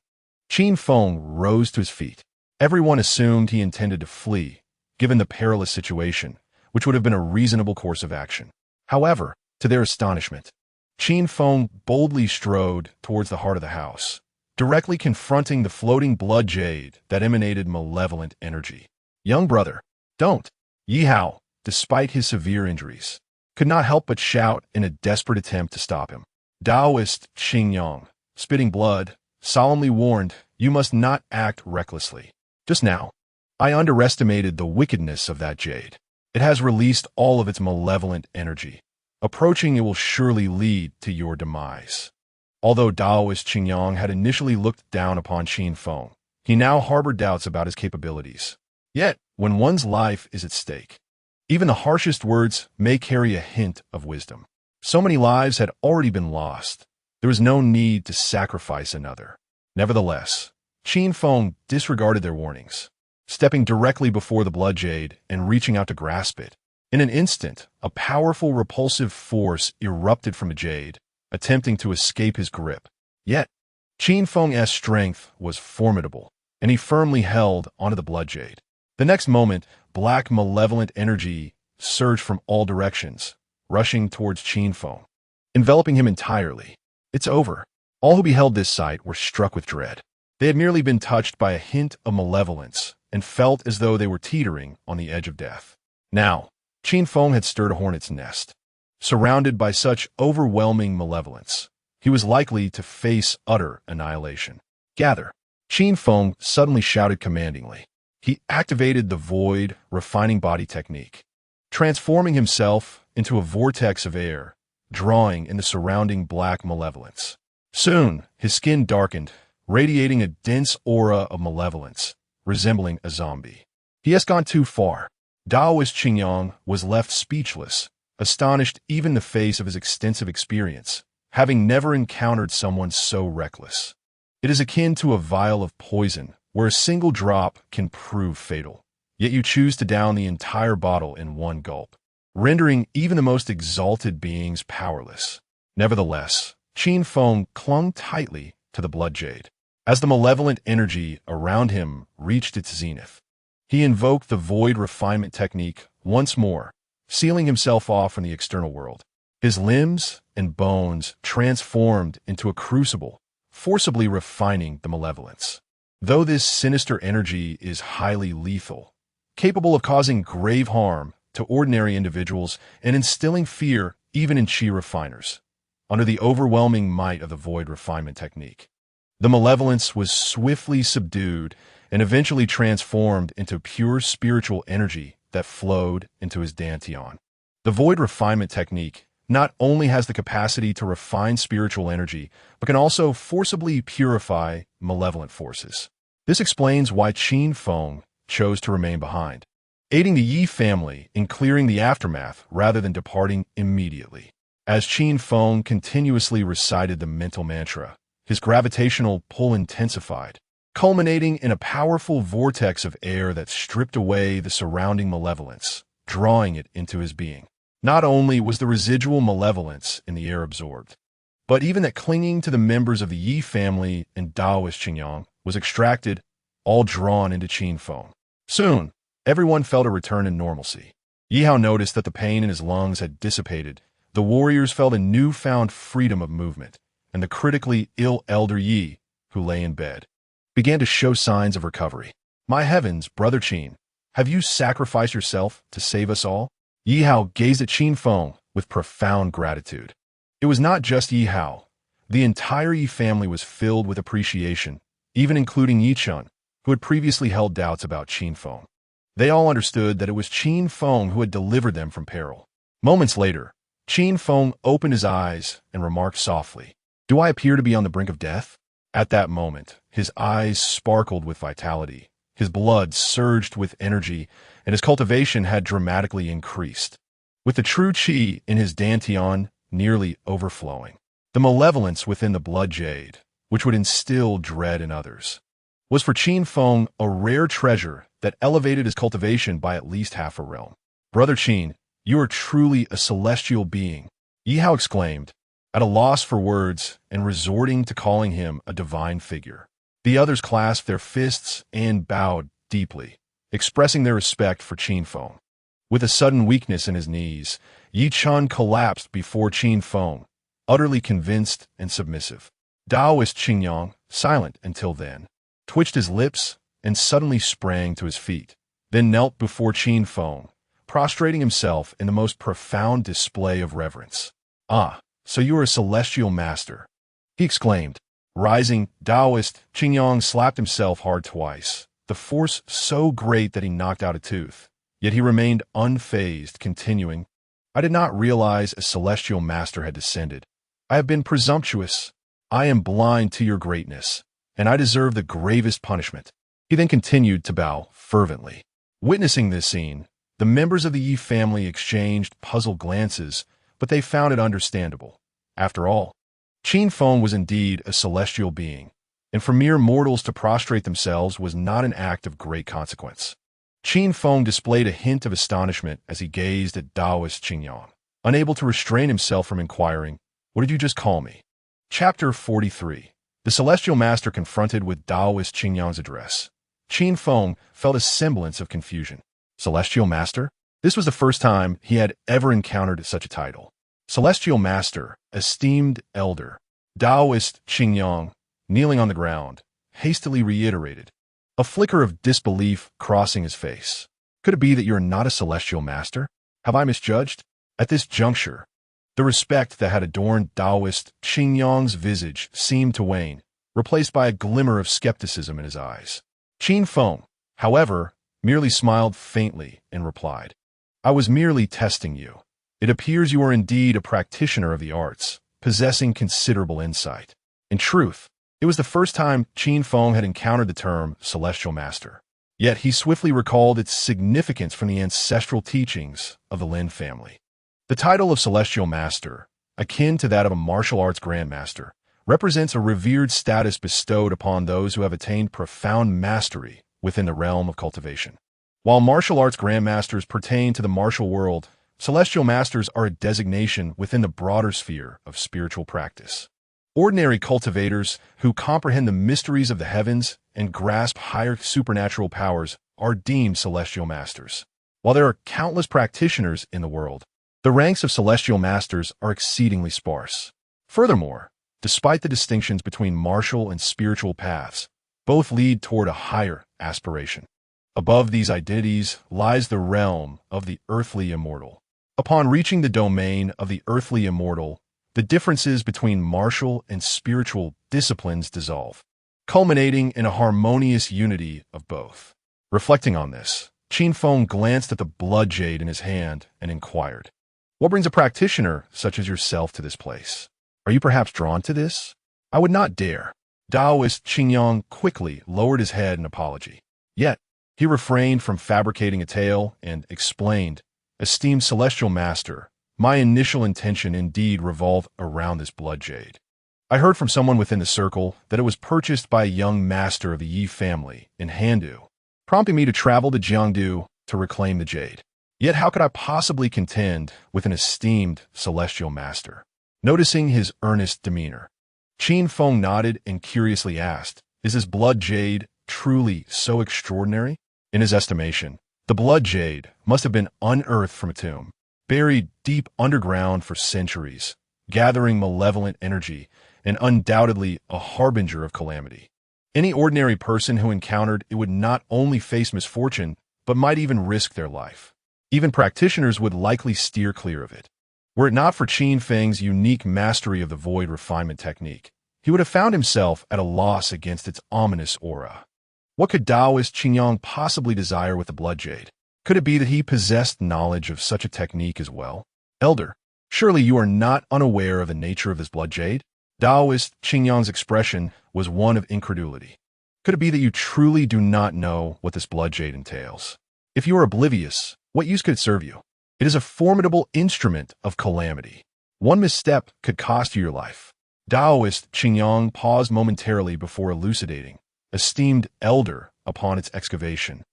Qin Feng rose to his feet. Everyone assumed he intended to flee, given the perilous situation, which would have been a reasonable course of action. However, to their astonishment, Qin Feng boldly strode towards the heart of the house, directly confronting the floating blood jade that emanated malevolent energy. Young brother, don't. Yi Hao, despite his severe injuries, could not help but shout in a desperate attempt to stop him. Taoist Qingyang, spitting blood, solemnly warned, you must not act recklessly. Just now, I underestimated the wickedness of that jade. It has released all of its malevolent energy. Approaching it will surely lead to your demise. Although Taoist Qingyang had initially looked down upon Qin Feng, he now harbored doubts about his capabilities. Yet, when one's life is at stake, even the harshest words may carry a hint of wisdom. So many lives had already been lost. There was no need to sacrifice another. Nevertheless, Qin Feng disregarded their warnings, stepping directly before the blood jade and reaching out to grasp it. In an instant, a powerful repulsive force erupted from the jade, attempting to escape his grip. Yet, Qin Feng's strength was formidable, and he firmly held onto the blood jade. The next moment, black malevolent energy surged from all directions, rushing towards Qin Feng, enveloping him entirely. It's over. All who beheld this sight were struck with dread. They had merely been touched by a hint of malevolence and felt as though they were teetering on the edge of death. Now, Qin Feng had stirred a hornet's nest. Surrounded by such overwhelming malevolence, he was likely to face utter annihilation. Gather. Qin Feng suddenly shouted commandingly. He activated the void refining body technique, transforming himself into a vortex of air, drawing in the surrounding black malevolence. Soon, his skin darkened, radiating a dense aura of malevolence, resembling a zombie. He has gone too far. Taoist Qingyang was left speechless, astonished even in the face of his extensive experience, having never encountered someone so reckless. It is akin to a vial of poison, where a single drop can prove fatal. yet you choose to down the entire bottle in one gulp, rendering even the most exalted beings powerless. Nevertheless, Qin Feng clung tightly to the blood jade. As the malevolent energy around him reached its zenith, he invoked the void refinement technique once more, sealing himself off from the external world. His limbs and bones transformed into a crucible, forcibly refining the malevolence. Though this sinister energy is highly lethal, capable of causing grave harm to ordinary individuals and instilling fear even in Qi refiners, under the overwhelming might of the void refinement technique, the malevolence was swiftly subdued and eventually transformed into pure spiritual energy that flowed into his dantian. The void refinement technique not only has the capacity to refine spiritual energy, but can also forcibly purify malevolent forces. This explains why Qin Feng chose to remain behind, aiding the Yi family in clearing the aftermath rather than departing immediately. As Qin Feng continuously recited the mental mantra, his gravitational pull intensified, culminating in a powerful vortex of air that stripped away the surrounding malevolence, drawing it into his being. Not only was the residual malevolence in the air absorbed, but even that clinging to the members of the Yi family and Taoist Qingyang was extracted, all drawn into Qin Feng. Soon, everyone felt a return in normalcy. Yi Hao noticed that the pain in his lungs had dissipated. The warriors felt a newfound freedom of movement, and the critically ill elder Yi, who lay in bed, began to show signs of recovery. "My heavens, Brother Qin, have you sacrificed yourself to save us all?" Yi Hao gazed at Qin Feng with profound gratitude. It was not just Yi Hao. The entire Yi family was filled with appreciation, even including Yi Chun, who had previously held doubts about Qin Feng. They all understood that it was Qin Feng who had delivered them from peril. Moments later, Qin Feng opened his eyes and remarked softly, "Do I appear to be on the brink of death?" At that moment, his eyes sparkled with vitality, his blood surged with energy, and his cultivation had dramatically increased, with the true qi in his dantian nearly overflowing. The malevolence within the blood jade, which would instill dread in others, was for Qin Feng a rare treasure that elevated his cultivation by at least half a realm. "Brother Qin, you are truly a celestial being," Yi Hao exclaimed, at a loss for words and resorting to calling him a divine figure. The others clasped their fists and bowed deeply, expressing their respect for Qin Feng. With a sudden weakness in his knees, Yi Chun collapsed before Qin Feng, utterly convinced and submissive. Taoist Qingyang, silent until then, twitched his lips and suddenly sprang to his feet, then knelt before Qin Feng, prostrating himself in the most profound display of reverence. "Ah, so you are a celestial master," he exclaimed. Rising, Taoist Qingyang slapped himself hard twice, the force so great that he knocked out a tooth. Yet he remained unfazed, continuing, "I did not realize a celestial master had descended. I have been presumptuous. I am blind to your greatness, and I deserve the gravest punishment." He then continued to bow fervently. Witnessing this scene, the members of the Yi family exchanged puzzled glances, but they found it understandable. After all, Qin Feng was indeed a celestial being, and for mere mortals to prostrate themselves was not an act of great consequence. Qin Feng displayed a hint of astonishment as he gazed at Taoist Qingyang, unable to restrain himself from inquiring, "What did you just call me?" Chapter 43. The Celestial Master confronted with Taoist Qingyang's address. Qin Feng felt a semblance of confusion. Celestial Master? This was the first time he had ever encountered such a title. Celestial Master, esteemed elder. Taoist Qingyang, kneeling on the ground, hastily reiterated, a flicker of disbelief crossing his face. "Could it be that you are not a celestial master? Have I misjudged?" At this juncture, the respect that had adorned Taoist Qingyang's visage seemed to wane, replaced by a glimmer of skepticism in his eyes. Qin Feng, however, merely smiled faintly and replied, "I was merely testing you. It appears you are indeed a practitioner of the arts, possessing considerable insight." In truth, it was the first time Qin Feng had encountered the term celestial master. Yet he swiftly recalled its significance from the ancestral teachings of the Lin family. The title of celestial master, akin to that of a martial arts grandmaster, represents a revered status bestowed upon those who have attained profound mastery within the realm of cultivation. While martial arts grandmasters pertain to the martial world, celestial masters are a designation within the broader sphere of spiritual practice. Ordinary cultivators who comprehend the mysteries of the heavens and grasp higher supernatural powers are deemed celestial masters. While there are countless practitioners in the world, the ranks of celestial masters are exceedingly sparse. Furthermore, despite the distinctions between martial and spiritual paths, both lead toward a higher aspiration. Above these identities lies the realm of the earthly immortal. Upon reaching the domain of the earthly immortal, the differences between martial and spiritual disciplines dissolve, culminating in a harmonious unity of both. Reflecting on this, Qin Feng glanced at the blood jade in his hand and inquired, "What brings a practitioner such as yourself to this place? Are you perhaps drawn to this?" "I would not dare." Taoist Qingyang quickly lowered his head in apology. Yet, he refrained from fabricating a tale and explained, "Esteemed celestial master, my initial intention indeed revolved around this blood jade. I heard from someone within the circle that it was purchased by a young master of the Yi family in Handu, prompting me to travel to Jiangdu to reclaim the jade. Yet how could I possibly contend with an esteemed celestial master?" Noticing his earnest demeanor, Qin Feng nodded and curiously asked, "Is this blood jade truly so extraordinary?" In his estimation, the blood jade must have been unearthed from a tomb, buried deep underground for centuries, gathering malevolent energy, and undoubtedly a harbinger of calamity. Any ordinary person who encountered it would not only face misfortune, but might even risk their life. Even practitioners would likely steer clear of it. Were it not for Qin Feng's unique mastery of the void refinement technique, he would have found himself at a loss against its ominous aura. What could Taoist Qingyang possibly desire with the blood jade? Could it be that he possessed knowledge of such a technique as well? "Elder, surely you are not unaware of the nature of this blood jade?" Taoist Qingyang's expression was one of incredulity. "Could it be that you truly do not know what this blood jade entails? If you are oblivious, what use could it serve you? It is a formidable instrument of calamity. One misstep could cost you your life." Taoist Qingyang paused momentarily before elucidating, "Esteemed elder," upon its excavation,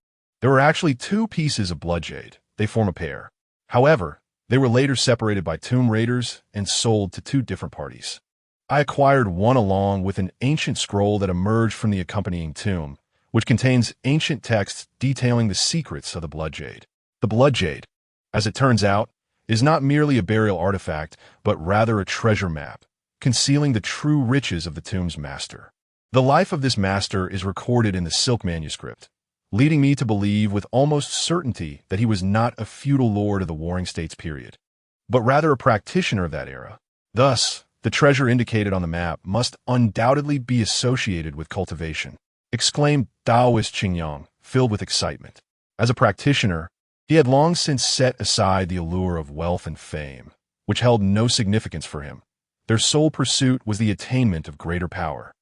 there were actually two pieces of blood jade. They form a pair. However, they were later separated by tomb raiders and sold to two different parties. I acquired one along with an ancient scroll that emerged from the accompanying tomb, which contains ancient texts detailing the secrets of the blood jade. The blood jade, as it turns out, is not merely a burial artifact, but rather a treasure map, concealing the true riches of the tomb's master. The life of this master is recorded in the Silk manuscript, leading me to believe with almost certainty that he was not a feudal lord of the Warring States period, but rather a practitioner of that era. Thus, the treasure indicated on the map must undoubtedly be associated with cultivation, exclaimed Taoist Qingyang, filled with excitement. As a practitioner, he had long since set aside the allure of wealth and fame, which held no significance for him. Their sole pursuit was the attainment of greater power,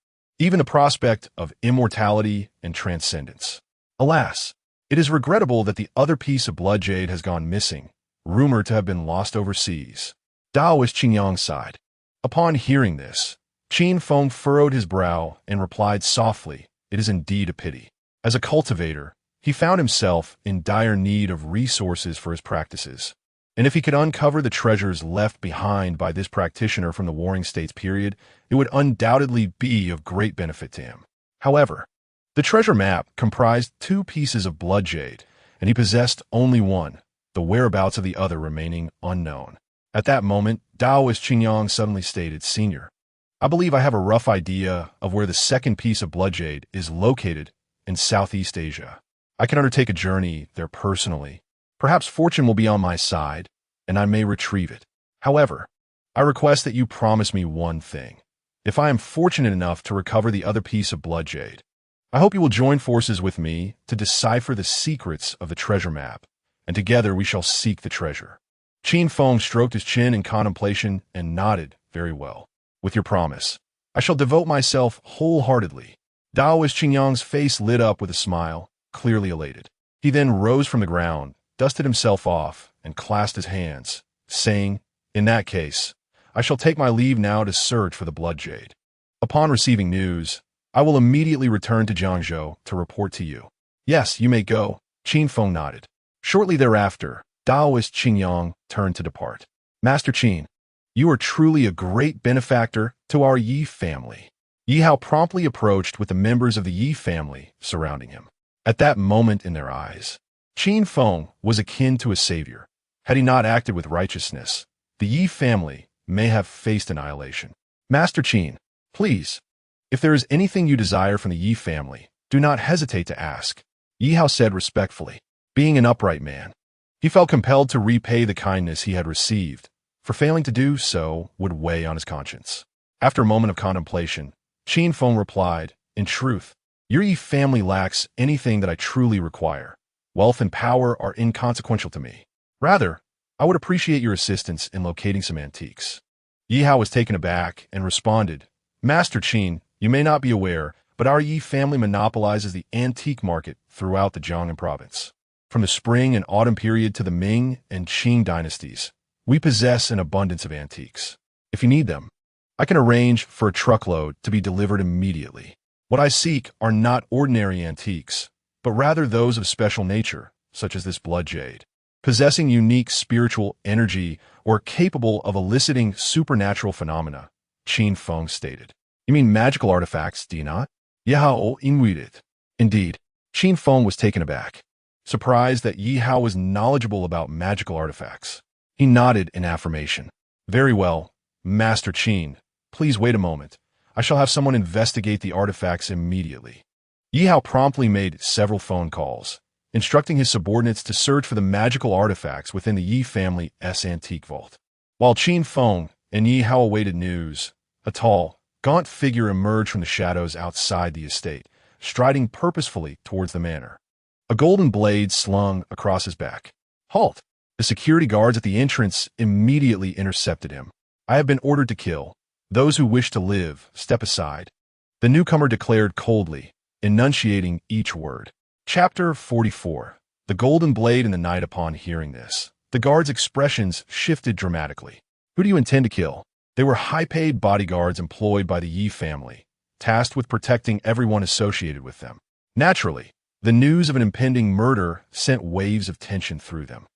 even the prospect of immortality and transcendence. Alas, it is regrettable that the other piece of blood jade has gone missing, rumored to have been lost overseas. Taoist Qingyang sighed. Upon hearing this, Qin Feng furrowed his brow and replied softly, "It is indeed a pity." As a cultivator, he found himself in dire need of resources for his practices, and if he could uncover the treasures left behind by this practitioner from the Warring States period, it would undoubtedly be of great benefit to him. However, the treasure map comprised two pieces of blood jade, and he possessed only one, the whereabouts of the other remaining unknown. At that moment, Taoist Qingyang suddenly stated, "Senior, I believe I have a rough idea of where the second piece of blood jade is located in Southeast Asia. I can undertake a journey there personally. Perhaps fortune will be on my side, and I may retrieve it. However, I request that you promise me one thing. If I am fortunate enough to recover the other piece of blood jade, I hope you will join forces with me to decipher the secrets of the treasure map, and together we shall seek the treasure." Qin Feng stroked his chin in contemplation and nodded, "Very well. With your promise, I shall devote myself wholeheartedly." Taoist Qingyang's face lit up with a smile, clearly elated. He then rose from the ground, dusted himself off, and clasped his hands, saying, "In that case, I shall take my leave now to search for the blood jade. Upon receiving news, I will immediately return to Jiangzhou to report to you." "Yes, you may go," Qin Feng nodded. Shortly thereafter, Daoist Qingyang turned to depart. Master Qin, you are truly a great benefactor to our Yi family. Yi Hao promptly approached with the members of the Yi family surrounding him. At that moment in their eyes, Qin Feng was akin to a savior. Had he not acted with righteousness, the Yi family may have faced annihilation. Master Qin, please, if there is anything you desire from the Yi family, do not hesitate to ask, Yi Hao said respectfully. Being an upright man, he felt compelled to repay the kindness he had received, for failing to do so would weigh on his conscience. After a moment of contemplation, Qin Feng replied, in truth, your Yi family lacks anything that I truly require. Wealth and power are inconsequential to me. Rather, I would appreciate your assistance in locating some antiques. Yi Hao was taken aback and responded, Master Qin, you may not be aware, but our Yi family monopolizes the antique market throughout the Jiangnan province. From the spring and autumn period to the Ming and Qing dynasties, we possess an abundance of antiques. If you need them, I can arrange for a truckload to be delivered immediately. What I seek are not ordinary antiques, but rather those of special nature, such as this blood jade, possessing unique spiritual energy or capable of eliciting supernatural phenomena, Qin Feng stated. You mean magical artifacts, do you not? Yi Hao inwided. Indeed, Qin Feng was taken aback, surprised that Yi Hao was knowledgeable about magical artifacts. He nodded in affirmation. Very well, Master Qin. Please wait a moment. I shall have someone investigate the artifacts immediately. Yi Hao promptly made several phone calls, instructing his subordinates to search for the magical artifacts within the Yi family's antique vault. While Qin Feng and Yi Hao awaited news, a tall, gaunt figure emerged from the shadows outside the estate, striding purposefully towards the manor. A golden blade slung across his back. Halt! The security guards at the entrance immediately intercepted him. I have been ordered to kill. Those who wish to live, step aside. The newcomer declared coldly, enunciating each word. Chapter 44. The Golden Blade and the Knight. Upon hearing this, the guards' expressions shifted dramatically. Who do you intend to kill? They were high-paid bodyguards employed by the Yi family, tasked with protecting everyone associated with them. Naturally, the news of an impending murder sent waves of tension through them.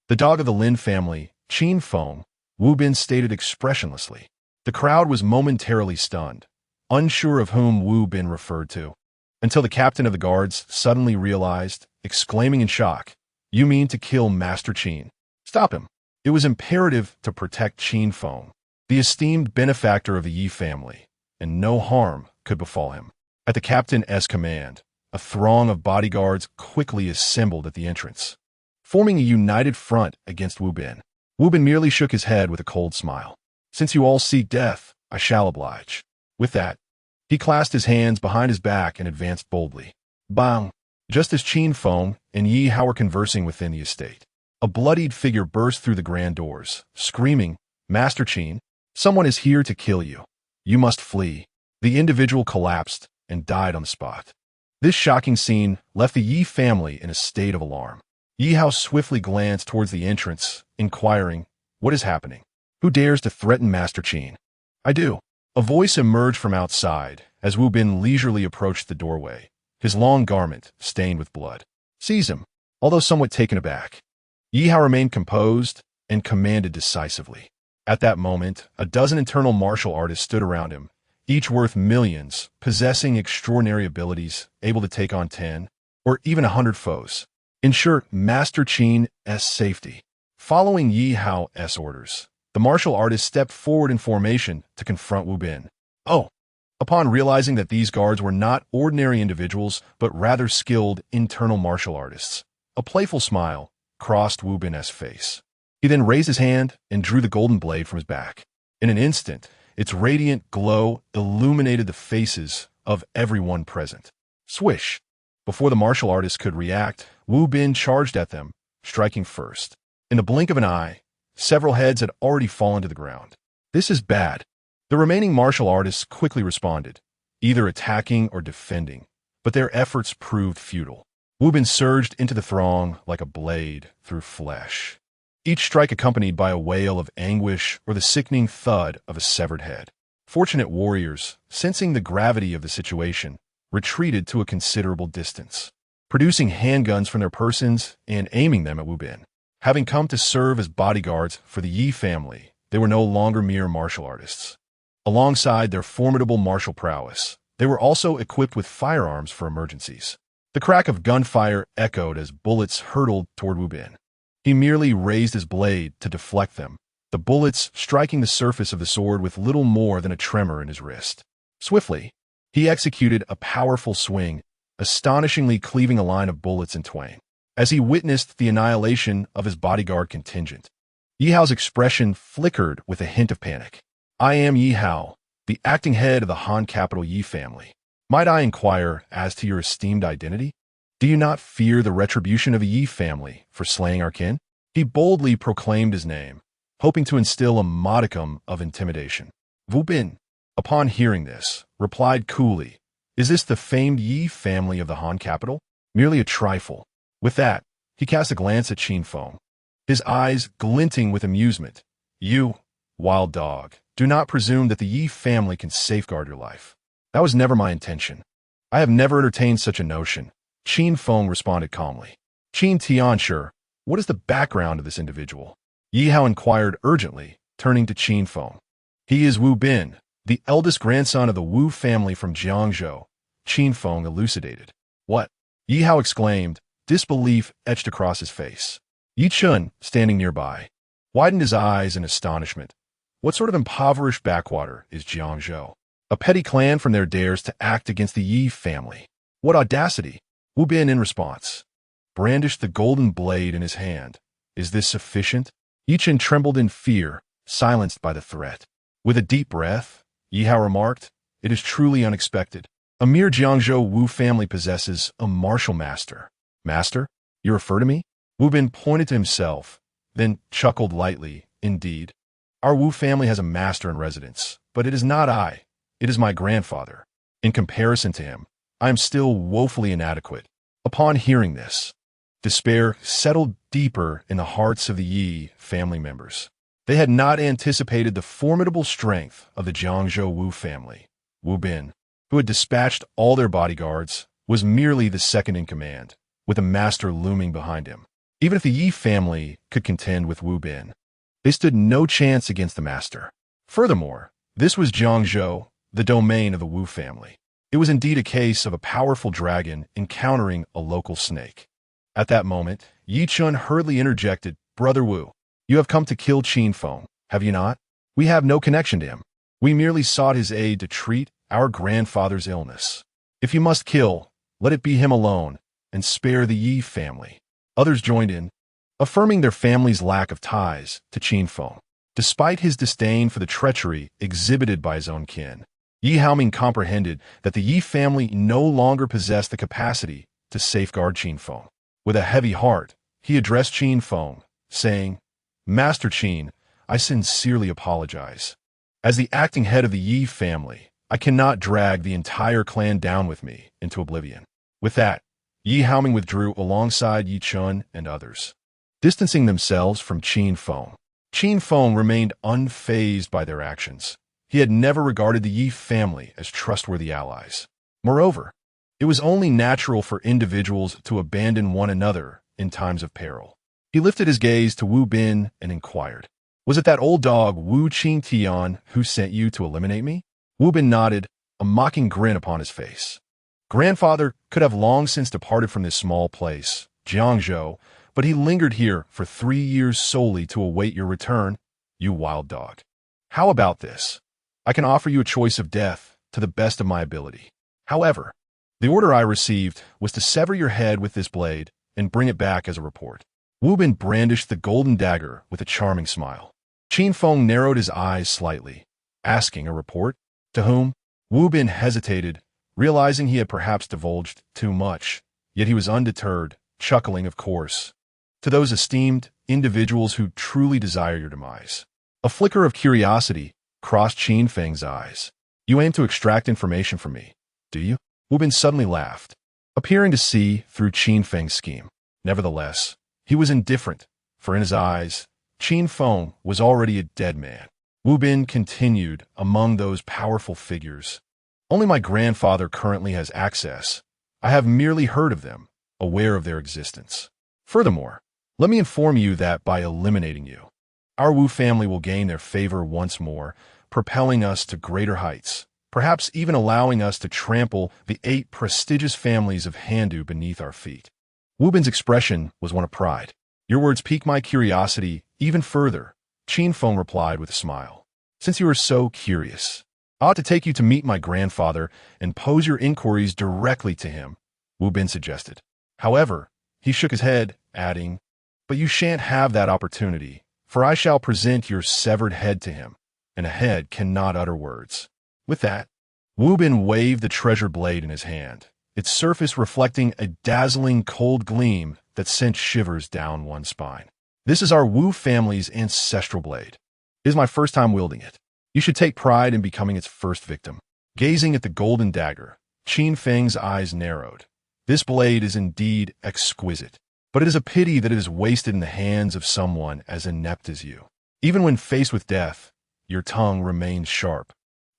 The dog of the Lin family, Qin Feng, Wu Bin stated expressionlessly. The crowd was momentarily stunned, unsure of whom Wu Bin referred to, until the captain of the guards suddenly realized, exclaiming in shock, You mean to kill Master Qin? Stop him. It was imperative to protect Qin Feng, the esteemed benefactor of the Yi family, and no harm could befall him. At the captain's command, a throng of bodyguards quickly assembled at the entrance, forming a united front against Wu Bin. Wu Bin merely shook his head with a cold smile. Since you all seek death, I shall oblige. With that, he clasped his hands behind his back and advanced boldly. Bang! Just as Qin Feng and Yi Hao were conversing within the estate, a bloodied figure burst through the grand doors, screaming, Master Qin, someone is here to kill you. You must flee. The individual collapsed and died on the spot. This shocking scene left the Yi family in a state of alarm. Yi Hao swiftly glanced towards the entrance, inquiring, What is happening? Who dares to threaten Master Qin? I do. A voice emerged from outside as Wu Bin leisurely approached the doorway, his long garment stained with blood. Seize him. Although somewhat taken aback, Yi Hao remained composed and commanded decisively. At that moment, a dozen internal martial artists stood around him, each worth millions, possessing extraordinary abilities, able to take on 10 or even 100 foes. Ensure Master Qin's safety. Following Yi Hao's orders, the martial artist stepped forward in formation to confront Wu Bin. Upon realizing that these guards were not ordinary individuals, but rather skilled internal martial artists, a playful smile crossed Wu Bin's face. He then raised his hand and drew the golden blade from his back. In an instant, its radiant glow illuminated the faces of everyone present. Swish! Before the martial artist could react, Wu Bin charged at them, striking first. In the blink of an eye, several heads had already fallen to the ground. This is bad. The remaining martial artists quickly responded, either attacking or defending, but their efforts proved futile. Wu Bin surged into the throng like a blade through flesh, each strike accompanied by a wail of anguish or the sickening thud of a severed head. Fortunate warriors, sensing the gravity of the situation, retreated to a considerable distance. producing handguns from their persons and aiming them at Wu Bin. Having come to serve as bodyguards for the Yi family, they were no longer mere martial artists. Alongside their formidable martial prowess, they were also equipped with firearms for emergencies. The crack of gunfire echoed as bullets hurtled toward Wu Bin. He merely raised his blade to deflect them, the bullets striking the surface of the sword with little more than a tremor in his wrist. Swiftly, he executed a powerful swing, astonishingly cleaving a line of bullets in twain. As he witnessed the annihilation of his bodyguard contingent, Yi Hao's expression flickered with a hint of panic. "I am Yi Hao, the acting head of the Han capital Yi family. Might I inquire as to your esteemed identity? Do you not fear the retribution of the Yi family for slaying our kin?" He boldly proclaimed his name, hoping to instill a modicum of intimidation. Wu Bin, upon hearing this, replied coolly, "Is this the famed Yi family of the Han capital? Merely a trifle." With that, he cast a glance at Qin Feng, his eyes glinting with amusement. "You, wild dog, do not presume that the Yi family can safeguard your life. That was never my intention. I have never entertained such a notion," Qin Feng responded calmly. "Qin Tianshi, what is the background of this individual?" Yi Hao inquired urgently, turning to Qin Feng. "He is Wu Bin, the eldest grandson of the Wu family from Jiangzhou," Qin Feng elucidated. "What?" Yi Hao exclaimed, disbelief etched across his face. Yi Chun, standing nearby, widened his eyes in astonishment. What sort of impoverished backwater is Jiangzhou? A petty clan from there dares to act against the Yi family. What audacity! Wu Bin, in response, brandished the golden blade in his hand. Is this sufficient? Yi Chun trembled in fear, silenced by the threat. With a deep breath, Yi Hao remarked, "It is truly unexpected. A mere Jiangzhou Wu family possesses a martial master." "Master? You refer to me?" Wu Bin pointed to himself, then chuckled lightly. "Indeed. Our Wu family has a master in residence, but it is not I. It is my grandfather. In comparison to him, I am still woefully inadequate." Upon hearing this, despair settled deeper in the hearts of the Yi family members. They had not anticipated the formidable strength of the Jiangzhou Wu family. Wu Bin, who had dispatched all their bodyguards, was merely the second in command, with a master looming behind him. Even if the Yi family could contend with Wu Bin, they stood no chance against the master. Furthermore, this was Jiangzhou, the domain of the Wu family. It was indeed a case of a powerful dragon encountering a local snake. At that moment, Yi Chun hurriedly interjected, "Brother Wu, you have come to kill Qin Feng, have you not? We have no connection to him. We merely sought his aid to treat our grandfather's illness. If you must kill, let it be him alone, and spare the Yi family." Others joined in, affirming their family's lack of ties to Qin Feng. Despite his disdain for the treachery exhibited by his own kin, Yi Haoming comprehended that the Yi family no longer possessed the capacity to safeguard Qin Feng. With a heavy heart, he addressed Qin Feng, saying, "Master Qin, I sincerely apologize. As the acting head of the Yi family, I cannot drag the entire clan down with me into oblivion." With that, Yi Haoming withdrew alongside Yi Chun and others, distancing themselves from Qin Feng. Qin Feng remained unfazed by their actions. He had never regarded the Yi family as trustworthy allies. Moreover, it was only natural for individuals to abandon one another in times of peril. He lifted his gaze to Wu Bin and inquired, "Was it that old dog Wu Qingtian who sent you to eliminate me?" Wu Bin nodded, a mocking grin upon his face. "Grandfather could have long since departed from this small place, Jiangzhou, but he lingered here for 3 years solely to await your return, you wild dog. How about this? I can offer you a choice of death to the best of my ability. However, the order I received was to sever your head with this blade and bring it back as a report." Wu Bin brandished the golden dagger with a charming smile. Qin Feng narrowed his eyes slightly, asking, "A report? To whom?" Wu Bin hesitated, realizing he had perhaps divulged too much, yet he was undeterred, chuckling, "Of course. To those esteemed individuals who truly desire your demise." A flicker of curiosity crossed Qin Feng's eyes. "You aim to extract information from me, do you?" Wu Bin suddenly laughed, appearing to see through Qin Feng's scheme. Nevertheless, he was indifferent, for in his eyes, Qin Feng was already a dead man. Wu Bin continued among those powerful figures. "Only my grandfather currently has access. I have merely heard of them, aware of their existence. Furthermore, let me inform you that by eliminating you, our Wu family will gain their favor once more, propelling us to greater heights, perhaps even allowing us to trample the 8 prestigious families of Handu beneath our feet. Wu Bin's expression was one of pride. Your words pique my curiosity even further, Qin Feng replied with a smile. Since you are so curious, I ought to take you to meet my grandfather and pose your inquiries directly to him, Wu Bin suggested. However, he shook his head, adding, but you shan't have that opportunity, for I shall present your severed head to him, and a head cannot utter words. With that, Wu Bin waved the treasured blade in his hand, its surface reflecting a dazzling cold gleam that sent shivers down one's spine. This is our Wu family's ancestral blade. It is my first time wielding it. You should take pride in becoming its first victim. Gazing at the golden dagger, Qin Feng's eyes narrowed. This blade is indeed exquisite, but it is a pity that it is wasted in the hands of someone as inept as you. Even when faced with death, your tongue remains sharp.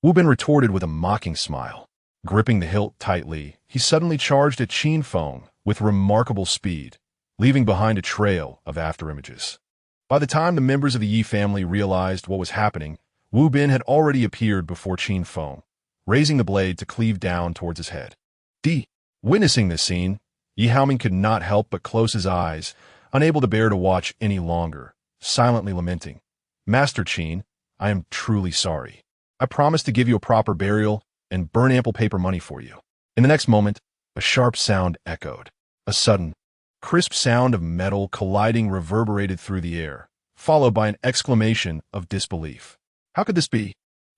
Wu Bin retorted with a mocking smile. Gripping the hilt tightly, he suddenly charged at Qin Feng with remarkable speed, leaving behind a trail of afterimages. By the time the members of the Yi family realized what was happening, Wu Bin had already appeared before Qin Feng, raising the blade to cleave down towards his head. Witnessing this scene, Yi Haoming could not help but close his eyes, unable to bear to watch any longer, silently lamenting, Master Qin, I am truly sorry. I promise to give you a proper burial and burn ample paper money for you. In the next moment, a sharp sound echoed. A sudden, crisp sound of metal colliding reverberated through the air, followed by an exclamation of disbelief. How could this be?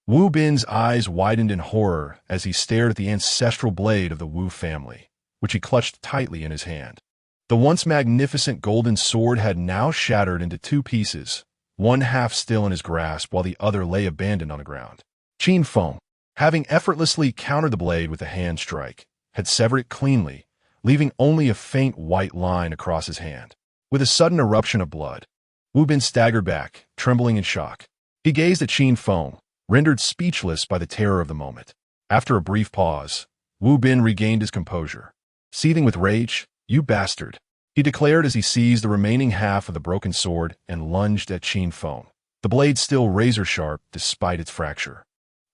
Wu Bin's eyes widened in horror as he stared at the ancestral blade of the Wu family, which he clutched tightly in his hand. The once magnificent golden sword had now shattered into 2 pieces, one half still in his grasp while the other lay abandoned on the ground. Qin Feng, having effortlessly countered the blade with a hand strike, had severed it cleanly, leaving only a faint white line across his hand. With a sudden eruption of blood, Wu Bin staggered back, trembling in shock. He gazed at Qin Feng, rendered speechless by the terror of the moment. After a brief pause, Wu Bin regained his composure. Seething with rage, "You bastard," he declared as he seized the remaining half of the broken sword and lunged at Qin Feng, the blade still razor-sharp despite its fracture.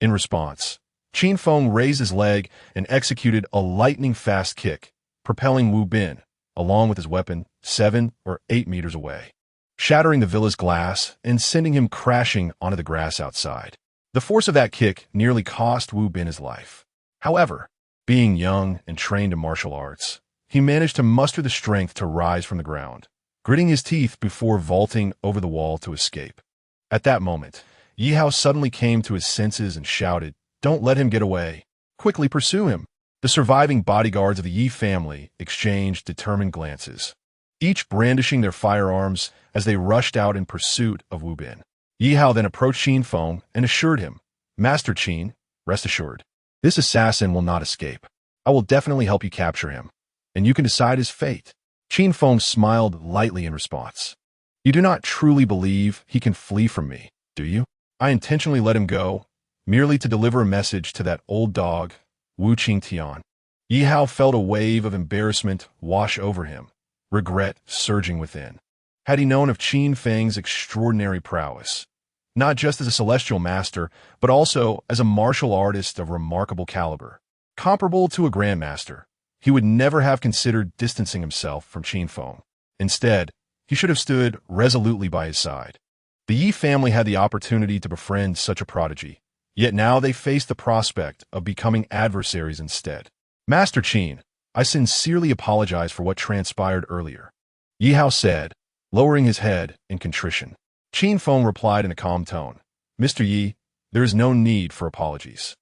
In response, Qin Feng raised his leg and executed a lightning-fast kick, propelling Wu Bin, along with his weapon, 7 or 8 meters away, shattering the villa's glass and sending him crashing onto the grass outside. The force of that kick nearly cost Wu Bin his life. However, being young and trained in martial arts, he managed to muster the strength to rise from the ground, gritting his teeth before vaulting over the wall to escape. At that moment, Yi Hao suddenly came to his senses and shouted, "Don't let him get away. Quickly pursue him." The surviving bodyguards of the Yi family exchanged determined glances, each brandishing their firearms as they rushed out in pursuit of Wu Bin. Yi Hao then approached Qin Feng and assured him, "Master Qin, rest assured, this assassin will not escape. I will definitely help you capture him, and you can decide his fate." Qin Feng smiled lightly in response. "You do not truly believe he can flee from me, do you? I intentionally let him go, merely to deliver a message to that old dog, Wu Qingtian." Yi Hao felt a wave of embarrassment wash over him, regret surging within. Had he known of Qin Feng's extraordinary prowess, not just as a celestial master, but also as a martial artist of remarkable caliber, comparable to a grandmaster, he would never have considered distancing himself from Qin Feng. Instead, he should have stood resolutely by his side. The Yi family had the opportunity to befriend such a prodigy, yet now they faced the prospect of becoming adversaries instead. "Master Qin, I sincerely apologize for what transpired earlier," Yi Hao said, lowering his head in contrition. Qin Feng replied in a calm tone, "Mr. Yi, there is no need for apologies.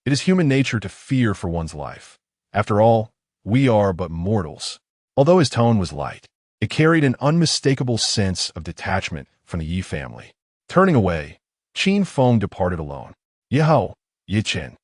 It is human nature to fear for one's life. After all, we are but mortals." Although his tone was light, it carried an unmistakable sense of detachment from the Yi family. Turning away, Qin Feng departed alone. Yi Hao, Yi Chen,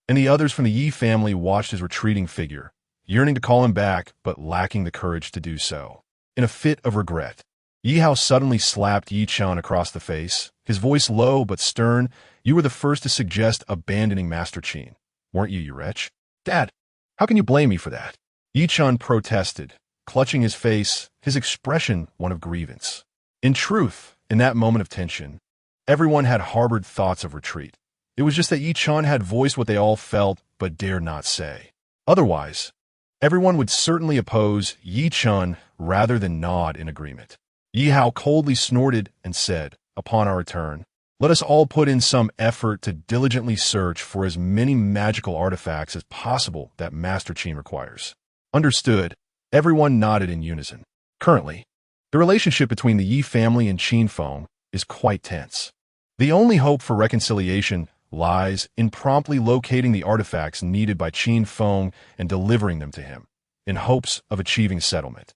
and the others from the Yi family watched his retreating figure, yearning to call him back but lacking the courage to do so. In a fit of regret, Yi Hao suddenly slapped Yi Chen across the face, his voice low but stern. "You were the first to suggest abandoning Master Qin, weren't you, you wretch?" "Dad, how can you blame me for that?" Yi Chen protested, clutching his face, his expression one of grievance. In truth, in that moment of tension, everyone had harbored thoughts of retreat. It was just that Yi Chun had voiced what they all felt but dared not say. Otherwise, everyone would certainly oppose Yi Chun rather than nod in agreement. Yi Hao coldly snorted and said, upon our return, let us all put in some effort to diligently search for as many magical artifacts as possible that Master Qin requires. Understood, everyone nodded in unison. Currently, the relationship between the Yi family and Qin Feng is quite tense. The only hope for reconciliation lies in promptly locating the artifacts needed by Qin Feng and delivering them to him, in hopes of achieving settlement.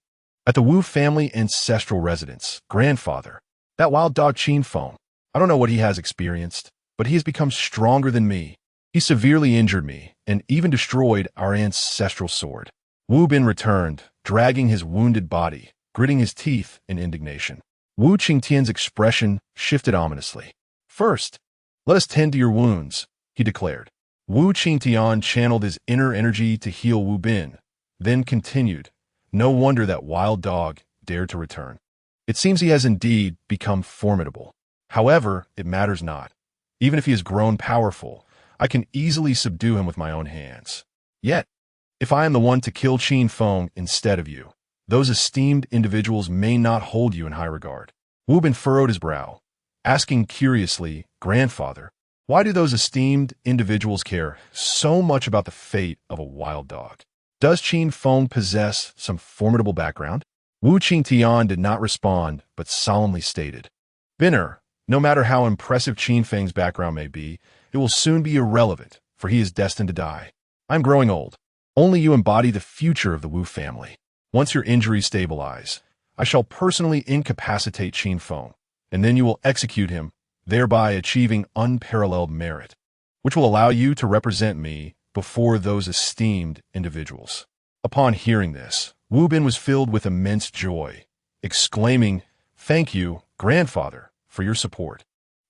At the Wu family ancestral residence, grandfather, that wild dog Qin Feng, I don't know what he has experienced, but he has become stronger than me. He severely injured me and even destroyed our ancestral sword. Wu Bin returned, dragging his wounded body, gritting his teeth in indignation. Wu Qingtian's expression shifted ominously. First, let us tend to your wounds, he declared. Wu Qingtian channeled his inner energy to heal Wu Bin, then continued, no wonder that wild dog dared to return. It seems he has indeed become formidable. However, it matters not. Even if he has grown powerful, I can easily subdue him with my own hands. Yet, if I am the one to kill Qin Feng instead of you, those esteemed individuals may not hold you in high regard. Wu Bin furrowed his brow, asking curiously, grandfather, why do those esteemed individuals care so much about the fate of a wild dog? Does Qin Feng possess some formidable background? Wu Qingtian did not respond, but solemnly stated, Binner, no matter how impressive Qin Feng's background may be, it will soon be irrelevant, for he is destined to die. I'm growing old. Only you embody the future of the Wu family. Once your injuries stabilize, I shall personally incapacitate Qin Feng, and then you will execute him, thereby achieving unparalleled merit, which will allow you to represent me before those esteemed individuals. Upon hearing this, Wu Bin was filled with immense joy, exclaiming, Thank you, grandfather, for your support.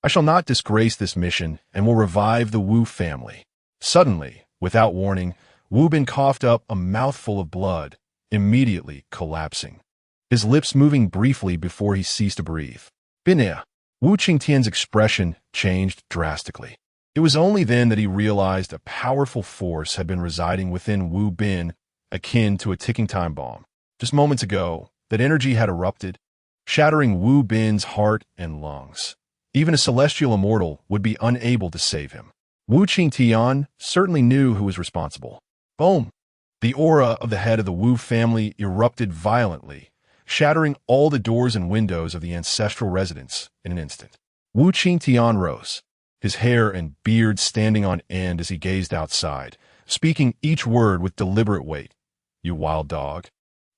I shall not disgrace this mission and will revive the Wu family. Suddenly, without warning, Wu Bin coughed up a mouthful of blood, immediately collapsing, his lips moving briefly before he ceased to breathe. Bin'e. Wu Qingtian's expression changed drastically. It was only then that he realized a powerful force had been residing within Wu Bin, akin to a ticking time bomb. Just moments ago, that energy had erupted, shattering Wu Bin's heart and lungs. Even a celestial immortal would be unable to save him. Wu Qingtian certainly knew who was responsible. Boom! The aura of the head of the Wu family erupted violently, shattering all the doors and windows of the ancestral residence in an instant. Wu Qingtian rose, his hair and beard standing on end as he gazed outside, speaking each word with deliberate weight. You wild dog!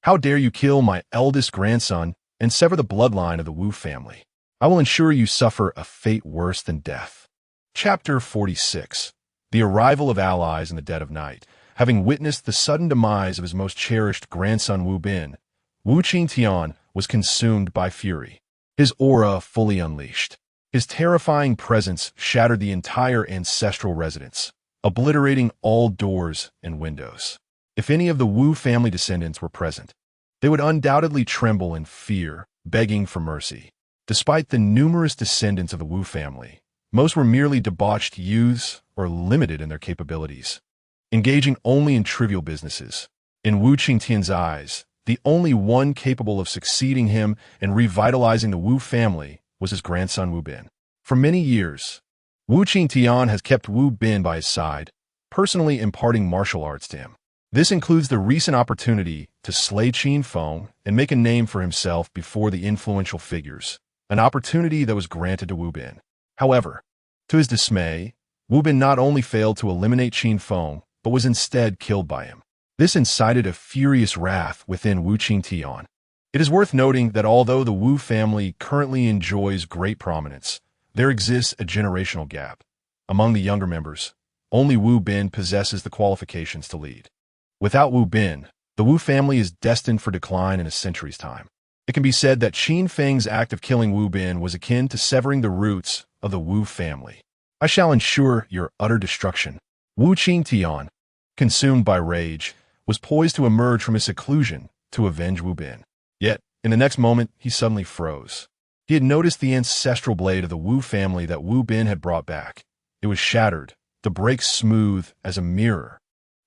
How dare you kill my eldest grandson and sever the bloodline of the Wu family? I will ensure you suffer a fate worse than death. Chapter 46. The arrival of allies in the dead of night. Having witnessed the sudden demise of his most cherished grandson Wu Bin, Wu Qingtian was consumed by fury, his aura fully unleashed. His terrifying presence shattered the entire ancestral residence, obliterating all doors and windows. If any of the Wu family descendants were present, they would undoubtedly tremble in fear, begging for mercy. Despite the numerous descendants of the Wu family, most were merely debauched youths or limited in their capabilities, engaging only in trivial businesses. In Wu Qingtian's eyes, the only one capable of succeeding him and revitalizing the Wu family was his grandson Wu Bin. For many years, Wu Qingtian has kept Wu Bin by his side, personally imparting martial arts to him. This includes the recent opportunity to slay Qin Feng and make a name for himself before the influential figures, an opportunity that was granted to Wu Bin. However, to his dismay, Wu Bin not only failed to eliminate Qin Feng, but was instead killed by him. This incited a furious wrath within Wu Qingtian. It is worth noting that although the Wu family currently enjoys great prominence, there exists a generational gap. Among the younger members, only Wu Bin possesses the qualifications to lead. Without Wu Bin, the Wu family is destined for decline in a century's time. It can be said that Qin Feng's act of killing Wu Bin was akin to severing the roots of the Wu family. I shall ensure your utter destruction. Wu Qingtian, consumed by rage, was poised to emerge from his seclusion to avenge Wu Bin. Yet, in the next moment, he suddenly froze. He had noticed the ancestral blade of the Wu family that Wu Bin had brought back. It was shattered, the break smooth as a mirror,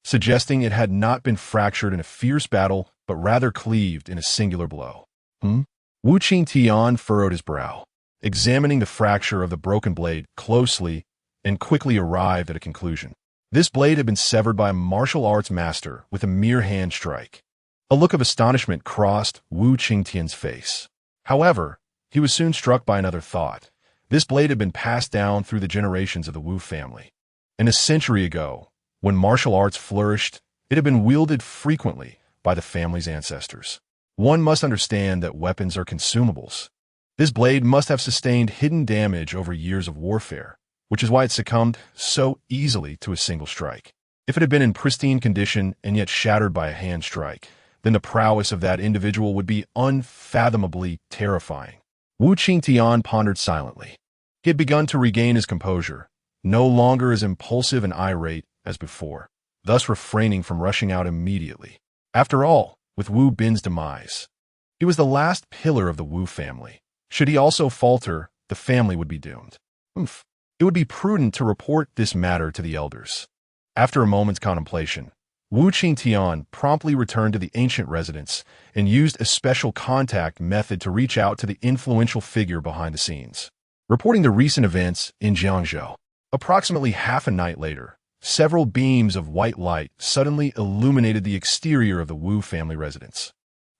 suggesting it had not been fractured in a fierce battle, but rather cleaved in a singular blow. Wu Qingtian furrowed his brow, examining the fracture of the broken blade closely, and quickly arrived at a conclusion. This blade had been severed by a martial arts master with a mere hand strike. A look of astonishment crossed Wu Qingtian's face. However, he was soon struck by another thought. This blade had been passed down through the generations of the Wu family. And a century ago, when martial arts flourished, it had been wielded frequently by the family's ancestors. One must understand that weapons are consumables. This blade must have sustained hidden damage over years of warfare, which is why it succumbed so easily to a single strike. If it had been in pristine condition and yet shattered by a hand strike, then the prowess of that individual would be unfathomably terrifying. Wu Qingtian pondered silently. He had begun to regain his composure, no longer as impulsive and irate as before, thus refraining from rushing out immediately. After all, with Wu Bin's demise, he was the last pillar of the Wu family. Should he also falter, the family would be doomed. It would be prudent to report this matter to the elders. After a moment's contemplation, Wu Qingtian promptly returned to the ancient residence and used a special contact method to reach out to the influential figure behind the scenes, reporting the recent events in Jiangzhou. Approximately half a night later, several beams of white light suddenly illuminated the exterior of the Wu family residence,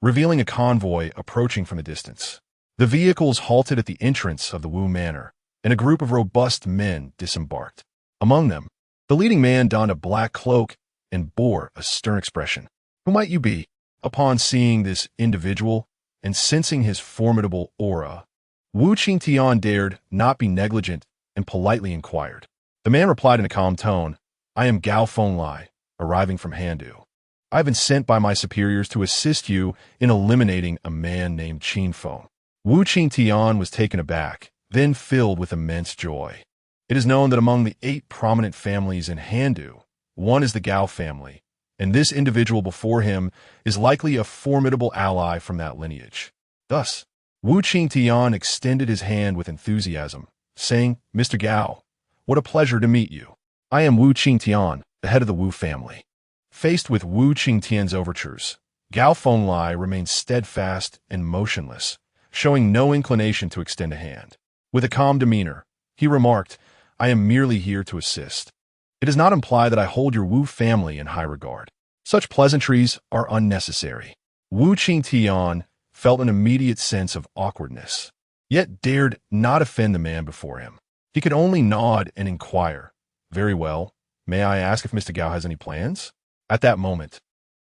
revealing a convoy approaching from the distance. The vehicles halted at the entrance of the Wu manor, and a group of robust men disembarked. Among them, the leading man donned a black cloak and bore a stern expression. "Who might you be?" Upon seeing this individual and sensing his formidable aura, Wu Qingtian dared not be negligent and politely inquired. The man replied in a calm tone, "I am Gao Fenglai, arriving from Handu. I have been sent by my superiors to assist you in eliminating a man named Qin Feng." Wu Qingtian was taken aback, then filled with immense joy. It is known that among the 8 prominent families in Handu, one is the Gao family, and this individual before him is likely a formidable ally from that lineage. Thus, Wu Qingtian extended his hand with enthusiasm, saying, "Mr. Gao, what a pleasure to meet you. I am Wu Qingtian, the head of the Wu family." Faced with Wu Qingtian's overtures, Gao Fenglai remained steadfast and motionless, showing no inclination to extend a hand. With a calm demeanor, he remarked, "I am merely here to assist. It does not imply that I hold your Wu family in high regard. Such pleasantries are unnecessary." Wu Qingtian felt an immediate sense of awkwardness, yet dared not offend the man before him. He could only nod and inquire, "Very well, may I ask if Mr. Gao has any plans?" At that moment,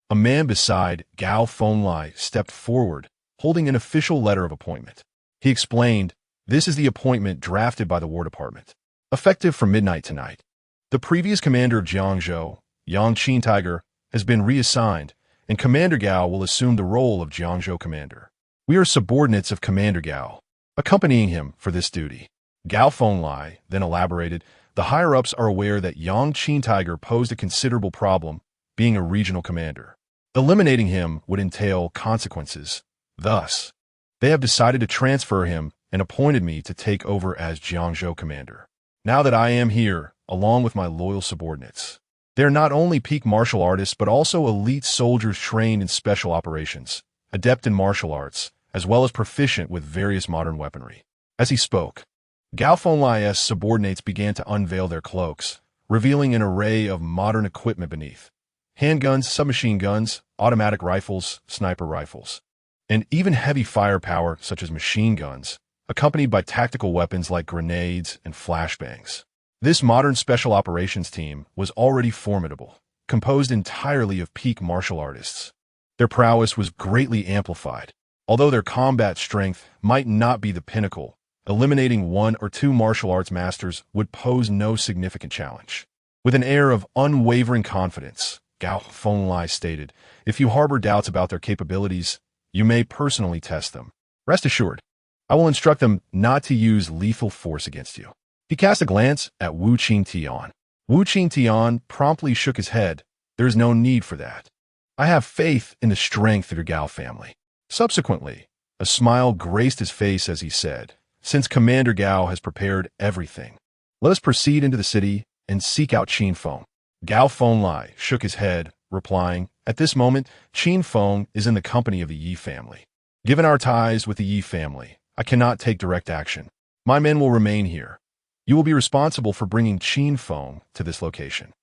a man beside Gao Fenglai stepped forward, holding an official letter of appointment. He explained, "This is the appointment drafted by the War Department, effective from midnight tonight. The previous commander of Jiangzhou, Yang Qintiger, has been reassigned, and Commander Gao will assume the role of Jiangzhou commander. We are subordinates of Commander Gao, accompanying him for this duty." Gao Fenglai then elaborated, "The higher-ups are aware that Yang Qintiger posed a considerable problem, being a regional commander. Eliminating him would entail consequences. Thus, they have decided to transfer him and appointed me to take over as Jiangzhou commander. Now that I am here, along with my loyal subordinates, they are not only peak martial artists but also elite soldiers trained in special operations, adept in martial arts, as well as proficient with various modern weaponry." As he spoke, Gao Fenglai's subordinates began to unveil their cloaks, revealing an array of modern equipment beneath: handguns, submachine guns, automatic rifles, sniper rifles, and even heavy firepower such as machine guns, accompanied by tactical weapons like grenades and flashbangs. This modern special operations team was already formidable, composed entirely of peak martial artists. Their prowess was greatly amplified. Although their combat strength might not be the pinnacle, eliminating 1 or 2 martial arts masters would pose no significant challenge. With an air of unwavering confidence, Gao Fenglai stated, "If you harbor doubts about their capabilities, you may personally test them. Rest assured, I will instruct them not to use lethal force against you." He cast a glance at Wu Qingtian. Wu Qingtian promptly shook his head. "There is no need for that. I have faith in the strength of your Gao family. Subsequently, a smile graced his face as he said, since Commander Gao has prepared everything, let us proceed into the city and seek out Qin Feng. Gao Fenglai shook his head, replying, at this moment, Qin Feng is in the company of the Yi family. Given our ties with the Yi family, I cannot take direct action. My men will remain here. You will be responsible for bringing Qin Feng to this location.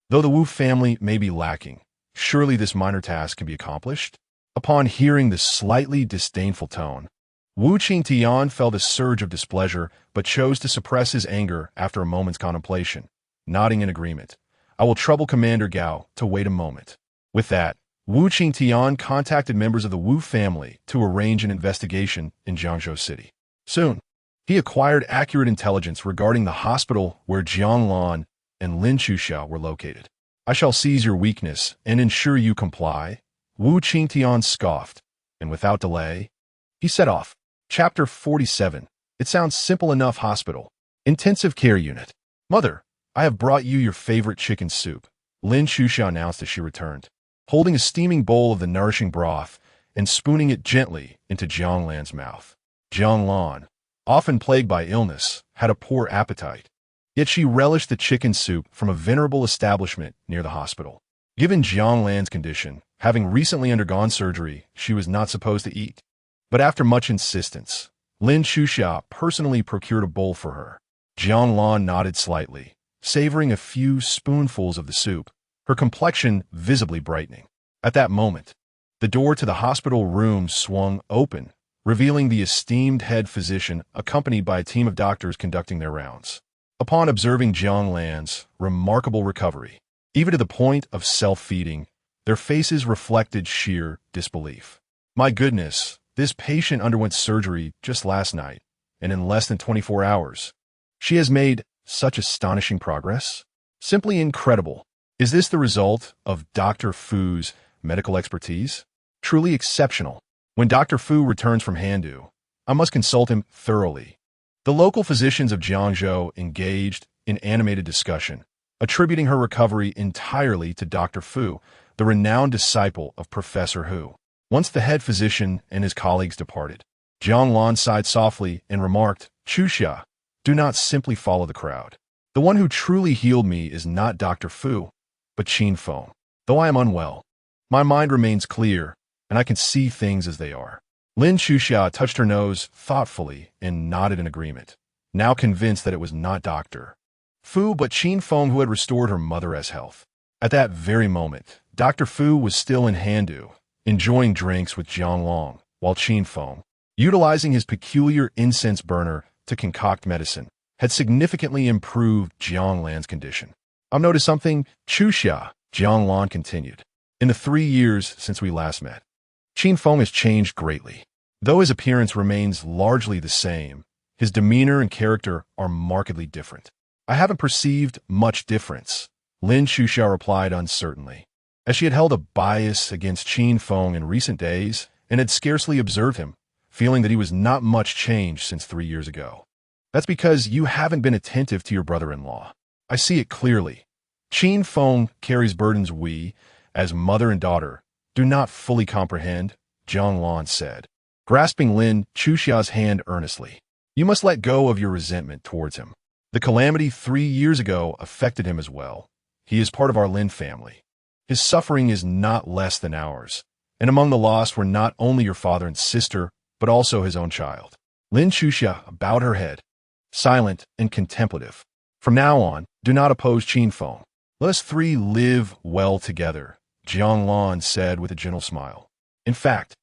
Though the Wu family may be lacking, surely this minor task can be accomplished? Upon hearing the slightly disdainful tone, Wu Qingtian felt a surge of displeasure but chose to suppress his anger after a moment's contemplation. Nodding in agreement, I will trouble Commander Gao to wait a moment. With that, Wu Qingtian contacted members of the Wu family to arrange an investigation in Jiangzhou City. Soon, he acquired accurate intelligence regarding the hospital where Jiang Lan and Lin Chuxiao were located. I shall seize your weakness and ensure you comply. Wu Qingtian scoffed, and without delay, he set off. Chapter 47. It sounds simple enough. Hospital. Intensive care unit. Mother, I have brought you your favorite chicken soup, Lin Chuxiao announced as she returned, holding a steaming bowl of the nourishing broth and spooning it gently into Jiang Lan's mouth. Jiang Lan, often plagued by illness, had a poor appetite. Yet she relished the chicken soup from a venerable establishment near the hospital. Given Jiang Lan's condition, having recently undergone surgery, she was not supposed to eat. But after much insistence, Lin Chuxiao personally procured a bowl for her. Jiang Lan nodded slightly, savoring a few spoonfuls of the soup, her complexion visibly brightening. At that moment, the door to the hospital room swung open, revealing the esteemed head physician accompanied by a team of doctors conducting their rounds. Upon observing Jiang Lan's remarkable recovery, even to the point of self-feeding, their faces reflected sheer disbelief. My goodness, this patient underwent surgery just last night, and in less than 24 hours. She has made such astonishing progress? Simply incredible. Is this the result of Dr. Fu's medical expertise? Truly exceptional. When Dr. Fu returns from Handu, I must consult him thoroughly. The local physicians of Jiangzhou engaged in animated discussion, attributing her recovery entirely to Dr. Fu, the renowned disciple of Professor Hu. Once the head physician and his colleagues departed, Jiang Lan sighed softly and remarked, Chuxia, do not simply follow the crowd. The one who truly healed me is not Dr. Fu, but Qin Feng. Though I am unwell, my mind remains clear, and I can see things as they are. Lin Chuxia touched her nose thoughtfully and nodded in agreement, now convinced that it was not Dr. Fu but Qin Feng who had restored her mother's health. At that very moment, Dr. Fu was still in Handu, enjoying drinks with Jiang Long, while Qin Feng, utilizing his peculiar incense burner to concoct medicine, had significantly improved Jiang Lan's condition. I've noticed something, Chuxia, Jiang Lan continued. In the 3 years since we last met, Qin Feng has changed greatly. Though his appearance remains largely the same, his demeanor and character are markedly different. I haven't perceived much difference, Lin Chuxia replied uncertainly, as she had held a bias against Qin Feng in recent days and had scarcely observed him, feeling that he was not much changed since 3 years ago. That's because you haven't been attentive to your brother-in-law. I see it clearly. Qin Feng carries burdens we, as mother and daughter, do not fully comprehend, Jiang Lan said, grasping Lin Chuxia's hand earnestly. You must let go of your resentment towards him. The calamity 3 years ago affected him as well. He is part of our Lin family. His suffering is not less than ours, and among the lost were not only your father and sister, but also his own child. Lin Chuxia bowed her head, silent and contemplative. From now on, do not oppose Qin Feng. Let us three live well together, Jiang Lan said with a gentle smile. In fact,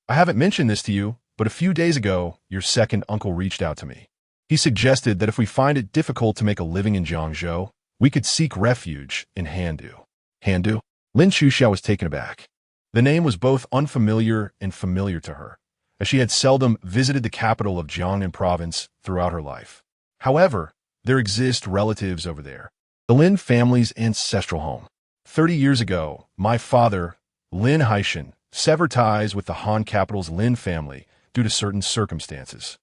I haven't mentioned this to you, but a few days ago, your second uncle reached out to me. He suggested that if we find it difficult to make a living in Jiangzhou, we could seek refuge in Handu. Handu? Lin Chuxia was taken aback. The name was both unfamiliar and familiar to her, as she had seldom visited the capital of Jiangnan province throughout her life. However, there exist relatives over there, the Lin family's ancestral home. 30 years ago, my father, Lin Haishan, severed ties with the Han capital's Lin family due to certain circumstances,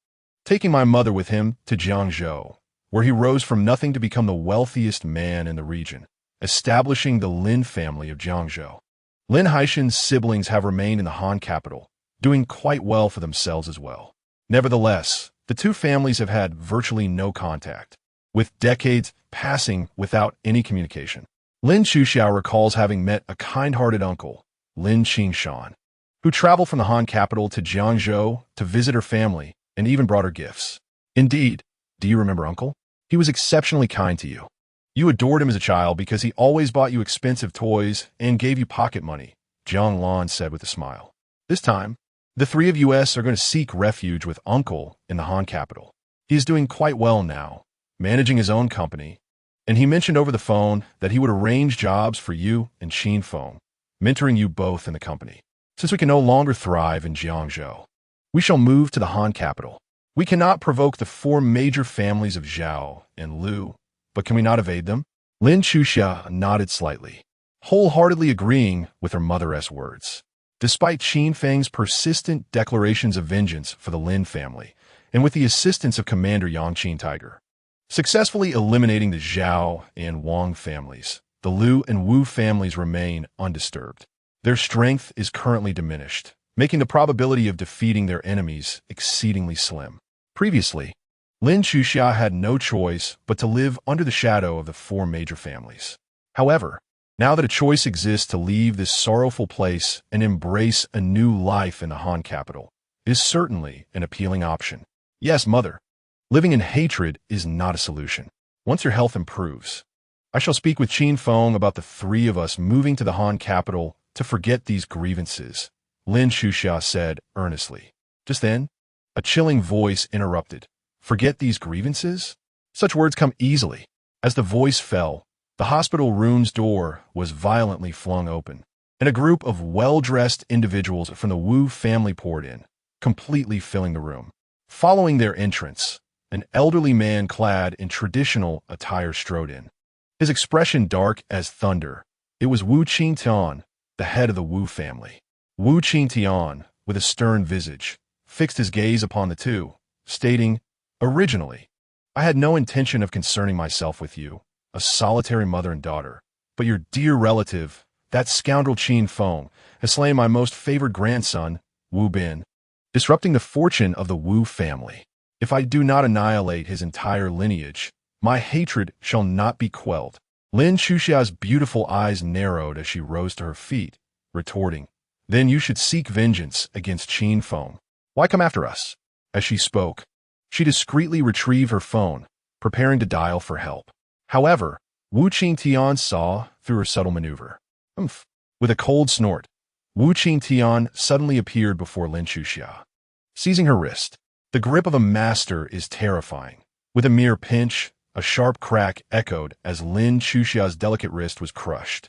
taking my mother with him to Jiangzhou, where he rose from nothing to become the wealthiest man in the region, establishing the Lin family of Jiangzhou. Lin Haishan's siblings have remained in the Han capital, doing quite well for themselves as well. Nevertheless, the two families have had virtually no contact, with decades passing without any communication. Lin Chuxiao recalls having met a kind-hearted uncle, Lin Qingshan, who traveled from the Han capital to Jiangzhou to visit her family and even brought her gifts. Indeed, do you remember Uncle? He was exceptionally kind to you. You adored him as a child because he always bought you expensive toys and gave you pocket money, Jiang Lan said with a smile. This time, the three of us are going to seek refuge with Uncle in the Han capital. He is doing quite well now, managing his own company, and he mentioned over the phone that he would arrange jobs for you and Qin Feng, mentoring you both in the company. Since we can no longer thrive in Jiangzhou, we shall move to the Han capital. We cannot provoke the four major families of Zhao and Lu, but can we not evade them? Lin Chuxia nodded slightly, wholeheartedly agreeing with her mother's words. Despite Qin Feng's persistent declarations of vengeance for the Lin family, and with the assistance of Commander Yang Qin Tiger, successfully eliminating the Zhao and Wang families, the Lu and Wu families remain undisturbed. Their strength is currently diminished, making the probability of defeating their enemies exceedingly slim. Previously, Lin Chuxia had no choice but to live under the shadow of the four major families. However, now that a choice exists to leave this sorrowful place and embrace a new life in the Han capital, is certainly an appealing option. Yes, Mother, living in hatred is not a solution. Once your health improves, I shall speak with Qin Feng about the three of us moving to the Han capital to forget these grievances, Lin Chuxia said earnestly. Just then, a chilling voice interrupted. Forget these grievances? Such words come easily. As the voice fell, the hospital room's door was violently flung open, and a group of well-dressed individuals from the Wu family poured in, completely filling the room. Following their entrance, an elderly man clad in traditional attire strode in, his expression dark as thunder. It was Wu Qingtian, the head of the Wu family. Wu Qingtian, with a stern visage, fixed his gaze upon the two, stating, "Originally, I had no intention of concerning myself with you, a solitary mother and daughter, but your dear relative, that scoundrel Qin Feng, has slain my most favored grandson, Wu Bin, disrupting the fortune of the Wu family. If I do not annihilate his entire lineage, my hatred shall not be quelled." Lin Chuxia's beautiful eyes narrowed as she rose to her feet, retorting, "Then you should seek vengeance against Qin Feng. Why come after us?" As she spoke, she discreetly retrieved her phone, preparing to dial for help. However, Wu Qingtian saw through her subtle maneuver. Umph. With a cold snort, Wu Qingtian suddenly appeared before Lin Chuxia, seizing her wrist. The grip of a master is terrifying. With a mere pinch, a sharp crack echoed as Lin Chuxia's delicate wrist was crushed.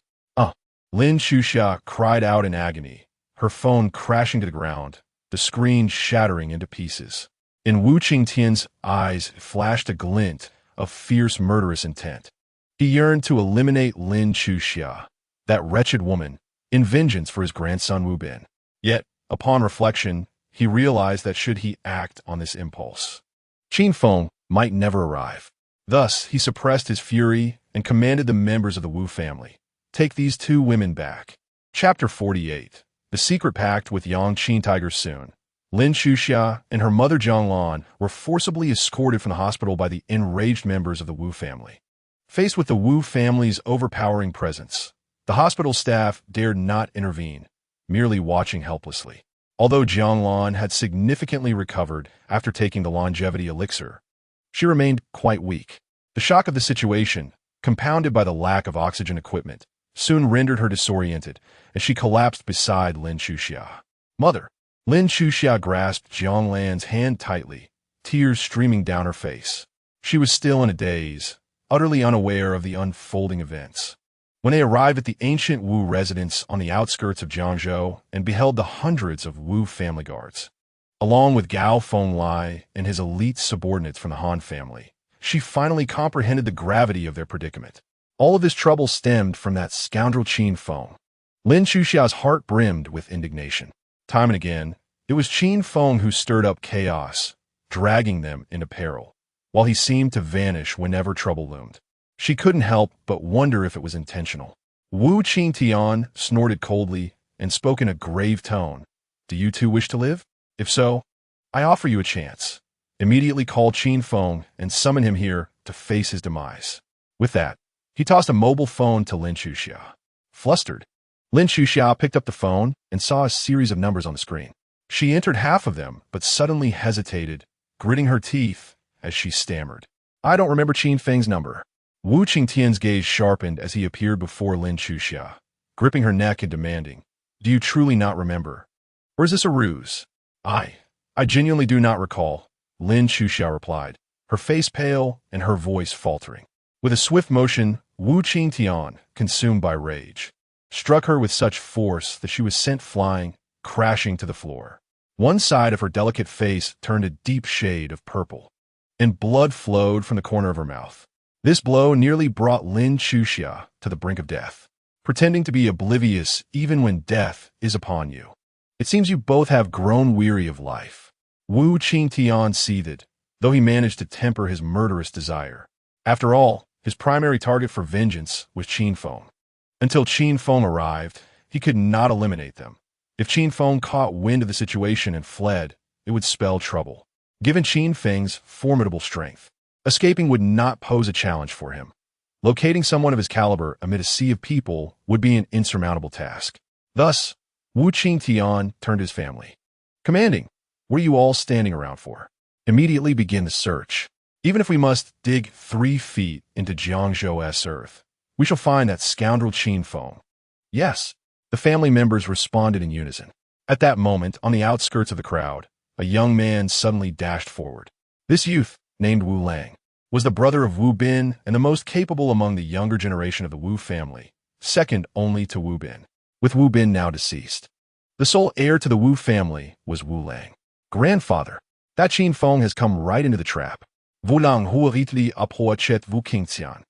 Lin Chuxia cried out in agony, her phone crashing to the ground, the screen shattering into pieces. In Wu Qingtian's eyes flashed a glint of fierce murderous intent. He yearned to eliminate Lin Chuxia, that wretched woman, in vengeance for his grandson Wu Bin. Yet, upon reflection, he realized that should he act on this impulse, Qin Feng might never arrive. Thus, he suppressed his fury and commanded the members of the Wu family, "Take these two women back." Chapter 48. The secret pact with Yang Qin Tiger soon. Lin Chuxia and her mother Jiang Lan were forcibly escorted from the hospital by the enraged members of the Wu family. Faced with the Wu family's overpowering presence, the hospital staff dared not intervene, merely watching helplessly. Although Jiang Lan had significantly recovered after taking the longevity elixir, she remained quite weak. The shock of the situation, compounded by the lack of oxygen equipment, soon rendered her disoriented, and she collapsed beside Lin Chuxia. "Mother!" Lin Chuxia grasped Jiang Lan's hand tightly, tears streaming down her face. She was still in a daze, utterly unaware of the unfolding events. When they arrived at the ancient Wu residence on the outskirts of Jiangzhou and beheld the hundreds of Wu family guards, along with Gao Fenglai and his elite subordinates from the Han family, she finally comprehended the gravity of their predicament. All of this trouble stemmed from that scoundrel Qin Feng. Lin Chuxia's heart brimmed with indignation. Time and again, it was Qin Feng who stirred up chaos, dragging them into peril, while he seemed to vanish whenever trouble loomed. She couldn't help but wonder if it was intentional. Wu Qingtian snorted coldly and spoke in a grave tone. Do you two wish to live? If so, I offer you a chance. Immediately call Qin Feng and summon him here to face his demise. With that, he tossed a mobile phone to Lin Chuxia. Flustered, Lin Chuxia picked up the phone and saw a series of numbers on the screen. She entered half of them, but suddenly hesitated, gritting her teeth as she stammered. I don't remember Qin Feng's number. Wu Qingtian's gaze sharpened as he appeared before Lin Chuxia, gripping her neck and demanding, Do you truly not remember? Or is this a ruse? I genuinely do not recall, Lin Chuxia replied, her face pale and her voice faltering. With a swift motion, Wu Qingtian, consumed by rage, struck her with such force that she was sent flying, crashing to the floor. One side of her delicate face turned a deep shade of purple, and blood flowed from the corner of her mouth. This blow nearly brought Lin Chuxia to the brink of death, pretending to be oblivious even when death is upon you. It seems you both have grown weary of life. Wu Qingtian seethed, though he managed to temper his murderous desire. After all, his primary target for vengeance was Qin Feng. Until Qin Feng arrived, he could not eliminate them. If Qin Feng caught wind of the situation and fled, it would spell trouble. Given Qin Feng's formidable strength, escaping would not pose a challenge for him. Locating someone of his caliber amid a sea of people would be an insurmountable task. Thus, Wu Qingtian turned to his family. Commanding, what are you all standing around for? Immediately begin the search. Even if we must dig 3 feet into Jiangzhou's earth, we shall find that scoundrel Qin Feng. Yes, the family members responded in unison. At that moment, on the outskirts of the crowd, a young man suddenly dashed forward. This youth, named Wu Lang, was the brother of Wu Bin and the most capable among the younger generation of the Wu family, second only to Wu Bin, with Wu Bin now deceased. The sole heir to the Wu family was Wu Lang. Grandfather, that Qin Feng has come right into the trap. Wu Lang huaritli aphoachet Wu Qingtian.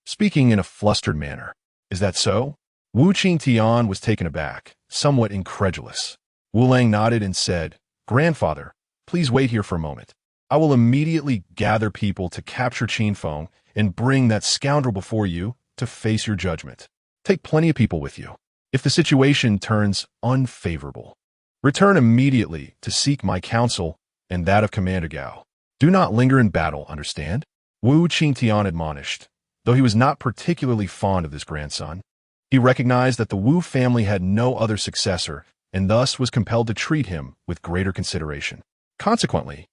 Speaking in a flustered manner. Is that so? Wu Qingtian was taken aback, somewhat incredulous. Wu Lang nodded and said, Grandfather, please wait here for a moment. I will immediately gather people to capture Qin Feng and bring that scoundrel before you to face your judgment. Take plenty of people with you. If the situation turns unfavorable, return immediately to seek my counsel and that of Commander Gao. Do not linger in battle, understand? Wu Qingtian admonished, though he was not particularly fond of this grandson. He recognized that the Wu family had no other successor and thus was compelled to treat him with greater consideration. Consequently,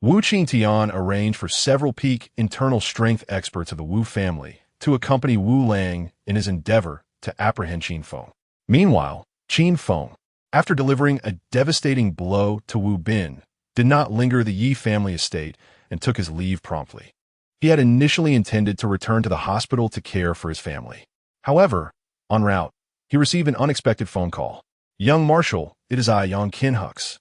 Wu Qingtian arranged for several peak internal strength experts of the Wu family to accompany Wu Lang in his endeavor to apprehend Qin Feng. Meanwhile, Qin Feng, after delivering a devastating blow to Wu Bin, did not linger at the Yi family estate and took his leave promptly. He had initially intended to return to the hospital to care for his family. However, en route, he received an unexpected phone call. Young Marshal, it is I, young Qin Hux.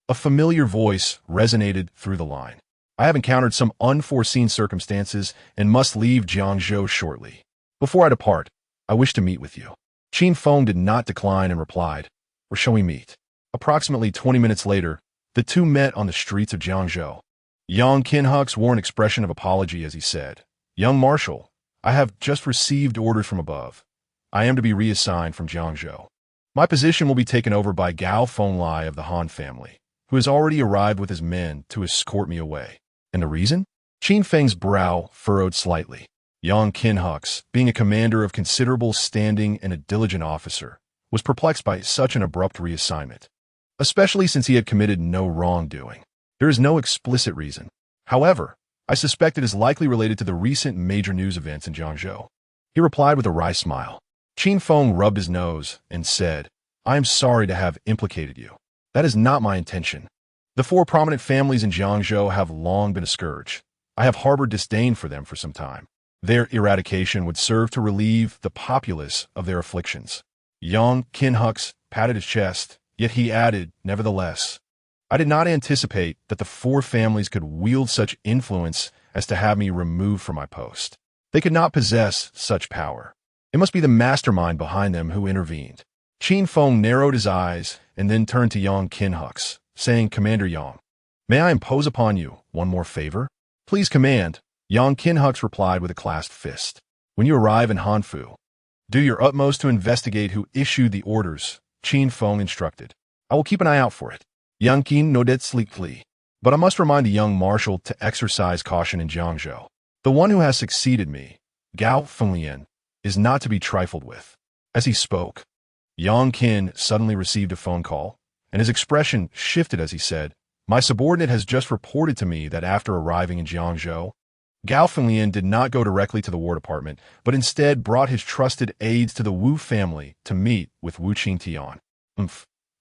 A familiar voice resonated through the line. I have encountered some unforeseen circumstances and must leave Jiangzhou shortly. Before I depart, I wish to meet with you. Qin Feng did not decline and replied, Where shall we meet? Approximately 20 minutes later, the two met on the streets of Jiangzhou. Young Qin Hux wore an expression of apology as he said, Young Marshal, I have just received orders from above. I am to be reassigned from Jiangzhou. My position will be taken over by Gao Fenglai of the Han family, who has already arrived with his men to escort me away. And the reason? Qin Feng's brow furrowed slightly. Young Qin Hux, being a commander of considerable standing and a diligent officer, was perplexed by such an abrupt reassignment, especially since he had committed no wrongdoing. There is no explicit reason. However, I suspect it is likely related to the recent major news events in Jiangzhou. He replied with a wry smile. Qin Feng rubbed his nose and said, I am sorry to have implicated you. That is not my intention. The 4 prominent families in Jiangzhou have long been a scourge. I have harbored disdain for them for some time. Their eradication would serve to relieve the populace of their afflictions. Young Qin Hux patted his chest, yet he added, nevertheless, I did not anticipate that the 4 families could wield such influence as to have me removed from my post. They could not possess such power. It must be the mastermind behind them who intervened. Qin Feng narrowed his eyes and then turned to Yang Qin Hux, saying, Commander Yang, may I impose upon you one more favor? Please command, Yang Qin Hux replied with a clasped fist. When you arrive in Hanfu, Do your utmost to investigate who issued the orders, Qin Feng instructed. I will keep an eye out for it. Young Qin nodded sleepily. But I must remind the young marshal to exercise caution in Jiangzhou. The one who has succeeded me, Gao Fenglian, is not to be trifled with. As he spoke, Yang Qin suddenly received a phone call, and his expression shifted as he said, "My subordinate has just reported to me that after arriving in Jiangzhou, Gao Fenglian did not go directly to the War Department, but instead brought his trusted aides to the Wu family to meet with Wu Qingtian."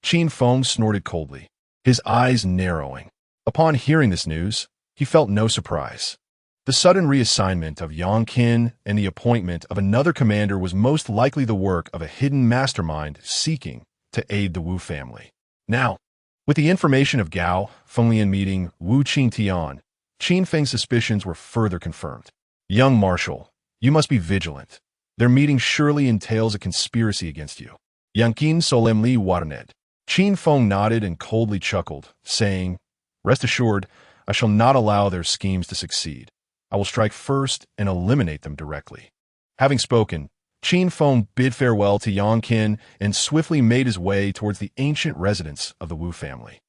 Qin Feng snorted coldly, his eyes narrowing. Upon hearing this news, he felt no surprise. The sudden reassignment of Yang Qin and the appointment of another commander was most likely the work of a hidden mastermind seeking to aid the Wu family. Now, with the information of Gao Fenglian meeting Wu Qingtian, Qin Feng's suspicions were further confirmed. Young Marshal, you must be vigilant. Their meeting surely entails a conspiracy against you. Yang Qin solemnly warned. Qin Feng nodded and coldly chuckled, saying, "Rest assured, I shall not allow their schemes to succeed. I will strike first and eliminate them directly." Having spoken, Qin Feng bid farewell to Yang Qin and swiftly made his way towards the ancient residence of the Wu family.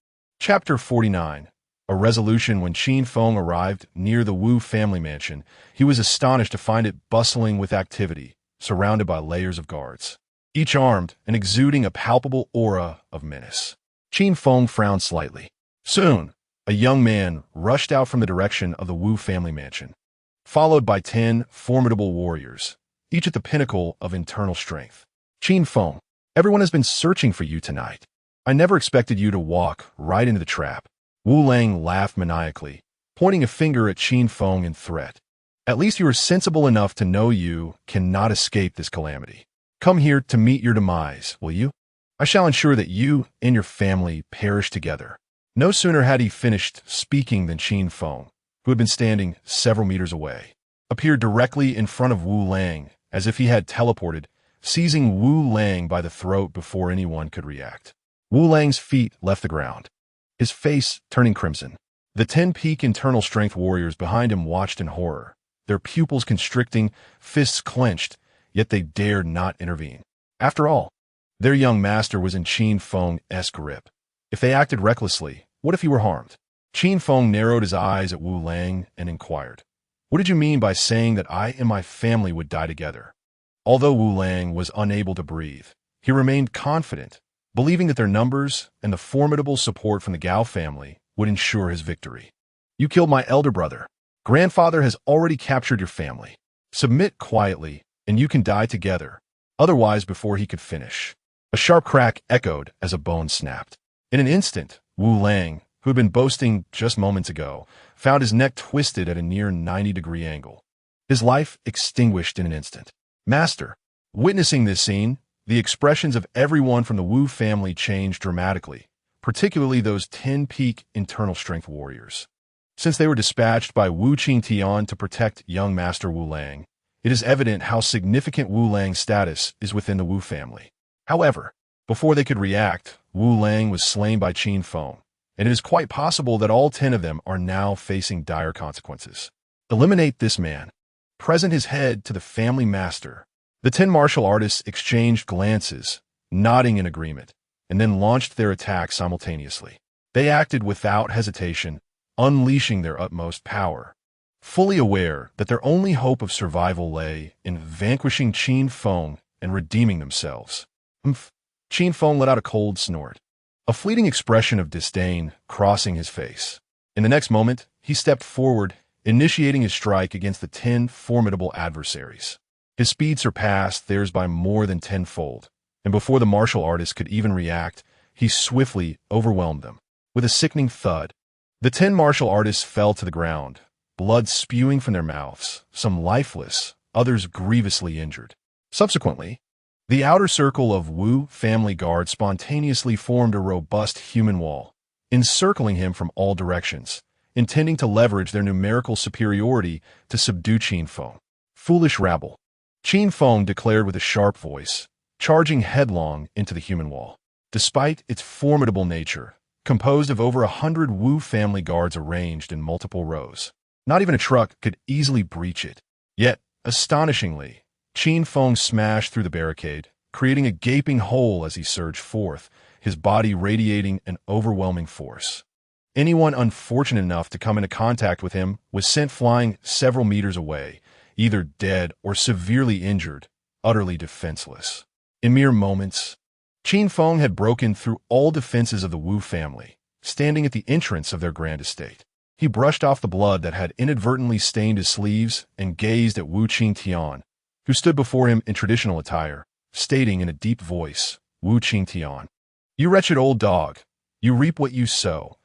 Chapter 49. A resolution. When Qin Feng arrived near the Wu family mansion, he was astonished to find it bustling with activity, surrounded by layers of guards, each armed and exuding a palpable aura of menace. Qin Feng frowned slightly. Soon, a young man rushed out from the direction of the Wu family mansion, followed by 10 formidable warriors, each at the pinnacle of internal strength. "Qin Feng, everyone has been searching for you tonight. I never expected you to walk right into the trap." Wu Lang laughed maniacally, pointing a finger at Qin Feng in threat. "At least you are sensible enough to know you cannot escape this calamity. Come here to meet your demise, will you? I shall ensure that you and your family perish together." No sooner had he finished speaking than Qin Feng, who had been standing several meters away, appeared directly in front of Wu Lang, as if he had teleported, seizing Wu Lang by the throat before anyone could react. Wu Lang's feet left the ground, his face turning crimson. The 10 peak internal strength warriors behind him watched in horror, their pupils constricting, fists clenched, yet they dared not intervene. After all, their young master was in Qin Feng's grip. If they acted recklessly, what if he were harmed? Qin Feng narrowed his eyes at Wu Lang and inquired, "What did you mean by saying that I and my family would die together?" Although Wu Lang was unable to breathe, he remained confident, believing that their numbers and the formidable support from the Gao family would ensure his victory. "You killed my elder brother. Grandfather has already captured your family. Submit quietly, and you can die together, otherwise before he could finish." A sharp crack echoed as a bone snapped. In an instant, Wu Lang, who had been boasting just moments ago, found his neck twisted at a near 90-degree angle. His life extinguished in an instant. "Master." Witnessing this scene, the expressions of everyone from the Wu family changed dramatically, particularly those 10 peak internal strength warriors. Since they were dispatched by Wu Qingtian to protect young Master Wu Lang, it is evident how significant Wu Lang's status is within the Wu family. However, before they could react, Wu Lang was slain by Qin Feng, and it is quite possible that all 10 of them are now facing dire consequences. Eliminate this man. Present his head to the family master. The 10 martial artists exchanged glances, nodding in agreement, and then launched their attack simultaneously. They acted without hesitation, unleashing their utmost power, fully aware that their only hope of survival lay in vanquishing Qin Feng and redeeming themselves. Qin Feng let out a cold snort, a fleeting expression of disdain crossing his face. In the next moment, he stepped forward, initiating his strike against the 10 formidable adversaries. His speed surpassed theirs by more than tenfold, and before the martial artist could even react, he swiftly overwhelmed them. With a sickening thud, the 10 martial artists fell to the ground, blood spewing from their mouths, some lifeless, others grievously injured. Subsequently, the outer circle of Wu family guards spontaneously formed a robust human wall, encircling him from all directions, intending to leverage their numerical superiority to subdue Qin Feng. "Foolish rabble," Qin Feng declared with a sharp voice, charging headlong into the human wall. Despite its formidable nature, composed of over 100 Wu family guards arranged in multiple rows, not even a truck could easily breach it. Yet, astonishingly, Qin Feng smashed through the barricade, creating a gaping hole as he surged forth, his body radiating an overwhelming force. Anyone unfortunate enough to come into contact with him was sent flying several meters away, either dead or severely injured, utterly defenseless. In mere moments, Qin Feng had broken through all defenses of the Wu family, standing at the entrance of their grand estate. He brushed off the blood that had inadvertently stained his sleeves and gazed at Wu Qingtian, who stood before him in traditional attire, stating in a deep voice, "Wu Qingtian, you wretched old dog, you reap what you sow.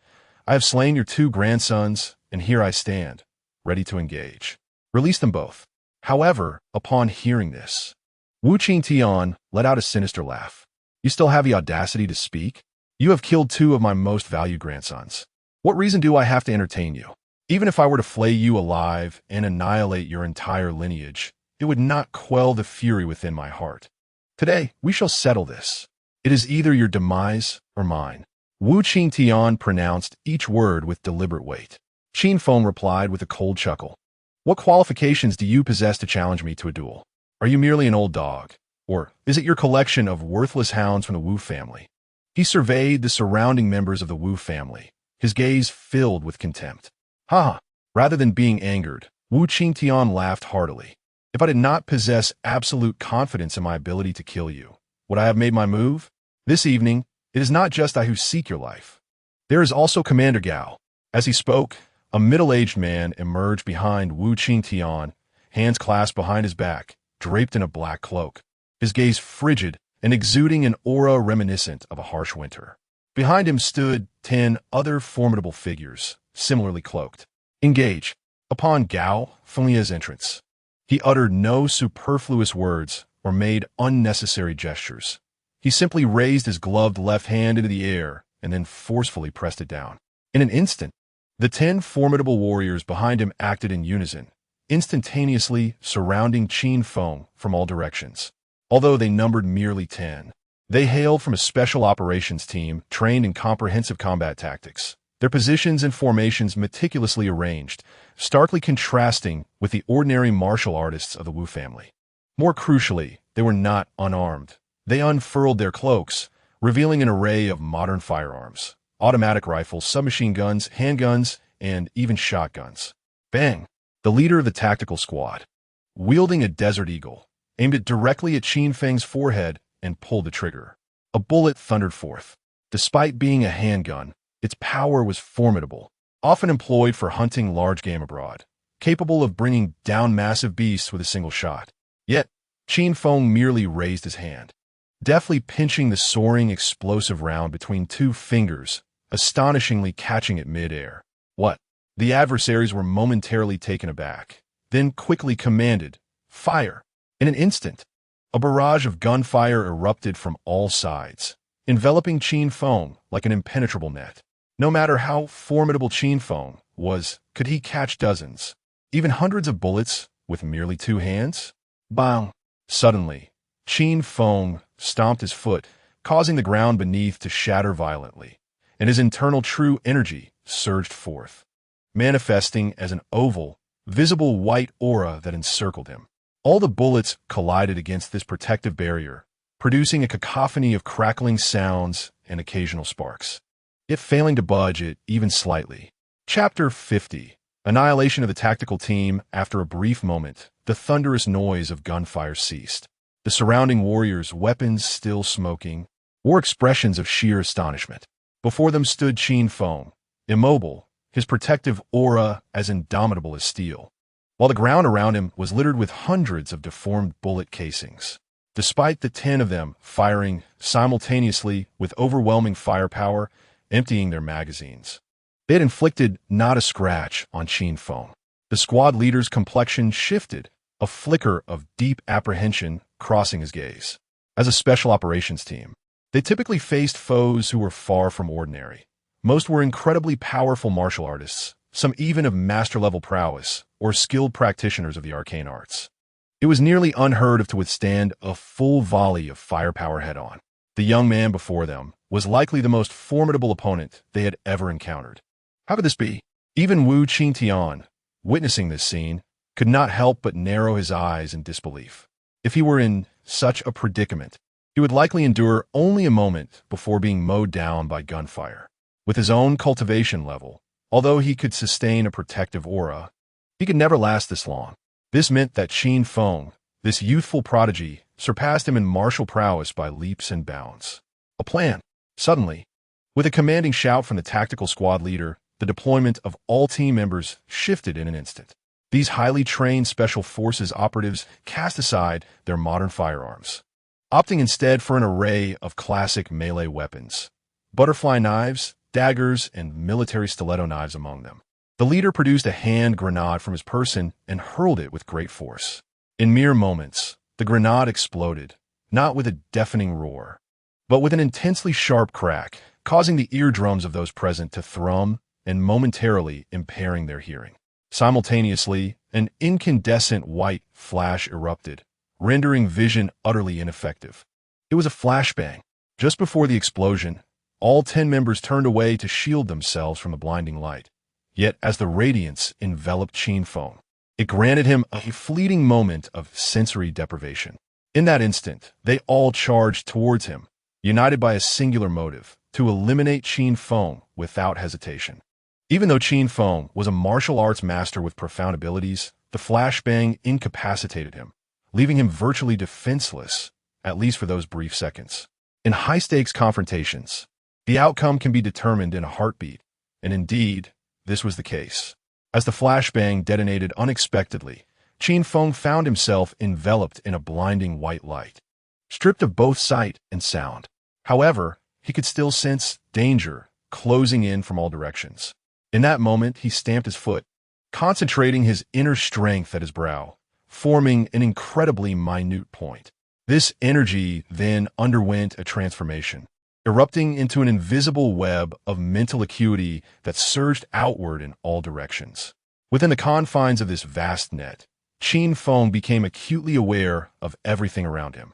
I have slain your 2 grandsons, and here I stand, ready to engage. Release them both." However, upon hearing this, Wu Qingtian let out a sinister laugh. "You still have the audacity to speak? You have killed 2 of my most valued grandsons. What reason do I have to entertain you? Even if I were to flay you alive and annihilate your entire lineage, it would not quell the fury within my heart. Today, we shall settle this. It is either your demise or mine." Wu Qingtian pronounced each word with deliberate weight. Qin Feng replied with a cold chuckle. "What qualifications do you possess to challenge me to a duel? Are you merely an old dog? Or is it your collection of worthless hounds from the Wu family?" He surveyed the surrounding members of the Wu family, his gaze filled with contempt. "Ha! Rather than being angered, Wu Qingtian laughed heartily. "If I did not possess absolute confidence in my ability to kill you, would I have made my move? This evening, it is not just I who seek your life. There is also Commander Gao." As he spoke, a middle-aged man emerged behind Wu Qingtian, hands clasped behind his back, draped in a black cloak, his gaze frigid and exuding an aura reminiscent of a harsh winter. Behind him stood 10 other formidable figures, similarly cloaked. "Engage." Upon Gao Fenglia's entrance, he uttered no superfluous words or made unnecessary gestures. He simply raised his gloved left hand into the air and then forcefully pressed it down. In an instant, the 10 formidable warriors behind him acted in unison, instantaneously surrounding Qin Feng from all directions. Although they numbered merely 10, they hailed from a special operations team trained in comprehensive combat tactics, their positions and formations meticulously arranged, starkly contrasting with the ordinary martial artists of the Wu family. More crucially, they were not unarmed. They unfurled their cloaks, revealing an array of modern firearms, automatic rifles, submachine guns, handguns, and even shotguns. Bang! The leader of the tactical squad, wielding a Desert Eagle, aimed it directly at Qin Feng's forehead and pulled the trigger. A bullet thundered forth. Despite being a handgun, its power was formidable, often employed for hunting large game abroad, capable of bringing down massive beasts with a single shot. Yet, Qin Feng merely raised his hand, deftly pinching the soaring explosive round between 2 fingers, astonishingly catching it mid-air. What? The adversaries were momentarily taken aback, then quickly commanded, "Fire!" In an instant, a barrage of gunfire erupted from all sides, enveloping Qin Feng like an impenetrable net. No matter how formidable Qin Feng was, could he catch dozens, even hundreds of bullets with merely 2 hands? Bang! Suddenly, Qin Feng stomped his foot, causing the ground beneath to shatter violently, and his internal true energy surged forth, manifesting as an oval, visible white aura that encircled him. All the bullets collided against this protective barrier, producing a cacophony of crackling sounds and occasional sparks, yet failing to budge it even slightly. Chapter 50. Annihilation of the tactical team. After a brief moment, the thunderous noise of gunfire ceased. The surrounding warriors, weapons still smoking, wore expressions of sheer astonishment. Before them stood Qin Feng, immobile, his protective aura as indomitable as steel, while the ground around him was littered with hundreds of deformed bullet casings. Despite the 10 of them firing simultaneously with overwhelming firepower, emptying their magazines, they had inflicted not a scratch on Qin Feng. The squad leader's complexion shifted, a flicker of deep apprehension crossing his gaze. As a special operations team, they typically faced foes who were far from ordinary. Most were incredibly powerful martial artists, some even of master-level prowess, or skilled practitioners of the arcane arts. It was nearly unheard of to withstand a full volley of firepower head-on. The young man before them was likely the most formidable opponent they had ever encountered. How could this be? Even Wu Qingtian, witnessing this scene, could not help but narrow his eyes in disbelief. If he were in such a predicament, he would likely endure only a moment before being mowed down by gunfire. With his own cultivation level, although he could sustain a protective aura, he could never last this long. This meant that Qin Feng, this youthful prodigy, surpassed him in martial prowess by leaps and bounds. A plan. Suddenly, with a commanding shout from the tactical squad leader, the deployment of all team members shifted in an instant. These highly trained special forces operatives cast aside their modern firearms, opting instead for an array of classic melee weapons, butterfly knives, daggers, and military stiletto knives among them. The leader produced a hand grenade from his person and hurled it with great force. In mere moments, the grenade exploded, not with a deafening roar, but with an intensely sharp crack, causing the eardrums of those present to thrum and momentarily impairing their hearing. Simultaneously, an incandescent white flash erupted, rendering vision utterly ineffective. It was a flashbang. Just before the explosion, all 10 members turned away to shield themselves from the blinding light. Yet as the radiance enveloped Qin Feng, it granted him a fleeting moment of sensory deprivation. In that instant, they all charged towards him, united by a singular motive, to eliminate Qin Feng without hesitation. Even though Qin Feng was a martial arts master with profound abilities, the flashbang incapacitated him, leaving him virtually defenseless, at least for those brief seconds. In high-stakes confrontations, the outcome can be determined in a heartbeat, and indeed, this was the case. As the flashbang detonated unexpectedly, Qin Feng found himself enveloped in a blinding white light, stripped of both sight and sound. However, he could still sense danger closing in from all directions. In that moment, he stamped his foot, concentrating his inner strength at his brow, forming an incredibly minute point. This energy then underwent a transformation, erupting into an invisible web of mental acuity that surged outward in all directions. Within the confines of this vast net, Qin Feng became acutely aware of everything around him.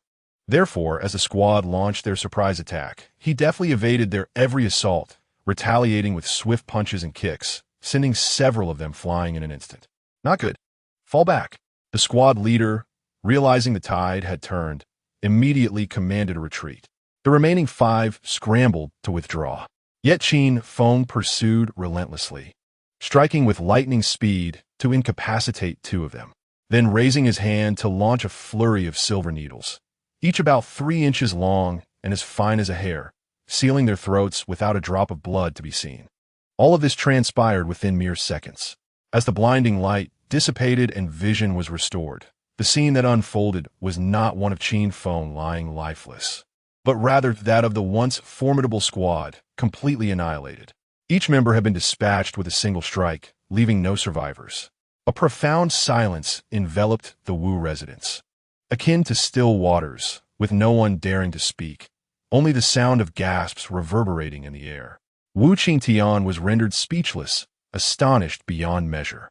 Therefore, as the squad launched their surprise attack, he deftly evaded their every assault, retaliating with swift punches and kicks, sending several of them flying in an instant. Not good. Fall back. The squad leader, realizing the tide had turned, immediately commanded a retreat. The remaining 5 scrambled to withdraw. Yet Qin Feng pursued relentlessly, striking with lightning speed to incapacitate 2 of them, then raising his hand to launch a flurry of silver needles, each about 3 inches long and as fine as a hair, sealing their throats without a drop of blood to be seen. All of this transpired within mere seconds. As the blinding light dissipated and vision was restored, the scene that unfolded was not one of Qin Feng lying lifeless, but rather that of the once formidable squad, completely annihilated. Each member had been dispatched with a single strike, leaving no survivors. A profound silence enveloped the Wu residence, akin to still waters, with no one daring to speak, only the sound of gasps reverberating in the air. Wu Qingtian was rendered speechless, astonished beyond measure.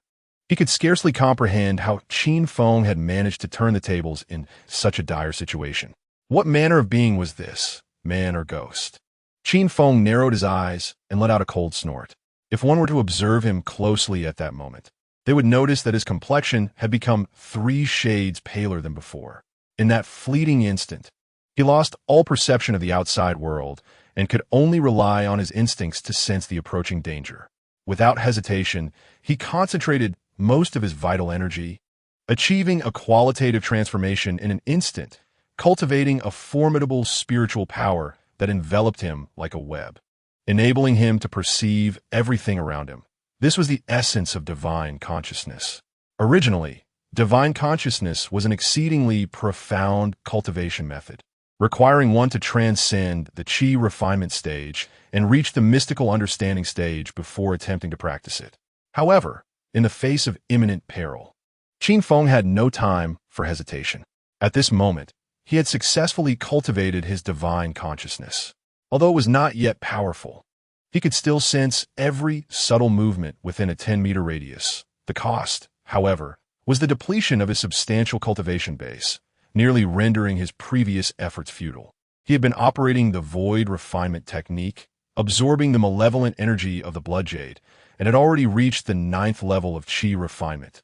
He could scarcely comprehend how Qin Feng had managed to turn the tables in such a dire situation. What manner of being was this, man or ghost? Qin Feng narrowed his eyes and let out a cold snort. If one were to observe him closely at that moment, they would notice that his complexion had become 3 shades paler than before. In that fleeting instant, he lost all perception of the outside world and could only rely on his instincts to sense the approaching danger. Without hesitation, he concentrated most of his vital energy, achieving a qualitative transformation in an instant, cultivating a formidable spiritual power that enveloped him like a web, enabling him to perceive everything around him. This was the essence of divine consciousness. Originally, divine consciousness was an exceedingly profound cultivation method, requiring one to transcend the Qi refinement stage and reach the mystical understanding stage before attempting to practice it. However, in the face of imminent peril, Qin Feng had no time for hesitation. At this moment, he had successfully cultivated his divine consciousness. Although it was not yet powerful, he could still sense every subtle movement within a 10-meter radius. The cost, however, was the depletion of his substantial cultivation base, nearly rendering his previous efforts futile. He had been operating the void refinement technique, absorbing the malevolent energy of the blood jade, and had already reached the 9th level of Qi refinement,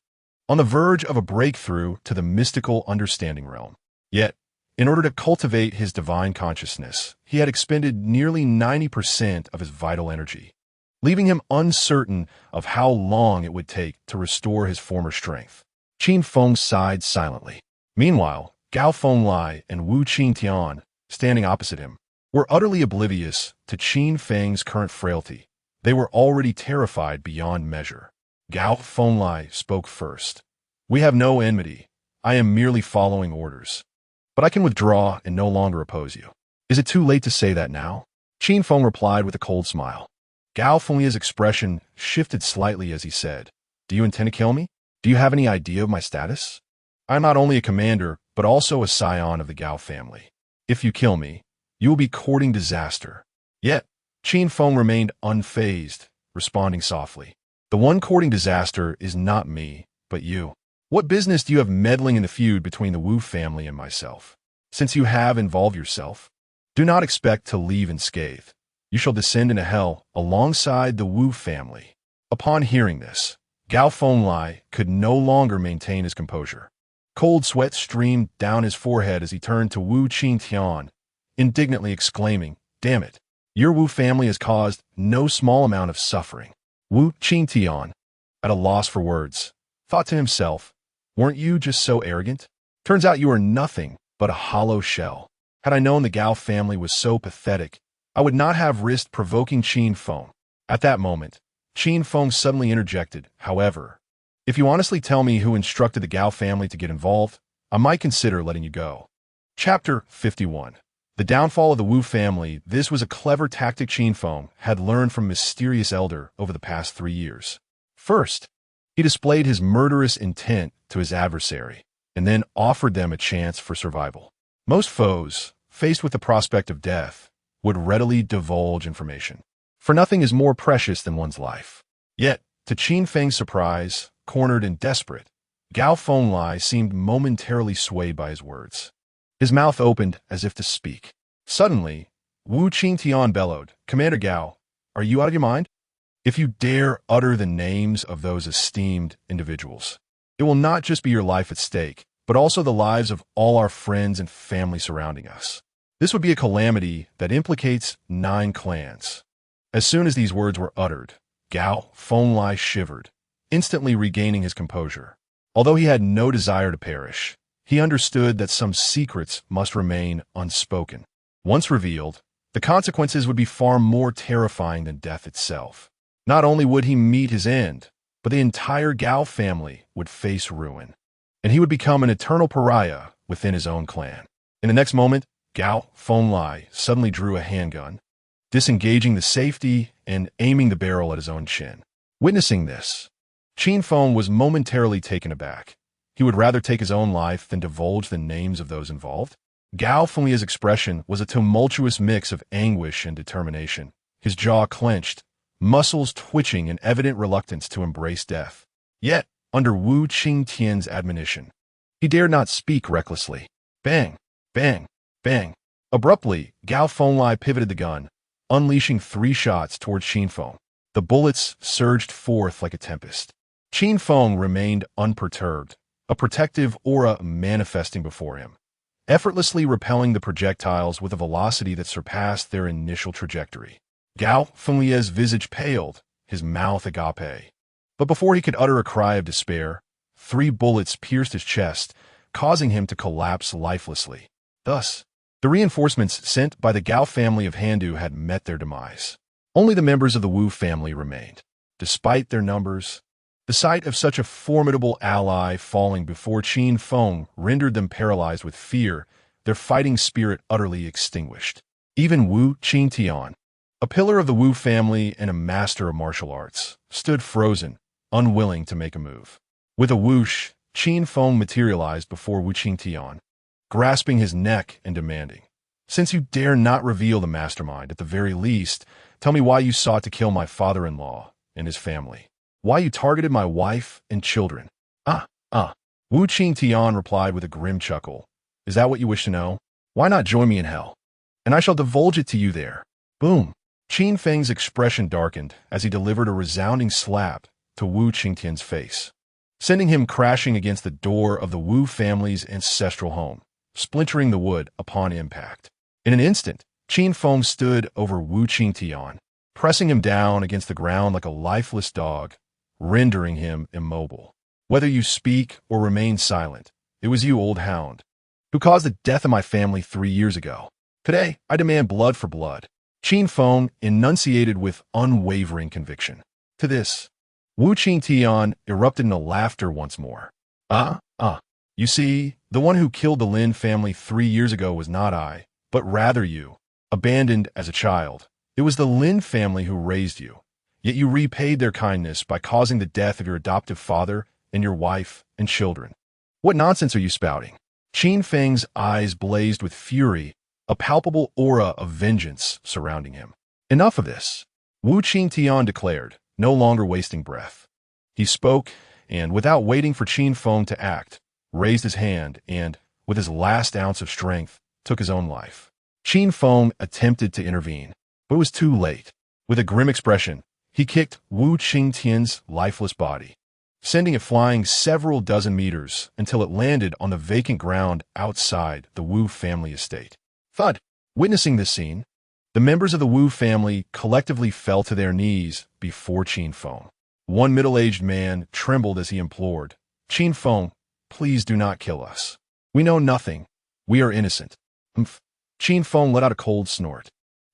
on the verge of a breakthrough to the mystical understanding realm. Yet, in order to cultivate his divine consciousness, he had expended nearly 90% of his vital energy, leaving him uncertain of how long it would take to restore his former strength. Qin Feng sighed silently. Meanwhile, Gao Fenglai and Wu Qingtian, standing opposite him, were utterly oblivious to Qin Feng's current frailty. They were already terrified beyond measure. Gao Fenglai spoke first. "We have no enmity. I am merely following orders. But I can withdraw and no longer oppose you." "Is it too late to say that now?" Qin Feng replied with a cold smile. Gao Fenglia's expression shifted slightly as he said, "Do you intend to kill me? Do you have any idea of my status? I am not only a commander, but also a scion of the Gao family. If you kill me, you will be courting disaster." Yet, Qin Feng remained unfazed, responding softly. "The one courting disaster is not me, but you. What business do you have meddling in the feud between the Wu family and myself? Since you have involved yourself, do not expect to leave unscathed. You shall descend into hell alongside the Wu family." Upon hearing this, Gao Fenglai could no longer maintain his composure. Cold sweat streamed down his forehead as he turned to Wu Qingtian, indignantly exclaiming, "Damn it! Your Wu family has caused no small amount of suffering." Wu Qingtian, at a loss for words, thought to himself, "Weren't you just so arrogant? Turns out you are nothing but a hollow shell. Had I known the Gao family was so pathetic, I would not have risked provoking Qin Feng." At that moment, Qin Feng suddenly interjected, "However, if you honestly tell me who instructed the Gao family to get involved, I might consider letting you go." Chapter 51. The downfall of the Wu family. This was a clever tactic Qin Feng had learned from mysterious elder over the past 3 years. First, he displayed his murderous intent to his adversary, and then offered them a chance for survival. Most foes, faced with the prospect of death, would readily divulge information, for nothing is more precious than one's life. Yet, to Qin Feng's surprise, cornered and desperate, Gao Fenglai seemed momentarily swayed by his words. His mouth opened as if to speak. Suddenly, Wu Qingtian bellowed, "Commander Gao, are you out of your mind? If you dare utter the names of those esteemed individuals, it will not just be your life at stake, but also the lives of all our friends and family surrounding us. This would be a calamity that implicates 9 clans." As soon as these words were uttered, Gao Fenglai shivered, instantly regaining his composure. Although he had no desire to perish, he understood that some secrets must remain unspoken. Once revealed, the consequences would be far more terrifying than death itself. Not only would he meet his end, but the entire Gao family would face ruin, and he would become an eternal pariah within his own clan. In the next moment, Gao Fenglai suddenly drew a handgun, disengaging the safety and aiming the barrel at his own chin. Witnessing this, Qin Feng was momentarily taken aback. He would rather take his own life than divulge the names of those involved. Gao Fenglia's expression was a tumultuous mix of anguish and determination. His jaw clenched, muscles twitching in evident reluctance to embrace death. Yet, under Wu Qingtian's admonition, he dared not speak recklessly. Bang! Bang! Bang! Abruptly, Gao Fenglai pivoted the gun, unleashing 3 shots towards Qin Feng. The bullets surged forth like a tempest. Qin Feng remained unperturbed, a protective aura manifesting before him, effortlessly repelling the projectiles with a velocity that surpassed their initial trajectory. Gao Fenglia's visage paled, his mouth agape. But before he could utter a cry of despair, 3 bullets pierced his chest, causing him to collapse lifelessly. Thus, the reinforcements sent by the Gao family of Handu had met their demise. Only the members of the Wu family remained. Despite their numbers, the sight of such a formidable ally falling before Qin Feng rendered them paralyzed with fear, their fighting spirit utterly extinguished. Even Wu Qingtian, a pillar of the Wu family and a master of martial arts, stood frozen, unwilling to make a move. With a whoosh, Qin Feng materialized before Wu Qingtian, grasping his neck and demanding, "Since you dare not reveal the mastermind, at the very least, tell me why you sought to kill my father-in-law and his family. Why you targeted my wife and children." Wu Qingtian replied with a grim chuckle. "Is that what you wish to know? Why not join me in hell? And I shall divulge it to you there." Boom! Qin Feng's expression darkened as he delivered a resounding slap to Wu Qingtian's face, sending him crashing against the door of the Wu family's ancestral home. splintering the wood upon impact. In an instant, Qin Feng stood over Wu Qingtian, pressing him down against the ground like a lifeless dog, rendering him immobile. Whether you speak or remain silent, it was you, old hound, who caused the death of my family 3 years ago. Today, I demand blood for blood. Qin Feng enunciated with unwavering conviction. To this, Wu Qingtian erupted into laughter once more. You see, the one who killed the Lin family 3 years ago was not I, but rather you. Abandoned as a child, it was the Lin family who raised you. Yet you repaid their kindness by causing the death of your adoptive father and your wife and children. What nonsense are you spouting? Qin Feng's eyes blazed with fury, a palpable aura of vengeance surrounding him. Enough of this, Wu Qingtian declared, no longer wasting breath. He spoke, and without waiting for Qin Feng to act, raised his hand and, with his last ounce of strength, took his own life. Qin Feng attempted to intervene, but it was too late. With a grim expression, he kicked Wu Qingtian's lifeless body, sending it flying several dozen meters until it landed on the vacant ground outside the Wu family estate. Thud! Witnessing this scene, the members of the Wu family collectively fell to their knees before Qin Feng. One middle-aged man trembled as he implored, Qin Feng, please do not kill us. We know nothing. We are innocent. Qin Feng let out a cold snort,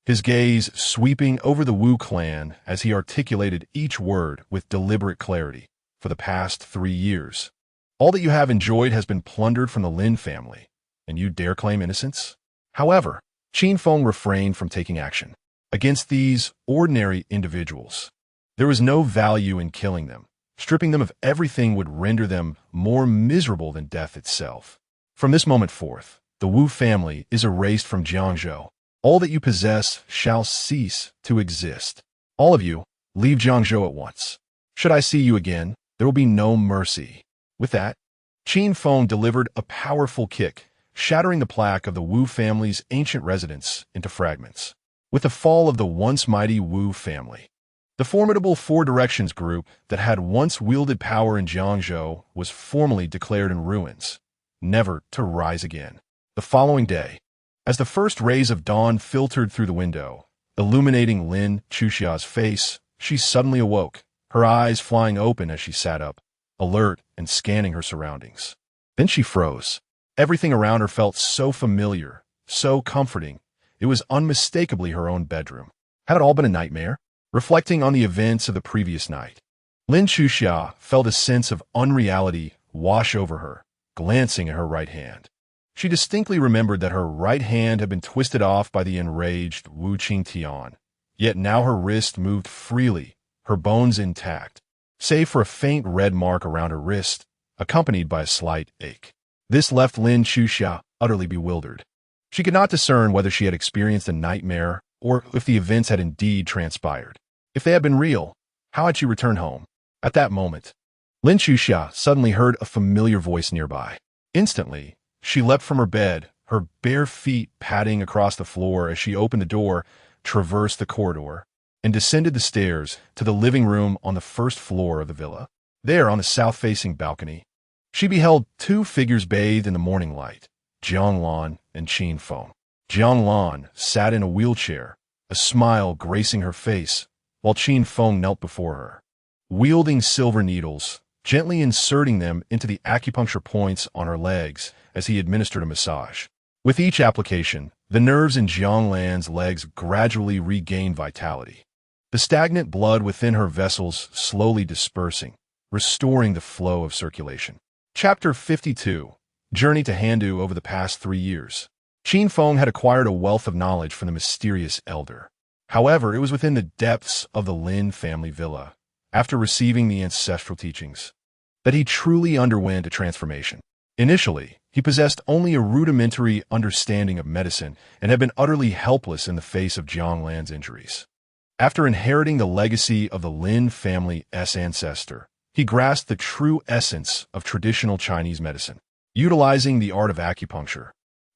his gaze sweeping over the Wu clan as he articulated each word with deliberate clarity. For the past 3 years, all that you have enjoyed has been plundered from the Lin family, and you dare claim innocence? However, Qin Feng refrained from taking action against these ordinary individuals. There was no value in killing them. Stripping them of everything would render them more miserable than death itself. From this moment forth, the Wu family is erased from Jiangzhou. All that you possess shall cease to exist. All of you, leave Jiangzhou at once. Should I see you again, there will be no mercy. With that, Qin Feng delivered a powerful kick, shattering the plaque of the Wu family's ancient residence into fragments. With the fall of the once mighty Wu family, the formidable Four Directions group that had once wielded power in Jiangzhou was formally declared in ruins, never to rise again. The following day, as the first rays of dawn filtered through the window, illuminating Lin Chuxia's face, she suddenly awoke, her eyes flying open as she sat up, alert and scanning her surroundings. Then she froze. Everything around her felt so familiar, so comforting. It was unmistakably her own bedroom. Had it all been a nightmare? Reflecting on the events of the previous night, Lin Chuxia felt a sense of unreality wash over her, glancing at her right hand. She distinctly remembered that her right hand had been twisted off by the enraged Wu Qingtian, yet now her wrist moved freely, her bones intact, save for a faint red mark around her wrist, accompanied by a slight ache. This left Lin Chuxia utterly bewildered. She could not discern whether she had experienced a nightmare or if the events had indeed transpired. If they had been real, how had she returned home? At that moment, Lin Chuxia suddenly heard a familiar voice nearby. Instantly, she leapt from her bed, her bare feet padding across the floor as she opened the door, traversed the corridor, and descended the stairs to the living room on the first floor of the villa. There, on the south-facing balcony, she beheld 2 figures bathed in the morning light, Jianglan and Qin Feng. Jianglan sat in a wheelchair, a smile gracing her face, while Qin Feng knelt before her, wielding silver needles, gently inserting them into the acupuncture points on her legs as he administered a massage. With each application, the nerves in Jianglan's legs gradually regained vitality, the stagnant blood within her vessels slowly dispersing, restoring the flow of circulation. Chapter 52. Journey to Handu over the past 3 years. Qin Feng had acquired a wealth of knowledge from the mysterious elder. However, it was within the depths of the Lin family villa, after receiving the ancestral teachings, that he truly underwent a transformation. Initially, he possessed only a rudimentary understanding of medicine and had been utterly helpless in the face of Jianglan's injuries. After inheriting the legacy of the Lin family's ancestor, he grasped the true essence of traditional Chinese medicine. Utilizing the art of acupuncture,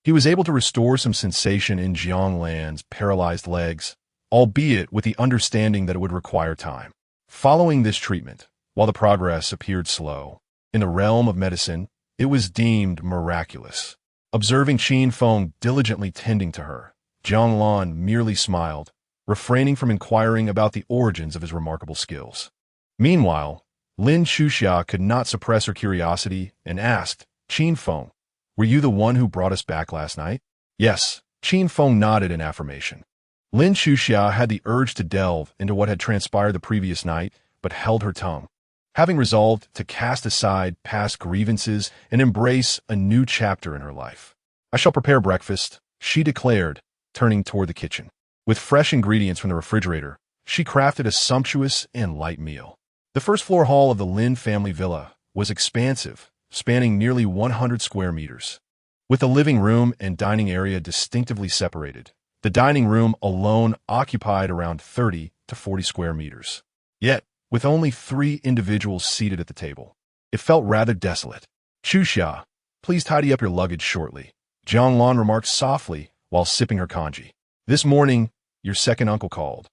he was able to restore some sensation in Jianglan's paralyzed legs, albeit with the understanding that it would require time. Following this treatment, while the progress appeared slow, in the realm of medicine, it was deemed miraculous. Observing Qin Feng diligently tending to her, Jiang Lan merely smiled, refraining from inquiring about the origins of his remarkable skills. Meanwhile, Lin Chuxia could not suppress her curiosity and asked, Qin Feng, were you the one who brought us back last night? Yes, Qin Feng nodded in affirmation. Lin Chuxia had the urge to delve into what had transpired the previous night, but held her tongue, having resolved to cast aside past grievances and embrace a new chapter in her life. I shall prepare breakfast, she declared, turning toward the kitchen. With fresh ingredients from the refrigerator, she crafted a sumptuous and light meal. The first-floor hall of the Lin family villa was expansive, spanning nearly 100 square meters. With the living room and dining area distinctively separated, the dining room alone occupied around 30 to 40 square meters. Yet, with only 3 individuals seated at the table, it felt rather desolate. Chuxia, please tidy up your luggage shortly, Jiang Lan remarked softly while sipping her congee. This morning, your second uncle called,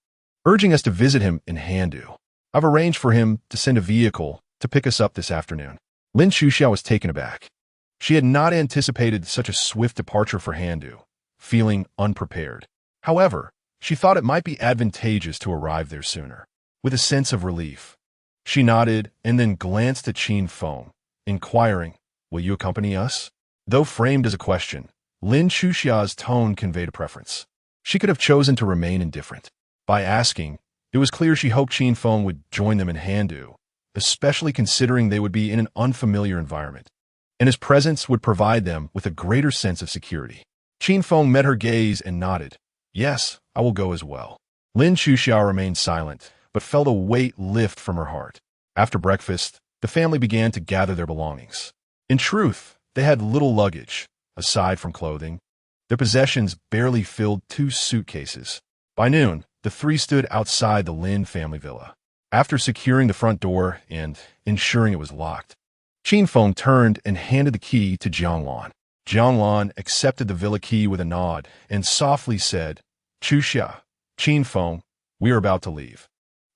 urging us to visit him in Handu. I've arranged for him to send a vehicle to pick us up this afternoon. Lin Chuxia was taken aback. She had not anticipated such a swift departure for Handu, feeling unprepared. However, she thought it might be advantageous to arrive there sooner. With a sense of relief, she nodded and then glanced at Qin Feng, inquiring, will you accompany us? Though framed as a question, Lin Chuxia's tone conveyed a preference. She could have chosen to remain indifferent. By asking, it was clear she hoped Qin Feng would join them in Handu, especially considering they would be in an unfamiliar environment, and his presence would provide them with a greater sense of security. Qin Feng met her gaze and nodded. Yes, I will go as well. Lin Chuxia remained silent, but felt a weight lift from her heart. After breakfast, the family began to gather their belongings. In truth, they had little luggage, aside from clothing. Their possessions barely filled 2 suitcases. By noon, the 3 stood outside the Lin family villa. After securing the front door and ensuring it was locked, Qin Feng turned and handed the key to Jiang Lan. Jiang Lan accepted the villa key with a nod and softly said, Chuxia, Qin Feng, we are about to leave.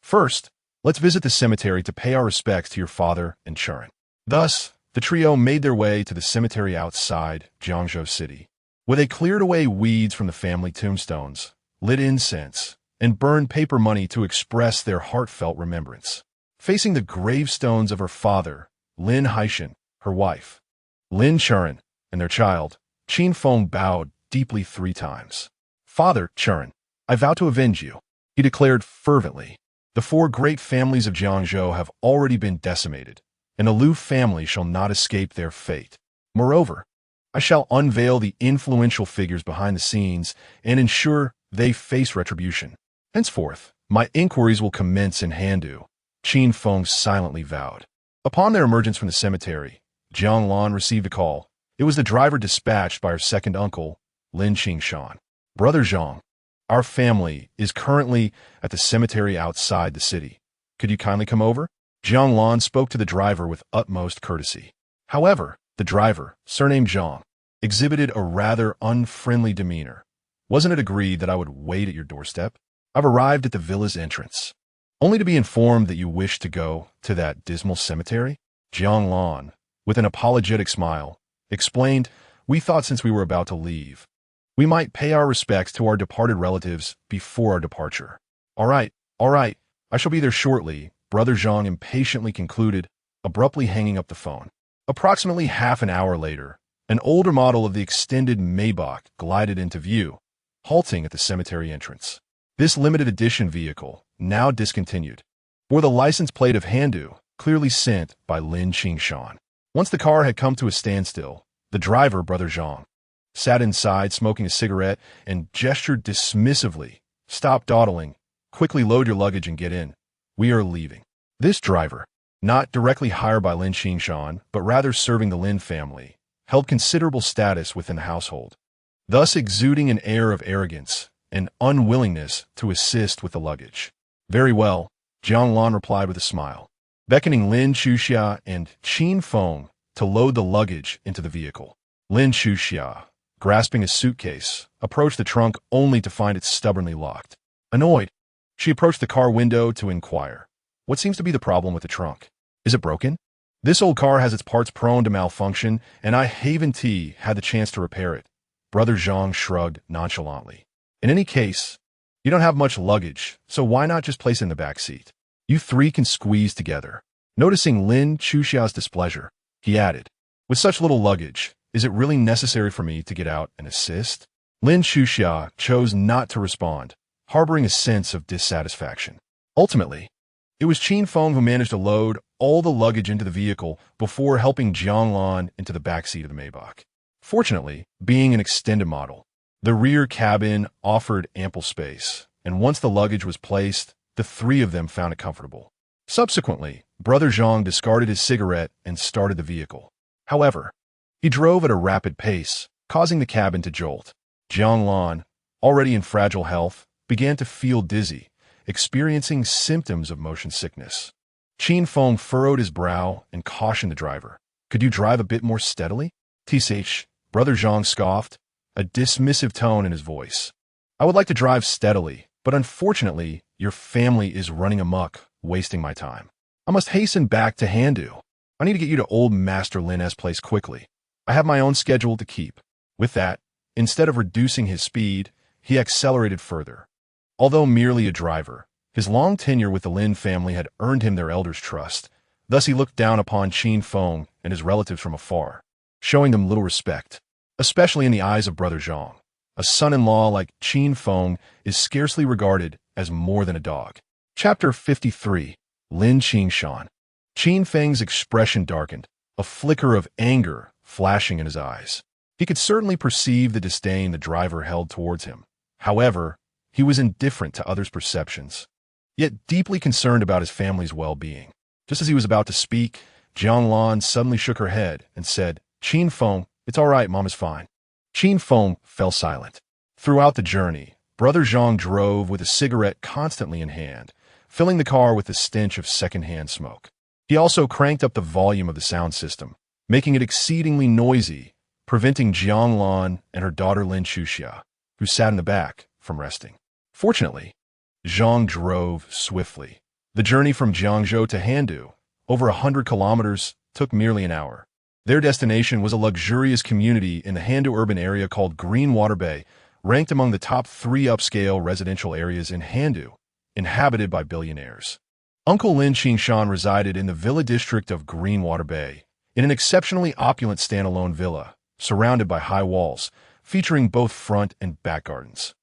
First, let's visit the cemetery to pay our respects to your father and Churen. Thus, the trio made their way to the cemetery outside Jiangzhou City, where they cleared away weeds from the family tombstones, lit incense, and burned paper money to express their heartfelt remembrance. Facing the gravestones of her father, Lin Haishan, her wife, Lin Churen, and their child, Qin Feng bowed deeply 3 times. Father, Churen, I vow to avenge you, he declared fervently. The 4 great families of Jiangzhou have already been decimated. An aloof family shall not escape their fate. Moreover, I shall unveil the influential figures behind the scenes and ensure they face retribution. Henceforth, my inquiries will commence in Handu, Qin Feng silently vowed. Upon their emergence from the cemetery, Jiang Lan received a call. It was the driver dispatched by her second uncle, Lin Qingshan. Brother Zhang, our family is currently at the cemetery outside the city. Could you kindly come over? Jiang Lan spoke to the driver with utmost courtesy. However, the driver, surnamed Zhang, exhibited a rather unfriendly demeanor. Wasn't it agreed that I would wait at your doorstep? I've arrived at the villa's entrance, only to be informed that you wish to go to that dismal cemetery? Jiang Lan, with an apologetic smile, explained, we thought since we were about to leave, we might pay our respects to our departed relatives before our departure. All right, I shall be there shortly, Brother Zhang impatiently concluded, abruptly hanging up the phone. Approximately half an hour later, an older model of the extended Maybach glided into view, halting at the cemetery entrance. This limited edition vehicle, now discontinued, bore the license plate of Handu, clearly sent by Lin Qingshan. Once the car had come to a standstill, the driver, Brother Zhang, sat inside smoking a cigarette and gestured dismissively. Stop dawdling. Quickly load your luggage and get in. We are leaving. This driver, not directly hired by Lin Qingshan, but rather serving the Lin family, held considerable status within the household, thus exuding an air of arrogance and unwillingness to assist with the luggage. Very well, Jiang Lan replied with a smile, beckoning Lin Chuxia and Qin Feng to load the luggage into the vehicle. Lin Chuxia, grasping a suitcase, approached the trunk only to find it stubbornly locked. Annoyed, she approached the car window to inquire, what seems to be the problem with the trunk? Is it broken? This old car has its parts prone to malfunction, and I haven't had the chance to repair it. Brother Zhang shrugged nonchalantly. In any case, you don't have much luggage, so why not just place it in the back seat? You three can squeeze together. Noticing Lin Chuxia's displeasure, he added, with such little luggage, is it really necessary for me to get out and assist? Lin Chuxia chose not to respond, harboring a sense of dissatisfaction. Ultimately, it was Qin Feng who managed to load all the luggage into the vehicle before helping Jianglan into the backseat of the Maybach. Fortunately, being an extended model, the rear cabin offered ample space, and once the luggage was placed, the three of them found it comfortable. Subsequently, Brother Zhang discarded his cigarette and started the vehicle. However, he drove at a rapid pace, causing the cabin to jolt. Jianglan, already in fragile health, began to feel dizzy, experiencing symptoms of motion sickness. Qin Feng furrowed his brow and cautioned the driver. Could you drive a bit more steadily? Tsh, Brother Zhang scoffed, a dismissive tone in his voice. I would like to drive steadily, but unfortunately, your family is running amok, wasting my time. I must hasten back to Handu. I need to get you to old Master Lin's place quickly. I have my own schedule to keep. With that, instead of reducing his speed, he accelerated further. Although merely a driver, his long tenure with the Lin family had earned him their elders' trust. Thus he looked down upon Qin Feng and his relatives from afar, showing them little respect, especially in the eyes of Brother Zhang. A son-in-law like Qin Feng is scarcely regarded as more than a dog. Chapter 53. Lin Qingshan. Qin Feng's expression darkened, a flicker of anger flashing in his eyes. He could certainly perceive the disdain the driver held towards him. However, he was indifferent to others' perceptions, yet deeply concerned about his family's well-being. Just as he was about to speak, Jianglan suddenly shook her head and said, Qin Feng, it's all right, Mom is fine. Qin Feng fell silent. Throughout the journey, Brother Zhang drove with a cigarette constantly in hand, filling the car with the stench of second-hand smoke. He also cranked up the volume of the sound system, making it exceedingly noisy, preventing Jianglan and her daughter Lin Chuxia, who sat in the back, from resting. Fortunately, Zhang drove swiftly. The journey from Jiangzhou to Handu, over 100 kilometers, took merely an hour. Their destination was a luxurious community in the Handu urban area called Greenwater Bay, ranked among the top 3 upscale residential areas in Handu, inhabited by billionaires. Uncle Lin Qingshan resided in the villa district of Greenwater Bay, in an exceptionally opulent standalone villa, surrounded by high walls, featuring both front and back gardens,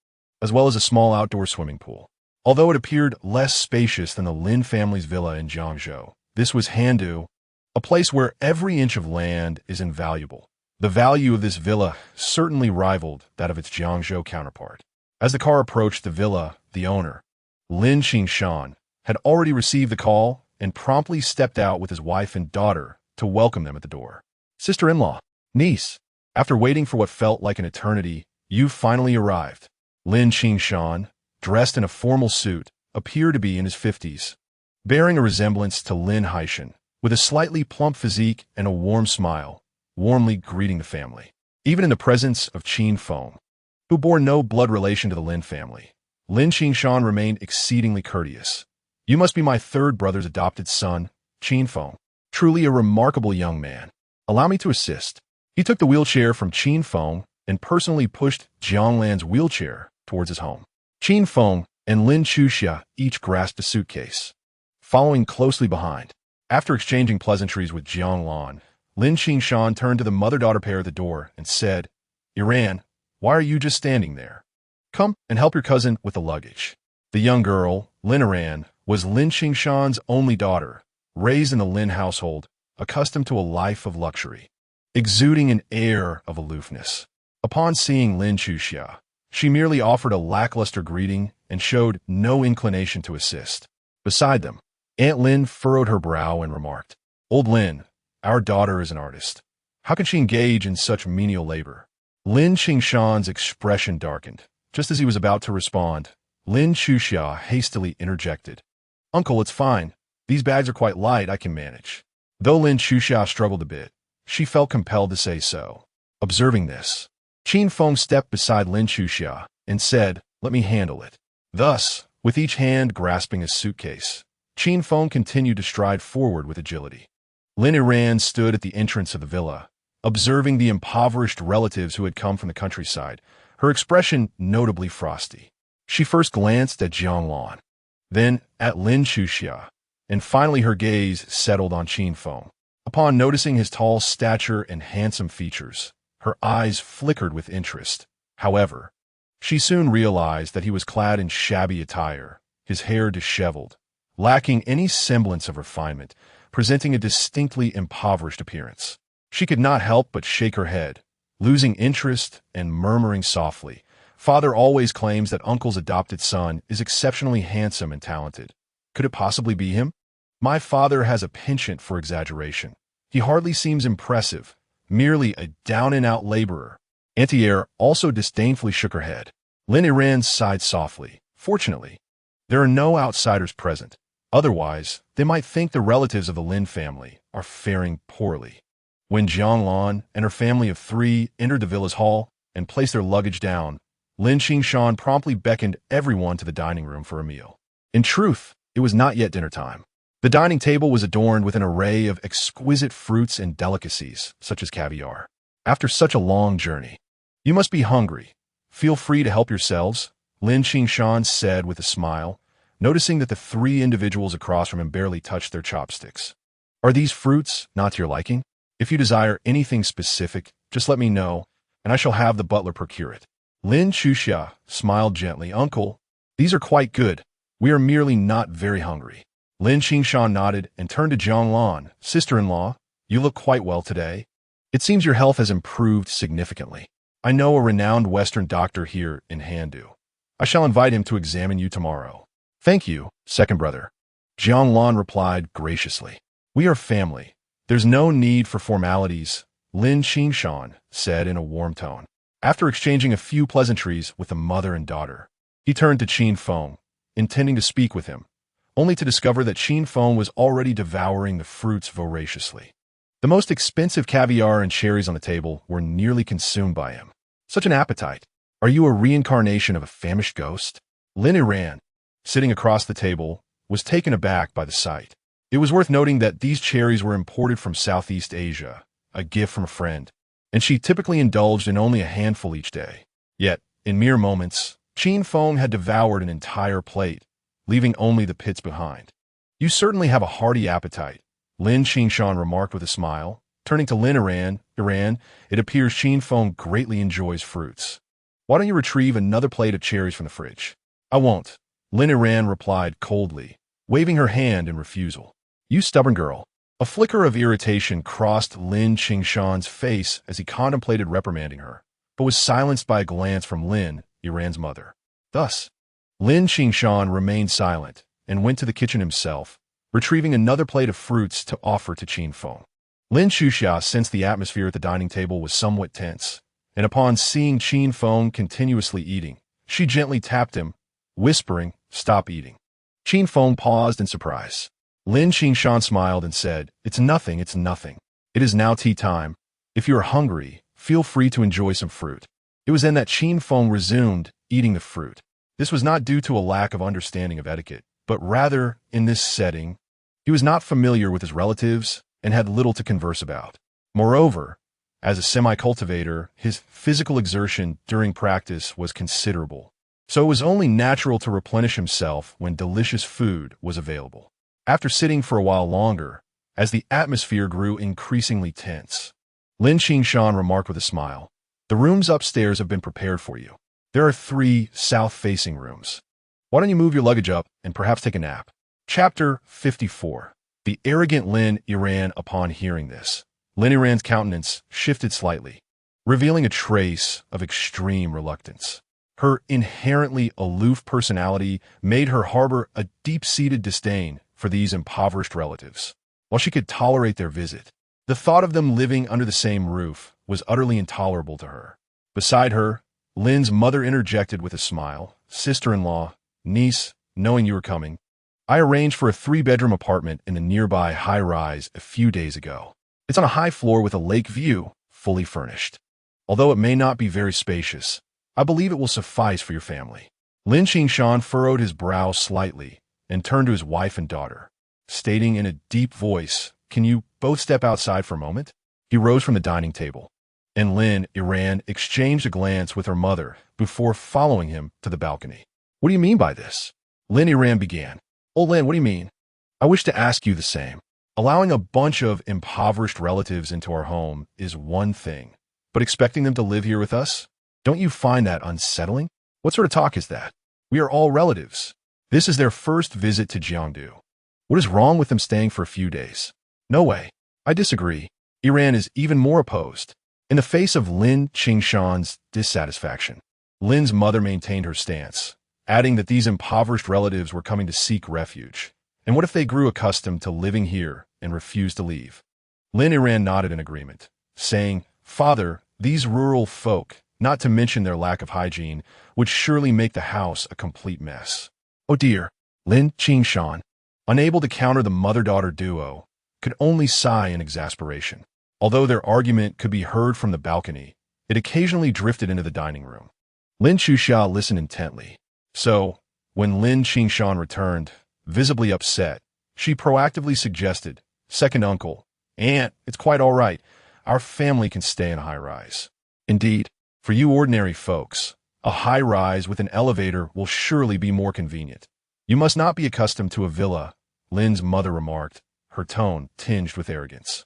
as well as a small outdoor swimming pool. Although it appeared less spacious than the Lin family's villa in Jiangzhou, this was Handu, a place where every inch of land is invaluable. The value of this villa certainly rivaled that of its Jiangzhou counterpart. As the car approached the villa, the owner, Lin Qingshan, had already received the call and promptly stepped out with his wife and daughter to welcome them at the door. Sister-in-law, niece, after waiting for what felt like an eternity, you finally arrived. Lin Qingshan, dressed in a formal suit, appeared to be in his 50s, bearing a resemblance to Lin Haishan, with a slightly plump physique and a warm smile, warmly greeting the family. Even in the presence of Qin Feng, who bore no blood relation to the Lin family, Lin Qingshan remained exceedingly courteous. You must be my third brother's adopted son, Qin Feng. Truly a remarkable young man. Allow me to assist. He took the wheelchair from Qin Feng and personally pushed Jianglan's wheelchair towards his home. Qin Feng and Lin Chuxia each grasped a suitcase, following closely behind. After exchanging pleasantries with Jianglan, Lin Qingshan turned to the mother-daughter pair at the door and said, Iran, why are you just standing there? Come and help your cousin with the luggage. The young girl, Lin Iran, was Lin Qingshan's only daughter, raised in the Lin household, accustomed to a life of luxury, exuding an air of aloofness. Upon seeing Lin Chuxia, she merely offered a lackluster greeting and showed no inclination to assist. Beside them, Aunt Lin furrowed her brow and remarked, Old Lin, our daughter is an artist. How can she engage in such menial labor? Lin Qingshan's expression darkened. Just as he was about to respond, Lin Chuxia hastily interjected, Uncle, it's fine. These bags are quite light, I can manage. Though Lin Chuxia struggled a bit, she felt compelled to say so. Observing this, Qin Feng stepped beside Lin Chuxia and said, Let me handle it. Thus, with each hand grasping his suitcase, Qin Feng continued to stride forward with agility. Lin Yiran stood at the entrance of the villa, observing the impoverished relatives who had come from the countryside, her expression notably frosty. She first glanced at Jiang Lan, then at Lin Chuxia, and finally her gaze settled on Qin Feng. Upon noticing his tall stature and handsome features, her eyes flickered with interest. However, she soon realized that he was clad in shabby attire, his hair disheveled, lacking any semblance of refinement, presenting a distinctly impoverished appearance. She could not help but shake her head, losing interest and murmuring softly, "Father always claims that uncle's adopted son is exceptionally handsome and talented. Could it possibly be him? My father has a penchant for exaggeration. He hardly seems impressive, merely a down-and-out laborer." Antier also disdainfully shook her head. Lin Yiran sighed softly. Fortunately, there are no outsiders present. Otherwise, they might think the relatives of the Lin family are faring poorly. When Jiang Lan and her family of 3 entered the villa's hall and placed their luggage down, Lin Qingshan promptly beckoned everyone to the dining room for a meal. In truth, it was not yet dinner time. The dining table was adorned with an array of exquisite fruits and delicacies, such as caviar. After such a long journey, you must be hungry. Feel free to help yourselves, Lin Qingshan said with a smile, noticing that the 3 individuals across from him barely touched their chopsticks. Are these fruits not to your liking? If you desire anything specific, just let me know, and I shall have the butler procure it. Lin Chuxia smiled gently. Uncle, these are quite good. We are merely not very hungry. Lin Qingshan nodded and turned to Jiang Lan. Sister-in-law, you look quite well today. It seems your health has improved significantly. I know a renowned Western doctor here in Handu. I shall invite him to examine you tomorrow. Thank you, second brother. Jiang Lan replied graciously. We are family. There's no need for formalities, Lin Qingshan said in a warm tone. After exchanging a few pleasantries with the mother and daughter, he turned to Qin Feng, intending to speak with him, only to discover that Qin Feng was already devouring the fruits voraciously. The most expensive caviar and cherries on the table were nearly consumed by him. Such an appetite. Are you a reincarnation of a famished ghost? Lin Yiran, sitting across the table, was taken aback by the sight. It was worth noting that these cherries were imported from Southeast Asia, a gift from a friend, and she typically indulged in only a handful each day. Yet, in mere moments, Qin Feng had devoured an entire plate, leaving only the pits behind. You certainly have a hearty appetite, Lin Qingshan remarked with a smile. Turning to Lin Yiran, it appears Qin Feng greatly enjoys fruits. Why don't you retrieve another plate of cherries from the fridge? I won't, Lin Yiran replied coldly, waving her hand in refusal. You stubborn girl. A flicker of irritation crossed Lin Qingshan's face as he contemplated reprimanding her, but was silenced by a glance from Lin Yiran's mother. Thus, Lin Qingshan remained silent and went to the kitchen himself, retrieving another plate of fruits to offer to Qin Feng. Lin Chuxia sensed the atmosphere at the dining table was somewhat tense, and upon seeing Qin Feng continuously eating, she gently tapped him, whispering, "Stop eating." Qin Feng paused in surprise. Lin Qingshan smiled and said, It's nothing. It is now tea time. If you are hungry, feel free to enjoy some fruit." It was then that Qin Feng resumed eating the fruit. This was not due to a lack of understanding of etiquette, but rather, in this setting, he was not familiar with his relatives and had little to converse about. Moreover, as a semi-cultivator, his physical exertion during practice was considerable, so it was only natural to replenish himself when delicious food was available. After sitting for a while longer, as the atmosphere grew increasingly tense, Lin Qingshan remarked with a smile, "The rooms upstairs have been prepared for you. There are 3 south-facing rooms. Why don't you move your luggage up and perhaps take a nap?" Chapter 54. The arrogant Lin Yiran. Upon hearing this, Lin Yiran's countenance shifted slightly, revealing a trace of extreme reluctance. Her inherently aloof personality made her harbor a deep-seated disdain for these impoverished relatives. While she could tolerate their visit, the thought of them living under the same roof was utterly intolerable to her. Beside her, Lin's mother interjected with a smile, "Sister-in-law, niece, knowing you were coming, I arranged for a 3-bedroom apartment in the nearby high-rise a few days ago. It's on a high floor with a lake view, fully furnished. Although it may not be very spacious, I believe it will suffice for your family." Lin Qingshan furrowed his brow slightly and turned to his wife and daughter, stating in a deep voice, "Can you both step outside for a moment? He rose from the dining table, and Lin Iran exchanged a glance with her mother before following him to the balcony. What do you mean by this? Lin Iran began. Oh, Lin, what do you mean? I wish to ask you the same. Allowing a bunch of impoverished relatives into our home is one thing, but expecting them to live here with us? Don't you find that unsettling? What sort of talk is that? We are all relatives. This is their first visit to Jiangdu. What is wrong with them staying for a few days? No way. I disagree. Iran is even more opposed. In the face of Lin Qingshan's dissatisfaction, Lin's mother maintained her stance, adding that these impoverished relatives were coming to seek refuge. And what if they grew accustomed to living here and refused to leave? Lin Iran nodded in agreement, saying, Father, these rural folk, not to mention their lack of hygiene, would surely make the house a complete mess. Oh dear, Lin Qingshan, unable to counter the mother-daughter duo, could only sigh in exasperation. Although their argument could be heard from the balcony, it occasionally drifted into the dining room. Lin Chuxia listened intently. So, when Lin Qingshan returned, visibly upset, she proactively suggested, Second uncle, Aunt, it's quite all right. Our family can stay in a high-rise. Indeed, for you ordinary folks, a high-rise with an elevator will surely be more convenient. You must not be accustomed to a villa, Lin's mother remarked, her tone tinged with arrogance.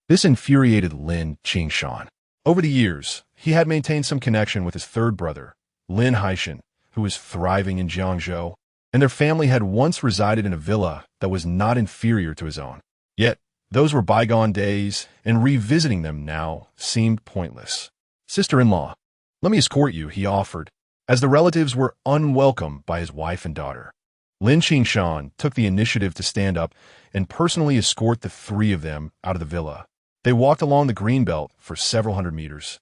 This infuriated Lin Qingshan. Over the years, he had maintained some connection with his third brother, Lin Haishan, who was thriving in Jiangzhou, and their family had once resided in a villa that was not inferior to his own. Yet, those were bygone days, and revisiting them now seemed pointless. Sister-in-law, let me escort you, he offered, as the relatives were unwelcome by his wife and daughter. Lin Qingshan took the initiative to stand up and personally escort the three of them out of the villa. They walked along the greenbelt for several hundred meters,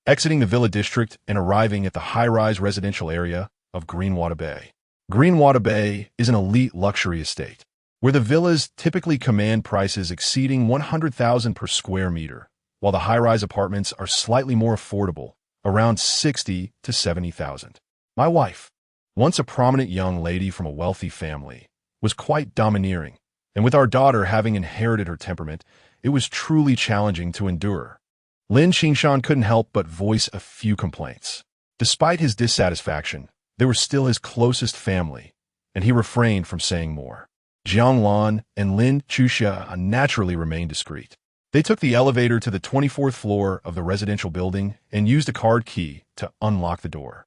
exiting the villa district and arriving at the high-rise residential area of Greenwater Bay. Greenwater Bay is an elite luxury estate, where the villas typically command prices exceeding $100,000 per square meter, while the high-rise apartments are slightly more affordable, around $60,000 to $70,000. My wife, once a prominent young lady from a wealthy family, was quite domineering, and with our daughter having inherited her temperament, it was truly challenging to endure. Lin Qingshan couldn't help but voice a few complaints. Despite his dissatisfaction, they were still his closest family, and he refrained from saying more. Jiang Lan and Lin Chuxia naturally remained discreet. They took the elevator to the 24th floor of the residential building and used a card key to unlock the door.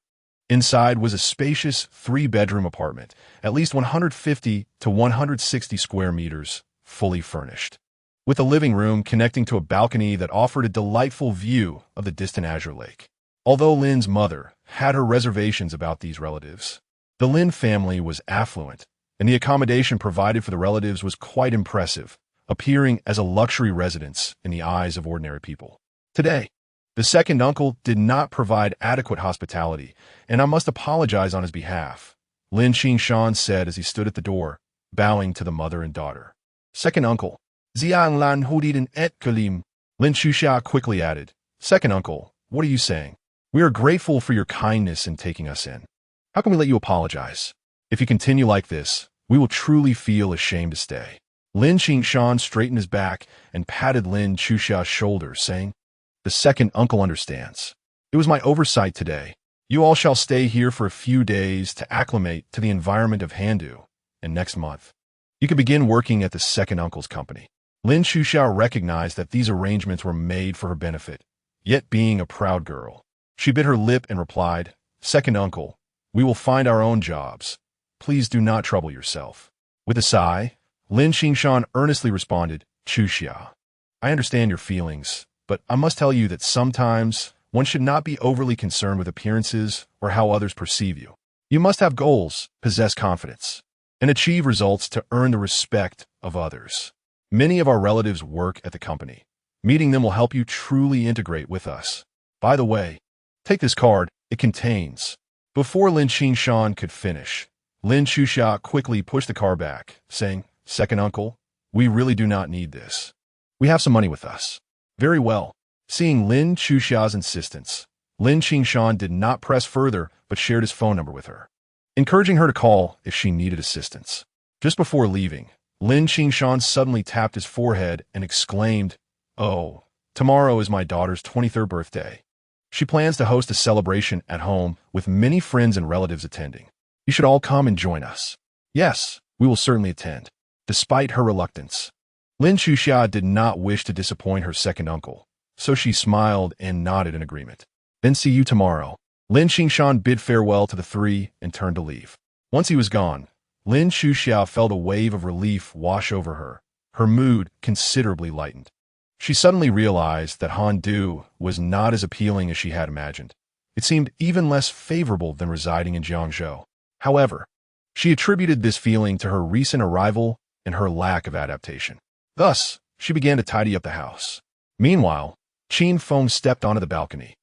Inside was a spacious three-bedroom apartment, at least 150 to 160 square meters, fully furnished, with a living room connecting to a balcony that offered a delightful view of the distant Azure Lake. Although Lin's mother had her reservations about these relatives, the Lin family was affluent, and the accommodation provided for the relatives was quite impressive, appearing as a luxury residence in the eyes of ordinary people. Today, the second uncle did not provide adequate hospitality, and I must apologize on his behalf, Lin Qingshan said as he stood at the door, bowing to the mother and daughter. Second uncle, Zian Lan Hudiden et Kalim, Lin Chuxia quickly added. Second uncle, what are you saying? We are grateful for your kindness in taking us in. How can we let you apologize? If you continue like this, we will truly feel ashamed to stay. Lin Qingshan straightened his back and patted Lin Chuxia's shoulder, saying, The second uncle understands. It was my oversight today. You all shall stay here for a few days to acclimate to the environment of Handu, and next month, you can begin working at the second uncle's company. Lin Chuxia recognized that these arrangements were made for her benefit, yet being a proud girl, she bit her lip and replied, Second uncle, we will find our own jobs. Please do not trouble yourself. With a sigh, Lin Qingshan earnestly responded, Chuxia, I understand your feelings, but I must tell you that sometimes one should not be overly concerned with appearances or how others perceive you. You must have goals, possess confidence, and achieve results to earn the respect of others. Many of our relatives work at the company. Meeting them will help you truly integrate with us. By the way, take this card, it contains. Before Lin Qingshan could finish, Lin Chuxia quickly pushed the car back, saying, Second uncle, we really do not need this. We have some money with us. Very well. Seeing Lin Chuxia's insistence, Lin Qingshan did not press further but shared his phone number with her, encouraging her to call if she needed assistance. Just before leaving, Lin Qingshan suddenly tapped his forehead and exclaimed, "Oh, tomorrow is my daughter's 23rd birthday. She plans to host a celebration at home with many friends and relatives attending. You should all come and join us." "Yes, we will certainly attend." Despite her reluctance, Lin Chuxia did not wish to disappoint her second uncle, so she smiled and nodded in agreement. "Then see you tomorrow." Lin Qingshan bid farewell to the three and turned to leave. Once he was gone, Lin Chuxia felt a wave of relief wash over her. Her mood considerably lightened. She suddenly realized that Handu was not as appealing as she had imagined. It seemed even less favorable than residing in Jiangzhou. However, she attributed this feeling to her recent arrival and her lack of adaptation. Thus, she began to tidy up the house. Meanwhile, Qin Feng stepped onto the balcony,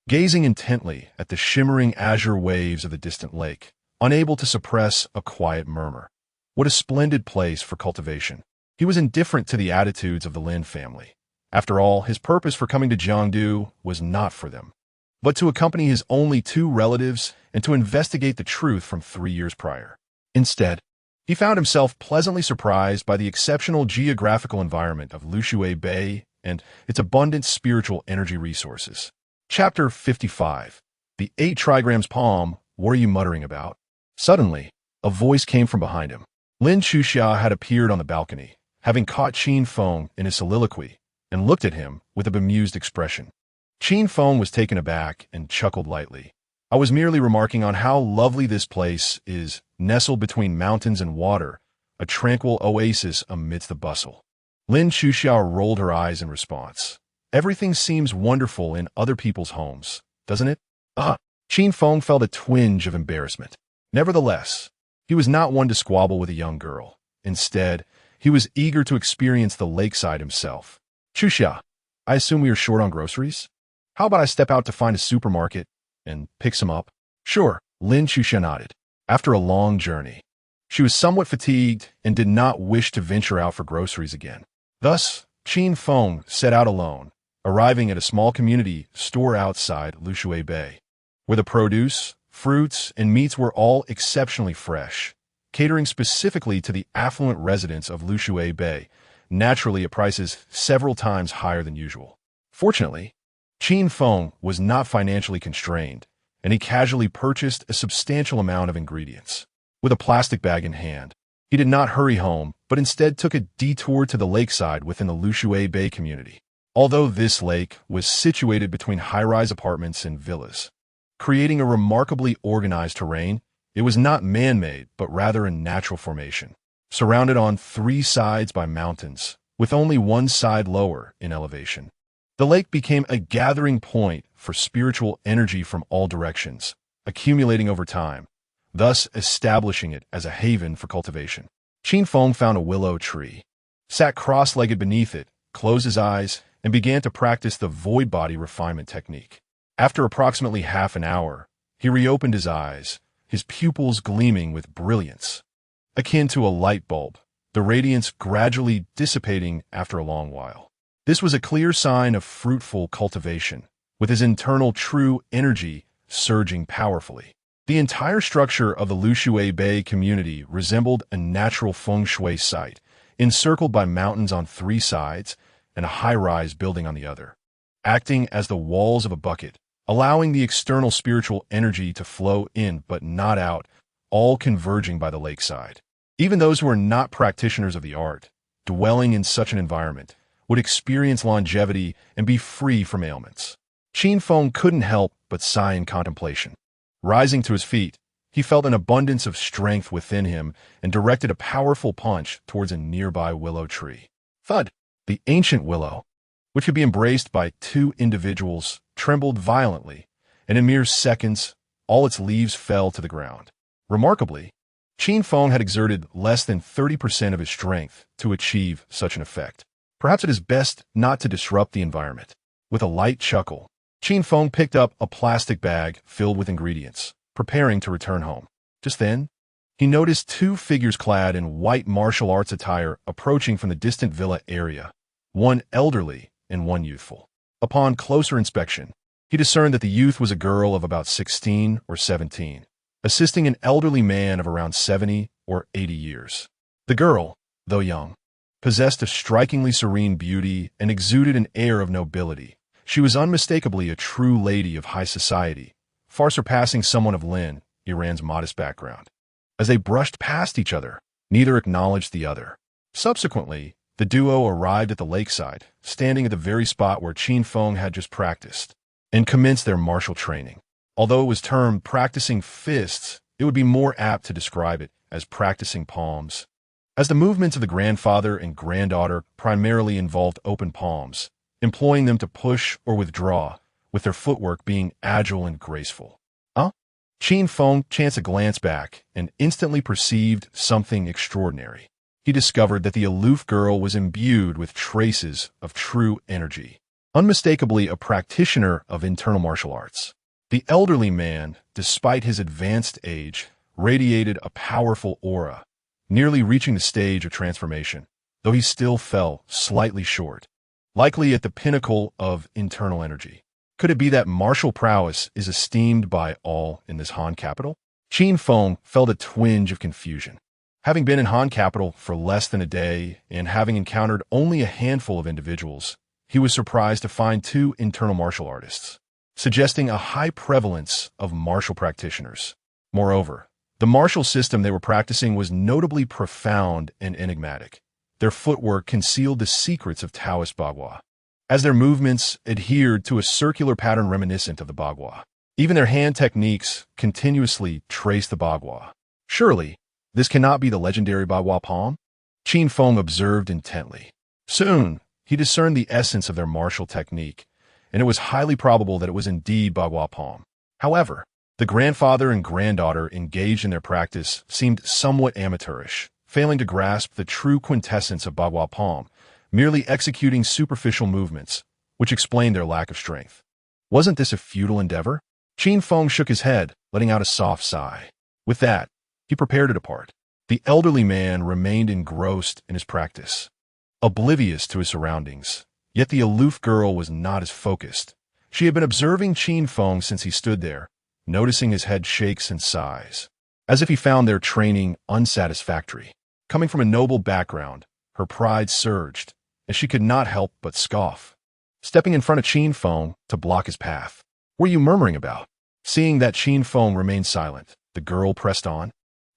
gazing intently at the shimmering azure waves of the distant lake, unable to suppress a quiet murmur. What a splendid place for cultivation. He was indifferent to the attitudes of the Lin family. After all, his purpose for coming to Jiangdu was not for them, but to accompany his only two relatives and to investigate the truth from 3 years prior. Instead, he found himself pleasantly surprised by the exceptional geographical environment of Lushui Bay and its abundant spiritual energy resources. Chapter 55. The 8 trigrams palm, what are you muttering about? Suddenly, a voice came from behind him. Lin Chuxia had appeared on the balcony, having caught Qin Feng in his soliloquy, and looked at him with a bemused expression. Qin Feng was taken aback and chuckled lightly. "I was merely remarking on how lovely this place is, nestled between mountains and water, a tranquil oasis amidst the bustle." Lin Chuxia rolled her eyes in response. "Everything seems wonderful in other people's homes, doesn't it?" Qin Feng felt a twinge of embarrassment. Nevertheless, he was not one to squabble with a young girl. Instead, he was eager to experience the lakeside himself. "Chuxia, I assume we are short on groceries? How about I step out to find a supermarket and pick some up?" "Sure," Lin Chuxia nodded. After a long journey, she was somewhat fatigued and did not wish to venture out for groceries again. Thus, Qin Feng set out alone, arriving at a small community store outside Lushui Bay, where the produce, fruits, and meats were all exceptionally fresh, catering specifically to the affluent residents of Lushui Bay, naturally at prices several times higher than usual. Fortunately, Qin Feng was not financially constrained, and he casually purchased a substantial amount of ingredients. With a plastic bag in hand, he did not hurry home, but instead took a detour to the lakeside within the Lushui Bay community. Although this lake was situated between high-rise apartments and villas, creating a remarkably organized terrain, it was not man-made, but rather a natural formation, surrounded on 3 sides by mountains, with only one side lower in elevation. The lake became a gathering point for spiritual energy from all directions, accumulating over time, thus establishing it as a haven for cultivation. Qin Feng found a willow tree, sat cross-legged beneath it, closed his eyes, and began to practice the void body refinement technique. After approximately half an hour, he reopened his eyes, his pupils gleaming with brilliance, akin to a light bulb, the radiance gradually dissipating after a long while. This was a clear sign of fruitful cultivation, with his internal true energy surging powerfully. The entire structure of the Lushui Bay community resembled a natural feng shui site, encircled by mountains on 3 sides and a high-rise building on the other, acting as the walls of a bucket, allowing the external spiritual energy to flow in but not out, all converging by the lakeside. Even those who were not practitioners of the art, dwelling in such an environment, would experience longevity and be free from ailments. Qin Feng couldn't help but sigh in contemplation. Rising to his feet, he felt an abundance of strength within him and directed a powerful punch towards a nearby willow tree. Thud! The ancient willow, which could be embraced by 2 individuals, trembled violently, and in mere seconds, all its leaves fell to the ground. Remarkably, Qin Feng had exerted less than 30% of his strength to achieve such an effect. Perhaps it is best not to disrupt the environment. With a light chuckle, Qin Feng picked up a plastic bag filled with ingredients, preparing to return home. Just then, he noticed 2 figures clad in white martial arts attire approaching from the distant villa area, one elderly and one youthful. Upon closer inspection, he discerned that the youth was a girl of about 16 or 17, assisting an elderly man of around 70 or 80 years. The girl, though young, possessed a strikingly serene beauty and exuded an air of nobility. She was unmistakably a true lady of high society, far surpassing someone of Lin, Iran's modest background. As they brushed past each other, neither acknowledged the other. Subsequently, the duo arrived at the lakeside, standing at the very spot where Qin Feng had just practiced, and commenced their martial training. Although it was termed practicing fists, it would be more apt to describe it as practicing palms, as the movements of the grandfather and granddaughter primarily involved open palms, employing them to push or withdraw, with their footwork being agile and graceful. Qin Feng chanced a glance back and instantly perceived something extraordinary. He discovered that the aloof girl was imbued with traces of true energy, unmistakably a practitioner of internal martial arts. The elderly man, despite his advanced age, radiated a powerful aura, nearly reaching the stage of transformation, though he still fell slightly short, likely at the pinnacle of internal energy. Could it be that martial prowess is esteemed by all in this Han capital? Qin Feng felt a twinge of confusion. Having been in Han capital for less than a day and having encountered only a handful of individuals, he was surprised to find two internal martial artists, suggesting a high prevalence of martial practitioners. Moreover, the martial system they were practicing was notably profound and enigmatic. Their footwork concealed the secrets of Taoist Bagua, as their movements adhered to a circular pattern reminiscent of the Bagua. Even their hand techniques continuously traced the Bagua. Surely, this cannot be the legendary Bagua palm? Qin Feng observed intently. Soon, he discerned the essence of their martial technique, and it was highly probable that it was indeed Bagua palm. However, the grandfather and granddaughter engaged in their practice seemed somewhat amateurish, failing to grasp the true quintessence of Bagua palm, merely executing superficial movements, which explained their lack of strength. Wasn't this a futile endeavor? Qin Feng shook his head, letting out a soft sigh. With that, he prepared to depart. The elderly man remained engrossed in his practice, oblivious to his surroundings. Yet the aloof girl was not as focused. She had been observing Qin Feng since he stood there, noticing his head shakes and sighs, as if he found their training unsatisfactory. Coming from a noble background, her pride surged, as she could not help but scoff, stepping in front of Qin Feng to block his path. What are you murmuring about? Seeing that Qin Feng remained silent, the girl pressed on.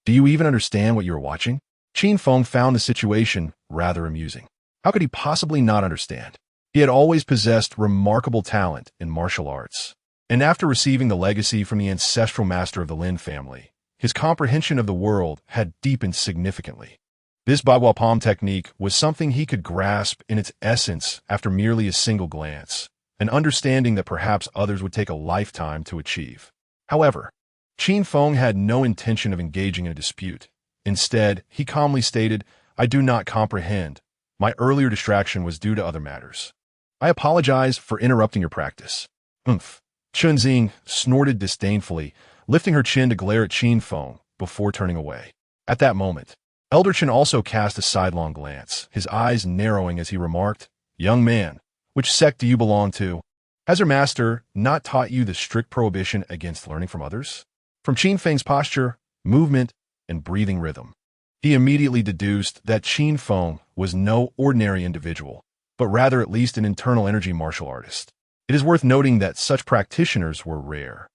Do you even understand what you are watching? Qin Feng found the situation rather amusing. How could he possibly not understand? He had always possessed remarkable talent in martial arts, and after receiving the legacy from the ancestral master of the Lin family, his comprehension of the world had deepened significantly. This Bagua palm technique was something he could grasp in its essence after merely a single glance, an understanding that perhaps others would take a lifetime to achieve. However, Qin Feng had no intention of engaging in a dispute. Instead, he calmly stated, "I do not comprehend. My earlier distraction was due to other matters. I apologize for interrupting your practice." Umph. Chunxing snorted disdainfully, lifting her chin to glare at Qin Feng before turning away. At that moment, Elder Chen also cast a sidelong glance, his eyes narrowing as he remarked, "Young man, which sect do you belong to? Has your master not taught you the strict prohibition against learning from others?" From Qin Feng's posture, movement, and breathing rhythm, he immediately deduced that Qin Feng was no ordinary individual, but rather at least an internal energy martial artist. It is worth noting that such practitioners were rare,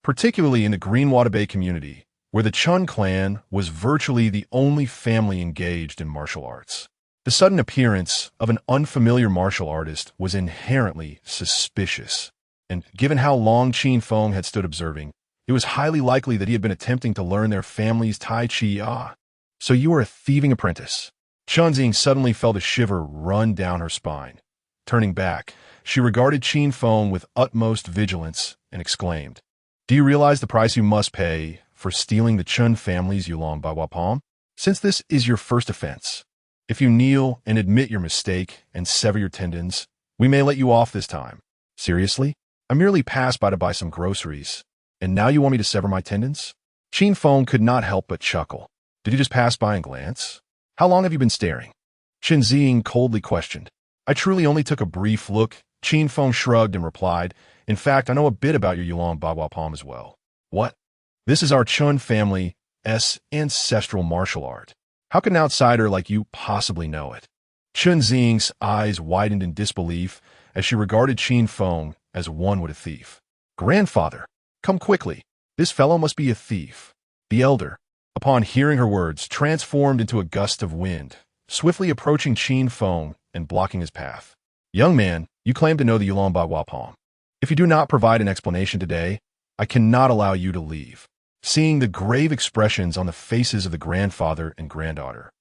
particularly in the Greenwater Bay community, where the Chun clan was virtually the only family engaged in martial arts. The sudden appearance of an unfamiliar martial artist was inherently suspicious, and given how long Qin Feng had stood observing, it was highly likely that he had been attempting to learn their family's Tai Chi. So you are a thieving apprentice. Chunxing suddenly felt a shiver run down her spine. Turning back, she regarded Qin Feng with utmost vigilance and exclaimed, "Do you realize the price you must pay for stealing the Chun family's Yulong Bagua palm? Since this is your first offense, if you kneel and admit your mistake and sever your tendons, we may let you off this time." "Seriously? I merely passed by to buy some groceries, and now you want me to sever my tendons?" Qin Feng could not help but chuckle. "Did you just pass by and glance? How long have you been staring?" Chunxing coldly questioned. "I truly only took a brief look." Qin Feng shrugged and replied, "In fact, I know a bit about your Yulong Bagua palm as well." "What?" "This is our Chun family's ancestral martial art. How could an outsider like you possibly know it? Qin Feng's eyes widened in disbelief as she regarded Qin Feng as one would a thief. Grandfather, come quickly. This fellow must be a thief. The elder, upon hearing her words, transformed into a gust of wind, swiftly approaching Qin Feng and blocking his path. Young man, you claim to know the Yulong Bagua poem. If you do not provide an explanation today, I cannot allow you to leave. Seeing the grave expressions on the faces of the grandfather and granddaughter,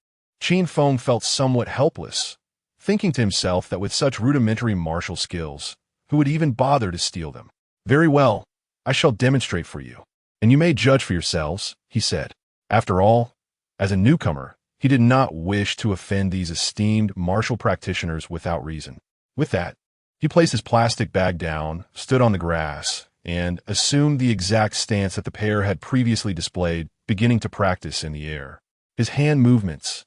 Qin Feng felt somewhat helpless, thinking to himself that with such rudimentary martial skills, who would even bother to steal them? Very well, I shall demonstrate for you, and you may judge for yourselves, he said. After all, as a newcomer, he did not wish to offend these esteemed martial practitioners without reason. With that, he placed his plastic bag down, stood on the grass, and assumed the exact stance that the pair had previously displayed, beginning to practice in the air. His hand movements,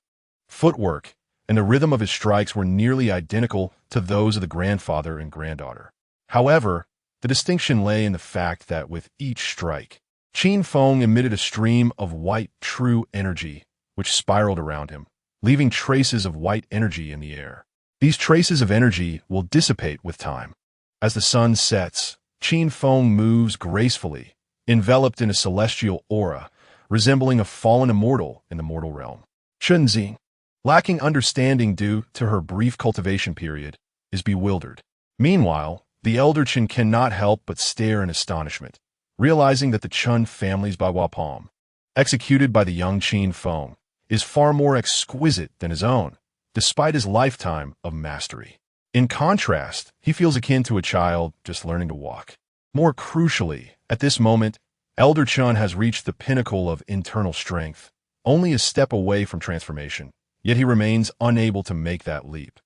footwork, and the rhythm of his strikes were nearly identical to those of the grandfather and granddaughter. However, the distinction lay in the fact that with each strike, Qin Feng emitted a stream of white true energy which spiraled around him, leaving traces of white energy in the air. These traces of energy will dissipate with time. As the sun sets, Qin Feng moves gracefully, enveloped in a celestial aura, resembling a fallen immortal in the mortal realm. Qin Feng, lacking understanding due to her brief cultivation period, is bewildered. Meanwhile, the elder Qin cannot help but stare in astonishment, realizing that the Qin family's Bagua palm, executed by the young Qin Feng, is far more exquisite than his own, despite his lifetime of mastery. In contrast, he feels akin to a child just learning to walk. More crucially, at this moment, Elder Qin has reached the pinnacle of internal strength, only a step away from transformation, yet he remains unable to make that leap.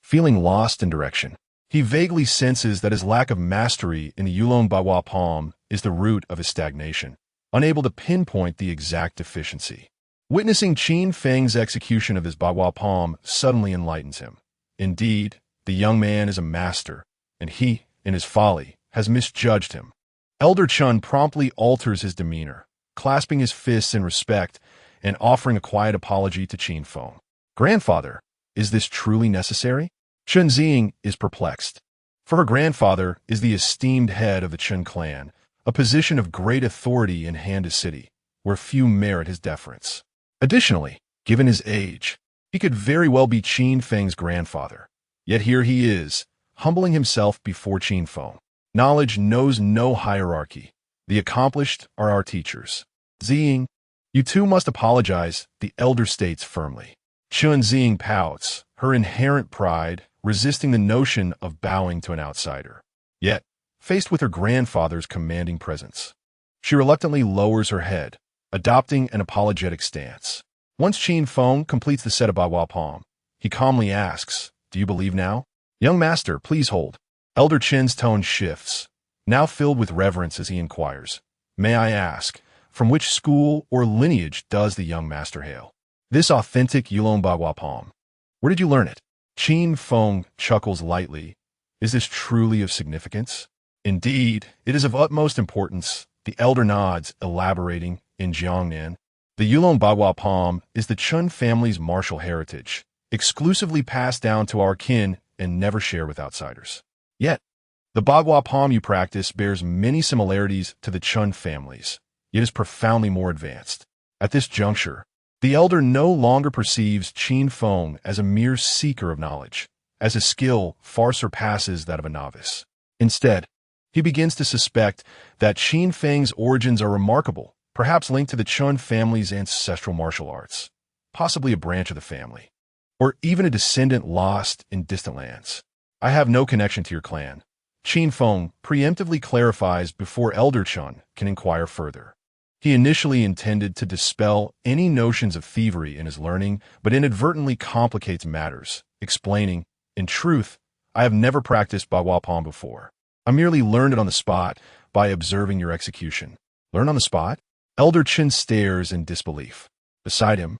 Feeling lost in direction, he vaguely senses that his lack of mastery in the Yulong Bagua palm is the root of his stagnation, unable to pinpoint the exact deficiency. Witnessing Qin Feng's execution of his Bagua palm suddenly enlightens him. Indeed, the young man is a master, and he, in his folly, has misjudged him. Elder Qin promptly alters his demeanor, clasping his fists in respect and offering a quiet apology to Qin Feng. Grandfather, is this truly necessary? Qin Feng is perplexed. For her grandfather is the esteemed head of the Qin clan, a position of great authority in Handa City, where few merit his deference. Additionally, given his age, he could very well be Qin Feng's grandfather. Yet here he is, humbling himself before Qin Feng. Knowledge knows no hierarchy. The accomplished are our teachers. Ziying, you too must apologize, the elder states firmly. Qin Ziying pouts, her inherent pride resisting the notion of bowing to an outsider. Yet, faced with her grandfather's commanding presence, she reluctantly lowers her head, adopting an apologetic stance. Once Qin Feng completes the set of Bagua palm, he calmly asks, do you believe now? Young master, please hold. Elder Qin's tone shifts, now filled with reverence as he inquires, may I ask, from which school or lineage does the young master hail? This authentic Yulong Bagua palm. Where did you learn it? Qin Feng chuckles lightly. Is this truly of significance? Indeed, it is of utmost importance, the elder nods, elaborating in Jiangnan. The Yulong Bagua palm is the Qin family's martial heritage, exclusively passed down to our kin and never shared with outsiders. Yet, the Bagua palm you practice bears many similarities to the Qin families, yet is profoundly more advanced. At this juncture, the elder no longer perceives Qin Feng as a mere seeker of knowledge, as his skill far surpasses that of a novice. Instead, he begins to suspect that Qin Feng's origins are remarkable, perhaps linked to the Qin family's ancestral martial arts, possibly a branch of the family, or even a descendant lost in distant lands. I have no connection to your clan. Qin Feng preemptively clarifies before Elder Qin can inquire further. He initially intended to dispel any notions of thievery in his learning, but inadvertently complicates matters, explaining, in truth, I have never practiced Bagua palm before. I merely learned it on the spot by observing your execution. Learn on the spot? Elder Qin stares in disbelief. Beside him,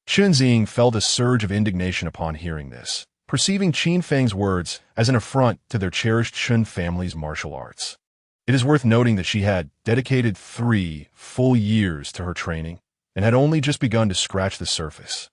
Qin Feng felt a surge of indignation upon hearing this, perceiving Qin Feng's words as an affront to their cherished Qin family's martial arts. It is worth noting that she had dedicated 3 full years to her training and had only just begun to scratch the surface.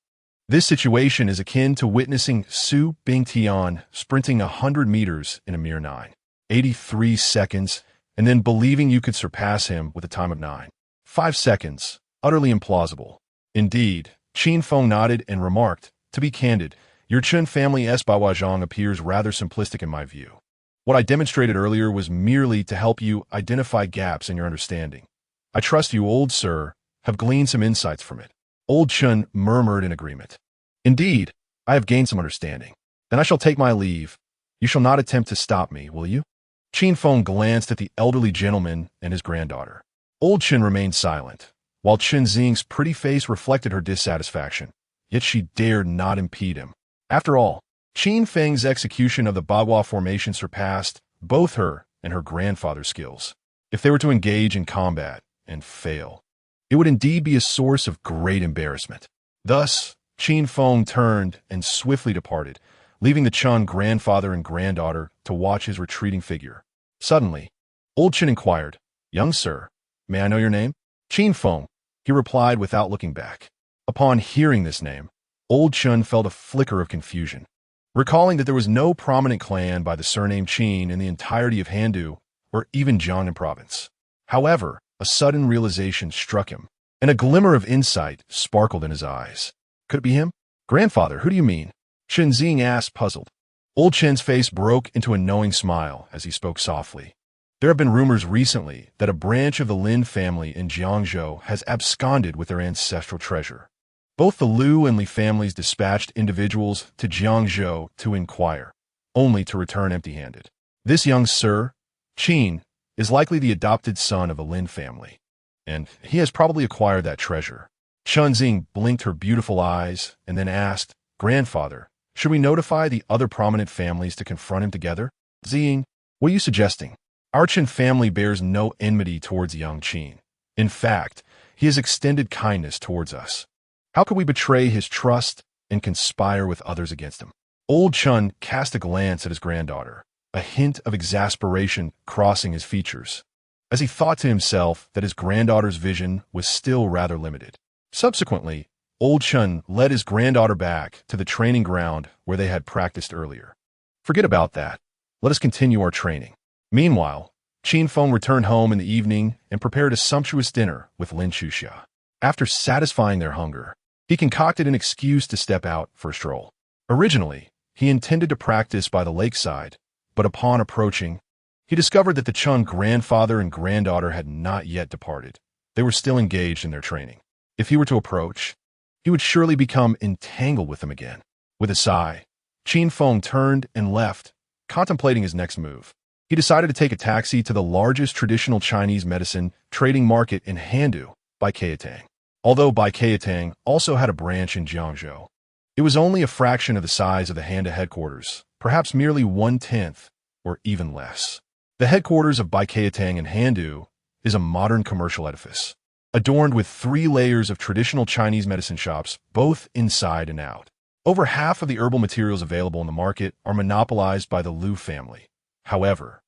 This situation is akin to witnessing Su Bingtian sprinting 100 meters in a mere 9.83 seconds, and then believing you could surpass him with a time of 9.5 seconds. Utterly implausible. Indeed, Qin Feng nodded and remarked, "To be candid, your Qin family's bawajong appears rather simplistic in my view. What I demonstrated earlier was merely to help you identify gaps in your understanding. I trust you, old sir, have gleaned some insights from it." Old Chun murmured in agreement. "Indeed, I have gained some understanding. Then I shall take my leave. You shall not attempt to stop me, will you?" Qin Feng glanced at the elderly gentleman and his granddaughter. Old Chun remained silent, while Chen Xing's pretty face reflected her dissatisfaction, yet she dared not impede him. After all, Qin Feng's execution of the Bagua formation surpassed both her and her grandfather's skills. If they were to engage in combat and fail, it would indeed be a source of great embarrassment. Thus, Qin Feng turned and swiftly departed, leaving the Chun grandfather and granddaughter to watch his retreating figure. Suddenly, Old Chen inquired, "Young sir, may I know your name?" "Qin Feng," he replied without looking back. Upon hearing this name, Old Chun felt a flicker of confusion, recalling that there was no prominent clan by the surname Qin in the entirety of Handu or even Jiangnan province. However, a sudden realization struck him, and a glimmer of insight sparkled in his eyes. "Could it be him?" "Grandfather, who do you mean?" Chen Xing asked, puzzled. Old Chen's face broke into a knowing smile as he spoke softly. "There have been rumors recently that a branch of the Lin family in Jiangzhou has absconded with their ancestral treasure. Both the Liu and Li families dispatched individuals to Jiangzhou to inquire, only to return empty-handed. This young sir, Qin, is likely the adopted son of the Lin family, and he has probably acquired that treasure." Chen Xing blinked her beautiful eyes and then asked, "Grandfather, should we notify the other prominent families to confront him together?" "Xing, what are you suggesting?" "Our Qin family bears no enmity towards young Qin. In fact, he has extended kindness towards us. How could we betray his trust and conspire with others against him?" Old Chun cast a glance at his granddaughter, a hint of exasperation crossing his features, as he thought to himself that his granddaughter's vision was still rather limited. Subsequently, Old Chun led his granddaughter back to the training ground where they had practiced earlier. "Forget about that. Let us continue our training." Meanwhile, Qin Feng returned home in the evening and prepared a sumptuous dinner with Lin Chuxia. After satisfying their hunger, he concocted an excuse to step out for a stroll. Originally, he intended to practice by the lakeside, but upon approaching, he discovered that the Chun grandfather and granddaughter had not yet departed. They were still engaged in their training. If he were to approach, he would surely become entangled with them again. With a sigh, Qin Feng turned and left, contemplating his next move. He decided to take a taxi to the largest traditional Chinese medicine trading market in Handu, Baikatang. Although Baikatang also had a branch in Jiangzhou, it was only a fraction of the size of the Handu headquarters, perhaps merely 1/10 or even less. The headquarters of Baikatang in Handu is a modern commercial edifice, adorned with 3 layers of traditional Chinese medicine shops, both inside and out. Over half of the herbal materials available in the market are monopolized by the Liu family. However,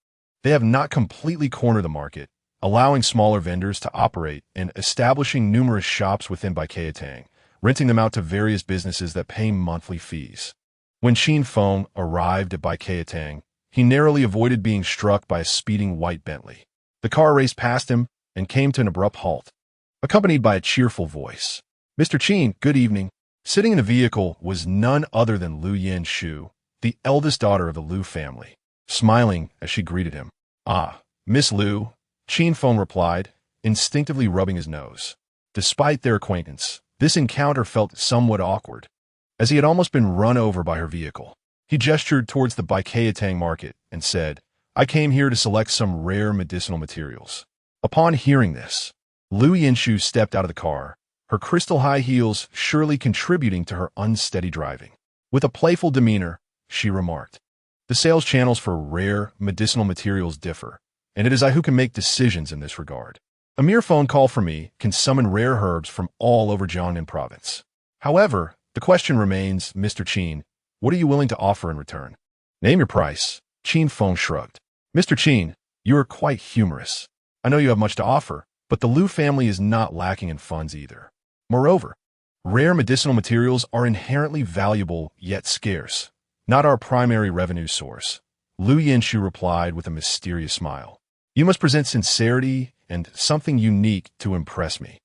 they have not completely cornered the market, allowing smaller vendors to operate and establishing numerous shops within Baikatang, renting them out to various businesses that pay monthly fees. When Qin Feng arrived at Baikatang, he narrowly avoided being struck by a speeding white Bentley. The car raced past him and came to an abrupt halt, accompanied by a cheerful voice. "Mr. Qin, good evening." Sitting in the vehicle was none other than Liu Yanshu, the eldest daughter of the Liu family, smiling as she greeted him. "Ah, Miss Liu," Qin Feng replied, instinctively rubbing his nose. Despite their acquaintance, this encounter felt somewhat awkward, as he had almost been run over by her vehicle. He gestured towards the Baikatang market and said, "I came here to select some rare medicinal materials." Upon hearing this, Liu Yanshu stepped out of the car, her crystal high heels surely contributing to her unsteady driving. With a playful demeanor, she remarked, "The sales channels for rare medicinal materials differ, and it is I who can make decisions in this regard. A mere phone call from me can summon rare herbs from all over Jiangnan province. However, the question remains, Mr. Qin, what are you willing to offer in return?" "Name your price." Qin Feng shrugged. "Mr. Qin, you are quite humorous. I know you have much to offer, but the Liu family is not lacking in funds either. Moreover, Rare medicinal materials are inherently valuable yet scarce, not our primary revenue source. Lu Yinshu replied with a mysterious smile. You must present sincerity and something unique to impress me.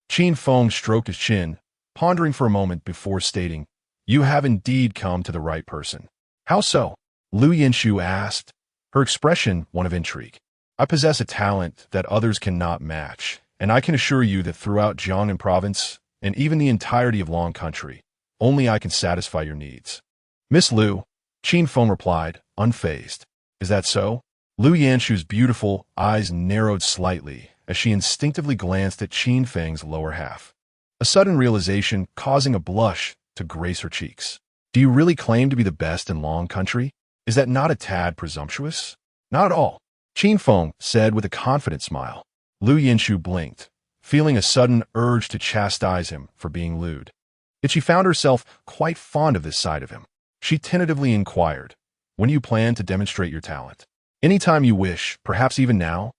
Qin Feng stroked his chin, pondering for a moment before stating, You have indeed come to the right person. How so? Lu Yinshu asked, her expression one of intrigue. I possess a talent that others cannot match, and I can assure you that throughout Jiangnan province, and even the entirety of Long Country, only I can satisfy your needs. Miss Lu, Qin Feng replied, unfazed. Is that so? Lu Yanshu's beautiful eyes narrowed slightly as she instinctively glanced at Qin Feng's lower half, a sudden realization causing a blush to grace her cheeks. Do you really claim to be the best in Long Country? Is that not a tad presumptuous? Not at all, Qin Feng said with a confident smile. Lu Yinshu blinked, feeling a sudden urge to chastise him for being lewd. Yet she found herself quite fond of this side of him. She tentatively inquired, When do you plan to demonstrate your talent? Anytime you wish, perhaps even now?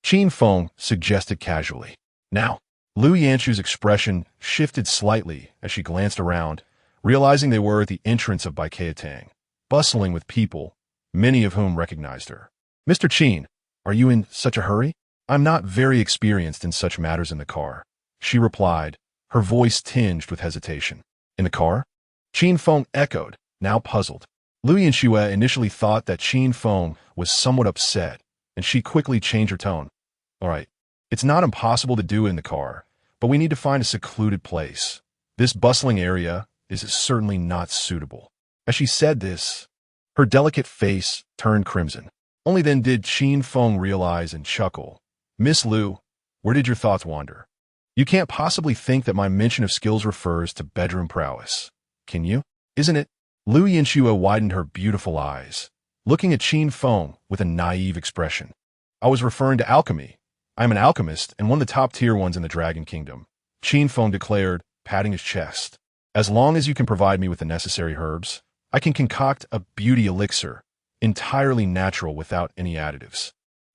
Qin Feng suggested casually. Now. Lu Yanshu's expression shifted slightly as she glanced around, realizing they were at the entrance of Baikeatang, bustling with people, many of whom recognized her. Mr. Qin, are you in such a hurry? I'm not very experienced in such matters in the car, she replied, her voice tinged with hesitation. In the car? Qin Feng echoed, now puzzled. Lu Yanxue initially thought that Qin Feng was somewhat upset, and she quickly changed her tone. All right, it's not impossible to do it in the car, but we need to find a secluded place. This bustling area is certainly not suitable. As she said this, her delicate face turned crimson. Only then did Qin Feng realize and chuckle. Miss Lu, where did your thoughts wander? You can't possibly think that my mention of skills refers to bedroom prowess, can you? Isn't it? Lu Yanxue widened her beautiful eyes, looking at Qin Feng with a naive expression. I was referring to alchemy. I am an alchemist and one of the top-tier ones in the Dragon Kingdom, Qin Feng declared, patting his chest. As long as you can provide me with the necessary herbs, I can concoct a beauty elixir, entirely natural without any additives.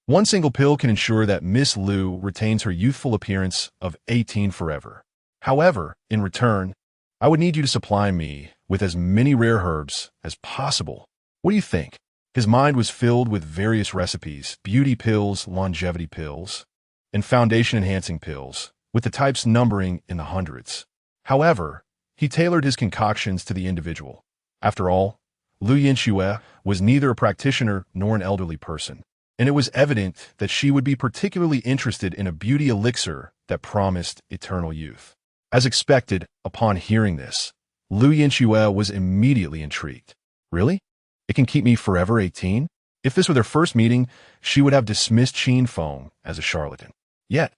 One single pill can ensure that Miss Lu retains her youthful appearance of 18 forever. However, in return, I would need you to supply me with as many rare herbs as possible. What do you think? His mind was filled with various recipes, beauty pills, longevity pills, and foundation-enhancing pills, with the types numbering in the hundreds. However, he tailored his concoctions to the individual. After all, Lu Yanxue was neither a practitioner nor an elderly person, and it was evident that she would be particularly interested in a beauty elixir that promised eternal youth. As expected, upon hearing this, Lu Yanxue was immediately intrigued. Really? It can keep me forever 18? If this were their first meeting, she would have dismissed Qin Feng as a charlatan. Yet,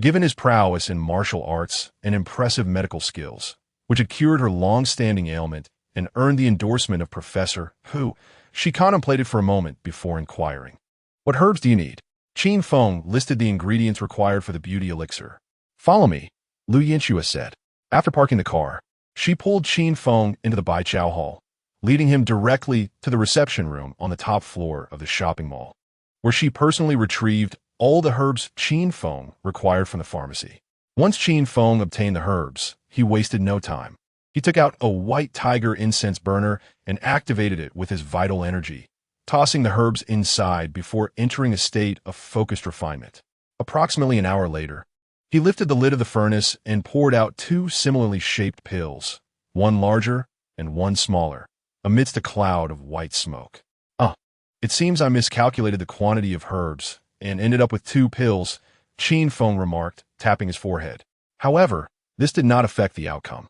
given his prowess in martial arts and impressive medical skills, which had cured her long-standing ailment and earned the endorsement of Professor Hu, she contemplated for a moment before inquiring. What herbs do you need? Qin Feng listed the ingredients required for the beauty elixir. Follow me, Lu Yanxue said. After parking the car, she pulled Qin Feng into the Baijiao Hall, leading him directly to the reception room on the top floor of the shopping mall, where she personally retrieved all the herbs Qin Feng required from the pharmacy. Once Qin Feng obtained the herbs, he wasted no time. He took out a white tiger incense burner and activated it with his vital energy, tossing the herbs inside before entering a state of focused refinement. Approximately an hour later, he lifted the lid of the furnace and poured out two similarly shaped pills, one larger and one smaller, amidst a cloud of white smoke. It seems I miscalculated the quantity of herbs and ended up with two pills, Qin Feng remarked, tapping his forehead. However, this did not affect the outcome.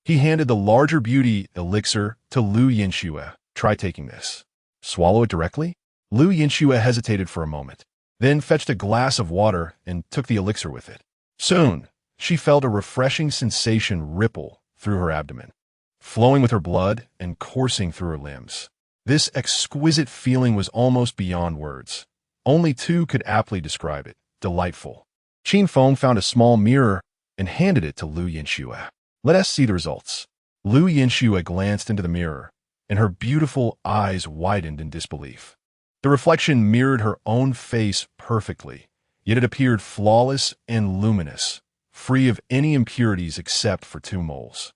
He handed the larger beauty elixir to Lu Yanxue. Try taking this. Swallow it directly? Lu Yanxue hesitated for a moment, then fetched a glass of water and took the elixir with it. Soon, she felt a refreshing sensation ripple through her abdomen, flowing with her blood and coursing through her limbs. This exquisite feeling was almost beyond words. Only two could aptly describe it. Delightful. Qin Feng found a small mirror and handed it to Lu Yanxue. Let us see the results. Lu Yanxue glanced into the mirror, and her beautiful eyes widened in disbelief. The reflection mirrored her own face perfectly, yet it appeared flawless and luminous, free of any impurities except for 2 moles.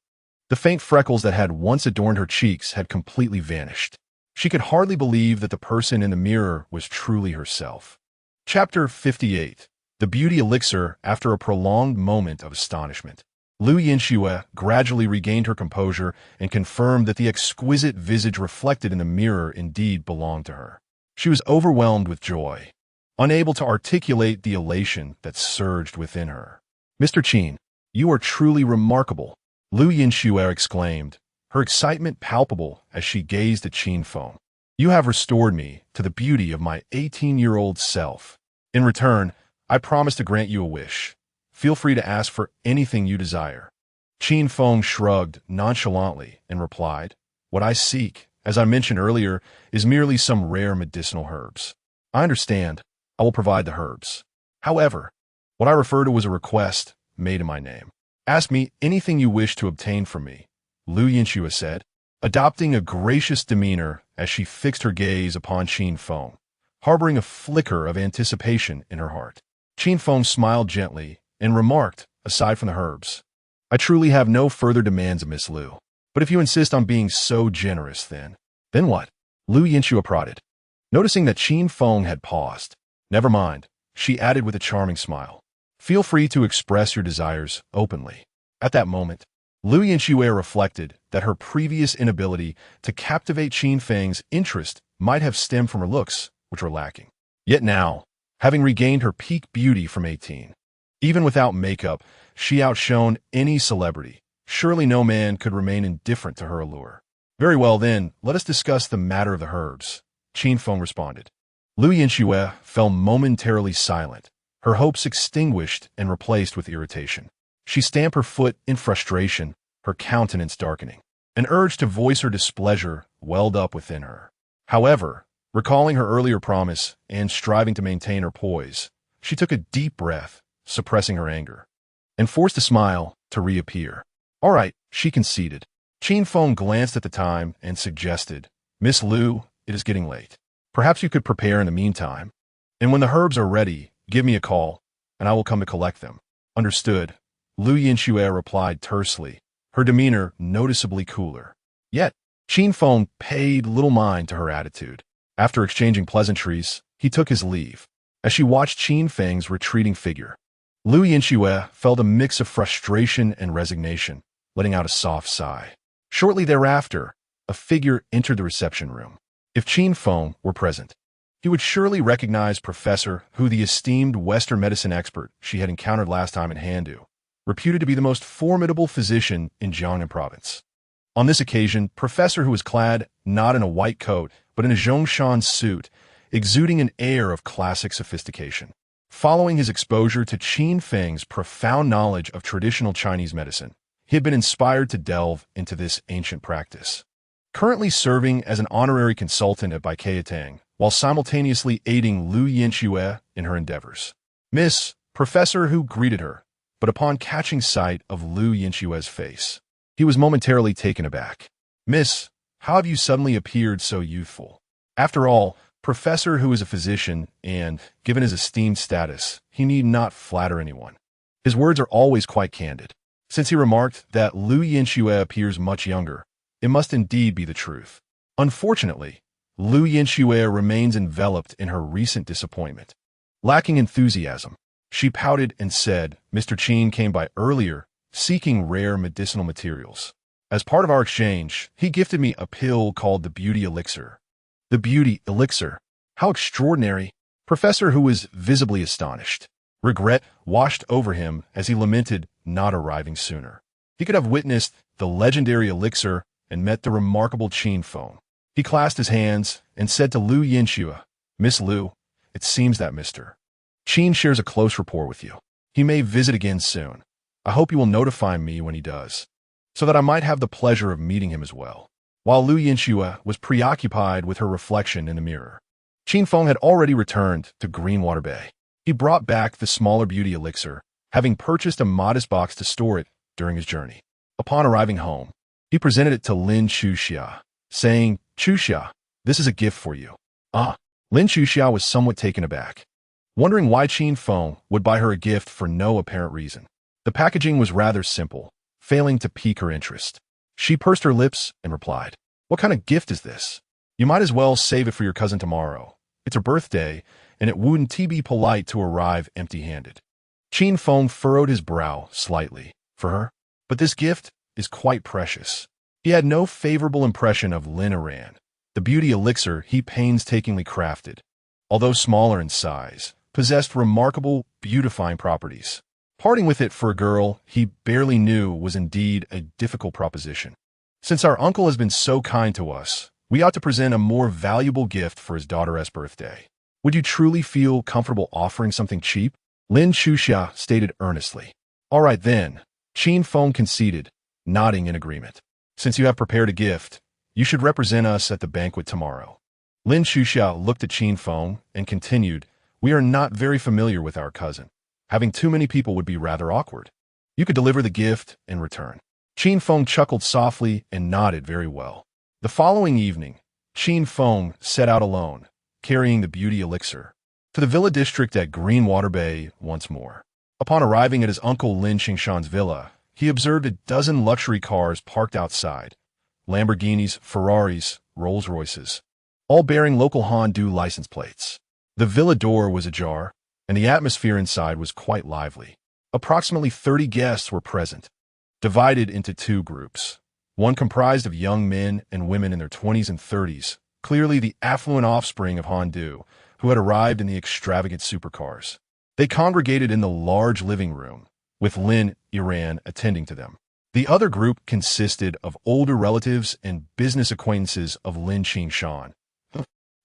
The faint freckles that had once adorned her cheeks had completely vanished. She could hardly believe that the person in the mirror was truly herself. Chapter 58. The Beauty Elixir. After a prolonged moment of astonishment, Lu Yinxue gradually regained her composure and confirmed that the exquisite visage reflected in the mirror indeed belonged to her. She was overwhelmed with joy, unable to articulate the elation that surged within her. "Mr. Qin, you are truly remarkable," Lu Yinxue exclaimed, her excitement palpable as she gazed at Qin Feng. "You have restored me to the beauty of my 18-year-old self. In return, I promise to grant you a wish. Feel free to ask for anything you desire." Qin Feng shrugged nonchalantly and replied, "What I seek, as I mentioned earlier, is merely some rare medicinal herbs. I understand. I will provide the herbs. However, what I refer to as a request made in my name. Ask me anything you wish to obtain from me," Lu Yinxue said, adopting a gracious demeanor as she fixed her gaze upon Qin Feng, harboring a flicker of anticipation in her heart. Qin Feng smiled gently and remarked, "Aside from the herbs, I truly have no further demands of Miss Lu. But if you insist on being so generous, then what?" Lu Yinxue prodded, noticing that Qin Feng had paused. "Never mind," she added with a charming smile. "Feel free to express your desires openly." At that moment, Lu Yinxue reflected that her previous inability to captivate Qin Feng's interest might have stemmed from her looks, which were lacking. Yet now, having regained her peak beauty from 18, even without makeup, she outshone any celebrity. Surely no man could remain indifferent to her allure. "Very well then, let us discuss the matter of the herbs," Qin Feng responded. Lu Yinxue fell momentarily silent, her hopes extinguished and replaced with irritation. She stamped her foot in frustration, her countenance darkening. An urge to voice her displeasure welled up within her. However, recalling her earlier promise and striving to maintain her poise, she took a deep breath, suppressing her anger, and forced a smile to reappear. "All right," she conceded. Qin Feng glanced at the time and suggested, "Miss Lu, it is getting late. Perhaps you could prepare in the meantime. And when the herbs are ready, give me a call, and I will come to collect them." "Understood," Lu Yinxue replied tersely, her demeanor noticeably cooler. Yet, Qin Feng paid little mind to her attitude. After exchanging pleasantries, he took his leave. As she watched Qin Feng's retreating figure, Lu Yinxue felt a mix of frustration and resignation, letting out a soft sigh. Shortly thereafter, a figure entered the reception room. If Qin Feng were present, he would surely recognize Professor Hu, the esteemed Western medicine expert she had encountered last time in Handu, reputed to be the most formidable physician in Jiangnan province. On this occasion, Professor Hu was clad not in a white coat, but in a Zhongshan suit, exuding an air of classic sophistication. Following his exposure to Qin Feng's profound knowledge of traditional Chinese medicine, he had been inspired to delve into this ancient practice. Currently serving as an honorary consultant at Baiketang, while simultaneously aiding Lu Yinxue in her endeavors. Miss Professor Hu greeted her, but upon catching sight of Lu Yinxue's face, he was momentarily taken aback. "Miss, how have you suddenly appeared so youthful?" After all, Professor Hu is a physician, and, given his esteemed status, he need not flatter anyone. His words are always quite candid. Since he remarked that Lu Yinxue appears much younger, it must indeed be the truth. Unfortunately, Lu Yinxue remains enveloped in her recent disappointment. Lacking enthusiasm, she pouted and said, "Mr. Qin came by earlier, seeking rare medicinal materials. As part of our exchange, he gifted me a pill called the Beauty Elixir." "The Beauty Elixir? How extraordinary!" Professor Hu was visibly astonished. Regret washed over him as he lamented not arriving sooner. He could have witnessed the legendary elixir and met the remarkable Qin Feng. He clasped his hands and said to Lu Yinxue, "Miss Lu, it seems that Mr. Qin shares a close rapport with you. He may visit again soon. I hope you will notify me when he does, so that I might have the pleasure of meeting him as well." While Lu Yinxue was preoccupied with her reflection in the mirror, Qin Feng had already returned to Greenwater Bay. He brought back the smaller beauty elixir, having purchased a modest box to store it during his journey. Upon arriving home, he presented it to Lin Chuxia, saying, "Chuxia, this is a gift for you." Lin Chuxia was somewhat taken aback, wondering why Qin Feng would buy her a gift for no apparent reason. The packaging was rather simple, failing to pique her interest. She pursed her lips and replied, "What kind of gift is this? You might as well save it for your cousin tomorrow. It's her birthday, and it wouldn't be polite to arrive empty-handed." Qin Feng furrowed his brow slightly. For her? But this gift is quite precious. He had no favorable impression of Lin Iran, the beauty elixir he painstakingly crafted. Although smaller in size, possessed remarkable beautifying properties. Parting with it for a girl he barely knew was indeed a difficult proposition. Since our uncle has been so kind to us, we ought to present a more valuable gift for his daughter's birthday. Would you truly feel comfortable offering something cheap? Lin Chuxia stated earnestly. All right then, Qin Feng conceded, nodding in agreement. Since you have prepared a gift, you should represent us at the banquet tomorrow. Lin Chuxia looked at Qin Feng and continued, we are not very familiar with our cousin. Having too many people would be rather awkward. You could deliver the gift in return. Qin Feng chuckled softly and nodded very well. The following evening, Qin Feng set out alone, carrying the beauty elixir, to the villa district at Greenwater Bay once more. Upon arriving at his uncle Lin Qingshan's villa, he observed a dozen luxury cars parked outside. Lamborghinis, Ferraris, Rolls-Royces, all bearing local Hondu license plates. The villa door was ajar, and the atmosphere inside was quite lively. Approximately 30 guests were present, divided into two groups. One comprised of young men and women in their 20s and 30s, clearly the affluent offspring of Hondu, who had arrived in the extravagant supercars. They congregated in the large living room, with Lin Iran attending to them. The other group consisted of older relatives and business acquaintances of Lin Qingshan,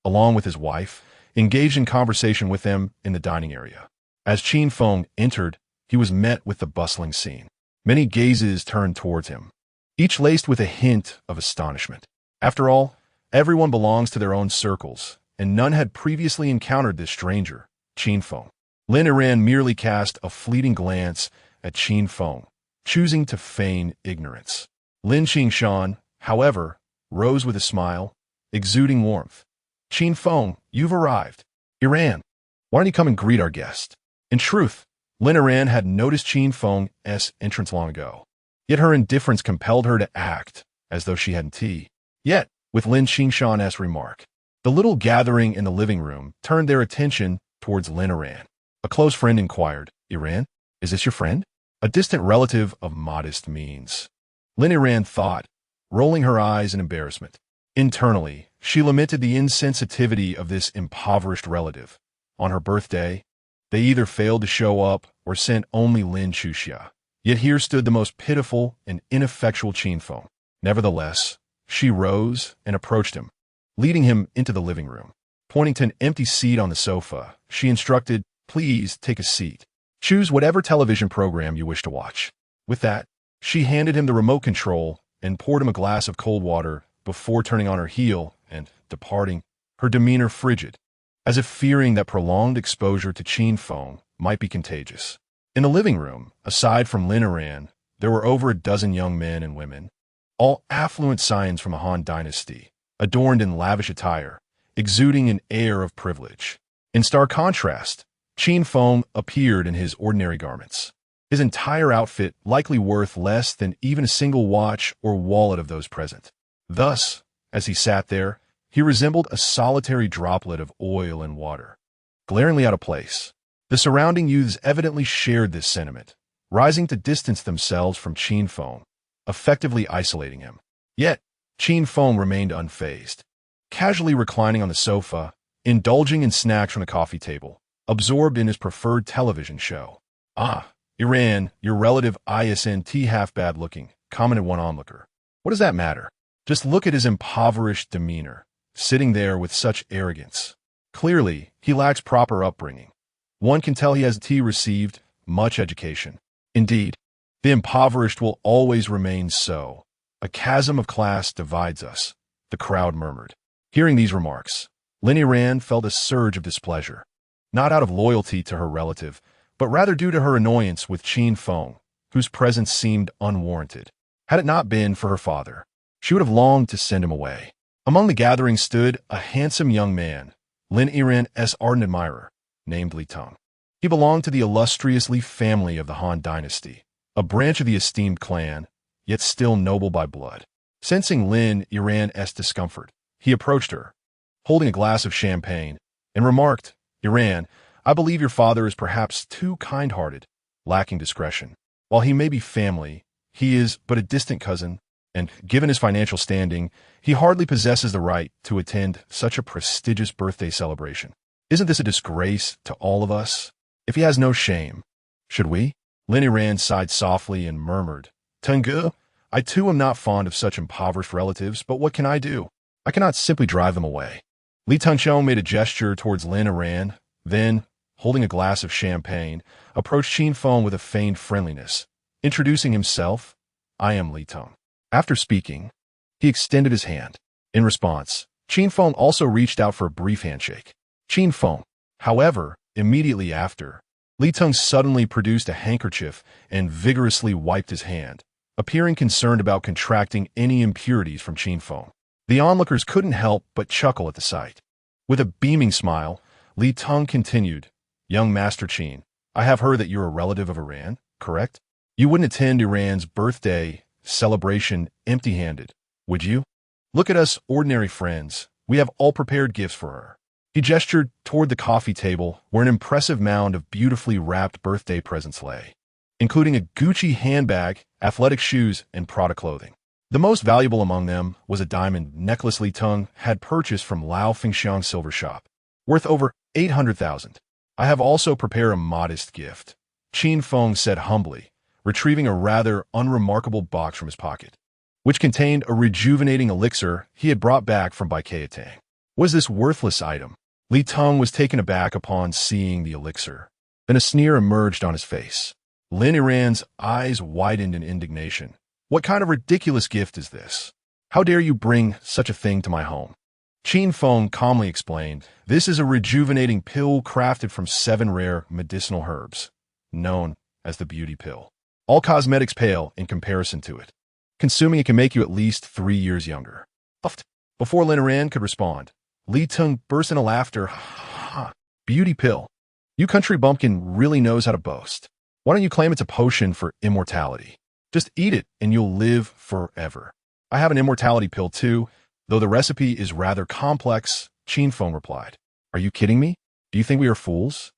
along with his wife, engaged in conversation with them in the dining area. As Qin Feng entered, he was met with the bustling scene. Many gazes turned towards him, each laced with a hint of astonishment. After all, everyone belongs to their own circles, and none had previously encountered this stranger, Qin Feng. Lin Iran merely cast a fleeting glance at Qin Feng, choosing to feign ignorance. Lin Qingshan, however, rose with a smile, exuding warmth. Qin Feng, you've arrived. Iran, why don't you come and greet our guest? In truth, Lin Iran had noticed Qin Feng's entrance long ago, yet her indifference compelled her to act as though she hadn't tea. Yet, with Lin Qingshan's remark, the little gathering in the living room turned their attention towards Lin Iran. A close friend inquired, Iran, is this your friend? A distant relative of modest means. Lin Iran thought, rolling her eyes in embarrassment. Internally, she lamented the insensitivity of this impoverished relative. On her birthday, they either failed to show up or sent only Lin Chuxia. Yet here stood the most pitiful and ineffectual Qin Feng. Nevertheless, she rose and approached him, leading him into the living room. Pointing to an empty seat on the sofa, she instructed, please take a seat. Choose whatever television program you wish to watch. With that, she handed him the remote control and poured him a glass of cold water before turning on her heel and departing, her demeanor frigid, as if fearing that prolonged exposure to Qin Feng might be contagious. In the living room, aside from Lin Iran, there were over a dozen young men and women, all affluent scions from the Han dynasty, adorned in lavish attire, exuding an air of privilege. In stark contrast, Qin Feng appeared in his ordinary garments, his entire outfit likely worth less than even a single watch or wallet of those present. Thus, as he sat there, he resembled a solitary droplet of oil and water, glaringly out of place. The surrounding youths evidently shared this sentiment, rising to distance themselves from Qin Feng, effectively isolating him. Yet, Qin Feng remained unfazed, casually reclining on the sofa, indulging in snacks from the coffee table, absorbed in his preferred television show. Ah, Iran, your relative isn't half bad looking, commented one onlooker. What does that matter? Just look at his impoverished demeanor, sitting there with such arrogance. Clearly, he lacks proper upbringing. One can tell he has received much education. Indeed, the impoverished will always remain so. A chasm of class divides us, the crowd murmured. Hearing these remarks, Lin Iran felt a surge of displeasure, not out of loyalty to her relative, but rather due to her annoyance with Qin Feng, whose presence seemed unwarranted. Had it not been for her father, she would have longed to send him away. Among the gathering stood a handsome young man, Lin Iran's ardent admirer, named Li Teng. He belonged to the illustrious Li family of the Han dynasty, a branch of the esteemed clan, yet still noble by blood. Sensing Lin Iran's discomfort, he approached her, holding a glass of champagne, and remarked, "Iran, I believe your father is perhaps too kind-hearted, lacking discretion. While he may be family, he is but a distant cousin, and given his financial standing, he hardly possesses the right to attend such a prestigious birthday celebration. Isn't this a disgrace to all of us? If he has no shame, should we?" Lin Iran sighed softly and murmured, "Tengu, I too am not fond of such impoverished relatives, but what can I do? I cannot simply drive them away." Li Tengxiong made a gesture towards Lin Iran, then, holding a glass of champagne, approached Qin Feng with a feigned friendliness. Introducing himself, "I am Li Teng." After speaking, he extended his hand. In response, Qin Feng also reached out for a brief handshake. Qin Feng, however, immediately after, Li Teng suddenly produced a handkerchief and vigorously wiped his hand, appearing concerned about contracting any impurities from Qin Feng. The onlookers couldn't help but chuckle at the sight. With a beaming smile, Li Teng continued, "Young Master Qin, I have heard that you're a relative of Iran, correct? You wouldn't attend Iran's birthday celebration empty-handed, would you? Look at us ordinary friends. We have all prepared gifts for her." He gestured toward the coffee table where an impressive mound of beautifully wrapped birthday presents lay, including a Gucci handbag, athletic shoes, and Prada clothing. The most valuable among them was a diamond necklace Li Teng had purchased from Lao Fengxiang's silver shop, worth over 800,000. "I have also prepared a modest gift," Qin Feng said humbly, retrieving a rather unremarkable box from his pocket, which contained a rejuvenating elixir he had brought back from Baikatang. Was this worthless item? Li Teng was taken aback upon seeing the elixir. Then a sneer emerged on his face. Lin Iran's eyes widened in indignation. "What kind of ridiculous gift is this? How dare you bring such a thing to my home?" Qin Feng calmly explained, "This is a rejuvenating pill crafted from 7 rare medicinal herbs, known as the beauty pill. All cosmetics pale in comparison to it. Consuming it can make you at least 3 years younger." Before Lin Iran could respond, Li Teng burst into laughter. "Ha! Beauty pill. You country bumpkin really knows how to boast. Why don't you claim it's a potion for immortality? Just eat it and you'll live forever." "I have an immortality pill too, though the recipe is rather complex," Qin Feng replied. "Are you kidding me? Do you think we are fools?"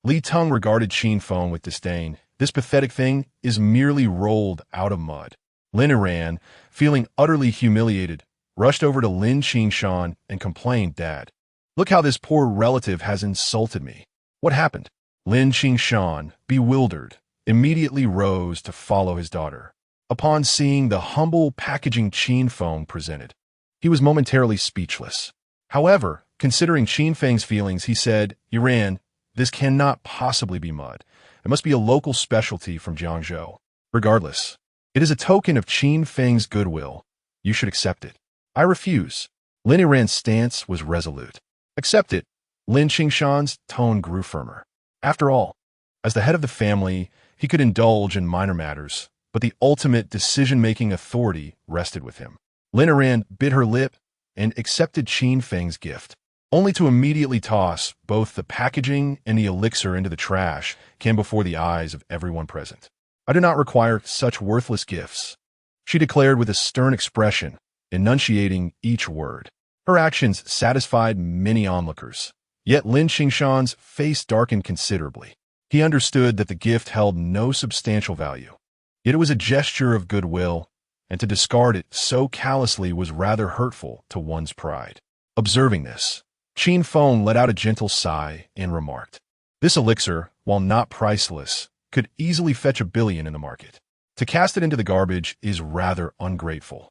Li Teng regarded Qin Feng with disdain. "This pathetic thing is merely rolled out of mud." Lin Iran, feeling utterly humiliated, rushed over to Lin Qingshan and complained, "Dad, look how this poor relative has insulted me." "What happened?" Lin Qingshan, bewildered, immediately rose to follow his daughter. Upon seeing the humble packaging Qin Feng presented, he was momentarily speechless. However, considering Qin Feng's feelings, he said, "Iran, this cannot possibly be mud. It must be a local specialty from Jiangzhou. Regardless, it is a token of Qin Feng's goodwill. You should accept it." "I refuse." Lin Iran's stance was resolute. "Accept it." Lin Qingshan's tone grew firmer. After all, as the head of the family, he could indulge in minor matters, but the ultimate decision-making authority rested with him. Lin Iran bit her lip and accepted Qin Feng's gift, only to immediately toss both the packaging and the elixir into the trash can before the eyes of everyone present. "I do not require such worthless gifts," she declared with a stern expression, enunciating each word. Her actions satisfied many onlookers, yet Lin Qingshan's face darkened considerably. He understood that the gift held no substantial value, yet it was a gesture of goodwill, and to discard it so callously was rather hurtful to one's pride. Observing this, Qin Feng let out a gentle sigh and remarked, "This elixir, while not priceless, could easily fetch 1 billion in the market. To cast it into the garbage is rather ungrateful."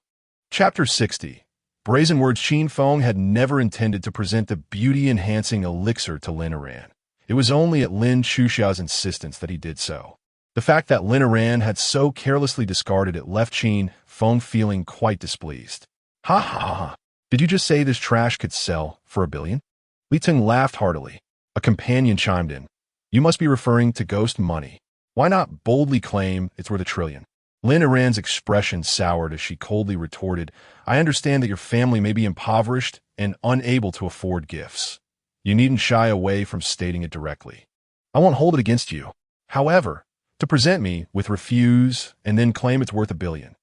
Chapter 60. Brazen words. Qin Feng had never intended to present the beauty-enhancing elixir to Lin Iran. It was only at Lin Chuxia's insistence that he did so. The fact that Lin Iran had so carelessly discarded it left Qin Feng feeling quite displeased. "Ha ha ha! Did you just say this trash could sell for 1 billion? Li Teng laughed heartily. A companion chimed in, "You must be referring to ghost money. Why not boldly claim it's worth 1 trillion? Lin Iran's expression soured as she coldly retorted, "I understand that your family may be impoverished and unable to afford gifts. You needn't shy away from stating it directly. I won't hold it against you. However, To present me with refuse and then claim it's worth $1 billion.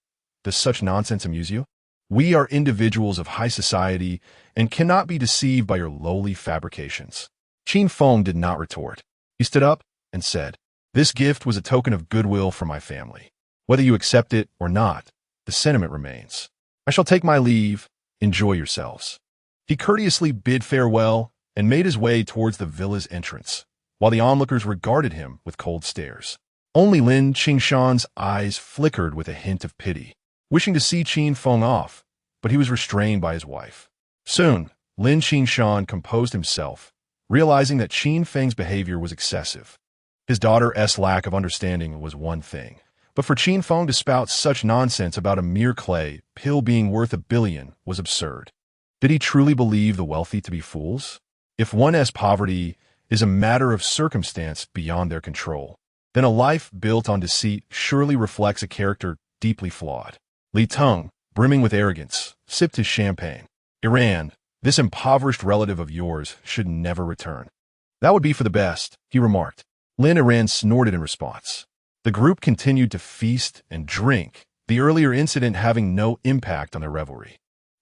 Does such nonsense amuse you? We are individuals of high society and cannot be deceived by your lowly fabrications. Qin Feng did not retort. He stood up and said, "This gift was a token of goodwill for my family. Whether you accept it or not, the sentiment remains. I shall take my leave. Enjoy yourselves." He courteously bid farewell and made his way towards the villa's entrance, while the onlookers regarded him with cold stares. Only Lin Qingshan's eyes flickered with a hint of pity, wishing to see Qin Feng off, but he was restrained by his wife. Soon, Lin Qingshan composed himself, realizing that Qin Feng's behavior was excessive. His daughter's lack of understanding was one thing, but for Qin Feng to spout such nonsense about a mere clay pill being worth $1 billion was absurd. Did he truly believe the wealthy to be fools? If one's poverty is a matter of circumstance beyond their control, then a life built on deceit surely reflects a character deeply flawed. Li Teng, brimming with arrogance, sipped his champagne. "Iran, this impoverished relative of yours should never return." "That would be for the best," he remarked. Lin Iran snorted in response. The group continued to feast and drink, the earlier incident having no impact on their revelry.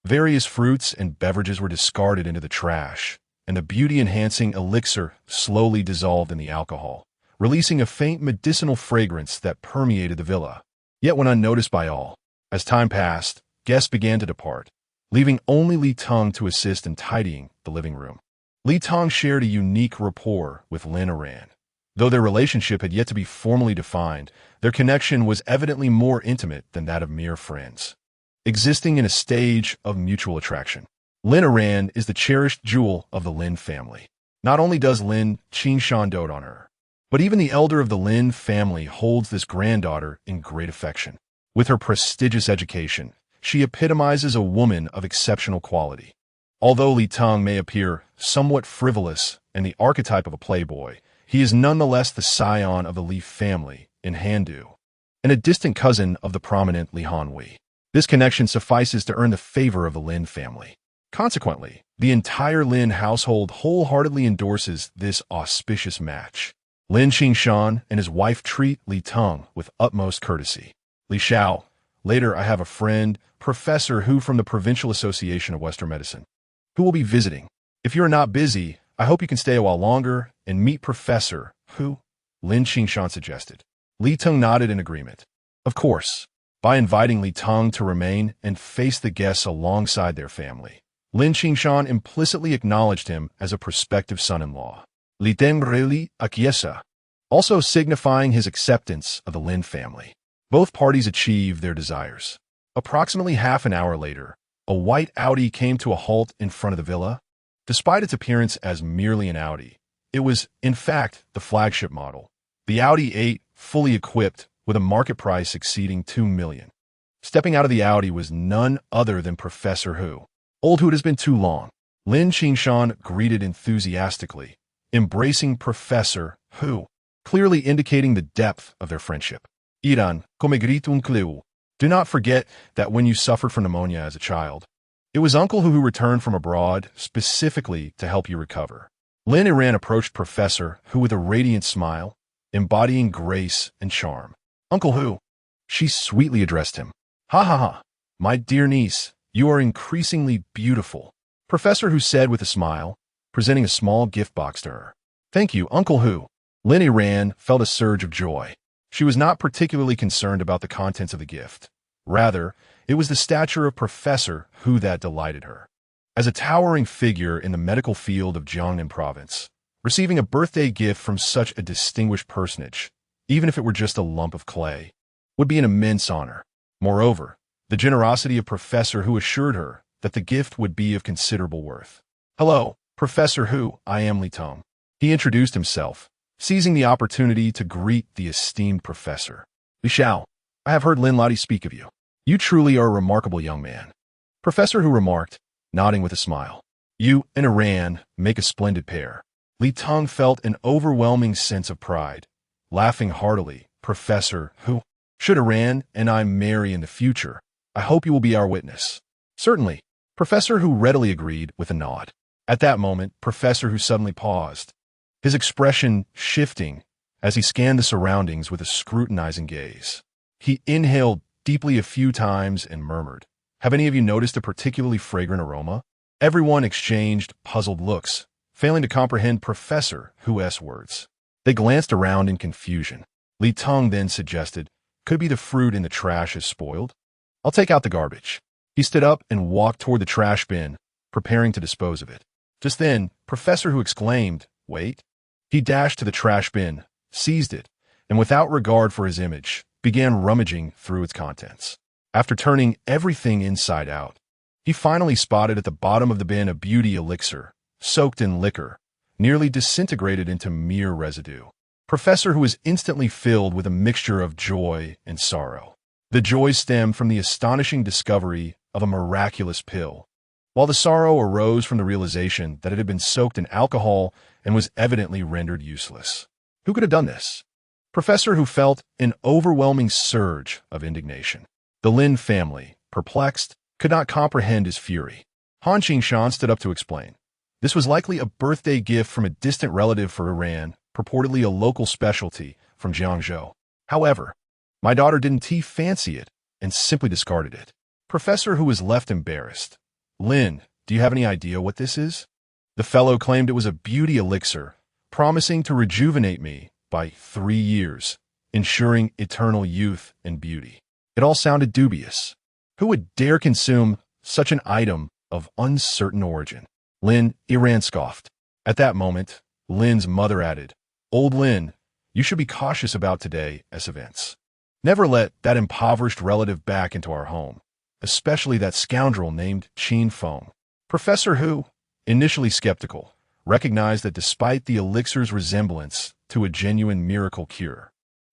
Various fruits and beverages were discarded into the trash, and the beauty-enhancing elixir slowly dissolved in the alcohol, releasing a faint medicinal fragrance that permeated the villa, yet went unnoticed by all. As time passed, guests began to depart, leaving only Li Teng to assist in tidying the living room. Li Teng shared a unique rapport with Lin Iran. Though their relationship had yet to be formally defined, their connection was evidently more intimate than that of mere friends, existing in a stage of mutual attraction. Lin Iran is the cherished jewel of the Lin family. Not only does Lin Qingshan dote on her, but even the elder of the Lin family holds this granddaughter in great affection. With her prestigious education, she epitomizes a woman of exceptional quality. Although Li Teng may appear somewhat frivolous and the archetype of a playboy, he is nonetheless the scion of the Li family in Handu, and a distant cousin of the prominent Li Hanwei. This connection suffices to earn the favor of the Lin family. Consequently, the entire Lin household wholeheartedly endorses this auspicious match. Lin Qingshan and his wife treat Li Teng with utmost courtesy. "Li Xiao, later I have a friend, Professor Hu from the Provincial Association of Western Medicine, who will be visiting. If you are not busy, I hope you can stay a while longer and meet Professor Hu," Lin Qingshan suggested. Li Teng nodded in agreement. Of course, by inviting Li Teng to remain and face the guests alongside their family, Lin Qingshan implicitly acknowledged him as a prospective son-in-law. Li Teng really acquiesced, also signifying his acceptance of the Lin family. Both parties achieved their desires. Approximately half an hour later, a white Audi came to a halt in front of the villa. Despite its appearance as merely an Audi, it was, in fact, the flagship model. The Audi 8, fully equipped, with a market price exceeding $2 million. Stepping out of the Audi was none other than Professor Hu. "Old Hu, it has been too long," Lin Qingshan greeted enthusiastically, embracing Professor Hu, clearly indicating the depth of their friendship. "Iran, come grito un cleu." Do not forget that when you suffered from pneumonia as a child, it was Uncle Hu returned from abroad specifically to help you recover. Lin Iran approached Professor Hu with a radiant smile, embodying grace and charm. "Uncle Hu," she sweetly addressed him. "Ha ha ha, my dear niece, you are increasingly beautiful," Professor Hu said with a smile, presenting a small gift box to her. "Thank you, Uncle Hu." Lin Iran felt a surge of joy. She was not particularly concerned about the contents of the gift. Rather, it was the stature of Professor Hu that delighted her. As a towering figure in the medical field of Jiangnan province, receiving a birthday gift from such a distinguished personage, even if it were just a lump of clay, would be an immense honor. Moreover, the generosity of Professor Hu assured her that the gift would be of considerable worth. "Hello, Professor Hu, I am Li Teng." He introduced himself, seizing the opportunity to greet the esteemed professor. "Li Xiao, I have heard Lin Ladi speak of you. You truly are a remarkable young man," Professor Hu remarked, nodding with a smile. "You and Iran make a splendid pair." Li Teng felt an overwhelming sense of pride. Laughing heartily, Professor Hu, "Should Iran and I marry in the future, I hope you will be our witness." "Certainly," Professor Hu readily agreed with a nod. At that moment, Professor Hu suddenly paused, his expression shifting as he scanned the surroundings with a scrutinizing gaze. He inhaled deeply a few times and murmured, "Have any of you noticed a particularly fragrant aroma?" Everyone exchanged puzzled looks, failing to comprehend Professor Hu's words. They glanced around in confusion. Li Teng then suggested, "Could it be the fruit in the trash is spoiled? I'll take out the garbage." He stood up and walked toward the trash bin, preparing to dispose of it. Just then, Professor Hu exclaimed, "Wait." He dashed to the trash bin, seized it, and without regard for his image, began rummaging through its contents. After turning everything inside out, he finally spotted at the bottom of the bin a beauty elixir, soaked in liquor, nearly disintegrated into mere residue. Professor Hu was instantly filled with a mixture of joy and sorrow. The joy stemmed from the astonishing discovery of a miraculous pill, while the sorrow arose from the realization that it had been soaked in alcohol and was evidently rendered useless. Who could have done this? Professor Hu felt an overwhelming surge of indignation. The Lin family, perplexed, could not comprehend his fury. Han Qingshan stood up to explain. This was likely a birthday gift from a distant relative for Iran, purportedly a local specialty from Jiangzhou. However, my daughter didn't fancy it and simply discarded it. Professor Hu was left embarrassed. "Lin, do you have any idea what this is?" The fellow claimed it was a beauty elixir, promising to rejuvenate me by 3 years, ensuring eternal youth and beauty. It all sounded dubious. Who would dare consume such an item of uncertain origin? Lin Iran scoffed. At that moment, Lin's mother added, "Old Lin, you should be cautious about today's events. Never let that impoverished relative back into our home, especially that scoundrel named Qin Feng." Professor Hu, initially skeptical, recognized that despite the elixir's resemblance to a genuine miracle cure,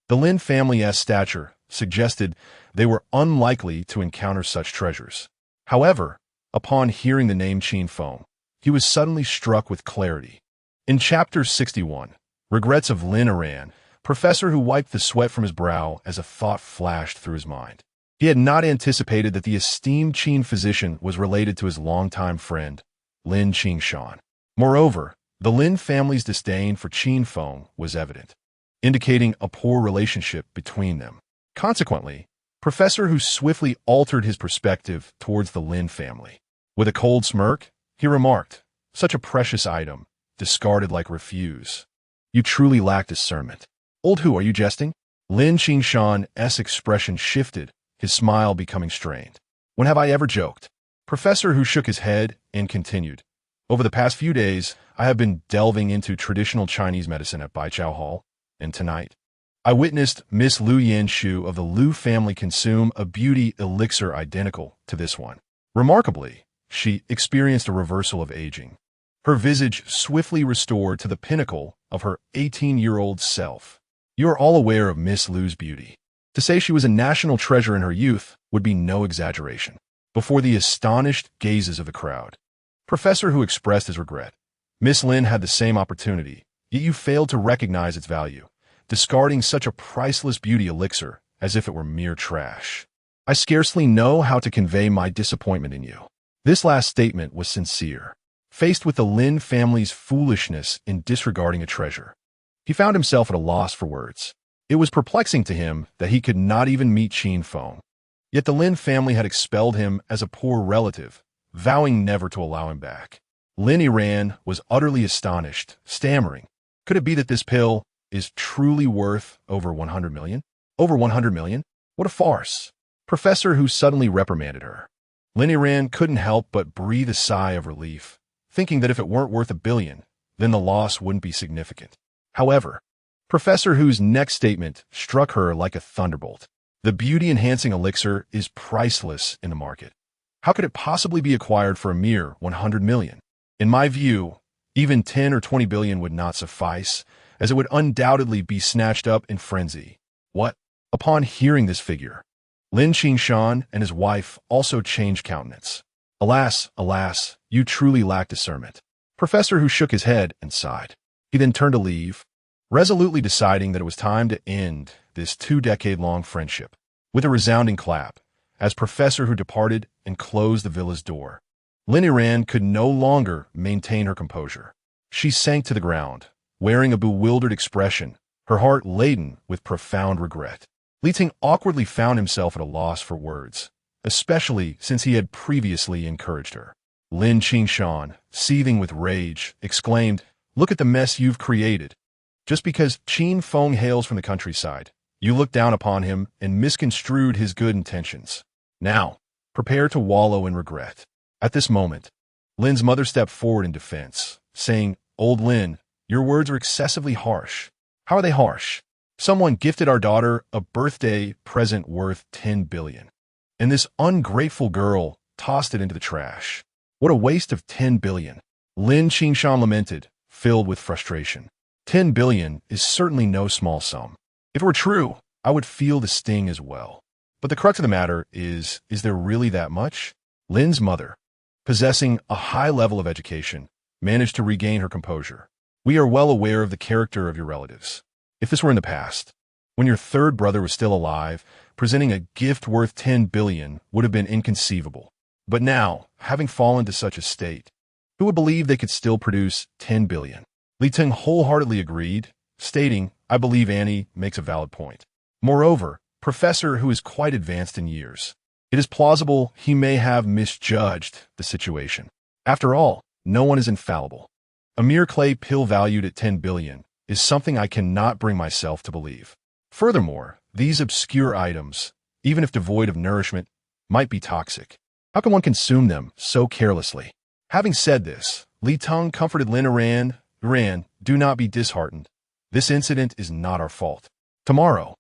the Lin family's stature suggested they were unlikely to encounter such treasures. However, upon hearing the name Qin Feng, he was suddenly struck with clarity. In Chapter 61, Regrets of Lin Iran, Professor Hu wiped the sweat from his brow as a thought flashed through his mind. He had not anticipated that the esteemed Qin physician was related to his longtime friend, Lin Qingshan. Moreover, the Lin family's disdain for Qin Feng was evident, indicating a poor relationship between them. Consequently, Professor Hu swiftly altered his perspective towards the Lin family. With a cold smirk, he remarked, "Such a precious item, discarded like refuse. You truly lack discernment." "Old Hu, are you jesting?" Lin Qingshan's expression shifted, his smile becoming strained. "When have I ever joked?" Professor Hu shook his head and continued, "Over the past few days, I have been delving into traditional Chinese medicine at Baijiao Hall, and tonight, I witnessed Miss Lu Yanshu of the Lu family consume a beauty elixir identical to this one. Remarkably, she experienced a reversal of aging. Her visage swiftly restored to the pinnacle of her 18-year-old self. You are all aware of Miss Lu's beauty. To say she was a national treasure in her youth would be no exaggeration." Before the astonished gazes of the crowd, Professor Hu expressed his regret. "Miss Lin had the same opportunity, yet you failed to recognize its value, discarding such a priceless beauty elixir as if it were mere trash. I scarcely know how to convey my disappointment in you." This last statement was sincere. Faced with the Lin family's foolishness in disregarding a treasure, he found himself at a loss for words. It was perplexing to him that he could not even meet Qin Feng. Yet the Lin family had expelled him as a poor relative, vowing never to allow him back. Lin Iran was utterly astonished, stammering, "Could it be that this pill is truly worth over 100 million? Over 100 million? What a farce." Professor Hu suddenly reprimanded her. Lin Iran couldn't help but breathe a sigh of relief, thinking that if it weren't worth $1 billion, then the loss wouldn't be significant. However, Professor Hu's next statement struck her like a thunderbolt. The beauty-enhancing elixir is priceless in the market. How could it possibly be acquired for a mere 100 million? In my view, even 10 or 20 billion would not suffice, as it would undoubtedly be snatched up in frenzy. What? Upon hearing this figure, Lin Qingshan and his wife also changed countenance. "Alas, alas, you truly lack discernment." Professor Hu shook his head and sighed. He then turned to leave, resolutely deciding that it was time to end this 2-decade-long friendship. With a resounding clap, as Professor Hu departed and closed the villa's door, Lin Iran could no longer maintain her composure. She sank to the ground, wearing a bewildered expression, her heart laden with profound regret. Li Ting awkwardly found himself at a loss for words, especially since he had previously encouraged her. Lin Qingshan, seething with rage, exclaimed, "Look at the mess you've created. Just because Qin Feng hails from the countryside, you looked down upon him and misconstrued his good intentions. Now, prepare to wallow in regret." At this moment, Lin's mother stepped forward in defense, saying, "Old Lin, your words are excessively harsh." "How are they harsh? Someone gifted our daughter a birthday present worth 10 billion. And this ungrateful girl tossed it into the trash. What a waste of 10 billion. Lin Qingshan lamented, filled with frustration. 10 billion is certainly no small sum. If it were true, I would feel the sting as well. But the crux of the matter is there really that much? Lin's mother, possessing a high level of education, managed to regain her composure. We are well aware of the character of your relatives. If this were in the past, when your third brother was still alive, presenting a gift worth 10 billion would have been inconceivable. But now, having fallen to such a state, who would believe they could still produce 10 billion? Li Ting wholeheartedly agreed, stating, "I believe Annie makes a valid point. Moreover, Professor who is quite advanced in years. It is plausible he may have misjudged the situation. After all, no one is infallible. A mere clay pill valued at 10 billion is something I cannot bring myself to believe. Furthermore, these obscure items, even if devoid of nourishment, might be toxic. How can one consume them so carelessly?" Having said this, Li Ting comforted Lin Iran, "Do not be disheartened. This incident is not our fault. Tomorrow,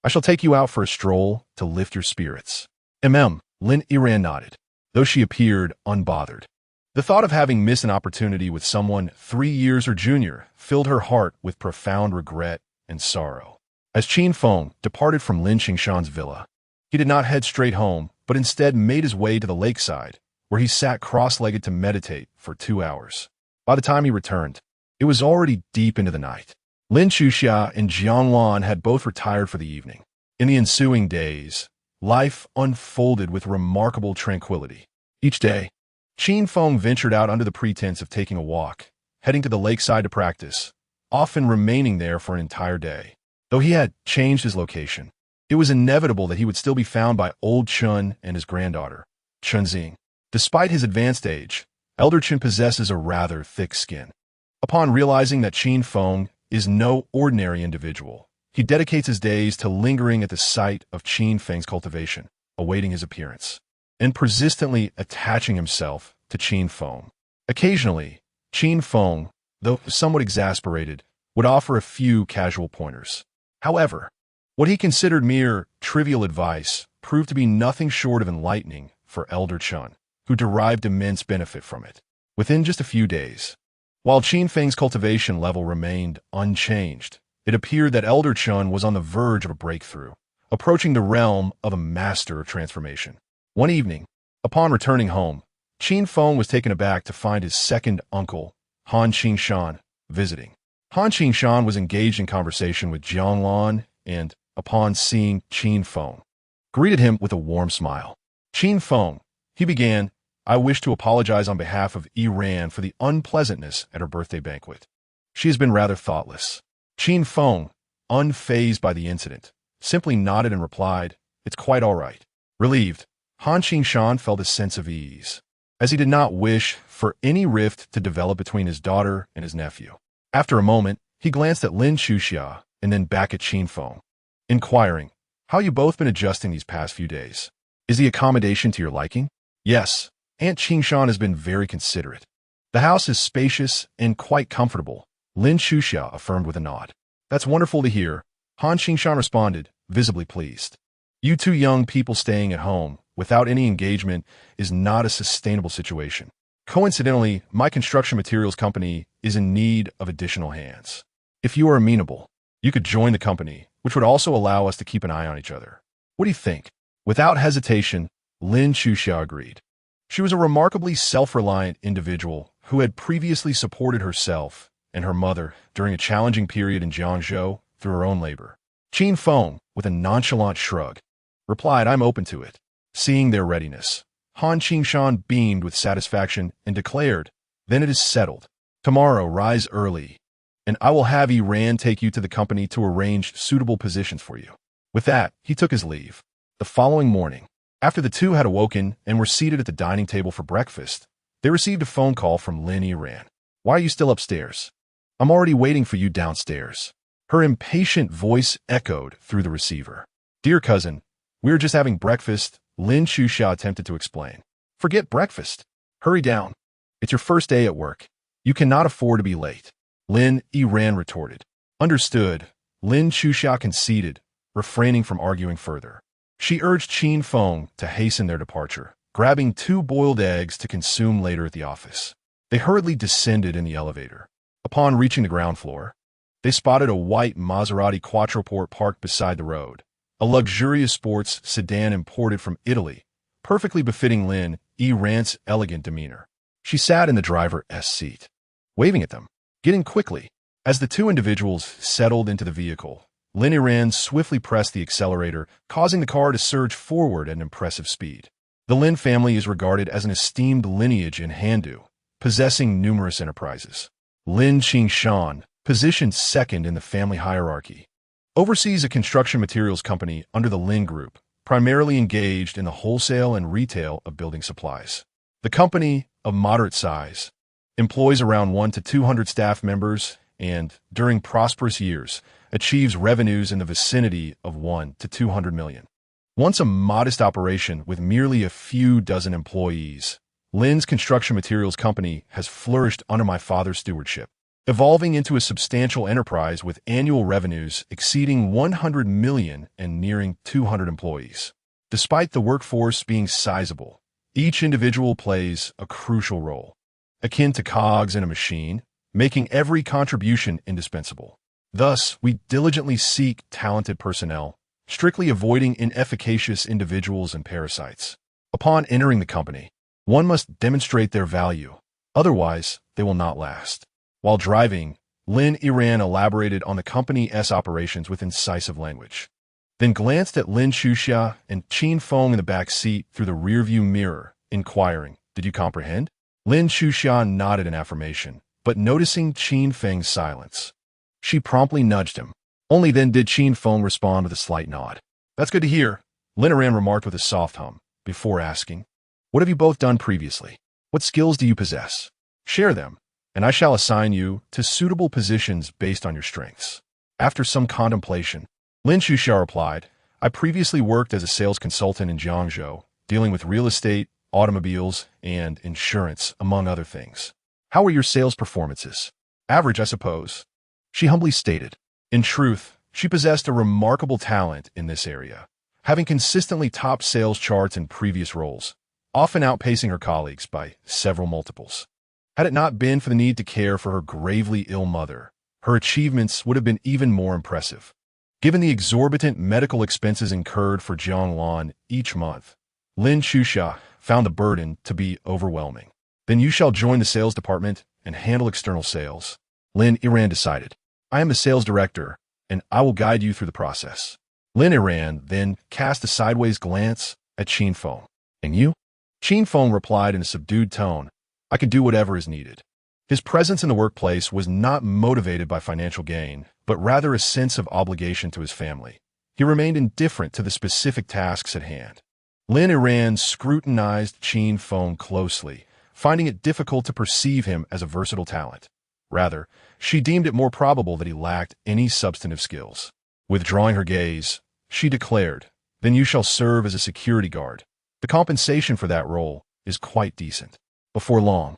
I shall take you out for a stroll to lift your spirits." Lin Iran nodded, though she appeared unbothered. The thought of having missed an opportunity with someone 3 years her junior filled her heart with profound regret and sorrow. As Qin Feng departed from Lin Qingshan's villa, he did not head straight home, but instead made his way to the lakeside, where he sat cross-legged to meditate for 2 hours. By the time he returned, it was already deep into the night. Lin Chuxia and Jiang Wan had both retired for the evening. In the ensuing days, life unfolded with remarkable tranquility. Each day, Qin Feng ventured out under the pretense of taking a walk, heading to the lakeside to practice, often remaining there for an entire day. Though he had changed his location, it was inevitable that he would still be found by old Chun and his granddaughter, Chunxing. Despite his advanced age, Elder Chun possesses a rather thick skin. Upon realizing that Qin Feng is no ordinary individual, he dedicates his days to lingering at the site of Qin Feng's cultivation, awaiting his appearance, and persistently attaching himself to Qin Feng. Occasionally, Qin Feng, though somewhat exasperated, would offer a few casual pointers. However, what he considered mere trivial advice proved to be nothing short of enlightening for Elder Chun, who derived immense benefit from it. Within just a few days, while Qin Feng's cultivation level remained unchanged, it appeared that Elder Chun was on the verge of a breakthrough, approaching the realm of a master of transformation. One evening, upon returning home, Qin Feng was taken aback to find his second uncle, Han Qingshan, visiting. Han Qingshan was engaged in conversation with Jiang Lan and, upon seeing Qin Feng, greeted him with a warm smile. "Qin Feng," he began, "I wish to apologize on behalf of Iran for the unpleasantness at her birthday banquet. She has been rather thoughtless." Qin Feng, unfazed by the incident, simply nodded and replied, "It's quite all right." Relieved, Han Qingshan felt a sense of ease, as he did not wish for any rift to develop between his daughter and his nephew. After a moment, he glanced at Lin Chuxia and then back at Qin Feng, inquiring, "How you both been adjusting these past few days? Is the accommodation to your liking?" "Yes, Aunt Qingshan has been very considerate. The house is spacious and quite comfortable," Lin Chuxia affirmed with a nod. "That's wonderful to hear," Han Qingshan responded, visibly pleased. "You two young people staying at home without any engagement is not a sustainable situation. Coincidentally, my construction materials company is in need of additional hands. If you are amenable, you could join the company, which would also allow us to keep an eye on each other. What do you think?" Without hesitation, Lin Chuxia agreed. She was a remarkably self-reliant individual who had previously supported herself and her mother during a challenging period in Jiangzhou through her own labor. Qin Feng, with a nonchalant shrug, replied, "I'm open to it." Seeing their readiness, Han Qingshan beamed with satisfaction and declared, "Then it is settled. Tomorrow rise early. and I will have Iran take you to the company to arrange suitable positions for you." With that, he took his leave. The following morning, after the two had awoken and were seated at the dining table for breakfast, they received a phone call from Lin Iran. "Why are you still upstairs? I'm already waiting for you downstairs." Her impatient voice echoed through the receiver. "Dear cousin, we were just having breakfast," Lin Shusha attempted to explain. "Forget breakfast. Hurry down. It's your first day at work. You cannot afford to be late," Lin Iran retorted. "Understood," Lin Shusha conceded, refraining from arguing further. She urged Qin Feng to hasten their departure, grabbing 2 boiled eggs to consume later at the office. They hurriedly descended in the elevator. Upon reaching the ground floor, they spotted a white Maserati Quattroporte parked beside the road, a luxurious sports sedan imported from Italy, perfectly befitting Lin Iran's elegant demeanor. She sat in the driver's seat, waving at them, getting quickly. As the two individuals settled into the vehicle, Lin Iran swiftly pressed the accelerator, causing the car to surge forward at an impressive speed. The Lin family is regarded as an esteemed lineage in Handu, possessing numerous enterprises. Lin Qingshan, positioned second in the family hierarchy, oversees a construction materials company under the Lin Group, primarily engaged in the wholesale and retail of building supplies. The company, of moderate size, employs around 1 to 200 staff members and, during prosperous years, achieves revenues in the vicinity of 1 to 200 million. Once a modest operation with merely a few dozen employees, Lin's construction materials company has flourished under my father's stewardship, evolving into a substantial enterprise with annual revenues exceeding 100 million and nearing 200 employees. Despite the workforce being sizable, each individual plays a crucial role, akin to cogs in a machine, making every contribution indispensable. Thus, we diligently seek talented personnel, strictly avoiding inefficacious individuals and parasites. Upon entering the company, one must demonstrate their value, otherwise they will not last. While driving, Lin Iran elaborated on the company's operations with incisive language, then glanced at Lin Shusha and Qin Feng in the back seat through the rearview mirror, inquiring, "Did you comprehend?" Lin Shusha nodded in affirmation, but noticing Qin Feng's silence, she promptly nudged him. Only then did Qin Feng respond with a slight nod. "That's good to hear," Lin Iran remarked with a soft hum, before asking, "What have you both done previously? What skills do you possess? Share them, and I shall assign you to suitable positions based on your strengths." After some contemplation, Lin Shusha replied, "I previously worked as a sales consultant in Jiangzhou, dealing with real estate, automobiles, and insurance, among other things." "How were your sales performances?" "Average, I suppose," she humbly stated. In truth, she possessed a remarkable talent in this area, having consistently topped sales charts in previous roles, often outpacing her colleagues by several multiples. Had it not been for the need to care for her gravely ill mother, her achievements would have been even more impressive. Given the exorbitant medical expenses incurred for Jianglan each month, Lin Shusha found the burden to be overwhelming. "Then you shall join the sales department and handle external sales," Lin Iran decided. "I am the sales director, and I will guide you through the process." Lin Iran then cast a sideways glance at Qin Feng. "And you?" Qin Feng replied in a subdued tone, "I can do whatever is needed." His presence in the workplace was not motivated by financial gain, but rather a sense of obligation to his family. He remained indifferent to the specific tasks at hand. Lin Iran scrutinized Qin Feng closely, finding it difficult to perceive him as a versatile talent. Rather, she deemed it more probable that he lacked any substantive skills. Withdrawing her gaze, she declared, "Then you shall serve as a security guard. The compensation for that role is quite decent." Before long,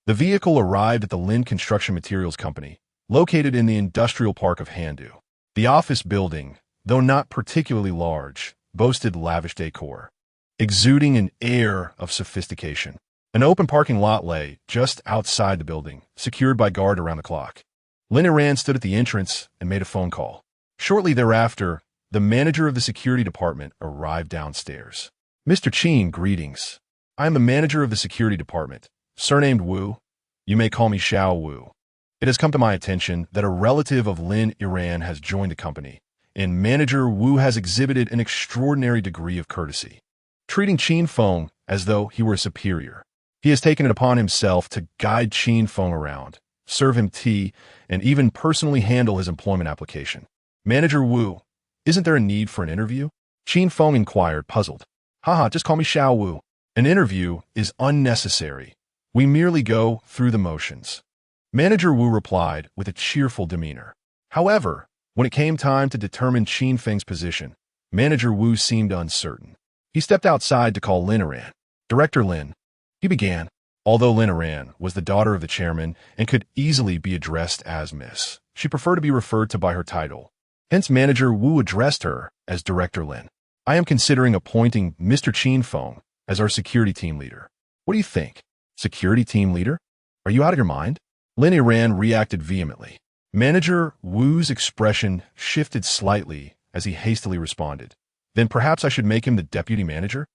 the vehicle arrived at the Lin Construction Materials Company, located in the industrial park of Handu. The office building, though not particularly large, boasted lavish decor, exuding an air of sophistication. An open parking lot lay just outside the building, secured by guard around the clock. Lin Iran stood at the entrance and made a phone call. Shortly thereafter, the manager of the security department arrived downstairs. "Mr. Qin, greetings. I am the manager of the security department, surnamed Wu. You may call me Xiao Wu. It has come to my attention that a relative of Lin Iran has joined the company, and Manager Wu has exhibited an extraordinary degree of courtesy, treating Qin Feng as though he were a superior. He has taken it upon himself to guide Qin Feng around, serve him tea, and even personally handle his employment application. Manager Wu, isn't there a need for an interview? Qin Feng inquired, puzzled. Haha, just call me Xiao Wu. An interview is unnecessary. We merely go through the motions. Manager Wu replied with a cheerful demeanor. However, when it came time to determine Qin Feng's position, Manager Wu seemed uncertain. He stepped outside to call Lin Aran. Director Lin, he began. Although Lin Aran was the daughter of the chairman and could easily be addressed as Miss, she preferred to be referred to by her title. Hence, Manager Wu addressed her as Director Lin. I am considering appointing Mr. Qin Feng as our security team leader. What do you think? Security team leader? Are you out of your mind? Lin Aran reacted vehemently. Manager Wu's expression shifted slightly as he hastily responded. Then perhaps I should make him the deputy manager?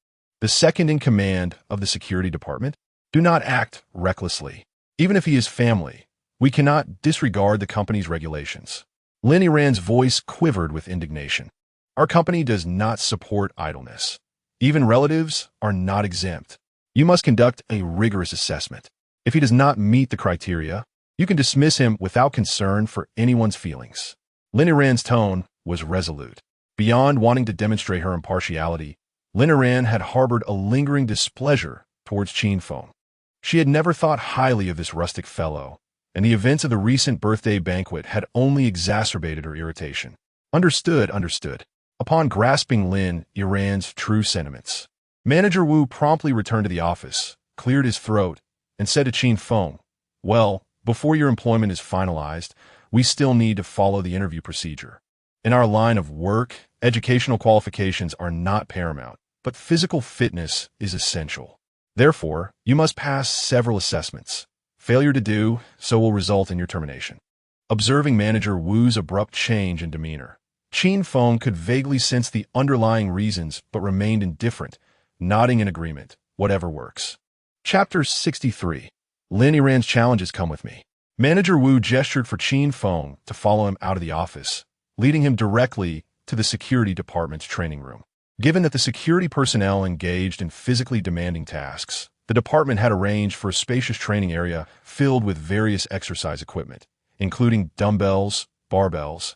The second in command of the security department? Do not act recklessly. Even if he is family, we cannot disregard the company's regulations. Lin Aran's voice quivered with indignation. Our company does not support idleness. Even relatives are not exempt. You must conduct a rigorous assessment. If he does not meet the criteria, you can dismiss him without concern for anyone's feelings. Lin Aran's tone was resolute. Beyond wanting to demonstrate her impartiality, Lin Aran had harbored a lingering displeasure towards Qin Feng. She had never thought highly of this rustic fellow, and the events of the recent birthday banquet had only exacerbated her irritation. Understood. Upon grasping Lin Aran's true sentiments, Manager Wu promptly returned to the office, cleared his throat, and said to Qin Feng, well, before your employment is finalized, we still need to follow the interview procedure. In our line of work, educational qualifications are not paramount, but physical fitness is essential. Therefore, you must pass several assessments. Failure to do so will result in your termination. Observing Manager Wu's abrupt change in demeanor, Qin Feng could vaguely sense the underlying reasons but remained indifferent, nodding in agreement, whatever works. Chapter 63. Lin Aran's challenges come with me. Manager Wu gestured for Qin Feng to follow him out of the office, leading him directly to the security department's training room. Given that the security personnel engaged in physically demanding tasks, the department had arranged for a spacious training area filled with various exercise equipment, including dumbbells, barbells,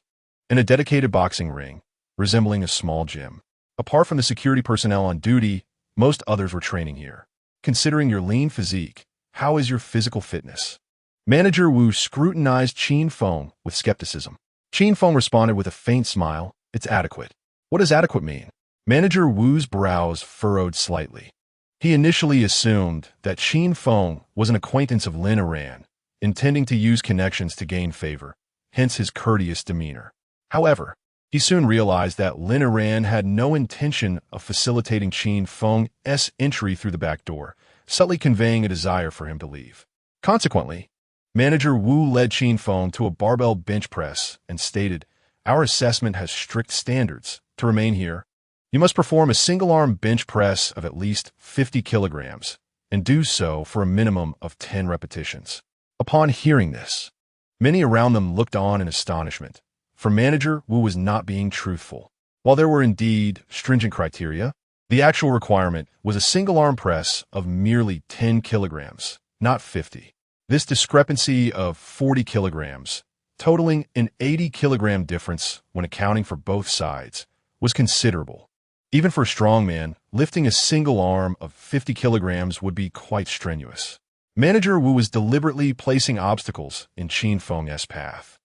and a dedicated boxing ring, resembling a small gym. Apart from the security personnel on duty, most others were training here. Considering your lean physique, how is your physical fitness? Manager Wu scrutinized Qin Feng with skepticism. Qin Feng responded with a faint smile, it's adequate. What does adequate mean? Manager Wu's brows furrowed slightly. He initially assumed that Qin Feng was an acquaintance of Lin Aran, intending to use connections to gain favor, hence his courteous demeanor. However, he soon realized that Lin Aran had no intention of facilitating Qin Feng's entry through the back door, subtly conveying a desire for him to leave. Consequently, Manager Wu led Qin Feng to a barbell bench press and stated, our assessment has strict standards. To remain here, you must perform a single-arm bench press of at least 50 kilograms, and do so for a minimum of 10 repetitions. Upon hearing this, many around them looked on in astonishment, for Manager Wu was not being truthful. While there were indeed stringent criteria, the actual requirement was a single-arm press of merely 10 kilograms, not 50. This discrepancy of 40 kilograms, totaling an 80-kilogram difference when accounting for both sides, was considerable. Even for a strong man, lifting a single arm of 50 kilograms would be quite strenuous. Manager Wu was deliberately placing obstacles in Qin Feng's path,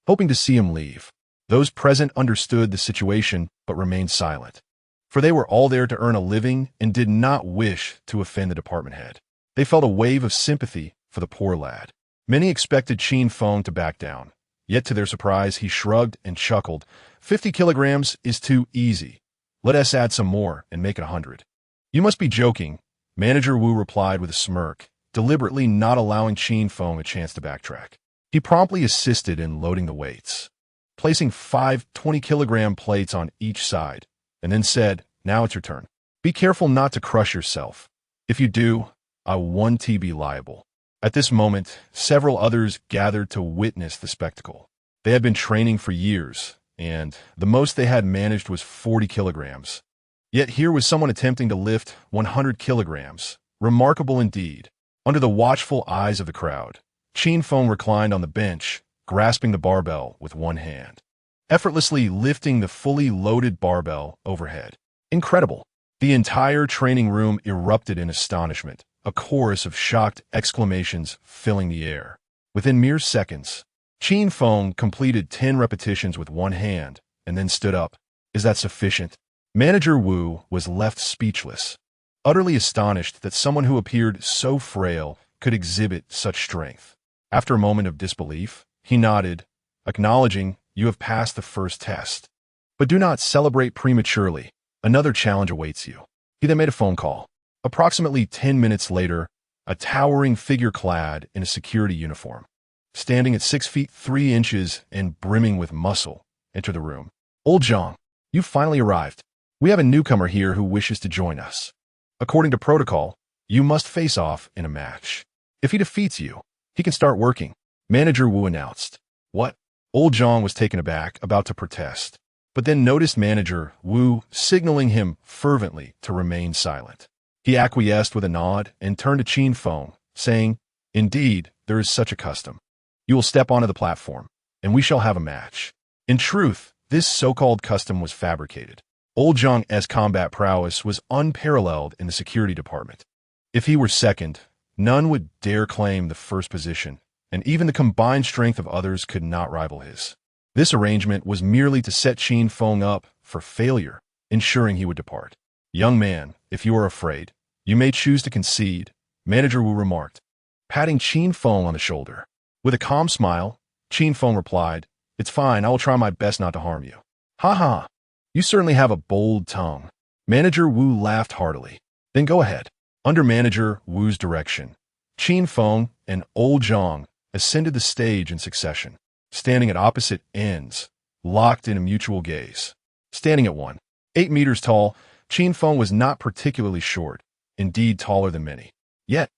hoping to see him leave. Those present understood the situation but remained silent, for they were all there to earn a living and did not wish to offend the department head. They felt a wave of sympathy for the poor lad. Many expected Qin Feng to back down, yet to their surprise he shrugged and chuckled. 50 kilograms is too easy. Let us add some more and make it 100. You must be joking, Manager Wu replied with a smirk, deliberately not allowing Qin Feng a chance to backtrack. He promptly assisted in loading the weights, placing 5 20-kilogram plates on each side, and then said, now it's your turn. Be careful not to crush yourself. If you do, I won't be liable. At this moment, several others gathered to witness the spectacle. They had been training for years, and the most they had managed was 40 kilograms. Yet here was someone attempting to lift 100 kilograms. Remarkable indeed. Under the watchful eyes of the crowd, Qin Feng reclined on the bench, grasping the barbell with one hand, effortlessly lifting the fully loaded barbell overhead. Incredible! The entire training room erupted in astonishment, a chorus of shocked exclamations filling the air. Within mere seconds, Qin Feng completed 10 repetitions with one hand and then stood up. Is that sufficient? Manager Wu was left speechless, utterly astonished that someone who appeared so frail could exhibit such strength. After a moment of disbelief, he nodded, acknowledging, "You have passed the first test. But do not celebrate prematurely. Another challenge awaits you." He then made a phone call. Approximately 10 minutes later, a towering figure clad in a security uniform, standing at 6 feet 3 inches and brimming with muscle, entered the room. "Old Zhang, you finally arrived. We have a newcomer here who wishes to join us. According to protocol, you must face off in a match. If he defeats you, he can start working," Manager Wu announced. "What?" Old Zhang was taken aback, about to protest, but then noticed Manager Wu signaling him fervently to remain silent. He acquiesced with a nod and turned to Qin Feng, saying, "Indeed, there is such a custom. You will step onto the platform, and we shall have a match." In truth, this so-called custom was fabricated. Old Zhang's combat prowess was unparalleled in the security department. If he were second, none would dare claim the first position, and even the combined strength of others could not rival his. This arrangement was merely to set Qin Feng up for failure, ensuring he would depart. "Young man, if you are afraid, you may choose to concede," Manager Wu remarked, patting Qin Feng on the shoulder. With a calm smile, Qin Feng replied, "It's fine, I will try my best not to harm you." "Ha ha! You certainly have a bold tongue." Manager Wu laughed heartily. "Then go ahead." Under Manager Wu's direction, Qin Feng and Old Zhang ascended the stage in succession, standing at opposite ends, locked in a mutual gaze. Standing at 1.8 meters tall, Qin Feng was not particularly short, indeed taller than many. Yet,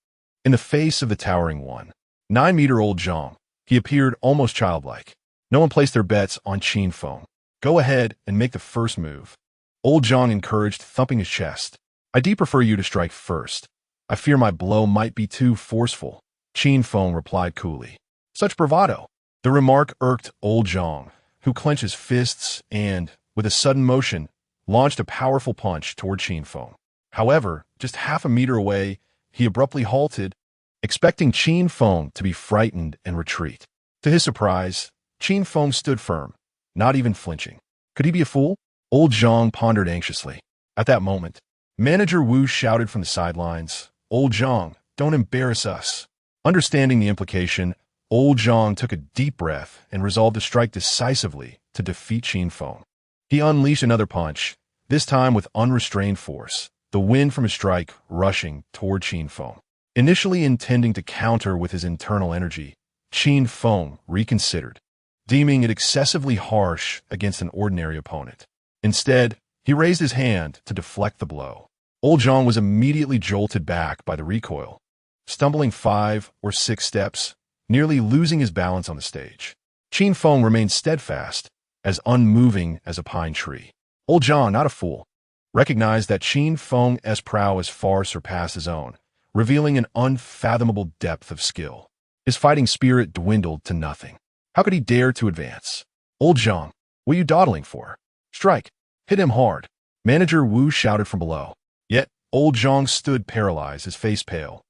in the face of the towering 1.9-meter-old Zhang, he appeared almost childlike. No one placed their bets on Qin Feng. "Go ahead and make the first move," Old Zhang encouraged, thumping his chest. "I do prefer you to strike first. I fear my blow might be too forceful," Qin Feng replied coolly. Such bravado! The remark irked Old Zhang, who clenched his fists and, with a sudden motion, launched a powerful punch toward Qin Feng. However, just half a meter away, he abruptly halted, expecting Qin Feng to be frightened and retreat. To his surprise, Qin Feng stood firm, not even flinching. Could he be a fool? Old Zhang pondered anxiously. At that moment, Manager Wu shouted from the sidelines, "Old Zhang, don't embarrass us." Understanding the implication, Old Zhang took a deep breath and resolved to strike decisively to defeat Qin Feng. He unleashed another punch, this time with unrestrained force, the wind from his strike rushing toward Qin Feng. Initially intending to counter with his internal energy, Qin Feng reconsidered, deeming it excessively harsh against an ordinary opponent. Instead, he raised his hand to deflect the blow. Old Zhang was immediately jolted back by the recoil, stumbling 5 or 6 steps, nearly losing his balance on the stage. Qin Feng remained steadfast, as unmoving as a pine tree. Old Zhang, not a fool, recognized that Qin Feng's prowess far surpassed his own, revealing an unfathomable depth of skill. His fighting spirit dwindled to nothing. How could he dare to advance? "Old Zhang, what are you dawdling for? Strike! Hit him hard!" Manager Wu shouted from below. Yet, Old Zhang stood paralyzed, his face pale.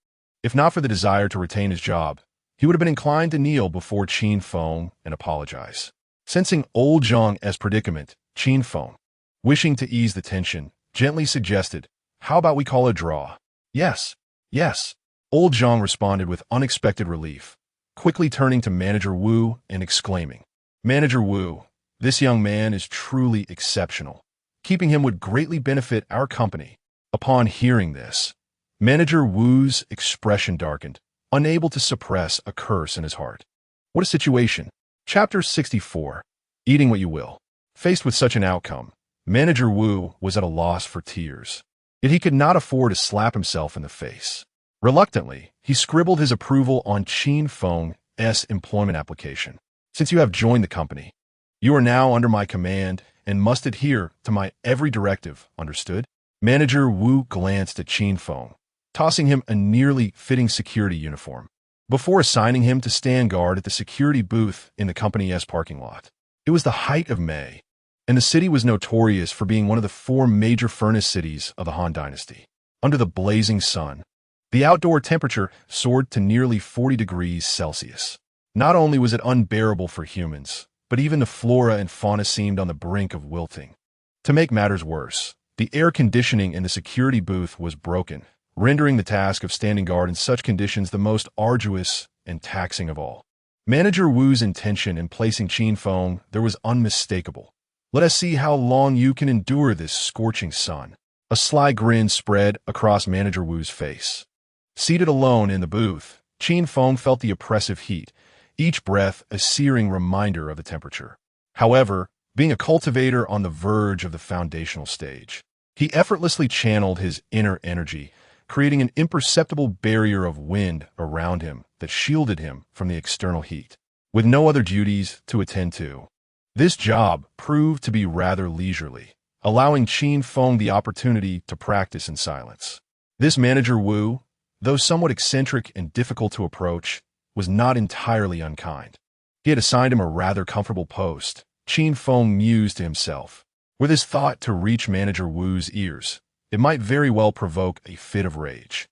If not for the desire to retain his job, he would have been inclined to kneel before Qin Feng and apologize. Sensing Old Zhang's predicament, Qin Feng, wishing to ease the tension, gently suggested, "How about we call a draw?" "Yes, yes," Old Zhang responded with unexpected relief, quickly turning to Manager Wu and exclaiming, "Manager Wu, this young man is truly exceptional. Keeping him would greatly benefit our company." Upon hearing this, Manager Wu's expression darkened, unable to suppress a curse in his heart. What a situation! Chapter 64. Eating What You Will. Faced with such an outcome, Manager Wu was at a loss for tears. Yet he could not afford to slap himself in the face. Reluctantly, he scribbled his approval on Qin Feng's employment application. "Since you have joined the company, you are now under my command and must adhere to my every directive, understood?" Manager Wu glanced at Qin Feng, tossing him a nearly fitting security uniform. before assigning him to stand guard at the security booth in the company's parking lot. It was the height of May, and the city was notorious for being one of the four major furnace cities of the Han Dynasty. Under the blazing sun, the outdoor temperature soared to nearly 40 degrees Celsius. Not only was it unbearable for humans, but even the flora and fauna seemed on the brink of wilting. To make matters worse, the air conditioning in the security booth was broken, rendering the task of standing guard in such conditions the most arduous and taxing of all. Manager Wu's intention in placing Qin Feng there was unmistakable. Let us see how long you can endure this scorching sun. A sly grin spread across Manager Wu's face. Seated alone in the booth, Qin Feng felt the oppressive heat, each breath a searing reminder of the temperature. However, being a cultivator on the verge of the foundational stage, he effortlessly channeled his inner energy, creating an imperceptible barrier of wind around him that shielded him from the external heat. With no other duties to attend to, this job proved to be rather leisurely, allowing Qin Feng the opportunity to practice in silence. This Manager Wu, though somewhat eccentric and difficult to approach, was not entirely unkind. He had assigned him a rather comfortable post. Qin Feng mused to himself. Were this thought to reach Manager Wu's ears, it might very well provoke a fit of rage.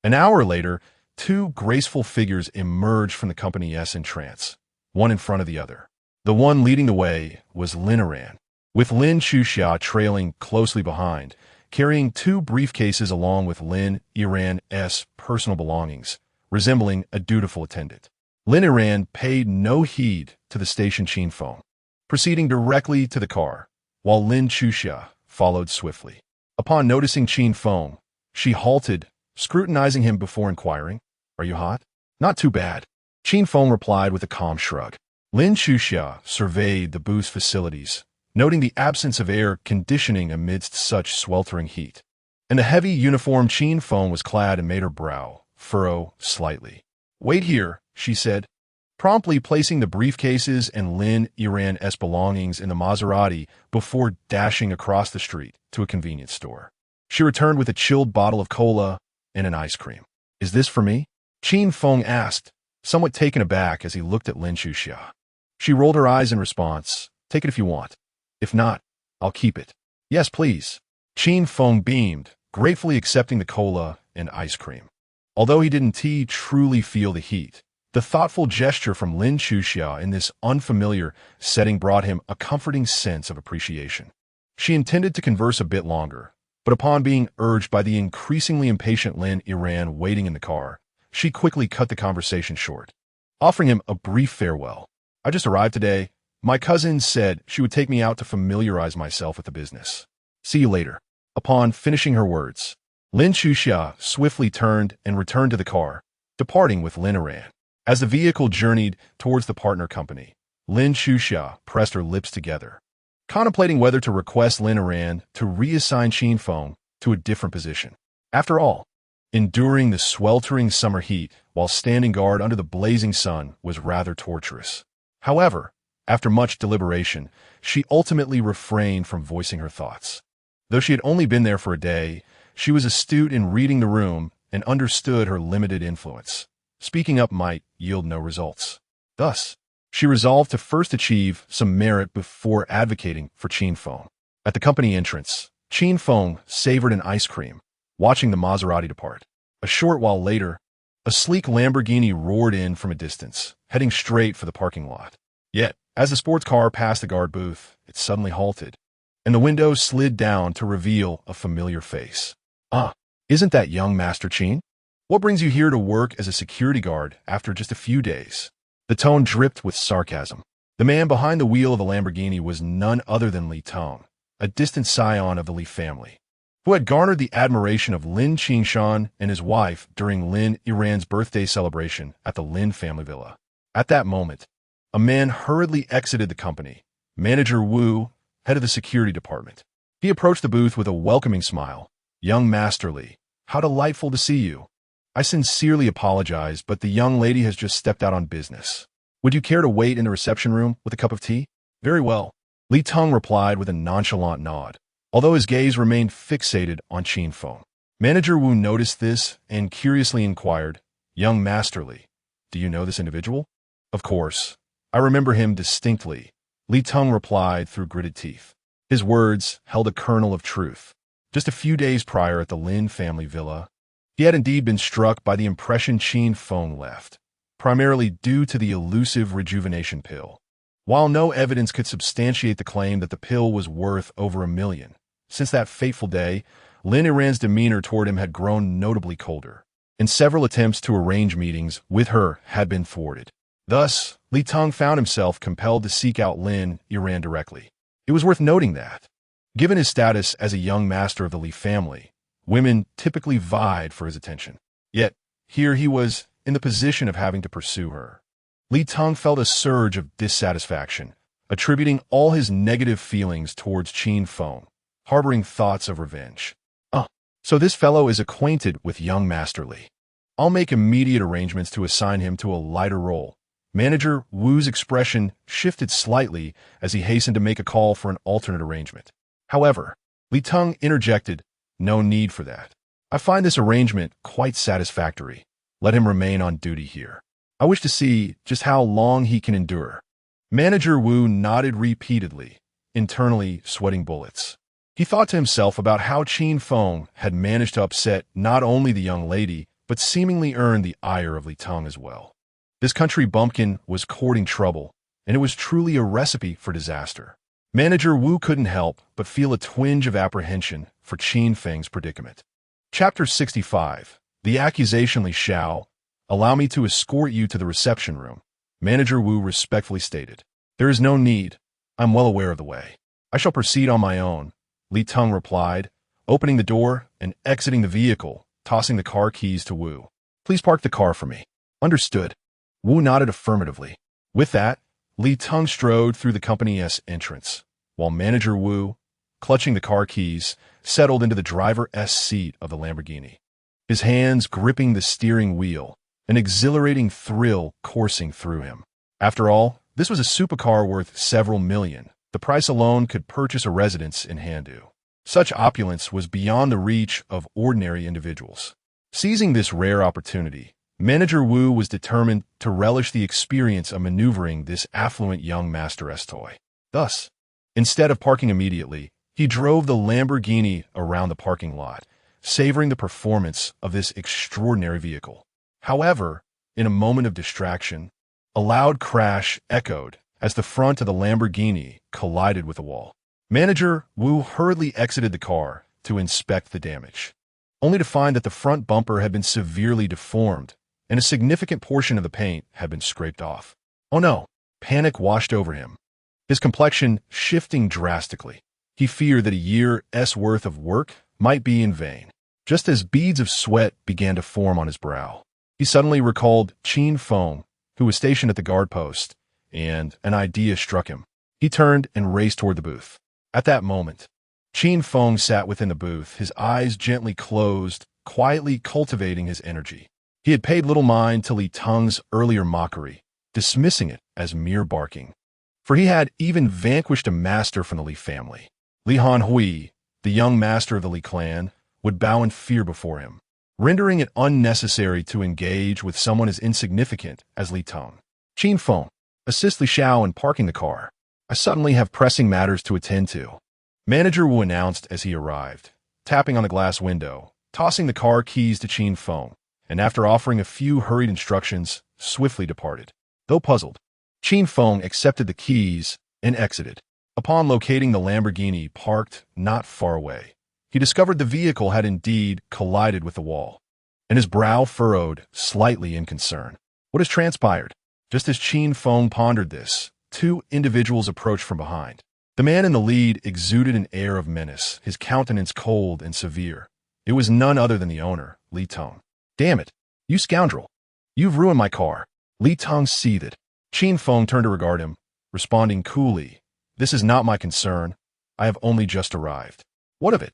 An hour later, two graceful figures emerged from the company's entrance, one in front of the other. The one leading the way was Lin Iran, with Lin Chuxia trailing closely behind, carrying two briefcases along with Lin Iran's personal belongings, resembling a dutiful attendant. Lin Iran paid no heed to the station Qin Feng, proceeding directly to the car, while Lin Chuxia followed swiftly. Upon noticing Qin Feng, she halted, scrutinizing him before inquiring, "Are you hot?" "Not too bad," Qin Feng replied with a calm shrug. Lin Chuxia surveyed the booth's facilities, noting the absence of air conditioning amidst such sweltering heat. And the heavy uniform Qin Feng was clad and made her brow furrow slightly. "Wait here," she said, promptly placing the briefcases and Lin Iran's belongings in the Maserati before dashing across the street to a convenience store. She returned with a chilled bottle of cola and an ice cream. "Is this for me?" Qin Feng asked, somewhat taken aback as he looked at Lin Chuxia. She rolled her eyes in response. "Take it if you want. If not, I'll keep it." "Yes, please." Qin Feng beamed, gratefully accepting the cola and ice cream. Although he didn't truly feel the heat, the thoughtful gesture from Lin Chuxia in this unfamiliar setting brought him a comforting sense of appreciation. She intended to converse a bit longer, but upon being urged by the increasingly impatient Lin Iran waiting in the car, she quickly cut the conversation short, offering him a brief farewell. "I just arrived today. My cousin said she would take me out to familiarize myself with the business. See you later." Upon finishing her words, Lin Chuxia swiftly turned and returned to the car, departing with Lin Iran. As the vehicle journeyed towards the partner company, Lin Chuxia pressed her lips together, contemplating whether to request Lin Iran to reassign Qin Feng to a different position. After all, enduring the sweltering summer heat while standing guard under the blazing sun was rather torturous. However, after much deliberation, she ultimately refrained from voicing her thoughts. Though she had only been there for a day, she was astute in reading the room and understood her limited influence. Speaking up might yield no results. Thus, she resolved to first achieve some merit before advocating for Qin Feng. At the company entrance, Qin Feng savored an ice cream, watching the Maserati depart. A short while later, a sleek Lamborghini roared in from a distance, heading straight for the parking lot. Yet, as the sports car passed the guard booth, it suddenly halted, and the window slid down to reveal a familiar face. "Ah, isn't that young Master Qin? What brings you here to work as a security guard after just a few days?" The tone dripped with sarcasm. The man behind the wheel of the Lamborghini was none other than Li Tong, a distant scion of the Li family, who had garnered the admiration of Lin Qingshan and his wife during Lin Iran's birthday celebration at the Lin family villa. At that moment, a man hurriedly exited the company, Manager Wu, head of the security department. He approached the booth with a welcoming smile. "Young Master Li, how delightful to see you. I sincerely apologize, but the young lady has just stepped out on business. Would you care to wait in the reception room with a cup of tea?" "Very well," Li Tong replied with a nonchalant nod, although his gaze remained fixated on Qin Feng. Manager Wu noticed this and curiously inquired, "Young Master Li, Do you know this individual? Of course. I remember him distinctly, Li Teng replied through gritted teeth. His words held a kernel of truth. Just a few days prior at the Lin family villa, he had indeed been struck by the impression Qin Feng left, primarily due to the elusive rejuvenation pill. While no evidence could substantiate the claim that the pill was worth over $1 million, since that fateful day, Lin Iran's demeanor toward him had grown notably colder, and several attempts to arrange meetings with her had been thwarted. Thus, Li Teng found himself compelled to seek out Lin Iran directly. It was worth noting that, given his status as a young master of the Li family, women typically vied for his attention. Yet, here he was in the position of having to pursue her. Li Teng felt a surge of dissatisfaction, attributing all his negative feelings towards Qin Feng, harboring thoughts of revenge. So this fellow is acquainted with young Master Li. I'll make immediate arrangements to assign him to a lighter role. Manager Wu's expression shifted slightly as he hastened to make a call for an alternate arrangement. However, Li Teng interjected, "No need for that. I find this arrangement quite satisfactory. Let him remain on duty here. I wish to see just how long he can endure." Manager Wu nodded repeatedly, internally sweating bullets. He thought to himself about how Qin Feng had managed to upset not only the young lady, but seemingly earn the ire of Li Teng as well. This country bumpkin was courting trouble, and it was truly a recipe for disaster. Manager Wu couldn't help but feel a twinge of apprehension for Qin Feng's predicament. Chapter 65. The accusation. Li Xiao, allow me to escort you to the reception room, Manager Wu respectfully stated. There is no need. I'm well aware of the way. I shall proceed on my own, Li Teng replied, opening the door and exiting the vehicle, tossing the car keys to Wu. Please park the car for me. Understood. Wu nodded affirmatively. With that, Li Teng strode through the company's entrance, while Manager Wu, clutching the car keys, settled into the driver's seat of the Lamborghini. His hands gripping the steering wheel, an exhilarating thrill coursing through him. After all, this was a supercar worth several million. The price alone could purchase a residence in Handu. Such opulence was beyond the reach of ordinary individuals. Seizing this rare opportunity, Manager Wu was determined to relish the experience of maneuvering this affluent young master's toy. Thus, instead of parking immediately, he drove the Lamborghini around the parking lot, savoring the performance of this extraordinary vehicle. However, in a moment of distraction, a loud crash echoed as the front of the Lamborghini collided with a wall. Manager Wu hurriedly exited the car to inspect the damage, only to find that the front bumper had been severely deformed and a significant portion of the paint had been scraped off. Oh no! Panic washed over him, his complexion shifting drastically. He feared that a year's worth of work might be in vain. Just as beads of sweat began to form on his brow, he suddenly recalled Qin Feng, who was stationed at the guard post, and an idea struck him. He turned and raced toward the booth. At that moment, Qin Feng sat within the booth, his eyes gently closed, quietly cultivating his energy. He had paid little mind to Li Teng's earlier mockery, dismissing it as mere barking. For he had even vanquished a master from the Li family. Li Hanhui, the young master of the Li clan, would bow in fear before him, rendering it unnecessary to engage with someone as insignificant as Li Teng. Qin Feng, assist Li Xiao in parking the car. I suddenly have pressing matters to attend to, Manager Wu announced as he arrived, tapping on the glass window, tossing the car keys to Qin Feng, and after offering a few hurried instructions, swiftly departed. Though puzzled, Qin Feng accepted the keys and exited. Upon locating the Lamborghini parked not far away, he discovered the vehicle had indeed collided with the wall, and his brow furrowed slightly in concern. What has transpired? Just as Qin Feng pondered this, two individuals approached from behind. The man in the lead exuded an air of menace, his countenance cold and severe. It was none other than the owner, Li Teng. Damn it, you scoundrel. You've ruined my car. Li Teng seethed. Qin Feng turned to regard him, responding coolly, This is not my concern. I have only just arrived. What of it?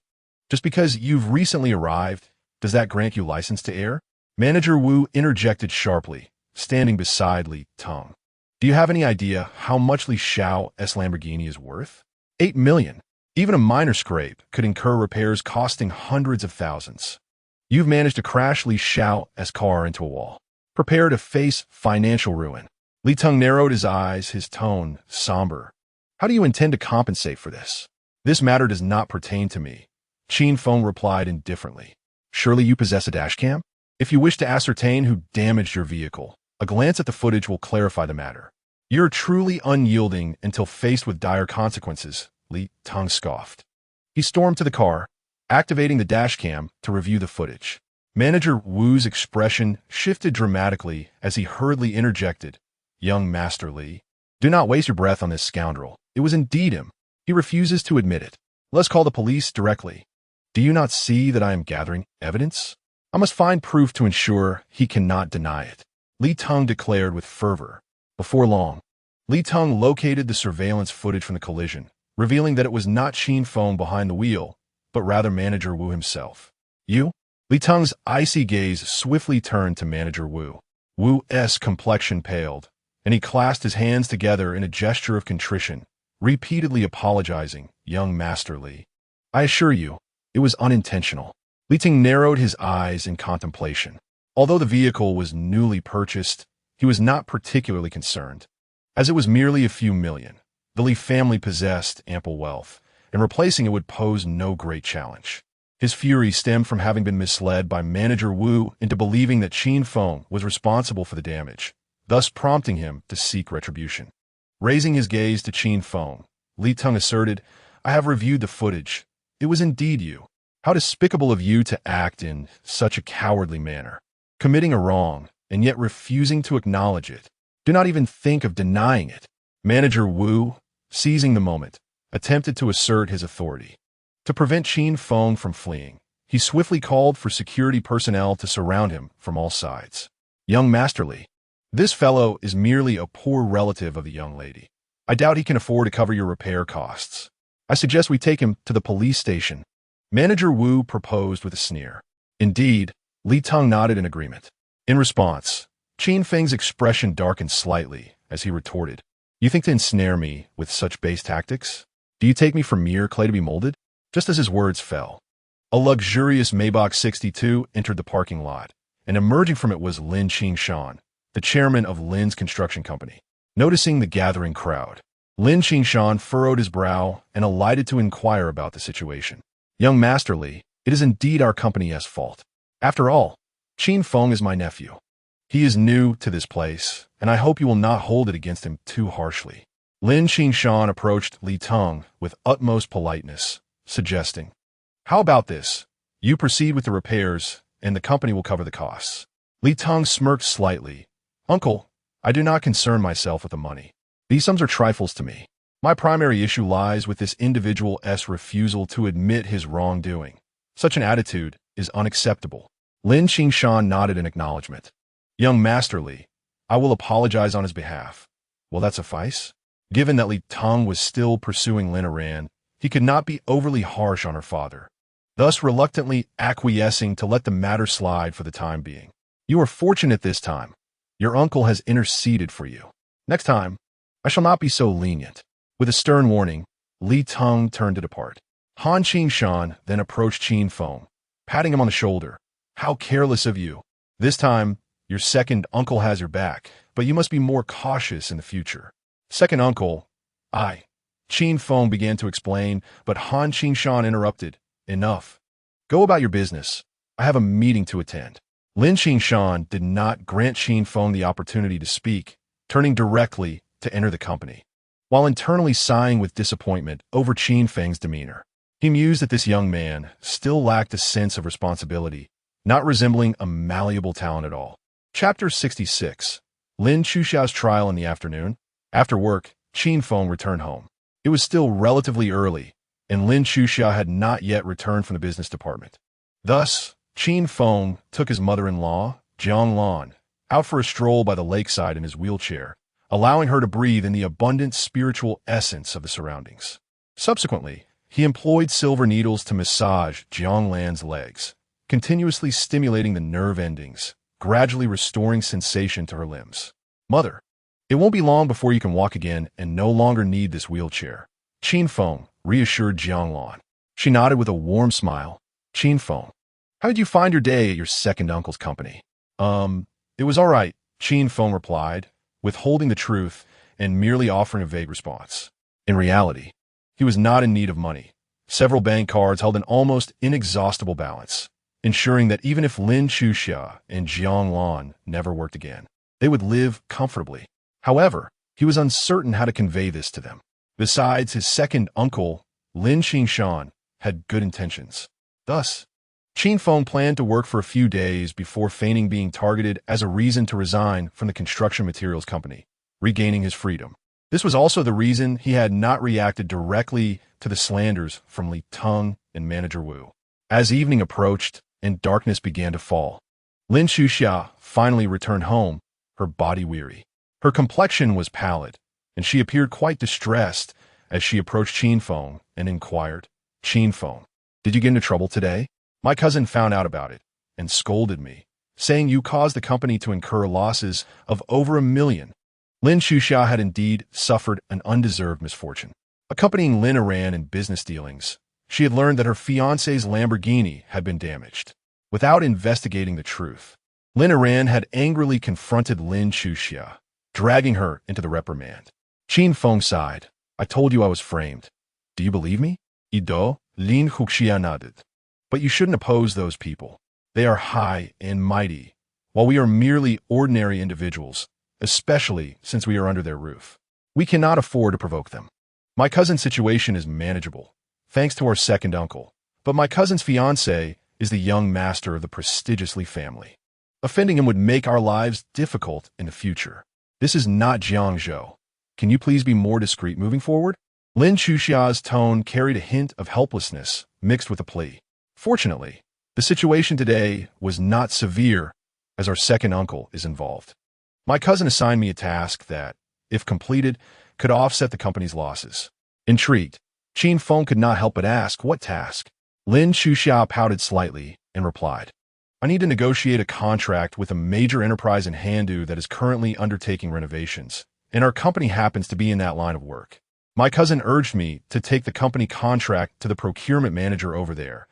Just because you've recently arrived, does that grant you license to err? Manager Wu interjected sharply, standing beside Li Teng. Do you have any idea how much Li Xiao's Lamborghini is worth? 8 million. Even a minor scrape could incur repairs costing hundreds of thousands. You've managed to crash Li Xiao's car into a wall. prepare to face financial ruin. Li Teng narrowed his eyes, his tone somber. How do you intend to compensate for this? This matter does not pertain to me. Qin Feng replied indifferently. Surely you possess a dashcam? If you wish to ascertain who damaged your vehicle, a glance at the footage will clarify the matter. You're truly unyielding until faced with dire consequences, Li Teng scoffed. He stormed to the car, activating the dashcam to review the footage. Manager Wu's expression shifted dramatically as he hurriedly interjected, "Young Master Li, do not waste your breath on this scoundrel. It was indeed him. He refuses to admit it. Let's call the police directly. Do you not see that I am gathering evidence? I must find proof to ensure he cannot deny it," Li Teng declared with fervor. Before long, Li Teng located the surveillance footage from the collision, revealing that it was not Qin Feng behind the wheel, but rather Manager Wu himself. "You?" Li Teng's icy gaze swiftly turned to Manager Wu. Wu's complexion paled, and he clasped his hands together in a gesture of contrition, repeatedly apologizing, "Young Master Li, I assure you, it was unintentional." Li Teng narrowed his eyes in contemplation. Although the vehicle was newly purchased, he was not particularly concerned, as it was merely a few million. The Li family possessed ample wealth, and replacing it would pose no great challenge. His fury stemmed from having been misled by Manager Wu into believing that Qin Feng was responsible for the damage, thus prompting him to seek retribution. Raising his gaze to Qin Feng, Li Teng asserted, "I have reviewed the footage. It was indeed you. How despicable of you to act in such a cowardly manner, committing a wrong and yet refusing to acknowledge it. Do not even think of denying it." Manager Wu, seizing the moment, attempted to assert his authority. To prevent Qin Feng from fleeing, he swiftly called for security personnel to surround him from all sides. "Young Master Li, this fellow is merely a poor relative of the young lady. I doubt he can afford to cover your repair costs. I suggest we take him to the police station," Manager Wu proposed with a sneer. Indeed, Li Teng nodded in agreement. In response, Qin Feng's expression darkened slightly as he retorted, "You think to ensnare me with such base tactics? Do you take me for mere clay to be molded?" Just as his words fell, a luxurious Maybach 62 entered the parking lot, and emerging from it was Lin Qingshan, the chairman of Lin's construction company. Noticing the gathering crowd, Lin Qingshan furrowed his brow and alighted to inquire about the situation. "Young Master Li, it is indeed our company's fault. After all, Qin Feng is my nephew. He is new to this place, and I hope you will not hold it against him too harshly." Lin Qingshan approached Li Teng with utmost politeness, suggesting, "How about this? You proceed with the repairs, and the company will cover the costs." Li Teng smirked slightly. "Uncle, I do not concern myself with the money. These sums are trifles to me. My primary issue lies with this individual's refusal to admit his wrongdoing. Such an attitude is unacceptable." Lin Qingshan nodded in acknowledgement. "Young Master Li, I will apologize on his behalf. Will that suffice?" Given that Li Teng was still pursuing Lin Aran, he could not be overly harsh on her father, thus reluctantly acquiescing to let the matter slide for the time being. "You are fortunate this time. Your uncle has interceded for you. Next time, I shall not be so lenient." With a stern warning, Li Teng turned to depart. Han Qingshan then approached Qin Feng, patting him on the shoulder. "How careless of you. This time, your second uncle has your back, but you must be more cautious in the future." "Second uncle, Qin Feng began to explain, but Han Qingshan interrupted, "Enough. Go about your business. I have a meeting to attend." Lin Qingshan did not grant Qin Feng the opportunity to speak, turning directly to enter the company. While internally sighing with disappointment over Qin Feng's demeanor, he mused that this young man still lacked a sense of responsibility, not resembling a malleable talent at all. Chapter 66. Lin Chuxiao's trial in the afternoon. After work, Qin Feng returned home. It was still relatively early, and Lin Chuxiao had not yet returned from the business department. Thus, Qin Feng took his mother-in-law, Jiang Lan, out for a stroll by the lakeside in his wheelchair, allowing her to breathe in the abundant spiritual essence of the surroundings. Subsequently, he employed silver needles to massage Jiang Lan's legs, continuously stimulating the nerve endings, gradually restoring sensation to her limbs. "Mother, it won't be long before you can walk again and no longer need this wheelchair," Qin Feng reassured Jiang Lan. She nodded with a warm smile. "Qin Feng, how did you find your day at your second uncle's company?" It was all right, Qin Feng replied, withholding the truth and merely offering a vague response. In reality, he was not in need of money. Several bank cards held an almost inexhaustible balance, ensuring that even if Lin Chuxia and Jiang Lan never worked again, they would live comfortably. However, he was uncertain how to convey this to them. Besides, his second uncle, Lin Qingshan, had good intentions. Thus, Qin Feng planned to work for a few days before feigning being targeted as a reason to resign from the construction materials company, regaining his freedom. This was also the reason he had not reacted directly to the slanders from Li Teng and Manager Wu. As evening approached and darkness began to fall, Lin Chuxia finally returned home, her body weary. Her complexion was pallid, and she appeared quite distressed as she approached Qin Feng and inquired, "Qin Feng, did you get into trouble today? My cousin found out about it and scolded me, saying you caused the company to incur losses of over $1 million. Lin Chuxia had indeed suffered an undeserved misfortune. Accompanying Lin Iran in business dealings, she had learned that her fiancé's Lamborghini had been damaged. Without investigating the truth, Lin Iran had angrily confronted Lin Chuxia, dragging her into the reprimand. Qin Feng sighed. I told you I was framed. Do you believe me? Ido, Lin Chuxia nodded. But you shouldn't oppose those people. They are high and mighty, while we are merely ordinary individuals, especially since we are under their roof. We cannot afford to provoke them. My cousin's situation is manageable, thanks to our second uncle, but my cousin's fiancé is the young master of the prestigious Li family. Offending him would make our lives difficult in the future. This is not Jiangzhou. Can you please be more discreet moving forward? Lin Chuxia's tone carried a hint of helplessness mixed with a plea. Fortunately, the situation today was not severe as our second uncle is involved. My cousin assigned me a task that, if completed, could offset the company's losses. Intrigued, Qin Feng could not help but ask, what task? Lin Chuxia pouted slightly and replied, I need to negotiate a contract with a major enterprise in Handu that is currently undertaking renovations, and our company happens to be in that line of work. My cousin urged me to take the company contract to the procurement manager over there,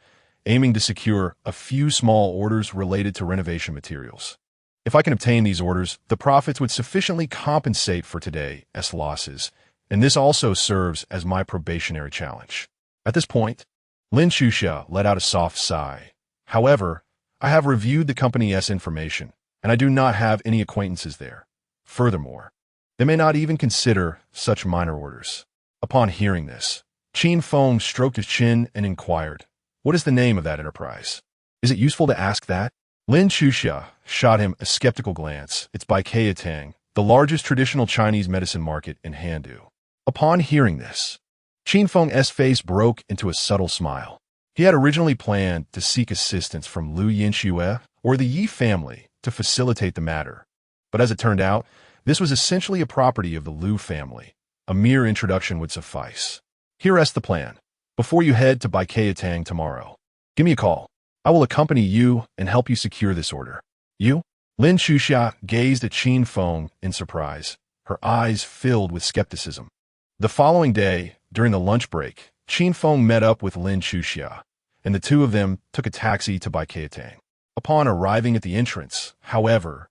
aiming to secure a few small orders related to renovation materials. If I can obtain these orders, the profits would sufficiently compensate for today's losses, and this also serves as my probationary challenge. At this point, Lin Chuxia let out a soft sigh. However, I have reviewed the company's information, and I do not have any acquaintances there. Furthermore, they may not even consider such minor orders. Upon hearing this, Qin Feng stroked his chin and inquired, what is the name of that enterprise? Is it useful to ask that? Lin Chuxia shot him a skeptical glance. It's Baikei, the largest traditional Chinese medicine market in Handu. Upon hearing this, Qin Feng's face broke into a subtle smile. He had originally planned to seek assistance from Liu Yinxue or the Yi family to facilitate the matter. But as it turned out, this was essentially a property of the Liu family. A mere introduction would suffice. Here's the plan. Before you head to Baikei tomorrow, give me a call. I will accompany you and help you secure this order. You? Lin Chuxia gazed at Qin Feng in surprise, her eyes filled with skepticism. The following day, during the lunch break, Qin Feng met up with Lin Chuxia, and the two of them took a taxi to Baikei. Upon arriving at the entrance, however,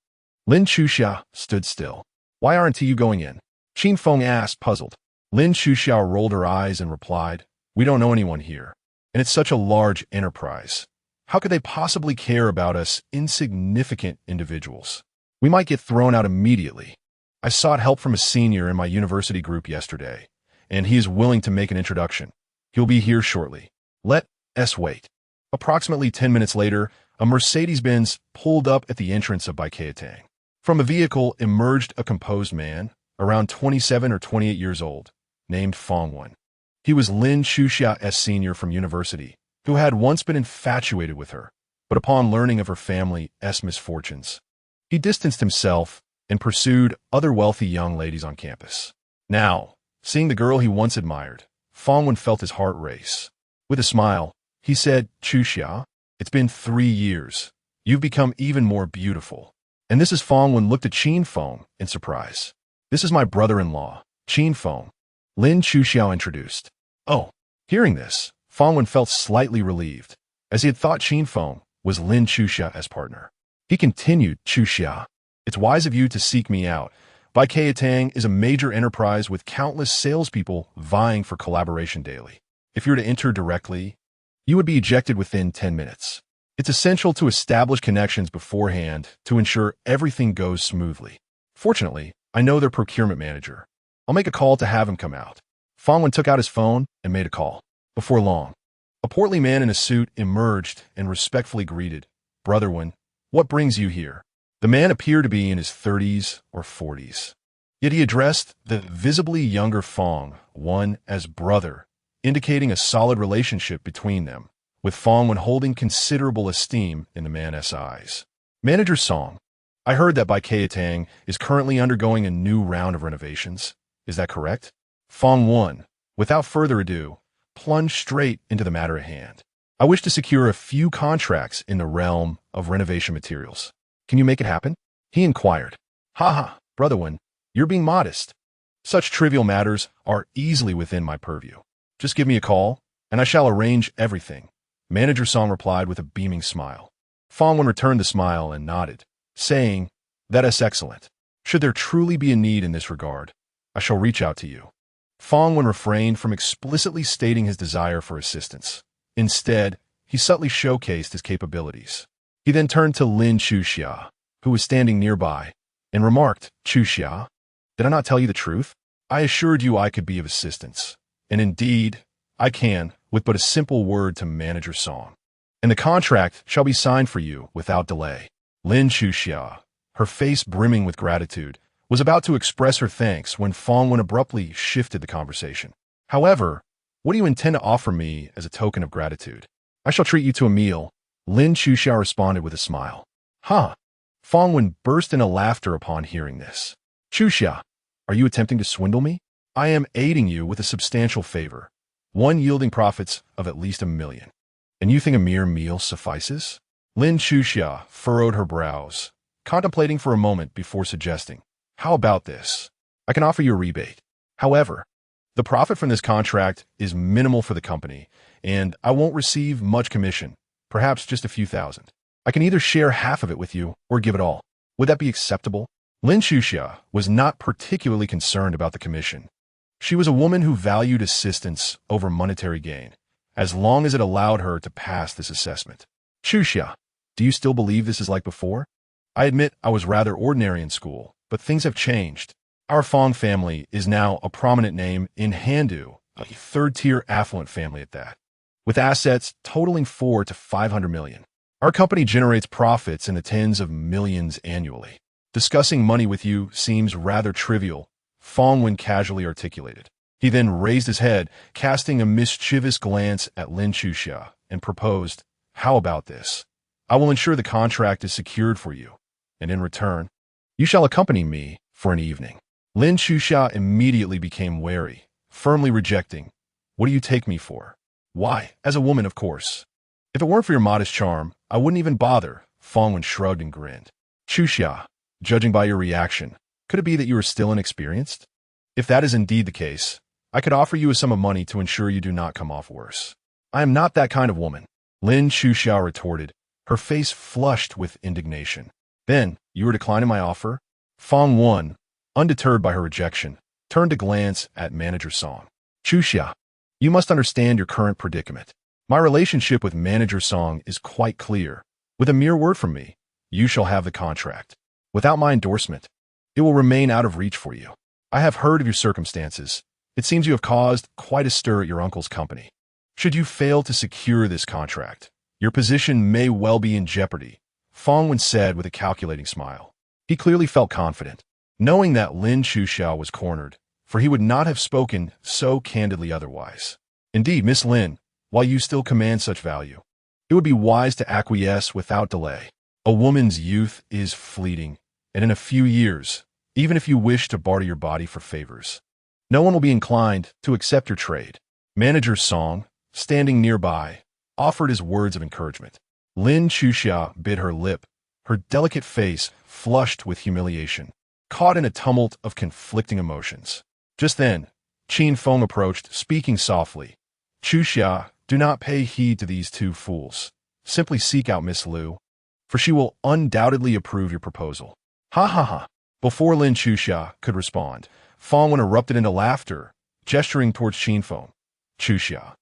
Lin Chuxia stood still. Why aren't you going in? Qin Feng asked, puzzled. Lin Chuxia rolled her eyes and replied, we don't know anyone here, and it's such a large enterprise. How could they possibly care about us insignificant individuals? We might get thrown out immediately. I sought help from a senior in my university group yesterday, and he is willing to make an introduction. He'll be here shortly. Let us wait. Approximately 10 minutes later, a Mercedes-Benz pulled up at the entrance of Baikei. From a vehicle emerged a composed man, around 27 or 28 years old, named Fangwen. He was Lin Chuxia's senior from university, who had once been infatuated with her, but upon learning of her family's misfortunes, he distanced himself and pursued other wealthy young ladies on campus. Now, seeing the girl he once admired, Fangwen felt his heart race. With a smile, he said, Chuxia, it's been 3 years. You've become even more beautiful. And this is Fangwen looked at Qin Feng in surprise. This is my brother-in-law, Qin Feng. Lin Chuxia introduced. Oh, hearing this, Fangwen felt slightly relieved, as he had thought Qin Feng was Lin Chuxia's partner. He continued, Chuxia, It's wise of you to seek me out. Bai Tang is a major enterprise with countless salespeople vying for collaboration daily. If you're to enter directly, you would be ejected within 10 minutes. It's essential to establish connections beforehand to ensure everything goes smoothly. Fortunately, I know their procurement manager. I'll make a call to have him come out. Feng Wen took out his phone and made a call. Before long, a portly man in a suit emerged and respectfully greeted, "Brother Wen, what brings you here?" The man appeared to be in his 30s or 40s. Yet he addressed the visibly younger Feng Wen as brother, indicating a solid relationship between them, with Feng Wen holding considerable esteem in the man's eyes. Manager Song, I heard that Bai Tang is currently undergoing a new round of renovations. Is that correct? Feng Wen, without further ado, plunged straight into the matter at hand. I wish to secure a few contracts in the realm of renovation materials. Can you make it happen? He inquired. Haha, Brother Wen, you're being modest. Such trivial matters are easily within my purview. Just give me a call, and I shall arrange everything. Manager Song replied with a beaming smile. Feng Wen returned the smile and nodded, saying, That is excellent. Should there truly be a need in this regard, I shall reach out to you. Feng Wen refrained from explicitly stating his desire for assistance. Instead, he subtly showcased his capabilities. He then turned to Lin Chuxia, who was standing nearby, and remarked, Chuxia, did I not tell you the truth? I assured you I could be of assistance. And indeed, I can, with but a simple word to Manager Song. And the contract shall be signed for you without delay. Lin Chuxia, her face brimming with gratitude, was about to express her thanks when Feng Wen abruptly shifted the conversation. However, what do you intend to offer me as a token of gratitude? I shall treat you to a meal. Lin Chuxia responded with a smile. Huh? Feng Wen burst into laughter upon hearing this. Chuxia, are you attempting to swindle me? I am aiding you with a substantial favor, one yielding profits of at least 1 million. And you think a mere meal suffices? Lin Chuxia furrowed her brows, contemplating for a moment before suggesting, How about this? I can offer you a rebate. However, the profit from this contract is minimal for the company, and I won't receive much commission. Perhaps just a few thousand. I can either share half of it with you or give it all. Would that be acceptable? Lin Chuxia was not particularly concerned about the commission. She was a woman who valued assistance over monetary gain, as long as it allowed her to pass this assessment. Chuxia, do you still believe this is like before? I admit I was rather ordinary in school, but things have changed. Our Feng family is now a prominent name in Handu, a third-tier affluent family at that, with assets totaling 400 to 500 million. Our company generates profits in the tens of millions annually. Discussing money with you seems rather trivial, Feng Wen casually articulated. He then raised his head, casting a mischievous glance at Lin Chuxia, and proposed, How about this? I will ensure the contract is secured for you, and in return, you shall accompany me for an evening. Lin Chuxia immediately became wary, firmly rejecting, What do you take me for? Why, as a woman, of course. If it weren't for your modest charm, I wouldn't even bother. Feng Wen shrugged and grinned. Chuxia, judging by your reaction, could it be that you are still inexperienced? If that is indeed the case, I could offer you a sum of money to ensure you do not come off worse. I am not that kind of woman, Lin Chuxia retorted, her face flushed with indignation. Then, you are declining my offer? Feng Wen, undeterred by her rejection, turned to glance at Manager Song. Chuxia, you must understand your current predicament. My relationship with Manager Song is quite clear. With a mere word from me, you shall have the contract. Without my endorsement, it will remain out of reach for you. I have heard of your circumstances. It seems you have caused quite a stir at your uncle's company. Should you fail to secure this contract, your position may well be in jeopardy, Feng Wen said with a calculating smile. He clearly felt confident, knowing that Lin Chuxia was cornered, for he would not have spoken so candidly otherwise. Indeed, Miss Lin, while you still command such value, it would be wise to acquiesce without delay. A woman's youth is fleeting, and in a few years, even if you wish to barter your body for favors, no one will be inclined to accept your trade. Manager Song, standing nearby, offered his words of encouragement. Lin Chuxia bit her lip, her delicate face flushed with humiliation, caught in a tumult of conflicting emotions. Just then, Qin Feng approached, speaking softly. Chuxia, do not pay heed to these two fools. Simply seek out Miss Liu, for she will undoubtedly approve your proposal. Ha ha ha. Before Lin Chuxia could respond, Feng Wen erupted into laughter, gesturing towards Qin Feng. Chuxia,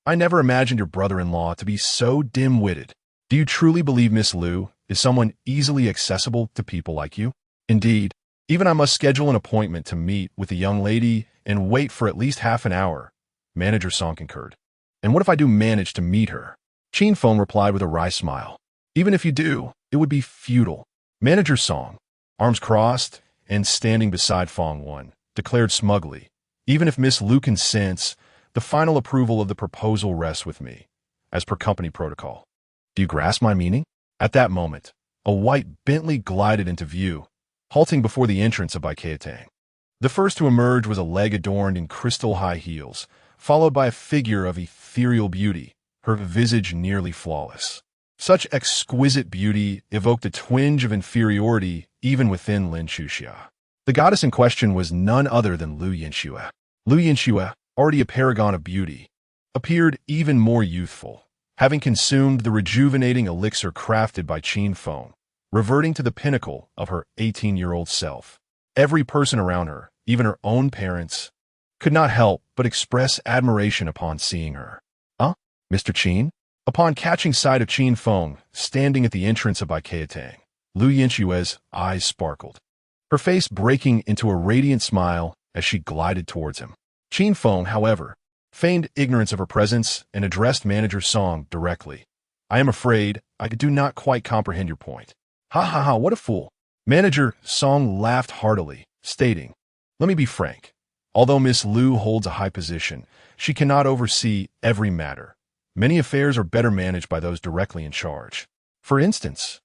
I never imagined your brother-in-law to be so dim-witted. Do you truly believe Miss Liu is someone easily accessible to people like you? Indeed, even I must schedule an appointment to meet with the young lady and wait for at least half an hour, Manager Song concurred. And what if I do manage to meet her? Qin Feng replied with a wry smile. Even if you do, it would be futile. Manager Song, arms crossed and standing beside Feng Wen, declared smugly, even if Miss Liu consents, the final approval of the proposal rests with me, as per company protocol. Do you grasp my meaning? At that moment, a white Bentley glided into view, halting before the entrance of Baiketang. The first to emerge was a leg adorned in crystal high heels, followed by a figure of ethereal beauty, her visage nearly flawless. Such exquisite beauty evoked a twinge of inferiority even within Lin Chuxia. The goddess in question was none other than Lu Yinxue. Lu Yinxue, already a paragon of beauty, appeared even more youthful, having consumed the rejuvenating elixir crafted by Qin Feng, reverting to the pinnacle of her 18-year-old self. Every person around her, even her own parents, could not help but express admiration upon seeing her. Huh? Mr. Qin? Upon catching sight of Qin Feng standing at the entrance of Baiketang, Lu Yinxue's eyes sparkled, her face breaking into a radiant smile as she glided towards him. Qin Feng, however, feigned ignorance of her presence and addressed Manager Song directly. I am afraid I do not quite comprehend your point. Ha ha ha, what a fool. Manager Song laughed heartily, stating, let me be frank. Although Miss Liu holds a high position, she cannot oversee every matter. Many affairs are better managed by those directly in charge. For instance,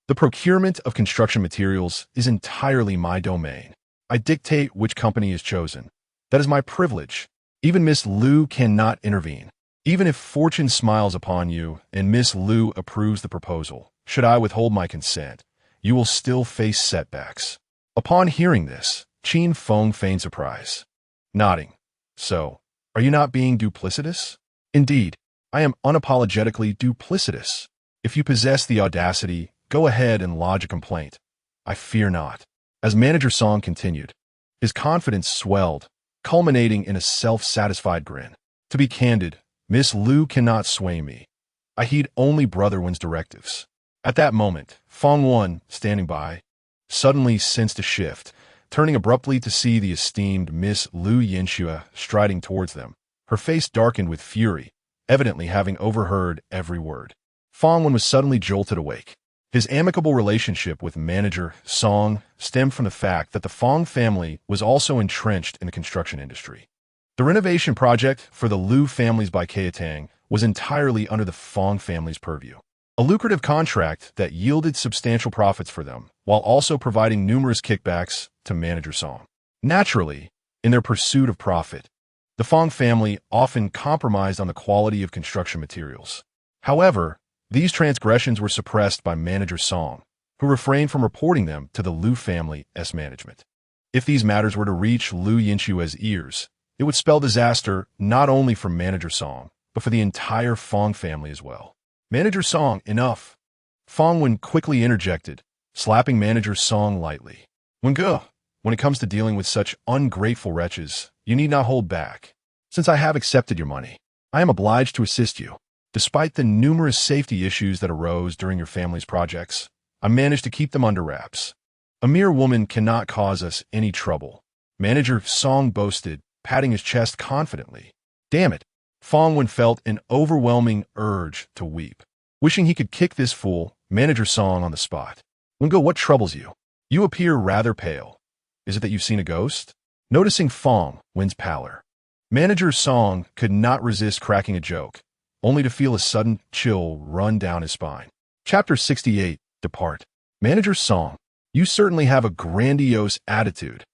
the procurement of construction materials is entirely my domain. I dictate which company is chosen. That is my privilege. Even Miss Liu cannot intervene. Even if fortune smiles upon you and Miss Liu approves the proposal, should I withhold my consent, you will still face setbacks. Upon hearing this, Qin Feng feigned surprise, nodding. So, are you not being duplicitous? Indeed, I am unapologetically duplicitous. If you possess the audacity, go ahead and lodge a complaint. I fear not. As Manager Song continued, his confidence swelled, culminating in a self-satisfied grin. To be candid, Miss Liu cannot sway me. I heed only Brother Wen's directives. At that moment, Feng Wen, standing by, suddenly sensed a shift, turning abruptly to see the esteemed Miss Lu Yinxue striding towards them. Her face darkened with fury, evidently having overheard every word. Feng Wen was suddenly jolted awake. His amicable relationship with Manager Song stemmed from the fact that the Feng family was also entrenched in the construction industry. The renovation project for the Liu family's Baiketang was entirely under the Feng family's purview. A lucrative contract that yielded substantial profits for them, while also providing numerous kickbacks to Manager Song. Naturally, in their pursuit of profit, the Feng family often compromised on the quality of construction materials. However, these transgressions were suppressed by Manager Song, who refrained from reporting them to the Liu family's management. If these matters were to reach Lu Yinxue's ears, it would spell disaster not only for Manager Song, but for the entire Feng family as well. Manager Song, enough. Feng Wen quickly interjected, slapping Manager Song lightly. When it comes to dealing with such ungrateful wretches, you need not hold back. Since I have accepted your money, I am obliged to assist you. Despite the numerous safety issues that arose during your family's projects, I managed to keep them under wraps. A mere woman cannot cause us any trouble, Manager Song boasted, patting his chest confidently. Damn it, Feng Wen felt an overwhelming urge to weep, wishing he could kick this fool, Manager Song, on the spot. Wengo, what troubles you? You appear rather pale. Is it that you've seen a ghost? Noticing Feng Wen's pallor, Manager Song could not resist cracking a joke, only to feel a sudden chill run down his spine. Chapter 68, Depart. Manager Song, you certainly have a grandiose attitude.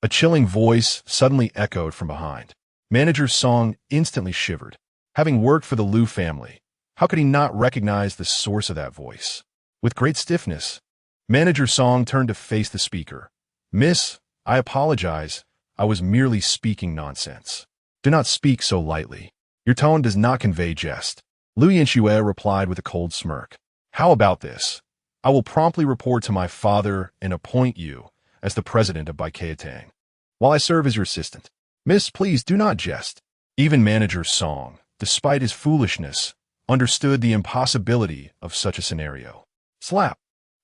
A chilling voice suddenly echoed from behind. Manager Song instantly shivered. Having worked for the Liu family, how could he not recognize the source of that voice? With great stiffness, Manager Song turned to face the speaker. Miss, I apologize. I was merely speaking nonsense. Do not speak so lightly. Your tone does not convey jest. Lu Yinxue replied with a cold smirk. How about this? I will promptly report to my father and appoint you as the president of Baikatang, while I serve as your assistant. Miss, please do not jest. Even Manager Song, despite his foolishness, understood the impossibility of such a scenario. Slap.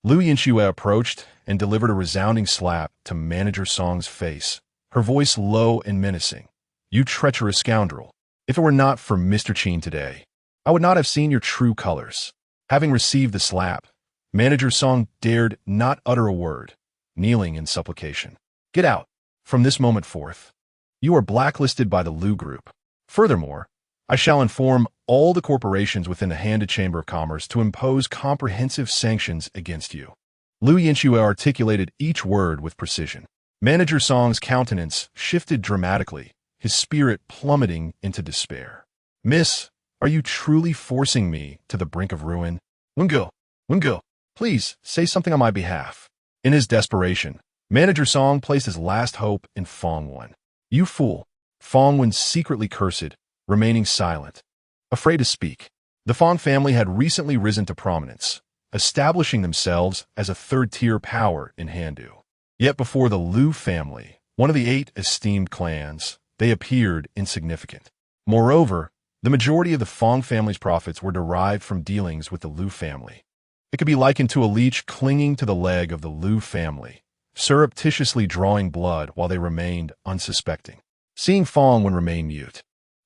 Liu Yinxue approached and delivered a resounding slap to Manager Song's face, her voice low and menacing. You treacherous scoundrel. If it were not for Mr. Qin today, I would not have seen your true colors. Having received the slap, Manager Song dared not utter a word, kneeling in supplication. Get out. From this moment forth, you are blacklisted by the Liu Group. Furthermore, I shall inform all the corporations within the Handed Chamber of Commerce to impose comprehensive sanctions against you. Liu Yinxue articulated each word with precision. Manager Song's countenance shifted dramatically, his spirit plummeting into despair. Miss, are you truly forcing me to the brink of ruin? Wengo, please say something on my behalf. In his desperation, Manager Song placed his last hope in Fongwen. You fool. Fongwen secretly cursed, remaining silent, afraid to speak. The Fong family had recently risen to prominence, establishing themselves as a third-tier power in Handu. Yet before the Liu family, one of the 8 esteemed clans, they appeared insignificant. Moreover, the majority of the Fong family's profits were derived from dealings with the Liu family. It could be likened to a leech clinging to the leg of the Liu family, surreptitiously drawing blood while they remained unsuspecting. Seeing Fongwen remain mute,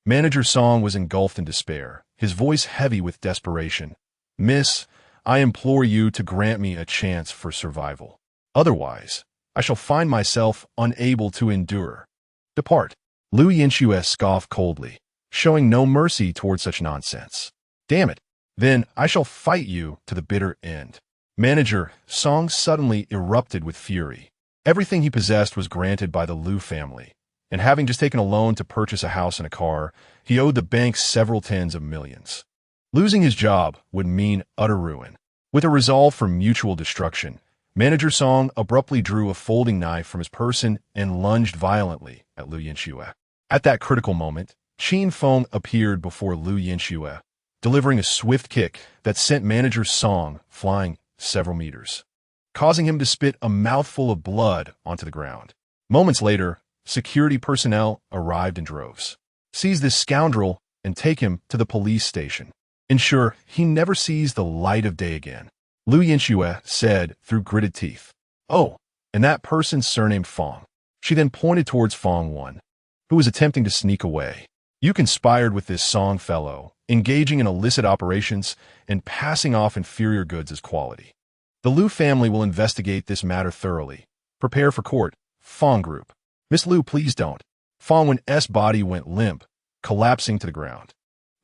Manager Song was engulfed in despair, his voice heavy with desperation. Miss, I implore you to grant me a chance for survival. Otherwise, I shall find myself unable to endure. Depart. Liu Yinxue scoffed coldly, showing no mercy toward such nonsense. Damn it. Then I shall fight you to the bitter end. Manager Song suddenly erupted with fury. Everything he possessed was granted by the Liu family, and having just taken a loan to purchase a house and a car, he owed the bank several tens of millions. Losing his job would mean utter ruin. With a resolve for mutual destruction, Manager Song abruptly drew a folding knife from his person and lunged violently at Liu Yinxue. At that critical moment, Qin Feng appeared before Liu Yinxue, delivering a swift kick that sent Manager Song flying several meters, causing him to spit a mouthful of blood onto the ground. Moments later, security personnel arrived in droves. Seize this scoundrel and take him to the police station. Ensure he never sees the light of day again, Liu Yinxue said through gritted teeth. Oh, and that person's surnamed Fong. She then pointed towards Fongwen, who was attempting to sneak away. You conspired with this Song fellow, engaging in illicit operations and passing off inferior goods as quality. The Liu family will investigate this matter thoroughly. Prepare for court, Fong Group. Miss Liu, please don't. Fongwen's body went limp, collapsing to the ground.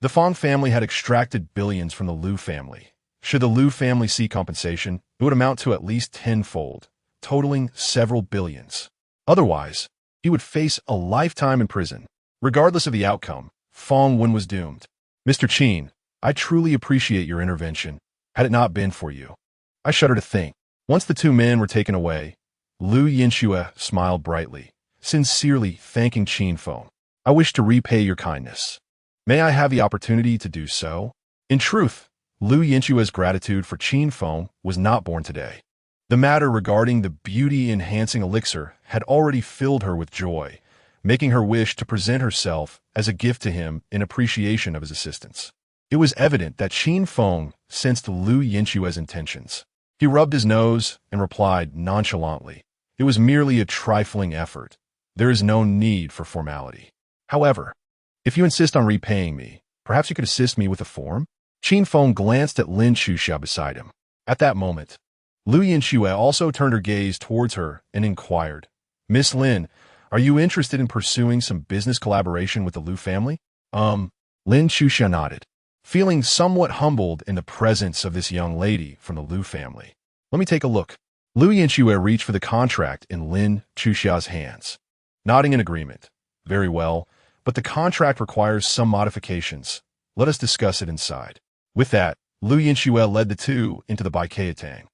The Fong family had extracted billions from the Liu family. Should the Liu family see compensation, it would amount to at least tenfold, totaling several billions. Otherwise, he would face a lifetime in prison. Regardless of the outcome, Fongwen was doomed. Mr. Qin, I truly appreciate your intervention. Had it not been for you, I shudder to think. Once the 2 men were taken away, Liu Yinxue smiled brightly, sincerely thanking Qin Feng. I wish to repay your kindness. May I have the opportunity to do so? In truth, Liu Yinxue's gratitude for Qin Feng was not born today. The matter regarding the beauty-enhancing elixir had already filled her with joy, making her wish to present herself as a gift to him in appreciation of his assistance. It was evident that Qin Feng sensed Liu Yinxue's intentions. He rubbed his nose and replied nonchalantly, "It was merely a trifling effort. There is no need for formality. However, if you insist on repaying me, perhaps you could assist me with a form?" Qin Feng glanced at Lin Chusha beside him. At that moment, Liu Yinxue also turned her gaze towards her and inquired, "Miss Lin, are you interested in pursuing some business collaboration with the Liu family?" Lin Chusha nodded, feeling somewhat humbled in the presence of this young lady from the Liu family. "Let me take a look." Liu Yinxue reached for the contract in Lin Chusha's hands, nodding in agreement. "Very well, but the contract requires some modifications. Let us discuss it inside." With that, Liu Yinxue led the 2 into the Baikatang,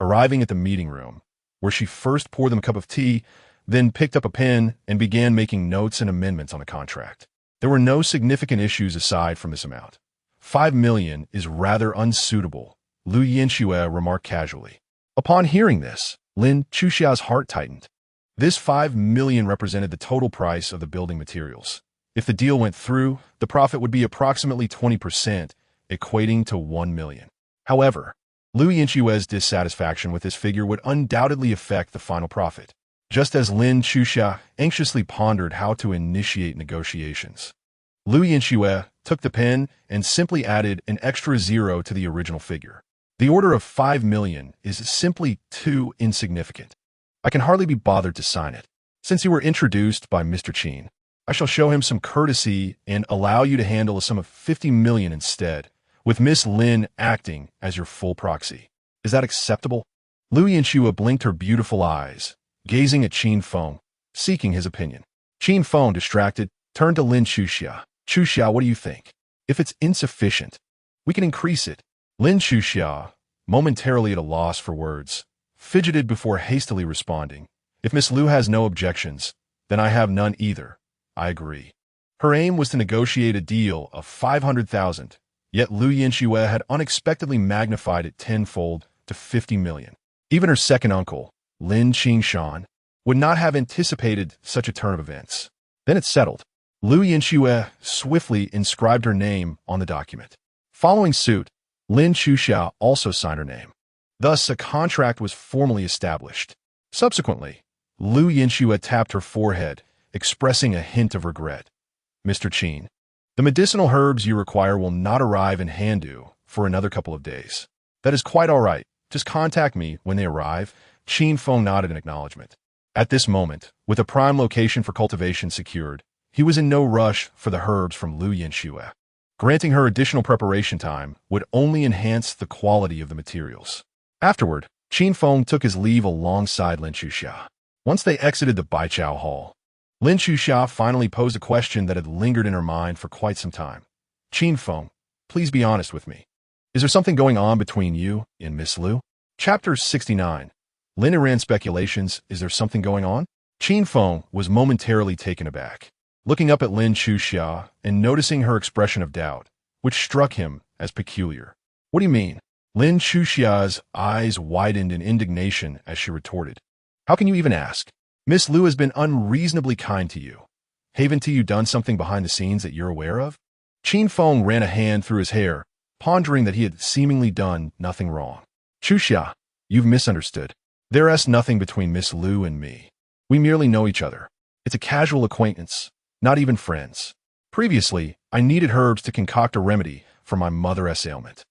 arriving at the meeting room, where she first poured them a cup of tea, then picked up a pen and began making notes and amendments on the contract. There were no significant issues aside from this amount. 5 million is rather unsuitable, Lu Yinxue remarked casually. Upon hearing this, Lin Chuxia's heart tightened. This 5 million represented the total price of the building materials. If the deal went through, the profit would be approximately 20%, equating to 1 million. However, Lu Yinxue's dissatisfaction with this figure would undoubtedly affect the final profit, just as Lin Chuxia anxiously pondered how to initiate negotiations. Lu Yinxue took the pen and simply added an extra zero to the original figure. The order of 5 million is simply too insignificant. I can hardly be bothered to sign it. Since you were introduced by Mr. Qin, I shall show him some courtesy and allow you to handle a sum of 50 million instead, with Miss Lin acting as your full proxy. Is that acceptable? Lu Yinxue blinked her beautiful eyes, gazing at Qin Feng, seeking his opinion. Qin Feng, distracted, turned to Lin Chuxia. Chuxia, what do you think? If it's insufficient, we can increase it. Lin Chuxia, momentarily at a loss for words, fidgeted before hastily responding. If Miss Lu has no objections, then I have none either. I agree. Her aim was to negotiate a deal of 500,000, yet Lu Yinxue had unexpectedly magnified it tenfold to 50 million. Even her second uncle, Lin Qingshan, would not have anticipated such a turn of events. Then it's settled. Lu Yinxue swiftly inscribed her name on the document. Following suit, Lin Chuxia also signed her name. Thus, a contract was formally established. Subsequently, Lu Yinxue tapped her forehead, expressing a hint of regret. Mr. Qin, the medicinal herbs you require will not arrive in Handu for another couple of days. That is quite all right. Just contact me when they arrive. Qin Feng nodded in acknowledgement. At this moment, with a prime location for cultivation secured, he was in no rush for the herbs from Lu Yinxue. Granting her additional preparation time would only enhance the quality of the materials. Afterward, Qin Feng took his leave alongside Lin Chuxia. Once they exited the Baichao Hall, Lin Chuxia finally posed a question that had lingered in her mind for quite some time. Qin Feng, please be honest with me. Is there something going on between you and Miss Lu? Chapter 69. Lin Iran speculations, is there something going on? Qin Feng was momentarily taken aback, looking up at Lin Chuxia and noticing her expression of doubt, which struck him as peculiar. What do you mean? Lin Chuxia's eyes widened in indignation as she retorted. How can you even ask? Miss Lu has been unreasonably kind to you. Haven't you done something behind the scenes that you're aware of? Qin Feng ran a hand through his hair, pondering that he had seemingly done nothing wrong. Chuxia, you've misunderstood. There's nothing between Miss Lu and me. We merely know each other. It's a casual acquaintance, not even friends. Previously, I needed herbs to concoct a remedy for my mother's ailment,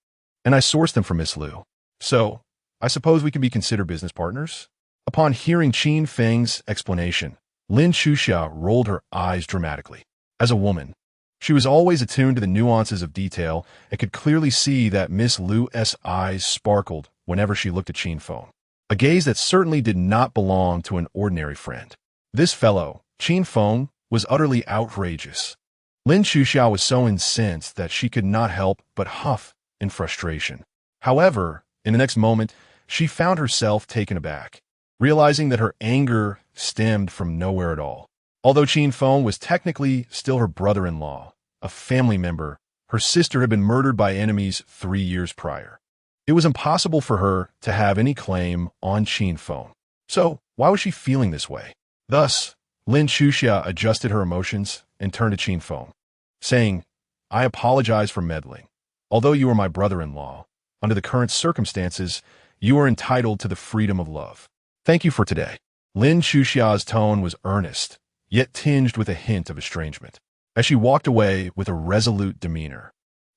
and I sourced them from Miss Lu. So, I suppose we can be considered business partners? Upon hearing Qin Feng's explanation, Lin Chuxia rolled her eyes dramatically. As a woman, she was always attuned to the nuances of detail and could clearly see that Miss Lu's eyes sparkled whenever she looked at Qin Feng. A gaze that certainly did not belong to an ordinary friend. This fellow, Qin Feng, was utterly outrageous. Lin Chuxia was so incensed that she could not help but huff in frustration. However, in the next moment, she found herself taken aback, realizing that her anger stemmed from nowhere at all. Although Qin Feng was technically still her brother-in-law, a family member, her sister had been murdered by enemies 3 years prior. It was impossible for her to have any claim on Qin Feng. So, why was she feeling this way? Thus, Lin Chuxia adjusted her emotions and turned to Qin Feng, saying, I apologize for meddling. Although you are my brother-in-law, under the current circumstances, you are entitled to the freedom of love. Thank you for today. Lin Chuxia's tone was earnest, yet tinged with a hint of estrangement, as she walked away with a resolute demeanor.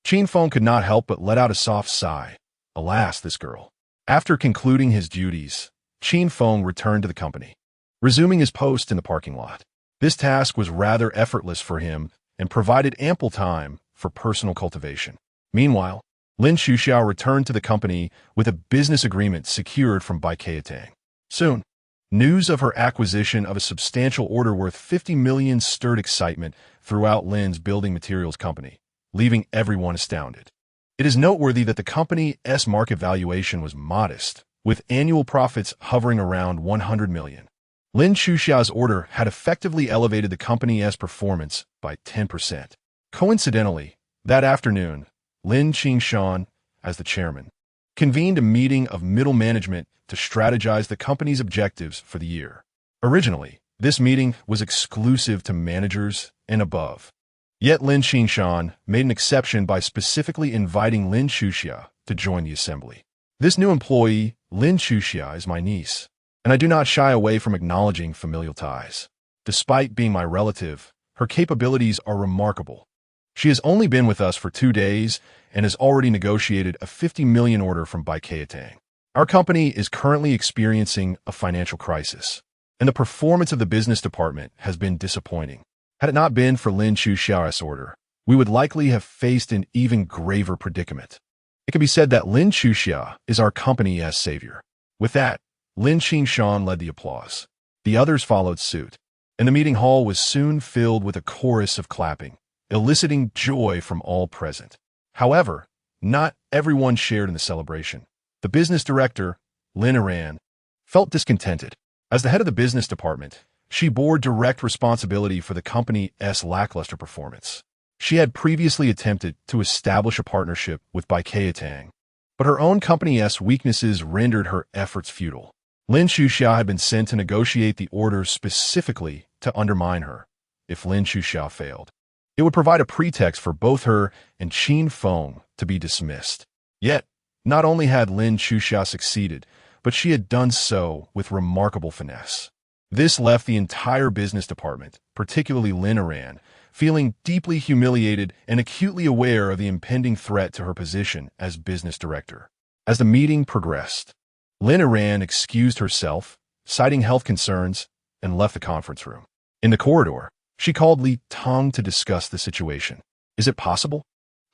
Qin Feng could not help but let out a soft sigh. Alas, this girl. After concluding his duties, Qin Feng returned to the company, resuming his post in the parking lot. This task was rather effortless for him and provided ample time for personal cultivation. Meanwhile, Lin Chuxia returned to the company with a business agreement secured from Baikeatang. Soon, news of her acquisition of a substantial order worth 50 million stirred excitement throughout Lin's building materials company, leaving everyone astounded. It is noteworthy that the company's market valuation was modest, with annual profits hovering around 100 million. Lin Chuxia's order had effectively elevated the company's performance by 10%. Coincidentally, that afternoon, Lin Qingshan, as the chairman, convened a meeting of middle management to strategize the company's objectives for the year. Originally, this meeting was exclusive to managers and above. Yet Lin Qinshan made an exception by specifically inviting Lin Xuxia to join the assembly. This new employee, Lin Xuxia, is my niece, and I do not shy away from acknowledging familial ties. Despite being my relative, her capabilities are remarkable. She has only been with us for 2 days and has already negotiated a 50 million order from Baikatang. Our company is currently experiencing a financial crisis, and the performance of the business department has been disappointing. Had it not been for Lin Xuxia's order, we would likely have faced an even graver predicament. It can be said that Lin Xuxia is our company's savior. With that, Lin Qinshan led the applause. The others followed suit, and the meeting hall was soon filled with a chorus of clapping, eliciting joy from all present. However, not everyone shared in the celebration. The business director, Lin Iran, felt discontented. As the head of the business department, she bore direct responsibility for the company's lackluster performance. She had previously attempted to establish a partnership with Baikatang, but her own company's weaknesses rendered her efforts futile. Lin Xuxia had been sent to negotiate the orders specifically to undermine her. If Lin Xuxia failed, it would provide a pretext for both her and Qin Feng to be dismissed. Yet, not only had Lin Xuxia succeeded, but she had done so with remarkable finesse. This left the entire business department, particularly Lin Iran, feeling deeply humiliated and acutely aware of the impending threat to her position as business director. As the meeting progressed, Lin Iran excused herself, citing health concerns, and left the conference room. In the corridor, she called Li Tong to discuss the situation. Is it possible?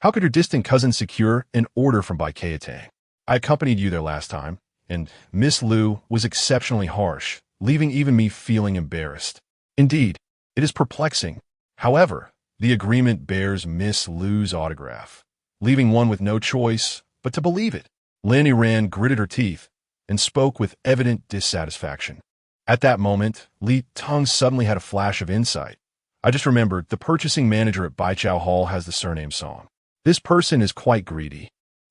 How could your distant cousin secure an order from Baikatang? I accompanied you there last time, and Miss Liu was exceptionally harsh, leaving even me feeling embarrassed. Indeed, it is perplexing. However, the agreement bears Miss Liu's autograph, leaving one with no choice but to believe it. Lin Iran gritted her teeth and spoke with evident dissatisfaction. At that moment, Li Tong suddenly had a flash of insight. I just remembered the purchasing manager at Baichao Hall has the surname Song. This person is quite greedy,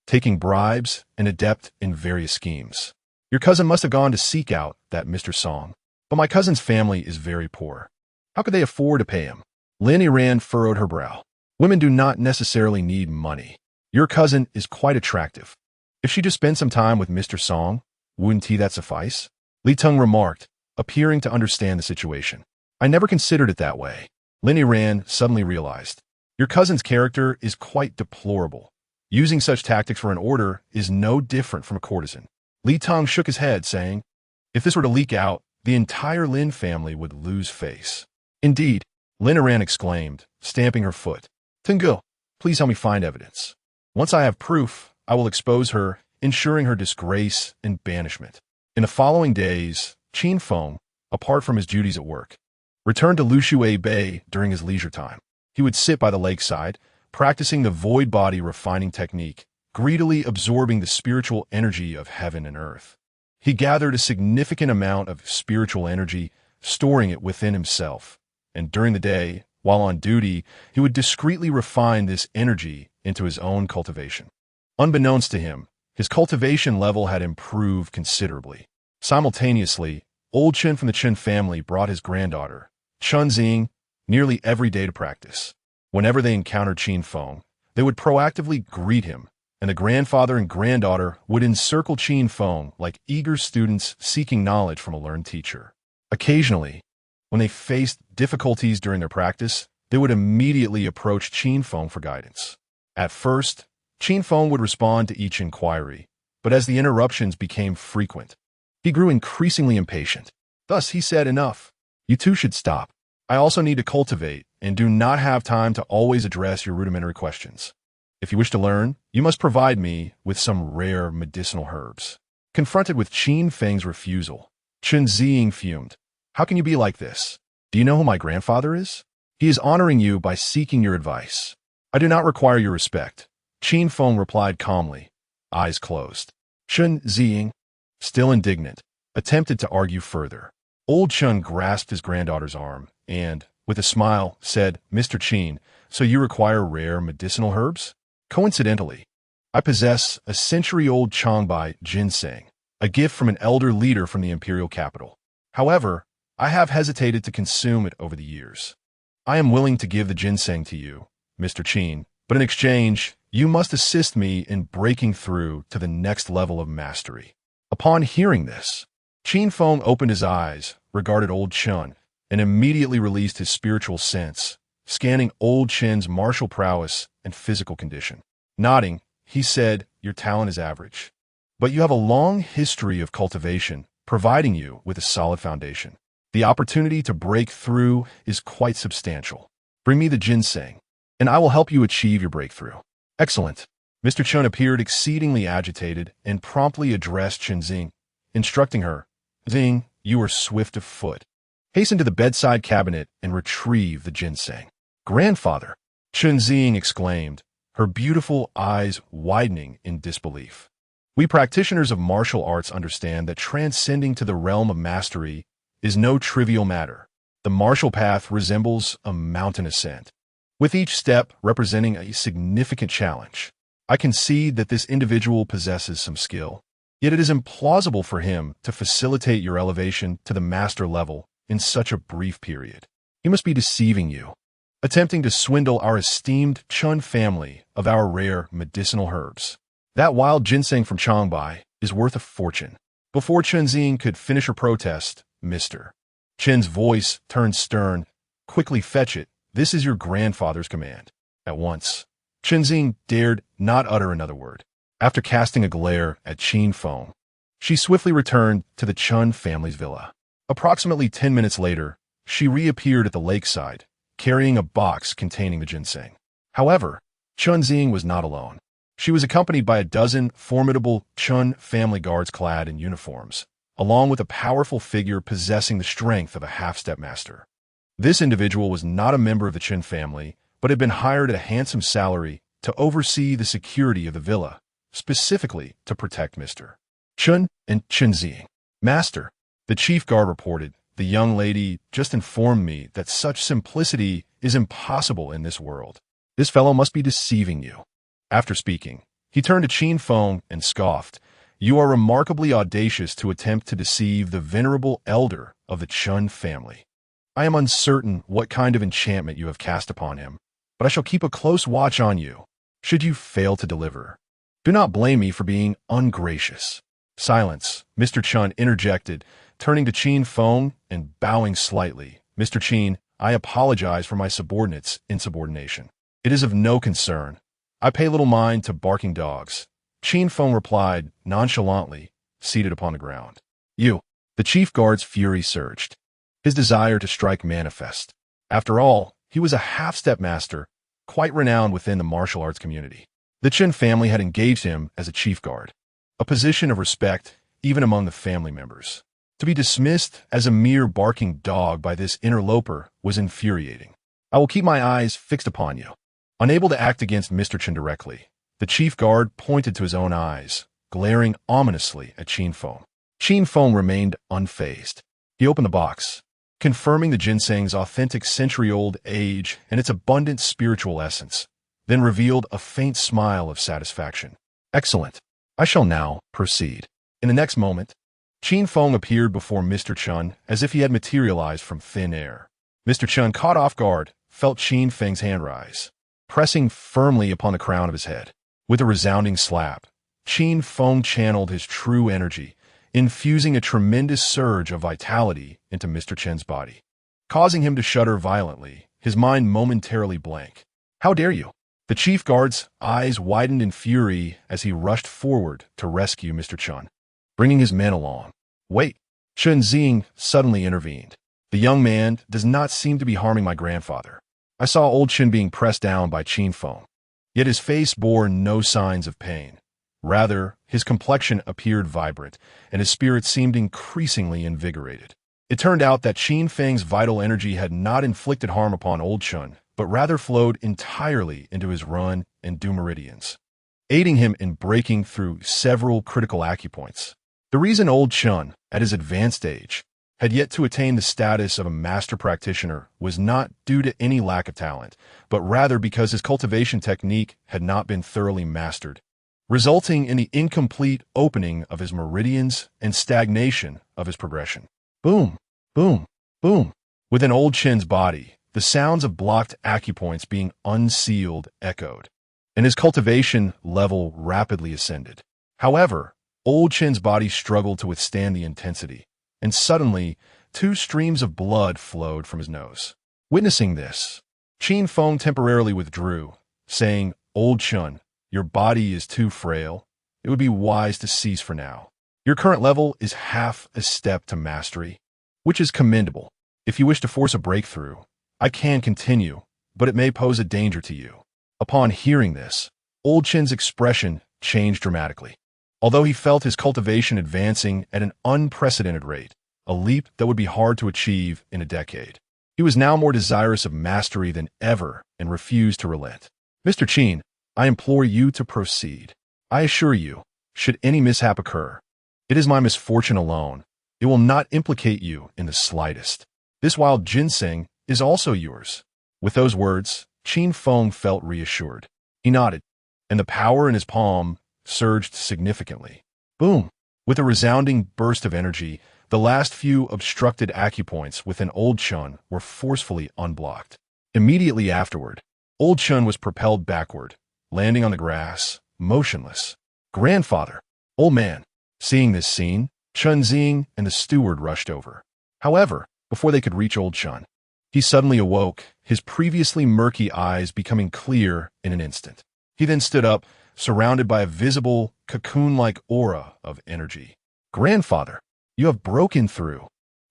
taking bribes and adept in various schemes. Your cousin must have gone to seek out that Mr. Song. But my cousin's family is very poor. How could they afford to pay him? Lin Iran furrowed her brow. Women do not necessarily need money. Your cousin is quite attractive. If she just spent some time with Mr. Song, wouldn't that suffice? Li Tong remarked, appearing to understand the situation. I never considered it that way. Lin Iran suddenly realized. Your cousin's character is quite deplorable. Using such tactics for an order is no different from a courtesan. Li Tong shook his head, saying, if this were to leak out, the entire Lin family would lose face. Indeed, Lin Iran exclaimed, stamping her foot. Tengu, please help me find evidence. Once I have proof, I will expose her, ensuring her disgrace and banishment. In the following days, Qin Feng, apart from his duties at work, returned to Lushui Bay during his leisure time. He would sit by the lakeside, practicing the void body refining technique, greedily absorbing the spiritual energy of heaven and earth. He gathered a significant amount of spiritual energy, storing it within himself, and during the day, while on duty, he would discreetly refine this energy into his own cultivation. Unbeknownst to him, his cultivation level had improved considerably. Simultaneously, old Qin from the Qin family brought his granddaughter, Chun Xing, nearly every day to practice. Whenever they encountered Qin Feng, they would proactively greet him, and the grandfather and granddaughter would encircle Qin Feng like eager students seeking knowledge from a learned teacher. Occasionally, when they faced difficulties during their practice, they would immediately approach Qin Feng for guidance. At first, Qin Feng would respond to each inquiry, but as the interruptions became frequent, he grew increasingly impatient. Thus, he said, enough. You two should stop. I also need to cultivate and do not have time to always address your rudimentary questions. If you wish to learn, you must provide me with some rare medicinal herbs. Confronted with Qin Feng's refusal, Chun Xing fumed. How can you be like this? Do you know who my grandfather is? He is honoring you by seeking your advice. I do not require your respect. Qin Feng replied calmly, eyes closed. Chun Xing, still indignant, attempted to argue further. Old Chun grasped his granddaughter's arm and, with a smile, said, Mr. Qin, so you require rare medicinal herbs? Coincidentally, I possess a century-old Changbai ginseng, a gift from an elder leader from the imperial capital. However, I have hesitated to consume it over the years. I am willing to give the ginseng to you, Mr. Qin, but in exchange, you must assist me in breaking through to the next level of mastery. Upon hearing this, Qin Feng opened his eyes, regarded old Chun, and immediately released his spiritual sense, scanning old Chin's martial prowess and physical condition. Nodding, he said, "Your talent is average, but you have a long history of cultivation, providing you with a solid foundation. The opportunity to break through is quite substantial. Bring me the ginseng, and I will help you achieve your breakthrough." "Excellent." Mr. Chun appeared exceedingly agitated and promptly addressed Chen Xing, instructing her, "Xing, you are swift of foot. Hasten to the bedside cabinet and retrieve the ginseng." "Grandfather!" Chen Xing exclaimed, her beautiful eyes widening in disbelief. We practitioners of martial arts understand that transcending to the realm of mastery is no trivial matter. The martial path resembles a mountain ascent, with each step representing a significant challenge. I concede that this individual possesses some skill, yet it is implausible for him to facilitate your elevation to the master level in such a brief period. He must be deceiving you, attempting to swindle our esteemed Chun family of our rare medicinal herbs. That wild ginseng from Changbai is worth a fortune. Before Chen Xing could finish her protest, Mr. Chen's voice turned stern. "Quickly fetch it. This is your grandfather's command." At once, Chen Xing dared not utter another word. After casting a glare at Qin Feng, she swiftly returned to the Chun family's villa. Approximately 10 minutes later, she reappeared at the lakeside, carrying a box containing the ginseng. However, Chen Xing was not alone. She was accompanied by a dozen formidable Chun family guards clad in uniforms, along with a powerful figure possessing the strength of a half-step master. This individual was not a member of the Qin family, but had been hired at a handsome salary to oversee the security of the villa, specifically to protect Mr. Chun and Chen Xing. "Master," the chief guard reported, "the young lady just informed me that such simplicity is impossible in this world. This fellow must be deceiving you." After speaking, he turned to Qin Feng and scoffed, "You are remarkably audacious to attempt to deceive the venerable elder of the Chun family. I am uncertain what kind of enchantment you have cast upon him, but I shall keep a close watch on you, should you fail to deliver. Do not blame me for being ungracious." "Silence," Mr. Chun interjected, turning to Qin Feng and bowing slightly. "Mr. Qin, I apologize for my subordinate's insubordination. It is of no concern. I pay little mind to barking dogs." Qin Feng replied nonchalantly, seated upon the ground. "You." The chief guard's fury surged, his desire to strike manifest. After all, he was a half-step master, quite renowned within the martial arts community. The Qin family had engaged him as a chief guard, a position of respect even among the family members. To be dismissed as a mere barking dog by this interloper was infuriating. "I will keep my eyes fixed upon you." Unable to act against Mr. Chen directly, the chief guard pointed to his own eyes, glaring ominously at Qin Feng. Qin Feng remained unfazed. He opened the box, confirming the ginseng's authentic century-old age and its abundant spiritual essence, then revealed a faint smile of satisfaction. "Excellent. I shall now proceed." In the next moment, Qin Feng appeared before Mr. Chun as if he had materialized from thin air. Mr. Chun, caught off guard, felt Qin Feng's hand rise, pressing firmly upon the crown of his head. With a resounding slap, Qin Feng channeled his true energy, infusing a tremendous surge of vitality into Mr. Chen's body, causing him to shudder violently, his mind momentarily blank. "How dare you?" The chief guard's eyes widened in fury as he rushed forward to rescue Mr. Chun, bringing his men along. "Wait!" Chen Xing suddenly intervened. "The young man does not seem to be harming my grandfather." I saw old Chen being pressed down by Qin Feng, yet his face bore no signs of pain. Rather, his complexion appeared vibrant, and his spirit seemed increasingly invigorated. It turned out that Qin Feng's vital energy had not inflicted harm upon old Chun, but rather flowed entirely into his run and do meridians, aiding him in breaking through several critical acupoints. The reason old Chun, at his advanced age, had yet to attain the status of a master practitioner was not due to any lack of talent, but rather because his cultivation technique had not been thoroughly mastered. resulting in the incomplete opening of his meridians and stagnation of his progression. Boom, boom, boom. Within old Qin's body, the sounds of blocked acupoints being unsealed echoed, and his cultivation level rapidly ascended. However, old Qin's body struggled to withstand the intensity, and suddenly, 2 streams of blood flowed from his nose. Witnessing this, Qin Feng temporarily withdrew, saying, "Old Qin, your body is too frail. It would be wise to cease for now. Your current level is half a step to mastery, which is commendable. If you wish to force a breakthrough, I can continue, but it may pose a danger to you." Upon hearing this, old Qin's expression changed dramatically. Although he felt his cultivation advancing at an unprecedented rate, a leap that would be hard to achieve in a decade, he was now more desirous of mastery than ever and refused to relent. "Mr. Qin, I implore you to proceed. I assure you, should any mishap occur, it is my misfortune alone. It will not implicate you in the slightest. This wild ginseng is also yours." With those words, Qin Feng felt reassured. He nodded, and the power in his palm surged significantly. Boom! With a resounding burst of energy, the last few obstructed acupoints within Old Qin were forcefully unblocked. Immediately afterward, Old Qin was propelled backward, landing on the grass, motionless. "Grandfather! Old man!" Seeing this scene, Chen Xing and the steward rushed over. However, before they could reach Old Qin, he suddenly awoke, his previously murky eyes becoming clear in an instant. He then stood up, surrounded by a visible, cocoon-like aura of energy. "Grandfather, you have broken through!"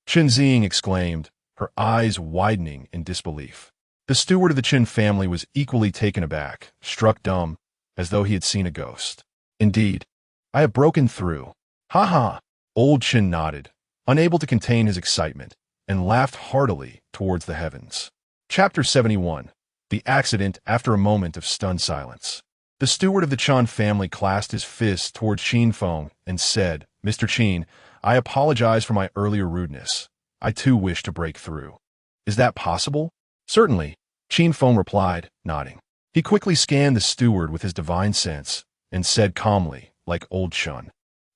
Chen Xing exclaimed, her eyes widening in disbelief. The steward of the Qin family was equally taken aback, struck dumb, as though he had seen a ghost. "Indeed, I have broken through. Ha ha!" Old Qin nodded, unable to contain his excitement, and laughed heartily towards the heavens. Chapter 71. The Accident After a Moment of Stunned Silence. The steward of the Qin family clasped his fist towards Qin Feng and said, "Mr. Qin, I apologize for my earlier rudeness. I too wish to break through." "Is that possible?" "Certainly," Qin Feng replied, nodding. He quickly scanned the steward with his divine sense and said calmly, like Old Qin,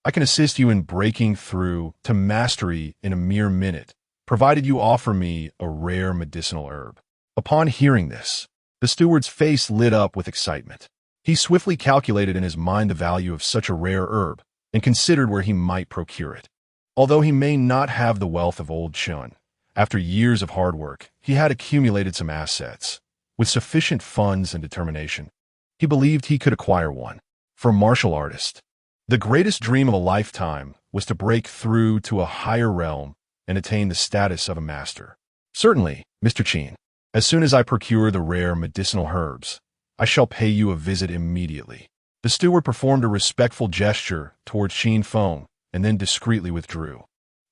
"I can assist you in breaking through to mastery in a mere minute, provided you offer me a rare medicinal herb." Upon hearing this, the steward's face lit up with excitement. He swiftly calculated in his mind the value of such a rare herb and considered where he might procure it. Although he may not have the wealth of Old Qin, after years of hard work, he had accumulated some assets. With sufficient funds and determination, he believed he could acquire one. For a martial artist, the greatest dream of a lifetime was to break through to a higher realm and attain the status of a master. "Certainly, Mr. Qin. As soon as I procure the rare medicinal herbs, I shall pay you a visit immediately." The steward performed a respectful gesture towards Qin Feng and then discreetly withdrew.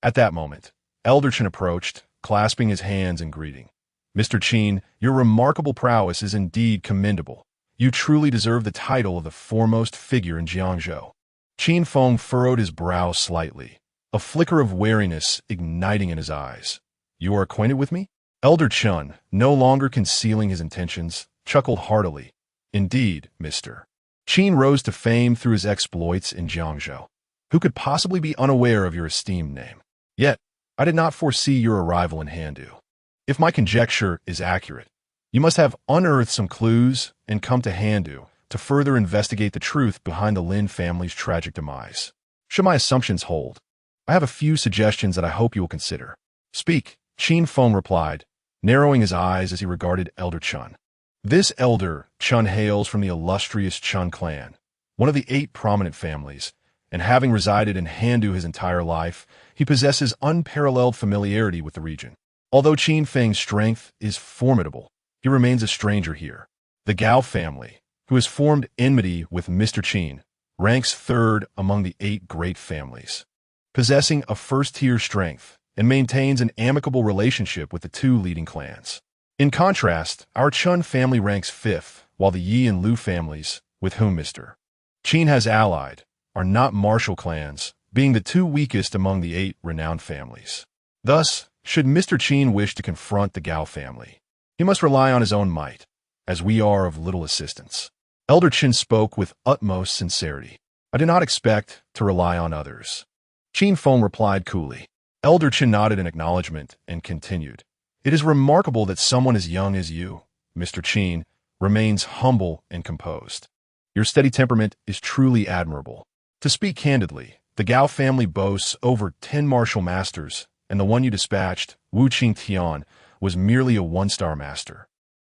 At that moment, Elder Qin approached, clasping his hands in greeting. "Mr. Qin, your remarkable prowess is indeed commendable. You truly deserve the title of the foremost figure in Jiangzhou." Qin Feng furrowed his brow slightly, a flicker of wariness igniting in his eyes. "You are acquainted with me?" Elder Qin, no longer concealing his intentions, chuckled heartily. "Indeed, Mr. Qin rose to fame through his exploits in Jiangzhou. Who could possibly be unaware of your esteemed name? Yet, I did not foresee your arrival in Handu. If my conjecture is accurate, you must have unearthed some clues and come to Handu to further investigate the truth behind the Lin family's tragic demise. Should my assumptions hold, I have a few suggestions that I hope you will consider." "Speak," Qin Feng replied, narrowing his eyes as he regarded Elder Qin. This Elder Qin hails from the illustrious Qin clan, one of the 8 prominent families, and having resided in Handu his entire life, he possesses unparalleled familiarity with the region. Although Qin Feng's strength is formidable, he remains a stranger here. The Gao family, who has formed enmity with Mr. Qin, ranks 3rd among the 8 great families, possessing a first-tier strength, and maintains an amicable relationship with the 2 leading clans. In contrast, our Qin family ranks 5th, while the Yi and Lu families, with whom Mr. Qin has allied, are not Marshal clans, being the 2 weakest among the 8 renowned families. Thus, should Mr. Qin wish to confront the Gao family, he must rely on his own might, as we are of little assistance. Elder Qin spoke with utmost sincerity. I do not expect to rely on others. Qin Feng replied coolly. Elder Qin nodded in acknowledgement and continued. It is remarkable that someone as young as you, Mr. Qin, remains humble and composed. Your steady temperament is truly admirable. To speak candidly, the Gao family boasts over 10 martial masters, and the one you dispatched, Wu Qingtian, was merely a one-star master.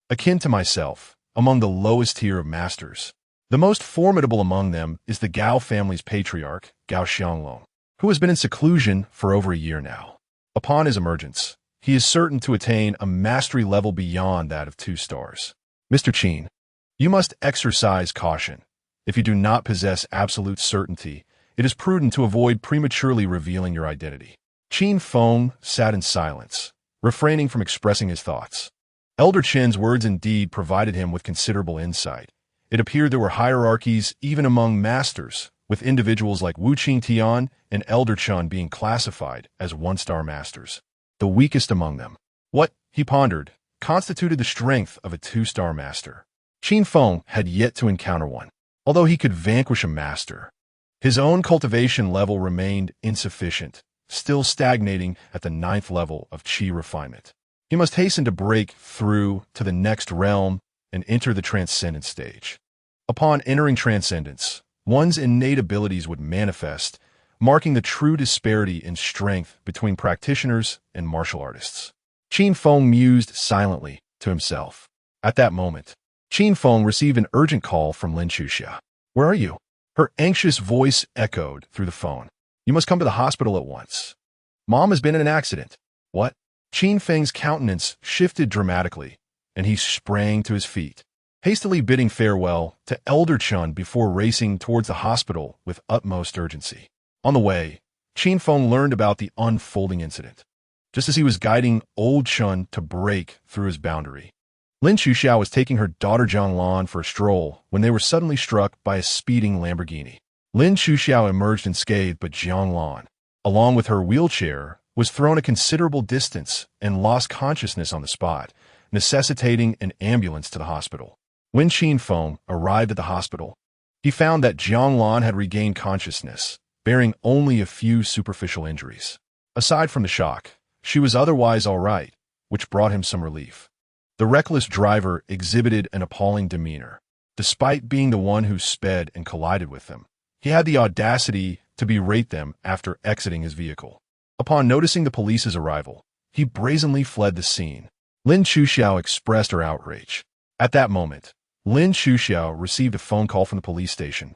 Akin to myself, among the lowest tier of masters. The most formidable among them is the Gao family's patriarch, Gao Xianglong, who has been in seclusion for over a year now. Upon his emergence, he is certain to attain a mastery level beyond that of 2 stars. Mr. Qin, you must exercise caution. If you do not possess absolute certainty, it is prudent to avoid prematurely revealing your identity. Qin Feng sat in silence, refraining from expressing his thoughts. Elder Qin's words indeed provided him with considerable insight. It appeared there were hierarchies even among masters, with individuals like Wu Qingtian and Elder Qin being classified as one-star masters. The weakest among them. What, he pondered, constituted the strength of a 2-star master? Qin Feng had yet to encounter one. Although he could vanquish a master, his own cultivation level remained insufficient, still stagnating at the 9th level of qi refinement. He must hasten to break through to the next realm and enter the transcendent stage. Upon entering transcendence, one's innate abilities would manifest, marking the true disparity in strength between practitioners and martial artists. Qin Feng mused silently to himself. At that moment, Qin Feng received an urgent call from Lin Chuxia. Where are you? Her anxious voice echoed through the phone. You must come to the hospital at once. Mom has been in an accident. What? Qin Feng's countenance shifted dramatically, and he sprang to his feet, hastily bidding farewell to Elder Qin before racing towards the hospital with utmost urgency. On the way, Qin Feng learned about the unfolding incident. Just as he was guiding old Qin to break through his boundary, Lin Chuxiao was taking her daughter Zhanglan for a stroll when they were suddenly struck by a speeding Lamborghini. Lin Chuxiao emerged unscathed, but Zhanglan, along with her wheelchair, was thrown a considerable distance and lost consciousness on the spot, necessitating an ambulance to the hospital. When Qin Feng arrived at the hospital, he found that Zhanglan had regained consciousness, bearing only a few superficial injuries. Aside from the shock, she was otherwise all right, which brought him some relief. The reckless driver exhibited an appalling demeanor. Despite being the one who sped and collided with them, he had the audacity to berate them after exiting his vehicle. Upon noticing the police's arrival, he brazenly fled the scene. Lin Chuxiao expressed her outrage. At that moment, Lin Chuxiao received a phone call from the police station,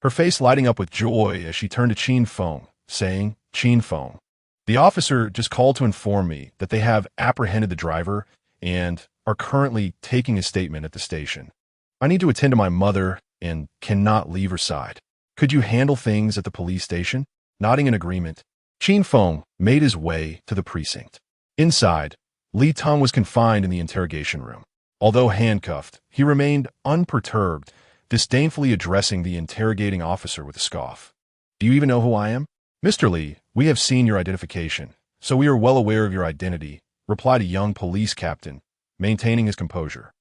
her face lighting up with joy as she turned to Qin Feng, saying, Qin Feng, the officer just called to inform me that they have apprehended the driver and are currently taking a statement at the station. I need to attend to my mother and cannot leave her side. Could you handle things at the police station? Nodding in agreement, Qin Feng made his way to the precinct. Inside, Li Teng was confined in the interrogation room. Although handcuffed, he remained unperturbed, disdainfully addressing the interrogating officer with a scoff. Do you even know who I am? Mr. Li, we have seen your identification, so we are well aware of your identity, replied a young police captain, maintaining his composure.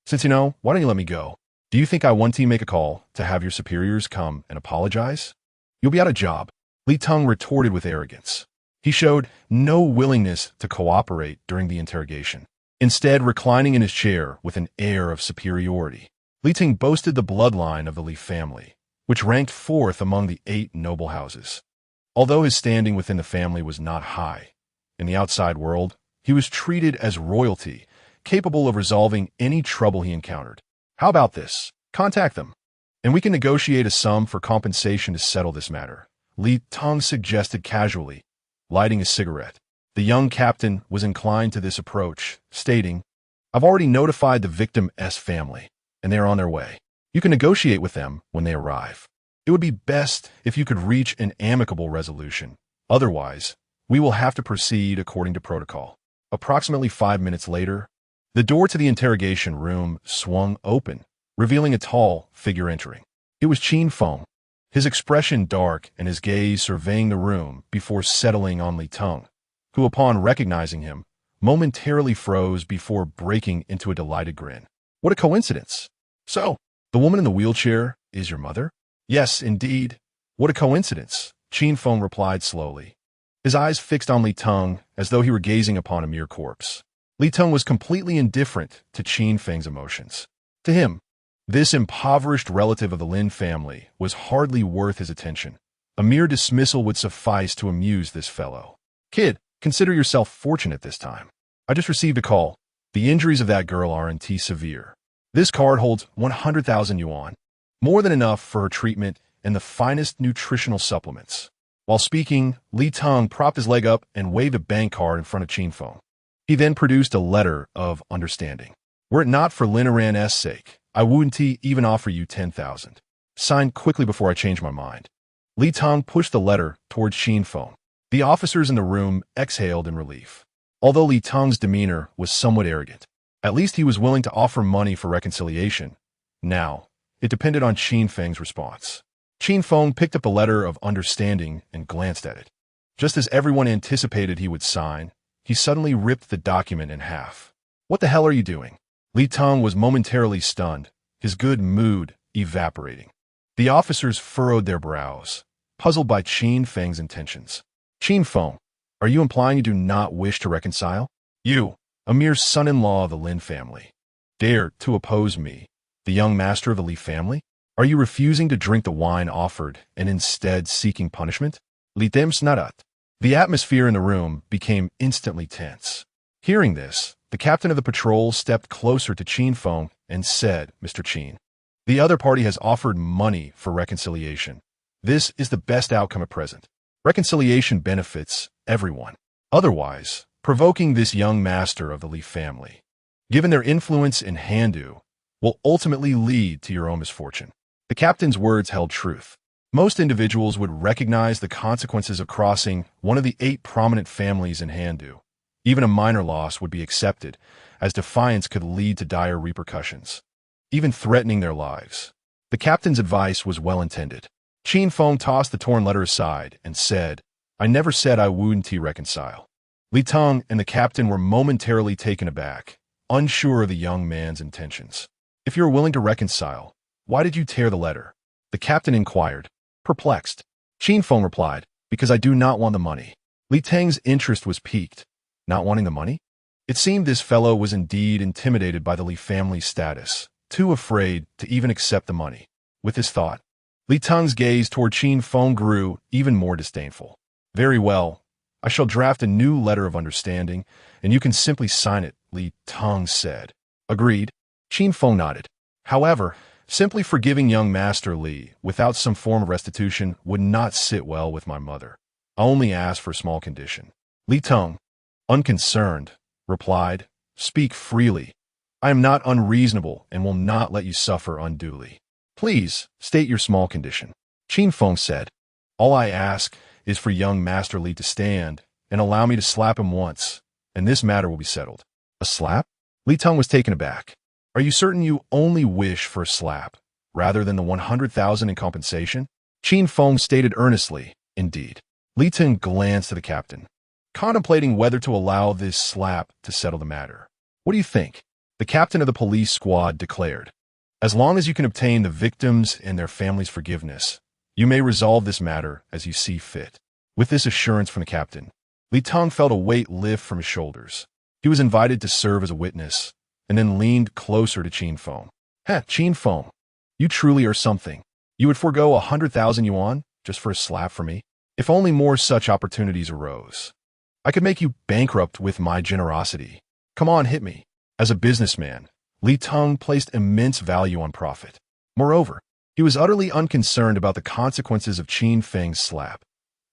Since you know, why don't you let me go? Do you think I want to make a call to have your superiors come and apologize? You'll be out of job, Li Teng retorted with arrogance. He showed no willingness to cooperate during the interrogation, instead reclining in his chair with an air of superiority. Li Teng boasted the bloodline of the Li family, which ranked 4th among the 8 noble houses. Although his standing within the family was not high, in the outside world, he was treated as royalty, capable of resolving any trouble he encountered. How about this? Contact them, and we can negotiate a sum for compensation to settle this matter, Li Teng suggested casually, lighting a cigarette. The young captain was inclined to this approach, stating, I've already notified the victim's family, and they are on their way. You can negotiate with them when they arrive. It would be best if you could reach an amicable resolution. Otherwise, we will have to proceed according to protocol. Approximately 5 minutes later, the door to the interrogation room swung open, revealing a tall figure entering. It was Qin Feng, his expression dark and his gaze surveying the room before settling on Li Teng, who, upon recognizing him, momentarily froze before breaking into a delighted grin. What a coincidence! So, The woman in the wheelchair is your mother? Yes, indeed. What a coincidence, Qin Feng replied slowly, his eyes fixed on Li Teng as though he were gazing upon a mere corpse. Li Teng was completely indifferent to Qin Feng's emotions. To him, this impoverished relative of the Lin family was hardly worth his attention. A mere dismissal would suffice to amuse this fellow. Kid, consider yourself fortunate this time. I just received a call. The injuries of that girl are indeed severe. This card holds 100,000 yuan, more than enough for her treatment and the finest nutritional supplements. While speaking, Li Teng propped his leg up and waved a bank card in front of Qin Feng. He then produced a letter of understanding. Were it not for Lin Aran's sake, I wouldn't even offer you 10,000. Signed quickly before I change my mind. Li Teng pushed the letter towards Qin Feng. The officers in the room exhaled in relief. Although Li Teng's demeanor was somewhat arrogant, at least he was willing to offer money for reconciliation. Now, it depended on Qin Feng's response. Qin Feng picked up the letter of understanding and glanced at it. Just as everyone anticipated he would sign, he suddenly ripped the document in half. What the hell are you doing? Li Teng was momentarily stunned, his good mood evaporating. The officers furrowed their brows, puzzled by Qin Feng's intentions. Qin Feng, are you implying you do not wish to reconcile? You, a mere son-in-law of the Lin family, dare to oppose me, the young master of the Li family? Are you refusing to drink the wine offered and instead seeking punishment? Li Tem's nadat. The atmosphere in the room became instantly tense. Hearing this, the captain of the patrol stepped closer to Qin Feng and said, Mr. Qin, the other party has offered money for reconciliation. This is the best outcome at present. Reconciliation benefits everyone. Otherwise, provoking this young master of the Li family, given their influence in Handu, will ultimately lead to your own misfortune. The captain's words held truth. Most individuals would recognize the consequences of crossing one of the 8 prominent families in Handu. Even a minor loss would be accepted, as defiance could lead to dire repercussions, even threatening their lives. The captain's advice was well-intended. Qin Feng tossed the torn letter aside and said, I never said I wouldn't reconcile. Li Teng and the captain were momentarily taken aback, unsure of the young man's intentions. If you're willing to reconcile, why did you tear the letter? The captain inquired, perplexed. Qin Feng replied, because I do not want the money. Li Teng's interest was piqued. Not wanting the money? It seemed this fellow was indeed intimidated by the Li family's status, too afraid to even accept the money. With this thought, Li Teng's gaze toward Qin Feng grew even more disdainful. Very well, I shall draft a new letter of understanding, and you can simply sign it, Li Teng said. Agreed. Qin Feng nodded. However, simply forgiving young Master Li without some form of restitution would not sit well with my mother. I only ask for a small condition. Li Teng, unconcerned, replied, Speak freely. I am not unreasonable and will not let you suffer unduly. Please, state your small condition. Qin Feng said, All I ask is for young Master Li to stand and allow me to slap him once, and this matter will be settled. A slap? Li Teng was taken aback. Are you certain you only wish for a slap, rather than the 100,000 in compensation? Qin Feng stated earnestly, Indeed. Li Teng glanced at the captain, contemplating whether to allow this slap to settle the matter. What do you think? The captain of the police squad declared. As long as you can obtain the victims and their families' forgiveness, you may resolve this matter as you see fit. With this assurance from the captain, Li Teng felt a weight lift from his shoulders. He was invited to serve as a witness, and then leaned closer to Qin Feng. Qin Feng, you truly are something. You would forego 100,000 yuan just for a slap for me? If only more such opportunities arose. I could make you bankrupt with my generosity. Come on, hit me. As a businessman, Li Teng placed immense value on profit. Moreover, he was utterly unconcerned about the consequences of Qin Feng's slap.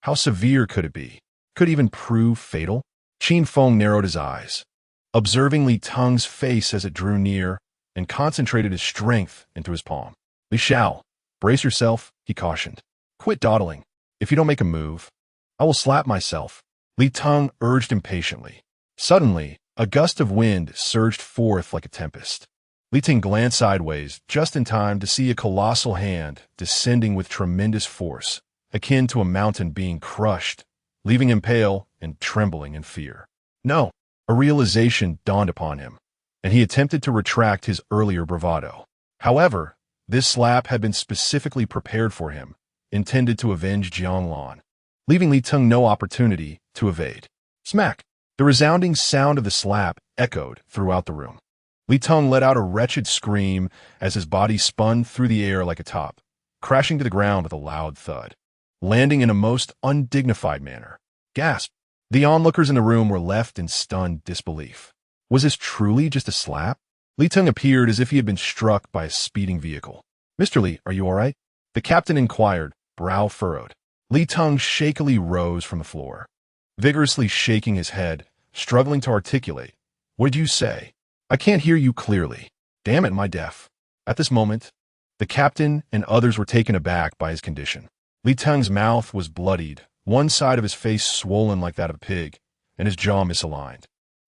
How severe could it be? Could it even prove fatal? Qin Feng narrowed his eyes, observing Li Teng's face as it drew near, and concentrated his strength into his palm. Li Shao, brace yourself, he cautioned. Quit dawdling. If you don't make a move, I will slap myself. Li Teng urged impatiently. Suddenly, a gust of wind surged forth like a tempest. Li Teng glanced sideways just in time to see a colossal hand descending with tremendous force, akin to a mountain being crushed, leaving him pale and trembling in fear. No, a realization dawned upon him, and he attempted to retract his earlier bravado. However, This slap had been specifically prepared for him, intended to avenge Jianglan, leaving Li Teng no opportunity to evade. Smack! The resounding sound of the slap echoed throughout the room. Li Teng let out a wretched scream as his body spun through the air like a top, crashing to the ground with a loud thud, landing in a most undignified manner. Gasp! The onlookers in the room were left in stunned disbelief. Was this truly just a slap? Li Teng appeared as if he had been struck by a speeding vehicle. "Mr. Li, are you all right?" The captain inquired, brow furrowed. Li Teng shakily rose from the floor, vigorously shaking his head, struggling to articulate. "What did you say? I can't hear you clearly. Damn it, am I deaf?" At this moment, the captain and others were taken aback by his condition. Li Teng's mouth was bloodied, one side of his face swollen like that of a pig, and his jaw misaligned.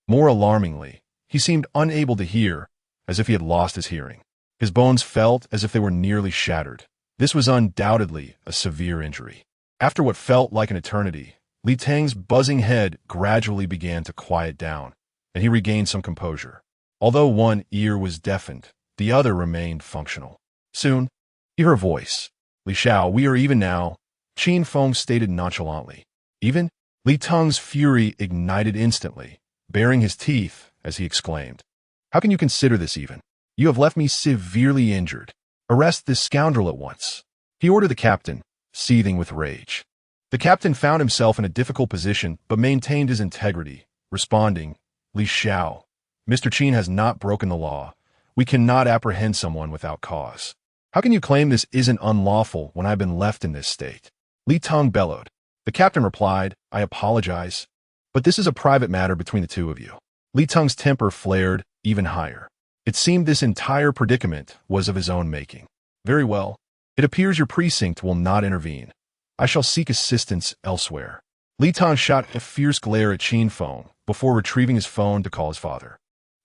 More alarmingly, he seemed unable to hear, as if he had lost his hearing. His bones felt as if they were nearly shattered. This was undoubtedly a severe injury. After what felt like an eternity, Li Teng's buzzing head gradually began to quiet down, and he regained some composure. Although one ear was deafened, the other remained functional. Soon, he heard a voice. "Li Xiao, we are even now," Qin Feng stated nonchalantly. "Even?" Li Teng's fury ignited instantly, baring his teeth as he exclaimed. "How can you consider this even? You have left me severely injured. Arrest this scoundrel at once." He ordered the captain, seething with rage. The captain found himself in a difficult position but maintained his integrity, responding, "Li Xiao, Mr. Qin has not broken the law. We cannot apprehend someone without cause. How can you claim this isn't unlawful when I've been left in this state?" Li Teng bellowed. The captain replied, "I apologize, but this is a private matter between the two of you." Li Teng's temper flared even higher. It seemed this entire predicament was of his own making. "Very well. It appears your precinct will not intervene. I shall seek assistance elsewhere." Li Teng shot a fierce glare at Qin Feng before retrieving his phone to call his father.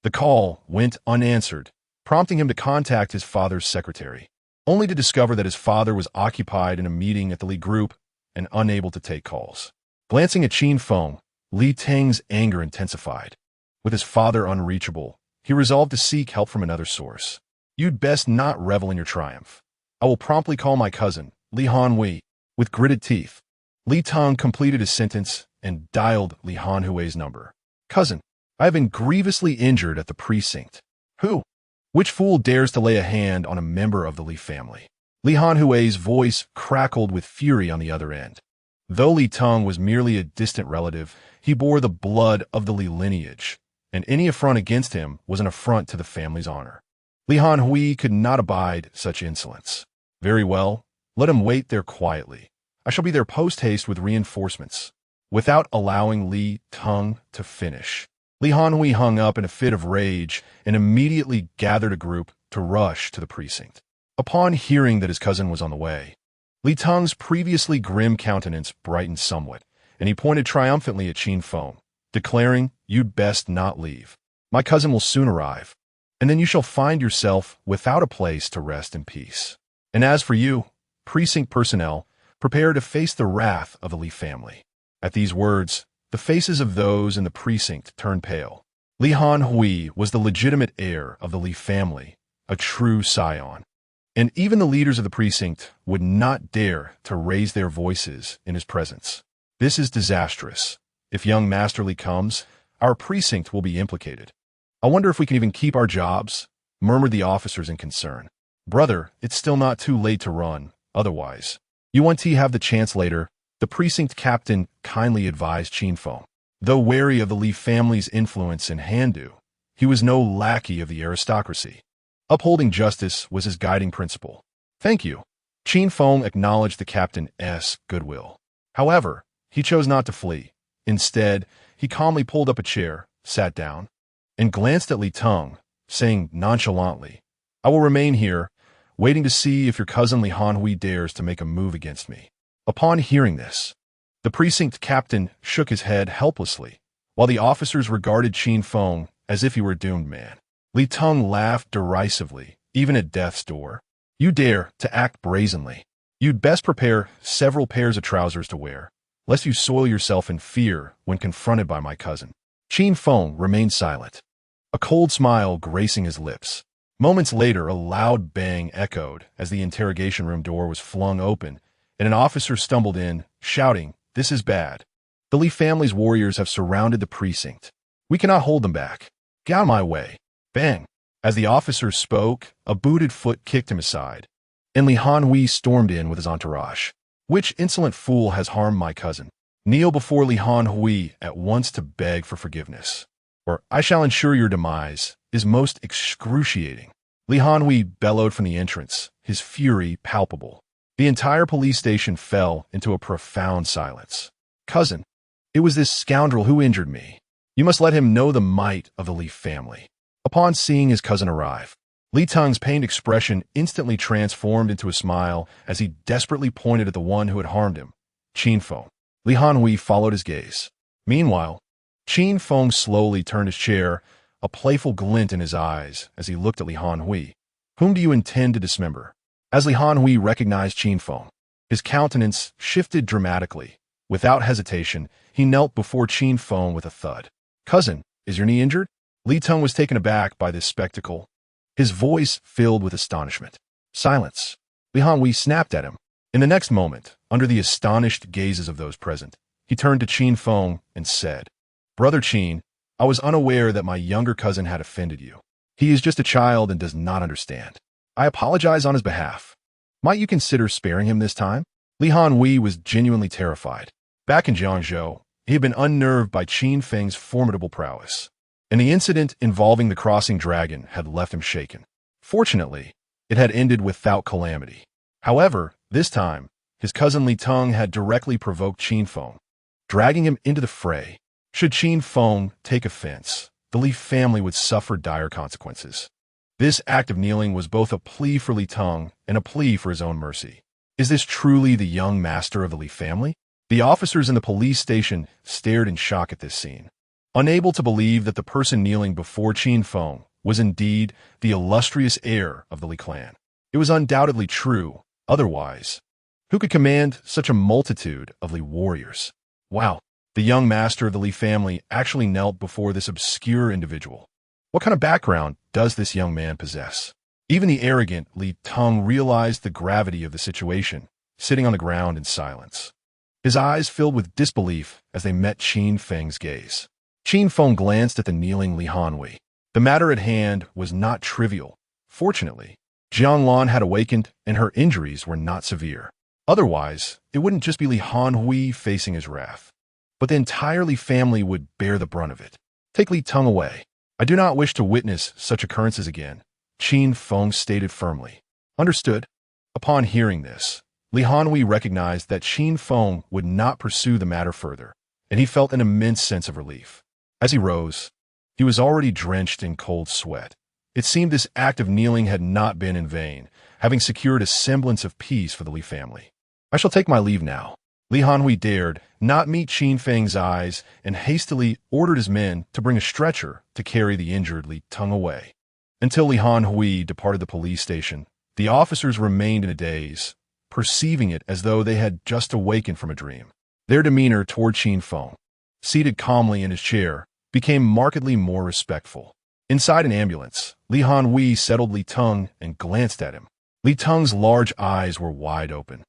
The call went unanswered, prompting him to contact his father's secretary, only to discover that his father was occupied in a meeting at the Li Group and unable to take calls. Glancing at Qin Feng, Li Teng's anger intensified. With his father unreachable, he resolved to seek help from another source. "You'd best not revel in your triumph. I will promptly call my cousin, Li Hanhui." With gritted teeth, Li Teng completed his sentence and dialed Li Hanhui's number. "Cousin, I have been grievously injured at the precinct." "Who? Which fool dares to lay a hand on a member of the Li family?" Li Hanhui's voice crackled with fury on the other end. Though Li Teng was merely a distant relative, he bore the blood of the Li lineage, and any affront against him was an affront to the family's honor. Li Hanhui could not abide such insolence. "Very well, let him wait there quietly. I shall be there post-haste with reinforcements." Without allowing Li Teng to finish, Li Hanhui hung up in a fit of rage and immediately gathered a group to rush to the precinct. Upon hearing that his cousin was on the way, Li Teng's previously grim countenance brightened somewhat, and he pointed triumphantly at Qin Feng, declaring, "You'd best not leave. My cousin will soon arrive, and then you shall find yourself without a place to rest in peace. And as for you, precinct personnel, prepare to face the wrath of the Li family." At these words, the faces of those in the precinct turned pale. Li Hanhui was the legitimate heir of the Li family, a true scion, and even the leaders of the precinct would not dare to raise their voices in his presence. "This is disastrous. If young Master Li comes, our precinct will be implicated. I wonder if we can even keep our jobs," murmured the officers in concern. "Brother, it's still not too late to run, otherwise. You want to have the chance later," the precinct captain kindly advised Qin Feng. Though wary of the Li family's influence in Handu, he was no lackey of the aristocracy. Upholding justice was his guiding principle. "Thank you." Qin Feng acknowledged the captain's goodwill. However, he chose not to flee. Instead, he calmly pulled up a chair, sat down, and glanced at Li Teng, saying nonchalantly, "I will remain here, waiting to see if your cousin Li Hanhui dares to make a move against me." Upon hearing this, the precinct captain shook his head helplessly, while the officers regarded Qin Feng as if he were a doomed man. Li Teng laughed derisively, even at death's door. "You dare to act brazenly. You'd best prepare several pairs of trousers to wear, lest you soil yourself in fear when confronted by my cousin." Qin Feng remained silent, a cold smile gracing his lips. Moments later, a loud bang echoed as the interrogation room door was flung open, and an officer stumbled in, shouting, "This is bad. The Lee family's warriors have surrounded the precinct. We cannot hold them back. Get out of my way." Bang! As the officer spoke, a booted foot kicked him aside, and Li Hanhui stormed in with his entourage. "Which insolent fool has harmed my cousin? Kneel before Li Hanhui at once to beg for forgiveness, or I shall ensure your demise is most excruciating." Li Hanhui bellowed from the entrance, his fury palpable. The entire police station fell into a profound silence. "Cousin, it was this scoundrel who injured me. You must let him know the might of the Li family." Upon seeing his cousin arrive, Li Teng's pained expression instantly transformed into a smile as he desperately pointed at the one who had harmed him, Qin Feng. Li Hanhui followed his gaze. Meanwhile, Qin Feng slowly turned his chair, a playful glint in his eyes as he looked at Li Hanhui. "Whom do you intend to dismember?" As Li Hanhui recognized Qin Feng, his countenance shifted dramatically. Without hesitation, he knelt before Qin Feng with a thud. "Cousin, is your knee injured?" Li Teng was taken aback by this spectacle, his voice filled with astonishment. "Silence!" Li Hanhui snapped at him. In the next moment, under the astonished gazes of those present, he turned to Qin Feng and said, "Brother Qin, I was unaware that my younger cousin had offended you. He is just a child and does not understand. I apologize on his behalf. Might you consider sparing him this time?" Li Hanhui was genuinely terrified. Back in Jiangzhou, he had been unnerved by Qin Feng's formidable prowess, and the incident involving the crossing dragon had left him shaken. Fortunately, it had ended without calamity. However, this time, his cousin Li Teng had directly provoked Qin Feng, dragging him into the fray. Should Qin Feng take offense, the Li family would suffer dire consequences. This act of kneeling was both a plea for Li Teng and a plea for his own mercy. Is this truly the young master of the Li family? The officers in the police station stared in shock at this scene, unable to believe that the person kneeling before Qin Feng was indeed the illustrious heir of the Li clan. It was undoubtedly true. Otherwise, who could command such a multitude of Li warriors? Wow, the young master of the Li family actually knelt before this obscure individual. What kind of background does this young man possess? Even the arrogant Li Teng realized the gravity of the situation, sitting on the ground in silence. His eyes filled with disbelief as they met Qin Feng's gaze. Qin Feng glanced at the kneeling Li Hanhui. The matter at hand was not trivial. Fortunately, Jiang Lan had awakened and her injuries were not severe. Otherwise, it wouldn't just be Li Hanhui facing his wrath, but the entire Li family would bear the brunt of it. "Take Li Teng away. I do not wish to witness such occurrences again," Qin Feng stated firmly. "Understood." Upon hearing this, Li Hanhui recognized that Qin Feng would not pursue the matter further, and he felt an immense sense of relief. As he rose, he was already drenched in cold sweat. It seemed this act of kneeling had not been in vain, having secured a semblance of peace for the Li family. "I shall take my leave now." Li Hanhui dared not meet Qin Feng's eyes and hastily ordered his men to bring a stretcher to carry the injured Li Teng away. Until Li Hanhui departed the police station, the officers remained in a daze, perceiving it as though they had just awakened from a dream. Their demeanor toward Qin Feng, seated calmly in his chair, became markedly more respectful. Inside an ambulance, Li Hanhui settled Li Teng and glanced at him. Li Teng's large eyes were wide open,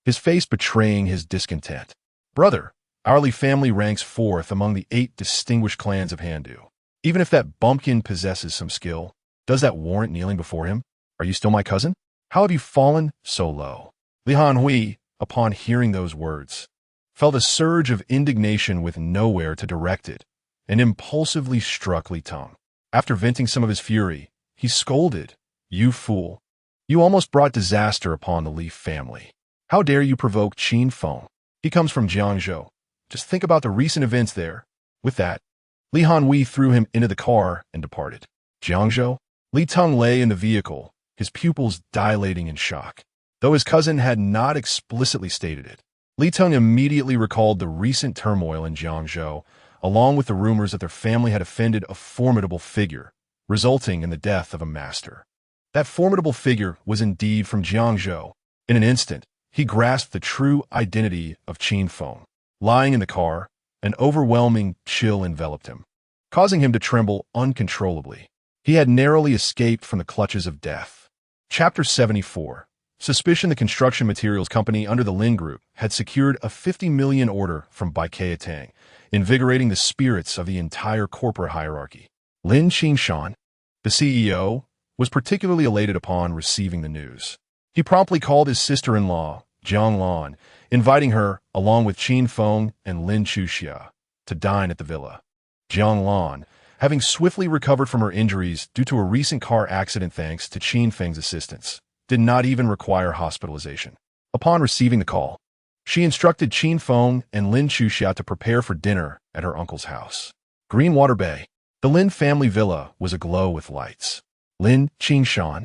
his face betraying his discontent. "Brother, our Li family ranks fourth among the 8 distinguished clans of Handu. Even if that bumpkin possesses some skill, does that warrant kneeling before him? Are you still my cousin? How have you fallen so low?" Li Hanhui, upon hearing those words, felt a surge of indignation with nowhere to direct it, and impulsively struck Li Teng. After venting some of his fury, he scolded, "You fool! You almost brought disaster upon the Li family. How dare you provoke Qin Feng? He comes from Jiangzhou. Just think about the recent events there." With that, Li Hanhui threw him into the car and departed. Jiangzhou? Li Teng lay in the vehicle, his pupils dilating in shock. Though his cousin had not explicitly stated it, Li Teng immediately recalled the recent turmoil in Jiangzhou, along with the rumors that their family had offended a formidable figure, resulting in the death of a master. That formidable figure was indeed from Jiangzhou. In an instant, he grasped the true identity of Qin Feng. Lying in the car, an overwhelming chill enveloped him, causing him to tremble uncontrollably. He had narrowly escaped from the clutches of death. Chapter 74. Suspicion. The construction materials company under the Lin Group had secured a 50 million order from Baikea Tang, invigorating the spirits of the entire corporate hierarchy. Lin Qingshan, the CEO, was particularly elated upon receiving the news. He promptly called his sister-in-law, Jiang Lan, inviting her, along with Qin Feng and Lin Chuxia, to dine at the villa. Jiang Lan, having swiftly recovered from her injuries due to a recent car accident thanks to Qin Feng's assistance, did not even require hospitalization. Upon receiving the call, she instructed Qin Feng and Lin Chuxia to prepare for dinner at her uncle's house. Greenwater Bay. The Lin family villa was aglow with lights. Lin Qingshan,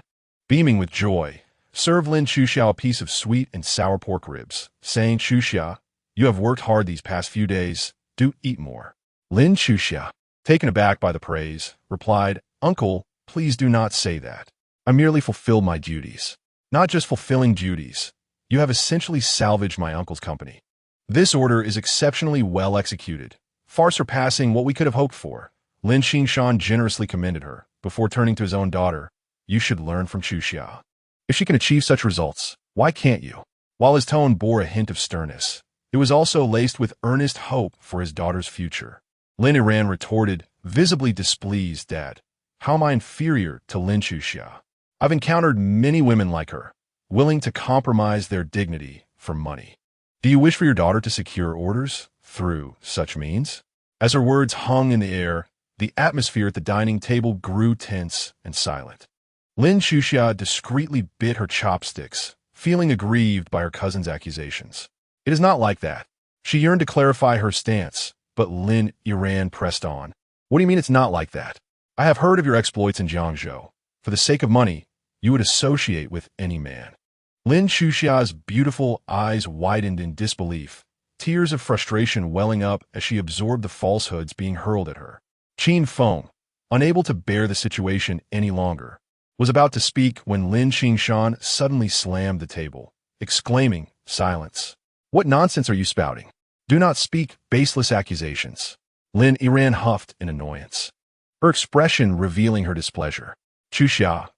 beaming with joy, served Lin Chuxia a piece of sweet and sour pork ribs, saying, "Chuxia, you have worked hard these past few days. Do eat more." Lin Chuxia, taken aback by the praise, replied, "Uncle, please do not say that. I merely fulfilled my duties." Not just fulfilling duties. You have essentially salvaged my uncle's company. This order is exceptionally well executed, far surpassing what we could have hoped for. Lin Qingshan generously commended her, before turning to his own daughter. "You should learn from Chuxia. If she can achieve such results, why can't you?" While his tone bore a hint of sternness, it was also laced with earnest hope for his daughter's future. Lin Iran retorted, visibly displeased, "Dad, how am I inferior to Lin Chuxia? I've encountered many women like her, willing to compromise their dignity for money. Do you wish for your daughter to secure orders through such means?" As her words hung in the air, the atmosphere at the dining table grew tense and silent. Lin Chuxia discreetly bit her chopsticks, feeling aggrieved by her cousin's accusations. "It is not like that." She yearned to clarify her stance, but Lin Iran pressed on. "What do you mean it's not like that? I have heard of your exploits in Jiangzhou. For the sake of money, you would associate with any man." Lin Chuxia's beautiful eyes widened in disbelief, tears of frustration welling up as she absorbed the falsehoods being hurled at her. Qin Feng, unable to bear the situation any longer, was about to speak when Lin Qingshan suddenly slammed the table, exclaiming, "Silence! What nonsense are you spouting? Do not speak baseless accusations." Lin Iran huffed in annoyance, her expression revealing her displeasure. "Chuxia,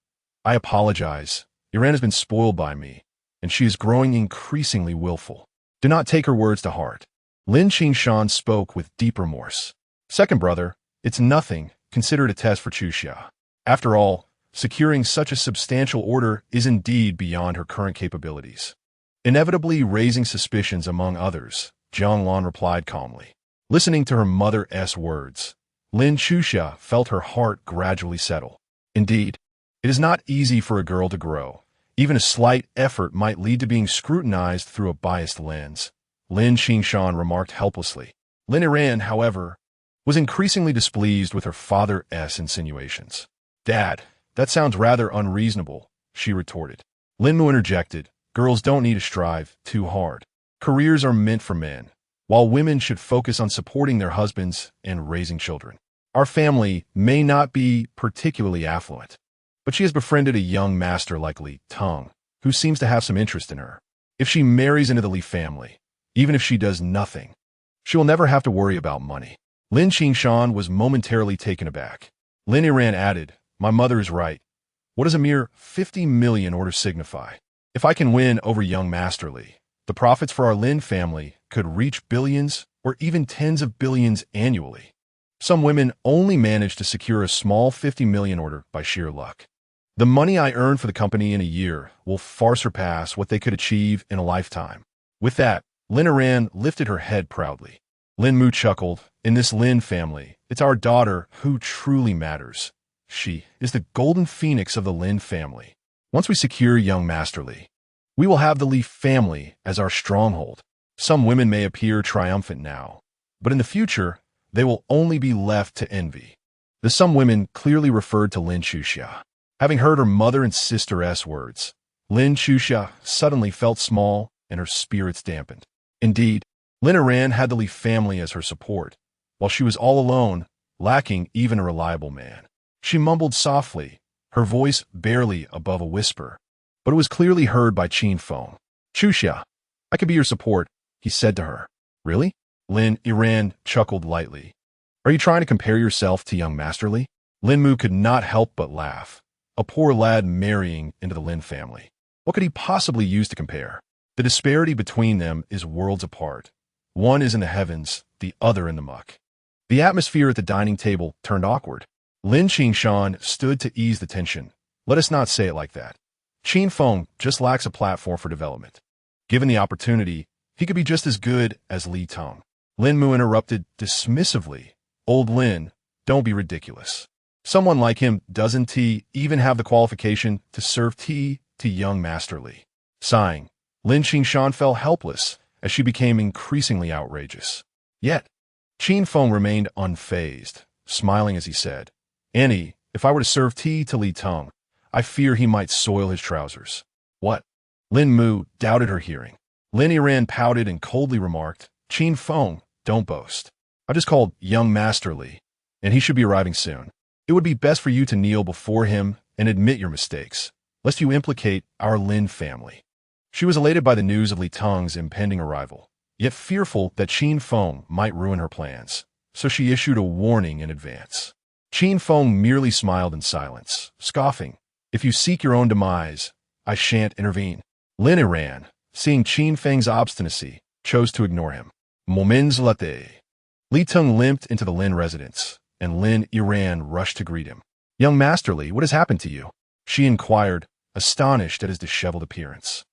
I apologize. Iran has been spoiled by me, and she is growing increasingly willful. Do not take her words to heart." Lin Qingshan spoke with deep remorse. "Second brother, it's nothing. Consider it a test for Chuxia. After all, securing such a substantial order is indeed beyond her current capabilities." Inevitably raising suspicions among others, Jiang Lan replied calmly. Listening to her mother's words, Lin Chuxia felt her heart gradually settle. Indeed, it is not easy for a girl to grow. Even a slight effort might lead to being scrutinized through a biased lens. Lin Qingshan remarked helplessly. Lin Iran, however, was increasingly displeased with her father's insinuations. "Dad, that sounds rather unreasonable," she retorted. Lin Mu interjected, "Girls don't need to strive too hard. Careers are meant for men, while women should focus on supporting their husbands and raising children. Our family may not be particularly affluent, but she has befriended a young master like Li Teng, who seems to have some interest in her. If she marries into the Li family, even if she does nothing, she will never have to worry about money." Lin Qingshan was momentarily taken aback. Lin Iran added, "My mother is right. What does a mere 50 million order signify? If I can win over young Master Li, the profits for our Lin family could reach billions or even tens of billions annually. Some women only manage to secure a small 50 million order by sheer luck. The money I earn for the company in a year will far surpass what they could achieve in a lifetime." With that, Lin Iran lifted her head proudly. Lin Mu chuckled, "In this Lin family, it's our daughter who truly matters. She is the golden phoenix of the Lin family. Once we secure young Master Li, we will have the Li family as our stronghold." Some women may appear triumphant now, but in the future, they will only be left to envy. The some women clearly referred to Lin Chuxia. Having heard her mother and sister's words, Lin Chuxia suddenly felt small and her spirits dampened. Indeed, Lin Iran had the Li family as her support, while she was all alone, lacking even a reliable man. She mumbled softly, her voice barely above a whisper, but it was clearly heard by Qin Feng. "Chuxia, I could be your support," he said to her. "Really?" Lin Iran chuckled lightly. "Are you trying to compare yourself to young Master Li?" Lin Mu could not help but laugh. A poor lad marrying into the Lin family. What could he possibly use to compare? The disparity between them is worlds apart. One is in the heavens, the other in the muck. The atmosphere at the dining table turned awkward. Lin Qingshan stood to ease the tension. Let us not say it like that. Qin Feng just lacks a platform for development. Given the opportunity, he could be just as good as Li Tong. Lin Mu interrupted dismissively. Old Lin, don't be ridiculous. Someone like him doesn't he even have the qualification to serve tea to young Master Li. Sighing, Lin Qingshan fell helpless as she became increasingly outrageous. Yet, Qin Feng remained unfazed, smiling as he said, Annie, if I were to serve tea to Li Tong, I fear he might soil his trousers. What? Lin Mu doubted her hearing. Lin Yiran pouted and coldly remarked, Qin Feng, don't boast. I just called young Master Li, and he should be arriving soon. It would be best for you to kneel before him and admit your mistakes, lest you implicate our Lin family. She was elated by the news of Li Tong's impending arrival, yet fearful that Qin Feng might ruin her plans, so she issued a warning in advance. Qin Feng merely smiled in silence, scoffing, If you seek your own demise, I shan't intervene. Lin Yiran, seeing Qin Feng's obstinacy, chose to ignore him. Moments later, Li Tong limped into the Lin residence, and Lin Yiran rushed to greet him. Young Master Li, what has happened to you? She inquired, astonished at his disheveled appearance.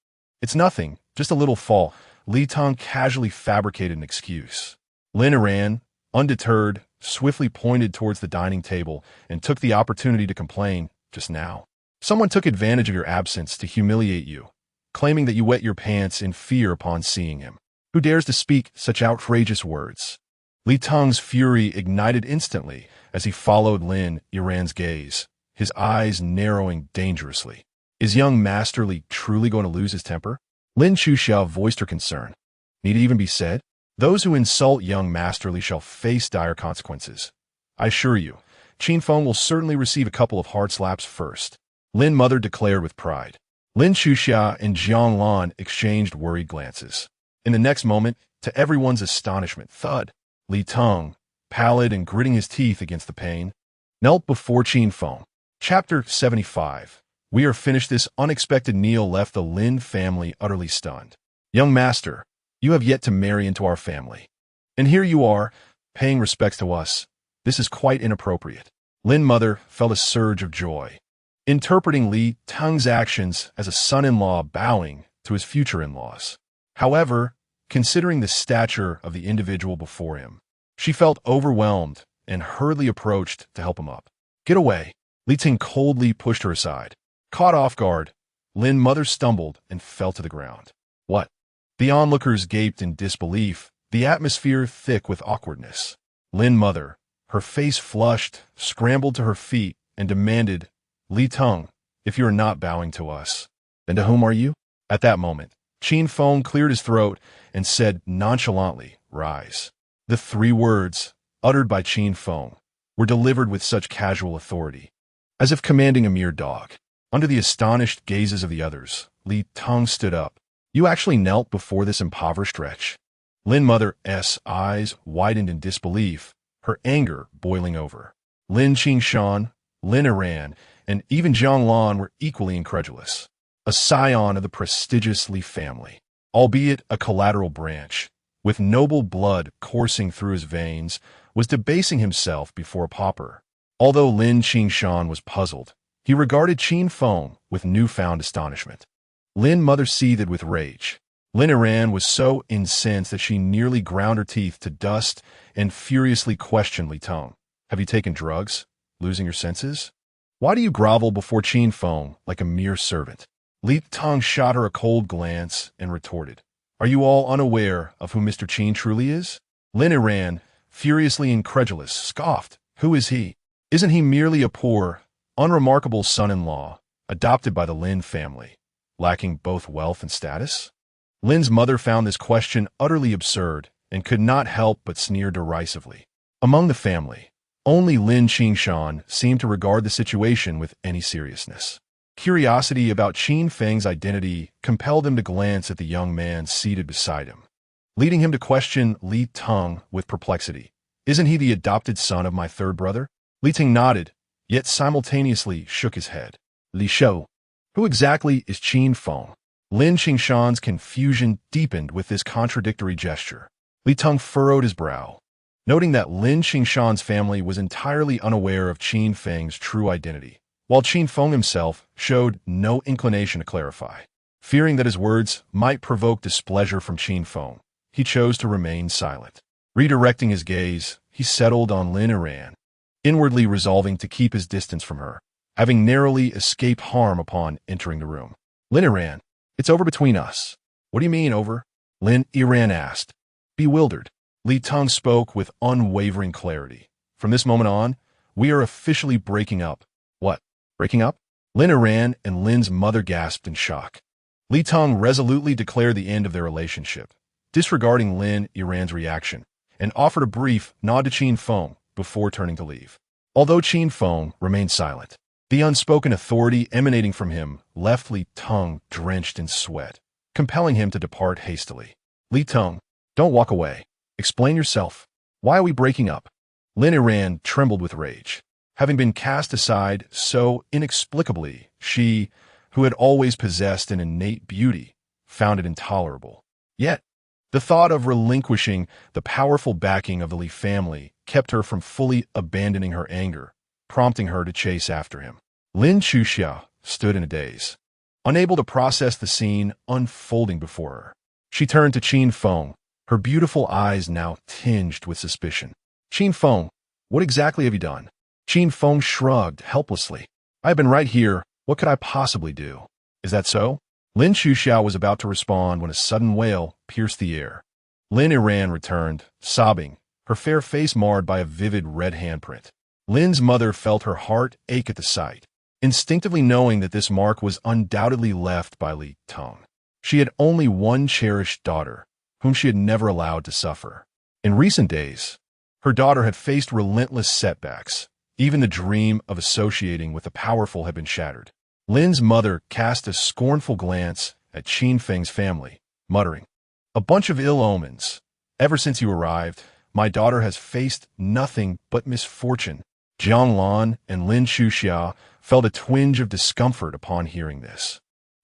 It's nothing, just a little fall. Li Tong casually fabricated an excuse. Lin Yiran, undeterred, swiftly pointed towards the dining table and took the opportunity to complain, just now. Someone took advantage of your absence to humiliate you, claiming that you wet your pants in fear upon seeing him. Who dares to speak such outrageous words? Li Tong's fury ignited instantly as he followed Lin Yiran's gaze, his eyes narrowing dangerously. Is young Master Li truly going to lose his temper? Lin Chuxiao voiced her concern. Need it even be said? Those who insult young Master Li shall face dire consequences. I assure you, Qin Feng will certainly receive a couple of hard slaps first. Lin Mother declared with pride. Lin Chuxia and Jiang Lan exchanged worried glances. In the next moment, to everyone's astonishment, thud, Li Tong, pallid and gritting his teeth against the pane, knelt before Qin Feng. Chapter 75. We are finished. This unexpected kneel left the Lin family utterly stunned. Young master, you have yet to marry into our family. And here you are, paying respects to us. This is quite inappropriate. Lin Mother felt a surge of joy, interpreting Li Tong's actions as a son-in-law bowing to his future in-laws. However, considering the stature of the individual before him, she felt overwhelmed and hurriedly approached to help him up. Get away. Li Ting coldly pushed her aside. Caught off guard, Lin Mother stumbled and fell to the ground. What? The onlookers gaped in disbelief, the atmosphere thick with awkwardness. Lin Mother, her face flushed, scrambled to her feet and demanded, Li Tong, if you are not bowing to us, then to whom are you? At that moment, Qin Feng cleared his throat and said nonchalantly, Rise. The three words, uttered by Qin Feng, were delivered with such casual authority, as if commanding a mere dog. Under the astonished gazes of the others, Li Tong stood up. You actually knelt before this impoverished wretch? Lin Mother's eyes widened in disbelief, her anger boiling over. Lin Qingshan, Lin Yiran, and even Jiang Lan were equally incredulous. A scion of the prestigious Li family, albeit a collateral branch, with noble blood coursing through his veins, was debasing himself before a pauper. Although Lin Qingshan was puzzled, he regarded Qin Feng with newfound astonishment. Lin Mother seethed with rage. Lin Yiran was so incensed that she nearly ground her teeth to dust and furiously questioned Li Tong. Have you taken drugs? Losing your senses? Why do you grovel before Qin Feng like a mere servant? Li Tong shot her a cold glance and retorted, Are you all unaware of who Mr. Qin truly is? Lin Yiran, furiously incredulous, scoffed. Who is he? Isn't he merely a poor, unremarkable son-in-law, adopted by the Lin family, lacking both wealth and status? Lin's mother found this question utterly absurd and could not help but sneer derisively. Among the family, only Lin Qingshan seemed to regard the situation with any seriousness. Curiosity about Qin Feng's identity compelled him to glance at the young man seated beside him, leading him to question Li Tong with perplexity. Isn't he the adopted son of my third brother? Li Ting nodded. yet simultaneously shook his head. Li Shou. Who exactly is Qin Feng? Lin Qingshan's confusion deepened with this contradictory gesture. Li Teng furrowed his brow, noting that Lin Qingshan's family was entirely unaware of Qin Feng's true identity, while Qin Feng himself showed no inclination to clarify. Fearing that his words might provoke displeasure from Qin Feng, he chose to remain silent. Redirecting his gaze, he settled on Lin Iran, inwardly resolving to keep his distance from her, having narrowly escaped harm upon entering the room. Lin Iran, it's over between us. What do you mean over? Lin Iran asked. Bewildered, Li Teng spoke with unwavering clarity. From this moment on, we are officially breaking up. What? Breaking up? Lin Iran and Lin's mother gasped in shock. Li Teng resolutely declared the end of their relationship, disregarding Lin Iran's reaction, and offered a brief nod to Qin Feng before turning to leave. Although Qin Feng remained silent, the unspoken authority emanating from him left Li Teng drenched in sweat, compelling him to depart hastily. Li Teng, don't walk away. Explain yourself. Why are we breaking up? Lin Iran trembled with rage. Having been cast aside so inexplicably, she, who had always possessed an innate beauty, found it intolerable. Yet, the thought of relinquishing the powerful backing of the Li family kept her from fully abandoning her anger, prompting her to chase after him. Lin Chuxia stood in a daze, unable to process the scene unfolding before her. She turned to Qin Feng, her beautiful eyes now tinged with suspicion. Qin Feng, what exactly have you done? Qin Feng shrugged helplessly. I have been right here. What could I possibly do? Is that so? Lin Chuxia was about to respond when a sudden wail pierced the air. Lin Iran returned, sobbing, her fair face marred by a vivid red handprint. Lin's mother felt her heart ache at the sight, instinctively knowing that this mark was undoubtedly left by Li Teng. She had only one cherished daughter, whom she had never allowed to suffer. In recent days, her daughter had faced relentless setbacks. Even the dream of associating with the powerful had been shattered. Lin's mother cast a scornful glance at Qin Feng's family, muttering, "A bunch of ill omens. Ever since you arrived, my daughter has faced nothing but misfortune." Jiang Lan and Lin Chuxia felt a twinge of discomfort upon hearing this.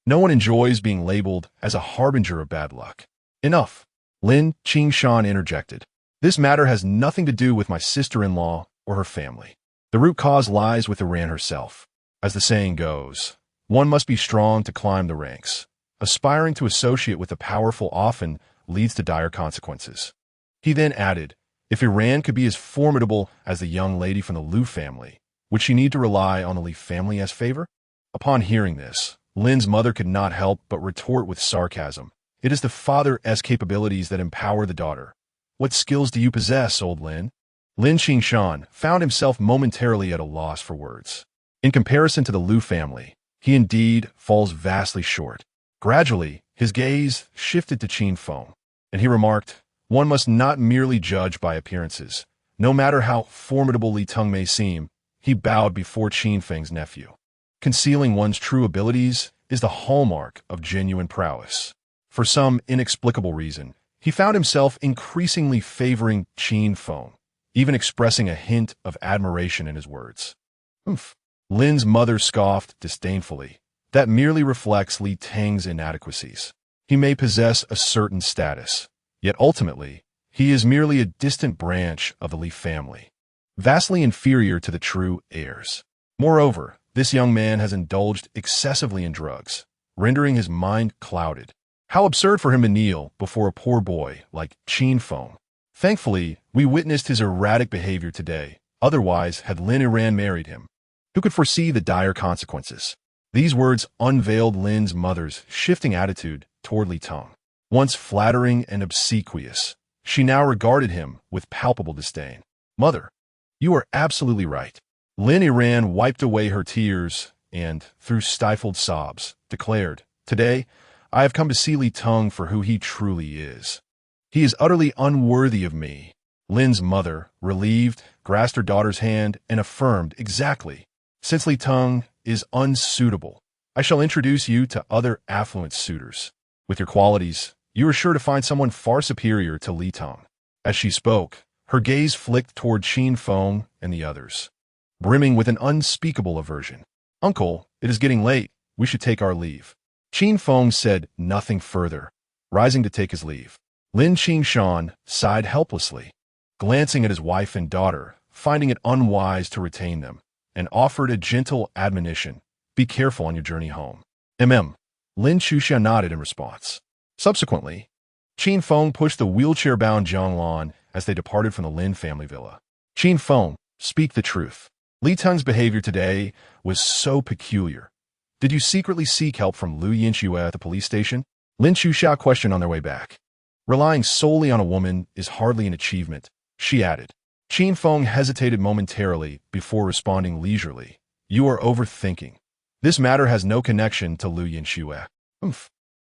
No one enjoys being labeled as a harbinger of bad luck. Enough, Lin Qingshan interjected. This matter has nothing to do with my sister-in-law or her family. The root cause lies with Iran herself. As the saying goes, one must be strong to climb the ranks. Aspiring to associate with the powerful often leads to dire consequences. He then added, if Iran could be as formidable as the young lady from the Liu family, would she need to rely on the Li family as favor? Upon hearing this, Lin's mother could not help but retort with sarcasm. It is the father's capabilities that empower the daughter. What skills do you possess, old Lin? Lin Qingshan found himself momentarily at a loss for words. In comparison to the Liu family, he indeed falls vastly short. Gradually, his gaze shifted to Qin Feng, and he remarked, one must not merely judge by appearances. No matter how formidable Li Teng may seem, he bowed before Qin Feng's nephew. Concealing one's true abilities is the hallmark of genuine prowess. For some inexplicable reason, he found himself increasingly favoring Qin Feng, even expressing a hint of admiration in his words. Oomph. Lin's mother scoffed disdainfully. That merely reflects Li Teng's inadequacies. He may possess a certain status, yet ultimately, he is merely a distant branch of the Li family, vastly inferior to the true heirs. Moreover, this young man has indulged excessively in drugs, rendering his mind clouded. How absurd for him to kneel before a poor boy like Qin Feng. Thankfully, we witnessed his erratic behavior today. Otherwise, had Lin Iran married him, who could foresee the dire consequences? These words unveiled Lin's mother's shifting attitude toward Li Teng. Once flattering and obsequious, she now regarded him with palpable disdain. Mother, you are absolutely right. Lin Iran wiped away her tears and, through stifled sobs, declared, today, I have come to see Li Teng for who he truly is. He is utterly unworthy of me. Lin's mother, relieved, grasped her daughter's hand and affirmed, exactly. Since Li Teng is unsuitable, I shall introduce you to other affluent suitors. With your qualities, you are sure to find someone far superior to Li Teng. As she spoke, her gaze flicked toward Qin Feng and the others. brimming with an unspeakable aversion. "Uncle, it is getting late. We should take our leave." Qin Feng said nothing further, rising to take his leave. Lin Qingshan sighed helplessly, glancing at his wife and daughter, finding it unwise to retain them, and offered a gentle admonition, "Be careful on your journey home." Lin Qingshan nodded in response. Subsequently, Qin Feng pushed the wheelchair-bound Zhang as they departed from the Lin family villa. "Qin Feng, speak the truth. Li Teng's behavior today was so peculiar. Did you secretly seek help from Lu Yinxue at the police station?" Lin Qingshan questioned on their way back. "Relying solely on a woman is hardly an achievement," she added. Qin Feng hesitated momentarily before responding leisurely. "You are overthinking. This matter has no connection to Lu Yinxue.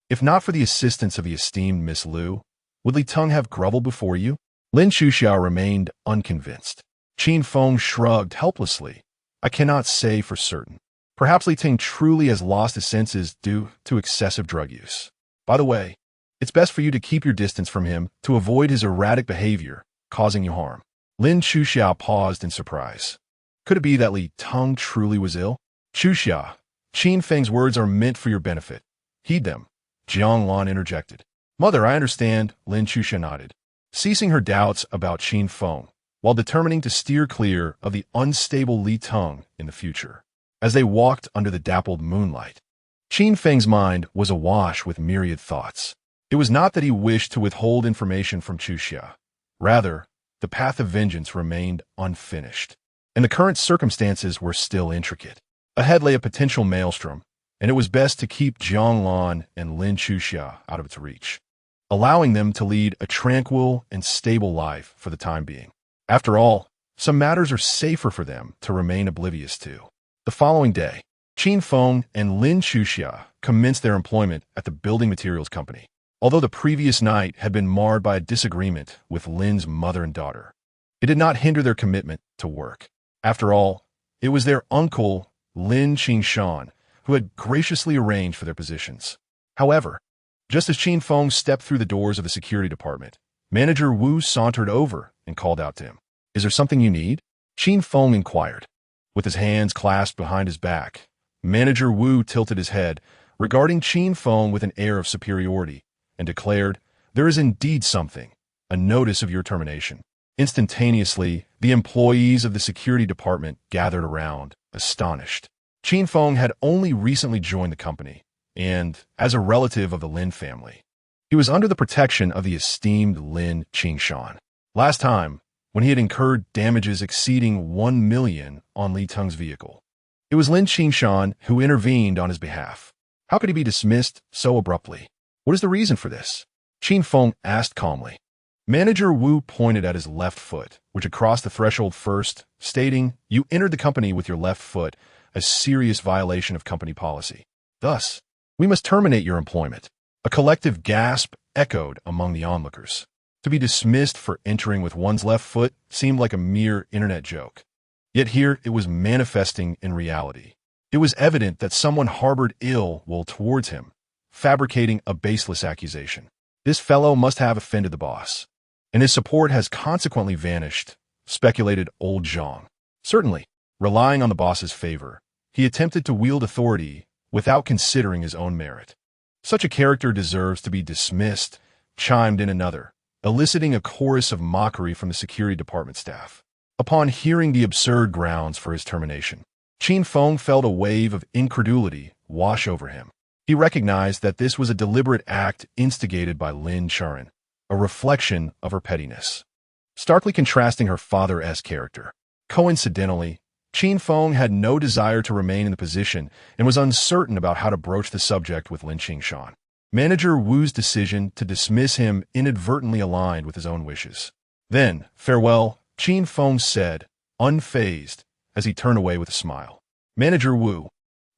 If not for the assistance of the esteemed Miss Lu, would Li Teng have groveled before you?" Lin Qingshan remained unconvinced. Qin Feng shrugged helplessly. "I cannot say for certain. Perhaps Li Teng truly has lost his senses due to excessive drug use. By the way, it's best for you to keep your distance from him to avoid his erratic behavior, causing you harm." Lin Qingshan paused in surprise. Could it be that Li Teng truly was ill? "Qingshan, Qin Feng's words are meant for your benefit. Heed them," Jiang Lan interjected. "Mother, I understand," Lin Qingshan nodded, ceasing her doubts about Qin Feng, while determining to steer clear of the unstable Li Teng in the future. As they walked under the dappled moonlight, Qin Feng's mind was awash with myriad thoughts. It was not that he wished to withhold information from Qingshan. Rather, the path of vengeance remained unfinished, and the current circumstances were still intricate. Ahead lay a potential maelstrom, and it was best to keep Jiang Lan and Lin Qingshan out of its reach, allowing them to lead a tranquil and stable life for the time being. After all, some matters are safer for them to remain oblivious to. The following day, Qin Feng and Lin Qingshan commenced their employment at the building materials company, although the previous night had been marred by a disagreement with Lin's mother and daughter. It did not hinder their commitment to work. After all, it was their uncle, Lin Qingshan, who had graciously arranged for their positions. However, just as Qin Feng stepped through the doors of the security department, Manager Wu sauntered over and called out to him. "Is there something you need?" Qin Feng inquired. With his hands clasped behind his back, Manager Wu tilted his head, regarding Qin Feng with an air of superiority, and declared, "There is indeed something, a notice of your termination." Instantaneously, the employees of the security department gathered around, astonished. Qin Feng had only recently joined the company, and, as a relative of the Lin family, he was under the protection of the esteemed Lin Qingshan. Last time, when he had incurred damages exceeding 1 million on Li Teng's vehicle, it was Lin Qingshan who intervened on his behalf. How could he be dismissed so abruptly? What is the reason for this? Qin Feng asked calmly. Manager Wu pointed at his left foot, which had crossed the threshold first, stating, "You entered the company with your left foot, a serious violation of company policy. Thus, we must terminate your employment." A collective gasp echoed among the onlookers. To be dismissed for entering with one's left foot seemed like a mere internet joke. Yet here it was manifesting in reality. It was evident that someone harbored ill will towards him, fabricating a baseless accusation. This fellow must have offended the boss, and his support has consequently vanished, speculated old Zhang. Certainly, relying on the boss's favor, he attempted to wield authority without considering his own merit. "Such a character deserves to be dismissed," chimed in another, eliciting a chorus of mockery from the security department staff. Upon hearing the absurd grounds for his termination, Qin Feng felt a wave of incredulity wash over him. He recognized that this was a deliberate act instigated by Lin Charan, a reflection of her pettiness, starkly contrasting her father-esque character. Coincidentally, Qin Feng had no desire to remain in the position and was uncertain about how to broach the subject with Lin Qingshan. Manager Wu's decision to dismiss him inadvertently aligned with his own wishes. "Then, farewell," Qin Feng said, unfazed, as he turned away with a smile. Manager Wu,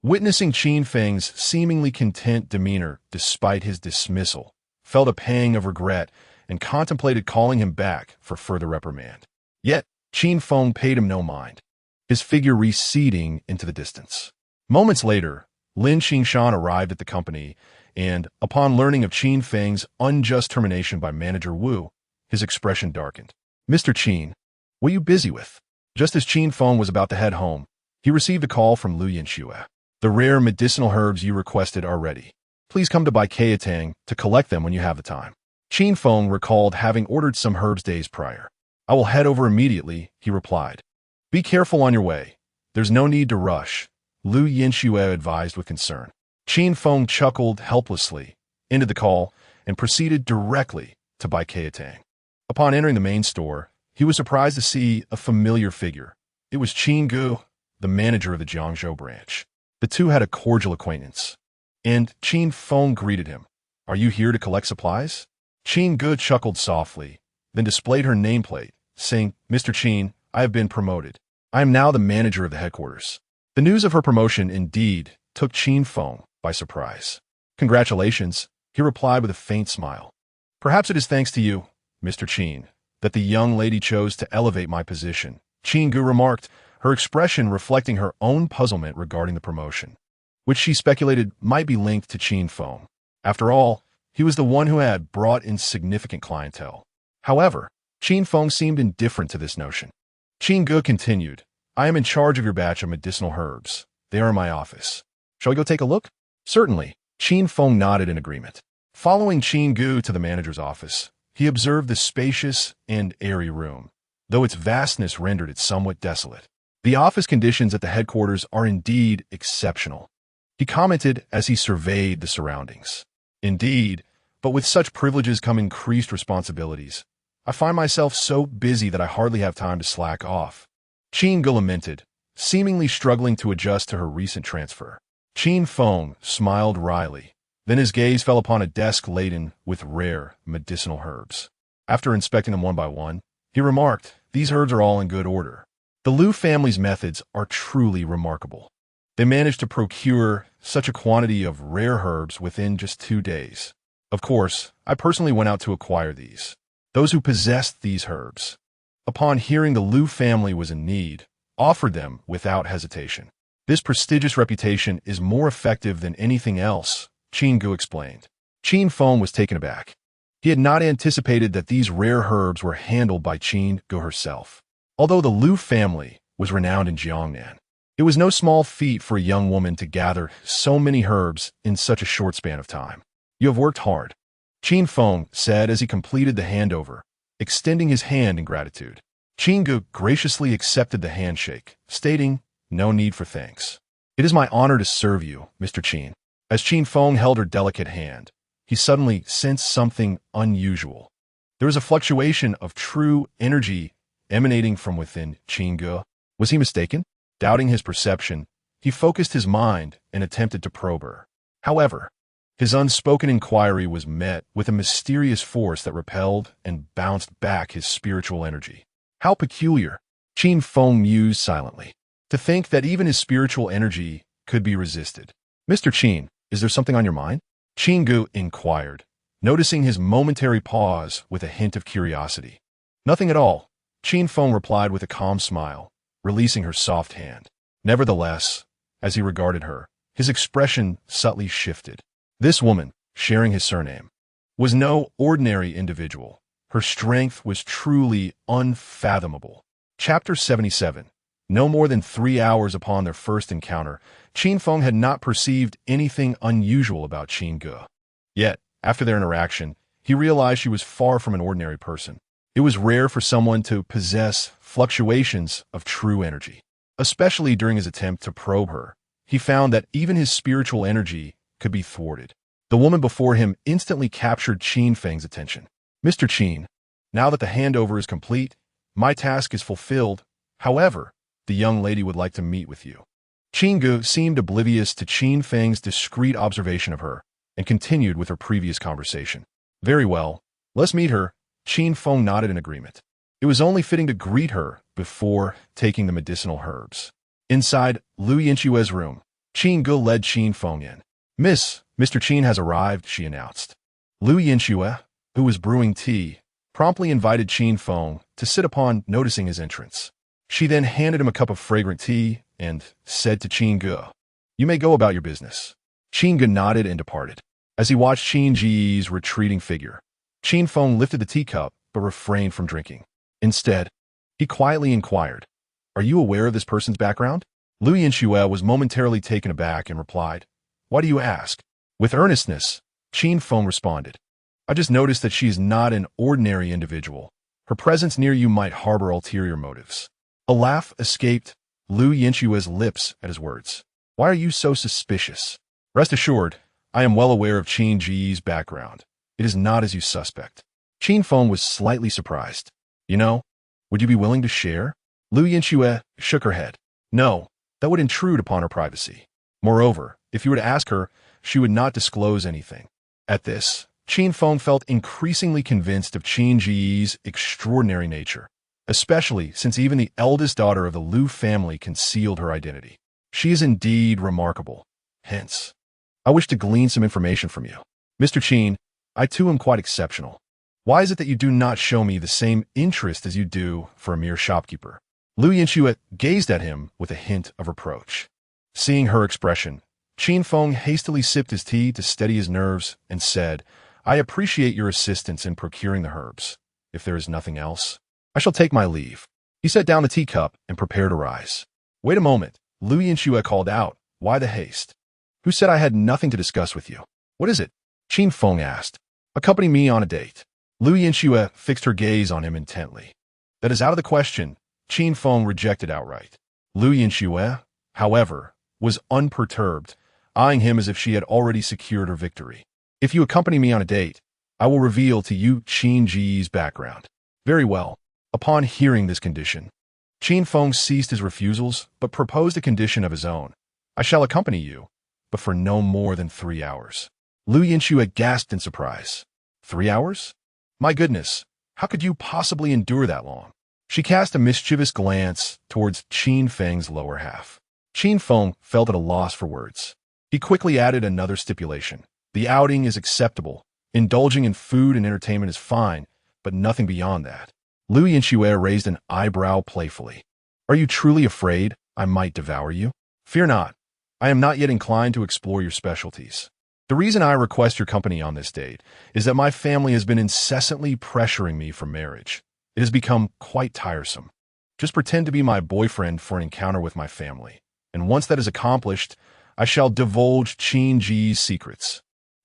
witnessing Qin Feng's seemingly content demeanor despite his dismissal, felt a pang of regret and contemplated calling him back for further reprimand. Yet, Qin Feng paid him no mind, his figure receding into the distance. Moments later, Lin Qingshan arrived at the company, and, upon learning of Qin Feng's unjust termination by Manager Wu, his expression darkened. "Mr. Qin, what are you busy with?" Just as Qin Feng was about to head home, he received a call from Lu Yinxue. The rare medicinal herbs you requested are ready. Please come to Baikatang to collect them when you have the time. Qin Feng recalled having ordered some herbs days prior. I will head over immediately, he replied. Be careful on your way. There's no need to rush, Lu Yinxue advised with concern. Qin Feng chuckled helplessly, ended the call, and proceeded directly to Baikatang. Upon entering the main store, he was surprised to see a familiar figure. It was Qin Gu, the manager of the Jiangzhou branch. The two had a cordial acquaintance. And Qin Feng greeted him. Are you here to collect supplies? Qin Gu chuckled softly, then displayed her nameplate, saying, Mr. Qin, I have been promoted. I am now the manager of the headquarters. The news of her promotion indeed took Qin Feng by surprise. Congratulations, he replied with a faint smile. Perhaps it is thanks to you, Mr. Qin, that the young lady chose to elevate my position, Qin Gu remarked, her expression reflecting her own puzzlement regarding the promotion, which she speculated might be linked to Qin Feng. After all, he was the one who had brought in significant clientele. However, Qin Feng seemed indifferent to this notion. Qin Gu continued, I am in charge of your batch of medicinal herbs. They are in my office. Shall we go take a look? Certainly, Qin Feng nodded in agreement. Following Qin Gu to the manager's office, he observed the spacious and airy room, though its vastness rendered it somewhat desolate. The office conditions at the headquarters are indeed exceptional, he commented as he surveyed the surroundings. Indeed, but with such privileges come increased responsibilities. I find myself so busy that I hardly have time to slack off. Qin Gu lamented, seemingly struggling to adjust to her recent transfer. Qin Feng smiled wryly. Then his gaze fell upon a desk laden with rare medicinal herbs. After inspecting them one by one, he remarked, these herbs are all in good order. The Lu family's methods are truly remarkable. They managed to procure such a quantity of rare herbs within just 2 days. Of course, I personally went out to acquire these. Those who possessed these herbs, upon hearing the Lu family was in need, offered them without hesitation. This prestigious reputation is more effective than anything else, Qin Gu explained. Qin Feng was taken aback. He had not anticipated that these rare herbs were handled by Qin Gu herself. Although the Lu family was renowned in Jiangnan, it was no small feat for a young woman to gather so many herbs in such a short span of time. You have worked hard, Qin Feng said as he completed the handover, extending his hand in gratitude. Qin Gu graciously accepted the handshake, stating, no need for thanks. It is my honor to serve you, Mr. Qin. As Qin Feng held her delicate hand, he suddenly sensed something unusual. There was a fluctuation of true energy emanating from within Qin Gu. Was he mistaken? Doubting his perception, he focused his mind and attempted to probe her. However, his unspoken inquiry was met with a mysterious force that repelled and bounced back his spiritual energy. How peculiar, Qin Feng mused silently. To think that even his spiritual energy could be resisted. Mr. Qin, is there something on your mind? Qin Gu inquired, noticing his momentary pause with a hint of curiosity. Nothing at all, Qin Feng replied with a calm smile, releasing her soft hand. Nevertheless, as he regarded her, his expression subtly shifted. This woman, sharing his surname, was no ordinary individual. Her strength was truly unfathomable. Chapter 77. No more than 3 hours upon their first encounter, Qin Feng had not perceived anything unusual about Qin Gu. Yet, after their interaction, he realized she was far from an ordinary person. It was rare for someone to possess fluctuations of true energy. Especially during his attempt to probe her, he found that even his spiritual energy could be thwarted. The woman before him instantly captured Qin Feng's attention. Mr. Qin, now that the handover is complete, my task is fulfilled. However, the young lady would like to meet with you. Qin Gu seemed oblivious to Qin Feng's discreet observation of her and continued with her previous conversation. Very well, let's meet her. Qin Feng nodded in agreement. It was only fitting to greet her before taking the medicinal herbs. Inside Lu Yinxue's room, Qin Gu led Qin Feng in. Mr. Qin has arrived, she announced. Lu Yinxue, who was brewing tea, promptly invited Qin Feng to sit upon noticing his entrance. She then handed him a cup of fragrant tea and said to Qin Gu, you may go about your business. Qin Gu nodded and departed. As he watched Qin Ji's retreating figure, Qin Feng lifted the teacup but refrained from drinking. Instead, he quietly inquired, Are you aware of this person's background? Lu Yinxue was momentarily taken aback and replied, "Why do you ask?" With earnestness, Qin Feng responded, "I just noticed that she is not an ordinary individual. Her presence near you might harbor ulterior motives." A laugh escaped Lu Yinxue's lips at his words. "Why are you so suspicious?" "Rest assured, I am well aware of Qin Ji's background. It is not as you suspect." Qin Feng was slightly surprised. "You know, would you be willing to share?" Lu Yinxue shook her head. "No, that would intrude upon her privacy. Moreover, if you were to ask her, she would not disclose anything." At this, Qin Feng felt increasingly convinced of Qin Ji's extraordinary nature, especially since even the eldest daughter of the Lu family concealed her identity. She is indeed remarkable. Hence, I wish to glean some information from you. Mr. Qin, I too am quite exceptional. Why is it that you do not show me the same interest as you do for a mere shopkeeper? Lu Yinxue gazed at him with a hint of reproach. Seeing her expression, Qin Feng hastily sipped his tea to steady his nerves and said, "I appreciate your assistance in procuring the herbs. If there is nothing else, I shall take my leave." He set down the teacup and prepared to rise. "Wait a moment," Lu Yinxue called out. "Why the haste? Who said I had nothing to discuss with you?" "What is it?" Qin Feng asked. "Accompany me on a date." Lu Yinxue fixed her gaze on him intently. "That is out of the question," Qin Feng rejected outright. Lu Yinxue, however, was unperturbed, eyeing him as if she had already secured her victory. "If you accompany me on a date, I will reveal to you Qin Ji's background." "Very well." Upon hearing this condition, Qin Feng ceased his refusals but proposed a condition of his own. "I shall accompany you, but for no more than 3 hours." Lu Yinxue gasped in surprise. 3 hours? My goodness, how could you possibly endure that long? She cast a mischievous glance towards Qin Feng's lower half. Qin Feng felt at a loss for words. He quickly added another stipulation. "The outing is acceptable. Indulging in food and entertainment is fine, but nothing beyond that." Lu Yinxue raised an eyebrow playfully. "Are you truly afraid I might devour you?" "Fear not. I am not yet inclined to explore your specialties. The reason I request your company on this date is that my family has been incessantly pressuring me for marriage. It has become quite tiresome. Just pretend to be my boyfriend for an encounter with my family, and once that is accomplished, I shall divulge Qin Ji's secrets."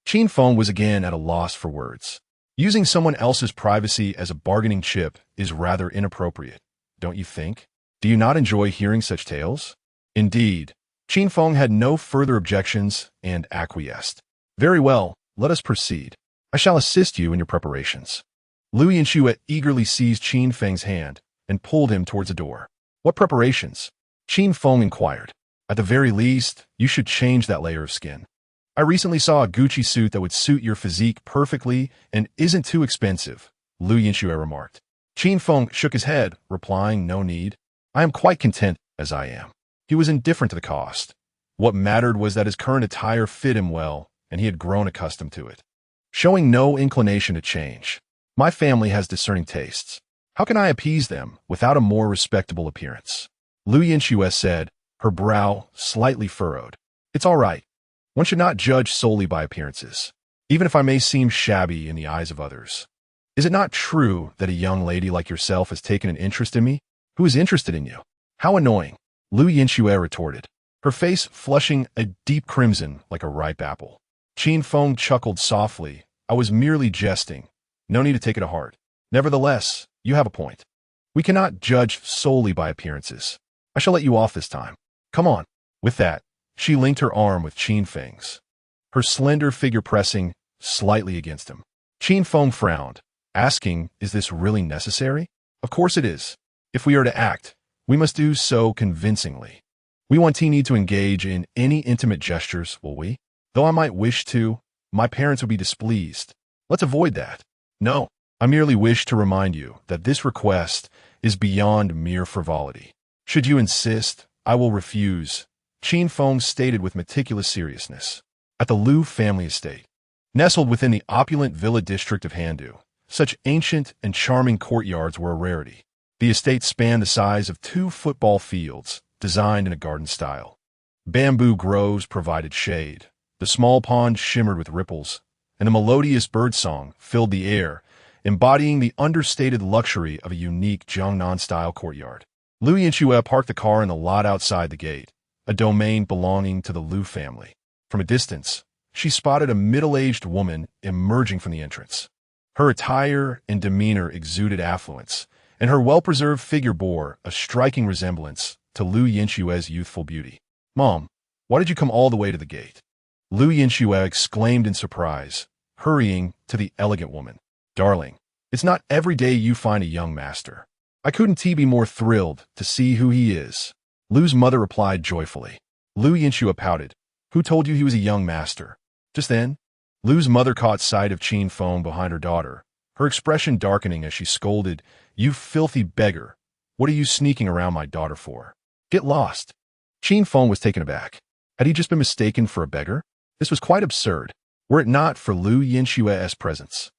Qin Feng was again at a loss for words. Using someone else's privacy as a bargaining chip is rather inappropriate, don't you think? Do you not enjoy hearing such tales? Indeed, Qin Feng had no further objections and acquiesced. "Very well, let us proceed. I shall assist you in your preparations." Lu Yinxue eagerly seized Qin Feng's hand and pulled him towards the door. "What preparations?" Qin Feng inquired. "At the very least, you should change that layer of skin. I recently saw a Gucci suit that would suit your physique perfectly and isn't too expensive," Lu Yinxue remarked. Qin Feng shook his head, replying, "No need. I am quite content as I am." He was indifferent to the cost. What mattered was that his current attire fit him well, and he had grown accustomed to it. Showing no inclination to change. "My family has discerning tastes. How can I appease them without a more respectable appearance?" Lu Yinxue said, her brow slightly furrowed. "It's all right. One should not judge solely by appearances, even if I may seem shabby in the eyes of others. Is it not true that a young lady like yourself has taken an interest in me? Who is interested in you?" "How annoying," Lu Yinxue retorted, her face flushing a deep crimson like a ripe apple. Qin Feng chuckled softly. "I was merely jesting. No need to take it to heart. Nevertheless, you have a point. We cannot judge solely by appearances. I shall let you off this time. Come on." With that, she linked her arm with Qin Feng's, her slender figure pressing slightly against him. Qin Feng frowned, asking, "Is this really necessary?" "Of course it is. If we are to act, we must do so convincingly. We won't need to engage in any intimate gestures, will we? Though I might wish to, my parents would be displeased. Let's avoid that." "No, I merely wish to remind you that this request is beyond mere frivolity. Should you insist, I will refuse," Qin Feng stated with meticulous seriousness. At the Lu family estate, nestled within the opulent villa district of Handu, such ancient and charming courtyards were a rarity. The estate spanned the size of 2 football fields, designed in a garden style. Bamboo groves provided shade. The small pond shimmered with ripples, and a melodious birdsong filled the air, embodying the understated luxury of a unique Jiangnan-style courtyard. Lu Yinxue parked the car in the lot outside the gate, a domain belonging to the Lu family. From a distance, she spotted a middle-aged woman emerging from the entrance. Her attire and demeanor exuded affluence, and her well-preserved figure bore a striking resemblance to Lu Yinxue's youthful beauty. "Mom, why did you come all the way to the gate?" Lu Yinxue exclaimed in surprise, hurrying to the elegant woman. "Darling, it's not every day you find a young master. I couldn't be more thrilled to see who he is." Lu's mother replied joyfully. Lu Yinxue pouted. "Who told you he was a young master?" Just then, Lu's mother caught sight of Qin Feng behind her daughter, her expression darkening as she scolded, "You filthy beggar! What are you sneaking around my daughter for? Get lost!" Qin Feng was taken aback. Had he just been mistaken for a beggar? This was quite absurd. Were it not for Lu Yinxue's presence,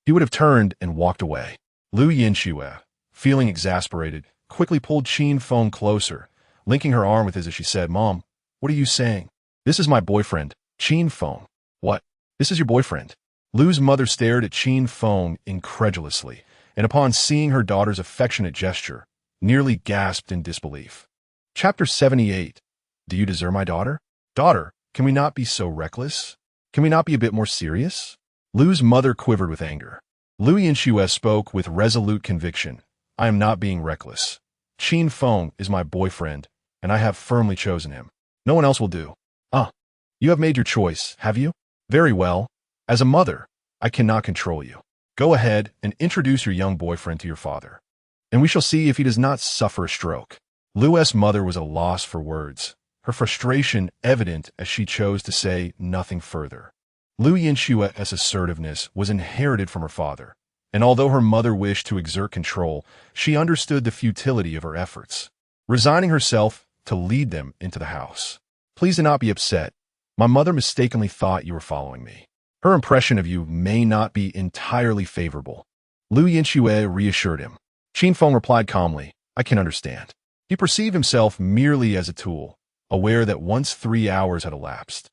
he would have turned and walked away. Lu Yinxue, feeling exasperated, quickly pulled Qin Feng closer, linking her arm with his as she said, "Mom, what are you saying?" "This is my boyfriend, Qin Feng." "What? This is your boyfriend?" Lu's mother stared at Qin Feng incredulously, and upon seeing her daughter's affectionate gesture, nearly gasped in disbelief. Chapter 78. Do you deserve my daughter? "Daughter, can we not be so reckless? Can we not be a bit more serious?" Lu's mother quivered with anger. Lu Yinxue spoke with resolute conviction. "I am not being reckless. Qin Feng is my boyfriend, and I have firmly chosen him. No one else will do." "Ah, you have made your choice, have you? Very well. As a mother, I cannot control you. Go ahead and introduce your young boyfriend to your father, and we shall see if he does not suffer a stroke." Lu's mother was at a loss for words, her frustration evident as she chose to say nothing further. Lu Yinxue's assertiveness was inherited from her father, and although her mother wished to exert control, she understood the futility of her efforts, resigning herself to lead them into the house. "Please do not be upset. My mother mistakenly thought you were following me. Her impression of you may not be entirely favorable." Lu Yinxue reassured him. Qin Feng replied calmly, "I can understand." He perceived himself merely as a tool, aware that once 3 hours had elapsed,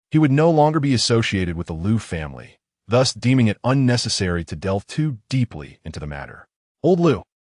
he would no longer be associated with the Lu family, thus deeming it unnecessary to delve too deeply into the matter. Old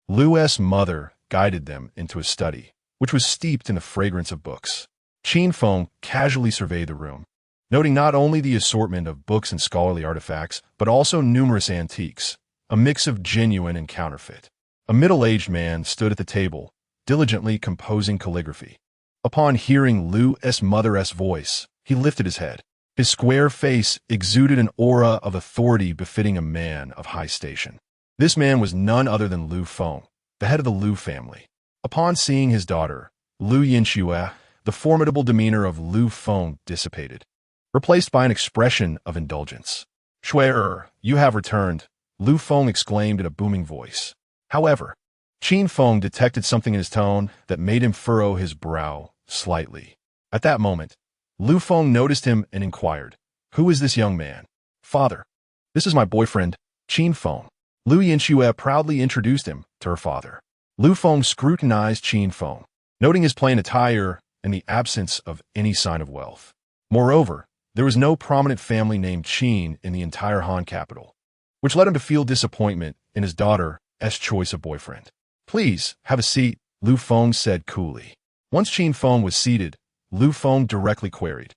Lu's mother guided them into a study, which was steeped in the fragrance of books. Qin Feng casually surveyed the room, noting not only the assortment of books and scholarly artifacts, but also numerous antiques, a mix of genuine and counterfeit. A middle-aged man stood at the table, diligently composing calligraphy. Upon hearing Lu's mother's voice, he lifted his head. His square face exuded an aura of authority befitting a man of high station. This man was none other than Lu Feng, the head of the Lu family. Upon seeing his daughter, Lu Yinxue, the formidable demeanor of Lu Feng dissipated, replaced by an expression of indulgence. "Shui, you have returned," Lu Feng exclaimed in a booming voice. However, Qin Feng detected something in his tone that made him furrow his brow slightly. At that moment, Lu Feng noticed him and inquired, "Who is this young man?" "Father, this is my boyfriend, Qin Feng." Lu Yinxue proudly introduced him to her father. Lu Feng scrutinized Qin Feng, noting his plain attire and the absence of any sign of wealth. Moreover, there was no prominent family named Qin in the entire Han capital, which led him to feel disappointment in his daughter's choice of boyfriend. "Please, have a seat," Lu Feng said coolly. Once Qin Feng was seated, Lu Feng directly queried,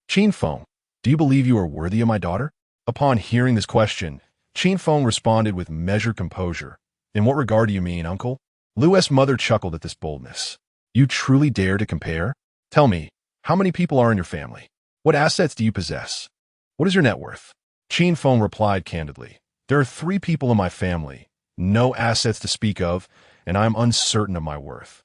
"Qin Feng, do you believe you are worthy of my daughter?" Upon hearing this question, Qin Feng responded with measured composure. "In what regard do you mean, uncle?" Lu's mother chuckled at this boldness. "You truly dare to compare? Tell me, how many people are in your family? What assets do you possess? What is your net worth?" Qin Feng replied candidly, "There are 3 people in my family, no assets to speak of, and I am uncertain of my worth."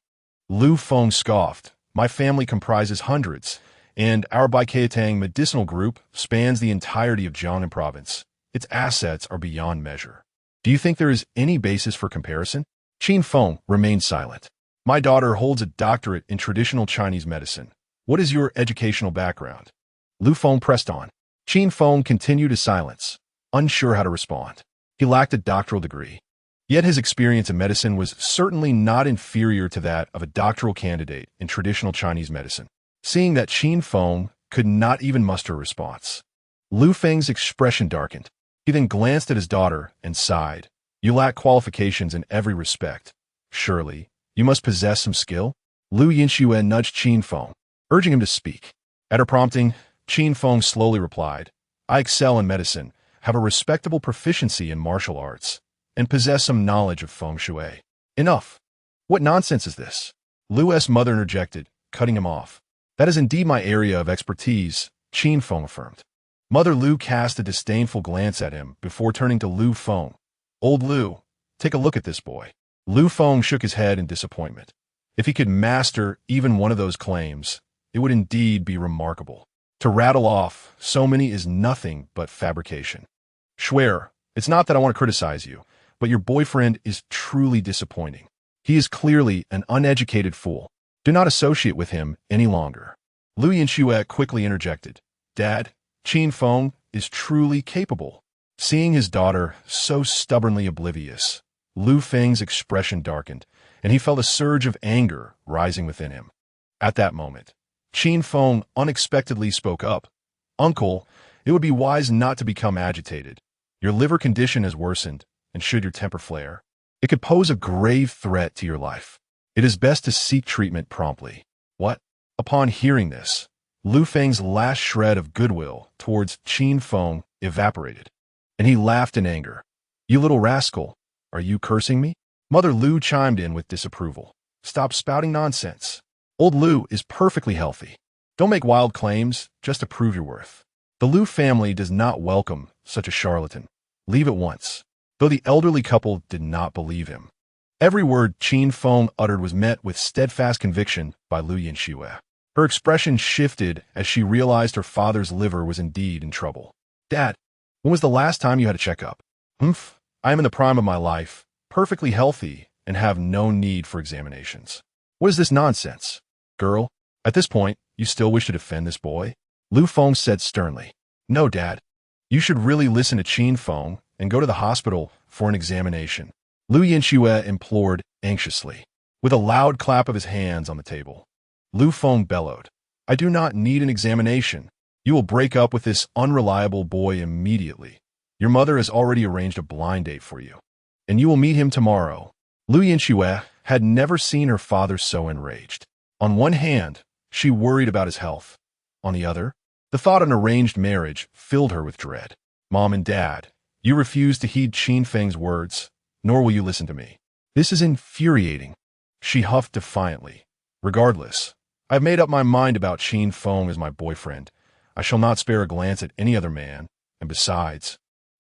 Lu Feng scoffed. "My family comprises hundreds, and our Baiketang medicinal group spans the entirety of Jiangnan province. Its assets are beyond measure. Do you think there is any basis for comparison?" Qin Feng remained silent. "My daughter holds a doctorate in traditional Chinese medicine. What is your educational background?" Lu Feng pressed on. Qin Feng continued his silence, unsure how to respond. He lacked a doctoral degree, yet his experience in medicine was certainly not inferior to that of a doctoral candidate in traditional Chinese medicine. Seeing that Qin Feng could not even muster a response, Lu Feng's expression darkened. He then glanced at his daughter and sighed. "You lack qualifications in every respect. Surely, You must possess some skill. Lu Yinxue nudged Qin Feng, urging him to speak. At her prompting, Qin Feng slowly replied, I excel in medicine, have a respectable proficiency in martial arts, and possess some knowledge of feng shui. Enough. What nonsense is this? Lu's mother interjected, cutting him off. That is indeed my area of expertise, Qin Feng affirmed. Mother Lu cast a disdainful glance at him before turning to Lu Feng. Old Lu, take a look at this boy. Lu Feng shook his head in disappointment. If he could master even one of those claims, it would indeed be remarkable. To rattle off so many is nothing but fabrication. Swear, it's not that I want to criticize you, but your boyfriend is truly disappointing. He is clearly an uneducated fool. Do not associate with him any longer. Lu Yinxue quickly interjected. Dad, Qin Feng is truly capable. Seeing his daughter so stubbornly oblivious, Lu Feng's expression darkened, and he felt a surge of anger rising within him. At that moment, Qin Feng unexpectedly spoke up. Uncle, it would be wise not to become agitated. Your liver condition has worsened, and should your temper flare, it could pose a grave threat to your life. It is best to seek treatment promptly. What? Upon hearing this, Lu Feng's last shred of goodwill towards Qin Feng evaporated, and he laughed in anger. You little rascal, are you cursing me? Mother Lu chimed in with disapproval. Stop spouting nonsense. Old Lu is perfectly healthy. Don't make wild claims just to prove your worth. The Lu family does not welcome such a charlatan. Leave at once. Though the elderly couple did not believe him. Every word Qin Feng uttered was met with steadfast conviction by Lu Yinxue. Her expression shifted as she realized her father's liver was indeed in trouble. Dad, when was the last time you had a checkup? Humph, I am in the prime of my life, perfectly healthy, and have no need for examinations. What is this nonsense? Girl, at this point, you still wish to defend this boy? Lu Feng said sternly. No, Dad. You should really listen to Qin Feng and go to the hospital for an examination. Lu Yinxue implored anxiously. With a loud clap of his hands on the table, Lu Feng bellowed. I do not need an examination. You will break up with this unreliable boy immediately. Your mother has already arranged a blind date for you, and you will meet him tomorrow. Lu Yinxue had never seen her father so enraged. On one hand, she worried about his health. On the other, the thought of an arranged marriage filled her with dread. Mom and Dad, you refuse to heed Qin Feng's words, nor will you listen to me. This is infuriating. She huffed defiantly. Regardless, I have made up my mind about Qin Feng as my boyfriend. I shall not spare a glance at any other man, and besides,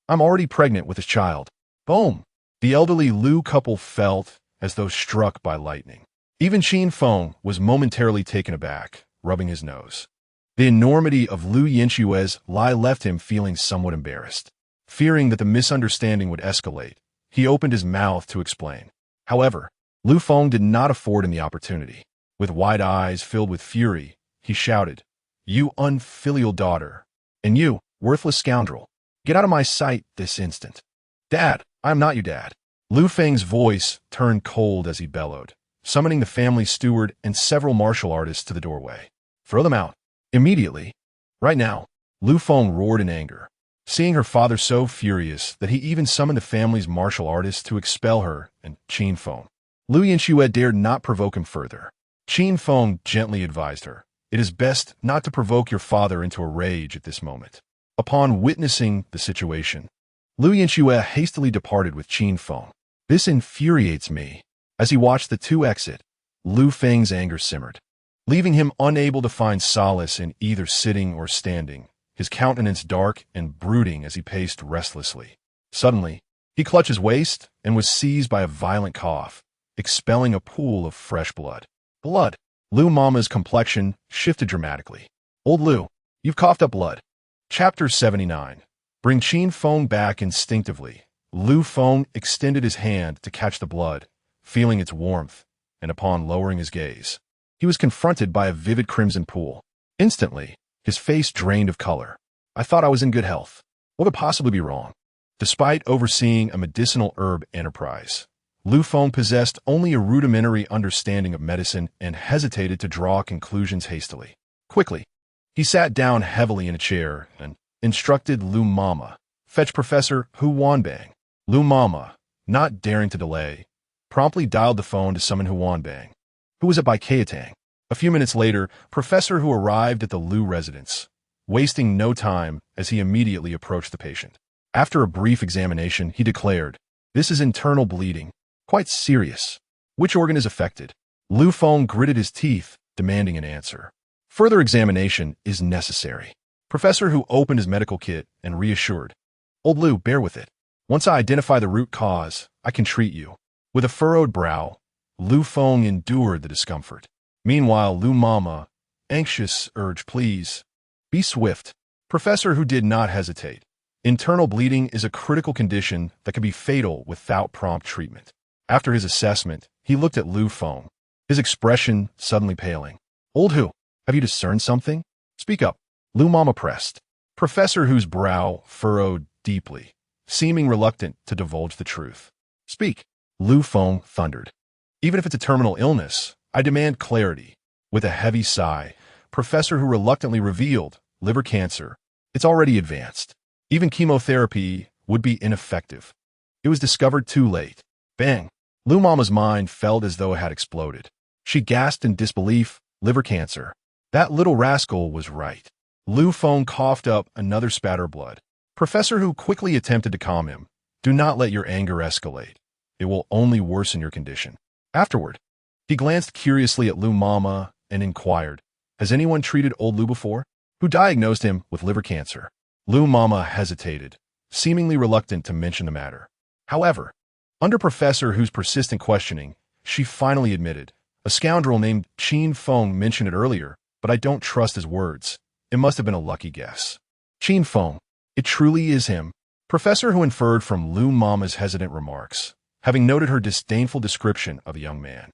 I'm already pregnant with his child. Boom! The elderly Lu couple felt as though struck by lightning. Even Qin Feng was momentarily taken aback, rubbing his nose. The enormity of Lu Yinxue's lie left him feeling somewhat embarrassed. Fearing that the misunderstanding would escalate, he opened his mouth to explain. However, Lu Feng did not afford him the opportunity. With wide eyes filled with fury, he shouted, You unfilial daughter, and you, worthless scoundrel, get out of my sight this instant. Dad, I am not your dad. Lu Feng's voice turned cold as he bellowed, summoning the family steward and several martial artists to the doorway. Throw them out. Immediately. Right now. Lu Feng roared in anger, seeing her father so furious that he even summoned the family's martial artists to expel her and Qin Feng. Lu Yinxue dared not provoke him further. Qin Feng gently advised her, It is best not to provoke your father into a rage at this moment. Upon witnessing the situation, Lu Yinxue hastily departed with Qin Feng. This infuriates me. As he watched the two exit, Lu Feng's anger simmered, leaving him unable to find solace in either sitting or standing, his countenance dark and brooding as he paced restlessly. Suddenly, he clutched his waist and was seized by a violent cough, expelling a pool of fresh blood. Blood! Lu Mama's complexion shifted dramatically. Old Lu, you've coughed up blood. Chapter 79. Bring Qin Feng back instinctively. Lu Feng extended his hand to catch the blood, feeling its warmth, and upon lowering his gaze, he was confronted by a vivid crimson pool. Instantly, his face drained of color. I thought I was in good health. What could possibly be wrong? Despite overseeing a medicinal herb enterprise, Lu Feng possessed only a rudimentary understanding of medicine and hesitated to draw conclusions hastily. Quickly, he sat down heavily in a chair and instructed Lu Mama, Fetch Professor Hu Wanbang. Lu Mama, not daring to delay, promptly dialed the phone to summon Huan Bang, who was at Bai Kaitang. A few minutes later, Professor Hu arrived at the Lu residence, wasting no time as he immediately approached the patient. After a brief examination, he declared, "This is internal bleeding, quite serious. Which organ is affected?" Lu Feng gritted his teeth, demanding an answer. Further examination is necessary. Professor Hu opened his medical kit and reassured, "Old Lu, bear with it. Once I identify the root cause, I can treat you." With a furrowed brow, Lu Feng endured the discomfort. Meanwhile, Lu Mama, anxious, urged, "Please, be swift." Professor Hu did not hesitate. Internal bleeding is a critical condition that can be fatal without prompt treatment. After his assessment, he looked at Lu Feng, his expression suddenly paling. "Old Hu, have you discerned something? Speak up." Lu Mama pressed. Professor Hu's brow furrowed deeply, seeming reluctant to divulge the truth. "Speak," Lu Feng thundered. "Even if it's a terminal illness, I demand clarity." With a heavy sigh, Professor Hu reluctantly revealed liver cancer. It's already advanced. Even chemotherapy would be ineffective. It was discovered too late. Bang! Lu Mama's mind felt as though it had exploded. She gasped in disbelief. Liver cancer. That little rascal was right. Lu Feng coughed up another spatter of blood. Professor Hu quickly attempted to calm him. "Do not let your anger escalate. It will only worsen your condition." Afterward, he glanced curiously at Lu Mama and inquired, "Has anyone treated old Lu before? Who diagnosed him with liver cancer?" Lu Mama hesitated, seemingly reluctant to mention the matter. However, under Professor Hu's persistent questioning, she finally admitted, "A scoundrel named Qin Feng mentioned it earlier, but I don't trust his words. It must have been a lucky guess." Qin Feng. It truly is him. Professor Hu inferred from Lu Mama's hesitant remarks, having noted her disdainful description of a young man,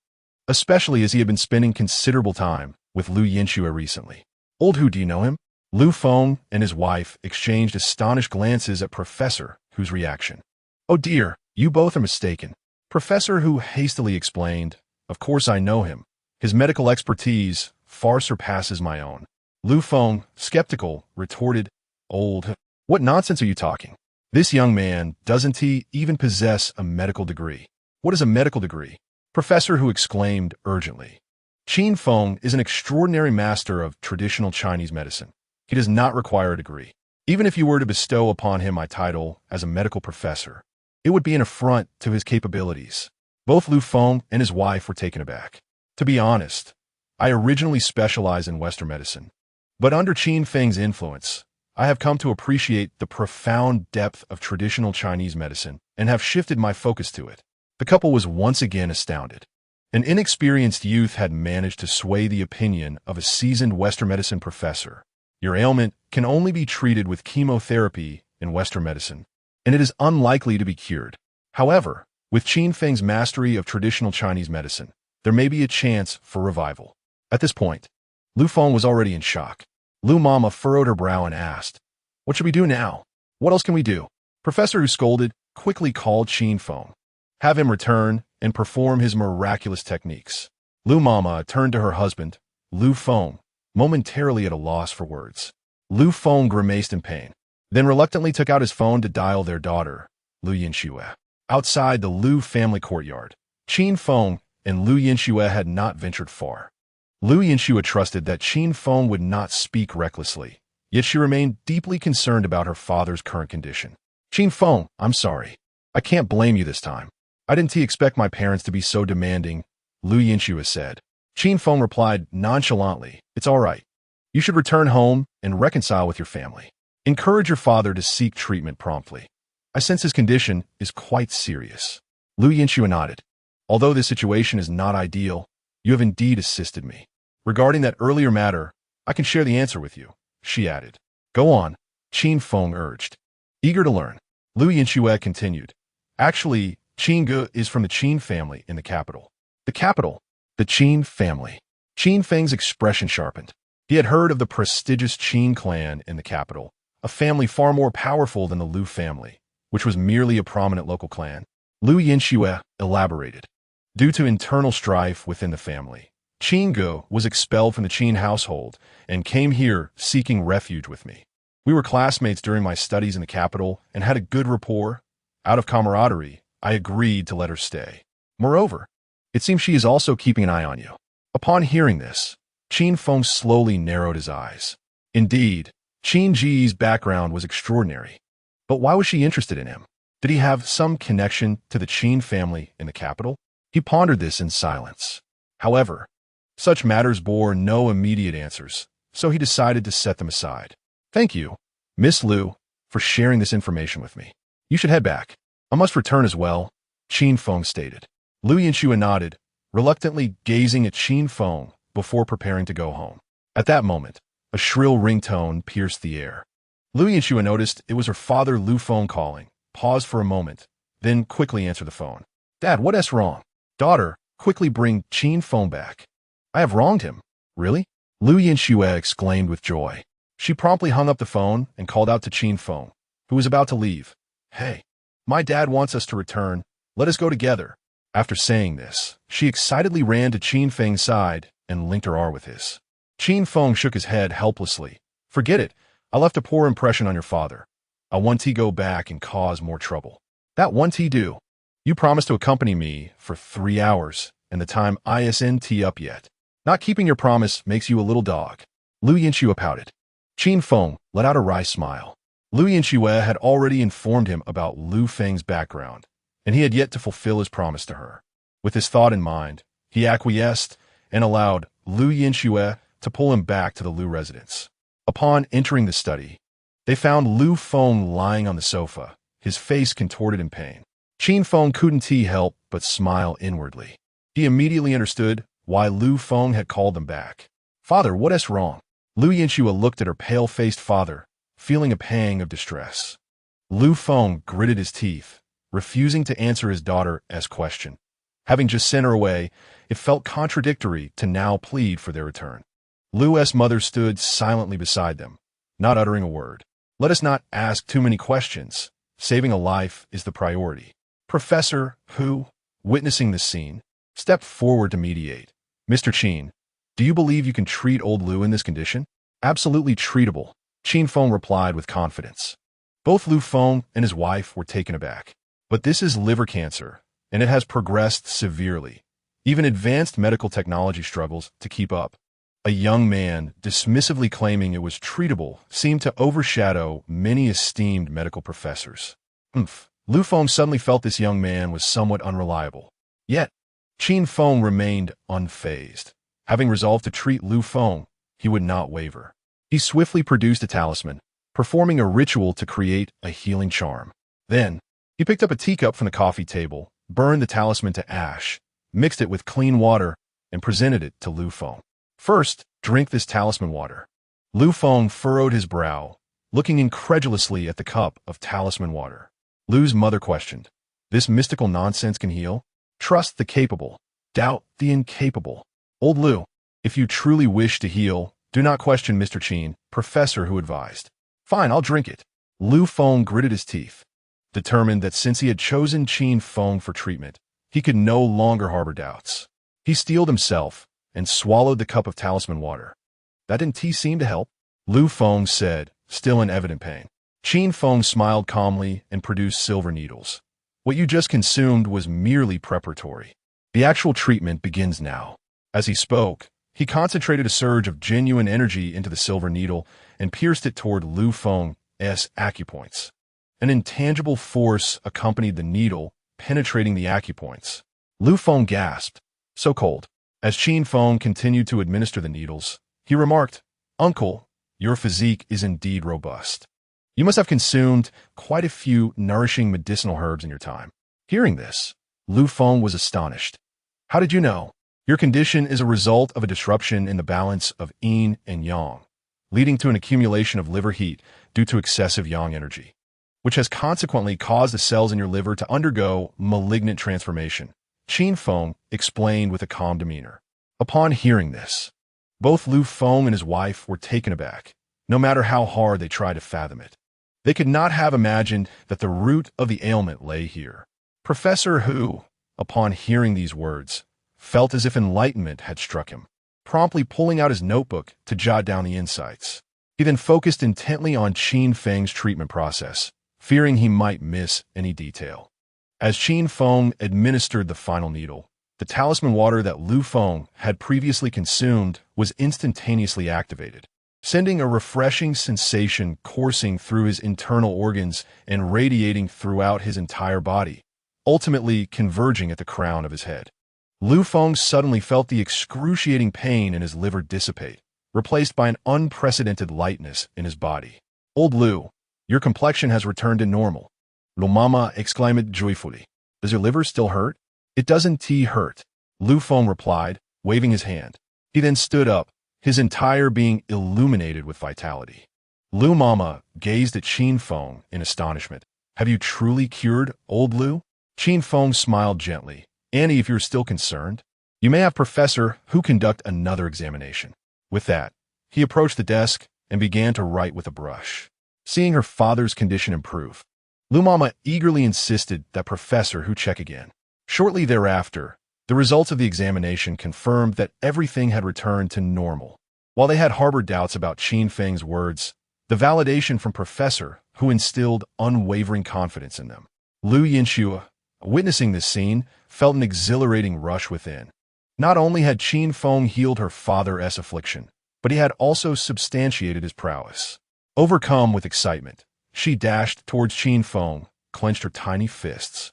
especially as he had been spending considerable time with Lu Yinxue recently. "Old Hu, do you know him?" Lu Feng and his wife exchanged astonished glances at Professor Hu's reaction. "Oh dear, you both are mistaken." Professor Hu hastily explained, "Of course I know him. His medical expertise far surpasses my own." Lu Feng, skeptical, retorted, "Old, what nonsense are you talking? This young man, doesn't he even possess a medical degree?" "What is a medical degree?" Professor Hu exclaimed urgently. "Qin Feng is an extraordinary master of traditional Chinese medicine. He does not require a degree. Even if you were to bestow upon him my title as a medical professor, it would be an affront to his capabilities." Both Lu Feng and his wife were taken aback. "To be honest, I originally specialized in Western medicine, but under Qin Feng's influence, I have come to appreciate the profound depth of traditional Chinese medicine and have shifted my focus to it." The couple was once again astounded. An inexperienced youth had managed to sway the opinion of a seasoned Western medicine professor. "Your ailment can only be treated with chemotherapy in Western medicine, and it is unlikely to be cured. However, with Qin Feng's mastery of traditional Chinese medicine, there may be a chance for revival." At this point, Lu Feng was already in shock. Lu Mama furrowed her brow and asked, "What should we do now? What else can we do?" Professor Hu scolded, quickly called Qin Feng. "Have him return and perform his miraculous techniques." Lu Mama turned to her husband, Lu Feng, momentarily at a loss for words. Lu Feng grimaced in pain, then reluctantly took out his phone to dial their daughter, Lu Yinxue. Outside the Lu family courtyard, Qin Feng and Lu Yinxue had not ventured far. Lu Yinxue trusted that Qin Feng would not speak recklessly, yet she remained deeply concerned about her father's current condition. "Qin Feng, I'm sorry. I can't blame you this time. I didn't expect my parents to be so demanding," Lu Yinxue said. Qin Feng replied nonchalantly, "It's all right. You should return home and reconcile with your family. Encourage your father to seek treatment promptly. I sense his condition is quite serious." Lu Yinxue nodded. "Although this situation is not ideal, you have indeed assisted me. Regarding that earlier matter, I can share the answer with you," she added. "Go on," Qin Feng urged. Eager to learn, Lu Yinxue continued. "Actually, Qin Ge is from the Qin family in the capital." "The capital? The Qin family?" Qin Feng's expression sharpened. He had heard of the prestigious Qin clan in the capital, a family far more powerful than the Lu family, which was merely a prominent local clan. Lu Yinxue elaborated. "Due to internal strife within the family, Qin Ge was expelled from the Qin household and came here seeking refuge with me. We were classmates during my studies in the capital and had a good rapport. Out of camaraderie, I agreed to let her stay. Moreover, it seems she is also keeping an eye on you. Upon hearing this, Qin Feng slowly narrowed his eyes. Indeed, Qin Ji's background was extraordinary. But why was she interested in him? Did he have some connection to the Qin family in the capital? He pondered this in silence. However, such matters bore no immediate answers, so he decided to set them aside. Thank you, Miss Liu, for sharing this information with me. You should head back. I must return as well, Qin Feng stated. Liu Yanxue nodded, reluctantly gazing at Qin Feng before preparing to go home. At that moment, a shrill ringtone pierced the air. Liu Yanxue noticed it was her father Lu Feng calling, paused for a moment, then quickly answered the phone. Dad, what's wrong? Daughter, quickly bring Qin Feng back. I have wronged him. Really? Liu Yanxue exclaimed with joy. She promptly hung up the phone and called out to Qin Feng, who was about to leave. Hey, my dad wants us to return. Let us go together. After saying this, she excitedly ran to Qin Feng's side and linked her arm with his. Qin Feng shook his head helplessly. Forget it. I left a poor impression on your father. I want to go back and cause more trouble. That want to do. You promised to accompany me for 3 hours, and the time isn't up yet. Not keeping your promise makes you a little dog. Liu Yanxue pouted. Qin Feng let out a wry smile. Liu Yanxue had already informed him about Lu Feng's background, and he had yet to fulfill his promise to her. With this thought in mind, he acquiesced and allowed Liu Yanxue to pull him back to the Lu residence. Upon entering the study, they found Lu Feng lying on the sofa, his face contorted in pain. Qin Feng couldn't help but smile inwardly. He immediately understood why Lu Feng had called them back. Father, what's wrong? Liu Yanxue looked at her pale-faced father, feeling a pang of distress. Lu Feng gritted his teeth, refusing to answer his daughter's question. Having just sent her away, it felt contradictory to now plead for their return. Lu's mother stood silently beside them, not uttering a word. Let us not ask too many questions. Saving a life is the priority. Professor Hu, witnessing this scene, stepped forward to mediate. Mr. Qin, do you believe you can treat old Lu in this condition? Absolutely treatable, Qin Feng replied with confidence. Both Lu Feng and his wife were taken aback. But this is liver cancer, and it has progressed severely. Even advanced medical technology struggles to keep up. A young man, dismissively claiming it was treatable, seemed to overshadow many esteemed medical professors. Lu Feng suddenly felt this young man was somewhat unreliable. Yet, Qin Feng remained unfazed. Having resolved to treat Lu Feng, he would not waver. He swiftly produced a talisman, performing a ritual to create a healing charm. Then, he picked up a teacup from the coffee table, burned the talisman to ash, mixed it with clean water, and presented it to Lu Feng. First, drink this talisman water. Lu Feng furrowed his brow, looking incredulously at the cup of talisman water. Lu's mother questioned, this mystical nonsense can heal? Trust the capable, doubt the incapable. Old Lu, if you truly wish to heal, do not question Mr. Qin, Professor Hu advised. Fine, I'll drink it. Lu Feng gritted his teeth, determined that since he had chosen Qin Feng for treatment, he could no longer harbor doubts. He steeled himself and swallowed the cup of talisman water. That didn't seem to help, Lu Feng said, still in evident pain. Qin Feng smiled calmly and produced silver needles. What you just consumed was merely preparatory. The actual treatment begins now. As he spoke, he concentrated a surge of genuine energy into the silver needle and pierced it toward Lu Feng's acupoints. An intangible force accompanied the needle, penetrating the acupoints. Lu Feng gasped. So cold. As Qin Feng continued to administer the needles, he remarked, Uncle, your physique is indeed robust. You must have consumed quite a few nourishing medicinal herbs in your time. Hearing this, Lu Feng was astonished. How did you know? Your condition is a result of a disruption in the balance of yin and yang, leading to an accumulation of liver heat due to excessive yang energy, which has consequently caused the cells in your liver to undergo malignant transformation, Qin Feng explained with a calm demeanor. Upon hearing this, both Lu Feng and his wife were taken aback, no matter how hard they tried to fathom it. They could not have imagined that the root of the ailment lay here. Professor Hu, upon hearing these words, felt as if enlightenment had struck him, promptly pulling out his notebook to jot down the insights. He then focused intently on Qin Feng's treatment process, fearing he might miss any detail. As Qin Feng administered the final needle, the talisman water that Lu Feng had previously consumed was instantaneously activated, sending a refreshing sensation coursing through his internal organs and radiating throughout his entire body, ultimately converging at the crown of his head. Lu Feng suddenly felt the excruciating pain in his liver dissipate, replaced by an unprecedented lightness in his body. "Old Lu, your complexion has returned to normal," Lu Mama exclaimed joyfully. "Does your liver still hurt?" "It doesn't hurt," Lu Feng replied, waving his hand. He then stood up, his entire being illuminated with vitality. Lu Mama gazed at Qin Feng in astonishment. "Have you truly cured, old Lu?" Qin Feng smiled gently. "Annie, if you're still concerned, you may have Professor who conduct another examination." With that, he approached the desk and began to write with a brush. Seeing her father's condition improve, Lu Mama eagerly insisted that Professor who check again. Shortly thereafter, the results of the examination confirmed that everything had returned to normal. While they had harbored doubts about Qin Feng's words, the validation from Professor who instilled unwavering confidence in them. Lu Yinxue, witnessing this scene, felt an exhilarating rush within. Not only had Qin Feng healed her father's affliction, but he had also substantiated his prowess. Overcome with excitement, she dashed towards Qin Feng, clenched her tiny fists,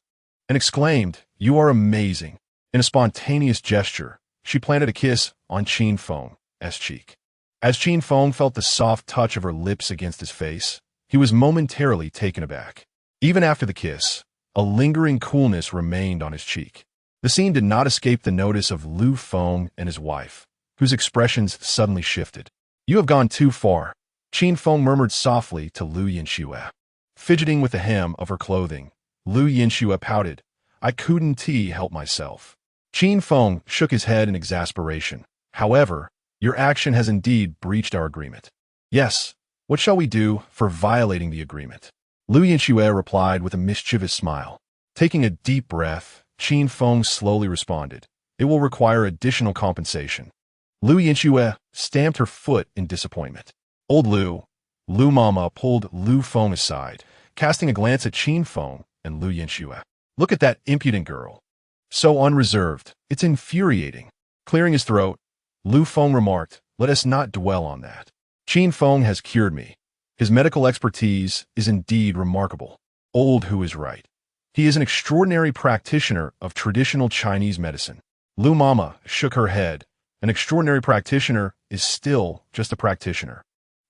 and exclaimed, "You are amazing." In a spontaneous gesture, she planted a kiss on Qin Feng's cheek. As Qin Feng felt the soft touch of her lips against his face, he was momentarily taken aback. Even after the kiss, a lingering coolness remained on his cheek. The scene did not escape the notice of Lu Feng and his wife, whose expressions suddenly shifted. "You have gone too far," Qin Feng murmured softly to Lu Yinxue. Fidgeting with the hem of her clothing, Lu Yinxue pouted, "I couldn't help myself." Qin Feng shook his head in exasperation. "However, your action has indeed breached our agreement." "Yes, what shall we do for violating the agreement?" Lu Yinxue replied with a mischievous smile. Taking a deep breath, Qin Feng slowly responded, "It will require additional compensation." Lu Yinxue stamped her foot in disappointment. "Old Lu," Lu Mama pulled Lu Feng aside, casting a glance at Qin Feng and Lu Yinxue. "Look at that impudent girl. So unreserved, it's infuriating." Clearing his throat, Lu Feng remarked, "Let us not dwell on that. Qin Feng has cured me. His medical expertise is indeed remarkable. Old Hu is right. He is an extraordinary practitioner of traditional Chinese medicine." Lu Mama shook her head. "An extraordinary practitioner is still just a practitioner.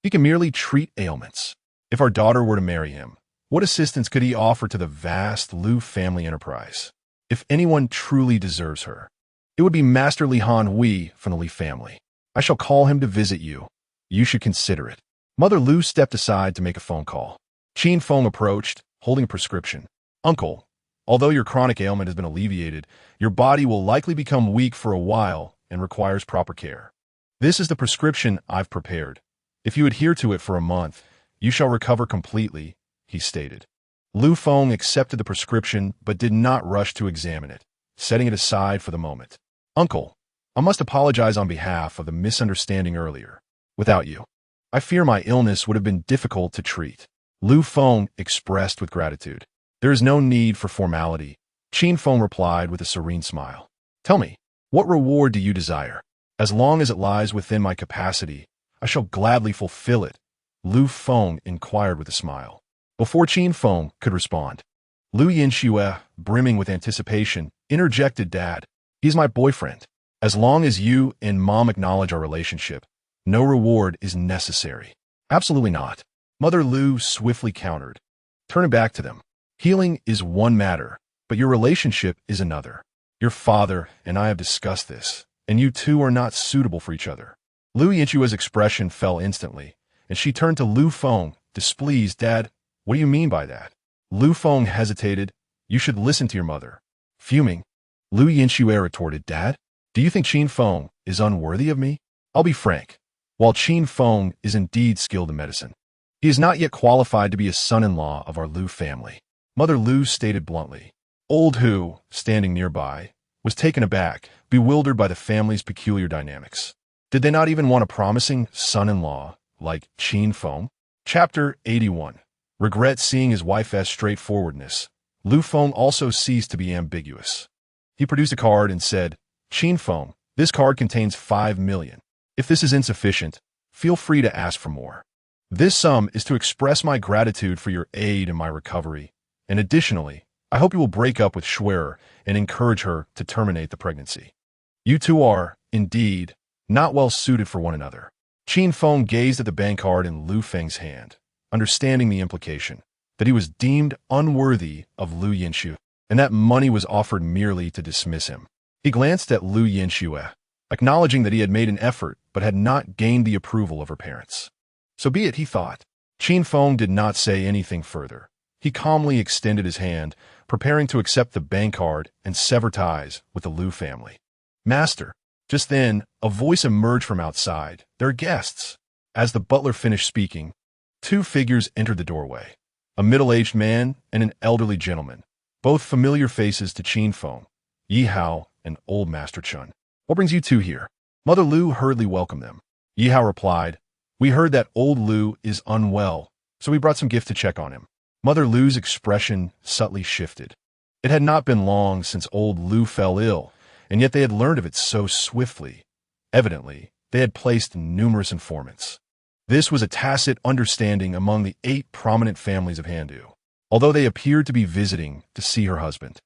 He can merely treat ailments. If our daughter were to marry him, what assistance could he offer to the vast Lu family enterprise? If anyone truly deserves her, it would be Master Li Han Hui from the Li family. I shall call him to visit you. You should consider it." Mother Lu stepped aside to make a phone call. Qin Feng approached, holding a prescription. "Uncle, although your chronic ailment has been alleviated, your body will likely become weak for a while and requires proper care. This is the prescription I've prepared. If you adhere to it for a month, you shall recover completely," he stated. Lu Feng accepted the prescription but did not rush to examine it, setting it aside for the moment. "Uncle, I must apologize on behalf of the misunderstanding earlier. Without you, I fear my illness would have been difficult to treat." Lu Feng expressed with gratitude. "There is no need for formality," Qin Feng replied with a serene smile. "Tell me, what reward do you desire? As long as it lies within my capacity, I shall gladly fulfill it," Lu Feng inquired with a smile. Before Qin Feng could respond, Lu Yinxue, brimming with anticipation, interjected, "Dad, he's my boyfriend. As long as you and Mom acknowledge our relationship, no reward is necessary." "Absolutely not," Mother Lu swiftly countered. "Turn it back to them. Healing is one matter, but your relationship is another. Your father and I have discussed this, and you two are not suitable for each other." Lu Yinxue's expression fell instantly, and she turned to Lu Feng, displeased. "Dad, what do you mean by that?" Lu Feng hesitated. "You should listen to your mother." Fuming, Lu Yinxue retorted, "Dad, do you think Qin Feng is unworthy of me? I'll be frank. While Qin Feng is indeed skilled in medicine, he is not yet qualified to be a son-in-law of our Lu family." Mother Lu stated bluntly. Old Hu, standing nearby, was taken aback, bewildered by the family's peculiar dynamics. Did they not even want a promising son-in-law like Qin Feng? Chapter 81. Regret seeing his wife's straightforwardness. Lu Feng also ceased to be ambiguous. He produced a card and said, "Qin Feng, this card contains 5 million. If this is insufficient, feel free to ask for more. This sum is to express my gratitude for your aid in my recovery, and additionally, I hope you will break up with Schwerer and encourage her to terminate the pregnancy. You two are, indeed, not well suited for one another." Qin Feng gazed at the bank card in Lu Feng's hand, understanding the implication that he was deemed unworthy of Lu Yinxue, and that money was offered merely to dismiss him. He glanced at Lu Yinxue, acknowledging that he had made an effort but had not gained the approval of her parents. So be it, he thought. Qin Feng did not say anything further. He calmly extended his hand, preparing to accept the bank card and sever ties with the Lu family. "Master." Just then, a voice emerged from outside. "There are guests." As the butler finished speaking, two figures entered the doorway. A middle-aged man and an elderly gentleman, both familiar faces to Qin Feng, Yi Hao and old Master Chun. "What brings you two here?" Mother Lu hurriedly welcomed them. Yi Hao replied, "We heard that old Lu is unwell, so we brought some gift to check on him." Mother Lu's expression subtly shifted. It had not been long since old Lu fell ill, and yet they had learned of it so swiftly. Evidently, they had placed numerous informants. This was a tacit understanding among the 8 prominent families of Handu, although they appeared to be visiting to see her husband.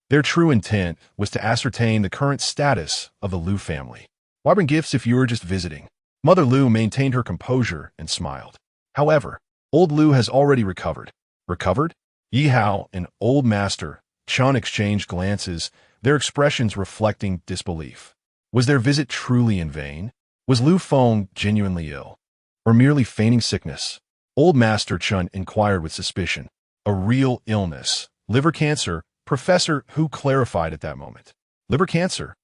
Their true intent was to ascertain the current status of the Lu family. "Why bring gifts if you were just visiting?" Mother Lu maintained her composure and smiled. "However, old Lu has already recovered." "Recovered?" Yi Hao and old Master Chun exchanged glances, their expressions reflecting disbelief. Was their visit truly in vain? Was Lu Feng genuinely ill, or merely feigning sickness? Old Master Chun inquired with suspicion. "A real illness. Liver cancer," Professor Hu clarified at that moment. "Liver cancer?"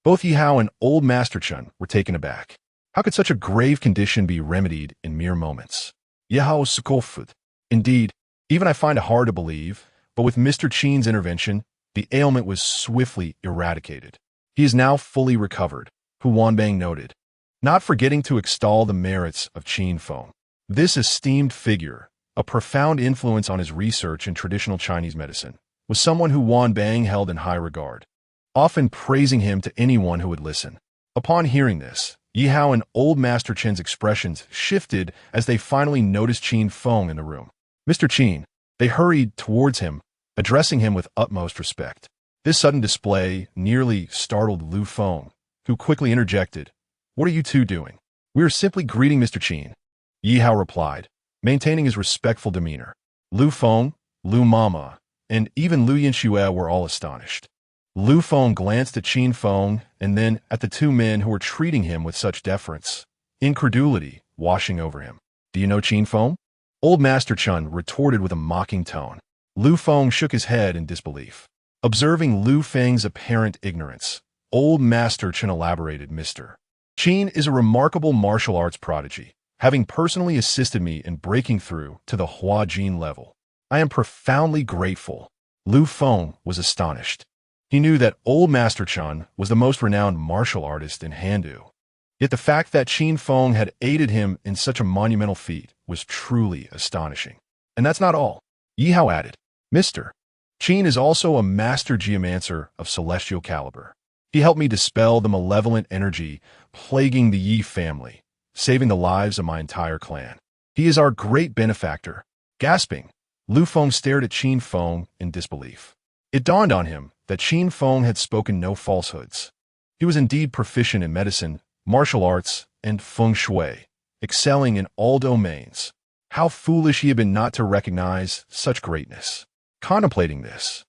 Both Yi Hao and old Master Chun were taken aback. How could such a grave condition be remedied in mere moments? Yi Hao scoffed. "Indeed, even I find it hard to believe, but with Mr. Qin's intervention, the ailment was swiftly eradicated. He is now fully recovered," Hu Wanbang noted, not forgetting to extol the merits of Qin Feng. This esteemed figure, a profound influence on his research in traditional Chinese medicine, was someone who Wanbang held in high regard, often praising him to anyone who would listen. Upon hearing this, Yi Hao and old Master Chen's expressions shifted as they finally noticed Qin Feng in the room. "Mr. Qin." They hurried towards him, addressing him with utmost respect. This sudden display nearly startled Lu Feng, who quickly interjected, "What are you two doing?" "We are simply greeting Mr. Qin," Yi Hao replied, maintaining his respectful demeanor. Lu Feng, Lu Mama, and even Lu Yinxue were all astonished. Lu Feng glanced at Qin Feng and then at the two men who were treating him with such deference, incredulity washing over him. "Do you know Qin Feng?" Old Master Chun retorted with a mocking tone. Lu Feng shook his head in disbelief. Observing Lu Feng's apparent ignorance, old Master Chun elaborated, "Mr. Qin is a remarkable martial arts prodigy, having personally assisted me in breaking through to the Hua Jin level. I am profoundly grateful." Lu Feng was astonished. He knew that old Master Chun was the most renowned martial artist in Handu. Yet the fact that Qin Feng had aided him in such a monumental feat was truly astonishing. And that's not all. Yi Hao added, "Mr. Qin is also a master geomancer of celestial caliber. He helped me dispel the malevolent energy plaguing the Yi family, saving the lives of my entire clan. He is our great benefactor." Gasping, Lu Feng stared at Qin Feng in disbelief. It dawned on him that Qin Feng had spoken no falsehoods. He was indeed proficient in medicine, martial arts, and feng shui, excelling in all domains. How foolish he had been not to recognize such greatness. Contemplating this,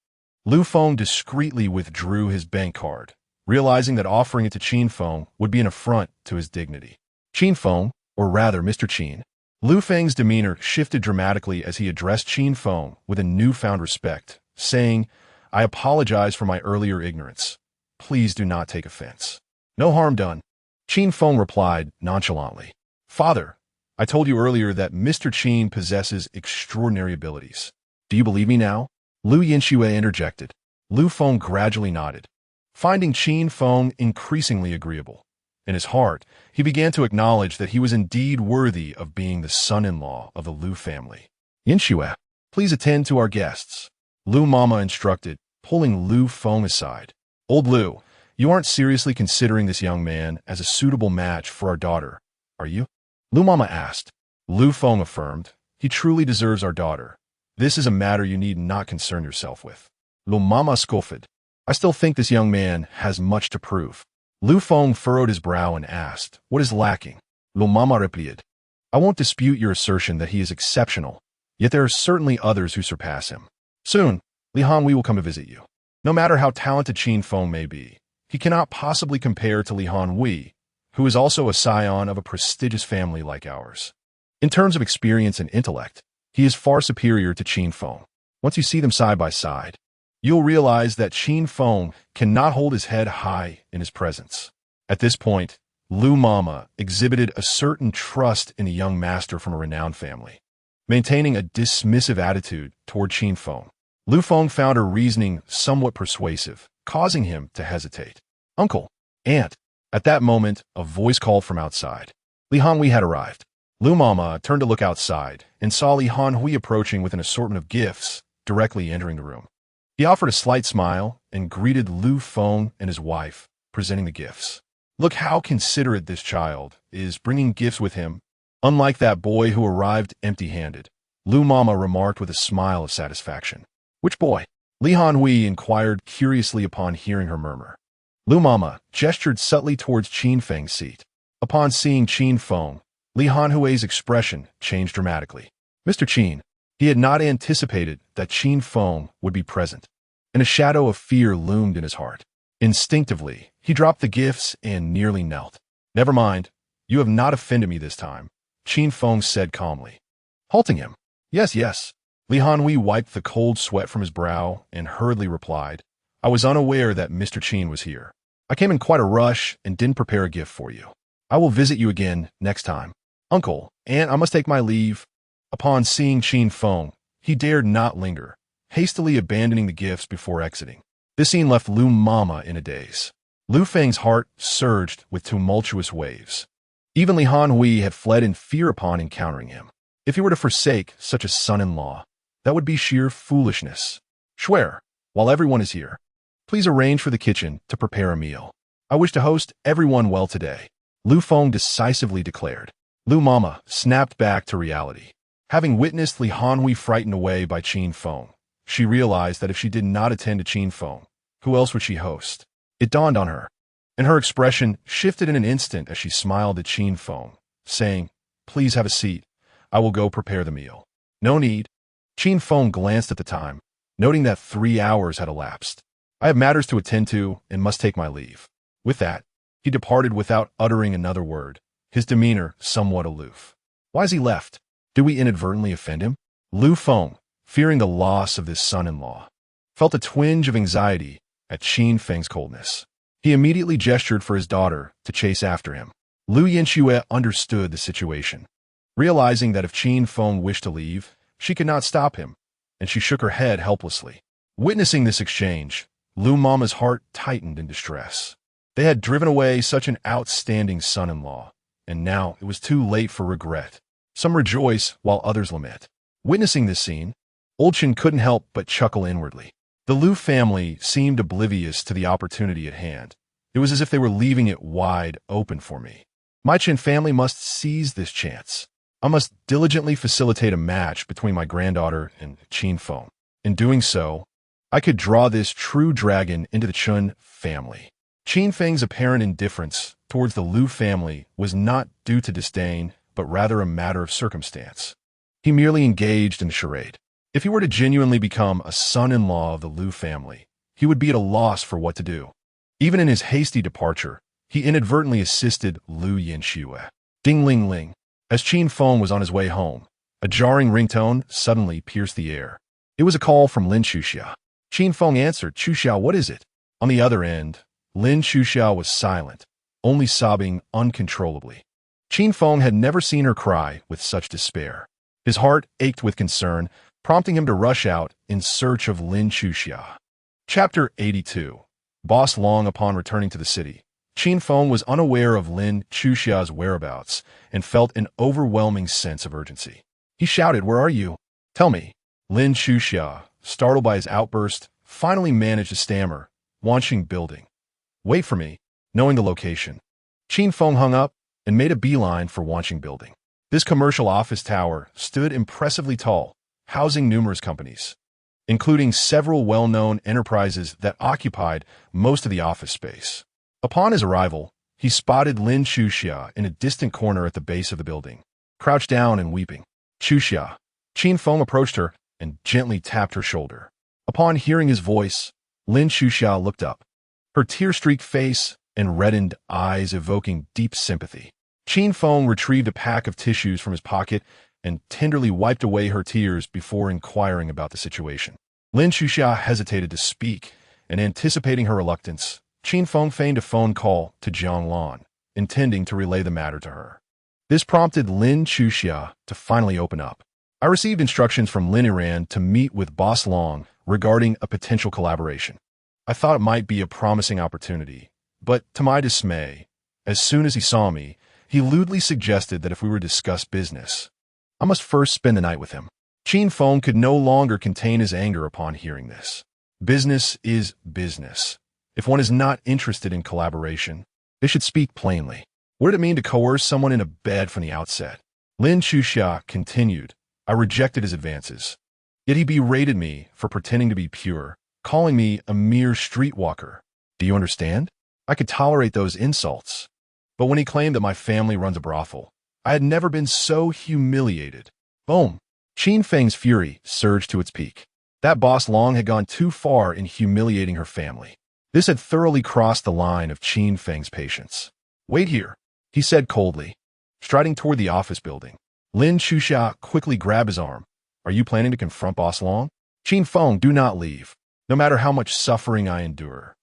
Lu Feng discreetly withdrew his bank card, realizing that offering it to Qin Feng would be an affront to his dignity. "Qin Feng, or rather Mr. Qin." Lu Feng's demeanor shifted dramatically as he addressed Qin Feng with a newfound respect, saying, "I apologize for my earlier ignorance. Please do not take offense." "No harm done," Qin Feng replied nonchalantly. "Father, I told you earlier that Mr. Qin possesses extraordinary abilities. Do you believe me now?" Lu Yinxue interjected. Lu Feng gradually nodded, finding Qin Feng increasingly agreeable. In his heart, he began to acknowledge that he was indeed worthy of being the son-in-law of the Lu family. "Yinxue, please attend to our guests." Lu Mama instructed, pulling Lu Feng aside. Old Lu, you aren't seriously considering this young man as a suitable match for our daughter, are you? Lu Mama asked. Lu Feng affirmed, he truly deserves our daughter. This is a matter you need not concern yourself with. Lu Mama scoffed. I still think this young man has much to prove. Lu Feng furrowed his brow and asked, what is lacking? Lu Mama replied, I won't dispute your assertion that he is exceptional, yet there are certainly others who surpass him. Soon, Li Hanhui will come to visit you. No matter how talented Qin Feng may be, he cannot possibly compare to Li Hanhui, who is also a scion of a prestigious family like ours. In terms of experience and intellect, he is far superior to Qin Feng. Once you see them side by side, you'll realize that Qin Feng cannot hold his head high in his presence. At this point, Lu Mama exhibited a certain trust in a young master from a renowned family, maintaining a dismissive attitude toward Qin Feng. Lu Feng found her reasoning somewhat persuasive, causing him to hesitate. Uncle, Aunt. At that moment, a voice called from outside. Li Hanhui had arrived. Lu Mama turned to look outside and saw Li Hanhui approaching with an assortment of gifts, directly entering the room. He offered a slight smile and greeted Lu Feng and his wife, presenting the gifts. Look how considerate this child is, bringing gifts with him, unlike that boy who arrived empty-handed, Lu Mama remarked with a smile of satisfaction. Which boy? Li Hanhui inquired curiously upon hearing her murmur. Lu Mama gestured subtly towards Qin Feng's seat. Upon seeing Qin Feng, Li Hanhui's expression changed dramatically. Mr. Qin, he had not anticipated that Qin Feng would be present, and a shadow of fear loomed in his heart. Instinctively, he dropped the gifts and nearly knelt. Never mind, you have not offended me this time, Qin Feng said calmly. Halting him. Yes. Li Hanhui wiped the cold sweat from his brow and hurriedly replied, I was unaware that Mr. Qin was here. I came in quite a rush and didn't prepare a gift for you. I will visit you again next time. Uncle, Aunt, I must take my leave. Upon seeing Qin Feng, he dared not linger, hastily abandoning the gifts before exiting. This scene left Lu Mama in a daze. Lu Feng's heart surged with tumultuous waves. Even Li Hanhui had fled in fear upon encountering him. If he were to forsake such a son-in-law, that would be sheer foolishness. Schwer, while everyone is here, please arrange for the kitchen to prepare a meal. I wish to host everyone well today, Lu Feng decisively declared. Lu Mama snapped back to reality. Having witnessed Li Hanhui frightened away by Qin Feng, she realized that if she did not attend to Qin Feng, who else would she host? It dawned on her, and her expression shifted in an instant as she smiled at Qin Feng, saying, Please have a seat. I will go prepare the meal. No need. Qin Feng glanced at the time, noting that 3 hours had elapsed. I have matters to attend to and must take my leave. With that, he departed without uttering another word, his demeanor somewhat aloof. Why has he left? Did we inadvertently offend him? Lu Feng, fearing the loss of this son-in-law, felt a twinge of anxiety at Qin Feng's coldness. He immediately gestured for his daughter to chase after him. Lu Yanxue understood the situation, realizing that if Qin Feng wished to leave, she could not stop him, and she shook her head helplessly. Witnessing this exchange, Lu Mama's heart tightened in distress. They had driven away such an outstanding son-in-law, and now it was too late for regret. Some rejoice while others lament. Witnessing this scene, Old Qin couldn't help but chuckle inwardly. The Lu family seemed oblivious to the opportunity at hand. It was as if they were leaving it wide open for me. My Qin family must seize this chance. I must diligently facilitate a match between my granddaughter and Qin Feng. In doing so, I could draw this true dragon into the Qin family. Qin Feng's apparent indifference towards the Lu family was not due to disdain, but rather a matter of circumstance. He merely engaged in a charade. If he were to genuinely become a son-in-law of the Lu family, he would be at a loss for what to do. Even in his hasty departure, he inadvertently assisted Lu Yanxue. Ding-ling-ling. As Qin Feng was on his way home, a jarring ringtone suddenly pierced the air. It was a call from Lin Chuxia. Qin Feng answered, Chuxia, what is it? On the other end, Lin Chuxia was silent, only sobbing uncontrollably. Qin Feng had never seen her cry with such despair. His heart ached with concern, prompting him to rush out in search of Lin Chuxia. Chapter 82. Boss Long. Upon returning to the city, Qin Feng was unaware of Lin Chuxia's whereabouts and felt an overwhelming sense of urgency. He shouted, Where are you? Tell me. Lin Chuxia startled by his outburst, finally managed to stammer, "Wanqing Building. Wait for me," knowing the location. Qin Feng hung up and made a beeline for Wanqing Building. This commercial office tower stood impressively tall, housing numerous companies, including several well-known enterprises that occupied most of the office space. Upon his arrival, he spotted Lin Chuxia in a distant corner at the base of the building, crouched down and weeping. "Chuxia." Qin Feng approached her and gently tapped her shoulder. Upon hearing his voice, Lin Chuxia looked up, her tear-streaked face and reddened eyes evoking deep sympathy. Qin Feng retrieved a pack of tissues from his pocket and tenderly wiped away her tears before inquiring about the situation. Lin Chuxia hesitated to speak, and anticipating her reluctance, Qin Feng feigned a phone call to Jiang Lan, intending to relay the matter to her. This prompted Lin Chuxia to finally open up. "I received instructions from Lin Iran to meet with Boss Long regarding a potential collaboration. I thought it might be a promising opportunity, but to my dismay, as soon as he saw me, he lewdly suggested that if we were to discuss business, I must first spend the night with him." Qin Feng could no longer contain his anger upon hearing this. Business is business. If one is not interested in collaboration, they should speak plainly. What did it mean to coerce someone into bed from the outset? Lin Chuxia continued, "I rejected his advances. Yet he berated me for pretending to be pure, calling me a mere streetwalker. Do you understand? I could tolerate those insults. But when he claimed that my family runs a brothel, I had never been so humiliated." Boom! Qin Feng's fury surged to its peak. That Boss Long had gone too far in humiliating her family. This had thoroughly crossed the line of Qin Feng's patience. "Wait here," he said coldly, striding toward the office building. Lin Chuxia quickly grabbed his arm. "Are you planning to confront Boss Long?" "Qin Feng, do not leave. No matter how much suffering I endure,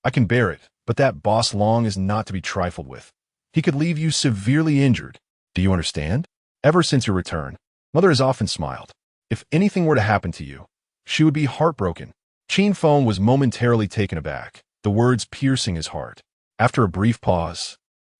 I can bear it, but that Boss Long is not to be trifled with. He could leave you severely injured. Do you understand? Ever since your return, Mother has often smiled. If anything were to happen to you, she would be heartbroken." Qin Feng was momentarily taken aback, the words piercing his heart. After a brief pause,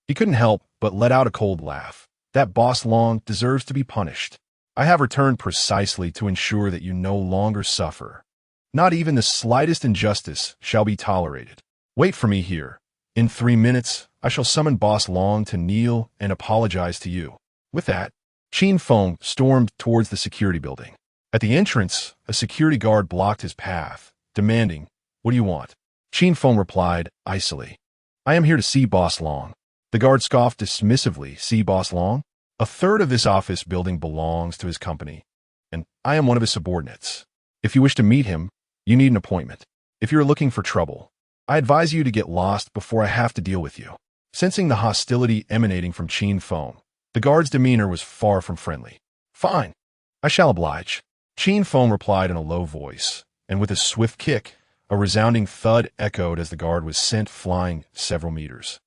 he couldn't help but let out a cold laugh. "That Boss Long deserves to be punished. I have returned precisely to ensure that you no longer suffer. Not even the slightest injustice shall be tolerated. Wait for me here. In 3 minutes, I shall summon Boss Long to kneel and apologize to you." With that, Qin Feng stormed towards the security building. At the entrance, a security guard blocked his path, demanding, "What do you want?" Qin Feng replied, icily, "I am here to see Boss Long." The guard scoffed dismissively, "See Boss Long? A third of this office building belongs to his company, and I am one of his subordinates. If you wish to meet him, you need an appointment. If you are looking for trouble, I advise you to get lost before I have to deal with you." Sensing the hostility emanating from Qin Feng, the guard's demeanor was far from friendly. "Fine, I shall oblige." Qin Feng replied in a low voice, and with a swift kick, a resounding thud echoed as the guard was sent flying several meters,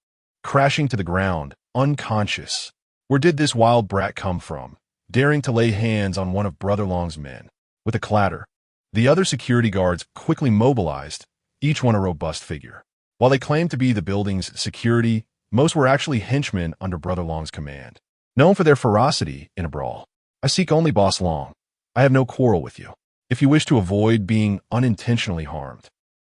crashing to the ground, unconscious. Where did this wild brat come from, daring to lay hands on one of Brother Long's men? With a clatter, the other security guards quickly mobilized, each one a robust figure. While they claimed to be the building's security, most were actually henchmen under Brother Long's command, known for their ferocity in a brawl. "I seek only Boss Long. I have no quarrel with you. If you wish to avoid being unintentionally harmed,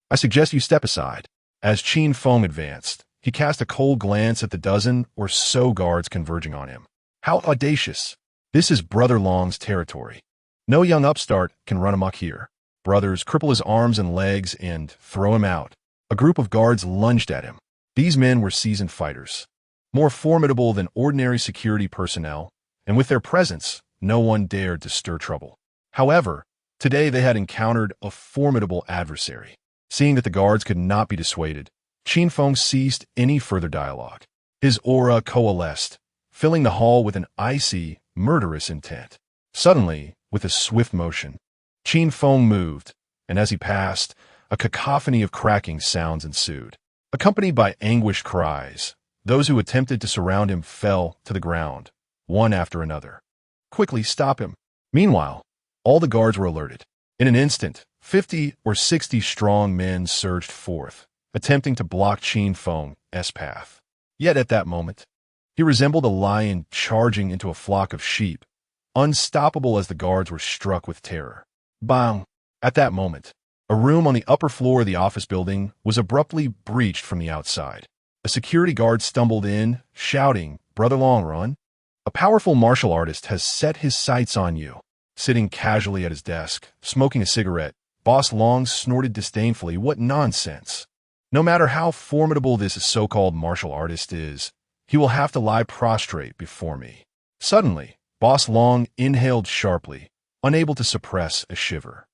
I suggest you step aside." As Qin Feng advanced, he cast a cold glance at the dozen or so guards converging on him. How audacious! This is Brother Long's territory. No young upstart can run amok here. Brothers, cripple his arms and legs and throw him out. A group of guards lunged at him. These men were seasoned fighters, more formidable than ordinary security personnel, and with their presence, no one dared to stir trouble. However, today they had encountered a formidable adversary. Seeing that the guards could not be dissuaded, Qin Feng ceased any further dialogue. His aura coalesced, filling the hall with an icy, murderous intent. Suddenly, with a swift motion, Qin Feng moved, and as he passed, a cacophony of cracking sounds ensued, accompanied by anguished cries. Those who attempted to surround him fell to the ground, one after another. "Quickly, stop him." Meanwhile, all the guards were alerted. In an instant, 50 or 60 strong men surged forth, attempting to block Qin Feng's path. Yet at that moment, he resembled a lion charging into a flock of sheep, unstoppable as the guards were struck with terror. Bang! At that moment, a room on the upper floor of the office building was abruptly breached from the outside. A security guard stumbled in, shouting, "Brother Long, run! A powerful martial artist has set his sights on you." Sitting casually at his desk, smoking a cigarette, Boss Long snorted disdainfully. What nonsense! No matter how formidable this so-called martial artist is, he will have to lie prostrate before me. Suddenly, Boss Long inhaled sharply, unable to suppress a shiver.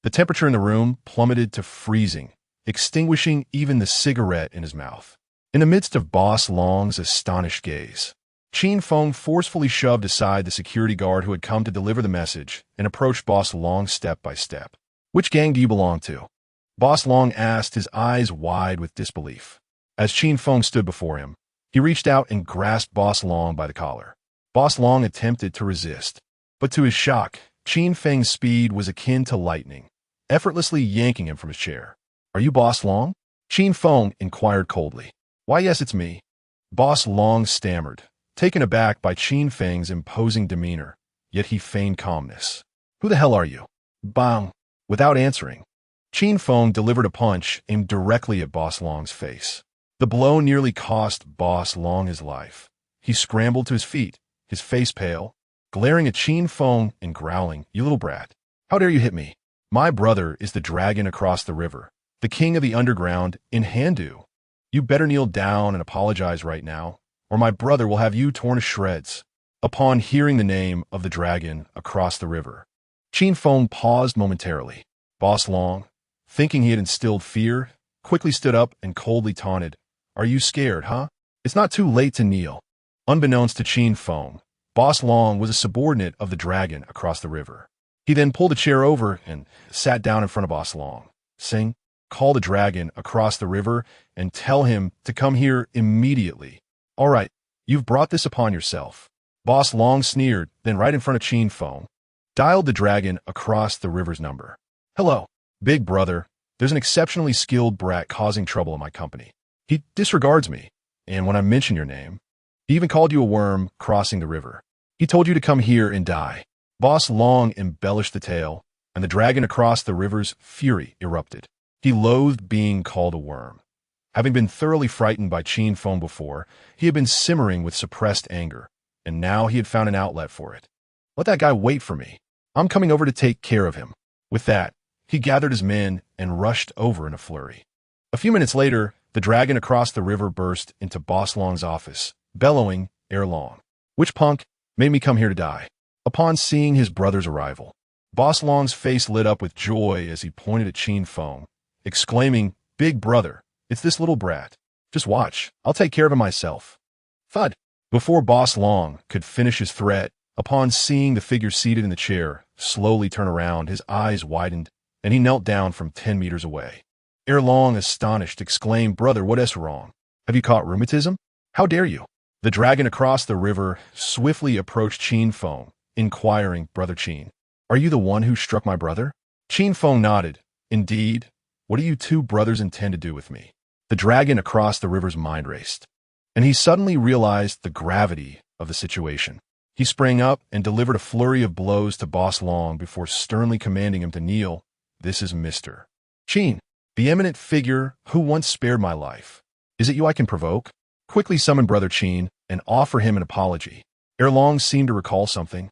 The temperature in the room plummeted to freezing, extinguishing even the cigarette in his mouth. In the midst of Boss Long's astonished gaze, Qin Feng forcefully shoved aside the security guard who had come to deliver the message and approached Boss Long step by step. "Which gang do you belong to?" Boss Long asked, his eyes wide with disbelief. As Qin Feng stood before him, he reached out and grasped Boss Long by the collar. Boss Long attempted to resist, but to his shock, Qin Feng's speed was akin to lightning, effortlessly yanking him from his chair. "Are you Boss Long?" Qin Feng inquired coldly. "Why, yes, it's me." Boss Long stammered, taken aback by Qin Feng's imposing demeanor, yet he feigned calmness. "Who the hell are you?" Bang! Without answering, Qin Feng delivered a punch aimed directly at Boss Long's face. The blow nearly cost Boss Long his life. He scrambled to his feet, his face pale, glaring at Qin Feng and growling, "You little brat. How dare you hit me? My brother is the dragon across the river, the king of the underground in Handu. You better kneel down and apologize right now, or my brother will have you torn to shreds." Upon hearing the name of the dragon across the river, Qin Feng paused momentarily. Boss Long, thinking he had instilled fear, quickly stood up and coldly taunted, "Are you scared, huh? It's not too late to kneel." Unbeknownst to Qin Feng, Boss Long was a subordinate of the dragon across the river. He then pulled a chair over and sat down in front of Boss Long, saying, "Call the dragon across the river and tell him to come here immediately." "All right, you've brought this upon yourself." Boss Long sneered, then right in front of Qin Feng, dialed the dragon across the river's number. "Hello, big brother. There's an exceptionally skilled brat causing trouble in my company. He disregards me, and when I mention your name, he even called you a worm crossing the river. He told you to come here and die." Boss Long embellished the tale, and the dragon across the river's fury erupted. He loathed being called a worm. Having been thoroughly frightened by Qin Feng before, he had been simmering with suppressed anger, and now he had found an outlet for it. "Let that guy wait for me. I'm coming over to take care of him." With that, he gathered his men and rushed over in a flurry. A few minutes later, the dragon across the river burst into Boss Long's office, bellowing, "Ere Long, which punk made me come here to die?" Upon seeing his brother's arrival, Boss Long's face lit up with joy as he pointed at Qin Feng, exclaiming, "Big brother, it's this little brat. Just watch, I'll take care of him myself." Thud! Before Boss Long could finish his threat, upon seeing the figure seated in the chair slowly turn around, his eyes widened, and he knelt down from 10 meters away. Ere Long, astonished, exclaimed, "Brother, what is wrong? Have you caught rheumatism? How dare you?" The dragon across the river swiftly approached Qin Feng, inquiring, "Brother Qin, are you the one who struck my brother?" Qin Feng nodded. "Indeed. What do you two brothers intend to do with me?" The dragon across the river's mind raced, and he suddenly realized the gravity of the situation. He sprang up and delivered a flurry of blows to Boss Long before sternly commanding him to kneel. "This is Mr. Qin, the eminent figure who once spared my life. Is it you I can provoke?" Quickly summon Brother Qin and offer him an apology. Ere Long seemed to recall something,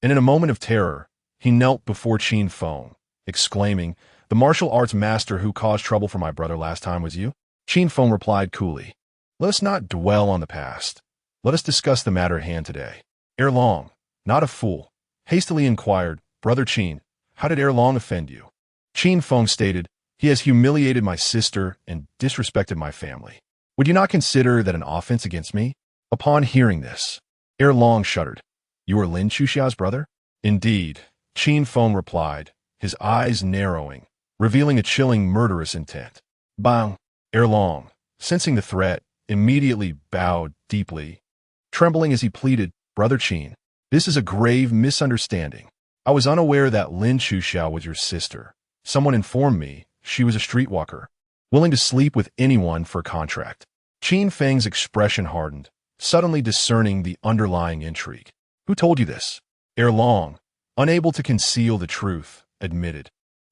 and in a moment of terror, he knelt before Qin Feng, exclaiming, "The martial arts master who caused trouble for my brother last time was you?" Qin Feng replied coolly, "Let us not dwell on the past. Let us discuss the matter at hand today." Ere Long, not a fool, hastily inquired, "Brother Qin, how did Ere Long offend you?" Qin Feng stated, "He has humiliated my sister and disrespected my family. Would you not consider that an offense against me?" Upon hearing this, Ere Long shuddered. "You are Lin Chuxia's brother?" "Indeed," Qin Feng replied, his eyes narrowing, revealing a chilling murderous intent. Bang! Ere Long, sensing the threat, immediately bowed deeply, trembling as he pleaded, "Brother Qin, this is a grave misunderstanding. I was unaware that Lin Chuxia was your sister. Someone informed me she was a streetwalker, willing to sleep with anyone for a contract." Qin Feng's expression hardened, suddenly discerning the underlying intrigue. "Who told you this?" Ere Long, unable to conceal the truth, admitted,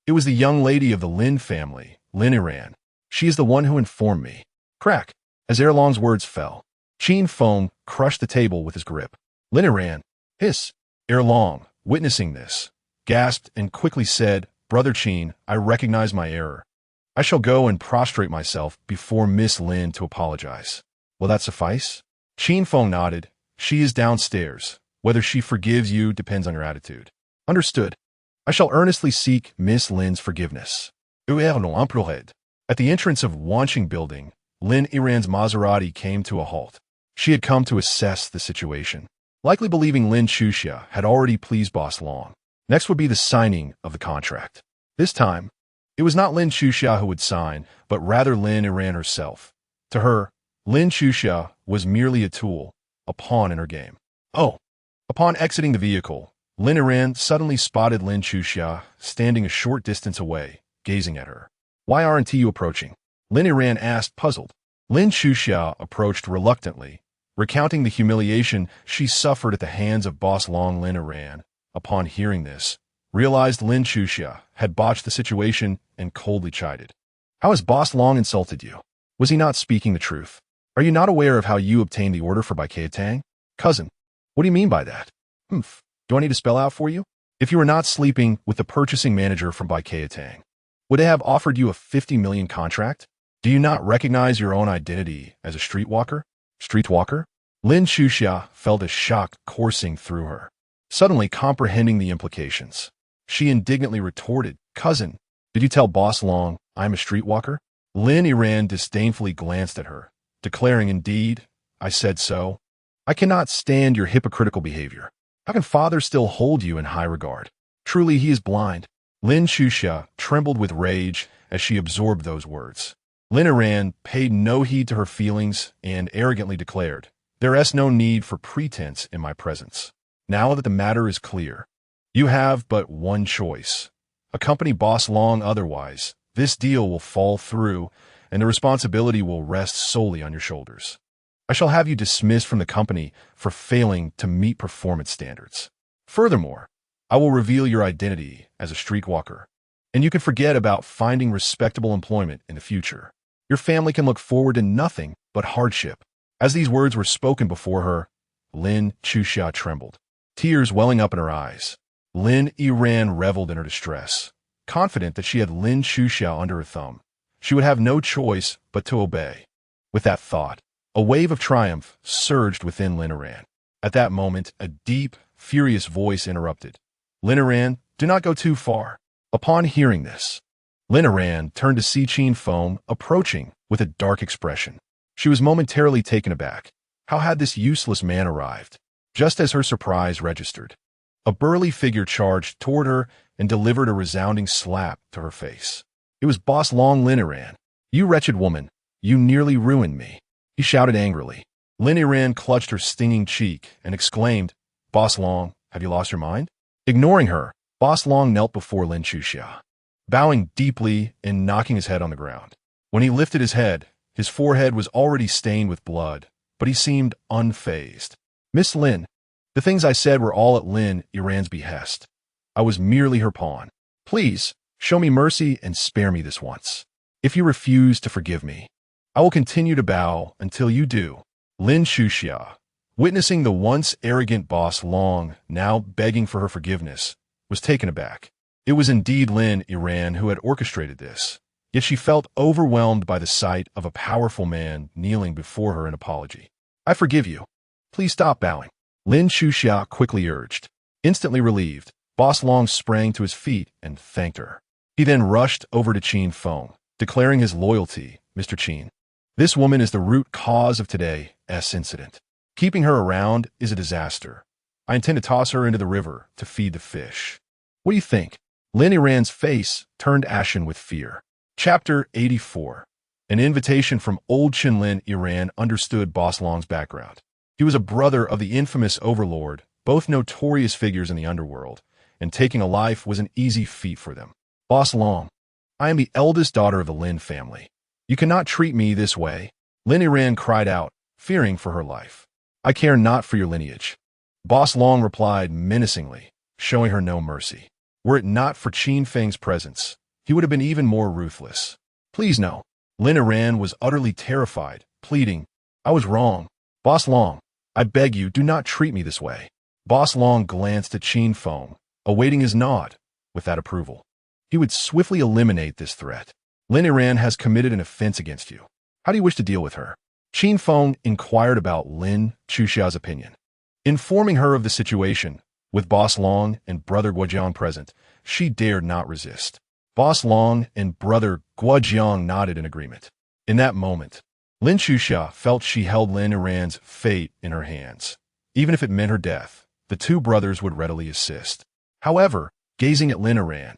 It was the young lady of the Lin family, Lin Iran. She is the one who informed me. Crack. As Erlong's words fell, Qin Feng crushed the table with his grip. Lin Iran. Hiss. Erlong, witnessing this, gasped and quickly said, Brother Qin, I recognize my error. I shall go and prostrate myself before Miss Lin to apologize. Will that suffice? Qin Feng nodded. She is downstairs. Whether she forgives you depends on your attitude. Understood. I shall earnestly seek Miss Lin's forgiveness. At the entrance of Wanqing building, Lin Iran's Maserati came to a halt. She had come to assess the situation, likely believing Lin Chuxia had already pleased Boss Long. Next would be the signing of the contract. This time, it was not Lin Chuxia who would sign, but rather Lin Iran herself. To her, Lin Chuxia was merely a tool, a pawn in her game. Oh! Upon exiting the vehicle, Lin Iran suddenly spotted Lin Chuxia standing a short distance away, gazing at her. Why aren't you approaching? Lin Iran asked, puzzled. Lin Chuxia approached reluctantly, recounting the humiliation she suffered at the hands of Boss Long. Lin Iran, upon hearing this, realized Lin Chuxia had botched the situation and coldly chided. How has Boss Long insulted you? Was he not speaking the truth? Are you not aware of how you obtained the order for Baikatang? Cousin, what do you mean by that? Do I need to spell out for you? If you were not sleeping with the purchasing manager from Baikatang, would they have offered you a 50 million contract? Do you not recognize your own identity as a streetwalker? Streetwalker? Lin Chuxia felt a shock coursing through her. Suddenly comprehending the implications, she indignantly retorted, Cousin, did you tell Boss Long I'm a streetwalker? Lin Iran disdainfully glanced at her, declaring, Indeed, I said so. I cannot stand your hypocritical behavior. How can father still hold you in high regard? Truly he is blind. Lin Chuxia trembled with rage as she absorbed those words. Lin Iran paid no heed to her feelings and arrogantly declared, There is no need for pretense in my presence. Now that the matter is clear, you have but one choice. Accompany Boss Long, otherwise, this deal will fall through and the responsibility will rest solely on your shoulders. I shall have you dismissed from the company for failing to meet performance standards. Furthermore, I will reveal your identity as a streetwalker, and you can forget about finding respectable employment in the future. Your family can look forward to nothing but hardship. As these words were spoken before her, Lin Chuxia trembled, tears welling up in her eyes. Lin Iran reveled in her distress, confident that she had Lin Chuxia under her thumb. She would have no choice but to obey. With that thought, a wave of triumph surged within Lin Iran. At that moment, a deep, furious voice interrupted. Lin Iran, do not go too far. Upon hearing this, Lin Iran turned to see Qin Feng approaching with a dark expression. She was momentarily taken aback. How had this useless man arrived? Just as her surprise registered, a burly figure charged toward her and delivered a resounding slap to her face. It was Boss Long. Lin Iran. You wretched woman, you nearly ruined me. He shouted angrily. Lin Iran clutched her stinging cheek and exclaimed, Boss Long, have you lost your mind? Ignoring her, Boss Long knelt before Lin Chuxia, bowing deeply and knocking his head on the ground. When he lifted his head, his forehead was already stained with blood, but he seemed unfazed. Miss Lin, the things I said were all at Lin Iran's behest. I was merely her pawn. Please, show me mercy and spare me this once. If you refuse to forgive me, I will continue to bow until you do. Lin Chuxia, witnessing the once arrogant Boss Long now begging for her forgiveness, was taken aback. It was indeed Lin Iran who had orchestrated this, yet she felt overwhelmed by the sight of a powerful man kneeling before her in apology. I forgive you. Please stop bowing. Lin Chuxia quickly urged. Instantly relieved, Boss Long sprang to his feet and thanked her. He then rushed over to Qin Feng, declaring his loyalty, Mr. Qin. This woman is the root cause of today's incident. Keeping her around is a disaster. I intend to toss her into the river to feed the fish. What do you think? Lin Iran's face turned ashen with fear. Chapter 84. An invitation from old Qin. Lin Iran understood Boss Long's background. He was a brother of the infamous overlord, both notorious figures in the underworld, and taking a life was an easy feat for them. Boss Long, I am the eldest daughter of the Lin family. You cannot treat me this way. Lin Iran cried out, fearing for her life. I care not for your lineage. Boss Long replied menacingly, showing her no mercy. Were it not for Qin Feng's presence, he would have been even more ruthless. Please no. Lin Iran was utterly terrified, pleading, I was wrong. Boss Long, I beg you, do not treat me this way. Boss Long glanced at Qin Feng, awaiting his nod, with that approval. He would swiftly eliminate this threat. Lin Iran has committed an offense against you. How do you wish to deal with her? Qin Feng inquired about Lin Chuxia's opinion. Informing her of the situation, with Boss Long and Brother Guojiang present, she dared not resist. Boss Long and Brother Guojiang nodded in agreement. In that moment, Lin Chuxia felt she held Lin Iran's fate in her hands. Even if it meant her death, the two brothers would readily assist. However, gazing at Lin Iran,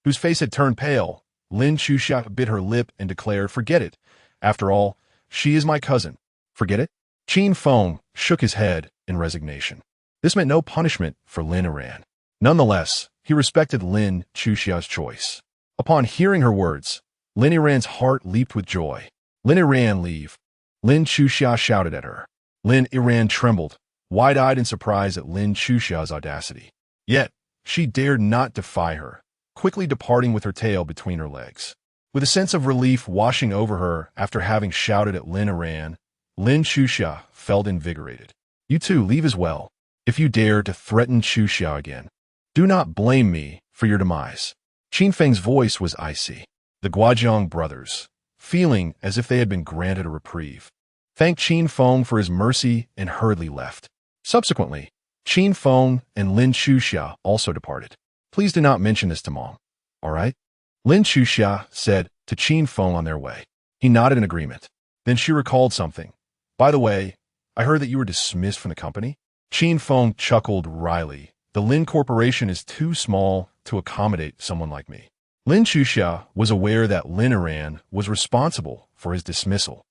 whose face had turned pale, Lin Chuxia bit her lip and declared, forget it. After all, she is my cousin. Forget it? Qin Feng shook his head in resignation. This meant no punishment for Lin Iran. Nonetheless, he respected Lin Chuxia's choice. Upon hearing her words, Lin Iran's heart leaped with joy. Lin Iran, leave. Lin Chuxia shouted at her. Lin Iran trembled, wide-eyed in surprise at Lin Chuxia's audacity. Yet, she dared not defy her, quickly departing with her tail between her legs. With a sense of relief washing over her after having shouted at Lin Iran, Lin Chuxia felt invigorated. You too, leave as well. If you dare to threaten Chuxia again, do not blame me for your demise. Qin Feng's voice was icy. The Guojiang brothers, feeling as if they had been granted a reprieve, thanked Qin Feng for his mercy and hurriedly left. Subsequently, Qin Feng and Lin Chuxia also departed. Please do not mention this to Mom. All right? Lin Chuxia said to Qin Feng on their way. He nodded in agreement. Then she recalled something. By the way, I heard that you were dismissed from the company? Qin Feng chuckled wryly. The Lin Corporation is too small to accommodate someone like me. Lin Chuxia was aware that Lin Iran was responsible for his dismissal,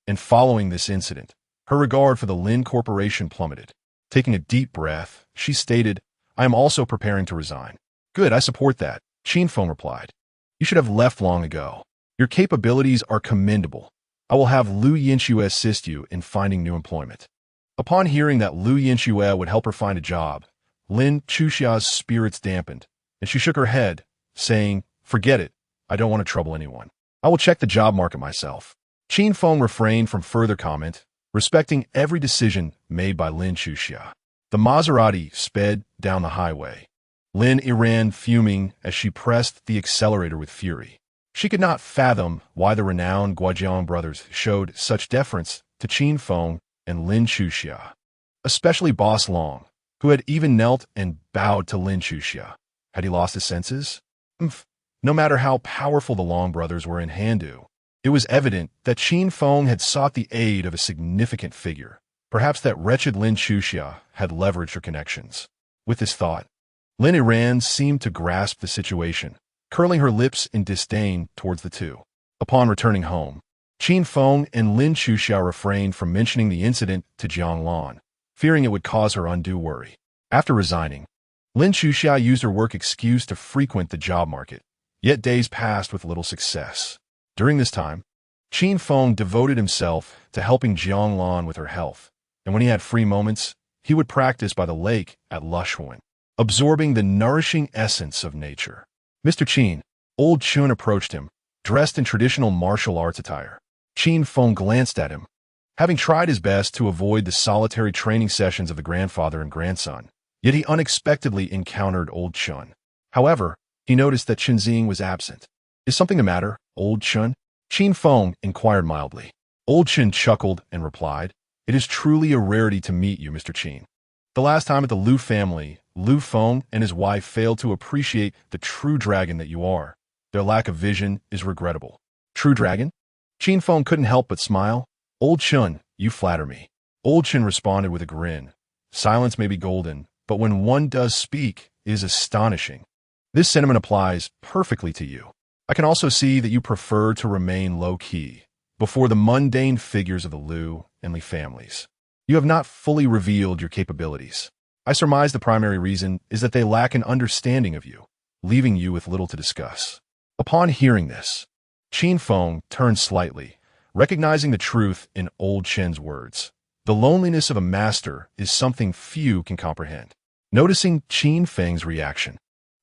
and following this incident, her regard for the Lin Corporation plummeted. Taking a deep breath, she stated, I am also preparing to resign. Good, I support that, Qin Feng replied. You should have left long ago. Your capabilities are commendable. I will have Lu Yinxue assist you in finding new employment. Upon hearing that Lu Yinxue would help her find a job, Lin Chuxia's spirits dampened, and she shook her head, saying, forget it, I don't want to trouble anyone. I will check the job market myself. Qin Feng refrained from further comment, respecting every decision made by Lin Chuxia. The Maserati sped down the highway. Lin Iran fuming as she pressed the accelerator with fury. She could not fathom why the renowned Guojiang brothers showed such deference to Qin Feng and Lin Chuxia, especially Boss Long, who had even knelt and bowed to Lin Chuxia. Had he lost his senses? No matter how powerful the Long brothers were in Handu, it was evident that Qin Feng had sought the aid of a significant figure. Perhaps that wretched Lin Chuxia had leveraged her connections. With this thought, Lin Iran seemed to grasp the situation, curling her lips in disdain towards the two. Upon returning home, Qin Feng and Lin Chuxia refrained from mentioning the incident to Jiang Lan, fearing it would cause her undue worry. After resigning, Lin Chuxia used her work excuse to frequent the job market, yet days passed with little success. During this time, Qin Feng devoted himself to helping Jiang Lan with her health, and when he had free moments, he would practice by the lake at Lushuan, absorbing the nourishing essence of nature. Mr. Qin, old Chun approached him, dressed in traditional martial arts attire. Qin Feng glanced at him. Having tried his best to avoid the solitary training sessions of the grandfather and grandson, yet he unexpectedly encountered old Chun. However, he noticed that Chunxing was absent. Is something the matter, old Chun? Qin Feng inquired mildly. Old Chun chuckled and replied, It is truly a rarity to meet you, Mr. Qin. The last time at the Lu family, Lu Feng and his wife failed to appreciate the true dragon that you are. Their lack of vision is regrettable. True dragon? Qin Feng couldn't help but smile. Old Chun, you flatter me. Old Chun responded with a grin. Silence may be golden, but when one does speak, it is astonishing. This sentiment applies perfectly to you. I can also see that you prefer to remain low-key, before the mundane figures of the Lu and Li families. You have not fully revealed your capabilities. I surmise the primary reason is that they lack an understanding of you, leaving you with little to discuss. Upon hearing this, Qin Feng turned slightly, recognizing the truth in old Chen's words. The loneliness of a master is something few can comprehend. Noticing Qin Feng's reaction,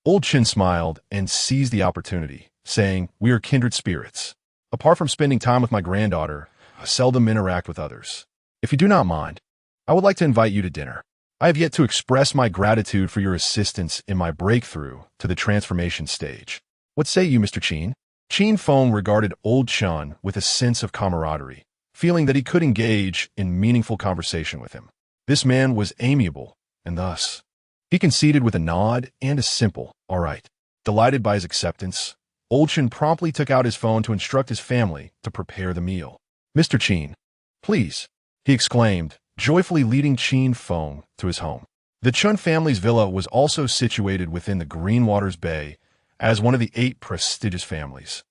Old Qin smiled and seized the opportunity, saying, "We are kindred spirits. Apart from spending time with my granddaughter, I seldom interact with others. If you do not mind, I would like to invite you to dinner. I have yet to express my gratitude for your assistance in my breakthrough to the transformation stage. What say you, Mr. Qin?" Qin Feng regarded Old Chun with a sense of camaraderie, feeling that he could engage in meaningful conversation with him. This man was amiable, and thus, he conceded with a nod and a simple, "All right." Delighted by his acceptance, Old Chun promptly took out his phone to instruct his family to prepare the meal. "Mr. Qin, please," he exclaimed, joyfully leading Qin Feng to his home. The Chun family's villa was also situated within the Green Waters Bay as one of the 8 prestigious families.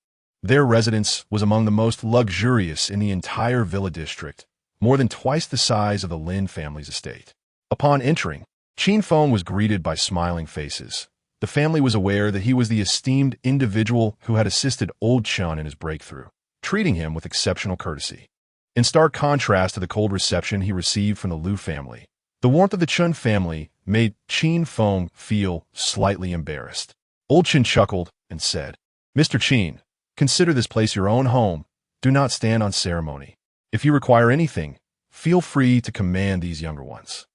Their residence was among the most luxurious in the entire villa district, more than twice the size of the Lin family's estate. Upon entering, Qin Feng was greeted by smiling faces. The family was aware that he was the esteemed individual who had assisted Old Chun in his breakthrough, treating him with exceptional courtesy. In stark contrast to the cold reception he received from the Liu family, the warmth of the Chun family made Qin Feng feel slightly embarrassed. Old Chun chuckled and said, "Mr. Qin, consider this place your own home. Do not stand on ceremony. If you require anything, feel free to command these younger ones."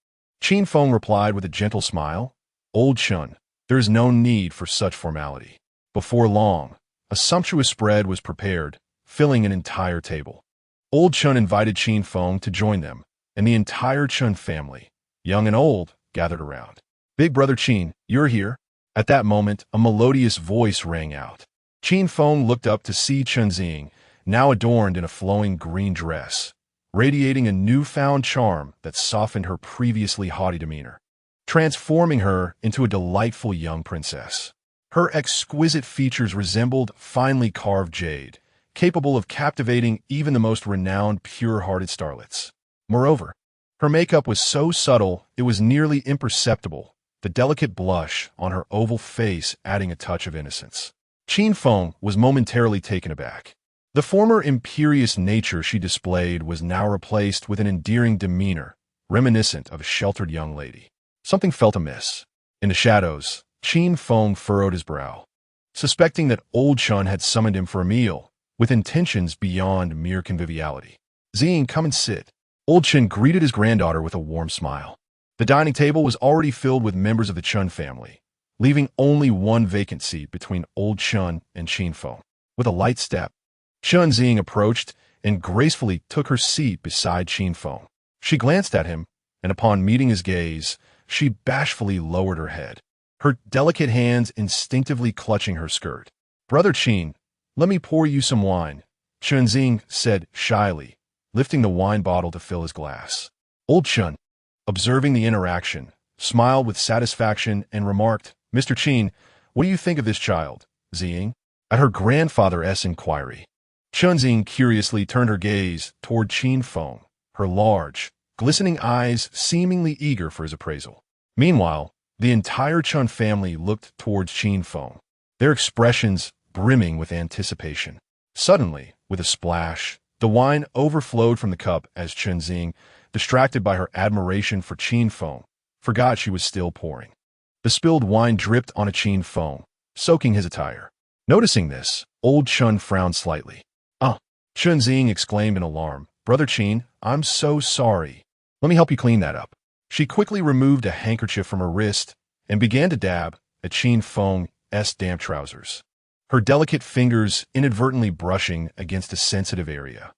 Qin Feng replied with a gentle smile, "Old Chun, there is no need for such formality." Before long, a sumptuous spread was prepared, filling an entire table. Old Chun invited Qin Feng to join them, and the entire Chun family, young and old, gathered around. "Big brother Qin, you're here?" At that moment, a melodious voice rang out. Qin Feng looked up to see Chunxing, now adorned in a flowing green dress, radiating a newfound charm that softened her previously haughty demeanor, transforming her into a delightful young princess. Her exquisite features resembled finely carved jade, capable of captivating even the most renowned pure-hearted starlets. Moreover, her makeup was so subtle it was nearly imperceptible, the delicate blush on her oval face adding a touch of innocence. Qin Feng was momentarily taken aback. The former imperious nature she displayed was now replaced with an endearing demeanor, reminiscent of a sheltered young lady. Something felt amiss. In the shadows, Qin Feng furrowed his brow, suspecting that Old Chun had summoned him for a meal, with intentions beyond mere conviviality. "Zing, come and sit." Old Chun greeted his granddaughter with a warm smile. The dining table was already filled with members of the Chun family, leaving only one vacant seat between Old Chun and Qin Feng. With a light step, Chunxing approached and gracefully took her seat beside Qin Feng. She glanced at him, and upon meeting his gaze, she bashfully lowered her head, her delicate hands instinctively clutching her skirt. "Brother Qin, let me pour you some wine," Chunxing said shyly, lifting the wine bottle to fill his glass. Old Chun, observing the interaction, smiled with satisfaction and remarked, "Mr. Qin, what do you think of this child, Zing?" At her grandfather's inquiry, Chunxing curiously turned her gaze toward Qin Feng, her large, glistening eyes seemingly eager for his appraisal. Meanwhile, the entire Chun family looked towards Qin Feng, their expressions brimming with anticipation. Suddenly, with a splash, the wine overflowed from the cup as Chunxing, distracted by her admiration for Qin Feng, forgot she was still pouring. The spilled wine dripped onto Qin Feng, soaking his attire. Noticing this, Old Chun frowned slightly. Chunxing exclaimed in alarm, "Brother Qin, I'm so sorry. Let me help you clean that up." She quickly removed a handkerchief from her wrist and began to dab at Qin Feng's damp trousers, her delicate fingers inadvertently brushing against a sensitive area.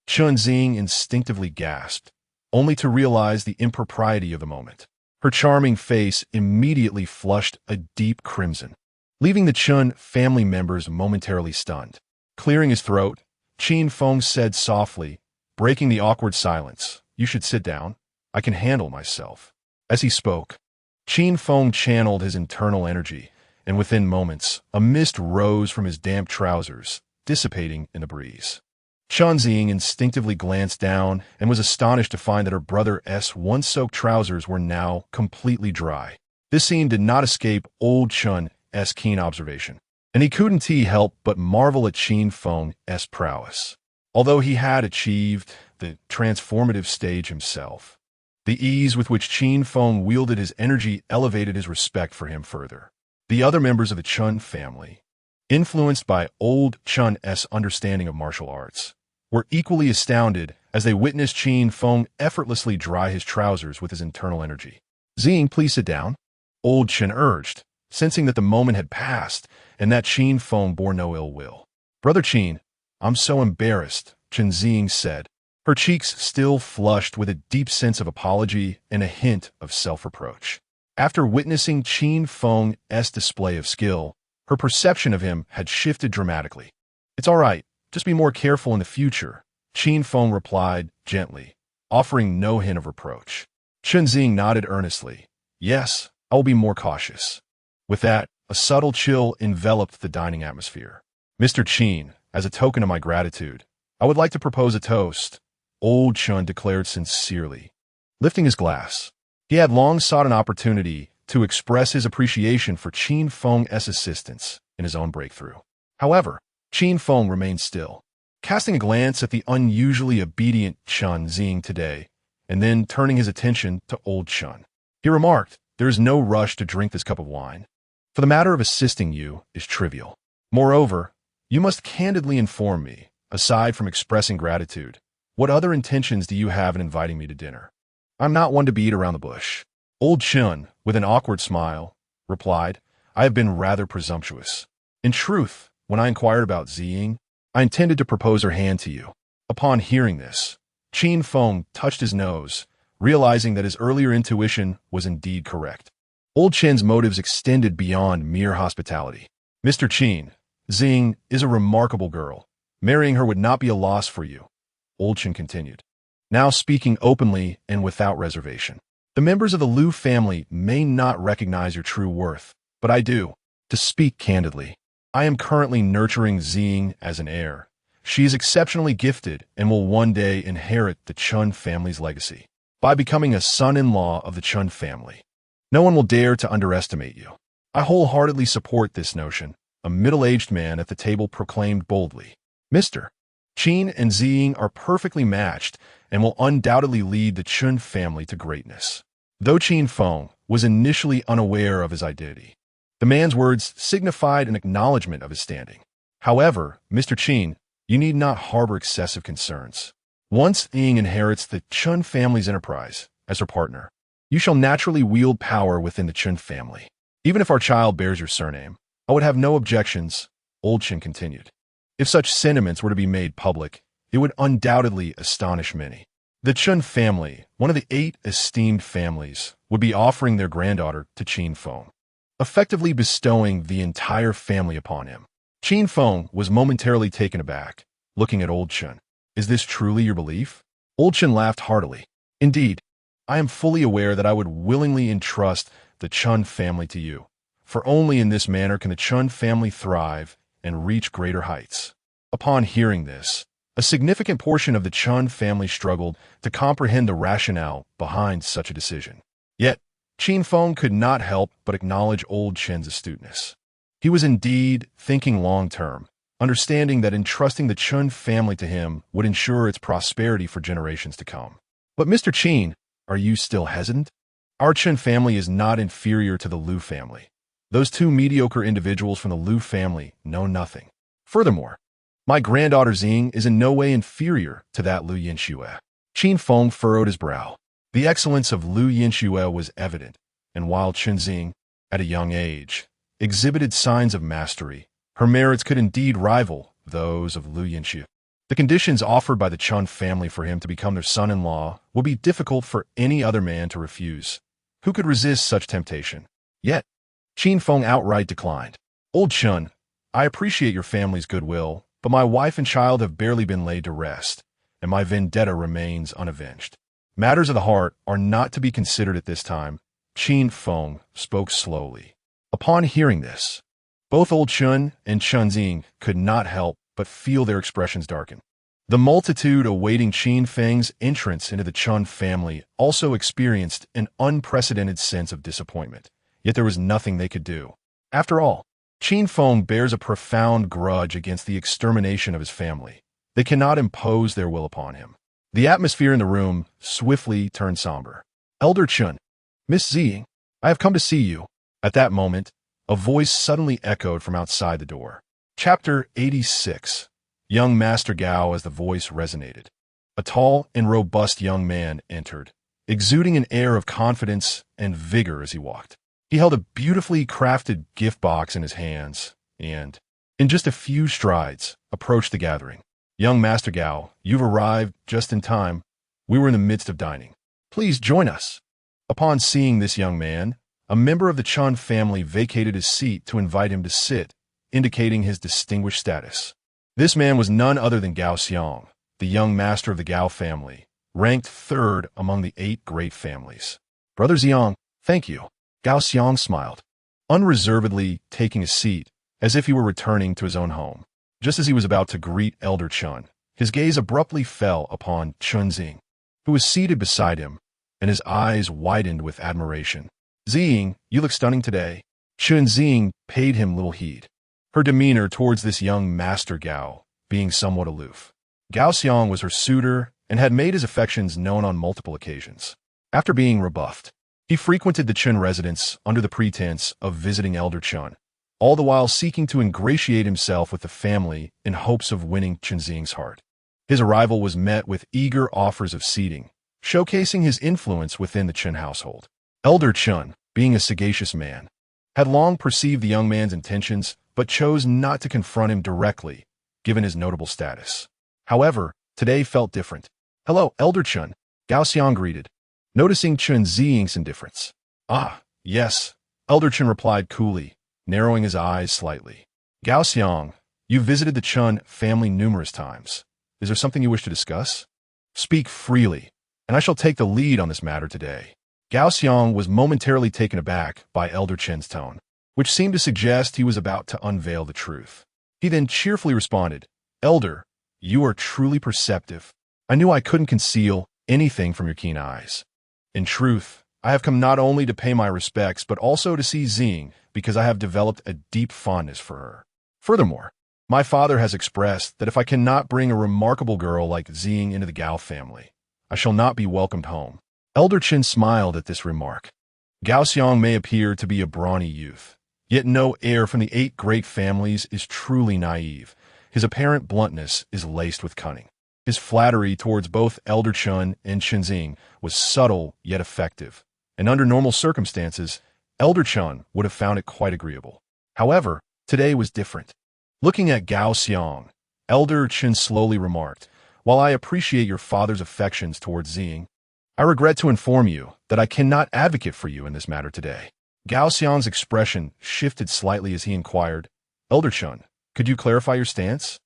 Chunxing instinctively gasped, only to realize the impropriety of the moment. Her charming face immediately flushed a deep crimson, leaving the Chun family members momentarily stunned. Clearing his throat, Qin Feng said softly, breaking the awkward silence, "You should sit down. I can handle myself." As he spoke, Qin Feng channeled his internal energy, and within moments, a mist rose from his damp trousers, dissipating in the breeze. Chunxing instinctively glanced down and was astonished to find that her brother's once-soaked trousers were now completely dry. This scene did not escape Old Chun's keen observation, and he couldn't help but marvel at Qin Feng's prowess. Although he had achieved the transformative stage himself, the ease with which Qin Feng wielded his energy elevated his respect for him further. The other members of the Qin family, influenced by old Qin's understanding of martial arts, were equally astounded as they witnessed Qin Feng effortlessly dry his trousers with his internal energy. "Zing, please sit down," old Qin urged, sensing that the moment had passed and that Qin Feng bore no ill will. "Brother Qin, I'm so embarrassed," Qin Zing said, her cheeks still flushed with a deep sense of apology and a hint of self-reproach. After witnessing Qin Feng's display of skill, her perception of him had shifted dramatically. "It's all right, just be more careful in the future," Qin Feng replied gently, offering no hint of reproach. Qin Zing nodded earnestly. "Yes, I will be more cautious." With that, a subtle chill enveloped the dining atmosphere. "Mr. Qin, as a token of my gratitude, I would like to propose a toast," old Qin declared sincerely. Lifting his glass, he had long sought an opportunity to express his appreciation for Qin Feng's assistance in his own breakthrough. However, Qin Feng remained still, casting a glance at the unusually obedient Qin Zing today, and then turning his attention to old Qin. He remarked, "There is no rush to drink this cup of wine, for the matter of assisting you is trivial. Moreover, you must candidly inform me, aside from expressing gratitude, what other intentions do you have in inviting me to dinner? I'm not one to beat around the bush." Old Qin, with an awkward smile, replied, "I have been rather presumptuous. In truth, when I inquired about Ziying, I intended to propose her hand to you." Upon hearing this, Qin Feng touched his nose, realizing that his earlier intuition was indeed correct. Old Qin's motives extended beyond mere hospitality. "Mr. Qin, Zing is a remarkable girl. Marrying her would not be a loss for you," old Qin continued, now speaking openly and without reservation. "The members of the Liu family may not recognize your true worth, but I do. To speak candidly, I am currently nurturing Zing as an heir. She is exceptionally gifted and will one day inherit the Qin family's legacy. By becoming a son-in-law of the Qin family, no one will dare to underestimate you. I wholeheartedly support this notion," a middle-aged man at the table proclaimed boldly. "Mr. Qin and Ziying are perfectly matched and will undoubtedly lead the Qin family to greatness." Though Qin Feng was initially unaware of his identity, the man's words signified an acknowledgement of his standing. "However, Mr. Qin, you need not harbor excessive concerns. Once Ying inherits the Qin family's enterprise as her partner, you shall naturally wield power within the Qin family. Even if our child bears your surname, I would have no objections," old Qin continued. "If such sentiments were to be made public, it would undoubtedly astonish many. The Qin family, one of the 8 esteemed families, would be offering their granddaughter to Qin Feng, effectively bestowing the entire family upon him." Qin Feng was momentarily taken aback, looking at old Qin. "Is this truly your belief?" Old Qin laughed heartily. "Indeed, I am fully aware that I would willingly entrust the Qin family to you, for only in this manner can the Qin family thrive and reach greater heights." Upon hearing this, a significant portion of the Qin family struggled to comprehend the rationale behind such a decision. Yet, Qin Feng could not help but acknowledge old Qin's astuteness. He was indeed thinking long-term, understanding that entrusting the Qin family to him would ensure its prosperity for generations to come. "But Mr. Qin, are you still hesitant? Our Qin family is not inferior to the Liu family. Those 2 mediocre individuals from the Liu family know nothing. Furthermore, my granddaughter Zing is in no way inferior to that Liu Yinxue." Qin Feng furrowed his brow. The excellence of Liu Yinxue was evident, and while Qin Zing, at a young age, exhibited signs of mastery, her merits could indeed rival those of Liu Yinxue. The conditions offered by the Qin family for him to become their son-in-law would be difficult for any other man to refuse. Who could resist such temptation? Yet, Qin Feng outright declined. "Old Qin, I appreciate your family's goodwill, but my wife and child have barely been laid to rest, and my vendetta remains unavenged. Matters of the heart are not to be considered at this time." Qin Feng spoke slowly. Upon hearing this, both old Qin and Qin Zing could not help but feel their expressions darken. The multitude awaiting Qin Feng's entrance into the Qin family also experienced an unprecedented sense of disappointment, yet there was nothing they could do. After all, Qin Feng bears a profound grudge against the extermination of his family. They cannot impose their will upon him. The atmosphere in the room swiftly turned somber. "Elder Qin, Miss Ziying, I have come to see you." At that moment, A voice suddenly echoed from outside the door. Chapter 86. Young Master Gao. As the voice resonated, a tall and robust young man entered, exuding an air of confidence and vigor as he walked. He held a beautifully crafted gift box in his hands and, in just a few strides, approached the gathering. Young Master Gao, you've arrived just in time. We were in the midst of dining. Please join us. Upon seeing this young man, a member of the Qin family vacated his seat to invite him to sit, indicating his distinguished status. This man was none other than Gao Xiang, the young master of the Gao family, ranked third among the 8 great families. Brother Xiang, thank you. Gao Xiang smiled, unreservedly taking a seat as if he were returning to his own home. Just as he was about to greet Elder Qin, his gaze abruptly fell upon Qin Xing, who was seated beside him, and his eyes widened with admiration. Xing, you look stunning today. Qin Xing paid him little heed, her demeanor towards this young Master Gao being somewhat aloof. Gao Xiang was her suitor and had made his affections known on multiple occasions. After being rebuffed, he frequented the Qin residence under the pretense of visiting Elder Qin, all the while seeking to ingratiate himself with the family in hopes of winning Qin Xing's heart. His arrival was met with eager offers of seating, showcasing his influence within the Qin household. Elder Qin, being a sagacious man, had long perceived the young man's intentions but chose not to confront him directly, given his notable status. However, today felt different. Hello, Elder Qin, Gao Xiang greeted, noticing Qin Xing's indifference. Ah, yes, Elder Qin replied coolly, narrowing his eyes slightly. Gao Xiang, you've visited the Qin family numerous times. Is there something you wish to discuss? Speak freely, and I shall take the lead on this matter today. Gao Xiang was momentarily taken aback by Elder Qin's tone, which seemed to suggest he was about to unveil the truth. He then cheerfully responded, Elder, you are truly perceptive. I knew I couldn't conceal anything from your keen eyes. In truth, I have come not only to pay my respects but also to see Xing because I have developed a deep fondness for her. Furthermore, my father has expressed that if I cannot bring a remarkable girl like Xing into the Gao family, I shall not be welcomed home. Elder Qin smiled at this remark. Gao Xiang may appear to be a brawny youth, yet no heir from the 8 great families is truly naive. His apparent bluntness is laced with cunning. His flattery towards both Elder Qin and Qin Xing was subtle yet effective, and under normal circumstances, Elder Qin would have found it quite agreeable. However, today was different. Looking at Gao Xiang, Elder Qin slowly remarked, while I appreciate your father's affections towards Xing, I regret to inform you that I cannot advocate for you in this matter today. Gao Xiang's expression shifted slightly as he inquired, Elder Qin, could you clarify your stance?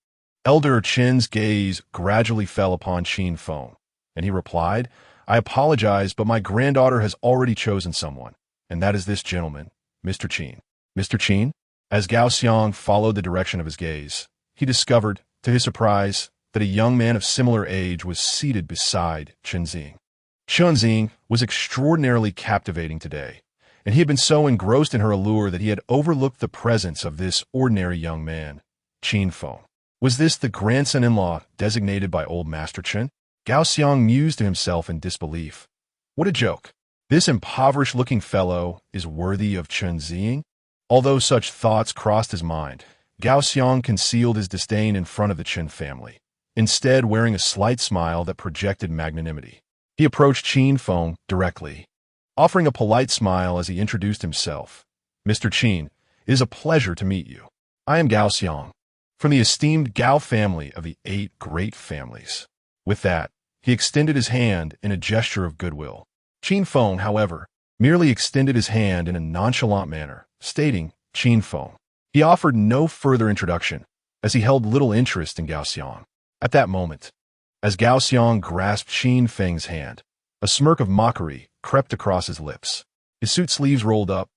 Elder Qin's gaze gradually fell upon Qin Feng, and he replied, I apologize, but my granddaughter has already chosen someone, and that is this gentleman, Mr. Qin. Mr. Qin? As Gao Xiang followed the direction of his gaze, he discovered, to his surprise, that a young man of similar age was seated beside Qin Xing. Qin Xing was extraordinarily captivating today, and he had been so engrossed in her allure that he had overlooked the presence of this ordinary young man, Qin Feng. Was this the grandson-in-law designated by old Master Qin? Gao Xiang mused to himself in disbelief. What a joke. This impoverished-looking fellow is worthy of Qin Xing? Although such thoughts crossed his mind, Gao Xiang concealed his disdain in front of the Qin family, instead wearing a slight smile that projected magnanimity. He approached Qin Feng directly, offering a polite smile as he introduced himself. Mr. Qin, it is a pleasure to meet you. I am Gao Xiang, from the esteemed Gao family of the 8 great families. With that, he extended his hand in a gesture of goodwill. Qin Feng, however, merely extended his hand in a nonchalant manner, stating, Qin Feng. He offered no further introduction, as he held little interest in Gao Xiang. At that moment, as Gao Xiang grasped Qin Feng's hand, a smirk of mockery crept across his lips. His suit sleeves rolled up,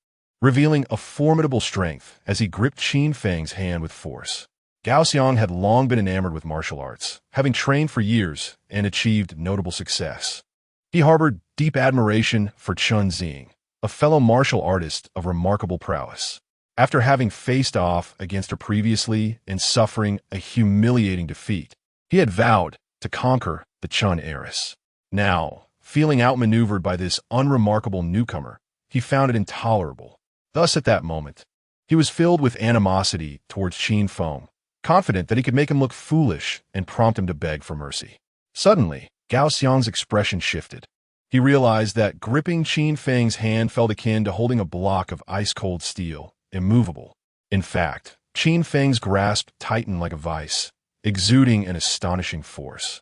revealing a formidable strength as he gripped Qin Feng's hand with force. Gao Xiang had long been enamored with martial arts, having trained for years and achieved notable success. He harbored deep admiration for Qin Xing, a fellow martial artist of remarkable prowess. After having faced off against her previously and suffering a humiliating defeat, he had vowed to conquer the Qin heiress. Now, feeling outmaneuvered by this unremarkable newcomer, he found it intolerable. Thus, at that moment, He was filled with animosity towards Qin Feng, confident that he could make him look foolish and prompt him to beg for mercy. Suddenly, Gao Xiang's expression shifted. He realized that gripping Qin Feng's hand felt akin to holding a block of ice-cold steel, immovable. In fact, Qin Feng's grasp tightened like a vice, exuding an astonishing force.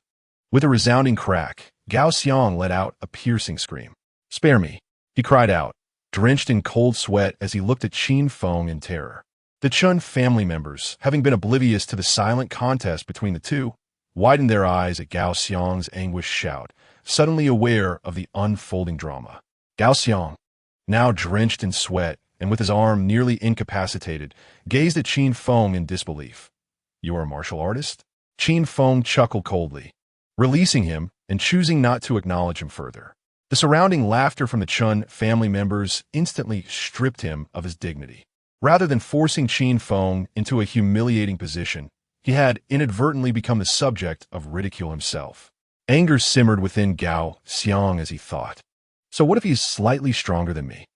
With a resounding crack, Gao Xiang let out a piercing scream. "Spare me," he cried out, drenched in cold sweat as he looked at Qin Feng in terror. The Chun family members, having been oblivious to the silent contest between the two, widened their eyes at Gao Xiang's anguished shout, suddenly aware of the unfolding drama. Gao Xiang, now drenched in sweat and with his arm nearly incapacitated, gazed at Qin Feng in disbelief. "You are a martial artist?" Qin Feng chuckled coldly, releasing him and choosing not to acknowledge him further. The surrounding laughter from the Chun family members instantly stripped him of his dignity. Rather than forcing Qin Feng into a humiliating position, he had inadvertently become the subject of ridicule himself. Anger simmered within Gao Xiang as he thought. So what if he's slightly stronger than me?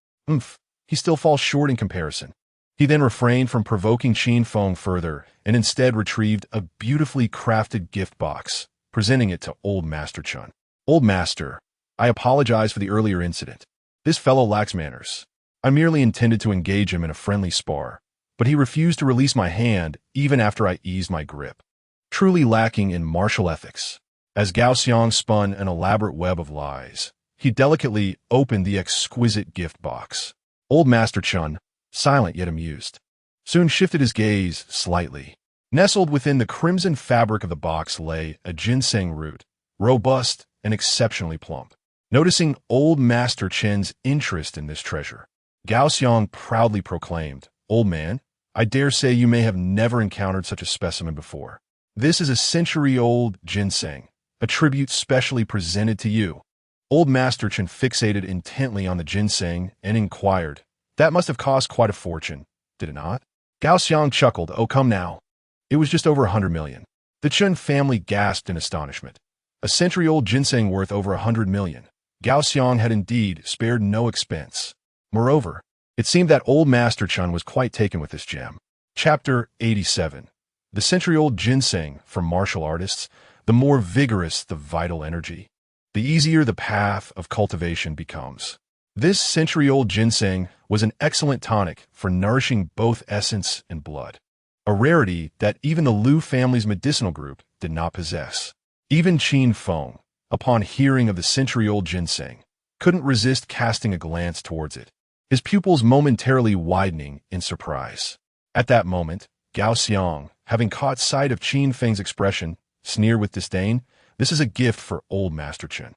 He still falls short in comparison. He then refrained from provoking Qin Feng further and instead retrieved a beautifully crafted gift box, presenting it to Old Master Chun. "Old Master, I apologize for the earlier incident. This fellow lacks manners. I merely intended to engage him in a friendly spar, but he refused to release my hand even after I eased my grip. Truly lacking in martial ethics." As Gao Xiang spun an elaborate web of lies, he delicately opened the exquisite gift box. Old Master Chun, silent yet amused, soon shifted his gaze slightly. Nestled within the crimson fabric of the box lay a ginseng root, robust and exceptionally plump. Noticing Old Master Chen's interest in this treasure, Gao Xiang proudly proclaimed, "Old man, I dare say you may have never encountered such a specimen before. This is a century-old ginseng, a tribute specially presented to you." Old Master Chen fixated intently on the ginseng and inquired, "That must have cost quite a fortune, did it not?" Gao Xiang chuckled, "Oh, come now. It was just over 100 million. The Chen family gasped in astonishment. A century-old ginseng worth over 100 million. Gao Xiang had indeed spared no expense. Moreover, it seemed that Old Master Chun was quite taken with this gem. Chapter 87. The century-old ginseng for martial artists, the more vigorous the vital energy, the easier the path of cultivation becomes. This century-old ginseng was an excellent tonic for nourishing both essence and blood, a rarity that even the Liu family's medicinal group did not possess. Even Qin Feng, upon hearing of the century-old ginseng, couldn't resist casting a glance towards it, his pupils momentarily widening in surprise. At that moment, Gao Xiang, having caught sight of Qin Feng's expression, sneered with disdain, "This is a gift for Old Master Chen.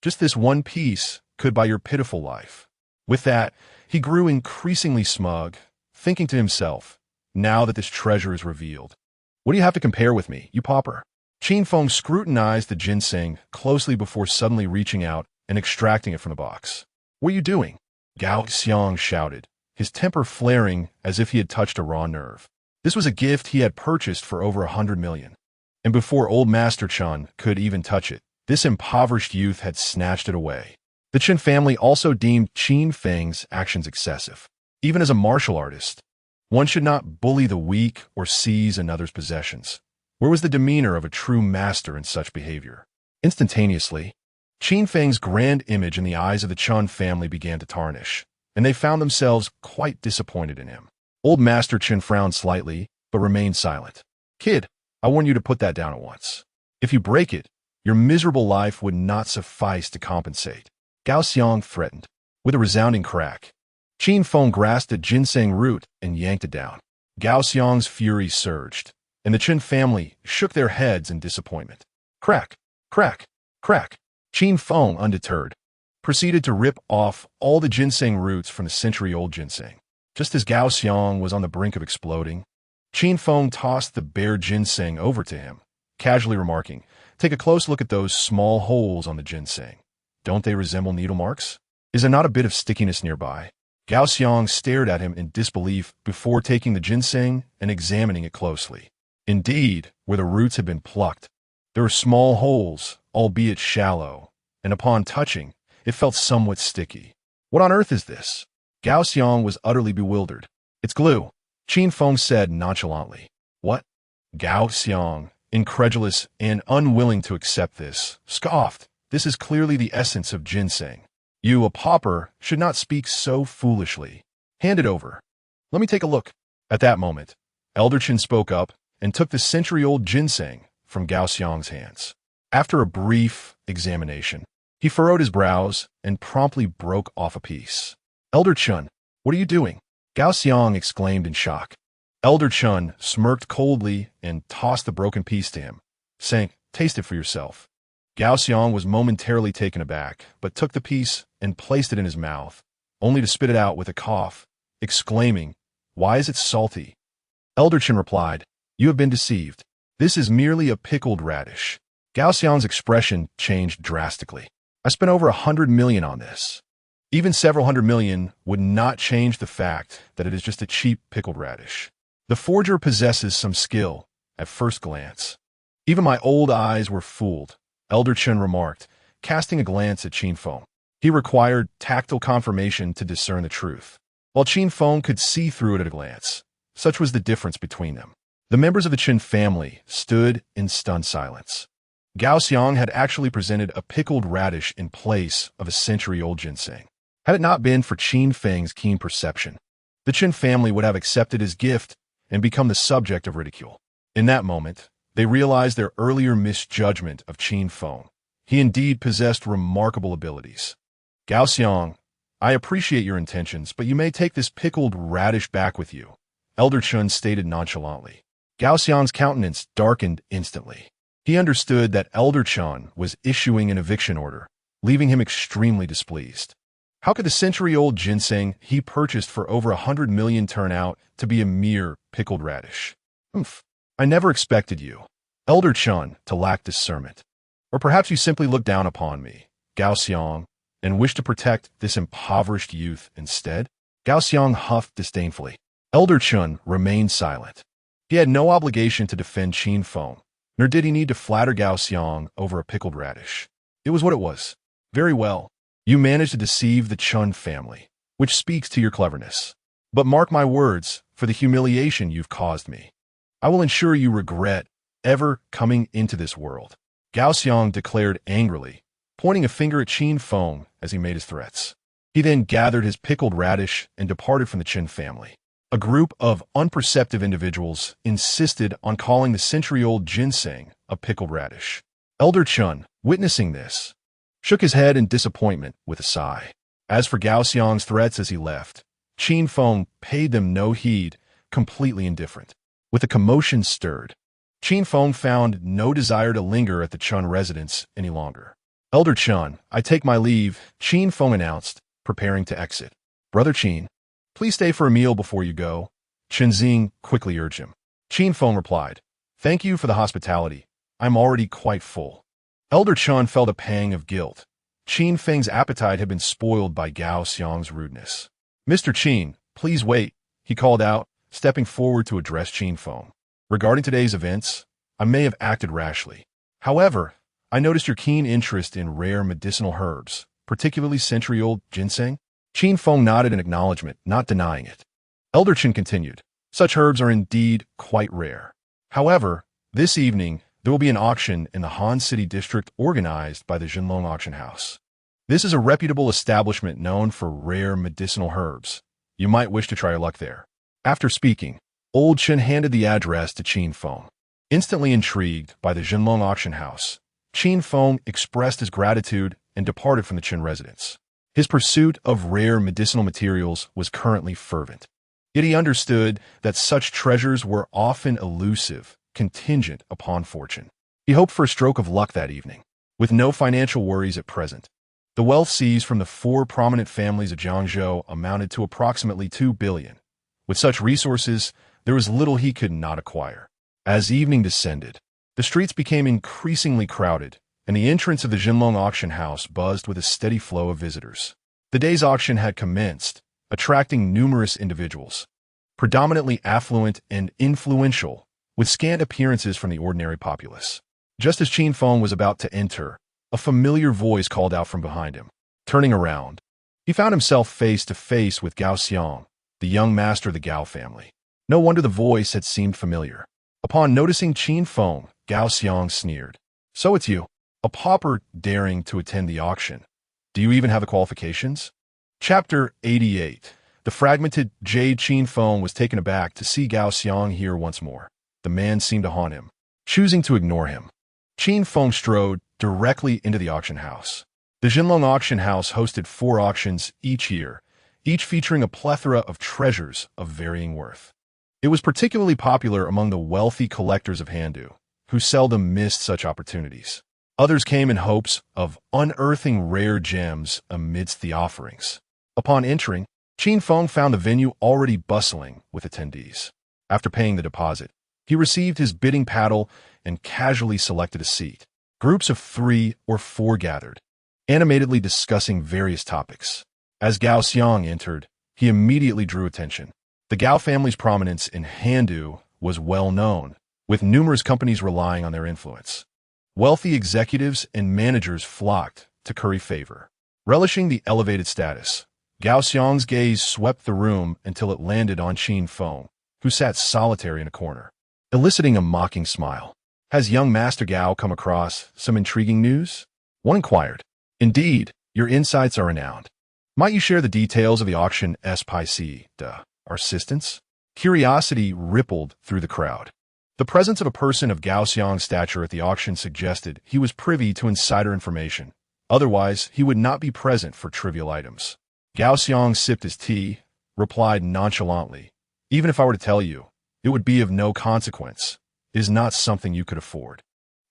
Just this one piece could buy your pitiful life." With that, he grew increasingly smug, thinking to himself, "Now that this treasure is revealed, what do you have to compare with me, you pauper?" Qin Feng scrutinized the ginseng closely before suddenly reaching out and extracting it from the box. "What are you doing?" Gao Xiang shouted, his temper flaring as if he had touched a raw nerve. This was a gift he had purchased for over 100 million. And before Old Master Chun could even touch it, this impoverished youth had snatched it away. The Qin family also deemed Qin Feng's actions excessive. Even as a martial artist, one should not bully the weak or seize another's possessions. Where was the demeanor of a true master in such behavior? Instantaneously, Qin Feng's grand image in the eyes of the Chun family began to tarnish, and they found themselves quite disappointed in him. Old Master Chen frowned slightly, but remained silent. "Kid, I warn you to put that down at once. If you break it, your miserable life would not suffice to compensate," Gao Xiang threatened. With a resounding crack, Qin Feng grasped a ginseng root and yanked it down. Gao Xiang's fury surged, and the Qin family shook their heads in disappointment. Crack, crack, crack. Qin Feng, undeterred, proceeded to rip off all the ginseng roots from the century-old ginseng. Just as Gao Xiang was on the brink of exploding, Qin Feng tossed the bare ginseng over to him, casually remarking, "Take a close look at those small holes on the ginseng. Don't they resemble needle marks? Is there not a bit of stickiness nearby?" Gao Xiang stared at him in disbelief before taking the ginseng and examining it closely. Indeed, where the roots had been plucked, there were small holes, albeit shallow, and upon touching, it felt somewhat sticky. "What on earth is this?" Gao Xiang was utterly bewildered. "It's glue," Qin Feng said nonchalantly. What? Gao Xiang, incredulous and unwilling to accept this, scoffed. This is clearly the essence of ginseng. You, a pauper, should not speak so foolishly. Hand it over. Let me take a look. At that moment, Elder Qin spoke up and took the century-old ginseng from Gao Xiang's hands. After a brief examination, he furrowed his brows and promptly broke off a piece. Elder Chun, what are you doing? Gao Xiang exclaimed in shock. Elder Chun smirked coldly and tossed the broken piece to him, saying, Taste it for yourself. Gao Xiang was momentarily taken aback, but took the piece and placed it in his mouth, only to spit it out with a cough, exclaiming, Why is it salty? Elder Chun replied, You have been deceived. This is merely a pickled radish. Gao Xiang's expression changed drastically. I spent over 100 million on this. Even several hundred million would not change the fact that it is just a cheap pickled radish. The forger possesses some skill, at first glance. Even my old eyes were fooled, Elder Chun remarked, casting a glance at Qin Feng. He required tactile confirmation to discern the truth, while Qin Feng could see through it at a glance. Such was the difference between them. The members of the Qin family stood in stunned silence. Gao Xiang had actually presented a pickled radish in place of a century-old ginseng. Had it not been for Qin Feng's keen perception, the Qin family would have accepted his gift and become the subject of ridicule. In that moment, they realized their earlier misjudgment of Qin Feng. He indeed possessed remarkable abilities. Gao Xiang, I appreciate your intentions, but you may take this pickled radish back with you, Elder Chun stated nonchalantly. Gao Xiang's countenance darkened instantly. He understood that Elder Chun was issuing an eviction order, leaving him extremely displeased. How could the century-old ginseng he purchased for over 100 million turn out to be a mere pickled radish? Oomph. I never expected you, Elder Chun, to lack discernment. Or perhaps you simply look down upon me, Gao Xiang, and wish to protect this impoverished youth instead? Gao Xiang huffed disdainfully. Elder Chun remained silent. He had no obligation to defend Qin Feng, nor did he need to flatter Gao Xiang over a pickled radish. It was what it was. Very well. You managed to deceive the Chun family, which speaks to your cleverness. But mark my words, for the humiliation you've caused me. I will ensure you regret ever coming into this world, Gao Xiang declared angrily, pointing a finger at Qin Feng as he made his threats. He then gathered his pickled radish and departed from the Qin family. A group of unperceptive individuals insisted on calling the century-old ginseng a pickled radish. Elder Chun, witnessing this, shook his head in disappointment with a sigh. As for Gao Xiang's threats as he left, Qin Feng paid them no heed, completely indifferent. With a commotion stirred, Qin Feng found no desire to linger at the Chun residence any longer. Elder Chun, I take my leave, Qin Feng announced, preparing to exit. Brother Qin, please stay for a meal before you go, Chen Xing quickly urged him. Qin Feng replied, Thank you for the hospitality. I'm already quite full. Elder Chun felt a pang of guilt. Qin Feng's appetite had been spoiled by Gao Xiang's rudeness. Mr. Qin, please wait, he called out, stepping forward to address Qin Feng. Regarding today's events, I may have acted rashly. However, I noticed your keen interest in rare medicinal herbs, particularly century-old ginseng. Qin Feng nodded in acknowledgement, not denying it. Elder Qin continued, Such herbs are indeed quite rare. However, this evening, there will be an auction in the Han City district organized by the Jinlong Auction House. This is a reputable establishment known for rare medicinal herbs. You might wish to try your luck there. After speaking, Old Chen handed the address to Qin Feng. Instantly intrigued by the Jinlong Auction House, Qin Feng expressed his gratitude and departed from the Qin residence. His pursuit of rare medicinal materials was currently fervent. Yet he understood that such treasures were often elusive, contingent upon fortune. He hoped for a stroke of luck that evening. With no financial worries at present, the wealth seized from the 4 prominent families of Jiangzhou amounted to approximately 2 billion. With such resources, there was little he could not acquire. As evening descended, the streets became increasingly crowded, and the entrance of the Jinlong Auction House buzzed with a steady flow of visitors. The day's auction had commenced, attracting numerous individuals, predominantly affluent and influential, with scant appearances from the ordinary populace. Just as Qin Feng was about to enter, a familiar voice called out from behind him. Turning around, he found himself face to face with Gao Xiang, the young master of the Gao family. No wonder the voice had seemed familiar. Upon noticing Qin Feng, Gao Xiang sneered. So it's you, a pauper daring to attend the auction. Do you even have the qualifications? Chapter 88. The fragmented jade. Qin Feng was taken aback to see Gao Xiang here once more. The man seemed to haunt him. Choosing to ignore him, Qin Feng strode directly into the auction house. The Jinlong auction house hosted 4 auctions each year, each featuring a plethora of treasures of varying worth. It was particularly popular among the wealthy collectors of Handu, who seldom missed such opportunities. Others came in hopes of unearthing rare gems amidst the offerings. Upon entering, Qin Feng found the venue already bustling with attendees. After paying the deposit, he received his bidding paddle and casually selected a seat. Groups of 3 or 4 gathered, animatedly discussing various topics. As Gao Xiang entered, he immediately drew attention. The Gao family's prominence in Handu was well known, with numerous companies relying on their influence. Wealthy executives and managers flocked to curry favor. Relishing the elevated status, Gao Xiang's gaze swept the room until it landed on Qin Feng, who sat solitary in a corner, eliciting a mocking smile. Has young Master Gao come across some intriguing news? One inquired. Indeed, your insights are renowned. Might you share the details of the auction SPC, our assistants? Curiosity rippled through the crowd. The presence of a person of Gao Xiang's stature at the auction suggested he was privy to insider information. Otherwise, he would not be present for trivial items. Gao Xiang sipped his tea, replied nonchalantly, Even if I were to tell you, it would be of no consequence. It is not something you could afford.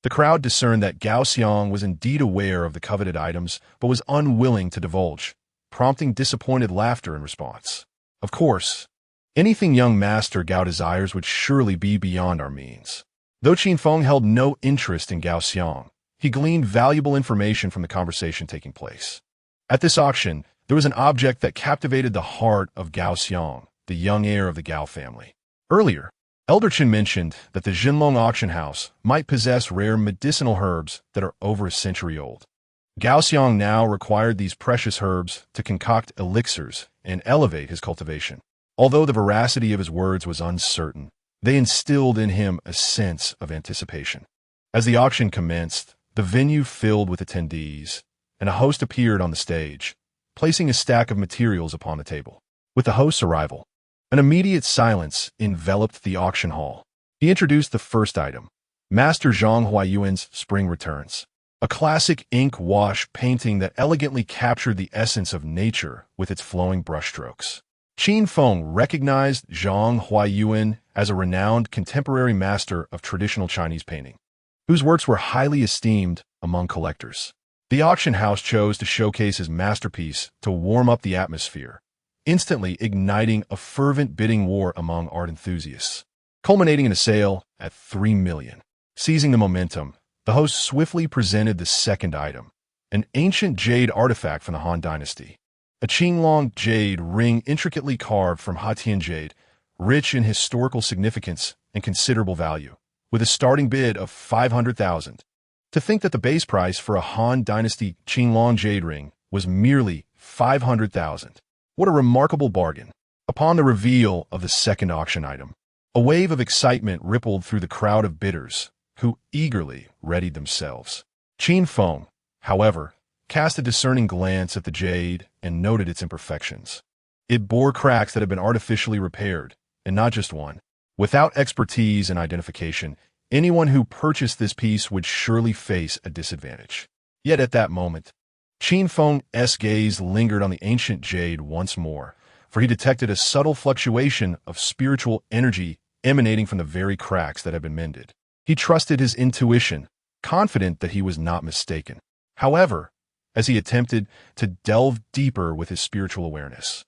The crowd discerned that Gao Xiang was indeed aware of the coveted items, but was unwilling to divulge, prompting disappointed laughter in response. Of course, anything young Master Gao desires would surely be beyond our means. Though Qin Feng held no interest in Gao Xiang, he gleaned valuable information from the conversation taking place. At this auction, there was an object that captivated the heart of Gao Xiang, the young heir of the Gao family. Earlier, Elder Qin mentioned that the Jinlong auction house might possess rare medicinal herbs that are over a century old. Gao Xiang now required these precious herbs to concoct elixirs and elevate his cultivation. Although the veracity of his words was uncertain, they instilled in him a sense of anticipation. As the auction commenced, the venue filled with attendees, and a host appeared on the stage, placing a stack of materials upon the table. With the host's arrival, an immediate silence enveloped the auction hall. He introduced the first item, Master Zhang Huayuan's Spring Returns, a classic ink wash painting that elegantly captured the essence of nature with its flowing brushstrokes. Qin Feng recognized Zhang Huayuan as a renowned contemporary master of traditional Chinese painting, whose works were highly esteemed among collectors. The auction house chose to showcase his masterpiece to warm up the atmosphere, instantly igniting a fervent bidding war among art enthusiasts, culminating in a sale at 3 million. Seizing the momentum, the host swiftly presented the second item, an ancient jade artifact from the Han Dynasty. A Qinglong jade ring intricately carved from Hatian jade, rich in historical significance and considerable value, with a starting bid of 500,000. To think that the base price for a Han Dynasty Qinglong jade ring was merely 500,000. What a remarkable bargain. Upon the reveal of the second auction item, a wave of excitement rippled through the crowd of bidders, who eagerly readied themselves. Qin Feng, however, cast a discerning glance at the jade and noted its imperfections. It bore cracks that had been artificially repaired, and not just one. Without expertise and identification, anyone who purchased this piece would surely face a disadvantage. Yet at that moment, Qin Feng's gaze lingered on the ancient jade once more, for he detected a subtle fluctuation of spiritual energy emanating from the very cracks that had been mended. He trusted his intuition, confident that he was not mistaken. However, as he attempted to delve deeper with his spiritual awareness,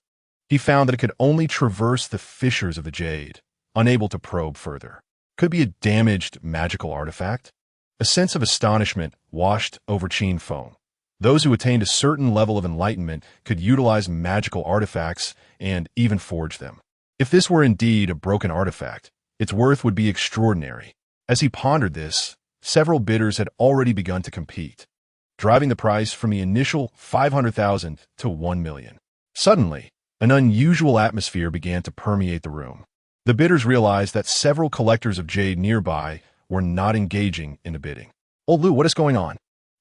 he found that it could only traverse the fissures of the jade, unable to probe further. Could it be a damaged magical artifact? A sense of astonishment washed over Qin Feng. Those who attained a certain level of enlightenment could utilize magical artifacts and even forge them. If this were indeed a broken artifact, its worth would be extraordinary. As he pondered this, several bidders had already begun to compete, driving the price from the initial 500,000 to 1 million. Suddenly, an unusual atmosphere began to permeate the room. The bidders realized that several collectors of jade nearby were not engaging in the bidding. Old Lu, what is going on?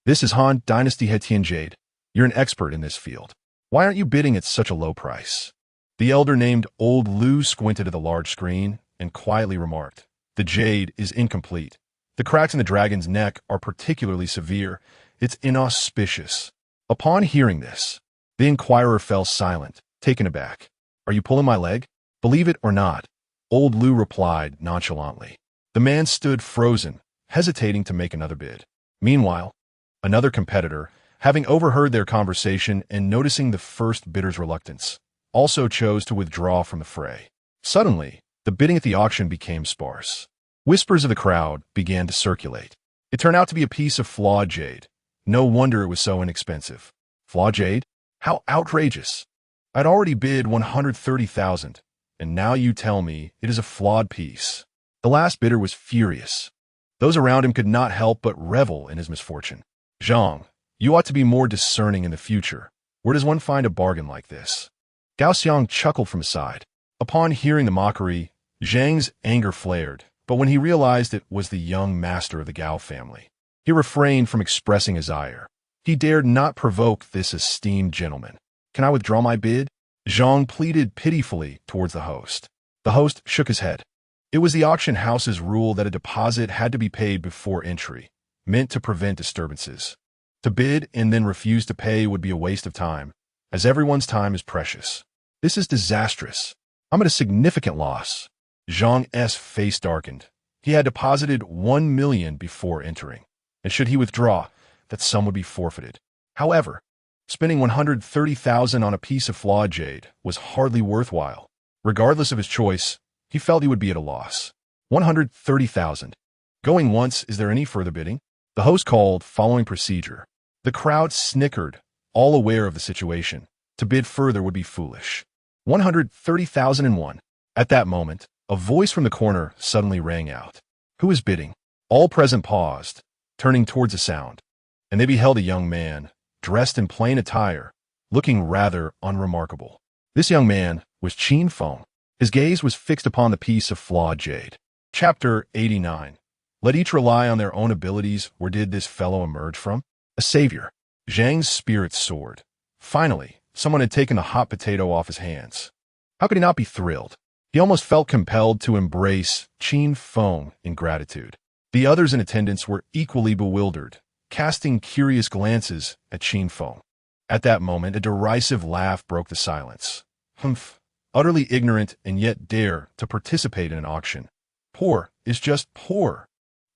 This is Han Dynasty Hetian Jade. You're an expert in this field. Why aren't you bidding at such a low price? The elder named Old Lu squinted at the large screen and quietly remarked, the jade is incomplete. The cracks in the dragon's neck are particularly severe. It's inauspicious. Upon hearing this, the inquirer fell silent, taken aback. Are you pulling my leg? Believe it or not, Old Lu replied nonchalantly. The man stood frozen, hesitating to make another bid. Meanwhile, another competitor, having overheard their conversation and noticing the first bidder's reluctance, also chose to withdraw from the fray. Suddenly, the bidding at the auction became sparse. Whispers of the crowd began to circulate. It turned out to be a piece of flawed jade. No wonder it was so inexpensive. Flawed jade? How outrageous! I'd already bid 130,000, and now you tell me it is a flawed piece. The last bidder was furious. Those around him could not help but revel in his misfortune. Zhang, you ought to be more discerning in the future. Where does one find a bargain like this? Gao Xiang chuckled from his side. Upon hearing the mockery, Zhang's anger flared, but when he realized it was the young master of the Gao family, he refrained from expressing his ire. He dared not provoke this esteemed gentleman. Can I withdraw my bid? Zhang pleaded pitifully towards the host. The host shook his head. It was the auction house's rule that a deposit had to be paid before entry, meant to prevent disturbances. To bid and then refuse to pay would be a waste of time, as everyone's time is precious. This is disastrous. I'm at a significant loss. Zhang's face darkened. He had deposited 1 million before entering, and should he withdraw, that sum would be forfeited. However, spending 130,000 on a piece of flawed jade was hardly worthwhile. Regardless of his choice, he felt he would be at a loss. 130,000. Going once, is there any further bidding? The host called, following procedure. The crowd snickered, all aware of the situation. To bid further would be foolish. 130,001. At that moment, a voice from the corner suddenly rang out. Who is bidding? All present paused, turning towards the sound, and they beheld a young man, dressed in plain attire, looking rather unremarkable. This young man was Qin Feng. His gaze was fixed upon the piece of flawed jade. Chapter 89. Let each rely on their own abilities. Where did this fellow emerge from? A savior. Zhang's spirits soared. Finally, someone had taken the hot potato off his hands. How could he not be thrilled? He almost felt compelled to embrace Qin Feng in gratitude. The others in attendance were equally bewildered, casting curious glances at Qin Feng. At that moment, a derisive laugh broke the silence. Humph. Utterly ignorant and yet dare to participate in an auction. Poor is just poor.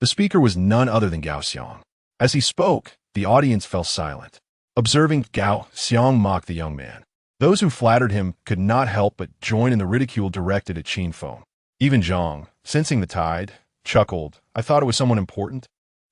The speaker was none other than Gao Xiang. As he spoke, the audience fell silent. Observing Gao Xiang mock the young man, those who flattered him could not help but join in the ridicule directed at Qin Feng. Even Zhang, sensing the tide, chuckled. I thought it was someone important.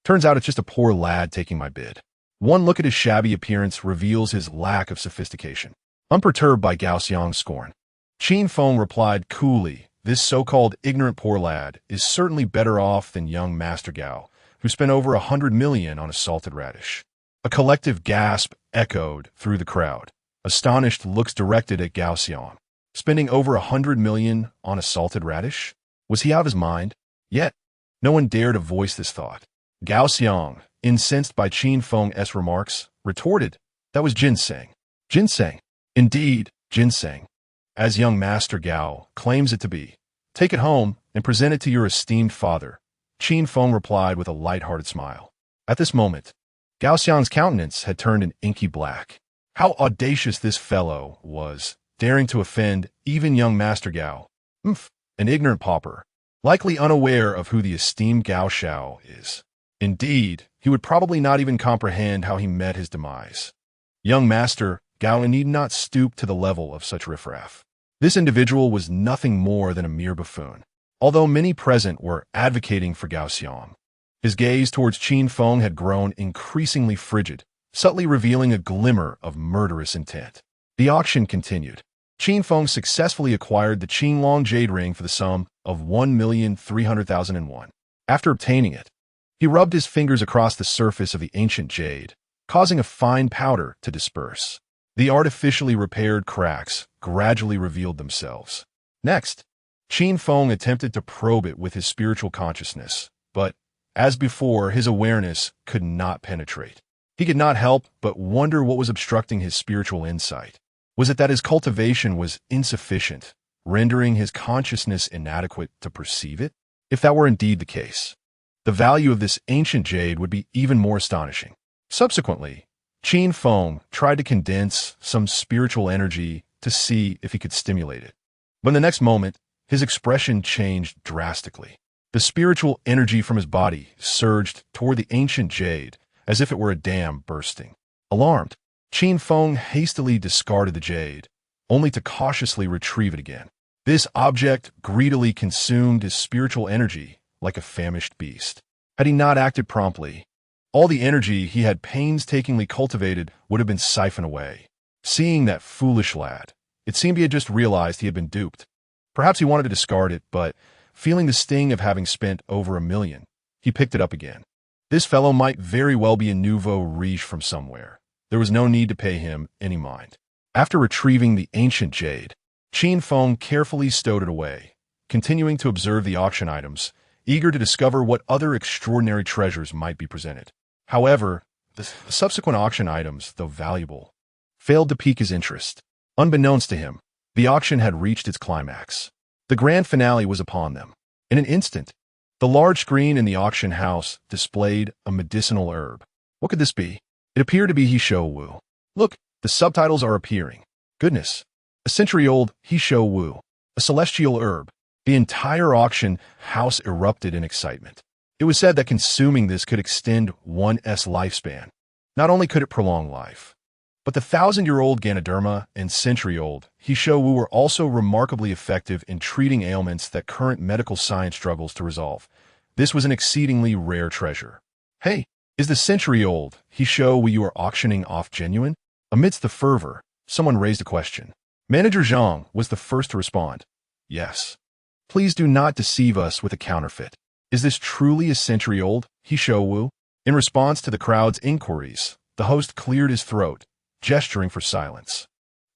Turns out it's just a poor lad taking my bid. One look at his shabby appearance reveals his lack of sophistication. Unperturbed by Gao Xiang's scorn, Qin Feng replied coolly, this so-called ignorant poor lad is certainly better off than young Master Gao, who spent over 100 million on a salted radish. A collective gasp echoed through the crowd. Astonished looks directed at Gao Xiang. Spending over 100 million on a salted radish? Was he out of his mind? Yet, no one dared to voice this thought. Gao Xiang, incensed by Qin Feng's remarks, retorted, that was ginseng. Ginseng. Indeed, ginseng. As young Master Gao claims it to be. Take it home and present it to your esteemed father. Qin Feng replied with a light-hearted smile. At this moment, Gao Xiang's countenance had turned an inky black. How audacious this fellow was, daring to offend even young Master Gao. An ignorant pauper, likely unaware of who the esteemed Gao Xiao is. Indeed, he would probably not even comprehend how he met his demise. Young Master Gao need not stoop to the level of such riffraff. This individual was nothing more than a mere buffoon, although many present were advocating for Gao Xiang. His gaze towards Qin Feng had grown increasingly frigid, subtly revealing a glimmer of murderous intent. The auction continued. Qin Feng successfully acquired the Qinglong jade ring for the sum of 1,300,001. After obtaining it, he rubbed his fingers across the surface of the ancient jade, causing a fine powder to disperse. The artificially repaired cracks gradually revealed themselves. Next, Qin Feng attempted to probe it with his spiritual consciousness, but, as before, his awareness could not penetrate. He could not help but wonder what was obstructing his spiritual insight. Was it that his cultivation was insufficient, rendering his consciousness inadequate to perceive it? If that were indeed the case, the value of this ancient jade would be even more astonishing. Subsequently, Qin Feng tried to condense some spiritual energy to see if he could stimulate it. But in the next moment, his expression changed drastically. The spiritual energy from his body surged toward the ancient jade as if it were a dam bursting. Alarmed, Qin Feng hastily discarded the jade, only to cautiously retrieve it again. This object greedily consumed his spiritual energy like a famished beast. Had he not acted promptly, all the energy he had painstakingly cultivated would have been siphoned away. Seeing that foolish lad, it seemed he had just realized he had been duped. Perhaps he wanted to discard it, but feeling the sting of having spent over $1 million, he picked it up again. This fellow might very well be a nouveau riche from somewhere. There was no need to pay him any mind. After retrieving the ancient jade, Qin Feng carefully stowed it away, continuing to observe the auction items, eager to discover what other extraordinary treasures might be presented. However, the subsequent auction items, though valuable, failed to pique his interest. Unbeknownst to him, the auction had reached its climax. The grand finale was upon them. In an instant, the large screen in the auction house displayed a medicinal herb. What could this be? It appeared to be He Shou Wu. Look, the subtitles are appearing. Goodness. A century-old He Shou Wu, a celestial herb. The entire auction house erupted in excitement. It was said that consuming this could extend one's lifespan. Not only could it prolong life, but the 1,000-year-old Ganoderma and century-old He Shou Wu were also remarkably effective in treating ailments that current medical science struggles to resolve. This was an exceedingly rare treasure. Hey, is the century-old He Shou Wu you are auctioning off genuine? Amidst the fervor, someone raised a question. Manager Zhang was the first to respond. Yes. Please do not deceive us with a counterfeit. Is this truly a century-old He Shou Wu? In response to the crowd's inquiries, the host cleared his throat, gesturing for silence,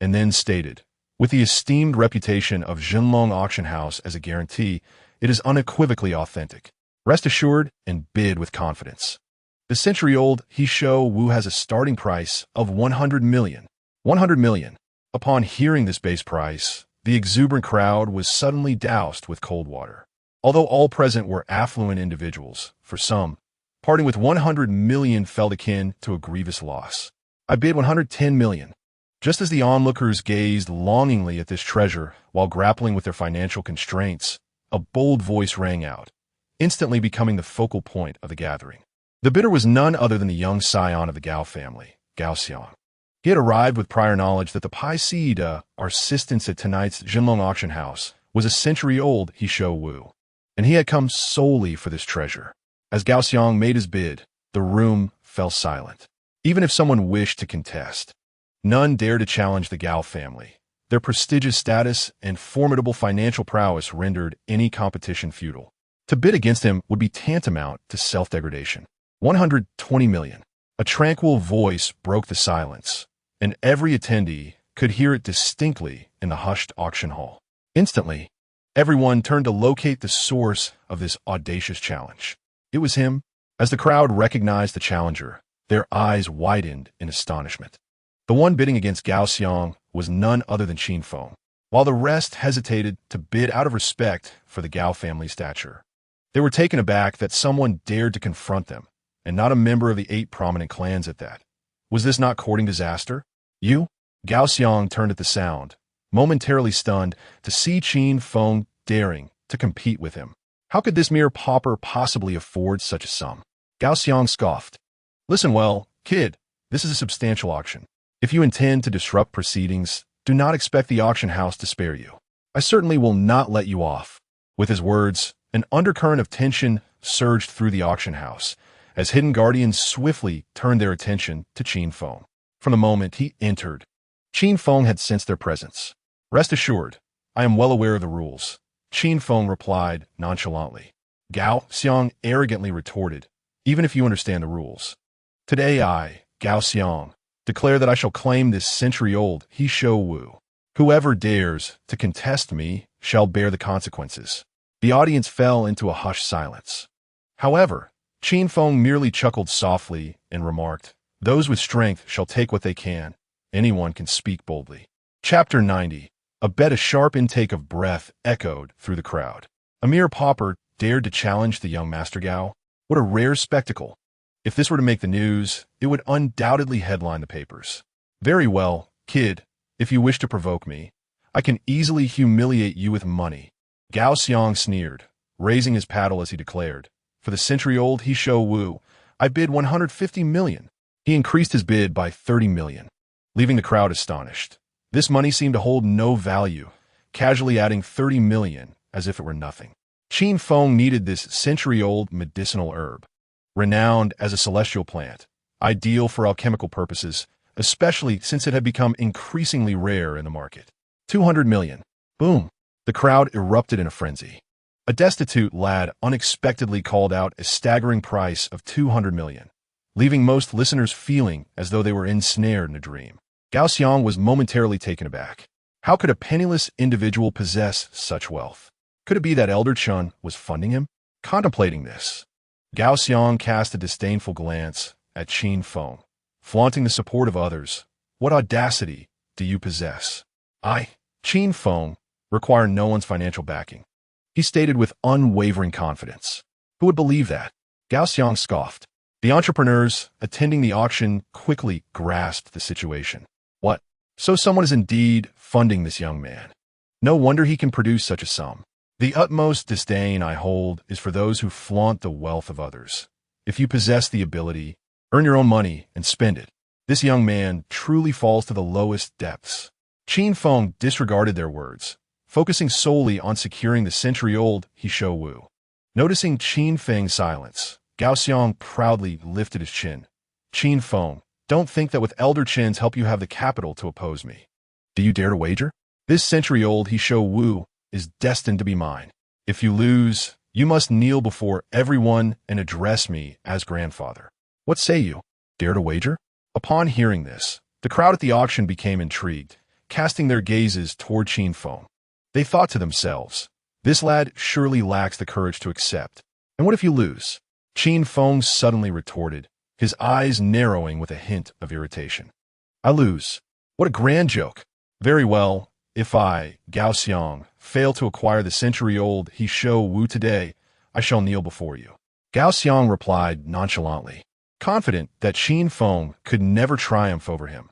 and then stated, with the esteemed reputation of Zhenlong Auction House as a guarantee, it is unequivocally authentic. Rest assured and bid with confidence. The century-old He Shou Wu has a starting price of 100 million. 100 million. Upon hearing this base price, the exuberant crowd was suddenly doused with cold water. Although all present were affluent individuals, for some, parting with 100 million felt akin to a grievous loss. I bid 110 million. Just as the onlookers gazed longingly at this treasure while grappling with their financial constraints, a bold voice rang out, instantly becoming the focal point of the gathering. The bidder was none other than the young scion of the Gao family, Gao Xiang. He had arrived with prior knowledge that the Paisida, our assistants at tonight's Zhenlong auction house, was a century-old He Shou Wu, and he had come solely for this treasure. As Gao Xiang made his bid, the room fell silent. Even if someone wished to contest, none dared to challenge the Gao family. Their prestigious status and formidable financial prowess rendered any competition futile. To bid against him would be tantamount to self-degradation. 120 million. A tranquil voice broke the silence, and every attendee could hear it distinctly in the hushed auction hall. Instantly, everyone turned to locate the source of this audacious challenge. It was him. As the crowd recognized the challenger, their eyes widened in astonishment. The one bidding against Gao Xiang was none other than Qin Feng, while the rest hesitated to bid out of respect for the Gao family stature. They were taken aback that someone dared to confront them, and not a member of the 8 prominent clans at that. Was this not courting disaster? You? Gao Xiang turned at the sound, momentarily stunned to see Qin Feng daring to compete with him. How could this mere pauper possibly afford such a sum? Gao Xiang scoffed. Listen well, kid, this is a substantial auction. If you intend to disrupt proceedings, do not expect the auction house to spare you. I certainly will not let you off. With his words, an undercurrent of tension surged through the auction house, as hidden guardians swiftly turned their attention to Qin Feng. From the moment he entered, Qin Feng had sensed their presence. Rest assured, I am well aware of the rules, Qin Feng replied nonchalantly. Gao Xiang arrogantly retorted, even if you understand the rules. Today I, Gao Xiang, declare that I shall claim this century-old He Shou Wu. Whoever dares to contest me shall bear the consequences. The audience fell into a hushed silence. However, Qin Feng merely chuckled softly and remarked, "Those with strength shall take what they can. Anyone can speak boldly." Chapter 90. A sharp intake of breath echoed through the crowd. A mere pauper dared to challenge the young Master Gao. What a rare spectacle. If this were to make the news, it would undoubtedly headline the papers. "Very well, kid. If you wish to provoke me, I can easily humiliate you with money." Gao Xiang sneered, raising his paddle as he declared, "For the century-old He Shou Wu, I bid 150 million. He increased his bid by 30 million, leaving the crowd astonished. This money seemed to hold no value, casually adding 30 million as if it were nothing. Qin Feng needed this century-old medicinal herb, renowned as a celestial plant, ideal for alchemical purposes, especially since it had become increasingly rare in the market. 200 million. Boom. The crowd erupted in a frenzy. A destitute lad unexpectedly called out a staggering price of 200 million, leaving most listeners feeling as though they were ensnared in a dream. Gao Xiang was momentarily taken aback. How could a penniless individual possess such wealth? Could it be that Elder Chun was funding him? Contemplating this, Gao Xiang cast a disdainful glance at Qin Feng, flaunting the support of others. "What audacity do you possess?" "I, Qin Feng, require no one's financial backing," he stated with unwavering confidence. Who would believe that? Gao Xiang scoffed. The entrepreneurs attending the auction quickly grasped the situation. What? So someone is indeed funding this young man. No wonder he can produce such a sum. The utmost disdain I hold is for those who flaunt the wealth of others. If you possess the ability, earn your own money and spend it. This young man truly falls to the lowest depths. Qin Feng disregarded their words, focusing solely on securing the century-old He Shou Wu. Noticing Qin Feng's silence, Gao Xiang proudly lifted his chin. "Qin Feng, don't think that with Elder Chin's help you have the capital to oppose me. Do you dare to wager? This century-old He Shou Wu is destined to be mine. If you lose, you must kneel before everyone and address me as grandfather. What say you? Dare to wager?" Upon hearing this, the crowd at the auction became intrigued, casting their gazes toward Qin Feng. They thought to themselves, "This lad surely lacks the courage to accept. And what if you lose?" Qin Feng suddenly retorted, his eyes narrowing with a hint of irritation. "I lose. What a grand joke. Very well, if I, Gao Xiang, fail to acquire the century-old He Shou Wu today, I shall kneel before you." Gao Xiang replied nonchalantly, confident that Qin Feng could never triumph over him.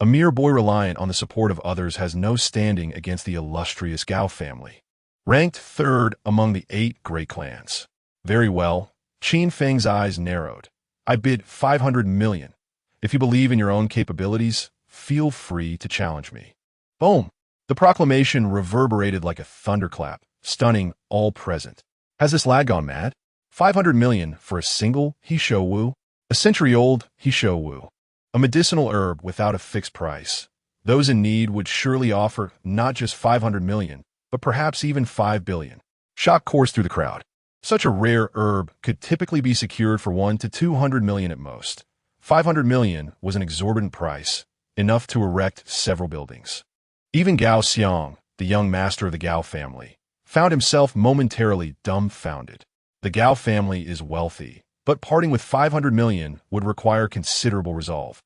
A mere boy reliant on the support of others has no standing against the illustrious Gao family, ranked third among the 8 great clans. "Very well." Qin Feng's eyes narrowed. "I bid 500 million. If you believe in your own capabilities, feel free to challenge me." Boom! The proclamation reverberated like a thunderclap, stunning all present. Has this lad gone mad? 500 million for a single He Shou Wu? A century-old He Shou Wu. A medicinal herb without a fixed price. Those in need would surely offer not just 500 million, but perhaps even 5 billion. Shock coursed through the crowd. Such a rare herb could typically be secured for 1 to 200 million at most. 500 million was an exorbitant price, enough to erect several buildings. Even Gao Xiang, the young master of the Gao family, found himself momentarily dumbfounded. The Gao family is wealthy, but parting with 500 million would require considerable resolve.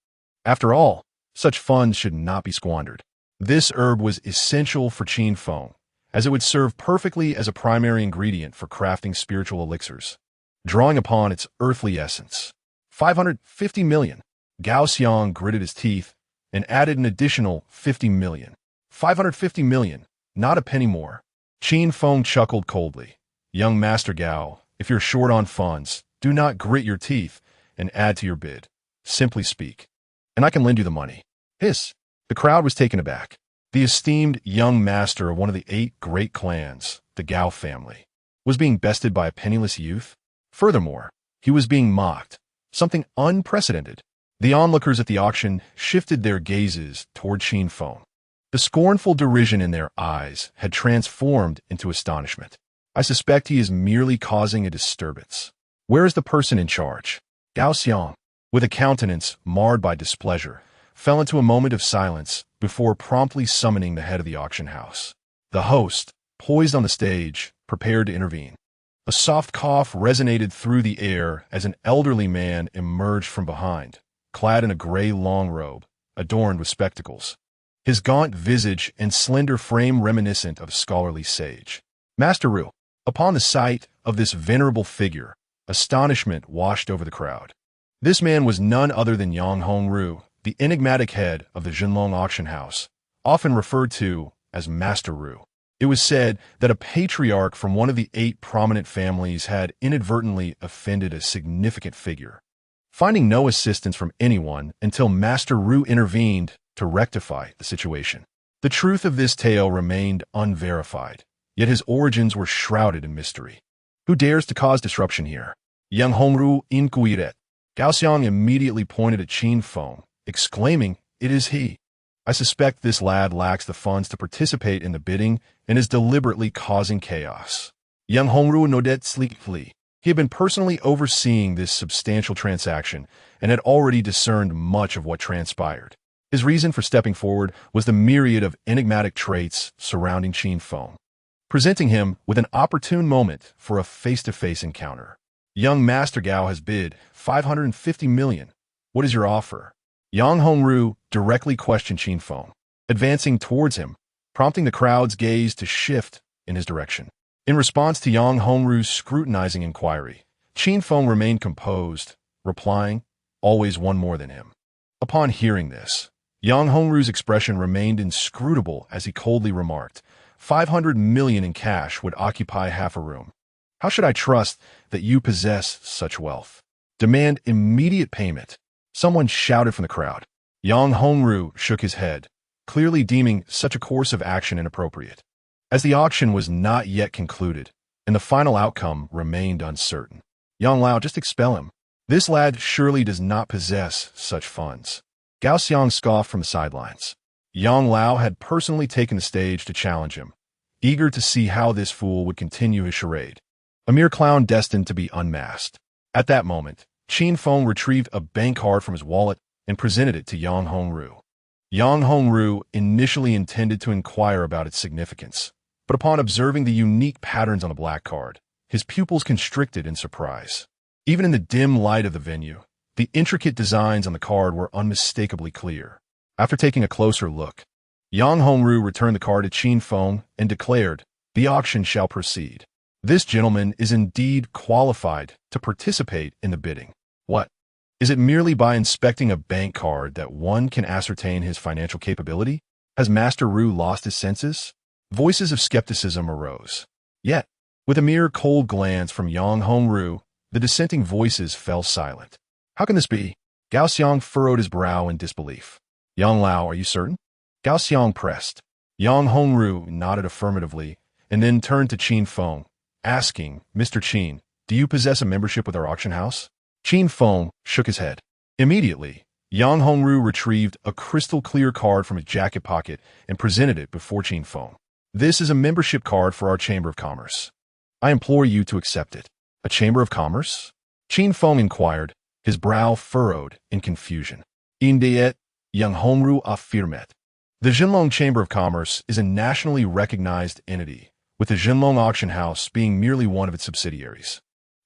After all, such funds should not be squandered. This herb was essential for Qin Feng, as it would serve perfectly as a primary ingredient for crafting spiritual elixirs, drawing upon its earthly essence. 550 million. Gao Xiang gritted his teeth and added an additional 50 million. 550 million, not a penny more. Qin Feng chuckled coldly. "Young Master Gao, if you're short on funds, do not grit your teeth and add to your bid. Simply speak, and I can lend you the money." Hiss! The crowd was taken aback. The esteemed young master of one of the 8 great clans, the Gao family, was being bested by a penniless youth. Furthermore, he was being mocked, something unprecedented. The onlookers at the auction shifted their gazes toward Qin Feng. The scornful derision in their eyes had transformed into astonishment. "I suspect he is merely causing a disturbance. Where is the person in charge?" Gao Xiang, with a countenance marred by displeasure, fell into a moment of silence before promptly summoning the head of the auction house. "The host, poised on the stage, prepared to intervene. A soft cough resonated through the air as an elderly man emerged from behind, clad in a gray long robe, adorned with spectacles. His gaunt visage and slender frame reminiscent of a scholarly sage. Master Ru. Upon the sight of this venerable figure, astonishment washed over the crowd. This man was none other than Yang Hongru, the enigmatic head of the Jinlong auction house, often referred to as Master Ru. It was said that a patriarch from one of the 8 prominent families had inadvertently offended a significant figure, finding no assistance from anyone until Master Ru intervened to rectify the situation. The truth of this tale remained unverified, yet his origins were shrouded in mystery. Who dares to cause disruption here? Yang Hongru inquired. Gao Xiang immediately pointed at Qin Feng, exclaiming, "It is he. I suspect this lad lacks the funds to participate in the bidding and is deliberately causing chaos." Yang Hongru nodded sleepily. He had been personally overseeing this substantial transaction and had already discerned much of what transpired. His reason for stepping forward was the myriad of enigmatic traits surrounding Qin Feng, presenting him with an opportune moment for a face-to-face encounter. "Young Master Gao has bid 550 million. What is your offer?" Yang Hongru directly questioned Qin Feng, advancing towards him, prompting the crowd's gaze to shift in his direction. In response to Yang Hongru's scrutinizing inquiry, Qin Feng remained composed, replying, "Always one more than him." Upon hearing this, Yang Hongru's expression remained inscrutable as he coldly remarked, 500 million in cash would occupy half a room. How should I trust that you possess such wealth? Demand immediate payment." Someone shouted from the crowd. Yang Hongru shook his head, clearly deeming such a course of action inappropriate. As the auction was not yet concluded, and the final outcome remained uncertain, Yang Lao, just expel him. This lad surely does not possess such funds. Gao Xiang scoffed from the sidelines. Yang Lao had personally taken the stage to challenge him, eager to see how this fool would continue his charade. A mere clown destined to be unmasked. At that moment, Qin Feng retrieved a bank card from his wallet and presented it to Yang Hongru. Yang Hongru initially intended to inquire about its significance, but upon observing the unique patterns on the black card, his pupils constricted in surprise. Even in the dim light of the venue, the intricate designs on the card were unmistakably clear. After taking a closer look, Yang Hongru returned the card to Qin Feng and declared, "The auction shall proceed. This gentleman is indeed qualified to participate in the bidding." What? Is it merely by inspecting a bank card that one can ascertain his financial capability? Has Master Ru lost his senses? Voices of skepticism arose. Yet, with a mere cold glance from Yang Hongru, the dissenting voices fell silent. How can this be? Gao Xiang furrowed his brow in disbelief. Yang Lao, are you certain? Gao Xiang pressed. Yang Hongru nodded affirmatively and then turned to Qin Feng, asking, "Mr. Qin, do you possess a membership with our auction house?" Qin Feng shook his head. Immediately, Yang Hongru retrieved a crystal-clear card from his jacket pocket and presented it before Qin Feng. "This is a membership card for our Chamber of Commerce. I implore you to accept it." "A Chamber of Commerce?" Qin Feng inquired, his brow furrowed in confusion. "Indeed," Yang Hongru affirmed. The Jinlong Chamber of Commerce is a nationally recognized entity, with the Jinlong Auction House being merely one of its subsidiaries.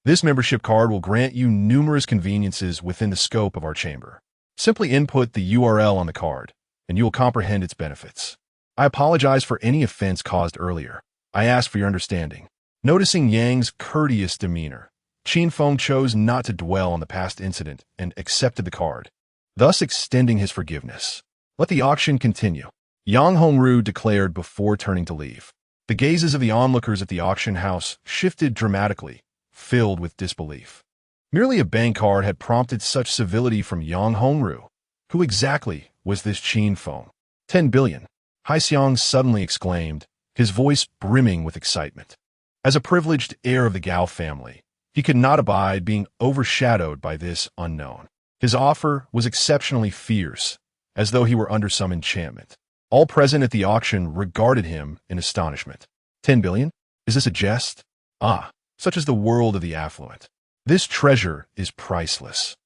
This membership card will grant you numerous conveniences within the scope of our chamber. Simply input the URL on the card, and you will comprehend its benefits. I apologize for any offense caused earlier. I ask for your understanding. Noticing Yang's courteous demeanor, Qin Feng chose not to dwell on the past incident and accepted the card, thus extending his forgiveness. "Let the auction continue," Yang Hongru declared before turning to leave. The gazes of the onlookers at the auction house shifted dramatically, filled with disbelief. Merely a bank card had prompted such civility from Yang Hongru. Who exactly was this Qin Feng? 10 billion, Hai Xiang suddenly exclaimed, his voice brimming with excitement. As a privileged heir of the Gao family, he could not abide being overshadowed by this unknown. His offer was exceptionally fierce, as though he were under some enchantment. All present at the auction regarded him in astonishment. 10 billion? Is this a jest? Ah, such is the world of the affluent. This treasure is priceless.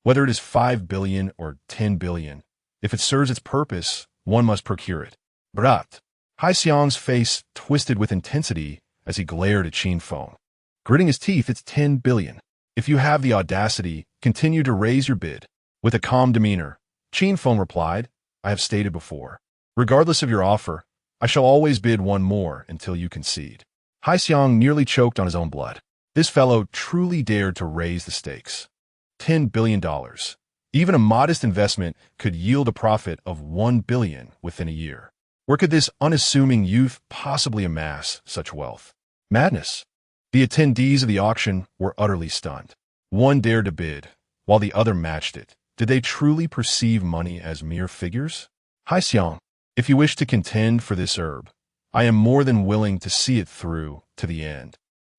Whether it is 5 billion or 10 billion, if it serves its purpose, one must procure it. Brat, Hai Xiang's face twisted with intensity as he glared at Qin Feng. Gritting his teeth, it's 10 billion. If you have the audacity, continue to raise your bid. With a calm demeanor, Qin Feng replied, I have stated before. Regardless of your offer, I shall always bid one more until you concede. Hai Xiang nearly choked on his own blood. This fellow truly dared to raise the stakes. $10 billion. Even a modest investment could yield a profit of $1 billion within a year. Where could this unassuming youth possibly amass such wealth? Madness. The attendees of the auction were utterly stunned. One dared to bid, while the other matched it. Did they truly perceive money as mere figures? Hai Xiang, if you wish to contend for this herb, I am more than willing to see it through to the end.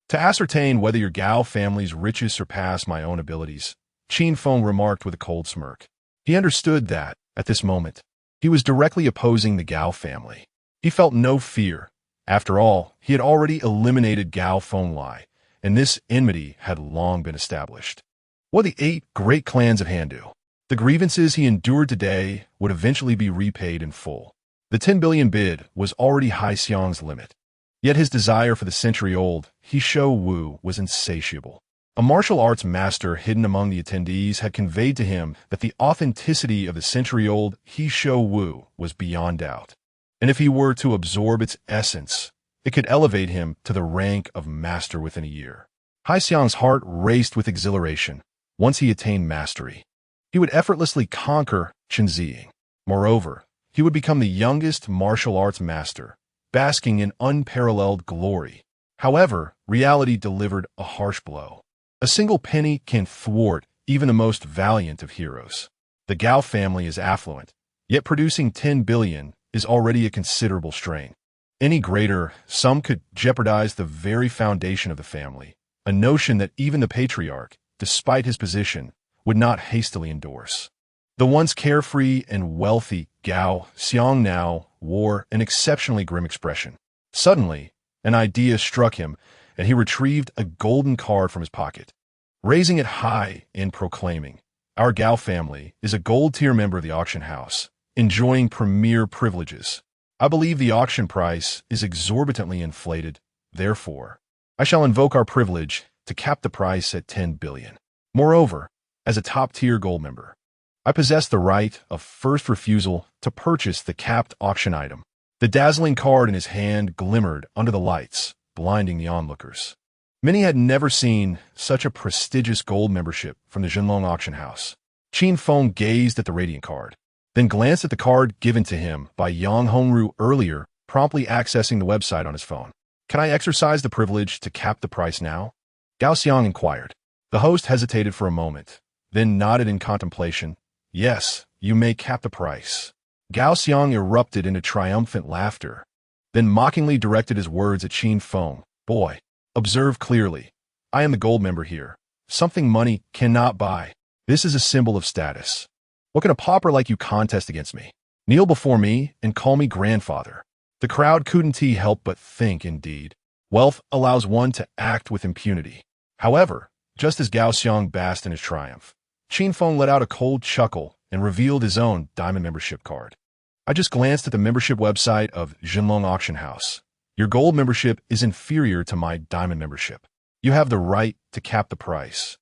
To ascertain whether your Gao family's riches surpass my own abilities, Qin Feng remarked with a cold smirk. He understood that, at this moment, he was directly opposing the Gao family. He felt no fear. After all, he had already eliminated Gao Fenglai, and this enmity had long been established. What the 8 great clans of Handu? The grievances he endured today would eventually be repaid in full. The 10 billion bid was already Hai Xiang's limit. Yet his desire for the century-old He Shou Wu was insatiable. A martial arts master hidden among the attendees had conveyed to him that the authenticity of the century-old He Shou Wu was beyond doubt. And if he were to absorb its essence, it could elevate him to the rank of master within a year. Hai Xiang's heart raced with exhilaration. Once he attained mastery, he would effortlessly conquer Qinziing. Moreover, he would become the youngest martial arts master, basking in unparalleled glory. However, reality delivered a harsh blow. A single penny can thwart even the most valiant of heroes. The Gao family is affluent, yet producing 10 billion is already a considerable strain. Any greater sum could jeopardize the very foundation of the family, a notion that even the patriarch, despite his position, would not hastily endorse. The once carefree and wealthy Gao Xiang now wore an exceptionally grim expression. Suddenly, an idea struck him, and he retrieved a golden card from his pocket, raising it high and proclaiming, Our Gao family is a gold-tier member of the auction house, enjoying premier privileges. I believe the auction price is exorbitantly inflated. Therefore, I shall invoke our privilege to cap the price at 10 billion. Moreover, as a top-tier gold member, I possess the right of first refusal to purchase the capped auction item. The dazzling card in his hand glimmered under the lights, blinding the onlookers. Many had never seen such a prestigious gold membership from the Jinlong auction house. Qin Feng gazed at the radiant card, then glanced at the card given to him by Yang Hongru earlier, promptly accessing the website on his phone. Can I exercise the privilege to cap the price now? Gao Xiang inquired. The host hesitated for a moment, then nodded in contemplation. Yes, you may cap the price. Gao Xiang erupted into triumphant laughter, then mockingly directed his words at Qin Feng. Boy, observe clearly. I am the gold member here. Something money cannot buy. This is a symbol of status. What can a pauper like you contest against me? Kneel before me and call me grandfather. The crowd couldn't help but think, indeed. Wealth allows one to act with impunity. However, just as Gao Xiang basked in his triumph, Qin Feng let out a cold chuckle and revealed his own diamond membership card. I just glanced at the membership website of Jinlong Auction House. Your gold membership is inferior to my diamond membership. You have the right to cap the price,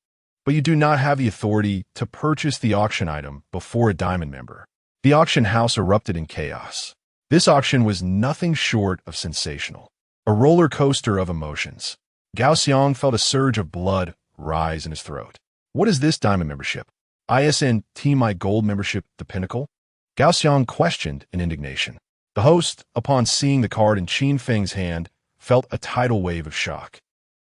but you do not have the authority to purchase the auction item before a diamond member. The auction house erupted in chaos. This auction was nothing short of sensational, a roller coaster of emotions. Gao Xiang felt a surge of blood rise in his throat. What is this diamond membership? Isn't my gold membership the pinnacle? Gao Xiang questioned in indignation. The host, upon seeing the card in Qin Feng's hand, felt a tidal wave of shock.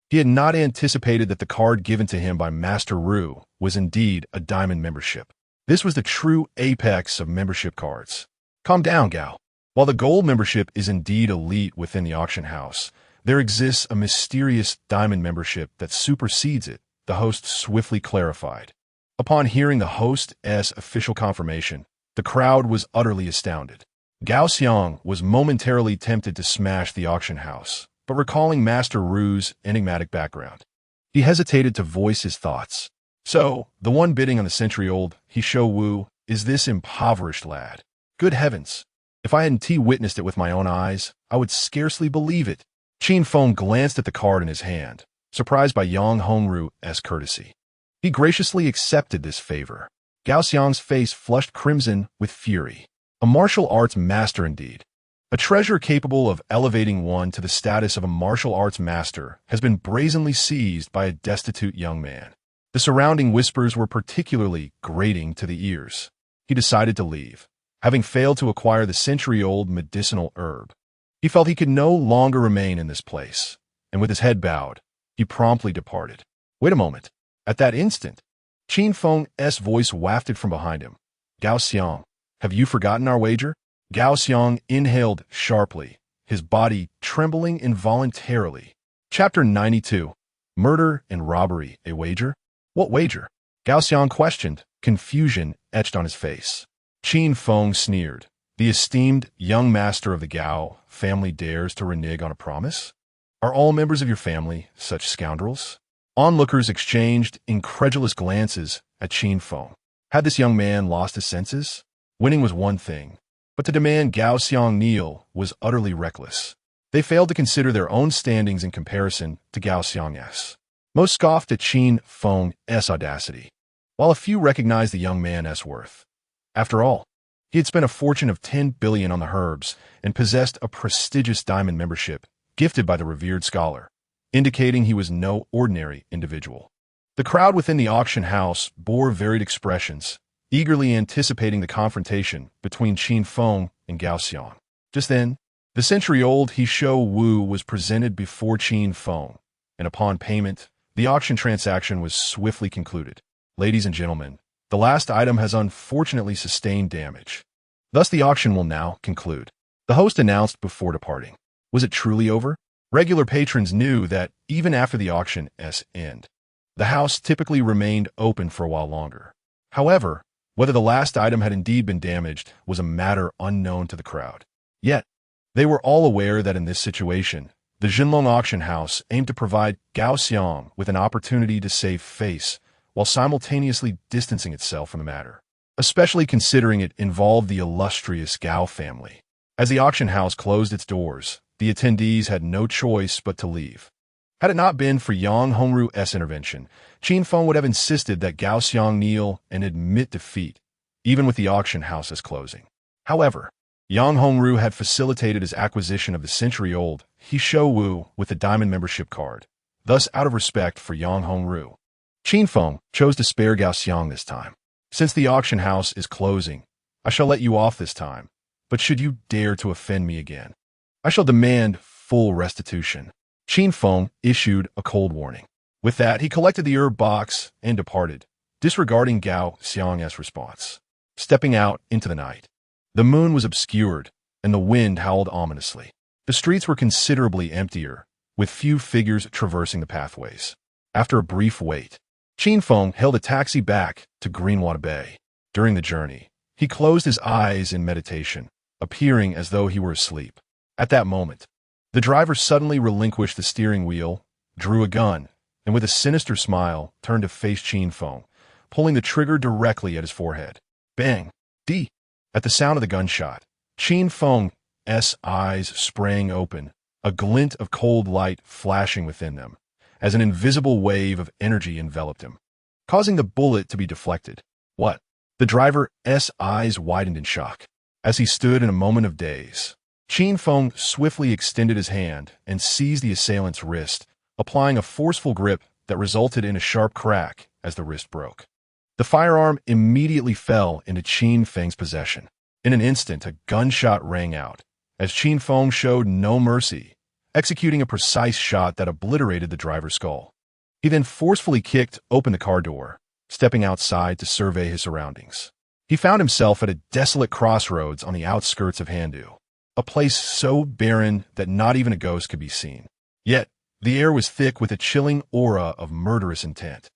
He had not anticipated that the card given to him by Master Ru was indeed a diamond membership. This was the true apex of membership cards. Calm down, Gao. While the gold membership is indeed elite within the auction house, there exists a mysterious diamond membership that supersedes it, the host swiftly clarified. Upon hearing the host's official confirmation, the crowd was utterly astounded. Gao Xiang was momentarily tempted to smash the auction house, but recalling Master Ru's enigmatic background, he hesitated to voice his thoughts. So, the one bidding on the century-old He Shou Wu is this impoverished lad. Good heavens! If I hadn't witnessed it with my own eyes, I would scarcely believe it. Qin Feng glanced at the card in his hand, surprised by Yang Hongru's courtesy. He graciously accepted this favor. Gao Xiang's face flushed crimson with fury. A martial arts master indeed. A treasure capable of elevating one to the status of a martial arts master has been brazenly seized by a destitute young man. The surrounding whispers were particularly grating to the ears. He decided to leave, having failed to acquire the century-old medicinal herb. He felt he could no longer remain in this place, and with his head bowed, he promptly departed. Wait a moment. At that instant, Qin Feng's voice wafted from behind him. Gao Xiang, have you forgotten our wager? Gao Xiang inhaled sharply, his body trembling involuntarily. Chapter 92. Murder and Robbery, a wager? What wager? Gao Xiang questioned, confusion etched on his face. Qin Feng sneered. The esteemed young master of the Gao family dares to renege on a promise? Are all members of your family such scoundrels? Onlookers exchanged incredulous glances at Qin Feng. Had this young man lost his senses? Winning was one thing, but to demand Gao Xiang kneel was utterly reckless. They failed to consider their own standings in comparison to Gao Xiang's. Most scoffed at Qin Feng's audacity, while a few recognized the young man's worth. After all, he had spent a fortune of 10 billion on the herbs and possessed a prestigious diamond membership gifted by the revered scholar, indicating he was no ordinary individual. The crowd within the auction house bore varied expressions, eagerly anticipating the confrontation between Qin Feng and Gao Xiang. Just then, the century-old He Shou Wu was presented before Qin Feng, and upon payment, the auction transaction was swiftly concluded. Ladies and gentlemen, the last item has unfortunately sustained damage. Thus the auction will now conclude. The host announced before departing. Was it truly over? Regular patrons knew that even after the auction's end, the house typically remained open for a while longer. However, whether the last item had indeed been damaged was a matter unknown to the crowd. Yet, they were all aware that in this situation, the Jinlong auction house aimed to provide Gao Xiang with an opportunity to save face while simultaneously distancing itself from the matter, especially considering it involved the illustrious Gao family. As the auction house closed its doors, the attendees had no choice but to leave. Had it not been for Yang Hongru's intervention, Qin Feng would have insisted that Gao Xiang kneel and admit defeat, even with the auction house's closing. However, Yang Hongru had facilitated his acquisition of the century-old He Shou Wu with the diamond membership card. Thus, out of respect for Yang Hongru, Qin Feng chose to spare Gao Xiang this time. Since the auction house is closing, I shall let you off this time, but should you dare to offend me again, I shall demand full restitution. Qin Feng issued a cold warning. With that, he collected the herb box and departed, disregarding Gao Xiang's response. Stepping out into the night, the moon was obscured, and the wind howled ominously. The streets were considerably emptier, with few figures traversing the pathways. After a brief wait, Qin Feng hailed a taxi back to Greenwater Bay. During the journey, he closed his eyes in meditation, appearing as though he were asleep. At that moment, the driver suddenly relinquished the steering wheel, drew a gun, and with a sinister smile, turned to face Qin Feng, pulling the trigger directly at his forehead. Bang! D! At the sound of the gunshot, Qin Feng's eyes sprang open, a glint of cold light flashing within them, as an invisible wave of energy enveloped him, causing the bullet to be deflected. What? The driver's eyes widened in shock. As he stood in a moment of daze, Qin Feng swiftly extended his hand and seized the assailant's wrist, applying a forceful grip that resulted in a sharp crack as the wrist broke. The firearm immediately fell into Qin Feng's possession. In an instant, a gunshot rang out, as Qin Feng showed no mercy, executing a precise shot that obliterated the driver's skull. He then forcefully kicked open the car door, stepping outside to survey his surroundings. He found himself at a desolate crossroads on the outskirts of Handu, a place so barren that not even a ghost could be seen. Yet, the air was thick with a chilling aura of murderous intent,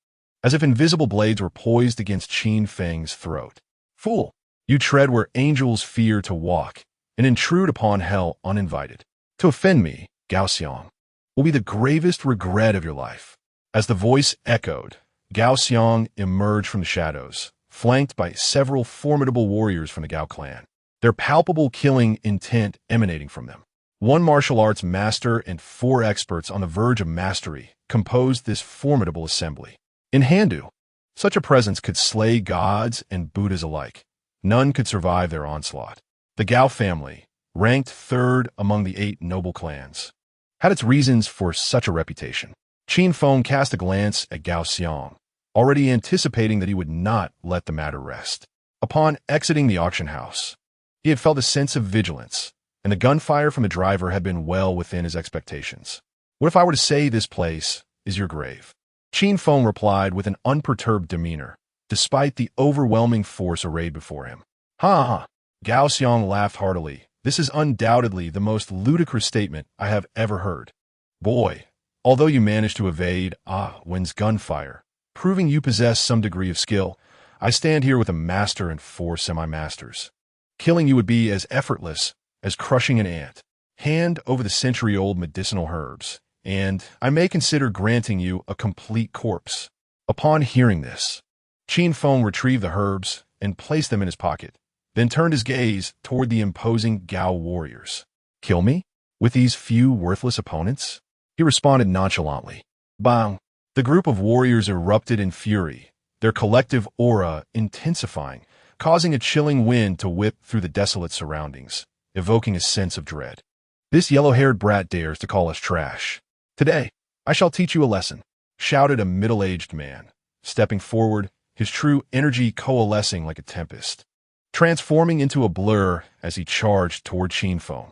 as if invisible blades were poised against Qin Feng's throat. Fool! You tread where angels fear to walk, and intrude upon hell uninvited. To offend me, Gao Xiang, will be the gravest regret of your life. As the voice echoed, Gao Xiang emerged from the shadows, flanked by several formidable warriors from the Gao clan. their palpable killing intent emanating from them. One martial arts master and 4 experts on the verge of mastery composed this formidable assembly. In Hindu, such a presence could slay gods and Buddhas alike. None could survive their onslaught. The Gao family, ranked 3rd among the 8 noble clans, had its reasons for such a reputation. Qin Feng cast a glance at Gao Xiang, already anticipating that he would not let the matter rest. Upon exiting the auction house, he had felt a sense of vigilance, and the gunfire from the driver had been well within his expectations. What if I were to say this place is your grave? Qin Feng replied with an unperturbed demeanor, despite the overwhelming force arrayed before him. Ha ha! Gao Xiang laughed heartily. This is undoubtedly the most ludicrous statement I have ever heard. Boy, although you managed to evade Wen's gunfire, proving you possess some degree of skill, I stand here with a master and 4 semi-masters. Killing you would be as effortless as crushing an ant. Hand over the century-old medicinal herbs, and I may consider granting you a complete corpse. Upon hearing this, Qin Feng retrieved the herbs and placed them in his pocket, then turned his gaze toward the imposing Gao warriors. Kill me? With these few worthless opponents? He responded nonchalantly. Bang! The group of warriors erupted in fury, their collective aura intensifying, causing a chilling wind to whip through the desolate surroundings, evoking a sense of dread. This yellow-haired brat dares to call us trash. Today, I shall teach you a lesson, shouted a middle-aged man, stepping forward, his true energy coalescing like a tempest, transforming into a blur as he charged toward Qin Feng.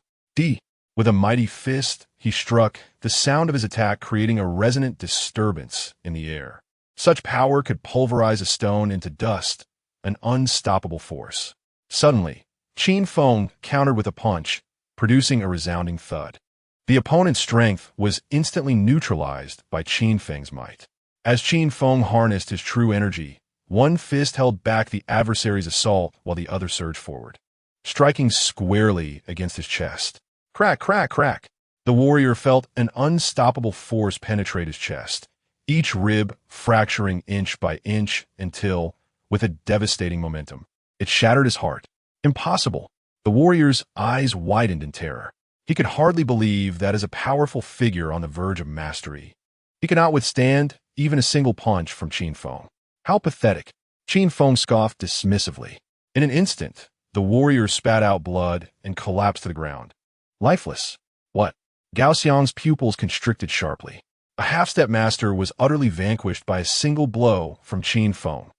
With a mighty fist, he struck, the sound of his attack creating a resonant disturbance in the air. Such power could pulverize a stone into dust, an unstoppable force. Suddenly, Qin Feng countered with a punch, producing a resounding thud. The opponent's strength was instantly neutralized by Qin Feng's might. As Qin Feng harnessed his true energy, one fist held back the adversary's assault while the other surged forward, striking squarely against his chest. Crack, crack, crack. The warrior felt an unstoppable force penetrate his chest, each rib fracturing inch by inch until, with a devastating momentum, it shattered his heart. Impossible. The warrior's eyes widened in terror. He could hardly believe that as a powerful figure on the verge of mastery, he could not withstand even a single punch from Qin Feng. How pathetic. Qin Feng scoffed dismissively. In an instant, the warrior spat out blood and collapsed to the ground, lifeless. What? Gao Xiang's pupils constricted sharply. A half-step master was utterly vanquished by a single blow from Qin Feng.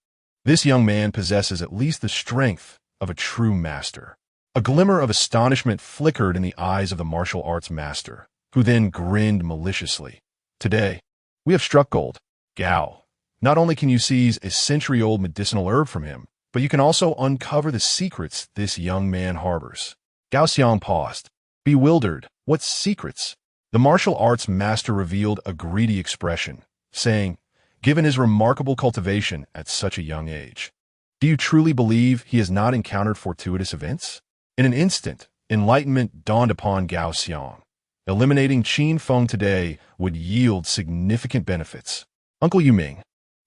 This young man possesses at least the strength of a true master. A glimmer of astonishment flickered in the eyes of the martial arts master, who then grinned maliciously. Today, we have struck gold. Gao, not only can you seize a century-old medicinal herb from him, but you can also uncover the secrets this young man harbors. Gao Xiang paused, bewildered. What secrets? The martial arts master revealed a greedy expression, saying, given his remarkable cultivation at such a young age, do you truly believe he has not encountered fortuitous events? In an instant, enlightenment dawned upon Gao Xiang. Eliminating Qin Feng today would yield significant benefits. Uncle Yuming,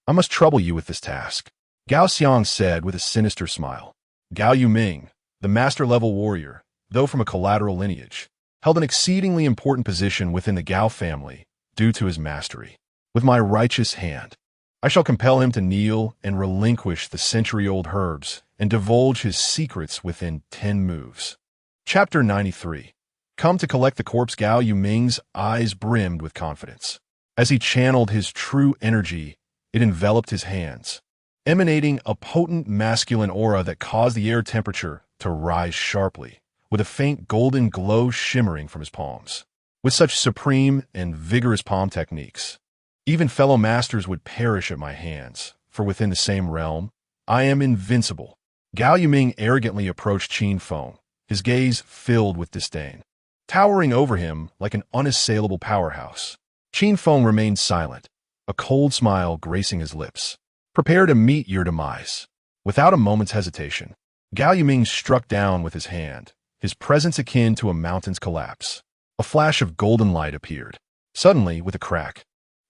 I must trouble you with this task, Gao Xiang said with a sinister smile. Gao Yuming, the master-level warrior, though from a collateral lineage, held an exceedingly important position within the Gao family due to his mastery. With my righteous hand, I shall compel him to kneel and relinquish the century-old herbs and divulge his secrets within 10 moves. Chapter 93. Come to collect the corpse. Gao Yuming's eyes brimmed with confidence. As he channeled his true energy, it enveloped his hands, emanating a potent masculine aura that caused the air temperature to rise sharply, with a faint golden glow shimmering from his palms. With such supreme and vigorous palm techniques, even fellow masters would perish at my hands, for within the same realm, I am invincible. Gao Yuming arrogantly approached Qin Feng, his gaze filled with disdain. Towering over him like an unassailable powerhouse, Qin Feng remained silent, a cold smile gracing his lips. Prepare to meet your demise. Without a moment's hesitation, Gao Yuming struck down with his hand, his presence akin to a mountain's collapse. A flash of golden light appeared. Suddenly, with a crack,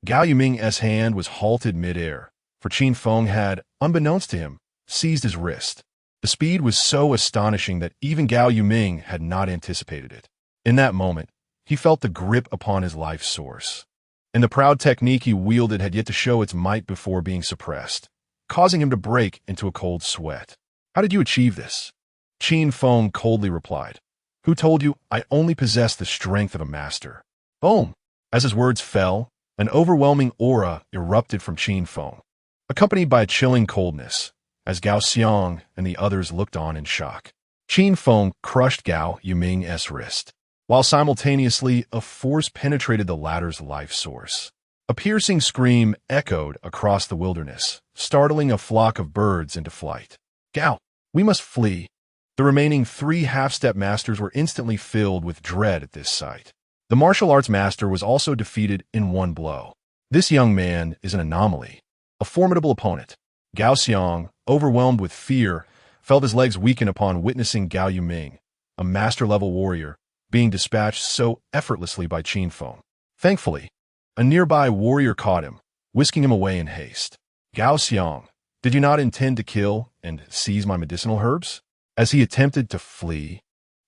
Gao Yuming's hand was halted mid-air, for Qin Feng had, unbeknownst to him, seized his wrist. The The speed was so astonishing that even Gao Yuming had not anticipated it. In that moment, he felt the grip upon his life source. And the proud technique he wielded had yet to show its might before being suppressed, causing him to break into a cold sweat. How did you achieve this? Qin Feng coldly replied. Who told you I only possess the strength of a master? Boom! As his words fell, an overwhelming aura erupted from Qin Feng, accompanied by a chilling coldness, as Gao Xiang and the others looked on in shock. Qin Feng crushed Gao Yuming's wrist, while simultaneously a force penetrated the latter's life source. A piercing scream echoed across the wilderness, startling a flock of birds into flight. Gao, we must flee. The remaining 3 half-step masters were instantly filled with dread at this sight. The martial arts master was also defeated in one blow. This young man is an anomaly, a formidable opponent. Gao Xiang, overwhelmed with fear, felt his legs weaken upon witnessing Gao Yuming, a master-level warrior, being dispatched so effortlessly by Qin Feng. Thankfully, a nearby warrior caught him, whisking him away in haste. Gao Xiang, did you not intend to kill and seize my medicinal herbs? As he attempted to flee,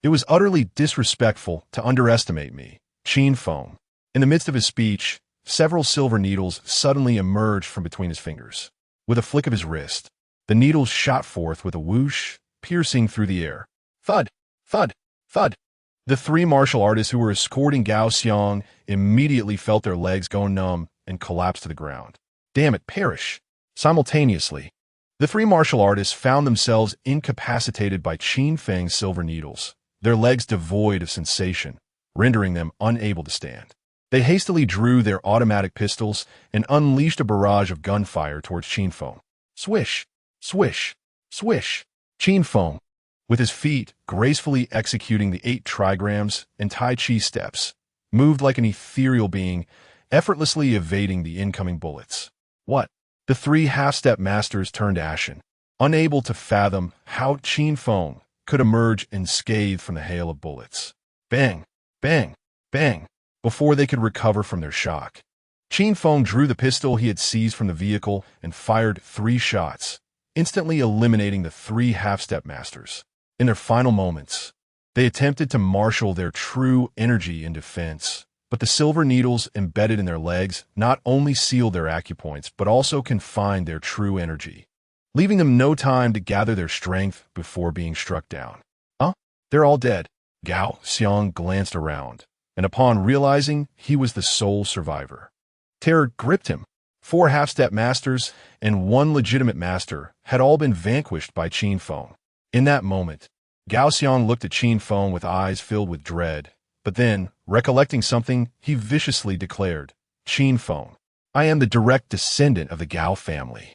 it was utterly disrespectful to underestimate me, Qin Feng. In the midst of his speech, several silver needles suddenly emerged from between his fingers. With a flick of his wrist, the needles shot forth with a whoosh, piercing through the air. Thud! Thud! Thud! The 3 martial artists who were escorting Gao Xiang immediately felt their legs go numb and collapse to the ground. Damn it, perish! Simultaneously, the 3 martial artists found themselves incapacitated by Qin Feng's silver needles, their legs devoid of sensation, rendering them unable to stand. They hastily drew their automatic pistols and unleashed a barrage of gunfire towards Qin Feng. Swish! Swish! Swish! Qin Feng, with his feet gracefully executing the 8 trigrams and Tai Chi steps, moved like an ethereal being, effortlessly evading the incoming bullets. What? The 3 half-step masters turned ashen, unable to fathom how Qin Feng could emerge unscathed from the hail of bullets. Bang! Bang! Bang! Before they could recover from their shock, Qin Feng drew the pistol he had seized from the vehicle and fired 3 shots, instantly eliminating the 3 half-step masters. In their final moments, they attempted to marshal their true energy in defense, but the silver needles embedded in their legs not only sealed their acupoints but also confined their true energy, leaving them no time to gather their strength before being struck down. Huh? They're all dead. Gao Xiang glanced around, and upon realizing he was the sole survivor, terror gripped him. 4 half-step masters and 1 legitimate master had all been vanquished by Qin Feng. In that moment, Gao Xiang looked at Qin Feng with eyes filled with dread, but then, recollecting something, he viciously declared, Qin Feng, I am the direct descendant of the Gao family.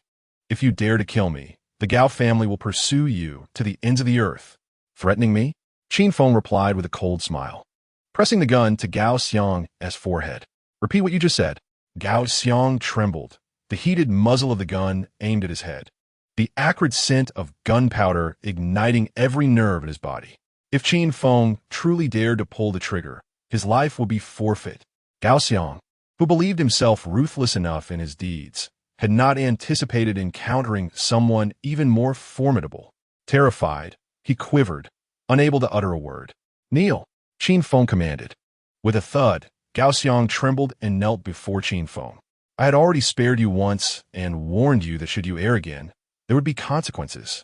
If you dare to kill me, the Gao family will pursue you to the ends of the earth. Threatening me? Qin Feng replied with a cold smile, pressing the gun to Gao Xiang's forehead. Repeat what you just said. Gao Xiang trembled, the heated muzzle of the gun aimed at his head, the acrid scent of gunpowder igniting every nerve in his body. If Qin Feng truly dared to pull the trigger, his life would be forfeit. Gao Xiang, who believed himself ruthless enough in his deeds, had not anticipated encountering someone even more formidable. Terrified, he quivered, unable to utter a word. Kneel, Qin Feng commanded. With a thud, Gao Xiang trembled and knelt before Qin Feng. I had already spared you once and warned you that should you err again, there would be consequences.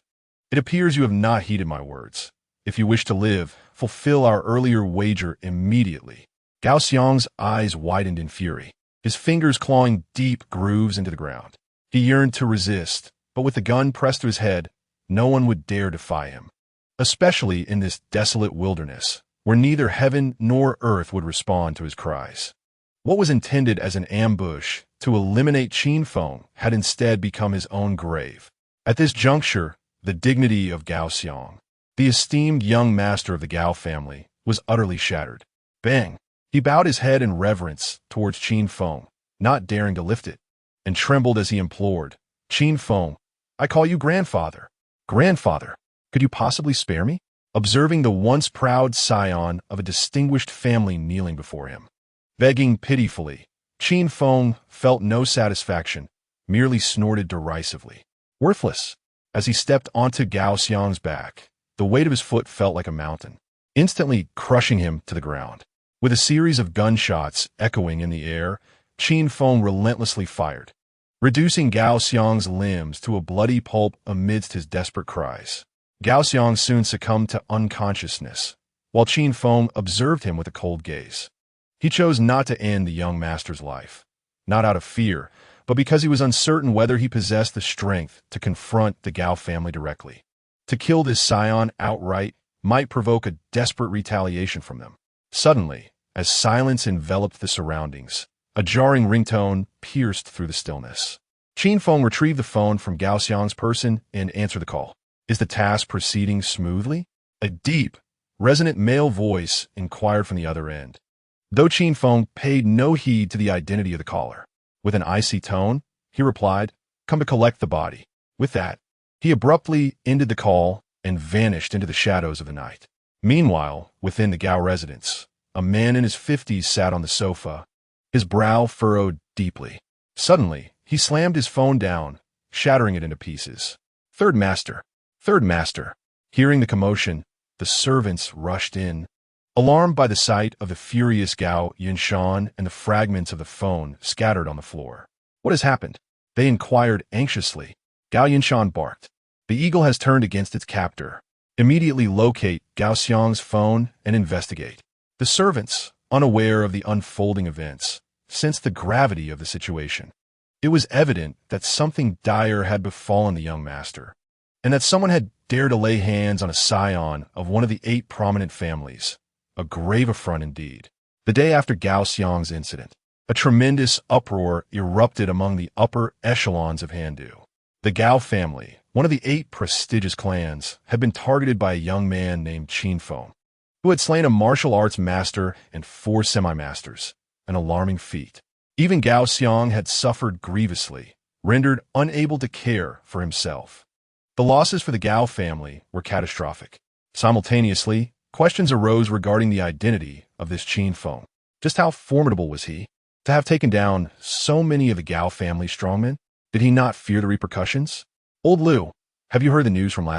It appears you have not heeded my words. If you wish to live, fulfill our earlier wager immediately. Gao Xiang's eyes widened in fury, his fingers clawing deep grooves into the ground. He yearned to resist, but with the gun pressed to his head, no one would dare defy him, especially in this desolate wilderness, where neither heaven nor earth would respond to his cries. What was intended as an ambush to eliminate Qin Feng had instead become his own grave. At this juncture, the dignity of Gao Xiang, the esteemed young master of the Gao family, was utterly shattered. Bang! He bowed his head in reverence towards Qin Feng, not daring to lift it, and trembled as he implored, Qin Feng, I call you grandfather. Grandfather, could you possibly spare me? Observing the once proud scion of a distinguished family kneeling before him. Begging pitifully, Qin Feng felt no satisfaction, merely snorted derisively. Worthless. As he stepped onto Gao Xiang's back, the weight of his foot felt like a mountain, instantly crushing him to the ground. With a series of gunshots echoing in the air, Qin Feng relentlessly fired, reducing Gao Xiang's limbs to a bloody pulp amidst his desperate cries. Gao Xiang soon succumbed to unconsciousness, while Qin Feng observed him with a cold gaze. He chose not to end the young master's life, not out of fear, but because he was uncertain whether he possessed the strength to confront the Gao family directly. To kill this scion outright might provoke a desperate retaliation from them. Suddenly, as silence enveloped the surroundings, a jarring ringtone pierced through the stillness. Qin Feng retrieved the phone from Gao Xiang's person and answered the call. "Is the task proceeding smoothly?" A deep, resonant male voice inquired from the other end. Though Qin Feng paid no heed to the identity of the caller, with an icy tone, he replied, "Come to collect the body." With that, he abruptly ended the call and vanished into the shadows of the night. Meanwhile, within the Gao residence, a man in his 50s sat on the sofa, his brow furrowed deeply. Suddenly, he slammed his phone down, shattering it into pieces. Third master! Third master!" Hearing the commotion, the servants rushed in, alarmed by the sight of the furious Gao Yinshan and the fragments of the phone scattered on the floor. "What has happened?" they inquired anxiously. Gao Yinshan barked. "The eagle has turned against its captor. Immediately locate Gao Xiang's phone and investigate." The servants, unaware of the unfolding events, sensed the gravity of the situation. It was evident that something dire had befallen the young master, and that someone had dared to lay hands on a scion of one of the 8 prominent families. A grave affront indeed. The day after Gao Xiang's incident, a tremendous uproar erupted among the upper echelons of Handu. The Gao family, one of the 8 prestigious clans, had been targeted by a young man named Qin Feng, who had slain a martial arts master and 4 semi-masters, an alarming feat. Even Gao Xiang had suffered grievously, rendered unable to care for himself. The losses for the Gao family were catastrophic. Simultaneously, questions arose regarding the identity of this Qin Feng. Just how formidable was he? To have taken down so many of the Gao family strongmen? Did he not fear the repercussions? "Old Liu, have you heard the news from last